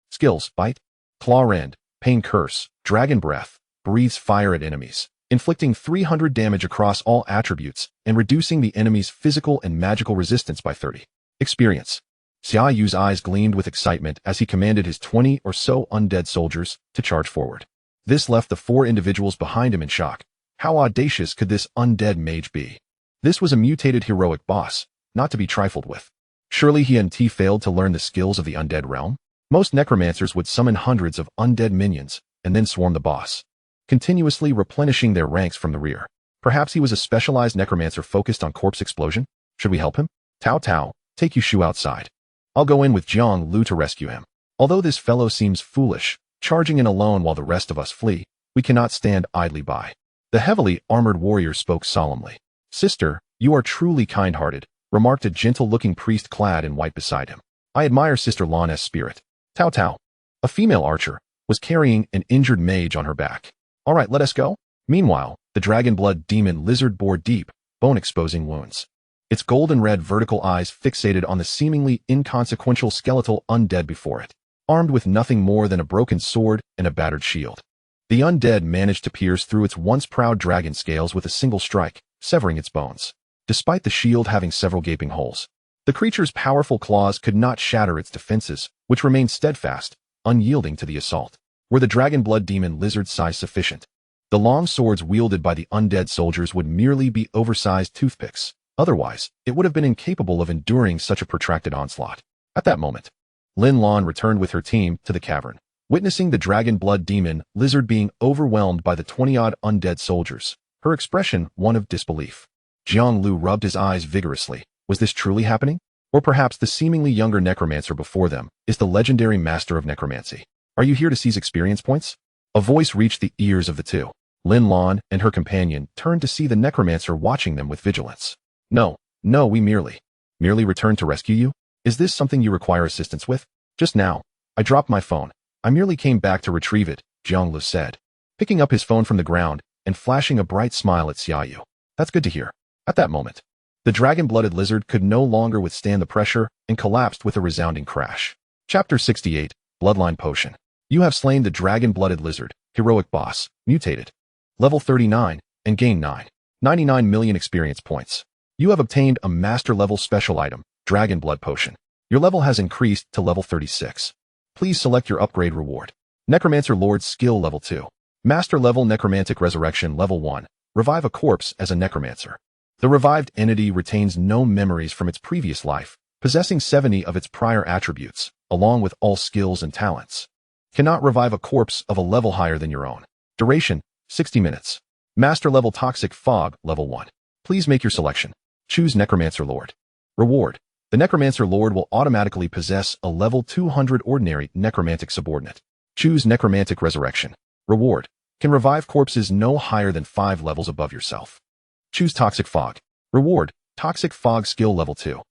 Skills, Bite, Claw Rend, Pain Curse, Dragon Breath, breathes fire at enemies, inflicting 300 damage across all attributes and reducing the enemy's physical and magical resistance by 30. Experience. Xia Yu's eyes gleamed with excitement as he commanded his 20 or so undead soldiers to charge forward. This left the 4 individuals behind him in shock. How audacious could this undead mage be? This was a mutated heroic boss, not to be trifled with. Surely he and T failed to learn the skills of the undead realm? Most necromancers would summon hundreds of undead minions and then swarm the boss, continuously replenishing their ranks from the rear. Perhaps he was a specialized necromancer focused on corpse explosion? Should we help him? Tao Tao, take Yu outside. I'll go in with Jiang Lu to rescue him. Although this fellow seems foolish, charging in alone while the rest of us flee, we cannot stand idly by. The heavily armored warrior spoke solemnly. Sister, you are truly kind-hearted, remarked a gentle-looking priest clad in white beside him. I admire Sister Lana's spirit. Tao Tao, a female archer, was carrying an injured mage on her back. All right, let us go. Meanwhile, the dragon blood demon lizard bore deep, bone-exposing wounds. Its golden red vertical eyes fixated on the seemingly inconsequential skeletal undead before it, armed with nothing more than a broken sword and a battered shield. The undead managed to pierce through its once proud dragon scales with a single strike, severing its bones. Despite the shield having several gaping holes, the creature's powerful claws could not shatter its defenses, which remained steadfast, unyielding to the assault. Were the dragon blood demon lizard's size sufficient? The long swords wielded by the undead soldiers would merely be oversized toothpicks. Otherwise, it would have been incapable of enduring such a protracted onslaught. At that moment, Lin Lan returned with her team to the cavern. Witnessing the dragon blood demon lizard being overwhelmed by the 20-odd undead soldiers, her expression one of disbelief. Jiang Lu rubbed his eyes vigorously. Was this truly happening? Or perhaps the seemingly younger necromancer before them is the legendary master of necromancy. Are you here to seize experience points? A voice reached the ears of the two. Lin Lan and her companion turned to see the necromancer watching them with vigilance. No, we merely returned to rescue you? Is this something you require assistance with? Just now, I dropped my phone. I merely came back to retrieve it, Jiang Lu said, picking up his phone from the ground and flashing a bright smile at Xia Yu. That's good to hear. At that moment, the dragon-blooded lizard could no longer withstand the pressure and collapsed with a resounding crash. Chapter 68, Bloodline Potion. You have slain the dragon-blooded lizard, heroic boss, mutated. Level 39, and gain 99 million experience points. You have obtained a master-level special item, Dragon Blood Potion. Your level has increased to level 36. Please select your upgrade reward. Necromancer Lord Skill Level 2. Master Level Necromantic Resurrection Level 1. Revive a corpse as a necromancer. The revived entity retains no memories from its previous life, possessing 70 of its prior attributes, along with all skills and talents. Cannot revive a corpse of a level higher than your own. Duration, 60 minutes. Master Level Toxic Fog Level 1. Please make your selection. Choose Necromancer Lord. Reward. The Necromancer Lord will automatically possess a level 200 ordinary necromantic subordinate. Choose Necromantic Resurrection. Reward. Can revive corpses no higher than 5 levels above yourself. Choose Toxic Fog. Reward. Toxic Fog Skill Level 2.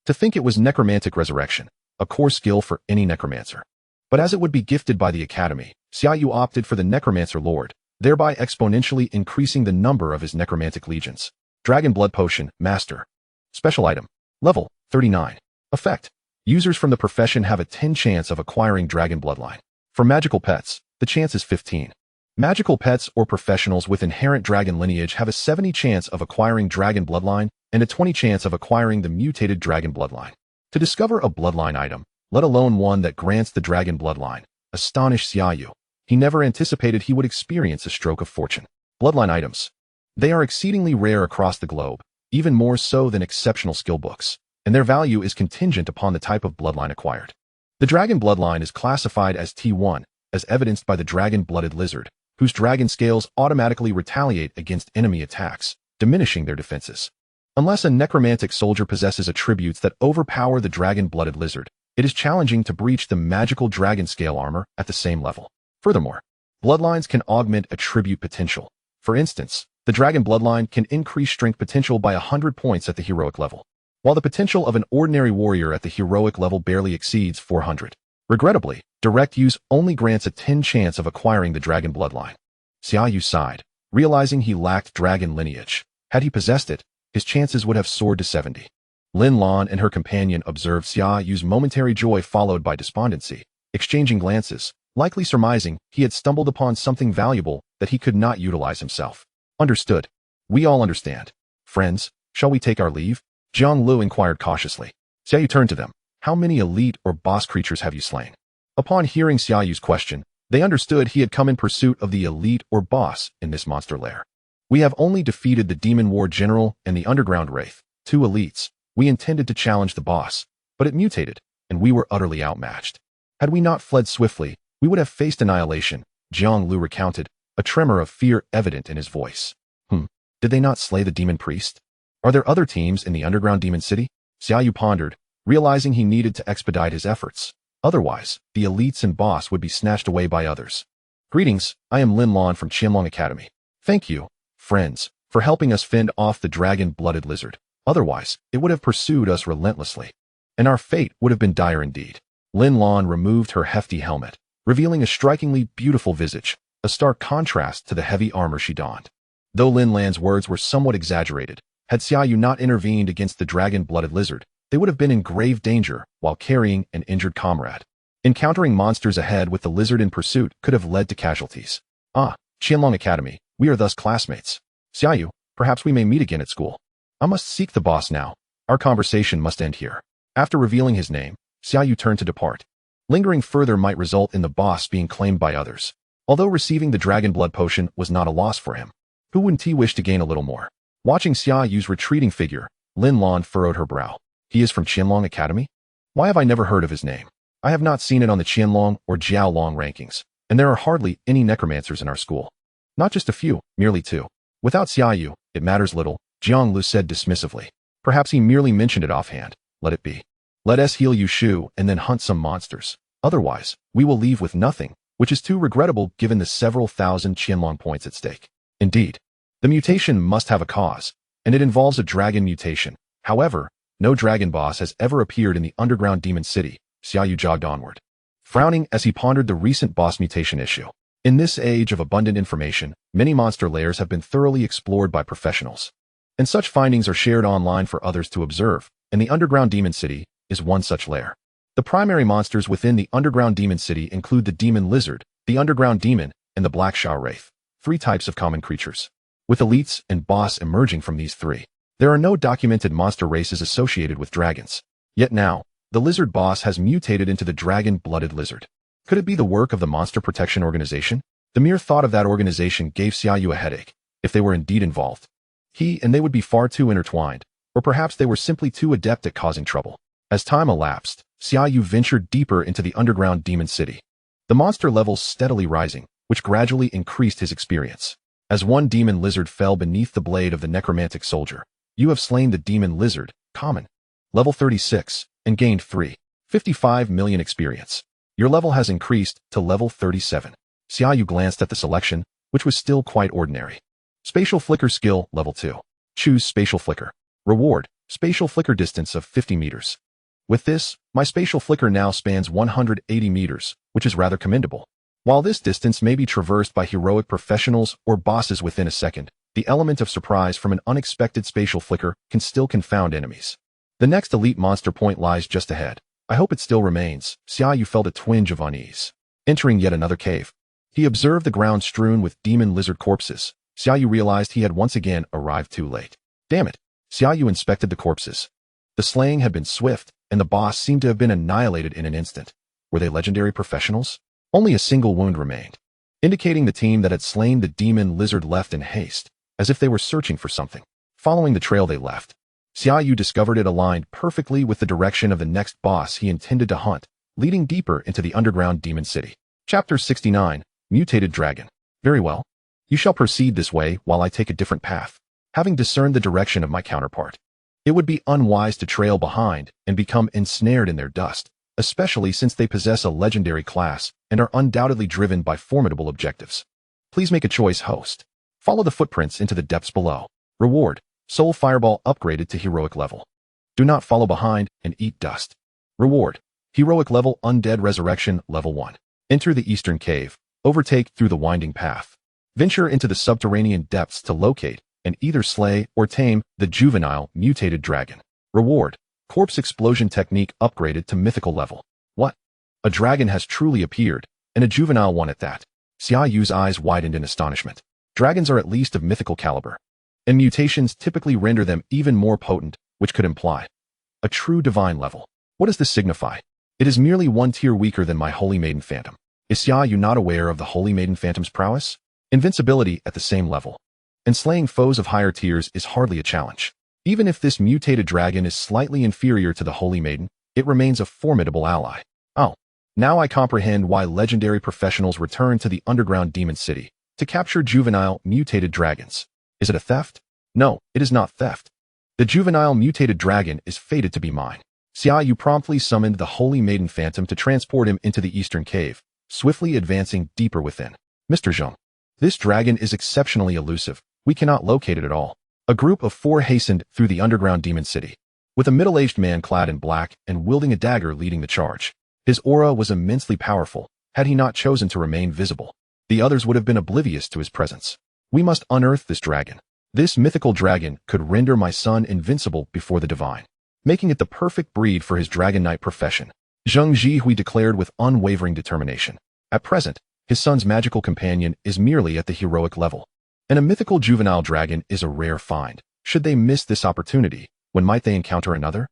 To think it was Necromantic Resurrection, a core skill for any necromancer. But as it would be gifted by the Academy, Xia Yu opted for the Necromancer Lord, thereby exponentially increasing the number of his necromantic legions. Dragon Blood Potion, Master. Special Item. Level 39. Effect. Users from the profession have a 10 chance of acquiring Dragon Bloodline. For magical pets, the chance is 15. Magical pets or professionals with inherent dragon lineage have a 70 chance of acquiring Dragon Bloodline and a 20 chance of acquiring the mutated Dragon Bloodline. To discover a Bloodline item, let alone one that grants the dragon bloodline, astonished Xia Yu. He never anticipated he would experience a stroke of fortune. Bloodline items. They are exceedingly rare across the globe, even more so than exceptional skill books, and their value is contingent upon the type of bloodline acquired. The dragon bloodline is classified as T1, as evidenced by the dragon-blooded lizard, whose dragon scales automatically retaliate against enemy attacks, diminishing their defenses. Unless a necromantic soldier possesses attributes that overpower the dragon-blooded lizard, it is challenging to breach the magical dragon scale armor at the same level. Furthermore, bloodlines can augment attribute potential. For instance, the dragon bloodline can increase strength potential by 100 points at the heroic level, while the potential of an ordinary warrior at the heroic level barely exceeds 400. Regrettably, direct use only grants a 10 chance of acquiring the dragon bloodline. Xia Yu sighed, realizing he lacked dragon lineage. Had he possessed it, his chances would have soared to 70. Lin Lan and her companion observed Xia Yu's momentary joy followed by despondency, exchanging glances, likely surmising he had stumbled upon something valuable that he could not utilize himself. Understood. We all understand. Friends, shall we take our leave? Jiang Lu inquired cautiously. Xia Yu turned to them. How many elite or boss creatures have you slain? Upon hearing Xia Yu's question, they understood he had come in pursuit of the elite or boss in this monster lair. We have only defeated the demon war general and the underground wraith, 2 elites. We intended to challenge the boss, but it mutated, and we were utterly outmatched. Had we not fled swiftly, we would have faced annihilation, Jiang Lu recounted, a tremor of fear evident in his voice. Did they not slay the demon priest? Are there other teams in the underground demon city? Xia Yu pondered, realizing he needed to expedite his efforts. Otherwise, the elites and boss would be snatched away by others. Greetings, I am Lin Lan from Qianlong Academy. Thank you, friends, for helping us fend off the dragon-blooded lizard. Otherwise, it would have pursued us relentlessly, and our fate would have been dire indeed. Lin Lan removed her hefty helmet, revealing a strikingly beautiful visage, a stark contrast to the heavy armor she donned. Though Lin Lan's words were somewhat exaggerated, had Xia Yu not intervened against the dragon-blooded lizard, they would have been in grave danger while carrying an injured comrade. Encountering monsters ahead with the lizard in pursuit could have led to casualties. Qianlong Academy, we are thus classmates. Xia Yu, perhaps we may meet again at school. I must seek the boss now. Our conversation must end here. After revealing his name, Xia Yu turned to depart. Lingering further might result in the boss being claimed by others. Although receiving the dragon blood potion was not a loss for him, who wouldn't he wish to gain a little more? Watching Xia Yu's retreating figure, Lin Lan furrowed her brow. He is from Qianlong Academy? Why have I never heard of his name? I have not seen it on the Qianlong or Jiaolong rankings, and there are hardly any necromancers in our school. Not just a few, merely 2. Without Xia Yu, it matters little, Jiang Lu said dismissively. Perhaps he merely mentioned it offhand. Let it be. Let us heal Yu Shu and then hunt some monsters. Otherwise, we will leave with nothing, which is too regrettable given the several thousand Qianlong points at stake. Indeed, the mutation must have a cause, and it involves a dragon mutation. However, no dragon boss has ever appeared in the underground demon city. Xia Yu jogged onward, frowning as he pondered the recent boss mutation issue. In this age of abundant information, many monster lairs have been thoroughly explored by professionals, and such findings are shared online for others to observe, and the underground demon city is one such lair. The primary monsters within the underground demon city include the demon lizard, the underground demon, and the black Shao wraith, 3 types of common creatures. With elites and boss emerging from these 3, there are no documented monster races associated with dragons. Yet now, the lizard boss has mutated into the dragon-blooded lizard. Could it be the work of the Monster Protection Organization? The mere thought of that organization gave Xia Yu a headache. If they were indeed involved, he and they would be far too intertwined, or perhaps they were simply too adept at causing trouble. As time elapsed, Xia Yu ventured deeper into the underground demon city, the monster levels steadily rising, which gradually increased his experience. As one demon lizard fell beneath the blade of the necromantic soldier, you have slain the demon lizard, common, level 36, and gained 355 million experience. Your level has increased to level 37. Xia Yu glanced at the selection, which was still quite ordinary. Spatial Flicker Skill, level 2. Choose Spatial Flicker. Reward, Spatial Flicker distance of 50 meters. With this, my spatial flicker now spans 180 meters, which is rather commendable. While this distance may be traversed by heroic professionals or bosses within a second, the element of surprise from an unexpected spatial flicker can still confound enemies. The next elite monster point lies just ahead. I hope it still remains. Xia Yu felt a twinge of unease. Entering yet another cave, he observed the ground strewn with demon lizard corpses. Xia Yu realized he had once again arrived too late. Damn it! Xia Yu inspected the corpses. The slaying had been swift, and the boss seemed to have been annihilated in an instant. Were they legendary professionals? Only a single wound remained, indicating the team that had slain the demon lizard left in haste, as if they were searching for something. Following the trail they left, Xia Yu discovered it aligned perfectly with the direction of the next boss he intended to hunt, leading deeper into the underground demon city. Chapter 69, Mutated Dragon. Very well. You shall proceed this way while I take a different path, having discerned the direction of my counterpart. It would be unwise to trail behind and become ensnared in their dust, especially since they possess a legendary class and are undoubtedly driven by formidable objectives. Please make a choice, host. Follow the footprints into the depths below. Reward: Soul Fireball upgraded to heroic level. Do not follow behind and eat dust. Reward: Heroic level Undead Resurrection level 1. Enter the Eastern Cave. Overtake through the winding path. Venture into the subterranean depths to locate and either slay or tame the juvenile mutated dragon. Reward: Corpse Explosion Technique upgraded to mythical level. What? A dragon has truly appeared, and a juvenile one at that. Xia Yu's eyes widened in astonishment. Dragons are at least of mythical caliber, and mutations typically render them even more potent, which could imply a true divine level. What does this signify? It is merely one tier weaker than my Holy Maiden Phantom. Is Xia Yu not aware of the Holy Maiden Phantom's prowess? Invincibility at the same level, and slaying foes of higher tiers is hardly a challenge. Even if this mutated dragon is slightly inferior to the Holy Maiden, it remains a formidable ally. Oh, now I comprehend why legendary professionals return to the underground demon city to capture juvenile mutated dragons. Is it a theft? No, it is not theft. The juvenile mutated dragon is fated to be mine. Xia Yu promptly summoned the Holy Maiden Phantom to transport him into the Eastern Cave, swiftly advancing deeper within. Mr. Zheng, this dragon is exceptionally elusive. We cannot locate it at all. A group of 4 hastened through the underground demon city, with a middle-aged man clad in black and wielding a dagger leading the charge. His aura was immensely powerful. Had he not chosen to remain visible, the others would have been oblivious to his presence. We must unearth this dragon. This mythical dragon could render my son invincible before the divine, making it the perfect breed for his Dragon Knight profession. Zheng Zhihui declared with unwavering determination. At present, his son's magical companion is merely at the heroic level, and a mythical juvenile dragon is a rare find. Should they miss this opportunity, when might they encounter another?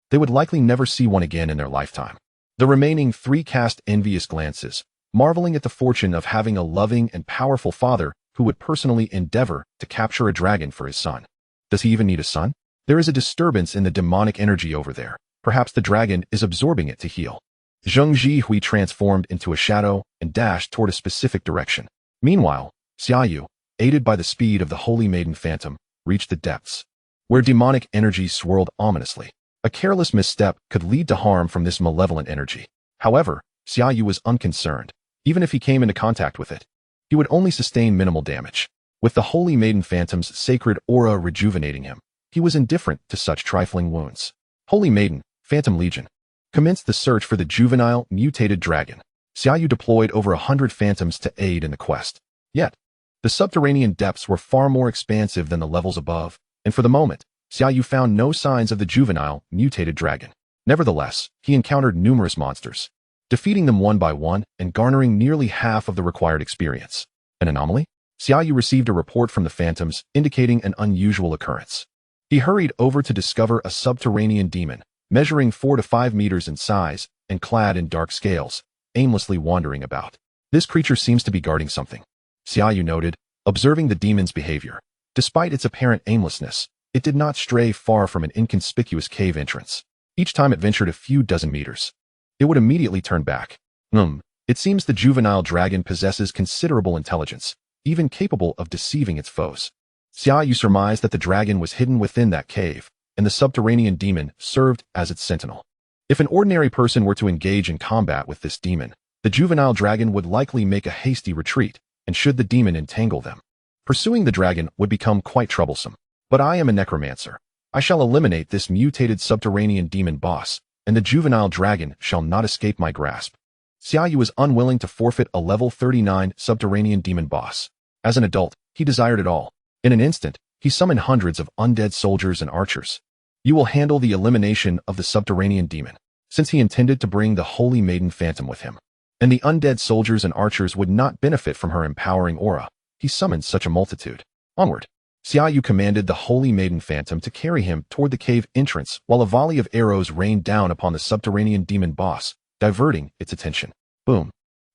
They would likely never see one again in their lifetime. The remaining 3 cast envious glances, marveling at the fortune of having a loving and powerful father who would personally endeavor to capture a dragon for his son. Does he even need a son? There is a disturbance in the demonic energy over there. Perhaps the dragon is absorbing it to heal. Zheng Zhihui transformed into a shadow and dashed toward a specific direction. Meanwhile, Xia Yu, aided by the speed of the Holy Maiden Phantom, reached the depths, where demonic energy swirled ominously. A careless misstep could lead to harm from this malevolent energy. However, Xia Yu was unconcerned. Even if he came into contact with it, he would only sustain minimal damage. With the Holy Maiden Phantom's sacred aura rejuvenating him, he was indifferent to such trifling wounds. Holy Maiden, Phantom Legion, commenced the search for the juvenile mutated dragon. Xia Yu deployed over 100 phantoms to aid in the quest. Yet, the subterranean depths were far more expansive than the levels above, and for the moment, Xia Yu found no signs of the juvenile mutated dragon. Nevertheless, he encountered numerous monsters, defeating them one by one and garnering nearly half of the required experience. An anomaly? Xia Yu received a report from the phantoms indicating an unusual occurrence. He hurried over to discover a subterranean demon, measuring 4 to 5 meters in size and clad in dark scales, aimlessly wandering about. This creature seems to be guarding something, Xia Yu noted, observing the demon's behavior. Despite its apparent aimlessness, it did not stray far from an inconspicuous cave entrance. Each time it ventured a few dozen meters, it would immediately turn back. It seems the juvenile dragon possesses considerable intelligence, even capable of deceiving its foes. Xia Yu surmised that the dragon was hidden within that cave, and the subterranean demon served as its sentinel. If an ordinary person were to engage in combat with this demon, the juvenile dragon would likely make a hasty retreat, and should the demon entangle them, pursuing the dragon would become quite troublesome. But I am a necromancer. I shall eliminate this mutated subterranean demon boss, and the juvenile dragon shall not escape my grasp. Xia Yu was unwilling to forfeit a level 39 subterranean demon boss. As an adult, he desired it all. In an instant, he summoned hundreds of undead soldiers and archers. You will handle the elimination of the subterranean demon, since he intended to bring the Holy Maiden Phantom with him. And the undead soldiers and archers would not benefit from her empowering aura. He summoned such a multitude. Onward. Xia Yu commanded the Holy Maiden Phantom to carry him toward the cave entrance while a volley of arrows rained down upon the subterranean demon boss, diverting its attention. Boom.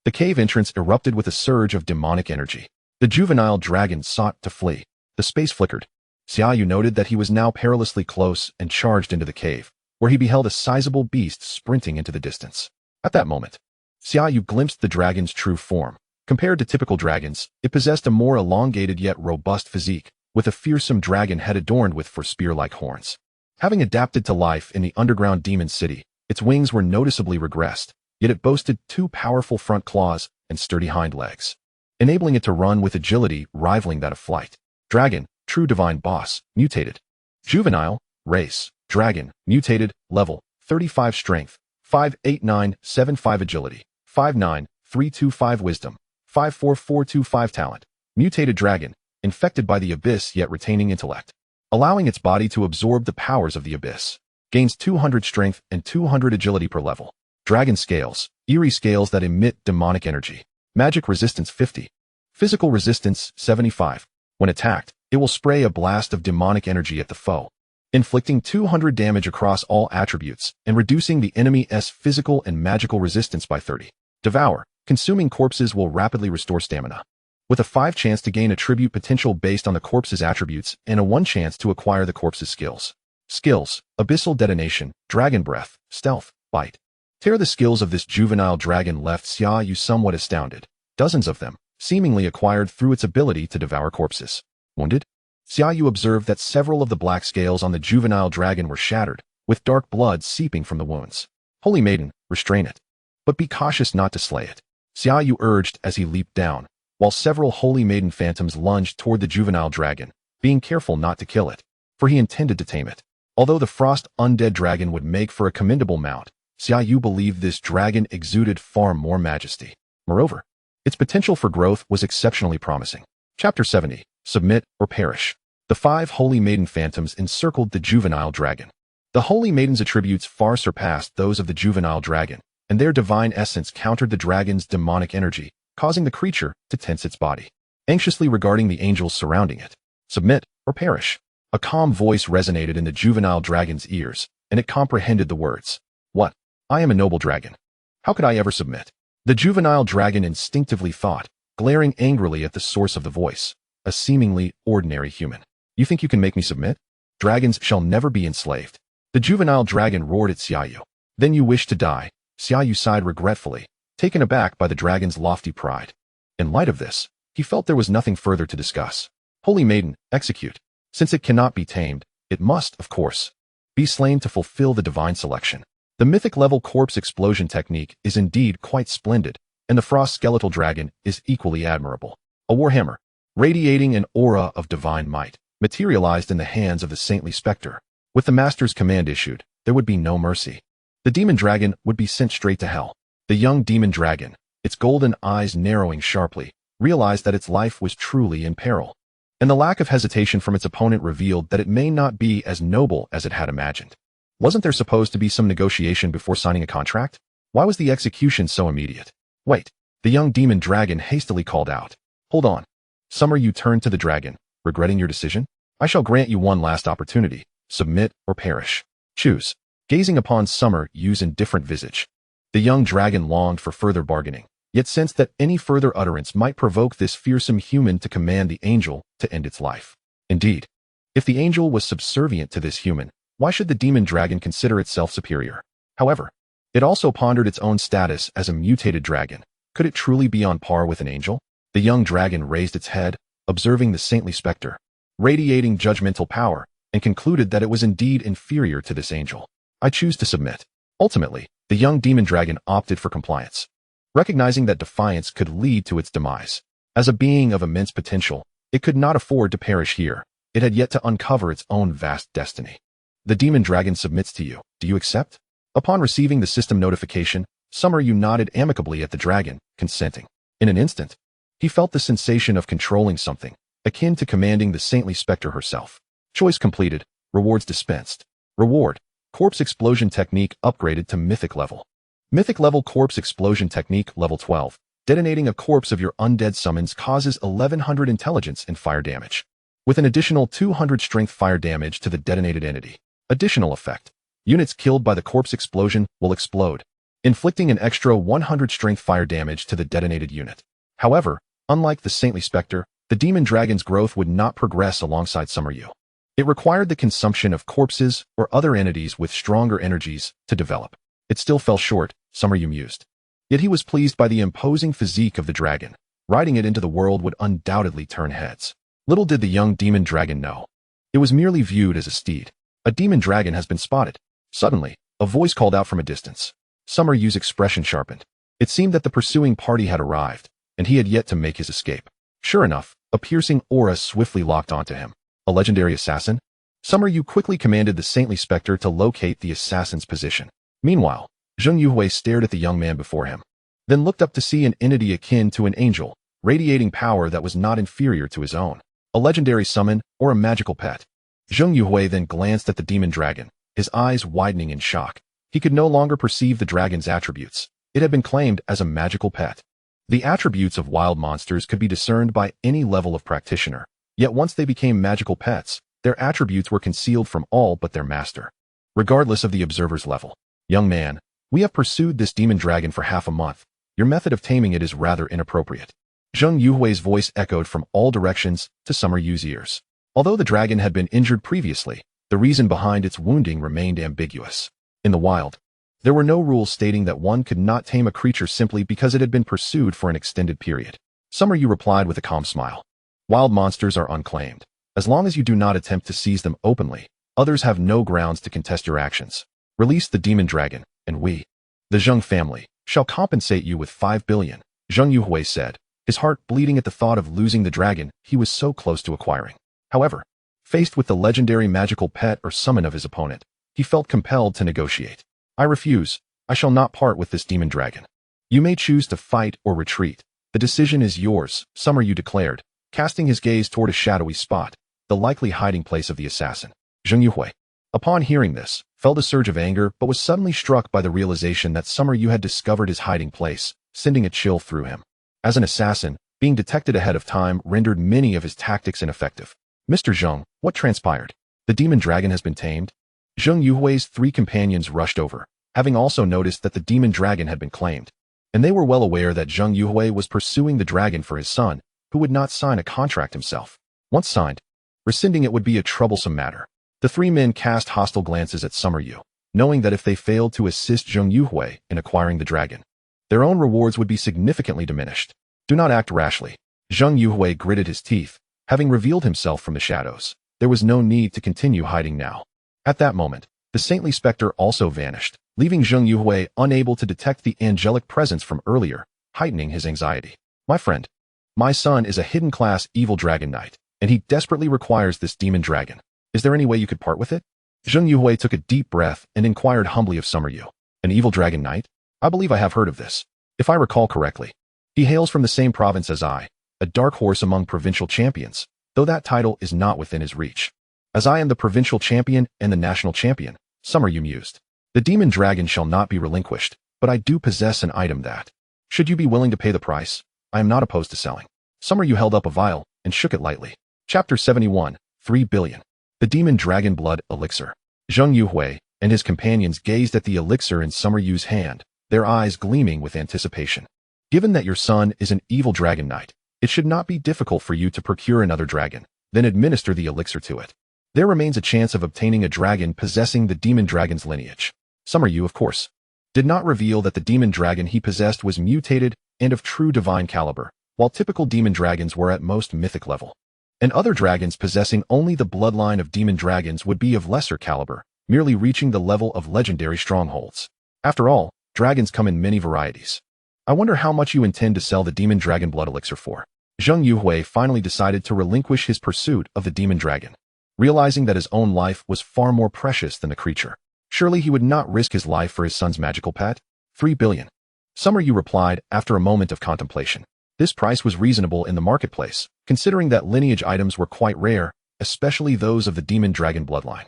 The cave entrance erupted with a surge of demonic energy. The juvenile dragon sought to flee. The space flickered. Xia Yu noted that he was now perilously close and charged into the cave, where he beheld a sizable beast sprinting into the distance. At that moment, Xia Yu glimpsed the dragon's true form. Compared to typical dragons, it possessed a more elongated yet robust physique, with a fearsome dragon head adorned with four spear-like horns. Having adapted to life in the underground demon city, its wings were noticeably regressed, yet it boasted 2 powerful front claws and sturdy hind legs, enabling it to run with agility rivaling that of flight. Dragon, true divine boss, mutated. Juvenile, race, dragon, mutated, level, 35 strength, 58975 agility, 59325 wisdom, 54425 talent. Mutated dragon, infected by the abyss yet retaining intellect, allowing its body to absorb the powers of the abyss. Gains 200 strength and 200 agility per level. Dragon scales, eerie scales that emit demonic energy. Magic resistance 50. Physical resistance 75. When attacked, it will spray a blast of demonic energy at the foe, inflicting 200 damage across all attributes and reducing the enemy's physical and magical resistance by 30. Devour, consuming corpses will rapidly restore stamina, with a 5 chance to gain attribute potential based on the corpse's attributes and a 1 chance to acquire the corpse's skills. Skills, abyssal detonation, dragon breath, stealth, bite. Tear. The skills of this juvenile dragon left Xia Yu somewhat astounded. Dozens of them, seemingly acquired through its ability to devour corpses. Wounded? Xia Yu observed that several of the black scales on the juvenile dragon were shattered, with dark blood seeping from the wounds. Holy Maiden, restrain it. But be cautious not to slay it, Xia Yu urged as he leaped down, while several Holy Maiden phantoms lunged toward the juvenile dragon, being careful not to kill it, for he intended to tame it. Although the frost undead dragon would make for a commendable mount, Xia Yu believed this dragon exuded far more majesty. Moreover, its potential for growth was exceptionally promising. Chapter 70. Submit or Perish. The 5 Holy Maiden phantoms encircled the juvenile dragon. The Holy Maiden's attributes far surpassed those of the juvenile dragon, and their divine essence countered the dragon's demonic energy, causing the creature to tense its body, anxiously regarding the angels surrounding it. Submit or perish. A calm voice resonated in the juvenile dragon's ears, and it comprehended the words. What? I am a noble dragon. How could I ever submit? The juvenile dragon instinctively thought, glaring angrily at the source of the voice, a seemingly ordinary human. You think you can make me submit? Dragons shall never be enslaved. The juvenile dragon roared at Xia Yu. Then you wish to die? Xia Yu sighed regretfully, taken aback by the dragon's lofty pride. In light of this, he felt there was nothing further to discuss. Holy Maiden, execute. Since it cannot be tamed, it must, of course, be slain to fulfill the divine selection. The mythic level corpse explosion technique is indeed quite splendid, and the frost skeletal dragon is equally admirable. A warhammer, radiating an aura of divine might, materialized in the hands of the saintly spectre. With the master's command issued, there would be no mercy. The demon dragon would be sent straight to hell. The young demon dragon, its golden eyes narrowing sharply, realized that its life was truly in peril, and the lack of hesitation from its opponent revealed that it may not be as noble as it had imagined. Wasn't there supposed to be some negotiation before signing a contract? Why was the execution so immediate? Wait, the young demon dragon hastily called out. Hold on. Summer Yu turned to the dragon, regretting your decision? I shall grant you one last opportunity. Submit or perish. Choose. Gazing upon Summer Yu's indifferent visage, the young dragon longed for further bargaining, yet sensed that any further utterance might provoke this fearsome human to command the angel to end its life. Indeed, if the angel was subservient to this human, why should the demon dragon consider itself superior? However, it also pondered its own status as a mutated dragon. Could it truly be on par with an angel? The young dragon raised its head, observing the saintly spectre, radiating judgmental power, and concluded that it was indeed inferior to this angel. I choose to submit. Ultimately, the young demon dragon opted for compliance, recognizing that defiance could lead to its demise. As a being of immense potential, it could not afford to perish here. It had yet to uncover its own vast destiny. The demon dragon submits to you. Do you accept? Upon receiving the system notification, Summer Yu nodded amicably at the dragon, consenting. In an instant, he felt the sensation of controlling something, akin to commanding the saintly spectre herself. Choice completed. Rewards dispensed. Reward. Corpse explosion technique upgraded to mythic level. Mythic level corpse explosion technique level 12. Detonating a corpse of your undead summons causes 1100 intelligence and fire damage. with an additional 200 strength fire damage to the detonated entity. Additional effect. Units killed by the corpse explosion will explode, inflicting an extra 100 strength fire damage to the detonated unit. However, unlike the Saintly Spectre, the Demon Dragon's growth would not progress alongside Summer Yu. It required the consumption of corpses or other entities with stronger energies to develop. It still fell short, Summer Yu mused. Yet he was pleased by the imposing physique of the dragon. Riding it into the world would undoubtedly turn heads. Little did the young demon dragon know. It was merely viewed as a steed. A demon dragon has been spotted. Suddenly, a voice called out from a distance. Summer Yu's expression sharpened. It seemed that the pursuing party had arrived, and he had yet to make his escape. Sure enough, a piercing aura swiftly locked onto him. A legendary assassin? Summer Yu quickly commanded the Saintly Spectre to locate the assassin's position. Meanwhile, Zheng Yuhui stared at the young man before him, then looked up to see an entity akin to an angel, radiating power that was not inferior to his own. A legendary summon or a magical pet. Zheng Yuhui then glanced at the demon dragon, his eyes widening in shock. He could no longer perceive the dragon's attributes. It had been claimed as a magical pet. The attributes of wild monsters could be discerned by any level of practitioner, yet once they became magical pets, their attributes were concealed from all but their master. Regardless of the observer's level. Young man, we have pursued this demon dragon for half a month. Your method of taming it is rather inappropriate. Zheng Yuhui's voice echoed from all directions to Summer Yu's ears. Although the dragon had been injured previously, the reason behind its wounding remained ambiguous. In the wild, there were no rules stating that one could not tame a creature simply because it had been pursued for an extended period. Summer Yu replied with a calm smile. Wild monsters are unclaimed. As long as you do not attempt to seize them openly, others have no grounds to contest your actions. Release the demon dragon, and we, the Zheng family, shall compensate you with 5 billion, Zheng Yuhui said, his heart bleeding at the thought of losing the dragon he was so close to acquiring. However, faced with the legendary magical pet or summon of his opponent, he felt compelled to negotiate. I refuse. I shall not part with this demon dragon. You may choose to fight or retreat. The decision is yours, Summer Yu declared, casting his gaze toward a shadowy spot, the likely hiding place of the assassin. Zheng Yuhui, upon hearing this, felt a surge of anger but was suddenly struck by the realization that Summer Yu had discovered his hiding place, sending a chill through him. As an assassin, being detected ahead of time rendered many of his tactics ineffective. Mr. Zheng, what transpired? The demon dragon has been tamed? Zheng Yuhui's 3 companions rushed over, having also noticed that the demon dragon had been claimed. And they were well aware that Zheng Yuhui was pursuing the dragon for his son, who would not sign a contract himself. Once signed, rescinding it would be a troublesome matter. The 3 men cast hostile glances at Summer Yu, knowing that if they failed to assist Zheng Yuhui in acquiring the dragon, their own rewards would be significantly diminished. Do not act rashly. Zheng Yuhui gritted his teeth, having revealed himself from the shadows. There was no need to continue hiding now. At that moment, the Saintly Spectre also vanished, leaving Zheng Yuhui unable to detect the angelic presence from earlier, heightening his anxiety. My friend, my son is a hidden class evil dragon knight, and he desperately requires this demon dragon. Is there any way you could part with it? Zheng Yuhui took a deep breath and inquired humbly of Summer Yu. An evil dragon knight? I believe I have heard of this. If I recall correctly, he hails from the same province as I, a dark horse among provincial champions, though that title is not within his reach. As I am the provincial champion and the national champion, Summer Yu mused. The demon dragon shall not be relinquished, but I do possess an item that, should you be willing to pay the price, I am not opposed to selling. Summer Yu held up a vial and shook it lightly. Chapter 71, 3 billion. The Demon Dragon Blood Elixir. Zheng Yuhui and his companions gazed at the elixir in Summer Yu's hand, their eyes gleaming with anticipation. Given that your son is an evil dragon knight, it should not be difficult for you to procure another dragon, then administer the elixir to it. There remains a chance of obtaining a dragon possessing the demon dragon's lineage. Summer Yu, of course, did not reveal that the demon dragon he possessed was mutated and of true divine caliber, while typical demon dragons were at most mythic level. And other dragons possessing only the bloodline of demon dragons would be of lesser caliber, merely reaching the level of legendary strongholds. After all, dragons come in many varieties. I wonder how much you intend to sell the demon dragon blood elixir for. Zheng Yuhui finally decided to relinquish his pursuit of the demon dragon, realizing that his own life was far more precious than the creature. Surely he would not risk his life for his son's magical pet? 3 billion. Summer Yu replied after a moment of contemplation. This price was reasonable in the marketplace, considering that lineage items were quite rare, especially those of the demon dragon bloodline.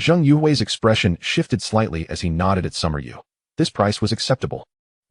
Zheng Yuhui's expression shifted slightly as he nodded at Summer Yu. This price was acceptable.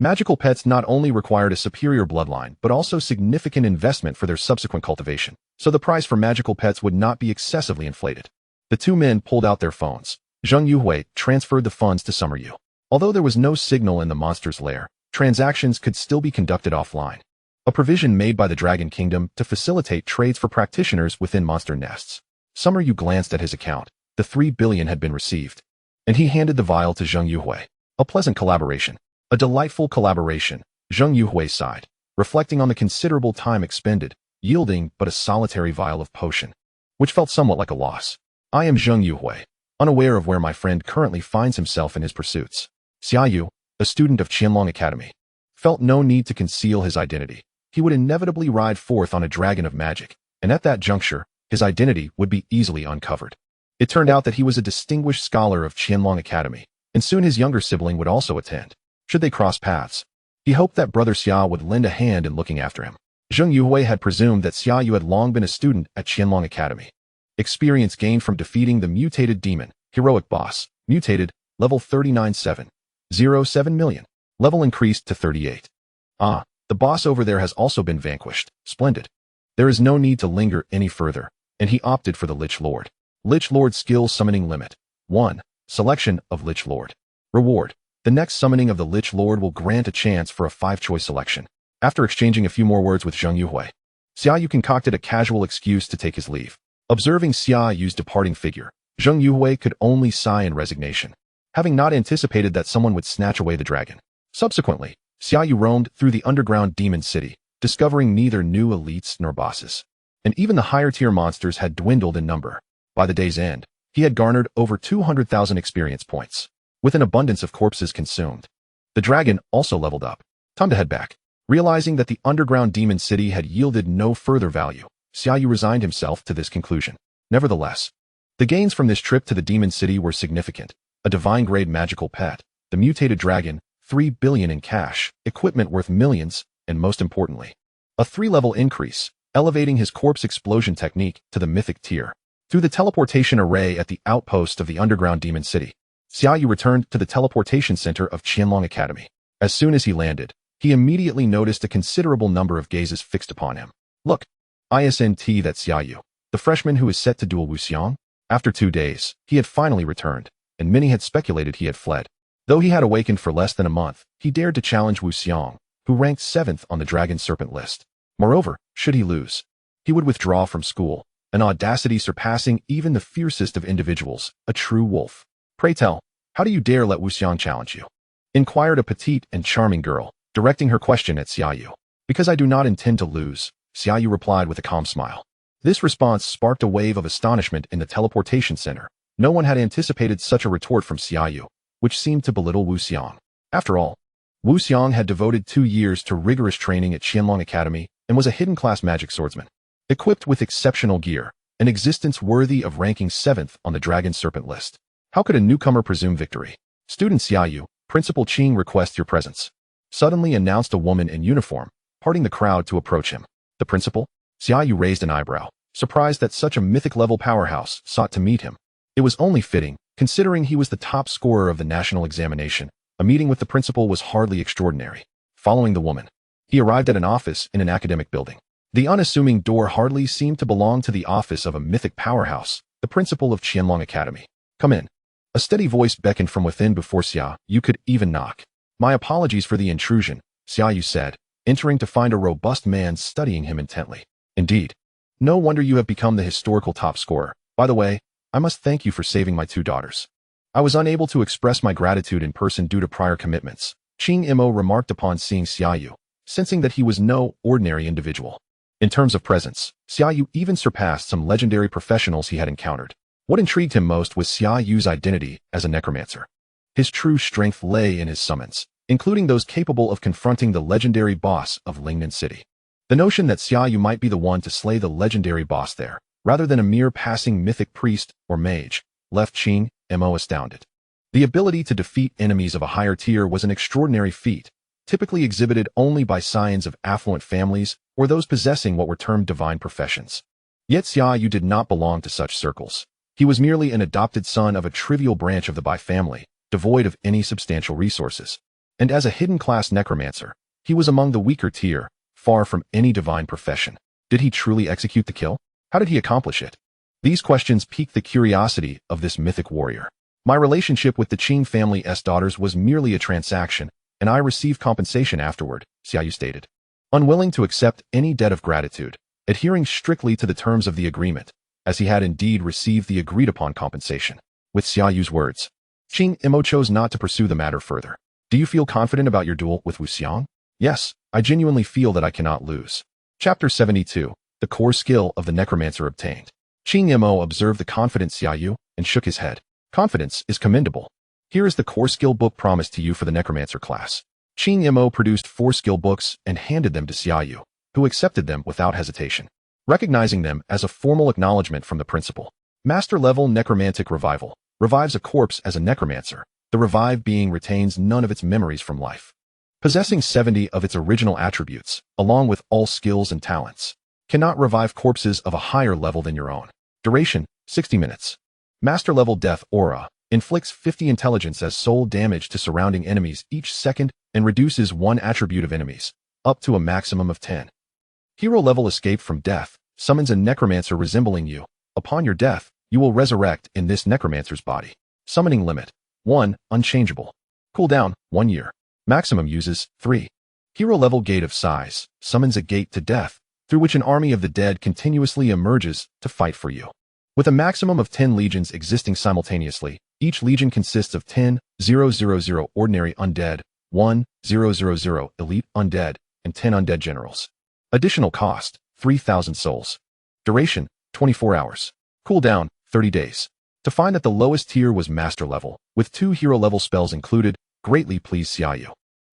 Magical pets not only required a superior bloodline, but also significant investment for their subsequent cultivation, so the price for magical pets would not be excessively inflated. The two men pulled out their phones. Zheng Yuhui transferred the funds to Summer Yu. Although there was no signal in the monster's lair, transactions could still be conducted offline. A provision made by the Dragon Kingdom to facilitate trades for practitioners within monster nests. Summer Yu glanced at his account. The 3 billion had been received, and he handed the vial to Zheng Yuhui. A pleasant collaboration. A delightful collaboration, Zheng Yuhui sighed, reflecting on the considerable time expended, yielding but a solitary vial of potion, which felt somewhat like a loss. I am Zheng Yuhui, unaware of where my friend currently finds himself in his pursuits. Xia Yu, a student of Qianlong Academy, felt no need to conceal his identity. He would inevitably ride forth on a dragon of magic, and at that juncture, his identity would be easily uncovered. It turned out that he was a distinguished scholar of Qianlong Academy, and soon his younger sibling would also attend. Should they cross paths, he hoped that brother Xia would lend a hand in looking after him. Zheng Yuhui had presumed that Xia Yu had long been a student at Qianlong Academy. Experience gained from defeating the mutated demon, heroic boss, mutated, level 39,707 million. Level increased to 38. Ah, the boss over there has also been vanquished. Splendid. There is no need to linger any further, and he opted for the Lich Lord. Lich Lord skill summoning limit. 1. Selection of Lich Lord. Reward. The next summoning of the Lich Lord will grant a chance for a 5-choice selection. After exchanging a few more words with Zheng Yuhui, Xia Yu concocted a casual excuse to take his leave. Observing Xia Yu's departing figure, Zheng Yuhui could only sigh in resignation, having not anticipated that someone would snatch away the dragon. Subsequently, Xia Yu roamed through the underground demon city, discovering neither new elites nor bosses. And even the higher-tier monsters had dwindled in number. By the day's end, he had garnered over 200,000 experience points, with an abundance of corpses consumed. The dragon also leveled up. Time to head back. Realizing that the underground demon city had yielded no further value, Xia Yu resigned himself to this conclusion. Nevertheless, the gains from this trip to the demon city were significant. A divine-grade magical pet, the mutated dragon, 3 billion in cash, equipment worth millions, and most importantly, a 3-level increase, elevating his corpse explosion technique to the mythic tier. Through the teleportation array at the outpost of the underground demon city, Xia Yu returned to the teleportation center of Qianlong Academy. As soon as he landed, he immediately noticed a considerable number of gazes fixed upon him. Look, ISNT, that's Xia Yu, the freshman who is set to duel Wuxiang. After 2 days, he had finally returned, and many had speculated he had fled. Though he had awakened for less than a month, he dared to challenge Wuxiang, who ranked 7th on the Dragon Serpent list. Moreover, should he lose, he would withdraw from school, an audacity surpassing even the fiercest of individuals, a true wolf. Pray tell, how do you dare let Wuxiang challenge you? Inquired a petite and charming girl, directing her question at Xia Yu. Because I do not intend to lose, Xia Yu replied with a calm smile. This response sparked a wave of astonishment in the teleportation center. No one had anticipated such a retort from Xia Yu, which seemed to belittle Wuxiang. After all, Wuxiang had devoted 2 years to rigorous training at Qianlong Academy and was a hidden-class magic swordsman, equipped with exceptional gear, an existence worthy of ranking 7th on the Dragon Serpent list. How could a newcomer presume victory? Student Xia Yu, Principal Qing requests your presence. Suddenly announced a woman in uniform, parting the crowd to approach him. The principal? Xia Yu raised an eyebrow, surprised that such a mythic-level powerhouse sought to meet him. It was only fitting, considering he was the top scorer of the national examination. A meeting with the principal was hardly extraordinary. Following the woman, he arrived at an office in an academic building. The unassuming door hardly seemed to belong to the office of a mythic powerhouse, the principal of Qianlong Academy. Come in. A steady voice beckoned from within before Xia Yu could even knock. My apologies for the intrusion, Xia Yu said, entering to find a robust man studying him intently. Indeed. No wonder you have become the historical top scorer. By the way, I must thank you for saving my 2 daughters. I was unable to express my gratitude in person due to prior commitments, Qing Imo remarked upon seeing Xia Yu, sensing that he was no ordinary individual. In terms of presence, Xia Yu even surpassed some legendary professionals he had encountered. What intrigued him most was Xia Yu's identity as a necromancer. His true strength lay in his summons, including those capable of confronting the legendary boss of Lingnan City. The notion that Xia Yu might be the one to slay the legendary boss there, rather than a mere passing mythic priest or mage, left Qing Mo astounded. The ability to defeat enemies of a higher tier was an extraordinary feat, typically exhibited only by scions of affluent families or those possessing what were termed divine professions. Yet Xia Yu did not belong to such circles. He was merely an adopted son of a trivial branch of the Bai family, devoid of any substantial resources. And as a hidden class necromancer, he was among the weaker tier, far from any divine profession. Did he truly execute the kill? How did he accomplish it? These questions piqued the curiosity of this mythic warrior. My relationship with the Qing family's daughters was merely a transaction, and I received compensation afterward, Xia Yu stated. Unwilling to accept any debt of gratitude, adhering strictly to the terms of the agreement, as he had indeed received the agreed-upon compensation. With Xia Yu's words, Qing Imo chose not to pursue the matter further. Do you feel confident about your duel with Wuang? Yes, I genuinely feel that I cannot lose. Chapter 72, the core skill of the necromancer obtained. Qing Imo observed the confident Xia Yu and shook his head. Confidence is commendable. Here is the core skill book promised to you for the necromancer class. Qing Imo produced 4 skill books and handed them to Xia Yu, who accepted them without hesitation, recognizing them as a formal acknowledgement from the principal. Master level necromantic revival revives a corpse as a necromancer. The revived being retains none of its memories from life, possessing 70 of its original attributes, along with all skills and talents. Cannot revive corpses of a higher level than your own. Duration, 60 minutes. Master level death aura inflicts 50 intelligence as soul damage to surrounding enemies each second and reduces 1 attribute of enemies, up to a maximum of 10. Hero level escape from death summons a necromancer resembling you. Upon your death, you will resurrect in this necromancer's body. Summoning limit, 1, unchangeable. Cooldown, 1 year. Maximum uses, 3. Hero level gate of size summons a gate to death, through which an army of the dead continuously emerges to fight for you. With a maximum of 10 legions existing simultaneously, each legion consists of 10,000 ordinary undead, 1,000 elite undead, and 10 undead generals. Additional cost, 3,000 souls. Duration, 24 hours. Cooldown, 30 days. To find that the lowest tier was master level, with 2 hero level spells included, greatly pleased Xia Yu.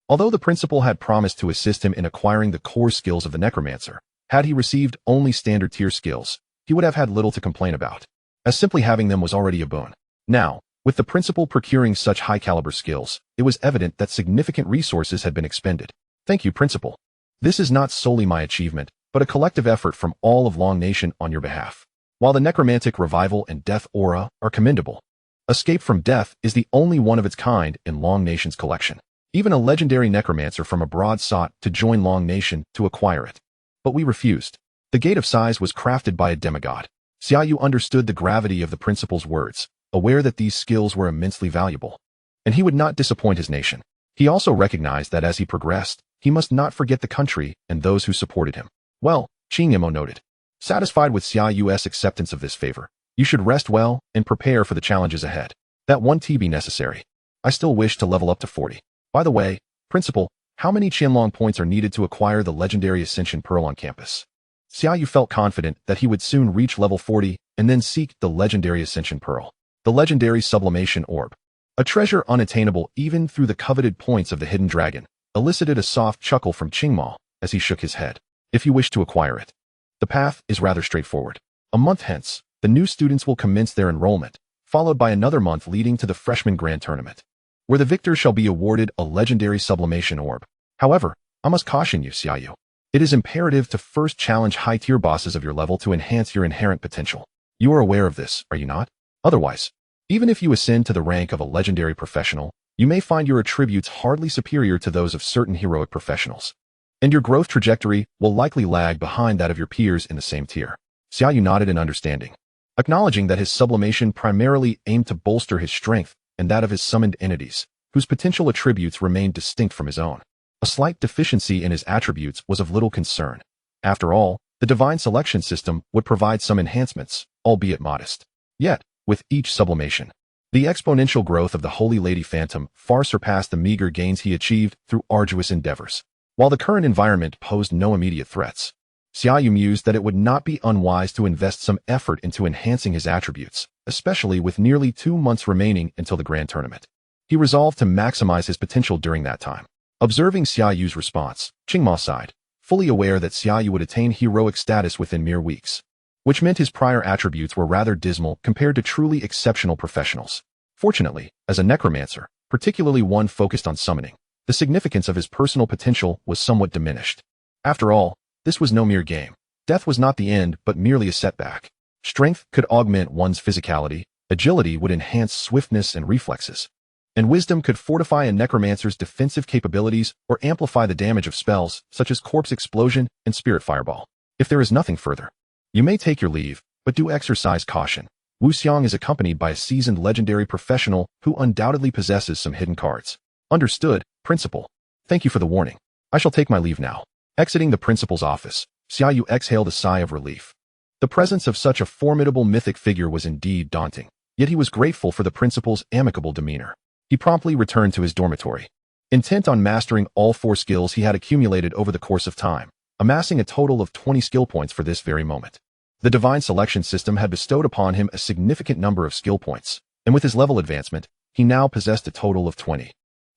Although the principal had promised to assist him in acquiring the core skills of the necromancer, had he received only standard tier skills, he would have had little to complain about, as simply having them was already a boon. Now, with the principal procuring such high-caliber skills, it was evident that significant resources had been expended. Thank you, principal. This is not solely my achievement, but a collective effort from all of Long Nation on your behalf. While the necromantic revival and death aura are commendable, escape from death is the only one of its kind in Long Nation's collection. Even a legendary necromancer from abroad sought to join Long Nation to acquire it. But we refused. The gate of size was crafted by a demigod. Xia Yu understood the gravity of the principal's words, aware that these skills were immensely valuable, and he would not disappoint his nation. He also recognized that as he progressed, he must not forget the country and those who supported him. Well, Qing Imo noted. Satisfied with Xia Yu's acceptance of this favor, you should rest well and prepare for the challenges ahead. That 1 T be necessary. I still wish to level up to 40. By the way, principal, how many Qianlong points are needed to acquire the legendary Ascension Pearl on campus? Xia Yu felt confident that he would soon reach level 40 and then seek the legendary Ascension Pearl, the legendary sublimation orb. A treasure unattainable even through the coveted points of the hidden dragon, elicited a soft chuckle from Qingmao as he shook his head. If you wish to acquire it, the path is rather straightforward. A month hence, the new students will commence their enrollment, followed by another month leading to the freshman grand tournament, where the victor shall be awarded a legendary sublimation orb. However, I must caution you, Xia Yu. It is imperative to first challenge high-tier bosses of your level to enhance your inherent potential. You are aware of this, are you not? Otherwise, even if you ascend to the rank of a legendary professional, you may find your attributes hardly superior to those of certain heroic professionals, and your growth trajectory will likely lag behind that of your peers in the same tier. Xia Yu nodded in understanding, acknowledging that his sublimation primarily aimed to bolster his strength and that of his summoned entities, whose potential attributes remained distinct from his own. A slight deficiency in his attributes was of little concern. After all, the divine selection system would provide some enhancements, albeit modest. Yet, with each sublimation, the exponential growth of the Holy Lady Phantom far surpassed the meager gains he achieved through arduous endeavors. While the current environment posed no immediate threats, Xia Yu mused that it would not be unwise to invest some effort into enhancing his attributes, especially with nearly 2 months remaining until the grand tournament. He resolved to maximize his potential during that time. Observing Xia Yu's response, Qingmao sighed, fully aware that Xia Yu would attain heroic status within mere weeks, which meant his prior attributes were rather dismal compared to truly exceptional professionals. Fortunately, as a necromancer, particularly one focused on summoning, the significance of his personal potential was somewhat diminished. After all, this was no mere game. Death was not the end, but merely a setback. Strength could augment one's physicality, agility would enhance swiftness and reflexes, and wisdom could fortify a necromancer's defensive capabilities or amplify the damage of spells such as corpse explosion and spirit fireball. If there is nothing further, you may take your leave, but do exercise caution. Wuang is accompanied by a seasoned legendary professional who undoubtedly possesses some hidden cards. Understood, Principal. Thank you for the warning. I shall take my leave now. Exiting the principal's office, Xia Yu exhaled a sigh of relief. The presence of such a formidable mythic figure was indeed daunting, yet he was grateful for the principal's amicable demeanor. He promptly returned to his dormitory, intent on mastering all 4 skills he had accumulated over the course of time, amassing a total of 20 skill points for this very moment. The divine selection system had bestowed upon him a significant number of skill points, and with his level advancement, he now possessed a total of 20.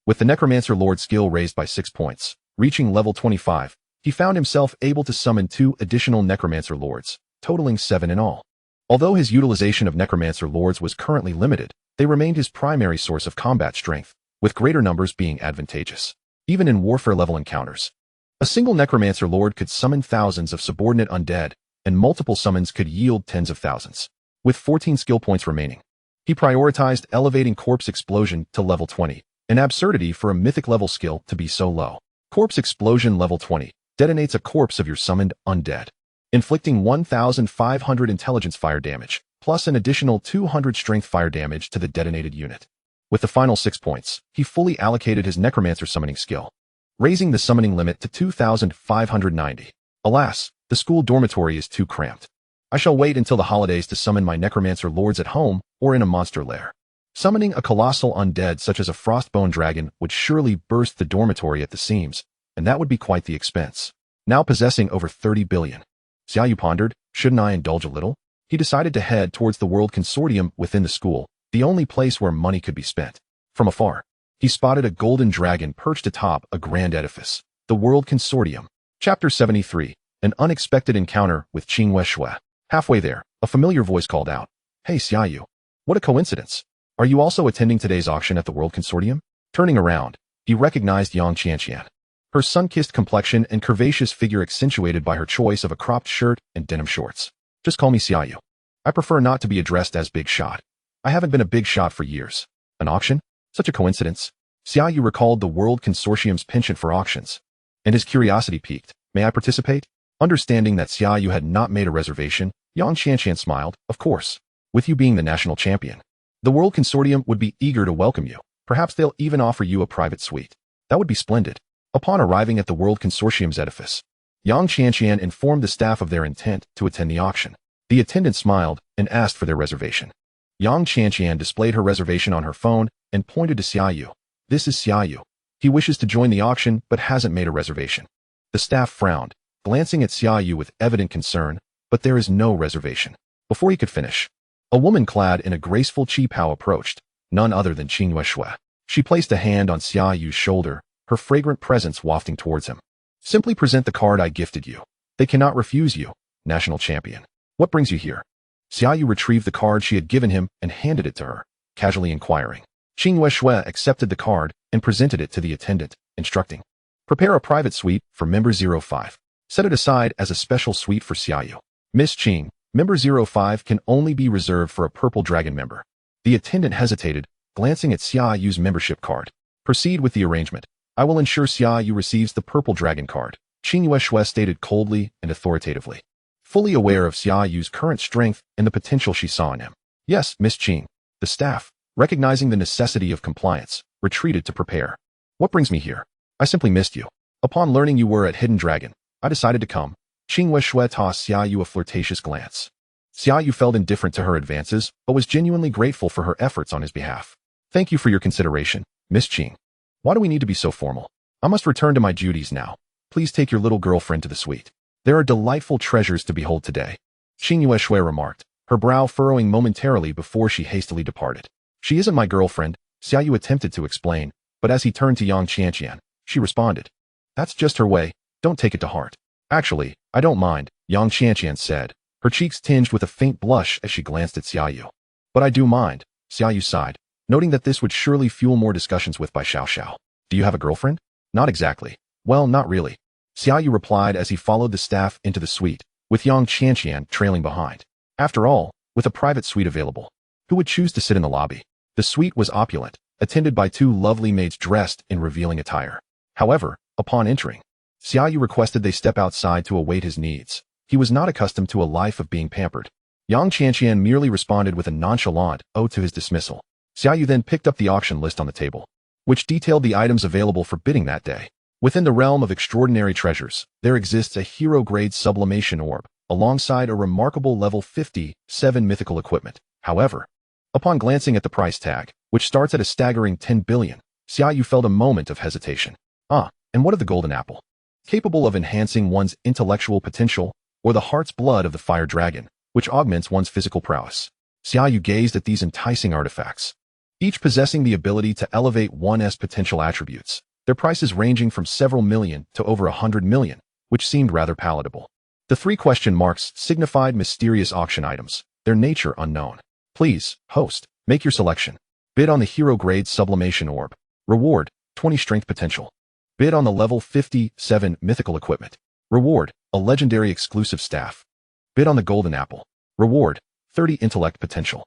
With the Necromancer Lord skill raised by 6 points, reaching level 25, he found himself able to summon 2 additional Necromancer Lords, totaling 7 in all. Although his utilization of Necromancer Lords was currently limited, they remained his primary source of combat strength, with greater numbers being advantageous, even in warfare-level encounters. A single Necromancer Lord could summon thousands of subordinate undead, and multiple summons could yield tens of thousands. With 14 skill points remaining, he prioritized elevating Corpse Explosion to level 20, an absurdity for a mythic level skill to be so low. Corpse Explosion level 20 detonates a corpse of your summoned undead, inflicting 1,500 intelligence fire damage, plus an additional 200 strength fire damage to the detonated unit. With the final 6 points, he fully allocated his Necromancer summoning skill, raising the summoning limit to 2,590. Alas, the school dormitory is too cramped. I shall wait until the holidays to summon my Necromancer Lords at home or in a monster lair. Summoning a colossal undead such as a frostbone dragon would surely burst the dormitory at the seams, and that would be quite the expense. Now possessing over 30 billion. Xia Yu pondered, shouldn't I indulge a little? He decided to head towards the World Consortium within the school, the only place where money could be spent. From afar, he spotted a golden dragon perched atop a grand edifice. The World Consortium. Chapter 73. An unexpected encounter with Qingwei Shui. Halfway there, a familiar voice called out, "Hey Xia Yu. What a coincidence. Are you also attending today's auction at the World Consortium?" Turning around, he recognized Yang Qianqian. Her sun-kissed complexion and curvaceous figure accentuated by her choice of a cropped shirt and denim shorts. "Just call me Xia Yu. I prefer not to be addressed as Big Shot. I haven't been a big shot for years." An auction? Such a coincidence. Xia Yu recalled the World Consortium's penchant for auctions, and his curiosity piqued. "May I participate?" Understanding that Xia Yu had not made a reservation, Yang Qianqian smiled. "Of course. With you being the national champion, the World Consortium would be eager to welcome you. Perhaps they'll even offer you a private suite." "That would be splendid." Upon arriving at the World Consortium's edifice, Yang Qianqian informed the staff of their intent to attend the auction. The attendant smiled and asked for their reservation. Yang Qianqian displayed her reservation on her phone and pointed to Xia Yu. "This is Xia Yu. He wishes to join the auction but hasn't made a reservation." The staff frowned, glancing at Xia Yu with evident concern, "But there is no reservation." Before he could finish, a woman clad in a graceful qipao approached, none other than Qingwei Shui. She placed a hand on Xia Yu's shoulder, her fragrant presence wafting towards him. "Simply present the card I gifted you. They cannot refuse you, national champion. What brings you here?" Xia Yu retrieved the card she had given him and handed it to her, casually inquiring. Qingwei Shui accepted the card and presented it to the attendant, instructing, "Prepare a private suite for member 05. Set it aside as a special suite for Xia Yu. Miss Qing, member 05 can only be reserved for a purple dragon member." The attendant hesitated, glancing at Xia Yu's membership card. "Proceed with the arrangement. I will ensure Xia Yu receives the purple dragon card," Qingwei Shui stated coldly and authoritatively, fully aware of Xia Yu's current strength and the potential she saw in him. "Yes, Miss Qing." The staff, recognizing the necessity of compliance, retreated to prepare. "What brings me here? I simply missed you. Upon learning you were at Hidden Dragon, I decided to come." Qingwei Shui tossed Xia Yu a flirtatious glance. Xia Yu felt indifferent to her advances, but was genuinely grateful for her efforts on his behalf. "Thank you for your consideration, Miss Qing. Why do we need to be so formal? I must return to my duties now. Please take your little girlfriend to the suite. There are delightful treasures to behold today," Qingwei Shui remarked, her brow furrowing momentarily before she hastily departed. "She isn't my girlfriend," Xia Yu attempted to explain, but as he turned to Yang Qianqian, she responded, "That's just her way. Don't take it to heart." "Actually, I don't mind," Yang Qianqian said, her cheeks tinged with a faint blush as she glanced at Xia Yu. "But I do mind," Xia Yu sighed, noting that this would surely fuel more discussions with Bai Xiao. "Do you have a girlfriend?" "Not exactly. Well, not really," Xia Yu replied as he followed the staff into the suite, with Yang Qianqian trailing behind. After all, with a private suite available, who would choose to sit in the lobby? The suite was opulent, attended by two lovely maids dressed in revealing attire. However, upon entering, Xia Yu requested they step outside to await his needs. He was not accustomed to a life of being pampered. Yang Qianqian merely responded with a nonchalant ode to his dismissal. Xia Yu then picked up the auction list on the table, which detailed the items available for bidding that day. Within the realm of extraordinary treasures, there exists a hero-grade sublimation orb, alongside a remarkable level 57 mythical equipment. However, upon glancing at the price tag, which starts at a staggering 10 billion, Xia Yu felt a moment of hesitation. And what of the golden apple? Capable of enhancing one's intellectual potential, or the heart's blood of the fire dragon, which augments one's physical prowess. Xia Yu gazed at these enticing artifacts, each possessing the ability to elevate one's potential attributes, their prices ranging from several million to over 100 million, which seemed rather palatable. The three question marks signified mysterious auction items, their nature unknown. Please, host, make your selection. Bid on the hero-grade sublimation orb. Reward, 20 strength potential. Bid on the level 57 mythical equipment. Reward, a legendary exclusive staff. Bid on the golden apple. Reward, 30 intellect potential.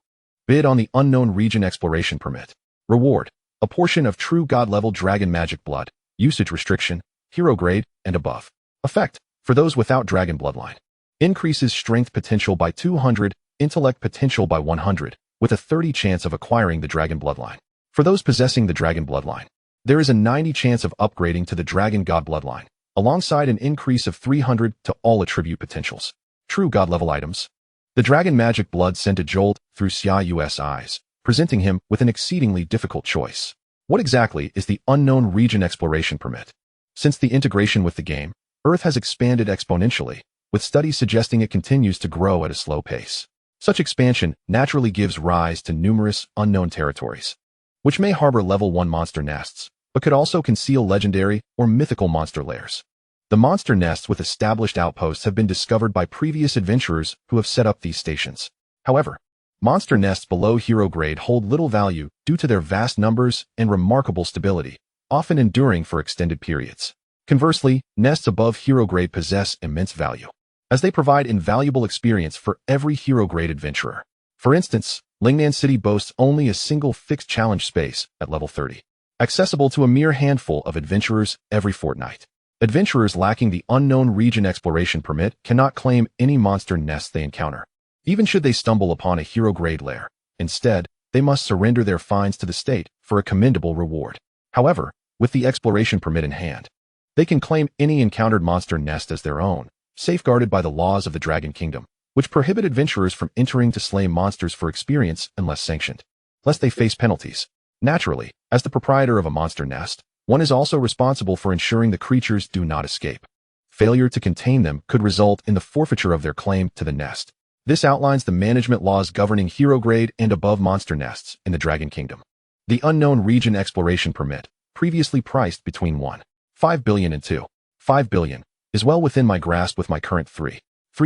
Bid on the unknown region exploration permit. Reward, a portion of true god-level dragon magic blood. Usage restriction, hero grade, and above. Effect, for those without dragon bloodline. Increases strength potential by 200, intellect potential by 100, with a 30 chance of acquiring the dragon bloodline. For those possessing the dragon bloodline, there is a 90 chance of upgrading to the dragon god bloodline, alongside an increase of 300 to all attribute potentials. True god-level items. The dragon magic blood sent a jolt through Xia Yu's eyes, presenting him with an exceedingly difficult choice. What exactly is the unknown region exploration permit? Since the integration with the game, Earth has expanded exponentially, with studies suggesting it continues to grow at a slow pace. Such expansion naturally gives rise to numerous unknown territories, which may harbor level 1 monster nests, but could also conceal legendary or mythical monster lairs. The monster nests with established outposts have been discovered by previous adventurers who have set up these stations. However, monster nests below hero grade hold little value due to their vast numbers and remarkable stability, often enduring for extended periods. Conversely, nests above hero grade possess immense value, as they provide invaluable experience for every hero grade adventurer. For instance, Lingnan City boasts only a single fixed challenge space at level 30, accessible to a mere handful of adventurers every fortnight. Adventurers lacking the unknown region exploration permit cannot claim any monster nests they encounter, even should they stumble upon a hero-grade lair. Instead, they must surrender their finds to the state for a commendable reward. However, with the exploration permit in hand, they can claim any encountered monster nest as their own, safeguarded by the laws of the Dragon Kingdom, which prohibit adventurers from entering to slay monsters for experience unless sanctioned, lest they face penalties. Naturally, as the proprietor of a monster nest, one is also responsible for ensuring the creatures do not escape. Failure to contain them could result in the forfeiture of their claim to the nest. This outlines the management laws governing hero grade and above monster nests in the Dragon Kingdom. The unknown region exploration permit, previously priced between 1.5 billion and 2.5 billion, is well within my grasp with my current 3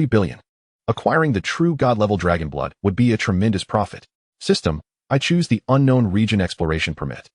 billion. Acquiring the true god-level dragon blood would be a tremendous profit. System, I choose the unknown region exploration permit.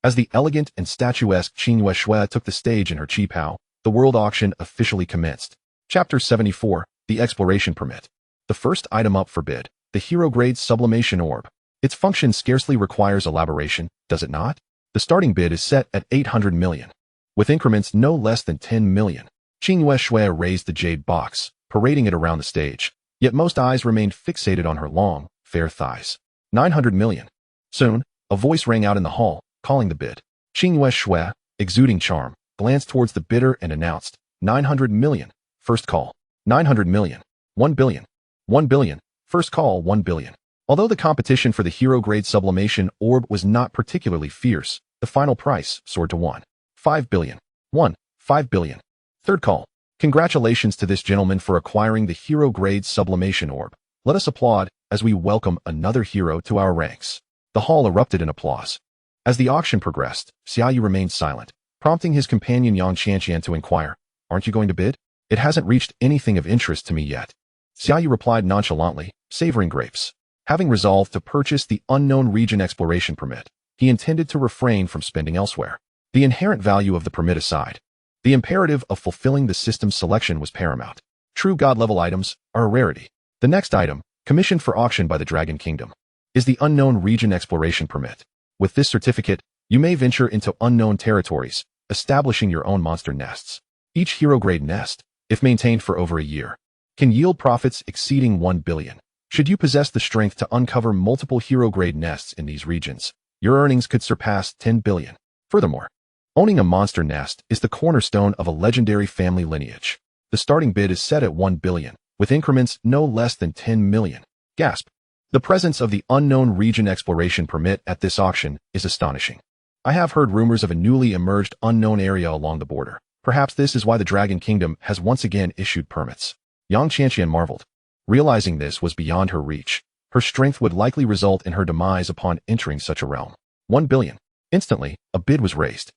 As the elegant and statuesque Qingyue Shui took the stage in her qipao, the world auction officially commenced. Chapter 74, the exploration permit. The first item up for bid, the hero-grade sublimation orb. Its function scarcely requires elaboration, does it not? The starting bid is set at 800 million, with increments no less than 10 million. Qingyue Shui raised the jade box, parading it around the stage, yet most eyes remained fixated on her long, fair thighs. 900 million. Soon, a voice rang out in the hall, calling the bid. Qingyue Shui, exuding charm, glanced towards the bidder and announced, 900 million, first call. 900 million. 1 billion. 1 billion, first call 1 billion. Although the competition for the hero-grade sublimation orb was not particularly fierce, the final price soared to 1.5 billion. 1.5 billion. Third call. Congratulations to this gentleman for acquiring the hero-grade sublimation orb. Let us applaud as we welcome another hero to our ranks. The hall erupted in applause. As the auction progressed, Xia Yu remained silent, prompting his companion Yang Qianqian to inquire, "Aren't you going to bid? It hasn't reached anything of interest to me yet." Xia Yu replied nonchalantly, savoring grapes. Having resolved to purchase the unknown region exploration permit, he intended to refrain from spending elsewhere. The inherent value of the permit aside, the imperative of fulfilling the system's selection was paramount. True god-level items are a rarity. The next item, commissioned for auction by the Dragon Kingdom, is the unknown region exploration permit. With this certificate, you may venture into unknown territories, establishing your own monster nests. Each hero-grade nest, if maintained for over a year, can yield profits exceeding 1 billion. Should you possess the strength to uncover multiple hero-grade nests in these regions, your earnings could surpass 10 billion. Furthermore, owning a monster nest is the cornerstone of a legendary family lineage. The starting bid is set at 1 billion, with increments no less than 10 million. Gasp. The presence of the unknown region exploration permit at this auction is astonishing. I have heard rumors of a newly emerged unknown area along the border. Perhaps this is why the Dragon Kingdom has once again issued permits. Yang Qianqian marveled. Realizing this was beyond her reach, her strength would likely result in her demise upon entering such a realm. 1 billion. Instantly, a bid was raised.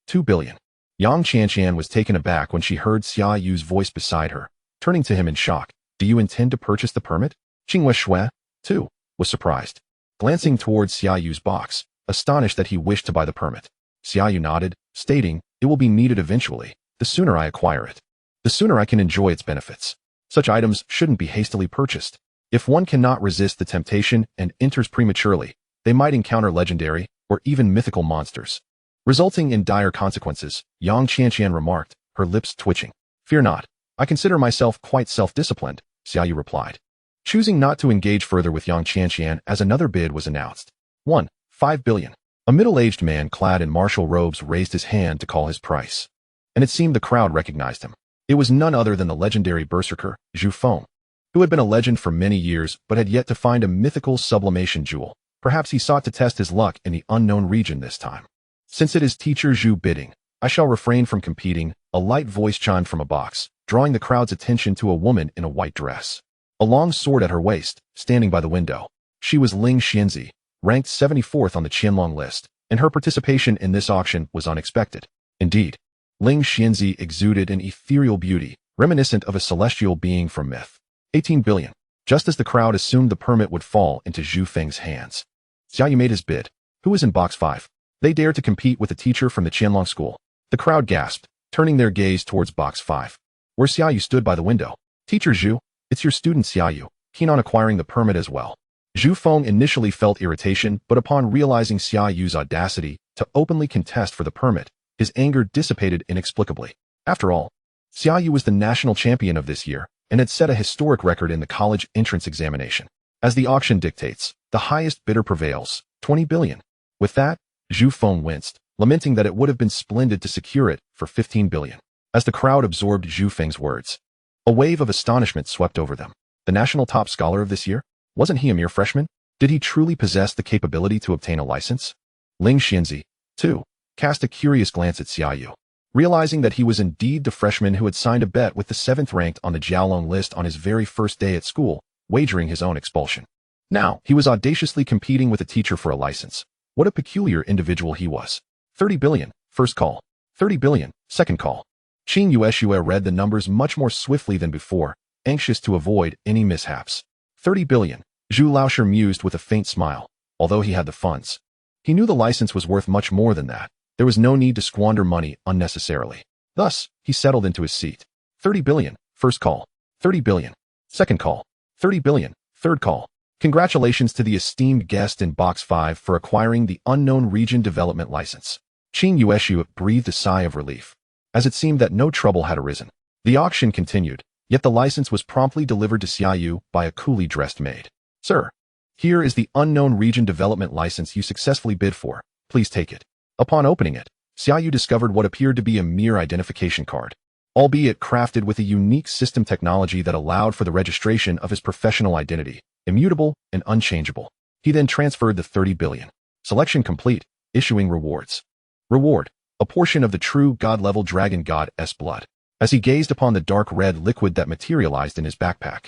2 billion. Yang Qianqian was taken aback when she heard Xia Yu's voice beside her, turning to him in shock. Do you intend to purchase the permit? Qinghua Shui, too, was surprised. Glancing towards Xia Yu's box, astonished that he wished to buy the permit. Xia Yu nodded, stating, it will be needed eventually. The sooner I acquire it, the sooner I can enjoy its benefits. Such items shouldn't be hastily purchased. If one cannot resist the temptation and enters prematurely, they might encounter legendary or even mythical monsters, resulting in dire consequences, Yang Qianqian remarked, her lips twitching. Fear not. I consider myself quite self-disciplined, Xia Yu replied, choosing not to engage further with Yang Qianqian as another bid was announced. 5 billion. A middle-aged man clad in martial robes raised his hand to call his price, and it seemed the crowd recognized him. It was none other than the legendary berserker, Zhu Feng, who had been a legend for many years but had yet to find a mythical sublimation jewel. Perhaps he sought to test his luck in the unknown region this time. Since it is teacher Zhu bidding, I shall refrain from competing. A light voice chimed from a box, drawing the crowd's attention to a woman in a white dress, a long sword at her waist, standing by the window. She was Ling Xianzi, ranked 74th on the Qianlong list, and her participation in this auction was unexpected. Indeed, Ling Xianzi exuded an ethereal beauty, reminiscent of a celestial being from myth. 18 billion. Just as the crowd assumed the permit would fall into Zhu Feng's hands, Xia Yu made his bid. Who is in box 5? They dared to compete with a teacher from the Qianlong school. The crowd gasped, turning their gaze towards box 5, where Xia Yu stood by the window. Teacher Zhu, it's your student Xia Yu, keen on acquiring the permit as well. Zhu Feng initially felt irritation, but upon realizing Xia Yu's audacity to openly contest for the permit, his anger dissipated inexplicably. After all, Xia Yu was the national champion of this year and had set a historic record in the college entrance examination. As the auction dictates, the highest bidder prevails, 20 billion. With that, Zhu Feng winced, lamenting that it would have been splendid to secure it for 15 billion. As the crowd absorbed Zhu Feng's words, a wave of astonishment swept over them. The national top scholar of this year? Wasn't he a mere freshman? Did he truly possess the capability to obtain a license? Ling Xianzi, too, cast a curious glance at Xia Yu, realizing that he was indeed the freshman who had signed a bet with the 7th ranked on the Jiaolong list on his very first day at school, wagering his own expulsion. Now, he was audaciously competing with a teacher for a license. What a peculiar individual he was. 30 billion, first call. 30 billion, second call. Qin Yueshue read the numbers much more swiftly than before, anxious to avoid any mishaps. 30 billion, Zhu Laosher mused with a faint smile. Although he had the funds, he knew the license was worth much more than that. There was no need to squander money unnecessarily. Thus, he settled into his seat. 30 billion, first call. 30 billion, second call. 30 billion, third call. Congratulations to the esteemed guest in box 5 for acquiring the unknown region development license. Qin Yueshue breathed a sigh of relief, as it seemed that no trouble had arisen. The auction continued, yet the license was promptly delivered to Xia Yu by a coolly dressed maid. Sir, here is the unknown region development license you successfully bid for. Please take it. Upon opening it, Xia Yu discovered what appeared to be a mere identification card, albeit crafted with a unique system technology that allowed for the registration of his professional identity, immutable and unchangeable. He then transferred the 30 billion. Selection complete, issuing rewards. Reward, a portion of the true god-level dragon god's blood. As he gazed upon the dark red liquid that materialized in his backpack,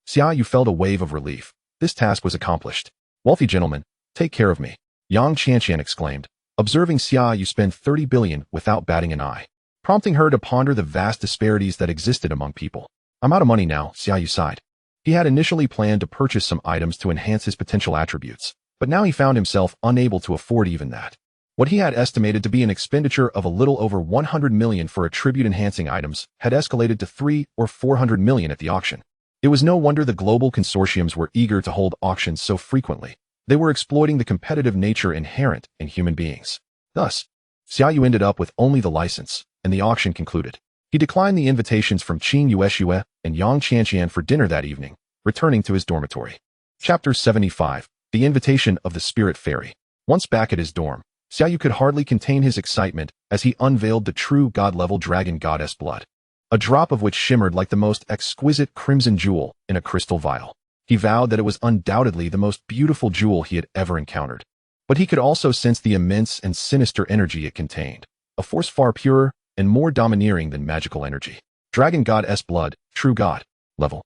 Xia Yu felt a wave of relief. This task was accomplished. Wealthy gentleman, take care of me, Yang Qianqian exclaimed, observing Xia Yu spend 30 billion without batting an eye, prompting her to ponder the vast disparities that existed among people. I'm out of money now, Xia Yu sighed. He had initially planned to purchase some items to enhance his potential attributes, but now he found himself unable to afford even that. What he had estimated to be an expenditure of a little over 100 million for attribute-enhancing items had escalated to 300 or 400 million at the auction. It was no wonder the global consortiums were eager to hold auctions so frequently. They were exploiting the competitive nature inherent in human beings. Thus, Xia Yu ended up with only the license, and the auction concluded. He declined the invitations from Qin Yueshue and Yang Qianqian for dinner that evening, returning to his dormitory. Chapter 75. The Invitation of the Spirit Fairy. Once back at his dorm, Xia Yu could hardly contain his excitement as he unveiled the true god-level dragon goddess blood, a drop of which shimmered like the most exquisite crimson jewel in a crystal vial. He vowed that it was undoubtedly the most beautiful jewel he had ever encountered. But he could also sense the immense and sinister energy it contained, a force far purer and more domineering than magical energy. Dragon Goddess Blood, True God. Level.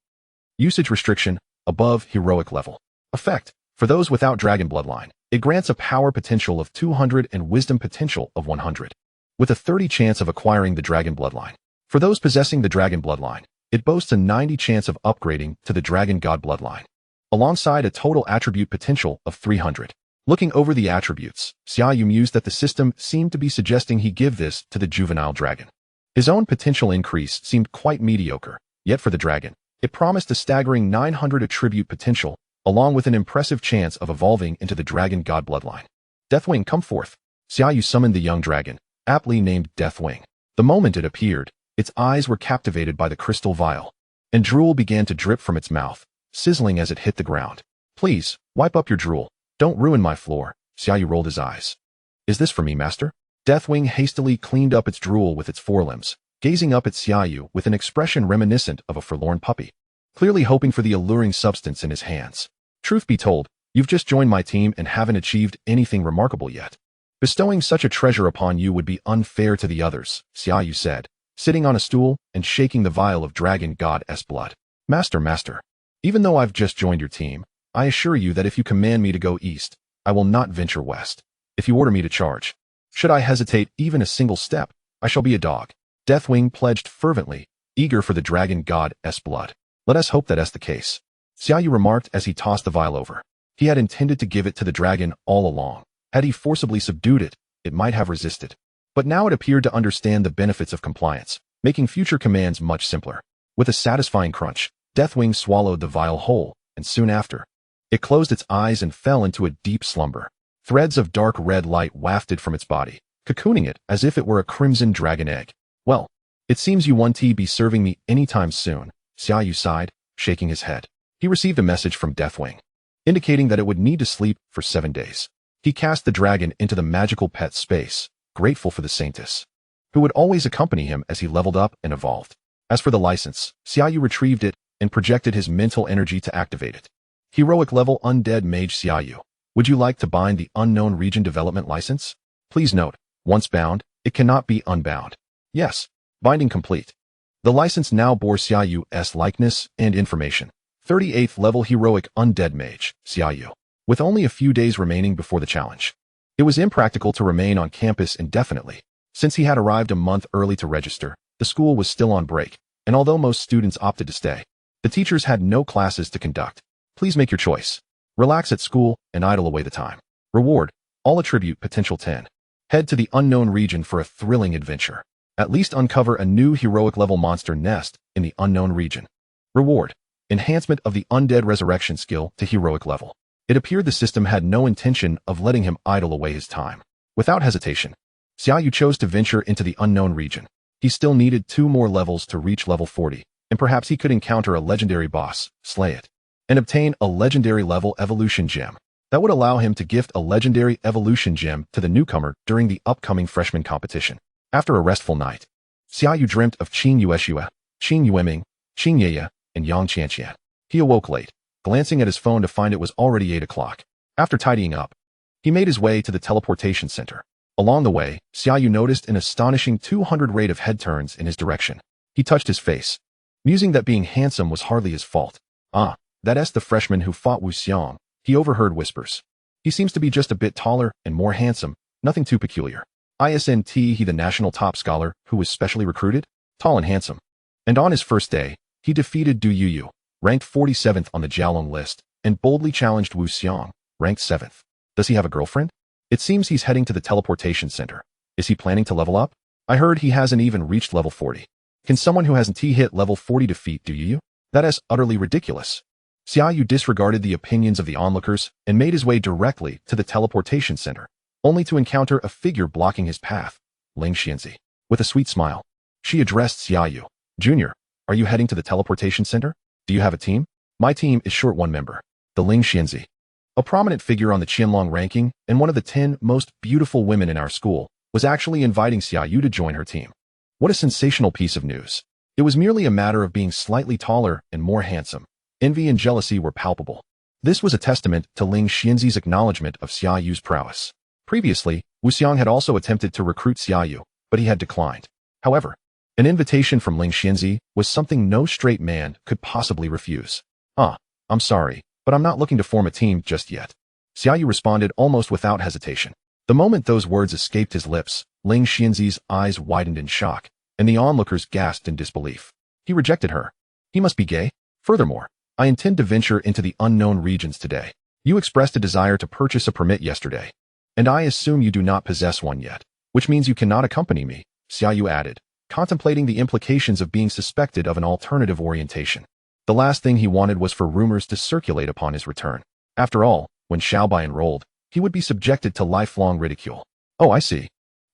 Usage restriction, above heroic level. Effect. For those without dragon bloodline, it grants a power potential of 200 and wisdom potential of 100, with a 30 chance of acquiring the dragon bloodline. For those possessing the dragon bloodline, it boasts a 90 chance of upgrading to the dragon god bloodline, alongside a total attribute potential of 300. Looking over the attributes, Xia Yu mused that the system seemed to be suggesting he give this to the juvenile dragon. His own potential increase seemed quite mediocre, yet for the dragon, it promised a staggering 900 attribute potential, along with an impressive chance of evolving into the dragon god bloodline. Deathwing, come forth. Xia Yu summoned the young dragon, aptly named Deathwing. The moment it appeared, its eyes were captivated by the crystal vial, and drool began to drip from its mouth, sizzling as it hit the ground. Please, wipe up your drool. Don't ruin my floor. Xia Yu rolled his eyes. Is this for me, master? Deathwing hastily cleaned up its drool with its forelimbs, gazing up at Xia Yu with an expression reminiscent of a forlorn puppy, clearly hoping for the alluring substance in his hands. Truth be told, you've just joined my team and haven't achieved anything remarkable yet. Bestowing such a treasure upon you would be unfair to the others, Xia Yu said, sitting on a stool and shaking the vial of dragon goddess blood. Master, even though I've just joined your team, I assure you that if you command me to go east, I will not venture west. If you order me to charge, should I hesitate even a single step, I shall be a dog. Deathwing pledged fervently, eager for the dragon goddess blood. Let us hope that that's the case. Xia Yu remarked as he tossed the vial over. He had intended to give it to the dragon all along. Had he forcibly subdued it, it might have resisted. But now it appeared to understand the benefits of compliance, making future commands much simpler. With a satisfying crunch, Deathwing swallowed the vial whole, and soon after, it closed its eyes and fell into a deep slumber. Threads of dark red light wafted from its body, cocooning it as if it were a crimson dragon egg. Well, it seems you won't be serving me anytime soon, Xia Yu sighed, shaking his head. He received a message from Deathwing, indicating that it would need to sleep for 7 days. He cast the dragon into the magical pet space, grateful for the saintess, who would always accompany him as he leveled up and evolved. As for the license, Xia Yu retrieved it and projected his mental energy to activate it. Heroic level undead mage Xia Yu, would you like to bind the unknown region development license? Please note, once bound, it cannot be unbound. Yes, binding complete. The license now bore Xia Yu's likeness and information. 38th level heroic undead mage, Xia Yu, with only a few days remaining before the challenge. It was impractical to remain on campus indefinitely. Since he had arrived a month early to register, the school was still on break, and although most students opted to stay, the teachers had no classes to conduct. Please make your choice. Relax at school and idle away the time. Reward, all attribute potential 10. Head to the unknown region for a thrilling adventure. At least uncover a new heroic level monster nest in the unknown region. Reward, enhancement of the undead resurrection skill to heroic level. It appeared the system had no intention of letting him idle away his time. Without hesitation, Xia Yu chose to venture into the unknown region. He still needed 2 more levels to reach level 40, and perhaps he could encounter a legendary boss, slay it, and obtain a legendary level evolution gem. That would allow him to gift a legendary evolution gem to the newcomer during the upcoming freshman competition. After a restful night, Xia Yu dreamt of Qin Yueshue, Qin Yueming, Qin Yeye, and Yang Qianqian. He awoke late, glancing at his phone to find it was already 8 o'clock. After tidying up, he made his way to the teleportation center. Along the way, Xia Yu noticed an astonishing 200 rate of head turns in his direction. He touched his face, musing that being handsome was hardly his fault. Ah, that's the freshman who fought Wuang. He overheard whispers. He seems to be just a bit taller and more handsome, nothing too peculiar. Isn't he the national top scholar who was specially recruited? Tall and handsome. And on his first day, he defeated Du Yuyu, ranked 47th on the Jiaolong list, and boldly challenged Wu Xiang, ranked 7th. Does he have a girlfriend? It seems he's heading to the teleportation center. Is he planning to level up? I heard he hasn't even reached level 40. Can someone who hasn't hit level 40 defeat Du Yuyu? That is utterly ridiculous. Xia Yu disregarded the opinions of the onlookers and made his way directly to the teleportation center, only to encounter a figure blocking his path, Ling Xianzi. With a sweet smile, she addressed Xia Yu. Junior, are you heading to the teleportation center? Do you have a team? My team is short one member, the Ling Xianzi, a prominent figure on the Qianlong ranking and one of the 10 most beautiful women in our school, was actually inviting Xia Yu to join her team. What a sensational piece of news. It was merely a matter of being slightly taller and more handsome. Envy and jealousy were palpable. This was a testament to Ling Xianzi's acknowledgement of Xia Yu's prowess. Previously, Wuxiang had also attempted to recruit Xia Yu, but he had declined. However, an invitation from Ling Xianzi was something no straight man could possibly refuse. I'm sorry, but I'm not looking to form a team just yet. Xia Yu responded almost without hesitation. The moment those words escaped his lips, Ling Xianzi's eyes widened in shock, and the onlookers gasped in disbelief. He rejected her. He must be gay. Furthermore, I intend to venture into the unknown regions today. You expressed a desire to purchase a permit yesterday, and I assume you do not possess one yet, which means you cannot accompany me, Xia Yu added, contemplating the implications of being suspected of an alternative orientation. The last thing he wanted was for rumors to circulate upon his return. After all, when Xiaobai enrolled, he would be subjected to lifelong ridicule. Oh, I see.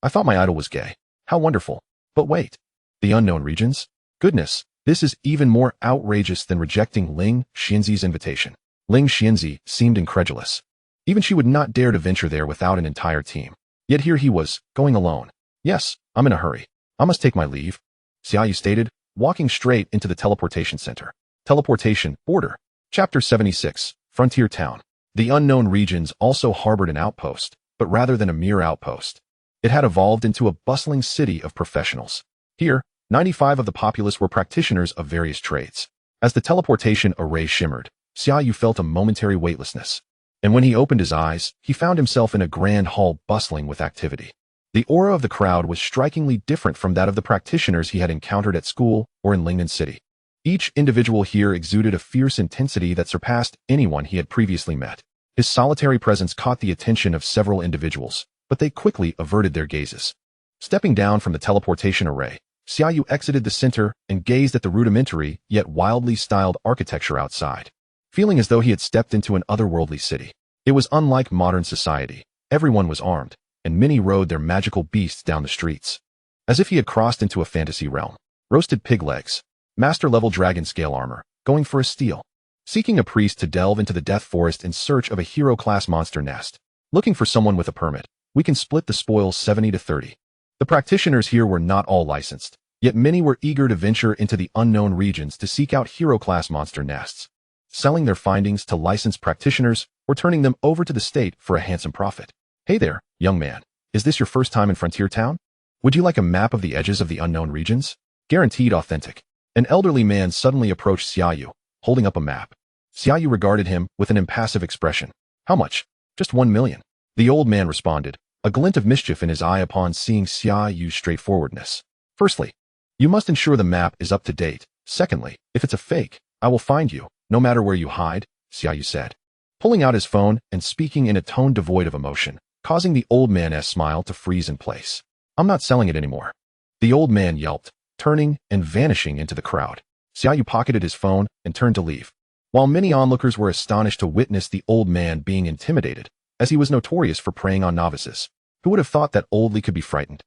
I thought my idol was gay. How wonderful. But wait. The unknown regions? Goodness, this is even more outrageous than rejecting Ling Xianzi's invitation. Ling Xianzi seemed incredulous. Even she would not dare to venture there without an entire team. Yet here he was, going alone. Yes, I'm in a hurry. I must take my leave, Xia Yu stated, walking straight into the teleportation center. Teleportation, Order. Chapter 76, Frontier Town. The unknown regions also harbored an outpost, but rather than a mere outpost, it had evolved into a bustling city of professionals. Here, 95 of the populace were practitioners of various trades. As the teleportation array shimmered, Xia Yu felt a momentary weightlessness. And when he opened his eyes, he found himself in a grand hall bustling with activity. The aura of the crowd was strikingly different from that of the practitioners he had encountered at school or in Lingnan City. Each individual here exuded a fierce intensity that surpassed anyone he had previously met. His solitary presence caught the attention of several individuals, but they quickly averted their gazes. Stepping down from the teleportation array, Xia Yu exited the center and gazed at the rudimentary yet wildly styled architecture outside, feeling as though he had stepped into an otherworldly city. It was unlike modern society. Everyone was armed, and many rode their magical beasts down the streets, as if he had crossed into a fantasy realm. Roasted pig legs, master-level dragon scale armor, going for a steal. Seeking a priest to delve into the death forest in search of a hero-class monster nest. Looking for someone with a permit. We can split the spoils 70-30. The practitioners here were not all licensed, yet many were eager to venture into the unknown regions to seek out hero-class monster nests, selling their findings to licensed practitioners or turning them over to the state for a handsome profit. Hey there, young man. Is this your first time in Frontier Town? Would you like a map of the edges of the unknown regions? Guaranteed authentic. An elderly man suddenly approached Xia Yu, holding up a map. Xia Yu regarded him with an impassive expression. How much? Just 1 million. The old man responded, a glint of mischief in his eye upon seeing Xia Yu's straightforwardness. Firstly, you must ensure the map is up to date. Secondly, if it's a fake, I will find you, no matter where you hide, Xia Yu said, pulling out his phone and speaking in a tone devoid of emotion, causing the old man's smile to freeze in place. I'm not selling it anymore. The old man yelped, turning and vanishing into the crowd. Xia Yu pocketed his phone and turned to leave. While many onlookers were astonished to witness the old man being intimidated, as he was notorious for preying on novices. Who would have thought that old Lee could be frightened?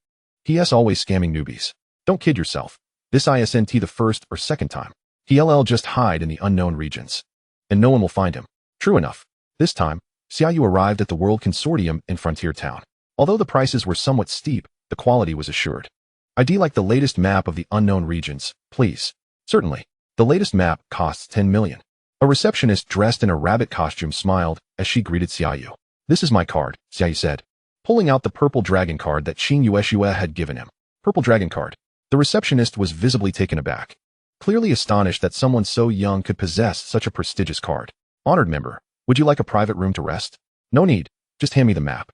He.s. always scamming newbies. Don't kid yourself. This isn't the first or second time. He'll just hide in the unknown regions, and no one will find him. True enough. This time, Xia Yu arrived at the World Consortium in Frontier Town. Although the prices were somewhat steep, the quality was assured. I'd like the latest map of the unknown regions, please. Certainly. The latest map costs 10 million. A receptionist dressed in a rabbit costume smiled as she greeted Xia Yu. This is my card, Xia Yu said, pulling out the purple dragon card that Qing Yueshue had given him. Purple dragon card. The receptionist was visibly taken aback, clearly astonished that someone so young could possess such a prestigious card. Honored member, would you like a private room to rest? No need, just hand me the map.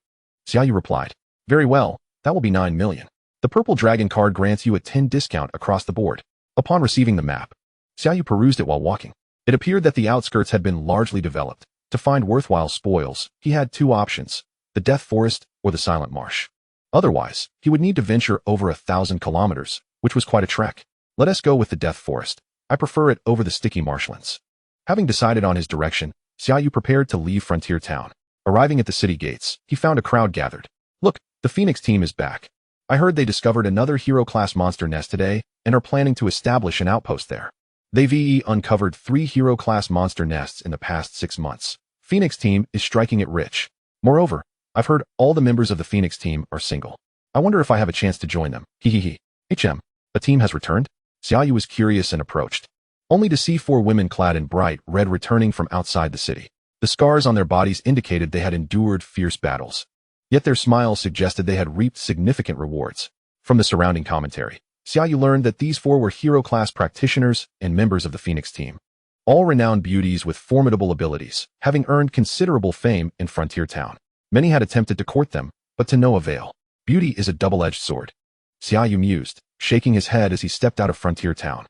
Xia Yu replied. Very well, that will be 9 million. The purple dragon card grants you a 10 discount across the board. Upon receiving the map, Xia Yu perused it while walking. It appeared that the outskirts had been largely developed. To find worthwhile spoils, he had two options, the Death Forest or the Silent Marsh. Otherwise, he would need to venture over 1,000 kilometers, which was quite a trek. Let us go with the Death Forest. I prefer it over the sticky marshlands. Having decided on his direction, Xia Yu prepared to leave Frontier Town. Arriving at the city gates, he found a crowd gathered. Look, the Phoenix team is back. I heard they discovered another hero-class monster nest today and are planning to establish an outpost there. They've uncovered 3 hero-class monster nests in the past 6 months. Phoenix team is striking it rich. Moreover, I've heard all the members of the Phoenix team are single. I wonder if I have a chance to join them. Hehehe. A team has returned? Xia Yu was curious and approached, only to see 4 women clad in bright red returning from outside the city. The scars on their bodies indicated they had endured fierce battles. Yet their smiles suggested they had reaped significant rewards. From the surrounding commentary, Xia Yu learned that these 4 were hero-class practitioners and members of the Phoenix team. All renowned beauties with formidable abilities, having earned considerable fame in Frontier Town. Many had attempted to court them, but to no avail. Beauty is a double-edged sword. Xia Yu mused, shaking his head as he stepped out of Frontier Town.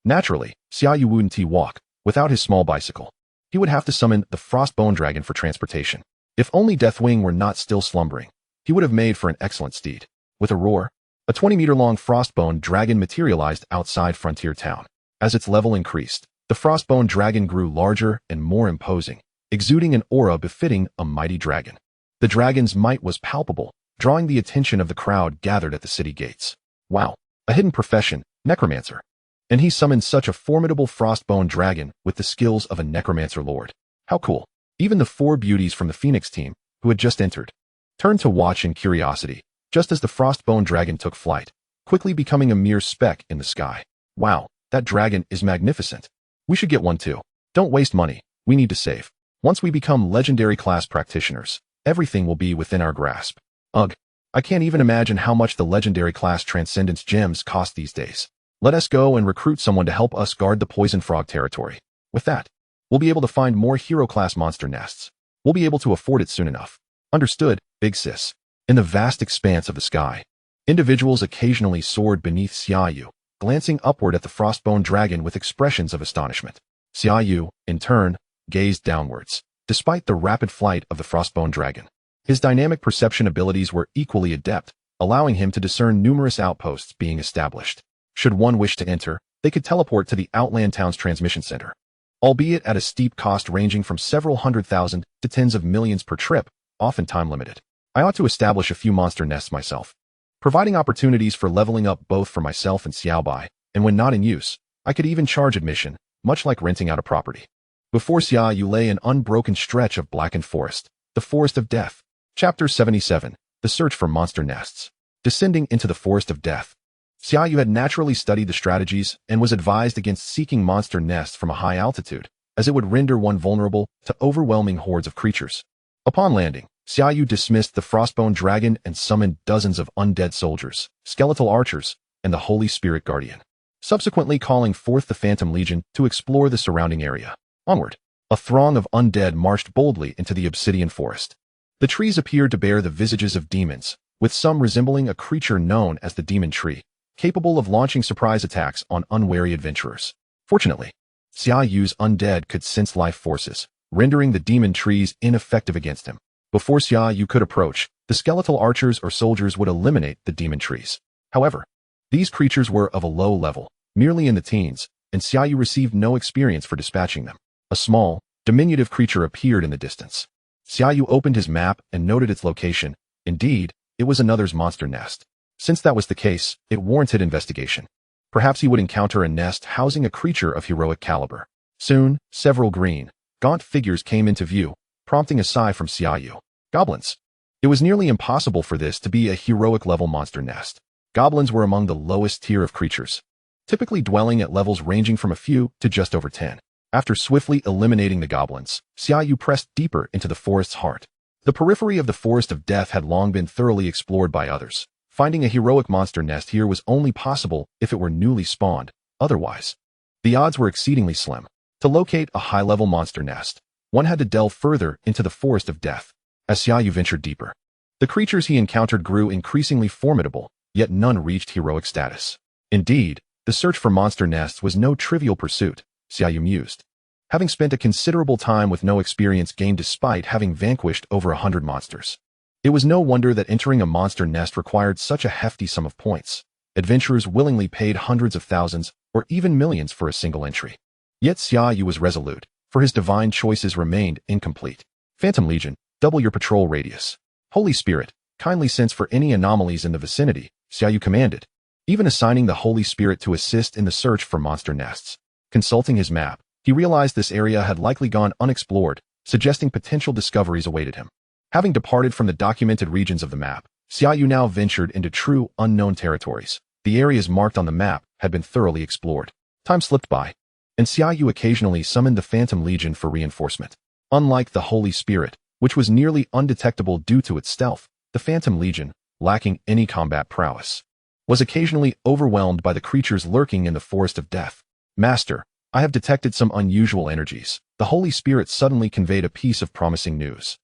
Naturally, Xia Yu wouldn't walk without his small bicycle. He would have to summon the Frostbone Dragon for transportation. If only Deathwing were not still slumbering, he would have made for an excellent steed. With a roar, a 20-meter-long Frostbone Dragon materialized outside Frontier Town. As its level increased, the Frostbone Dragon grew larger and more imposing, exuding an aura befitting a mighty dragon. The dragon's might was palpable, drawing the attention of the crowd gathered at the city gates. Wow, a hidden profession, necromancer. And he summoned such a formidable Frostbone Dragon with the skills of a necromancer lord. How cool. Even the 4 beauties from the Phoenix team, who had just entered, turned to watch in curiosity, just as the Frostbone Dragon took flight, quickly becoming a mere speck in the sky. Wow, that dragon is magnificent. We should get one too. Don't waste money, we need to save. Once we become legendary class practitioners, everything will be within our grasp. Ugh, I can't even imagine how much the legendary class Transcendence gems cost these days. Let us go and recruit someone to help us guard the Poison Frog territory. With that, we'll be able to find more hero-class monster nests. We'll be able to afford it soon enough. Understood, big sis. In the vast expanse of the sky, individuals occasionally soared beneath Xia Yu, glancing upward at the Frostbone Dragon with expressions of astonishment. Xia Yu, in turn, gazed downwards, despite the rapid flight of the Frostbone Dragon. His dynamic perception abilities were equally adept, allowing him to discern numerous outposts being established. Should one wish to enter, they could teleport to the Outland Town's transmission center. Albeit at a steep cost ranging from several 100,000 to tens of millions per trip, often time-limited. I ought to establish a few monster nests myself, providing opportunities for leveling up both for myself and Xiaobai, and when not in use, I could even charge admission, much like renting out a property. Before Xia Yu lay an unbroken stretch of blackened forest, the Forest of Death. Chapter 77, The Search for Monster Nests. Descending into the Forest of Death, Xia Yu had naturally studied the strategies and was advised against seeking monster nests from a high altitude, as it would render one vulnerable to overwhelming hordes of creatures. Upon landing, Xia Yu dismissed the Frostbone Dragon and summoned dozens of undead soldiers, skeletal archers, and the Holy Spirit Guardian, subsequently calling forth the Phantom Legion to explore the surrounding area. Onward, a throng of undead marched boldly into the Obsidian Forest. The trees appeared to bear the visages of demons, with some resembling a creature known as the Demon Tree, capable of launching surprise attacks on unwary adventurers. Fortunately, Xia Yu's undead could sense life forces, rendering the demon trees ineffective against him. Before Xia Yu could approach, the skeletal archers or soldiers would eliminate the demon trees. However, these creatures were of a low level, merely in the teens, and Xia Yu received no experience for dispatching them. A small, diminutive creature appeared in the distance. Xia Yu opened his map and noted its location. Indeed, it was another's monster nest. Since that was the case, it warranted investigation. Perhaps he would encounter a nest housing a creature of heroic caliber. Soon, several green, gaunt figures came into view, prompting a sigh from Xia Yu. Goblins. It was nearly impossible for this to be a heroic-level monster nest. Goblins were among the lowest tier of creatures, typically dwelling at levels ranging from a few to just over 10. After swiftly eliminating the goblins, Xia Yu pressed deeper into the forest's heart. The periphery of the Forest of Death had long been thoroughly explored by others. Finding a heroic monster nest here was only possible if it were newly spawned. Otherwise, the odds were exceedingly slim. To locate a high-level monster nest, one had to delve further into the Forest of Death. As Xia Yu ventured deeper, the creatures he encountered grew increasingly formidable, yet none reached heroic status. Indeed, the search for monster nests was no trivial pursuit, Xia Yu mused. Having spent a considerable time with no experience gained despite having vanquished over 100 monsters. It was no wonder that entering a monster nest required such a hefty sum of points. Adventurers willingly paid hundreds of thousands or even millions for a single entry. Yet Xia Yu was resolute, for his divine choices remained incomplete. Phantom Legion, double your patrol radius. Holy Spirit, kindly sense for any anomalies in the vicinity, Xia Yu commanded, even assigning the Holy Spirit to assist in the search for monster nests. Consulting his map, he realized this area had likely gone unexplored, suggesting potential discoveries awaited him. Having departed from the documented regions of the map, Xia Yu now ventured into true unknown territories. The areas marked on the map had been thoroughly explored. Time slipped by, and Xia Yu occasionally summoned the Phantom Legion for reinforcement. Unlike the Holy Spirit, which was nearly undetectable due to its stealth, the Phantom Legion, lacking any combat prowess, was occasionally overwhelmed by the creatures lurking in the Forest of Death. Master, I have detected some unusual energies. The Holy Spirit suddenly conveyed a piece of promising news.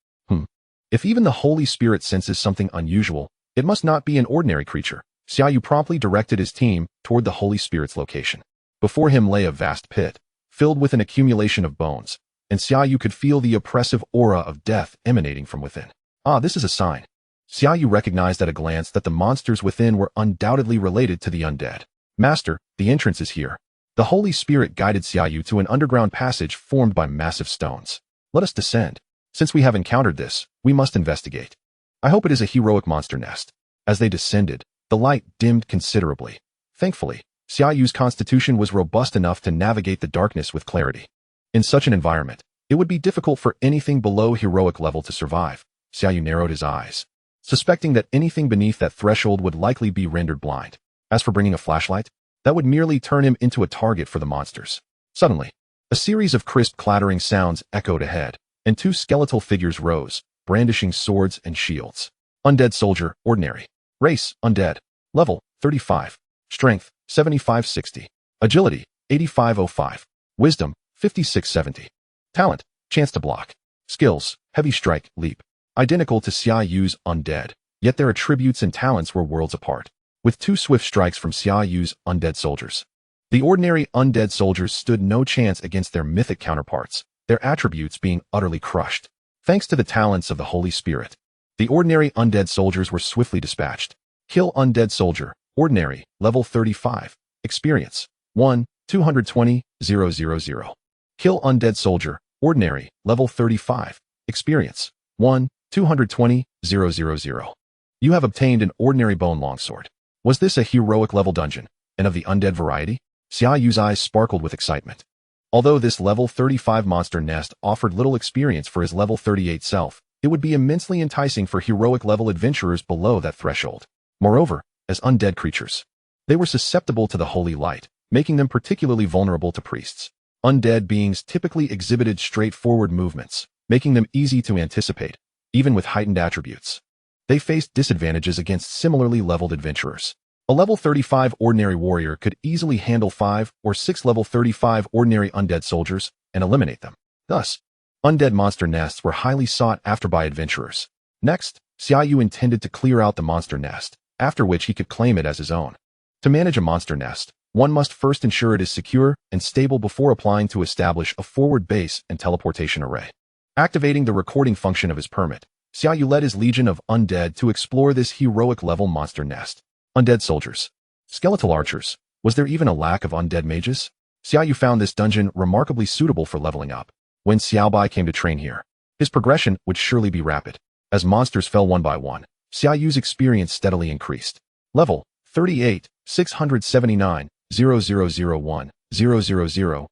If even the Holy Spirit senses something unusual, it must not be an ordinary creature. Xia Yu promptly directed his team toward the Holy Spirit's location. Before him lay a vast pit, filled with an accumulation of bones, and Xia Yu could feel the oppressive aura of death emanating from within. This is a sign. Xia Yu recognized at a glance that the monsters within were undoubtedly related to the undead. Master, the entrance is here. The Holy Spirit guided Xia Yu to an underground passage formed by massive stones. Let us descend. Since we have encountered this, we must investigate. I hope it is a heroic monster nest. As they descended, the light dimmed considerably. Thankfully, Xia Yu's constitution was robust enough to navigate the darkness with clarity. In such an environment, it would be difficult for anything below heroic level to survive. Xia Yu narrowed his eyes, suspecting that anything beneath that threshold would likely be rendered blind. As for bringing a flashlight, that would merely turn him into a target for the monsters. Suddenly, a series of crisp clattering sounds echoed ahead, and two skeletal figures rose, brandishing swords and shields. Undead soldier, ordinary. Race, undead. Level, 35. Strength, 7560. Agility, 8505. Wisdom, 5670. Talent, chance to block. Skills, heavy strike, leap. Identical to Xia Yu's undead, yet their attributes and talents were worlds apart. With two swift strikes from Xia Yu's undead soldiers, the ordinary undead soldiers stood no chance against their mythic counterparts, their attributes being utterly crushed. Thanks to the talents of the Holy Spirit, the ordinary undead soldiers were swiftly dispatched. Kill undead soldier, ordinary, level 35. Experience, 1, 220, 000. Kill undead soldier, ordinary, level 35. Experience, 1, 220, 000. You have obtained an ordinary bone longsword. Was this a heroic level dungeon, and of the undead variety? Xia Yu's eyes sparkled with excitement. Although this level 35 monster nest offered little experience for his level 38 self, it would be immensely enticing for heroic level adventurers below that threshold. Moreover, as undead creatures, they were susceptible to the holy light, making them particularly vulnerable to priests. Undead beings typically exhibited straightforward movements, making them easy to anticipate, even with heightened attributes. They faced disadvantages against similarly leveled adventurers. A level 35 ordinary warrior could easily handle 5 or 6 level 35 ordinary undead soldiers and eliminate them. Thus, undead monster nests were highly sought after by adventurers. Next, Xia Yu intended to clear out the monster nest, after which he could claim it as his own. To manage a monster nest, one must first ensure it is secure and stable before applying to establish a forward base and teleportation array. Activating the recording function of his permit, Xia Yu led his legion of undead to explore this heroic level monster nest. Undead soldiers. Skeletal archers. Was there even a lack of undead mages? Xia Yu found this dungeon remarkably suitable for leveling up. When Xiaobai came to train here, his progression would surely be rapid. As monsters fell one by one, Xia Yu's experience steadily increased. Level 38, 679, 0001, 000.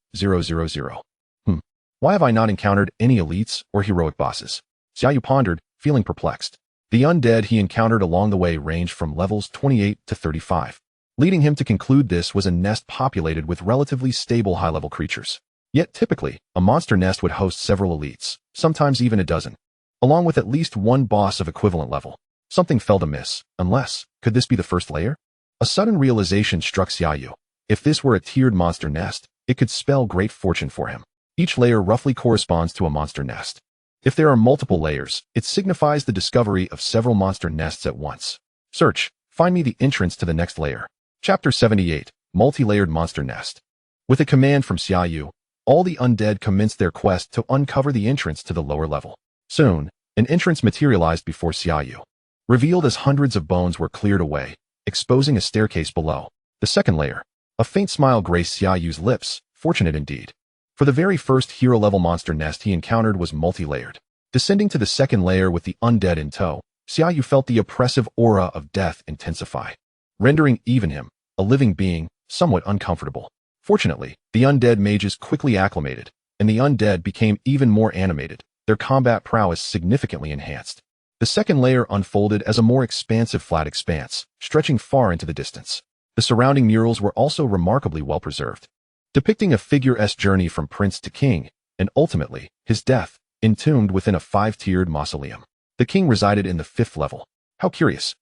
Why have I not encountered any elites or heroic bosses? Xia Yu pondered, feeling perplexed. The undead he encountered along the way ranged from levels 28 to 35, leading him to conclude this was a nest populated with relatively stable high-level creatures. Yet typically, a monster nest would host several elites, sometimes even a dozen, along with at least one boss of equivalent level. Something felt amiss, unless, could this be the first layer? A sudden realization struck Xia Yu. If this were a tiered monster nest, it could spell great fortune for him. Each layer roughly corresponds to a monster nest. If there are multiple layers, it signifies the discovery of several monster nests at once. Search, find me the entrance to the next layer. Chapter 78, Multi-Layered Monster Nest. With a command from Xia Yu, all the undead commenced their quest to uncover the entrance to the lower level. Soon, an entrance materialized before Xia Yu, revealed as hundreds of bones were cleared away, exposing a staircase below. The second layer. A faint smile graced Xia Yu's lips, fortunate indeed. For the very first hero-level monster nest he encountered was multi-layered. Descending to the second layer with the undead in tow, Xia Yu felt the oppressive aura of death intensify, rendering even him, a living being, somewhat uncomfortable. Fortunately, the undead mages quickly acclimated, and the undead became even more animated, their combat prowess significantly enhanced. The second layer unfolded as a more expansive flat expanse, stretching far into the distance. The surrounding murals were also remarkably well preserved, depicting a figure's journey from prince to king, and ultimately, his death, entombed within a 5-tiered mausoleum. The king resided in the 5th level. How curious.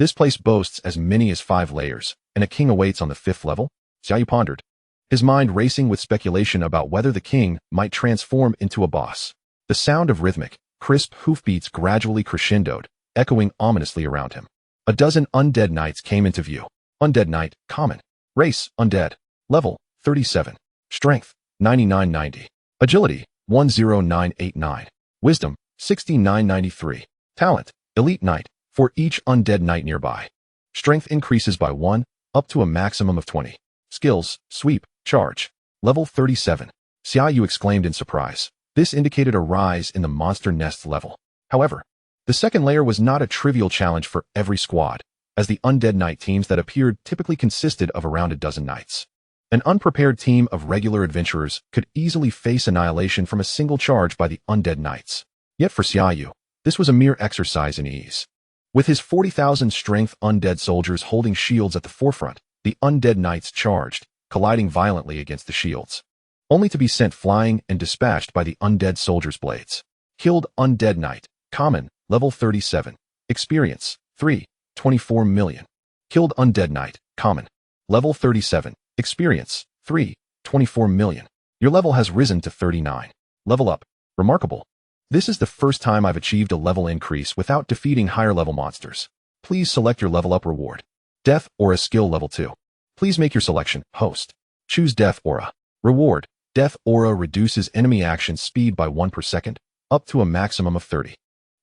This place boasts as many as 5 layers, and a king awaits on the 5th level? Xia Yu pondered, his mind racing with speculation about whether the king might transform into a boss. The sound of rhythmic, crisp hoofbeats gradually crescendoed, echoing ominously around him. A dozen undead knights came into view. Undead knight, common. Race, undead. Level, 37. Strength, 9990. Agility, 10989. Wisdom, 6993. Talent, elite knight, for each undead knight nearby. Strength increases by 1, up to a maximum of 20. Skills, sweep, charge. Level 37. Xia Yu exclaimed in surprise. This indicated a rise in the monster nest level. However, the second layer was not a trivial challenge for every squad, as the undead knight teams that appeared typically consisted of around a dozen knights. An unprepared team of regular adventurers could easily face annihilation from a single charge by the undead knights. Yet for Xia Yu, this was a mere exercise in ease. With his 40,000 strength undead soldiers holding shields at the forefront, the undead knights charged, colliding violently against the shields, only to be sent flying and dispatched by the undead soldiers' blades. Killed undead knight, common, level 37. Experience, 3, 24 million. Killed undead knight, common, level 37. Experience, 3, 24 million. Your level has risen to 39. Level up. Remarkable. This is the first time I've achieved a level increase without defeating higher level monsters. Please select your level up reward. Death Aura skill level 2. Please make your selection, host. Choose Death Aura. Reward. Death Aura reduces enemy action speed by 1 per second, up to a maximum of 30.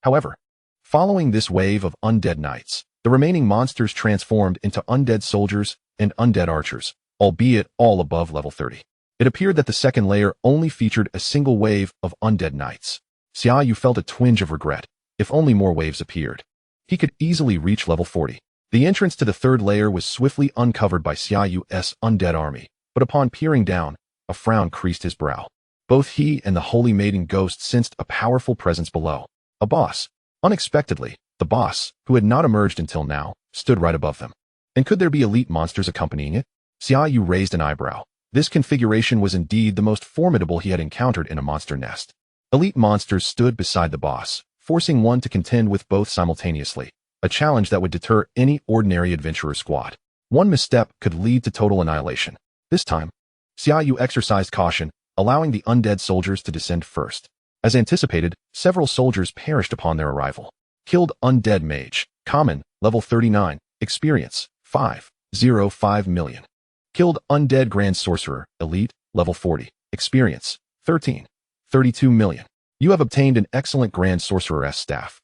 However, following this wave of undead knights, the remaining monsters transformed into undead soldiers and undead archers, albeit all above level 30. It appeared that the second layer only featured a single wave of undead knights. Xia Yu felt a twinge of regret. If only more waves appeared, he could easily reach level 40. The entrance to the third layer was swiftly uncovered by Xia Yu's undead army, but upon peering down, a frown creased his brow. Both he and the Holy Maiden Ghost sensed a powerful presence below. A boss. Unexpectedly, the boss, who had not emerged until now, stood right above them. And could there be elite monsters accompanying it? Xia Yu raised an eyebrow. This configuration was indeed the most formidable he had encountered in a monster nest. Elite monsters stood beside the boss, forcing one to contend with both simultaneously, a challenge that would deter any ordinary adventurer squad. One misstep could lead to total annihilation. This time, Xia Yu exercised caution, allowing the undead soldiers to descend first. As anticipated, several soldiers perished upon their arrival. Killed undead mage, common, level 39, experience, 5.05 million. Killed undead grand sorcerer, elite, level 40, experience, 13.32 million. You have obtained an excellent grand sorcerer's staff.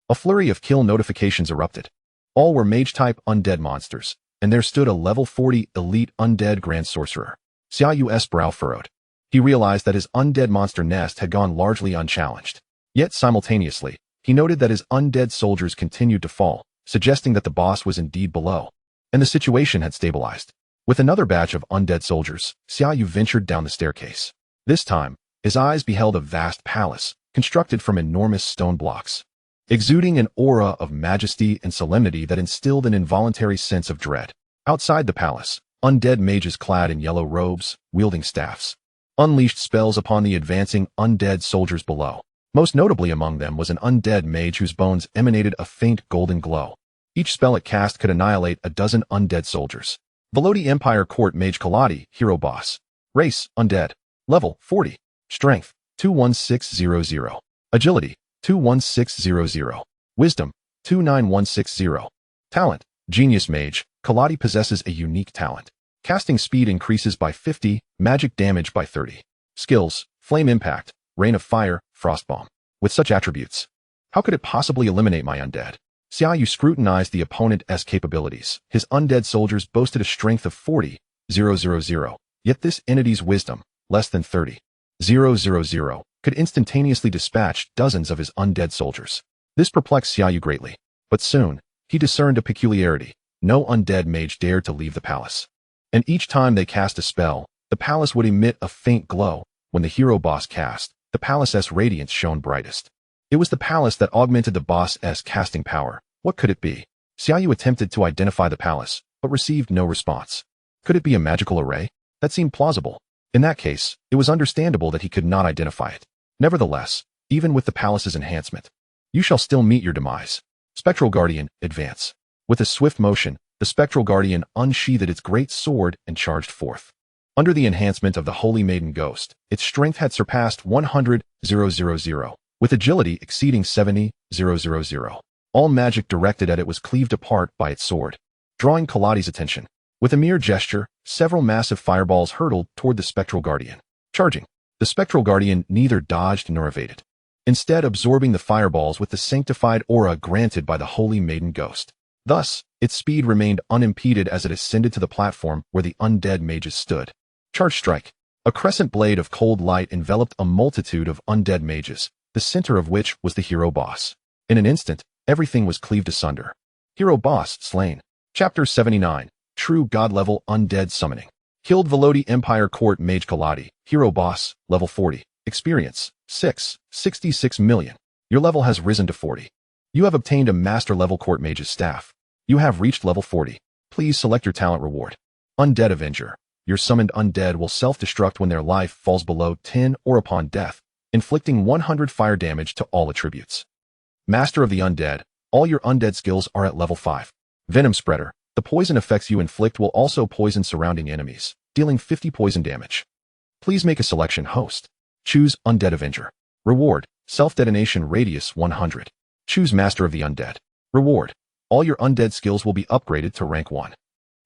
A flurry of kill notifications erupted. All were mage-type undead monsters, and there stood a level 40 elite undead grand sorcerer. Xia Yu's brow furrowed. He realized that his undead monster nest had gone largely unchallenged. Yet simultaneously, he noted that his undead soldiers continued to fall, suggesting that the boss was indeed below, and the situation had stabilized. With another batch of undead soldiers, Xia Yu ventured down the staircase. This time, his eyes beheld a vast palace, constructed from enormous stone blocks, exuding an aura of majesty and solemnity that instilled an involuntary sense of dread. Outside the palace, undead mages clad in yellow robes, wielding staffs, unleashed spells upon the advancing undead soldiers below. Most notably among them was an undead mage whose bones emanated a faint golden glow. Each spell it cast could annihilate a dozen undead soldiers. Veloti Empire Court Mage Kaladi, Hero Boss. Race, Undead. Level, 40. Strength, 21600. Agility, 21600. Wisdom, 29160. Talent, Genius Mage. Kaladi possesses a unique talent. Casting speed increases by 50, magic damage by 30. Skills, Flame Impact, Rain of Fire, Frostbomb. With such attributes, how could it possibly eliminate my undead? Xia Yu scrutinized the opponent's capabilities. His undead soldiers boasted a strength of 40,000, yet this entity's wisdom, less than 30. 000 could instantaneously dispatch dozens of his undead soldiers. This perplexed Xia Yu greatly, but soon, he discerned a peculiarity. No undead mage dared to leave the palace. And each time they cast a spell, the palace would emit a faint glow. When the hero boss cast, the palace's radiance shone brightest. It was the palace that augmented the boss's casting power. What could it be? Xia Yu attempted to identify the palace, but received no response. Could it be a magical array? That seemed plausible. In that case, it was understandable that he could not identify it. Nevertheless, even with the palace's enhancement, you shall still meet your demise. Spectral Guardian, advance. With a swift motion, the Spectral Guardian unsheathed its great sword and charged forth. Under the enhancement of the Holy Maiden Ghost, its strength had surpassed 100,000, with agility exceeding 70,000. All magic directed at it was cleaved apart by its sword, drawing Kaladi's attention. With a mere gesture, several massive fireballs hurtled toward the Spectral Guardian. Charging. The Spectral Guardian neither dodged nor evaded, instead absorbing the fireballs with the sanctified aura granted by the Holy Maiden Ghost. Thus, its speed remained unimpeded as it ascended to the platform where the undead mages stood. Charge Strike. A crescent blade of cold light enveloped a multitude of undead mages, the center of which was the hero boss. In an instant, everything was cleaved asunder. Hero boss slain. Chapter 79. True God-level undead summoning. Killed Velodi Empire Court Mage Kaladi. Hero boss, level 40. Experience, 66 million. Your level has risen to 40. You have obtained a Master Level Court Mage's Staff. You have reached level 40. Please select your talent reward. Undead Avenger. Your summoned undead will self-destruct when their life falls below 10 or upon death, inflicting 100 fire damage to all attributes. Master of the Undead. All your undead skills are at level 5. Venom Spreader. The poison effects you inflict will also poison surrounding enemies, dealing 50 poison damage. Please make a selection host. Choose Undead Avenger. Reward, self-detonation radius 100. Choose Master of the Undead. Reward, all your undead skills will be upgraded to rank 1.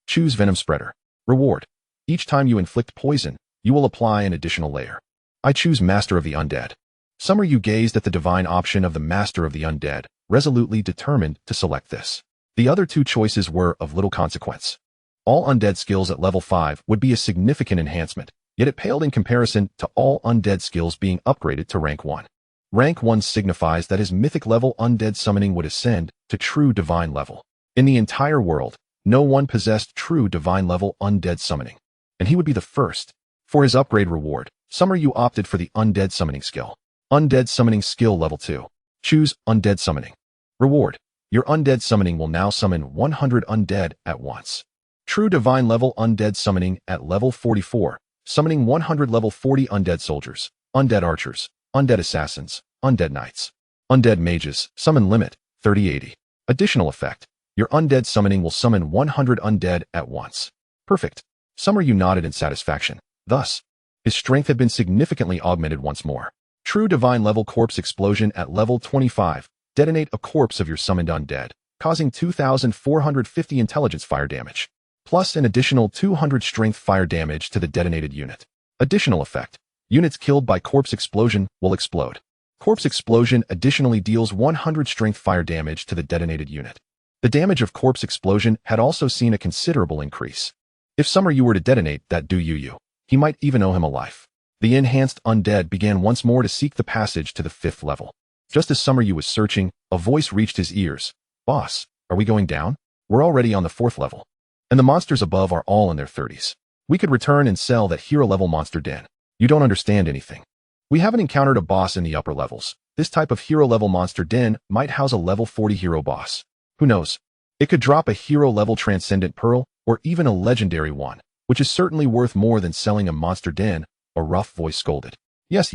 Choose Venom Spreader. Reward, each time you inflict poison, you will apply an additional layer. I choose Master of the Undead. Summer Yu gazed at the divine option of the Master of the Undead, resolutely determined to select this. The other two choices were of little consequence. All undead skills at level 5 would be a significant enhancement, yet it paled in comparison to all undead skills being upgraded to rank 1. Rank 1 signifies that his mythic level undead summoning would ascend to true divine level. In the entire world, no one possessed true divine level undead summoning, and he would be the first. For his upgrade reward, Summer Yu opted for the undead summoning skill. Undead summoning skill level 2. Choose Undead Summoning. Reward, your undead summoning will now summon 100 undead at once. True divine level undead summoning at level 44, summoning 100 level 40 undead soldiers, undead archers, undead assassins, undead knights, undead mages, summon limit, 3080. Additional effect, your undead summoning will summon 100 undead at once. Perfect. Summer Yu nodded in satisfaction. Thus, his strength had been significantly augmented once more. True divine level corpse explosion at level 25. Detonate a corpse of your summoned undead, causing 2,450 intelligence fire damage, plus an additional 200 strength fire damage to the detonated unit. Additional effect, units killed by corpse explosion will explode. Corpse explosion additionally deals 100 strength fire damage to the detonated unit. The damage of corpse explosion had also seen a considerable increase. If Summer Yu were to detonate that Yu, he might even owe him a life. The enhanced undead began once more to seek the passage to the 5th level. Just as Summer Yu was searching, a voice reached his ears. Boss, are we going down? We're already on the 4th level. And the monsters above are all in their 30s. We could return and sell that hero-level monster den. You don't understand anything. We haven't encountered a boss in the upper levels. This type of hero-level monster den might house a level 40 hero boss. Who knows? It could drop a hero-level transcendent pearl, or even a legendary one, which is certainly worth more than selling a monster den, a rough voice scolded. Yes.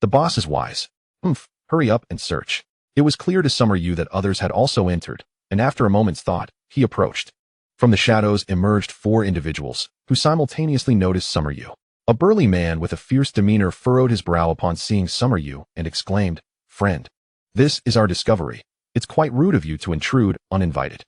The boss is wise. Hurry up and search. It was clear to Summer Yu that others had also entered, and after a moment's thought, he approached. From the shadows emerged 4 individuals, who simultaneously noticed Summer Yu. A burly man with a fierce demeanor furrowed his brow upon seeing Summer Yu and exclaimed, "Friend, this is our discovery. It's quite rude of you to intrude uninvited."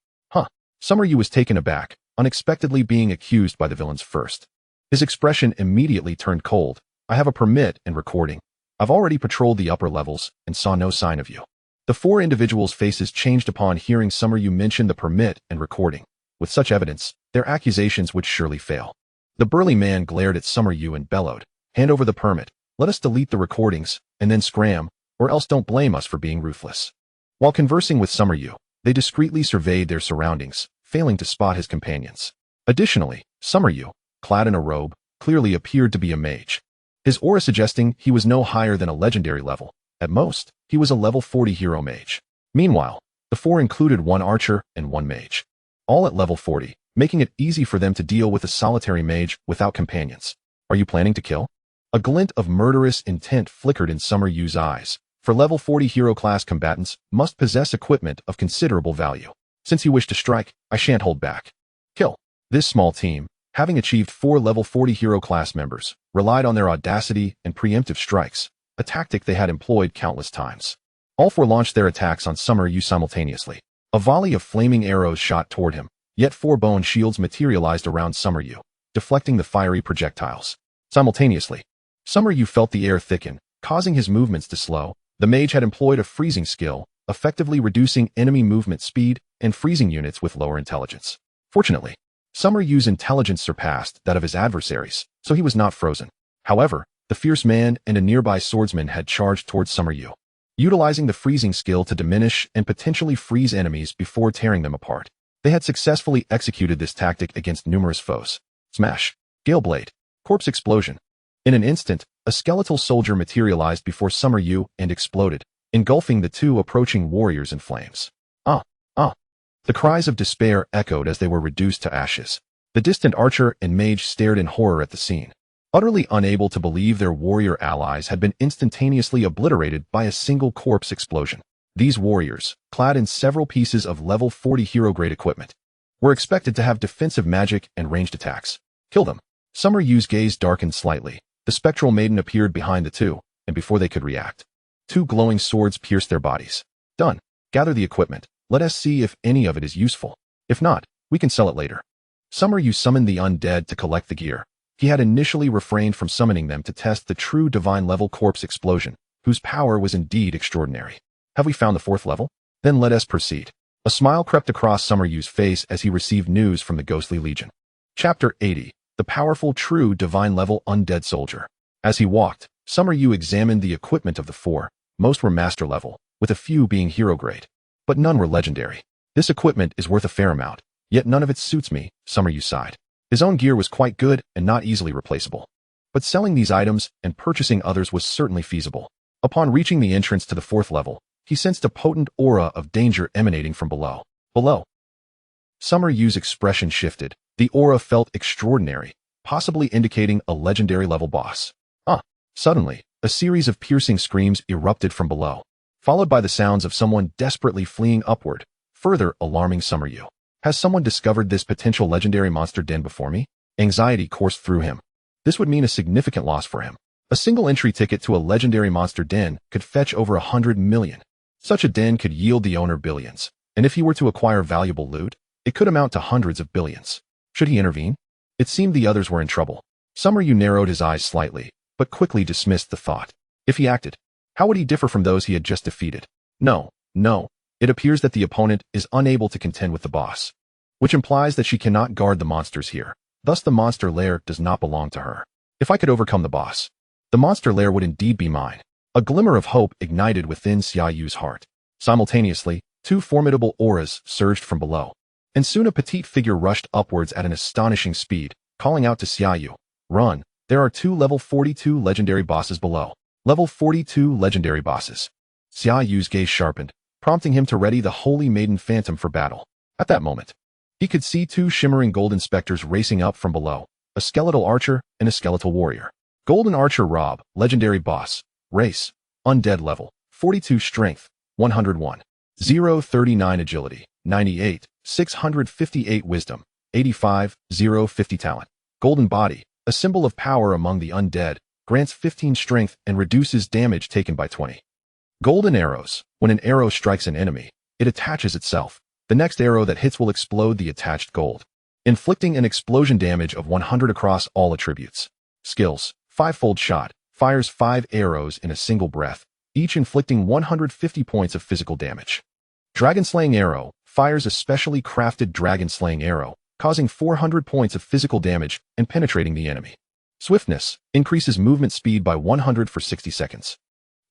Summer Yu was taken aback, unexpectedly being accused by the villains first. His expression immediately turned cold. "I have a permit and recording. I've already patrolled the upper levels and saw no sign of you." The 4 individuals' faces changed upon hearing Summer Yu mention the permit and recording. With such evidence, their accusations would surely fail. The burly man glared at Summer Yu and bellowed, "Hand over the permit, Let us delete the recordings, and then scram, or else don't blame us for being ruthless. While conversing with Summer Yu, they discreetly surveyed their surroundings, failing to spot his companions. Additionally, Summer Yu, clad in a robe, clearly appeared to be a mage. His aura suggesting he was no higher than a legendary level. At most, he was a level 40 hero mage. Meanwhile, the four included one archer and one mage, all at level 40, making it easy for them to deal with a solitary mage without companions. Are you planning to kill? A glint of murderous intent flickered in Summer Yu's eyes, for level 40 hero class combatants must possess equipment of considerable value. Since you wish to strike, I shan't hold back. Kill. This small team, having achieved 4 level 40 hero class members, relied on their audacity and preemptive strikes, a tactic they had employed countless times. All four launched their attacks on Summer Yu simultaneously. A volley of flaming arrows shot toward him, yet 4 bone shields materialized around Summer Yu, deflecting the fiery projectiles. Simultaneously, Summer Yu felt the air thicken, causing his movements to slow. The mage had employed a freezing skill, effectively reducing enemy movement speed and freezing units with lower intelligence. Fortunately, Summer Yu's intelligence surpassed that of his adversaries, so he was not frozen. However, the fierce man and a nearby swordsman had charged towards Summer Yu, utilizing the freezing skill to diminish and potentially freeze enemies before tearing them apart. They had successfully executed this tactic against numerous foes. Smash. Gale Blade. Corpse Explosion. In an instant, a skeletal soldier materialized before Summer Yu and exploded, engulfing the two approaching warriors in flames. Ah! Ah! The cries of despair echoed as they were reduced to ashes. The distant archer and mage stared in horror at the scene, utterly unable to believe their warrior allies had been instantaneously obliterated by a single corpse explosion. These warriors, clad in several pieces of level 40 hero-grade equipment, were expected to have defensive magic and ranged attacks. Kill them. Summer Yu's gaze darkened slightly. The spectral maiden appeared behind the two, and before they could react, 2 glowing swords pierced their bodies. Done. Gather the equipment. Let us see if any of it is useful. If not, we can sell it later. Summer Yu summoned the undead to collect the gear. He had initially refrained from summoning them to test the true divine-level corpse explosion, whose power was indeed extraordinary. Have we found the 4th level? Then let us proceed. A smile crept across Summer Yu's face as he received news from the Ghostly Legion. Chapter 80. The powerful true divine-level undead soldier. As he walked, Summer Yu examined the equipment of the 4. Most were master level, with a few being hero grade. But none were legendary. This equipment is worth a fair amount, yet none of it suits me, Summer Yu sighed. His own gear was quite good and not easily replaceable. But selling these items and purchasing others was certainly feasible. Upon reaching the entrance to the 4th level, he sensed a potent aura of danger emanating from below. Summer Yu's expression shifted. The aura felt extraordinary, possibly indicating a legendary level boss. Suddenly, a series of piercing screams erupted from below, followed by the sounds of someone desperately fleeing upward, further alarming Summer Yu. Has someone discovered this potential legendary monster den before me? Anxiety coursed through him. This would mean a significant loss for him. A single entry ticket to a legendary monster den could fetch over 100 million. Such a den could yield the owner billions, and if he were to acquire valuable loot, it could amount to hundreds of billions. Should he intervene? It seemed the others were in trouble. Summer Yu narrowed his eyes slightly, but quickly dismissed the thought. If he acted, how would he differ from those he had just defeated? No. It appears that the opponent is unable to contend with the boss, which implies that she cannot guard the monsters here. Thus the monster lair does not belong to her. If I could overcome the boss, the monster lair would indeed be mine. A glimmer of hope ignited within Xia Yu's heart. Simultaneously, 2 formidable auras surged from below, and soon a petite figure rushed upwards at an astonishing speed, calling out to Xia Yu, "Run, there are 2 level 42 legendary bosses below." Level 42 legendary bosses. Xia Yu's gaze sharpened, prompting him to ready the Holy Maiden Phantom for battle. At that moment, he could see 2 shimmering golden specters racing up from below, a skeletal archer and a skeletal warrior. Golden Archer Rob, legendary boss. Race, undead level, 42 strength, 101. 039 agility, 98, 658 wisdom, 85, 050 talent. Golden Body, a symbol of power among the undead, grants 15 strength and reduces damage taken by 20. Golden Arrows, when an arrow strikes an enemy, it attaches itself. The next arrow that hits will explode the attached gold, inflicting an explosion damage of 100 across all attributes. Skills, 5-fold shot, fires 5 arrows in a single breath, each inflicting 150 points of physical damage. Dragon Slaying Arrow, fires a specially crafted dragon slaying arrow, causing 400 points of physical damage and penetrating the enemy. Swiftness increases movement speed by 100 for 60 seconds.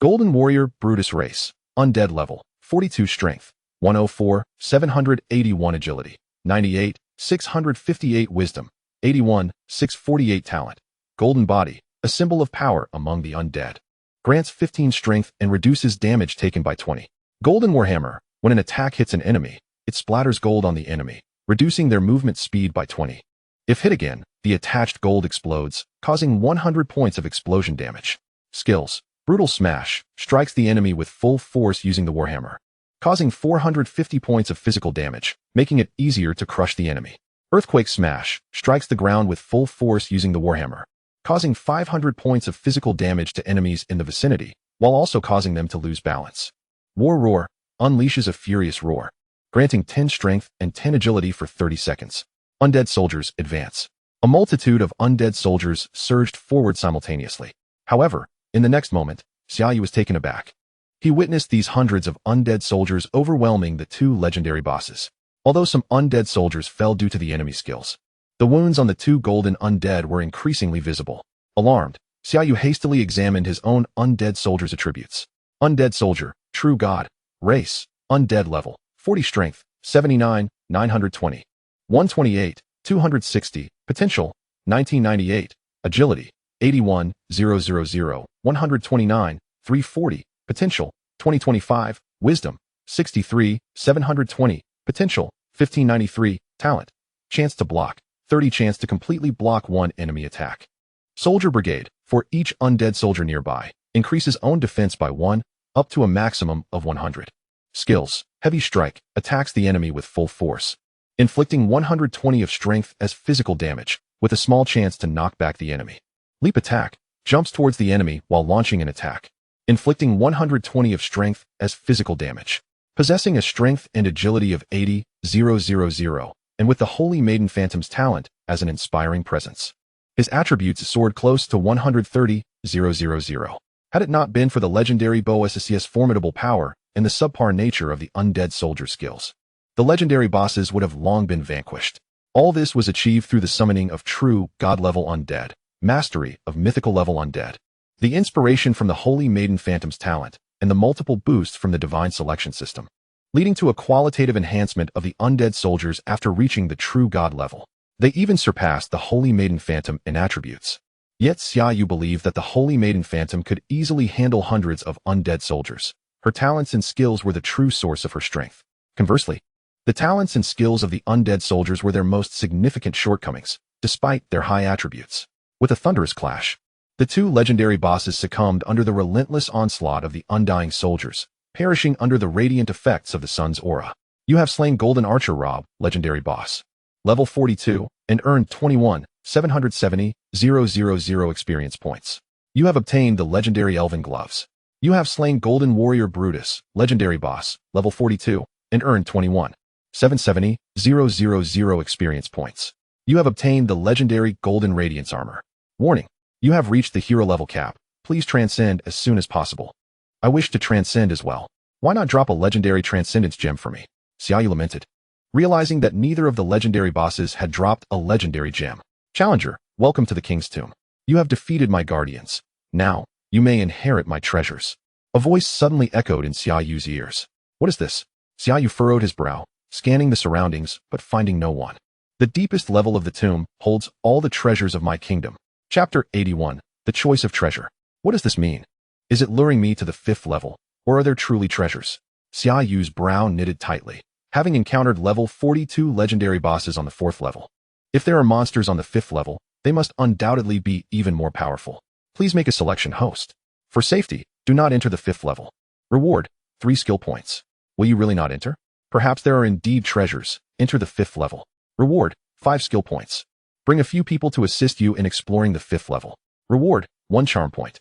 Golden Warrior Brutus Race. Undead level. 42 strength. 104, 781 agility. 98, 658 wisdom. 81, 648 talent. Golden Body. A symbol of power among the undead. Grants 15 strength and reduces damage taken by 20. Golden Warhammer. When an attack hits an enemy, it splatters gold on the enemy, reducing their movement speed by 20. If hit again, the attached gold explodes, causing 100 points of explosion damage. Skills. Brutal Smash. Strikes the enemy with full force using the Warhammer, causing 450 points of physical damage, making it easier to crush the enemy. Earthquake Smash. Strikes the ground with full force using the Warhammer, causing 500 points of physical damage to enemies in the vicinity, while also causing them to lose balance. War Roar. Unleashes a furious roar, granting 10 strength and 10 agility for 30 seconds. Undead Soldiers Advance. A multitude of undead soldiers surged forward simultaneously. However, in the next moment, Xia Yu was taken aback. He witnessed these hundreds of undead soldiers overwhelming the two legendary bosses. Although some undead soldiers fell due to the enemy skills, the wounds on the two golden undead were increasingly visible. Alarmed, Xia Yu hastily examined his own undead soldier's attributes. Undead Soldier, True God. Race. Undead level. 40 strength. 79, 920. 128, 260. Potential. 1998. Agility. 81, 000. 129, 340. Potential. 2025. Wisdom. 63, 720. Potential. 1593. Talent. Chance to block. 30 chance to completely block one enemy attack. Soldier Brigade. For each undead soldier nearby, increases own defense by 1, up to a maximum of 100. Skills. Heavy Strike. Attacks the enemy with full force, inflicting 120 of strength as physical damage, with a small chance to knock back the enemy. Leap Attack. Jumps towards the enemy while launching an attack, inflicting 120 of strength as physical damage. Possessing a strength and agility of 80, 000, and with the Holy Maiden Phantom's talent as an inspiring presence. His attributes soared close to 130, 000. Had it not been for the legendary Boss's formidable power and the subpar nature of the undead soldier skills, the legendary bosses would have long been vanquished. All this was achieved through the summoning of true god-level undead, mastery of mythical-level undead, the inspiration from the Holy Maiden Phantom's talent, and the multiple boosts from the divine selection system, leading to a qualitative enhancement of the undead soldiers after reaching the true god level. They even surpassed the Holy Maiden Phantom in attributes. Yet Xia Yu believed that the Holy Maiden Phantom could easily handle hundreds of undead soldiers. Her talents and skills were the true source of her strength. Conversely, the talents and skills of the undead soldiers were their most significant shortcomings, despite their high attributes. With a thunderous clash, the two legendary bosses succumbed under the relentless onslaught of the undying soldiers, perishing under the radiant effects of the sun's aura. You have slain Golden Archer Rob, legendary boss. Level 42, and earned 21, 770, 000 experience points. You have obtained the legendary Elven Gloves. You have slain Golden Warrior Brutus, legendary boss, level 42, and earned 21, 770, 000 experience points. You have obtained the legendary Golden Radiance Armor. Warning: you have reached the hero level cap. Please transcend as soon as possible. I wish to transcend as well. Why not drop a legendary transcendence gem for me? Xia Yu lamented, realizing that neither of the legendary bosses had dropped a legendary gem. Challenger, welcome to the King's Tomb. You have defeated my guardians. Now, you may inherit my treasures. A voice suddenly echoed in Xia Yu's ears. What is this? Xia Yu furrowed his brow, scanning the surroundings, but finding no one. The deepest level of the tomb holds all the treasures of my kingdom. Chapter 81, The Choice of Treasure. What does this mean? Is it luring me to the 5th level, or are there truly treasures? Xia Yu's brow knitted tightly, having encountered level 42 legendary bosses on the 4th level. If there are monsters on the 5th level, they must undoubtedly be even more powerful. Please make a selection, host. For safety, do not enter the 5th level. Reward, 3 skill points. Will you really not enter? Perhaps there are indeed treasures. Enter the 5th level. Reward, 5 skill points. Bring a few people to assist you in exploring the 5th level. Reward, 1 charm point.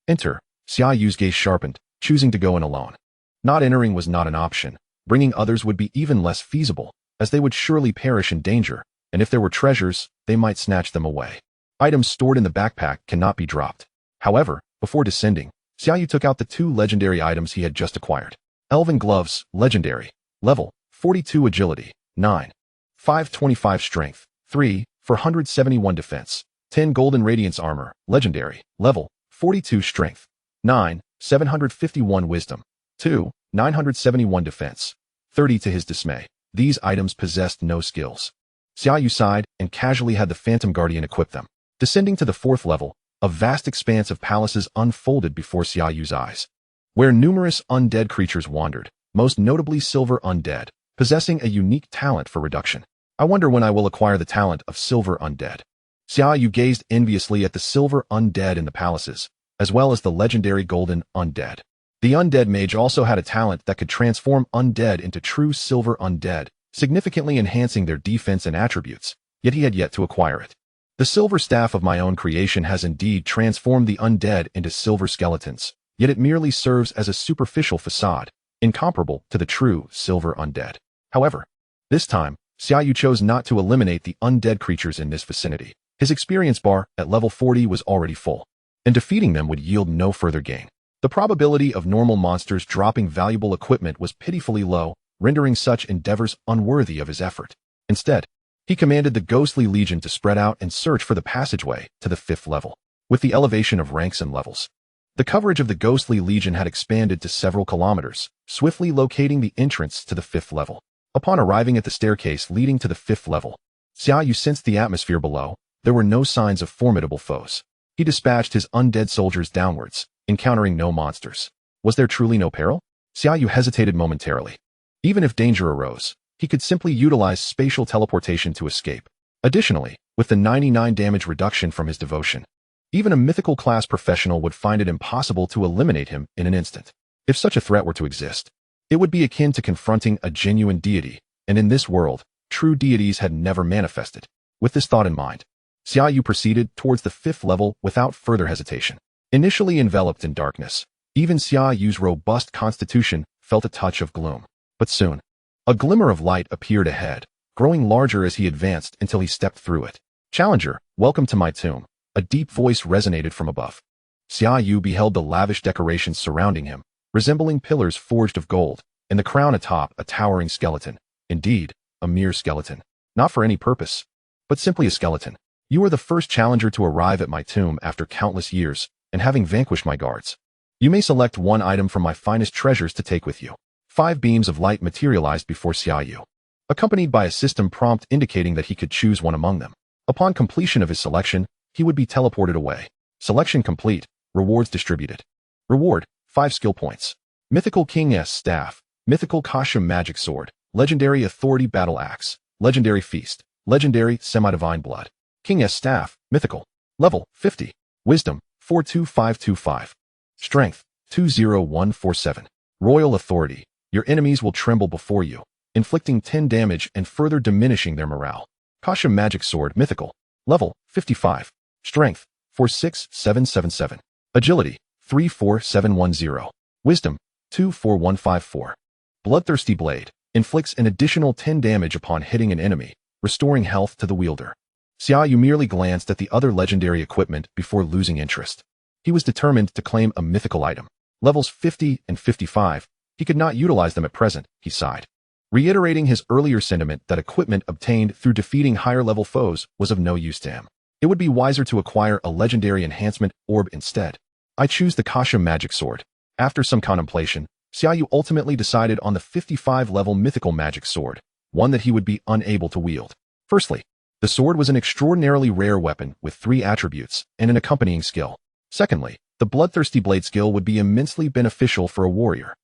Enter. Xia Yu's gaze sharpened, choosing to go in alone. Not entering was not an option. Bringing others would be even less feasible, as they would surely perish in danger, and if there were treasures, they might snatch them away. Items stored in the backpack cannot be dropped. However, before descending, Xia Yu took out the 2 legendary items he had just acquired. Elven Gloves, legendary. Level, 42 agility, 9. 525 strength, 3, 471 defense, 10 golden radiance armor, legendary, level, 42 strength, 9, 751 wisdom, 2, 971 defense, 30 to his dismay. These items possessed no skills. Xia Yu sighed and casually had the Phantom Guardian equip them. Descending to the 4th level, a vast expanse of palaces unfolded before Xia Yu's eyes, where numerous undead creatures wandered, most notably silver undead, possessing a unique talent for reduction. I wonder when I will acquire the talent of silver undead. Xia Yu gazed enviously at the silver undead in the palaces, as well as the legendary golden undead. The undead mage also had a talent that could transform undead into true silver undead, significantly enhancing their defense and attributes, yet he had yet to acquire it. The silver staff of my own creation has indeed transformed the undead into silver skeletons, yet it merely serves as a superficial facade, incomparable to the true silver undead. However, this time, Xia Yu chose not to eliminate the undead creatures in this vicinity. His experience bar at level 40 was already full, and defeating them would yield no further gain. The probability of normal monsters dropping valuable equipment was pitifully low, rendering such endeavors unworthy of his effort. Instead, he commanded the Ghostly Legion to spread out and search for the passageway to the 5th level. With the elevation of ranks and levels, the coverage of the Ghostly Legion had expanded to several kilometers, swiftly locating the entrance to the 5th level. Upon arriving at the staircase leading to the 5th level, Xia Yu sensed the atmosphere below. There were no signs of formidable foes. He dispatched his undead soldiers downwards, encountering no monsters. Was there truly no peril? Xia Yu hesitated momentarily. Even if danger arose, he could simply utilize spatial teleportation to escape. Additionally, with the 99 damage reduction from his devotion, even a mythical class professional would find it impossible to eliminate him in an instant. If such a threat were to exist, it would be akin to confronting a genuine deity, and in this world, true deities had never manifested. With this thought in mind, Xia Yu proceeded towards the 5th level without further hesitation. Initially enveloped in darkness, even Xia Yu's robust constitution felt a touch of gloom. But soon, a glimmer of light appeared ahead, growing larger as he advanced until he stepped through it. "Challenger, welcome to my tomb," a deep voice resonated from above. Xia Yu beheld the lavish decorations surrounding him, resembling pillars forged of gold, and the crown atop a towering skeleton. Indeed, a mere skeleton. Not for any purpose, but simply a skeleton. "You are the first challenger to arrive at my tomb after countless years, and having vanquished my guards. You may select one item from my finest treasures to take with you." 5 beams of light materialized before Xia Yu, accompanied by a system prompt indicating that he could choose one among them. Upon completion of his selection, he would be teleported away. Selection complete. Rewards distributed. Reward, 5 skill points. Mythical King's Staff, Mythical Costume Magic Sword, Legendary Authority Battle Axe, Legendary Feast, Legendary Semi-Divine Blood. King's Staff, Mythical. Level, 50. Wisdom, 42525. Strength, 20147. Royal Authority. Your enemies will tremble before you, inflicting 10 damage and further diminishing their morale. Costume Magic Sword, Mythical. Level, 55. Strength, 46777. Agility, 34710. Wisdom, 24154. Bloodthirsty Blade. Inflicts an additional 10 damage upon hitting an enemy, restoring health to the wielder. Xia Yu merely glanced at the other legendary equipment before losing interest. He was determined to claim a mythical item. Levels 50 and 55, he could not utilize them at present, he sighed, reiterating his earlier sentiment that equipment obtained through defeating higher-level foes was of no use to him. It would be wiser to acquire a legendary enhancement orb instead. "I choose the Costume Magic Sword." After some contemplation, Xia Yu ultimately decided on the 55-level mythical magic sword, one that he would be unable to wield. Firstly, the sword was an extraordinarily rare weapon with 3 attributes and an accompanying skill. Secondly, the Bloodthirsty Blade skill would be immensely beneficial for a warrior.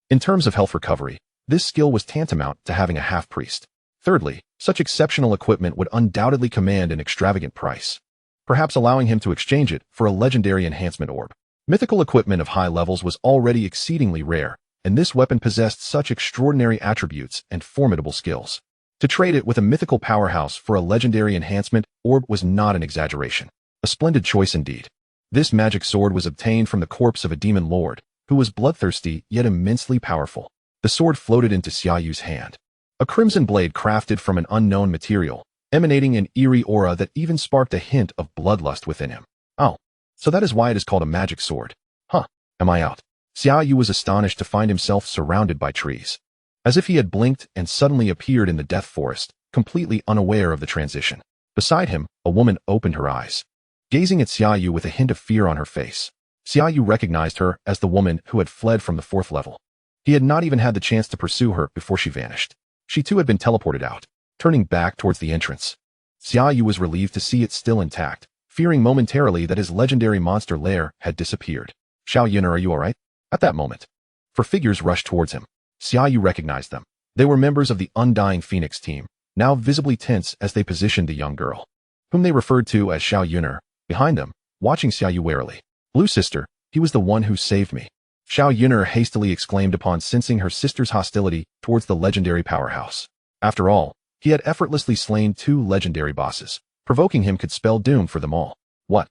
In terms of health recovery, this skill was tantamount to having a half-priest. Thirdly, such exceptional equipment would undoubtedly command an extravagant price, perhaps allowing him to exchange it for a legendary enhancement orb. Mythical equipment of high levels was already exceedingly rare, and this weapon possessed such extraordinary attributes and formidable skills. To trade it with a mythical powerhouse for a legendary enhancement orb was not an exaggeration. A splendid choice indeed. This magic sword was obtained from the corpse of a demon lord, who was bloodthirsty yet immensely powerful. The sword floated into Xia Yu's hand. A crimson blade crafted from an unknown material, emanating an eerie aura that even sparked a hint of bloodlust within him. "Oh, so that is why it is called a magic sword. Huh, am I out?" Xia Yu was astonished to find himself surrounded by trees. As if he had blinked and suddenly appeared in the death forest, completely unaware of the transition. Beside him A woman opened her eyes, gazing at Xia Yu with a hint of fear on her face. Xia Yu recognized her as the woman who had fled from the 4th level. He had not even had the chance to pursue her before she vanished. She too had been teleported out, turning back towards the entrance. Xia Yu was relieved to see it still intact, fearing momentarily that his legendary monster lair had disappeared. Xiao Yun, are you alright? At that moment, 4 figures rushed towards him. Xia Yu recognized them. They were members of the Undying Phoenix team, now visibly tense as they positioned the young girl, whom they referred to as Xiao Yuner, behind them, watching Xia Yu warily. Blue sister, he was the one who saved me. Xiao Yuner hastily exclaimed upon sensing her sister's hostility towards the legendary powerhouse. After all, he had effortlessly slain 2 legendary bosses. Provoking him could spell doom for them all. What?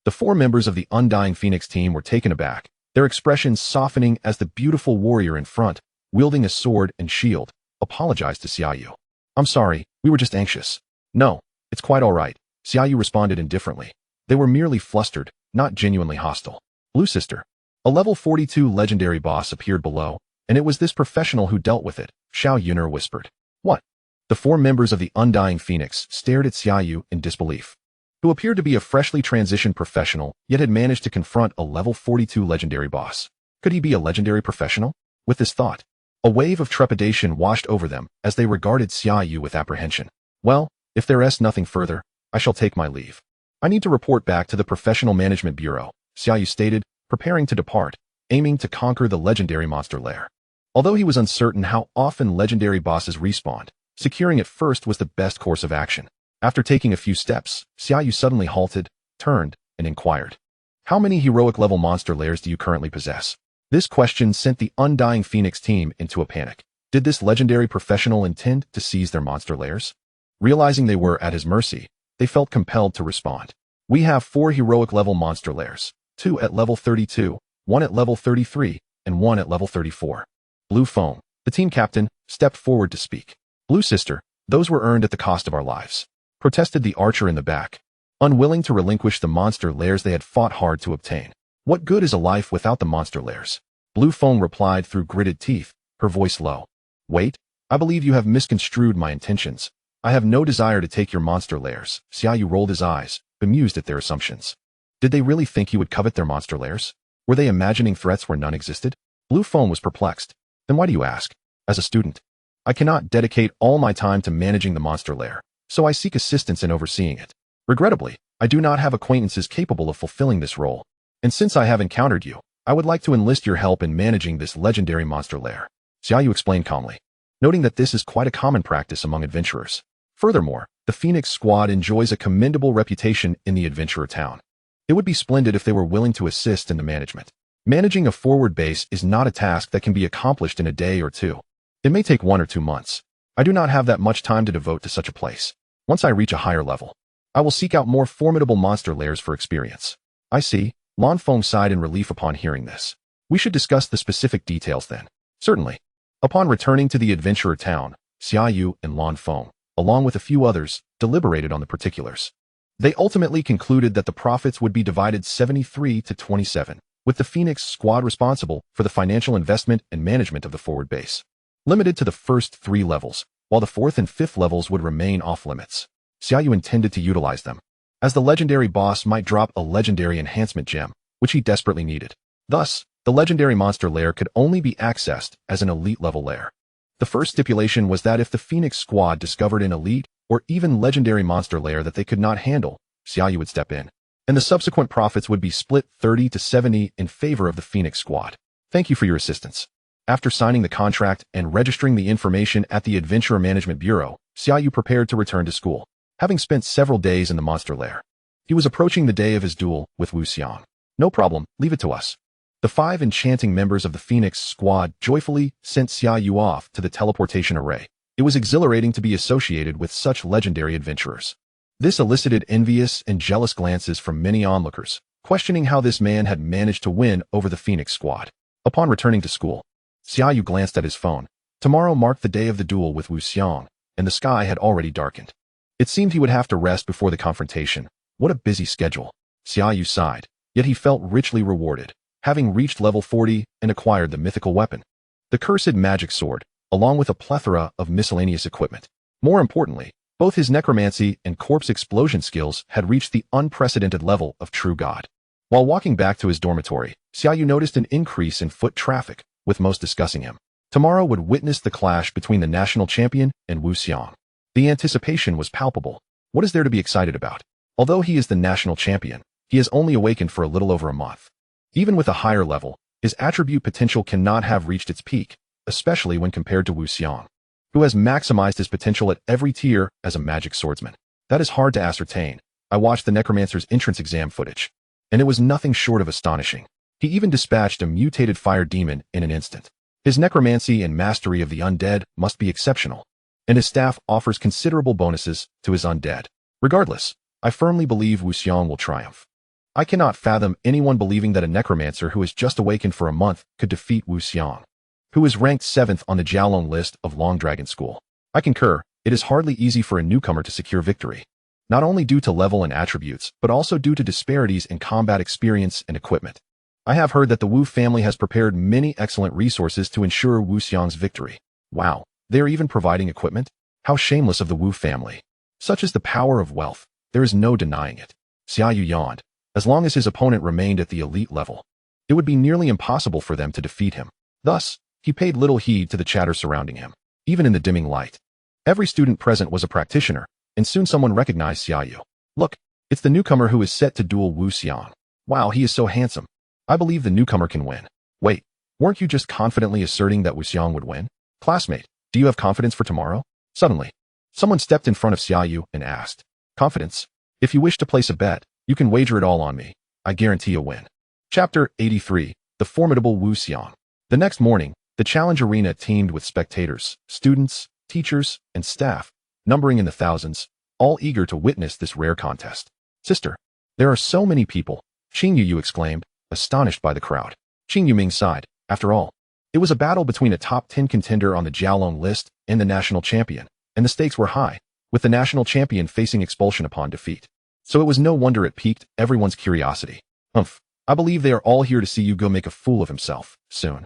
The 4 members of the Undying Phoenix team were taken aback, their expressions softening as the beautiful warrior in front, wielding a sword and shield, apologized to Xia Yu. I'm sorry, we were just anxious. No, it's quite all right, Xia Yu responded indifferently. They were merely flustered, not genuinely hostile. Blue sister. A level 42 legendary boss appeared below, and it was this professional who dealt with it, Xiao Yuner whispered. What? The 4 members of the Undying Phoenix stared at Xia Yu in disbelief, who appeared to be a freshly transitioned professional, yet had managed to confront a level 42 legendary boss. Could he be a legendary professional? With this thought, a wave of trepidation washed over them as they regarded Xia Yu with apprehension. Well, if there is nothing further, I shall take my leave. I need to report back to the Professional Management Bureau, Xia Yu stated, preparing to depart, aiming to conquer the legendary monster lair. Although he was uncertain how often legendary bosses respawned, securing it first was the best course of action. After taking a few steps, Xia Yu suddenly halted, turned, and inquired. How many heroic-level monster lairs do you currently possess? This question sent the Undying Phoenix team into a panic. Did this legendary professional intend to seize their monster lairs? Realizing they were at his mercy, they felt compelled to respond. We have 4 heroic-level monster lairs, 2 at level 32, 1 at level 33, and 1 at level 34. Blue Foam, the team captain, stepped forward to speak. Blue sister, those were earned at the cost of our lives, protested the archer in the back, unwilling to relinquish the monster lairs they had fought hard to obtain. What good is a life without the monster lairs? Blue Foam replied through gritted teeth, her voice low. Wait, I believe you have misconstrued my intentions. I have no desire to take your monster lairs. Xia Yu rolled his eyes, bemused at their assumptions. Did they really think he would covet their monster lairs? Were they imagining threats where none existed? Blue Foam was perplexed. Then why do you ask? As a student, I cannot dedicate all my time to managing the monster lair, so I seek assistance in overseeing it. Regrettably, I do not have acquaintances capable of fulfilling this role, and since I have encountered you, I would like to enlist your help in managing this legendary monster lair. Xia Yu explained calmly, noting that this is quite a common practice among adventurers. Furthermore, the Phoenix Squad enjoys a commendable reputation in the adventurer town. It would be splendid if they were willing to assist in the management. Managing a forward base is not a task that can be accomplished in a day or 2. It may take 1 or 2 months. I do not have that much time to devote to such a place. Once I reach a higher level, I will seek out more formidable monster lairs for experience. I see. Lan Feng sighed in relief upon hearing this. We should discuss the specific details then. Certainly. Upon returning to the adventurer town, Xia Yu and Lan Feng, along with a few others, deliberated on the particulars. They ultimately concluded that the profits would be divided 73 to 27, with the Phoenix Squad responsible for the financial investment and management of the forward base, limited to the first 3 levels, while the 4th and 5th levels would remain off-limits. Xia Yu intended to utilize them, as the legendary boss might drop a legendary enhancement gem, which he desperately needed. Thus, the legendary monster lair could only be accessed as an elite-level lair. The first stipulation was that if the Phoenix Squad discovered an elite or even legendary monster lair that they could not handle, Xia Yu would step in, and the subsequent profits would be split 30 to 70 in favor of the Phoenix Squad. Thank you for your assistance. After signing the contract and registering the information at the Adventurer Management Bureau, Xia Yu prepared to return to school, having spent several days in the monster lair. He was approaching the day of his duel with Wuang. No problem, leave it to us. The 5 enchanting members of the Phoenix Squad joyfully sent Xia Yu off to the teleportation array. It was exhilarating to be associated with such legendary adventurers. This elicited envious and jealous glances from many onlookers, questioning how this man had managed to win over the Phoenix Squad. Upon returning to school, Xia Yu glanced at his phone. Tomorrow marked the day of the duel with Wuang, and the sky had already darkened. It seemed he would have to rest before the confrontation. What a busy schedule. Xia Yu sighed, yet he felt richly rewarded, having reached level 40 and acquired the mythical weapon, the cursed magic sword, along with a plethora of miscellaneous equipment. More importantly, Both his necromancy and corpse explosion skills had reached the unprecedented level of true god. While walking back to his dormitory, Xia Yu noticed an increase in foot traffic, with most discussing him. Tomorrow would witness the clash between the national champion and Wuang. The anticipation was palpable. What is there to be excited about? Although he is the national champion, he has only awakened for a little over a month. Even with a higher level, his attribute potential cannot have reached its peak, especially when compared to Wuang, who has maximized his potential at every tier as a magic swordsman. That is hard to ascertain. I watched the Necromancer's entrance exam footage, and it was nothing short of astonishing. He even dispatched a mutated fire demon in an instant. His necromancy and mastery of the undead must be exceptional, and his staff offers considerable bonuses to his undead. Regardless, I firmly believe Wuang will triumph. I cannot fathom anyone believing that a necromancer who has just awakened for a month could defeat Wuang, who is ranked 7th on the Jiaolong list of Long Dragon School. I concur, it is hardly easy for a newcomer to secure victory, not only due to level and attributes, but also due to disparities in combat experience and equipment. I have heard that the Wu family has prepared many excellent resources to ensure Wuxiang's victory. Wow, they are even providing equipment? How shameless of the Wu family. Such is the power of wealth, there is no denying it. Xia Yu yawned. As long as his opponent remained at the elite level, it would be nearly impossible for them to defeat him. Thus, he paid little heed to the chatter surrounding him, even in the dimming light. Every student present was a practitioner, and soon someone recognized Xia Yu. Look, it's the newcomer who is set to duel Wuxiang. Wow, he is so handsome. I believe the newcomer can win. Wait, weren't you just confidently asserting that Wuxiang would win? Classmate, do you have confidence for tomorrow? Suddenly, someone stepped in front of Xia Yu and asked, confidence? If you wish to place a bet, you can wager it all on me. I guarantee a win. Chapter 83, The Formidable Wuxiang. The next morning, the challenge arena teemed with spectators, students, teachers, and staff, numbering in the thousands, all eager to witness this rare contest. Sister, there are so many people, Xia Yu exclaimed, astonished by the crowd. Xia Yu sighed. After all, it was a battle between a top 10 contender on the Jiaolong list and the national champion, and the stakes were high, with the national champion facing expulsion upon defeat. So it was no wonder it piqued everyone's curiosity. I believe they are all here to see you go make a fool of himself, soon.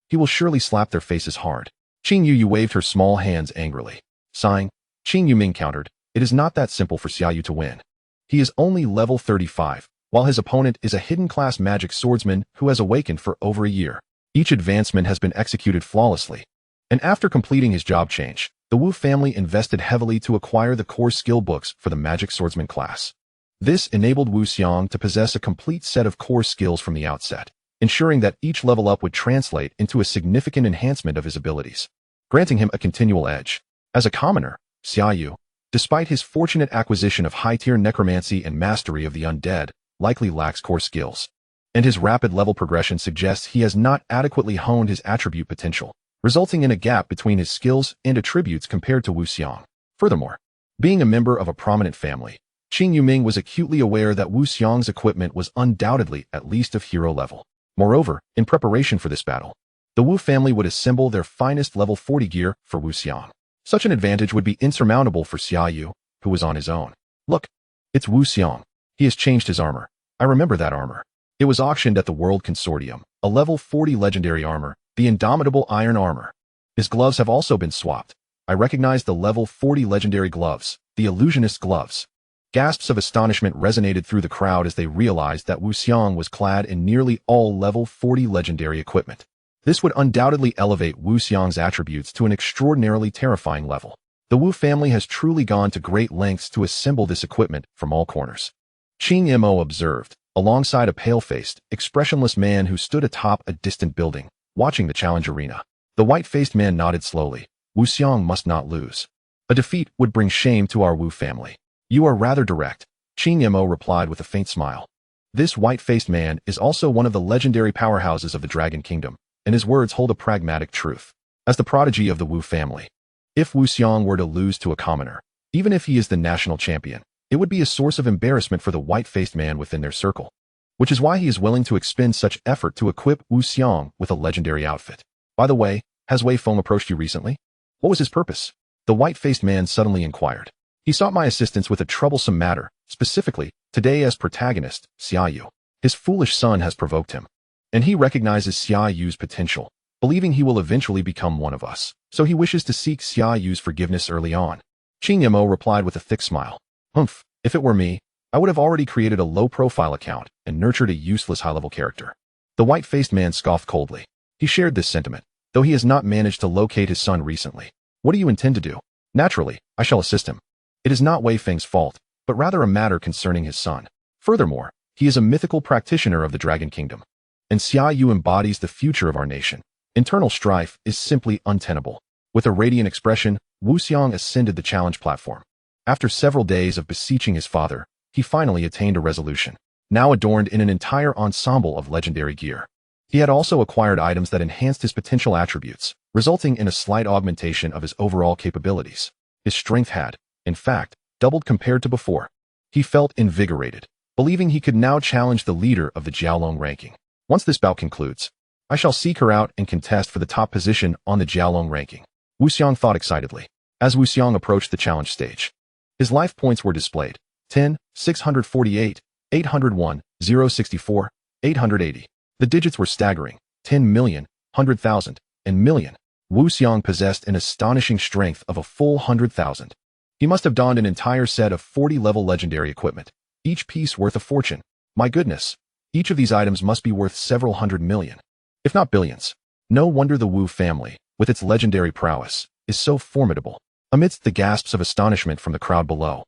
He will surely slap their faces hard. Xia Yu waved her small hands angrily. Sighing, Xia Yu countered, it is not that simple for Xia Yu to win. He is only level 35, while his opponent is a hidden class magic swordsman who has awakened for over a year. Each advancement has been executed flawlessly. And after completing his job change, the Wu family invested heavily to acquire the core skill books for the magic swordsman class. This enabled Wuxiang to possess a complete set of core skills from the outset, ensuring that each level up would translate into a significant enhancement of his abilities, granting him a continual edge. As a commoner, Xia Yu, despite his fortunate acquisition of high-tier necromancy and mastery of the undead, likely lacks core skills, and his rapid level progression suggests he has not adequately honed his attribute potential, resulting in a gap between his skills and attributes compared to Wuxiang. Furthermore, being a member of a prominent family, Xia Yu was acutely aware that Wuxiang's equipment was undoubtedly at least of hero level. Moreover, in preparation for this battle, the Wu family would assemble their finest level 40 gear for Wuxiang. Such an advantage would be insurmountable for Xia Yu, who was on his own. Look, it's Wuxiang. He has changed his armor. I remember that armor. It was auctioned at the World Consortium, a level 40 legendary armor, the indomitable iron armor. His gloves have also been swapped. I recognize the level 40 legendary gloves, the illusionist gloves. Gasps of astonishment resonated through the crowd as they realized that Wuxiang was clad in nearly all level 40 legendary equipment. This would undoubtedly elevate Wuxiang's attributes to an extraordinarily terrifying level. The Wu family has truly gone to great lengths to assemble this equipment from all corners. Qing Mo observed, alongside a pale-faced, expressionless man who stood atop a distant building, watching the challenge arena. The white-faced man nodded slowly. Wuxiang must not lose. A defeat would bring shame to our Wu family. You are rather direct, Qing Mo replied with a faint smile. This white-faced man is also one of the legendary powerhouses of the Dragon Kingdom, and his words hold a pragmatic truth. As the prodigy of the Wu family, if Wuxiang were to lose to a commoner, even if he is the national champion, it would be a source of embarrassment for the white-faced man within their circle, which is why he is willing to expend such effort to equip Wuxiang with a legendary outfit. By the way, has Wei Feng approached you recently? What was his purpose? The white-faced man suddenly inquired. He sought my assistance with a troublesome matter, specifically, today as protagonist, Xia Yu. His foolish son has provoked him, and he recognizes Xia Yu's potential, believing he will eventually become one of us. So he wishes to seek Xia Yu's forgiveness early on. Qing Mo replied with a thick smile. Humph, if it were me, I would have already created a low-profile account and nurtured a useless high-level character. The white-faced man scoffed coldly. He shared this sentiment, though he has not managed to locate his son recently. What do you intend to do? Naturally, I shall assist him. It is not Wei Feng's fault, but rather a matter concerning his son. Furthermore, he is a mythical practitioner of the Dragon Kingdom, and Xia Yu embodies the future of our nation. Internal strife is simply untenable. With a radiant expression, Wuxiang ascended the challenge platform. After several days of beseeching his father, he finally attained a resolution, now adorned in an entire ensemble of legendary gear. He had also acquired items that enhanced his potential attributes, resulting in a slight augmentation of his overall capabilities. His strength had, in fact, doubled compared to before. He felt invigorated, believing he could now challenge the leader of the Jiaolong ranking. Once this bout concludes, I shall seek her out and contest for the top position on the Jiaolong ranking. Wuxiang thought excitedly. As Wuxiang approached the challenge stage, his life points were displayed. 10, 648, 801, 064, 880. The digits were staggering. 10 million, 100,000, and million. Wuxiang possessed an astonishing strength of a full 100,000. He must have donned an entire set of 40-level legendary equipment, each piece worth a fortune. My goodness, each of these items must be worth several hundred million, if not billions. No wonder the Wu family, with its legendary prowess, is so formidable. Amidst the gasps of astonishment from the crowd below,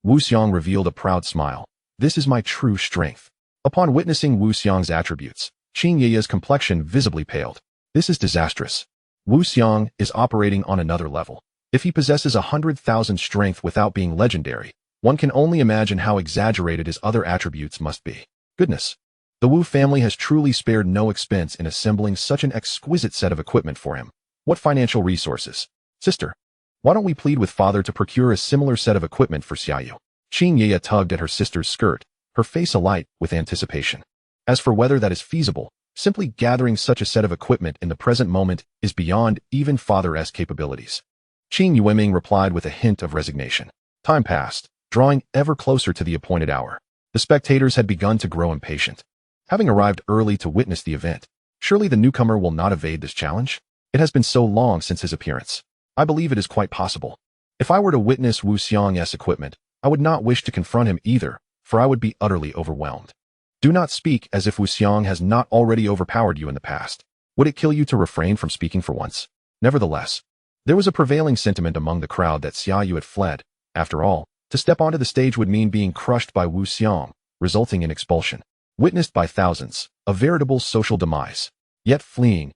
Wuxiang revealed a proud smile. This is my true strength. Upon witnessing Wuxiang's attributes, Qing Yi's complexion visibly paled. This is disastrous. Wuxiang is operating on another level. If he possesses 100,000 strength without being legendary, one can only imagine how exaggerated his other attributes must be. Goodness. The Wu family has truly spared no expense in assembling such an exquisite set of equipment for him. What financial resources? Sister, why don't we plead with father to procure a similar set of equipment for Xia Yu? Qing Yi tugged at her sister's skirt, her face alight with anticipation. As for whether that is feasible, simply gathering such a set of equipment in the present moment is beyond even father's capabilities. Qing Yueming replied with a hint of resignation. Time passed, drawing ever closer to the appointed hour. The spectators had begun to grow impatient. Having arrived early to witness the event, surely the newcomer will not evade this challenge? It has been so long since his appearance. I believe it is quite possible. If I were to witness Wuxiang's equipment, I would not wish to confront him either, for I would be utterly overwhelmed. Do not speak as if Wuxiang has not already overpowered you in the past. Would it kill you to refrain from speaking for once? Nevertheless, there was a prevailing sentiment among the crowd that Xia Yu had fled. After all, to step onto the stage would mean being crushed by Wuxiang, resulting in expulsion. Witnessed by thousands, a veritable social demise. Yet fleeing,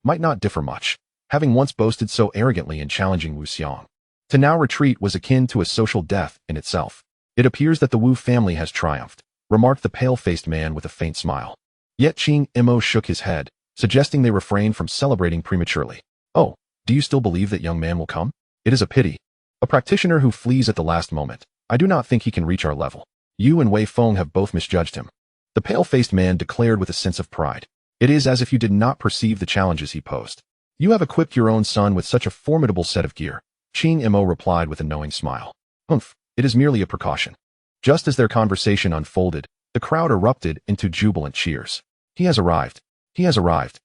might not differ much, having once boasted so arrogantly in challenging Wuxiang. To now retreat was akin to a social death in itself. It appears that the Wu family has triumphed, remarked the pale-faced man with a faint smile. Yet Qing Mo shook his head, suggesting they refrain from celebrating prematurely. Oh, do you still believe that young man will come? It is a pity. A practitioner who flees at the last moment. I do not think he can reach our level. You and Wei Feng have both misjudged him. The pale-faced man declared with a sense of pride. It is as if you did not perceive the challenges he posed. You have equipped your own son with such a formidable set of gear. Qing Mo replied with a knowing smile. Humph, it is merely a precaution. Just as their conversation unfolded, the crowd erupted into jubilant cheers. He has arrived. He has arrived.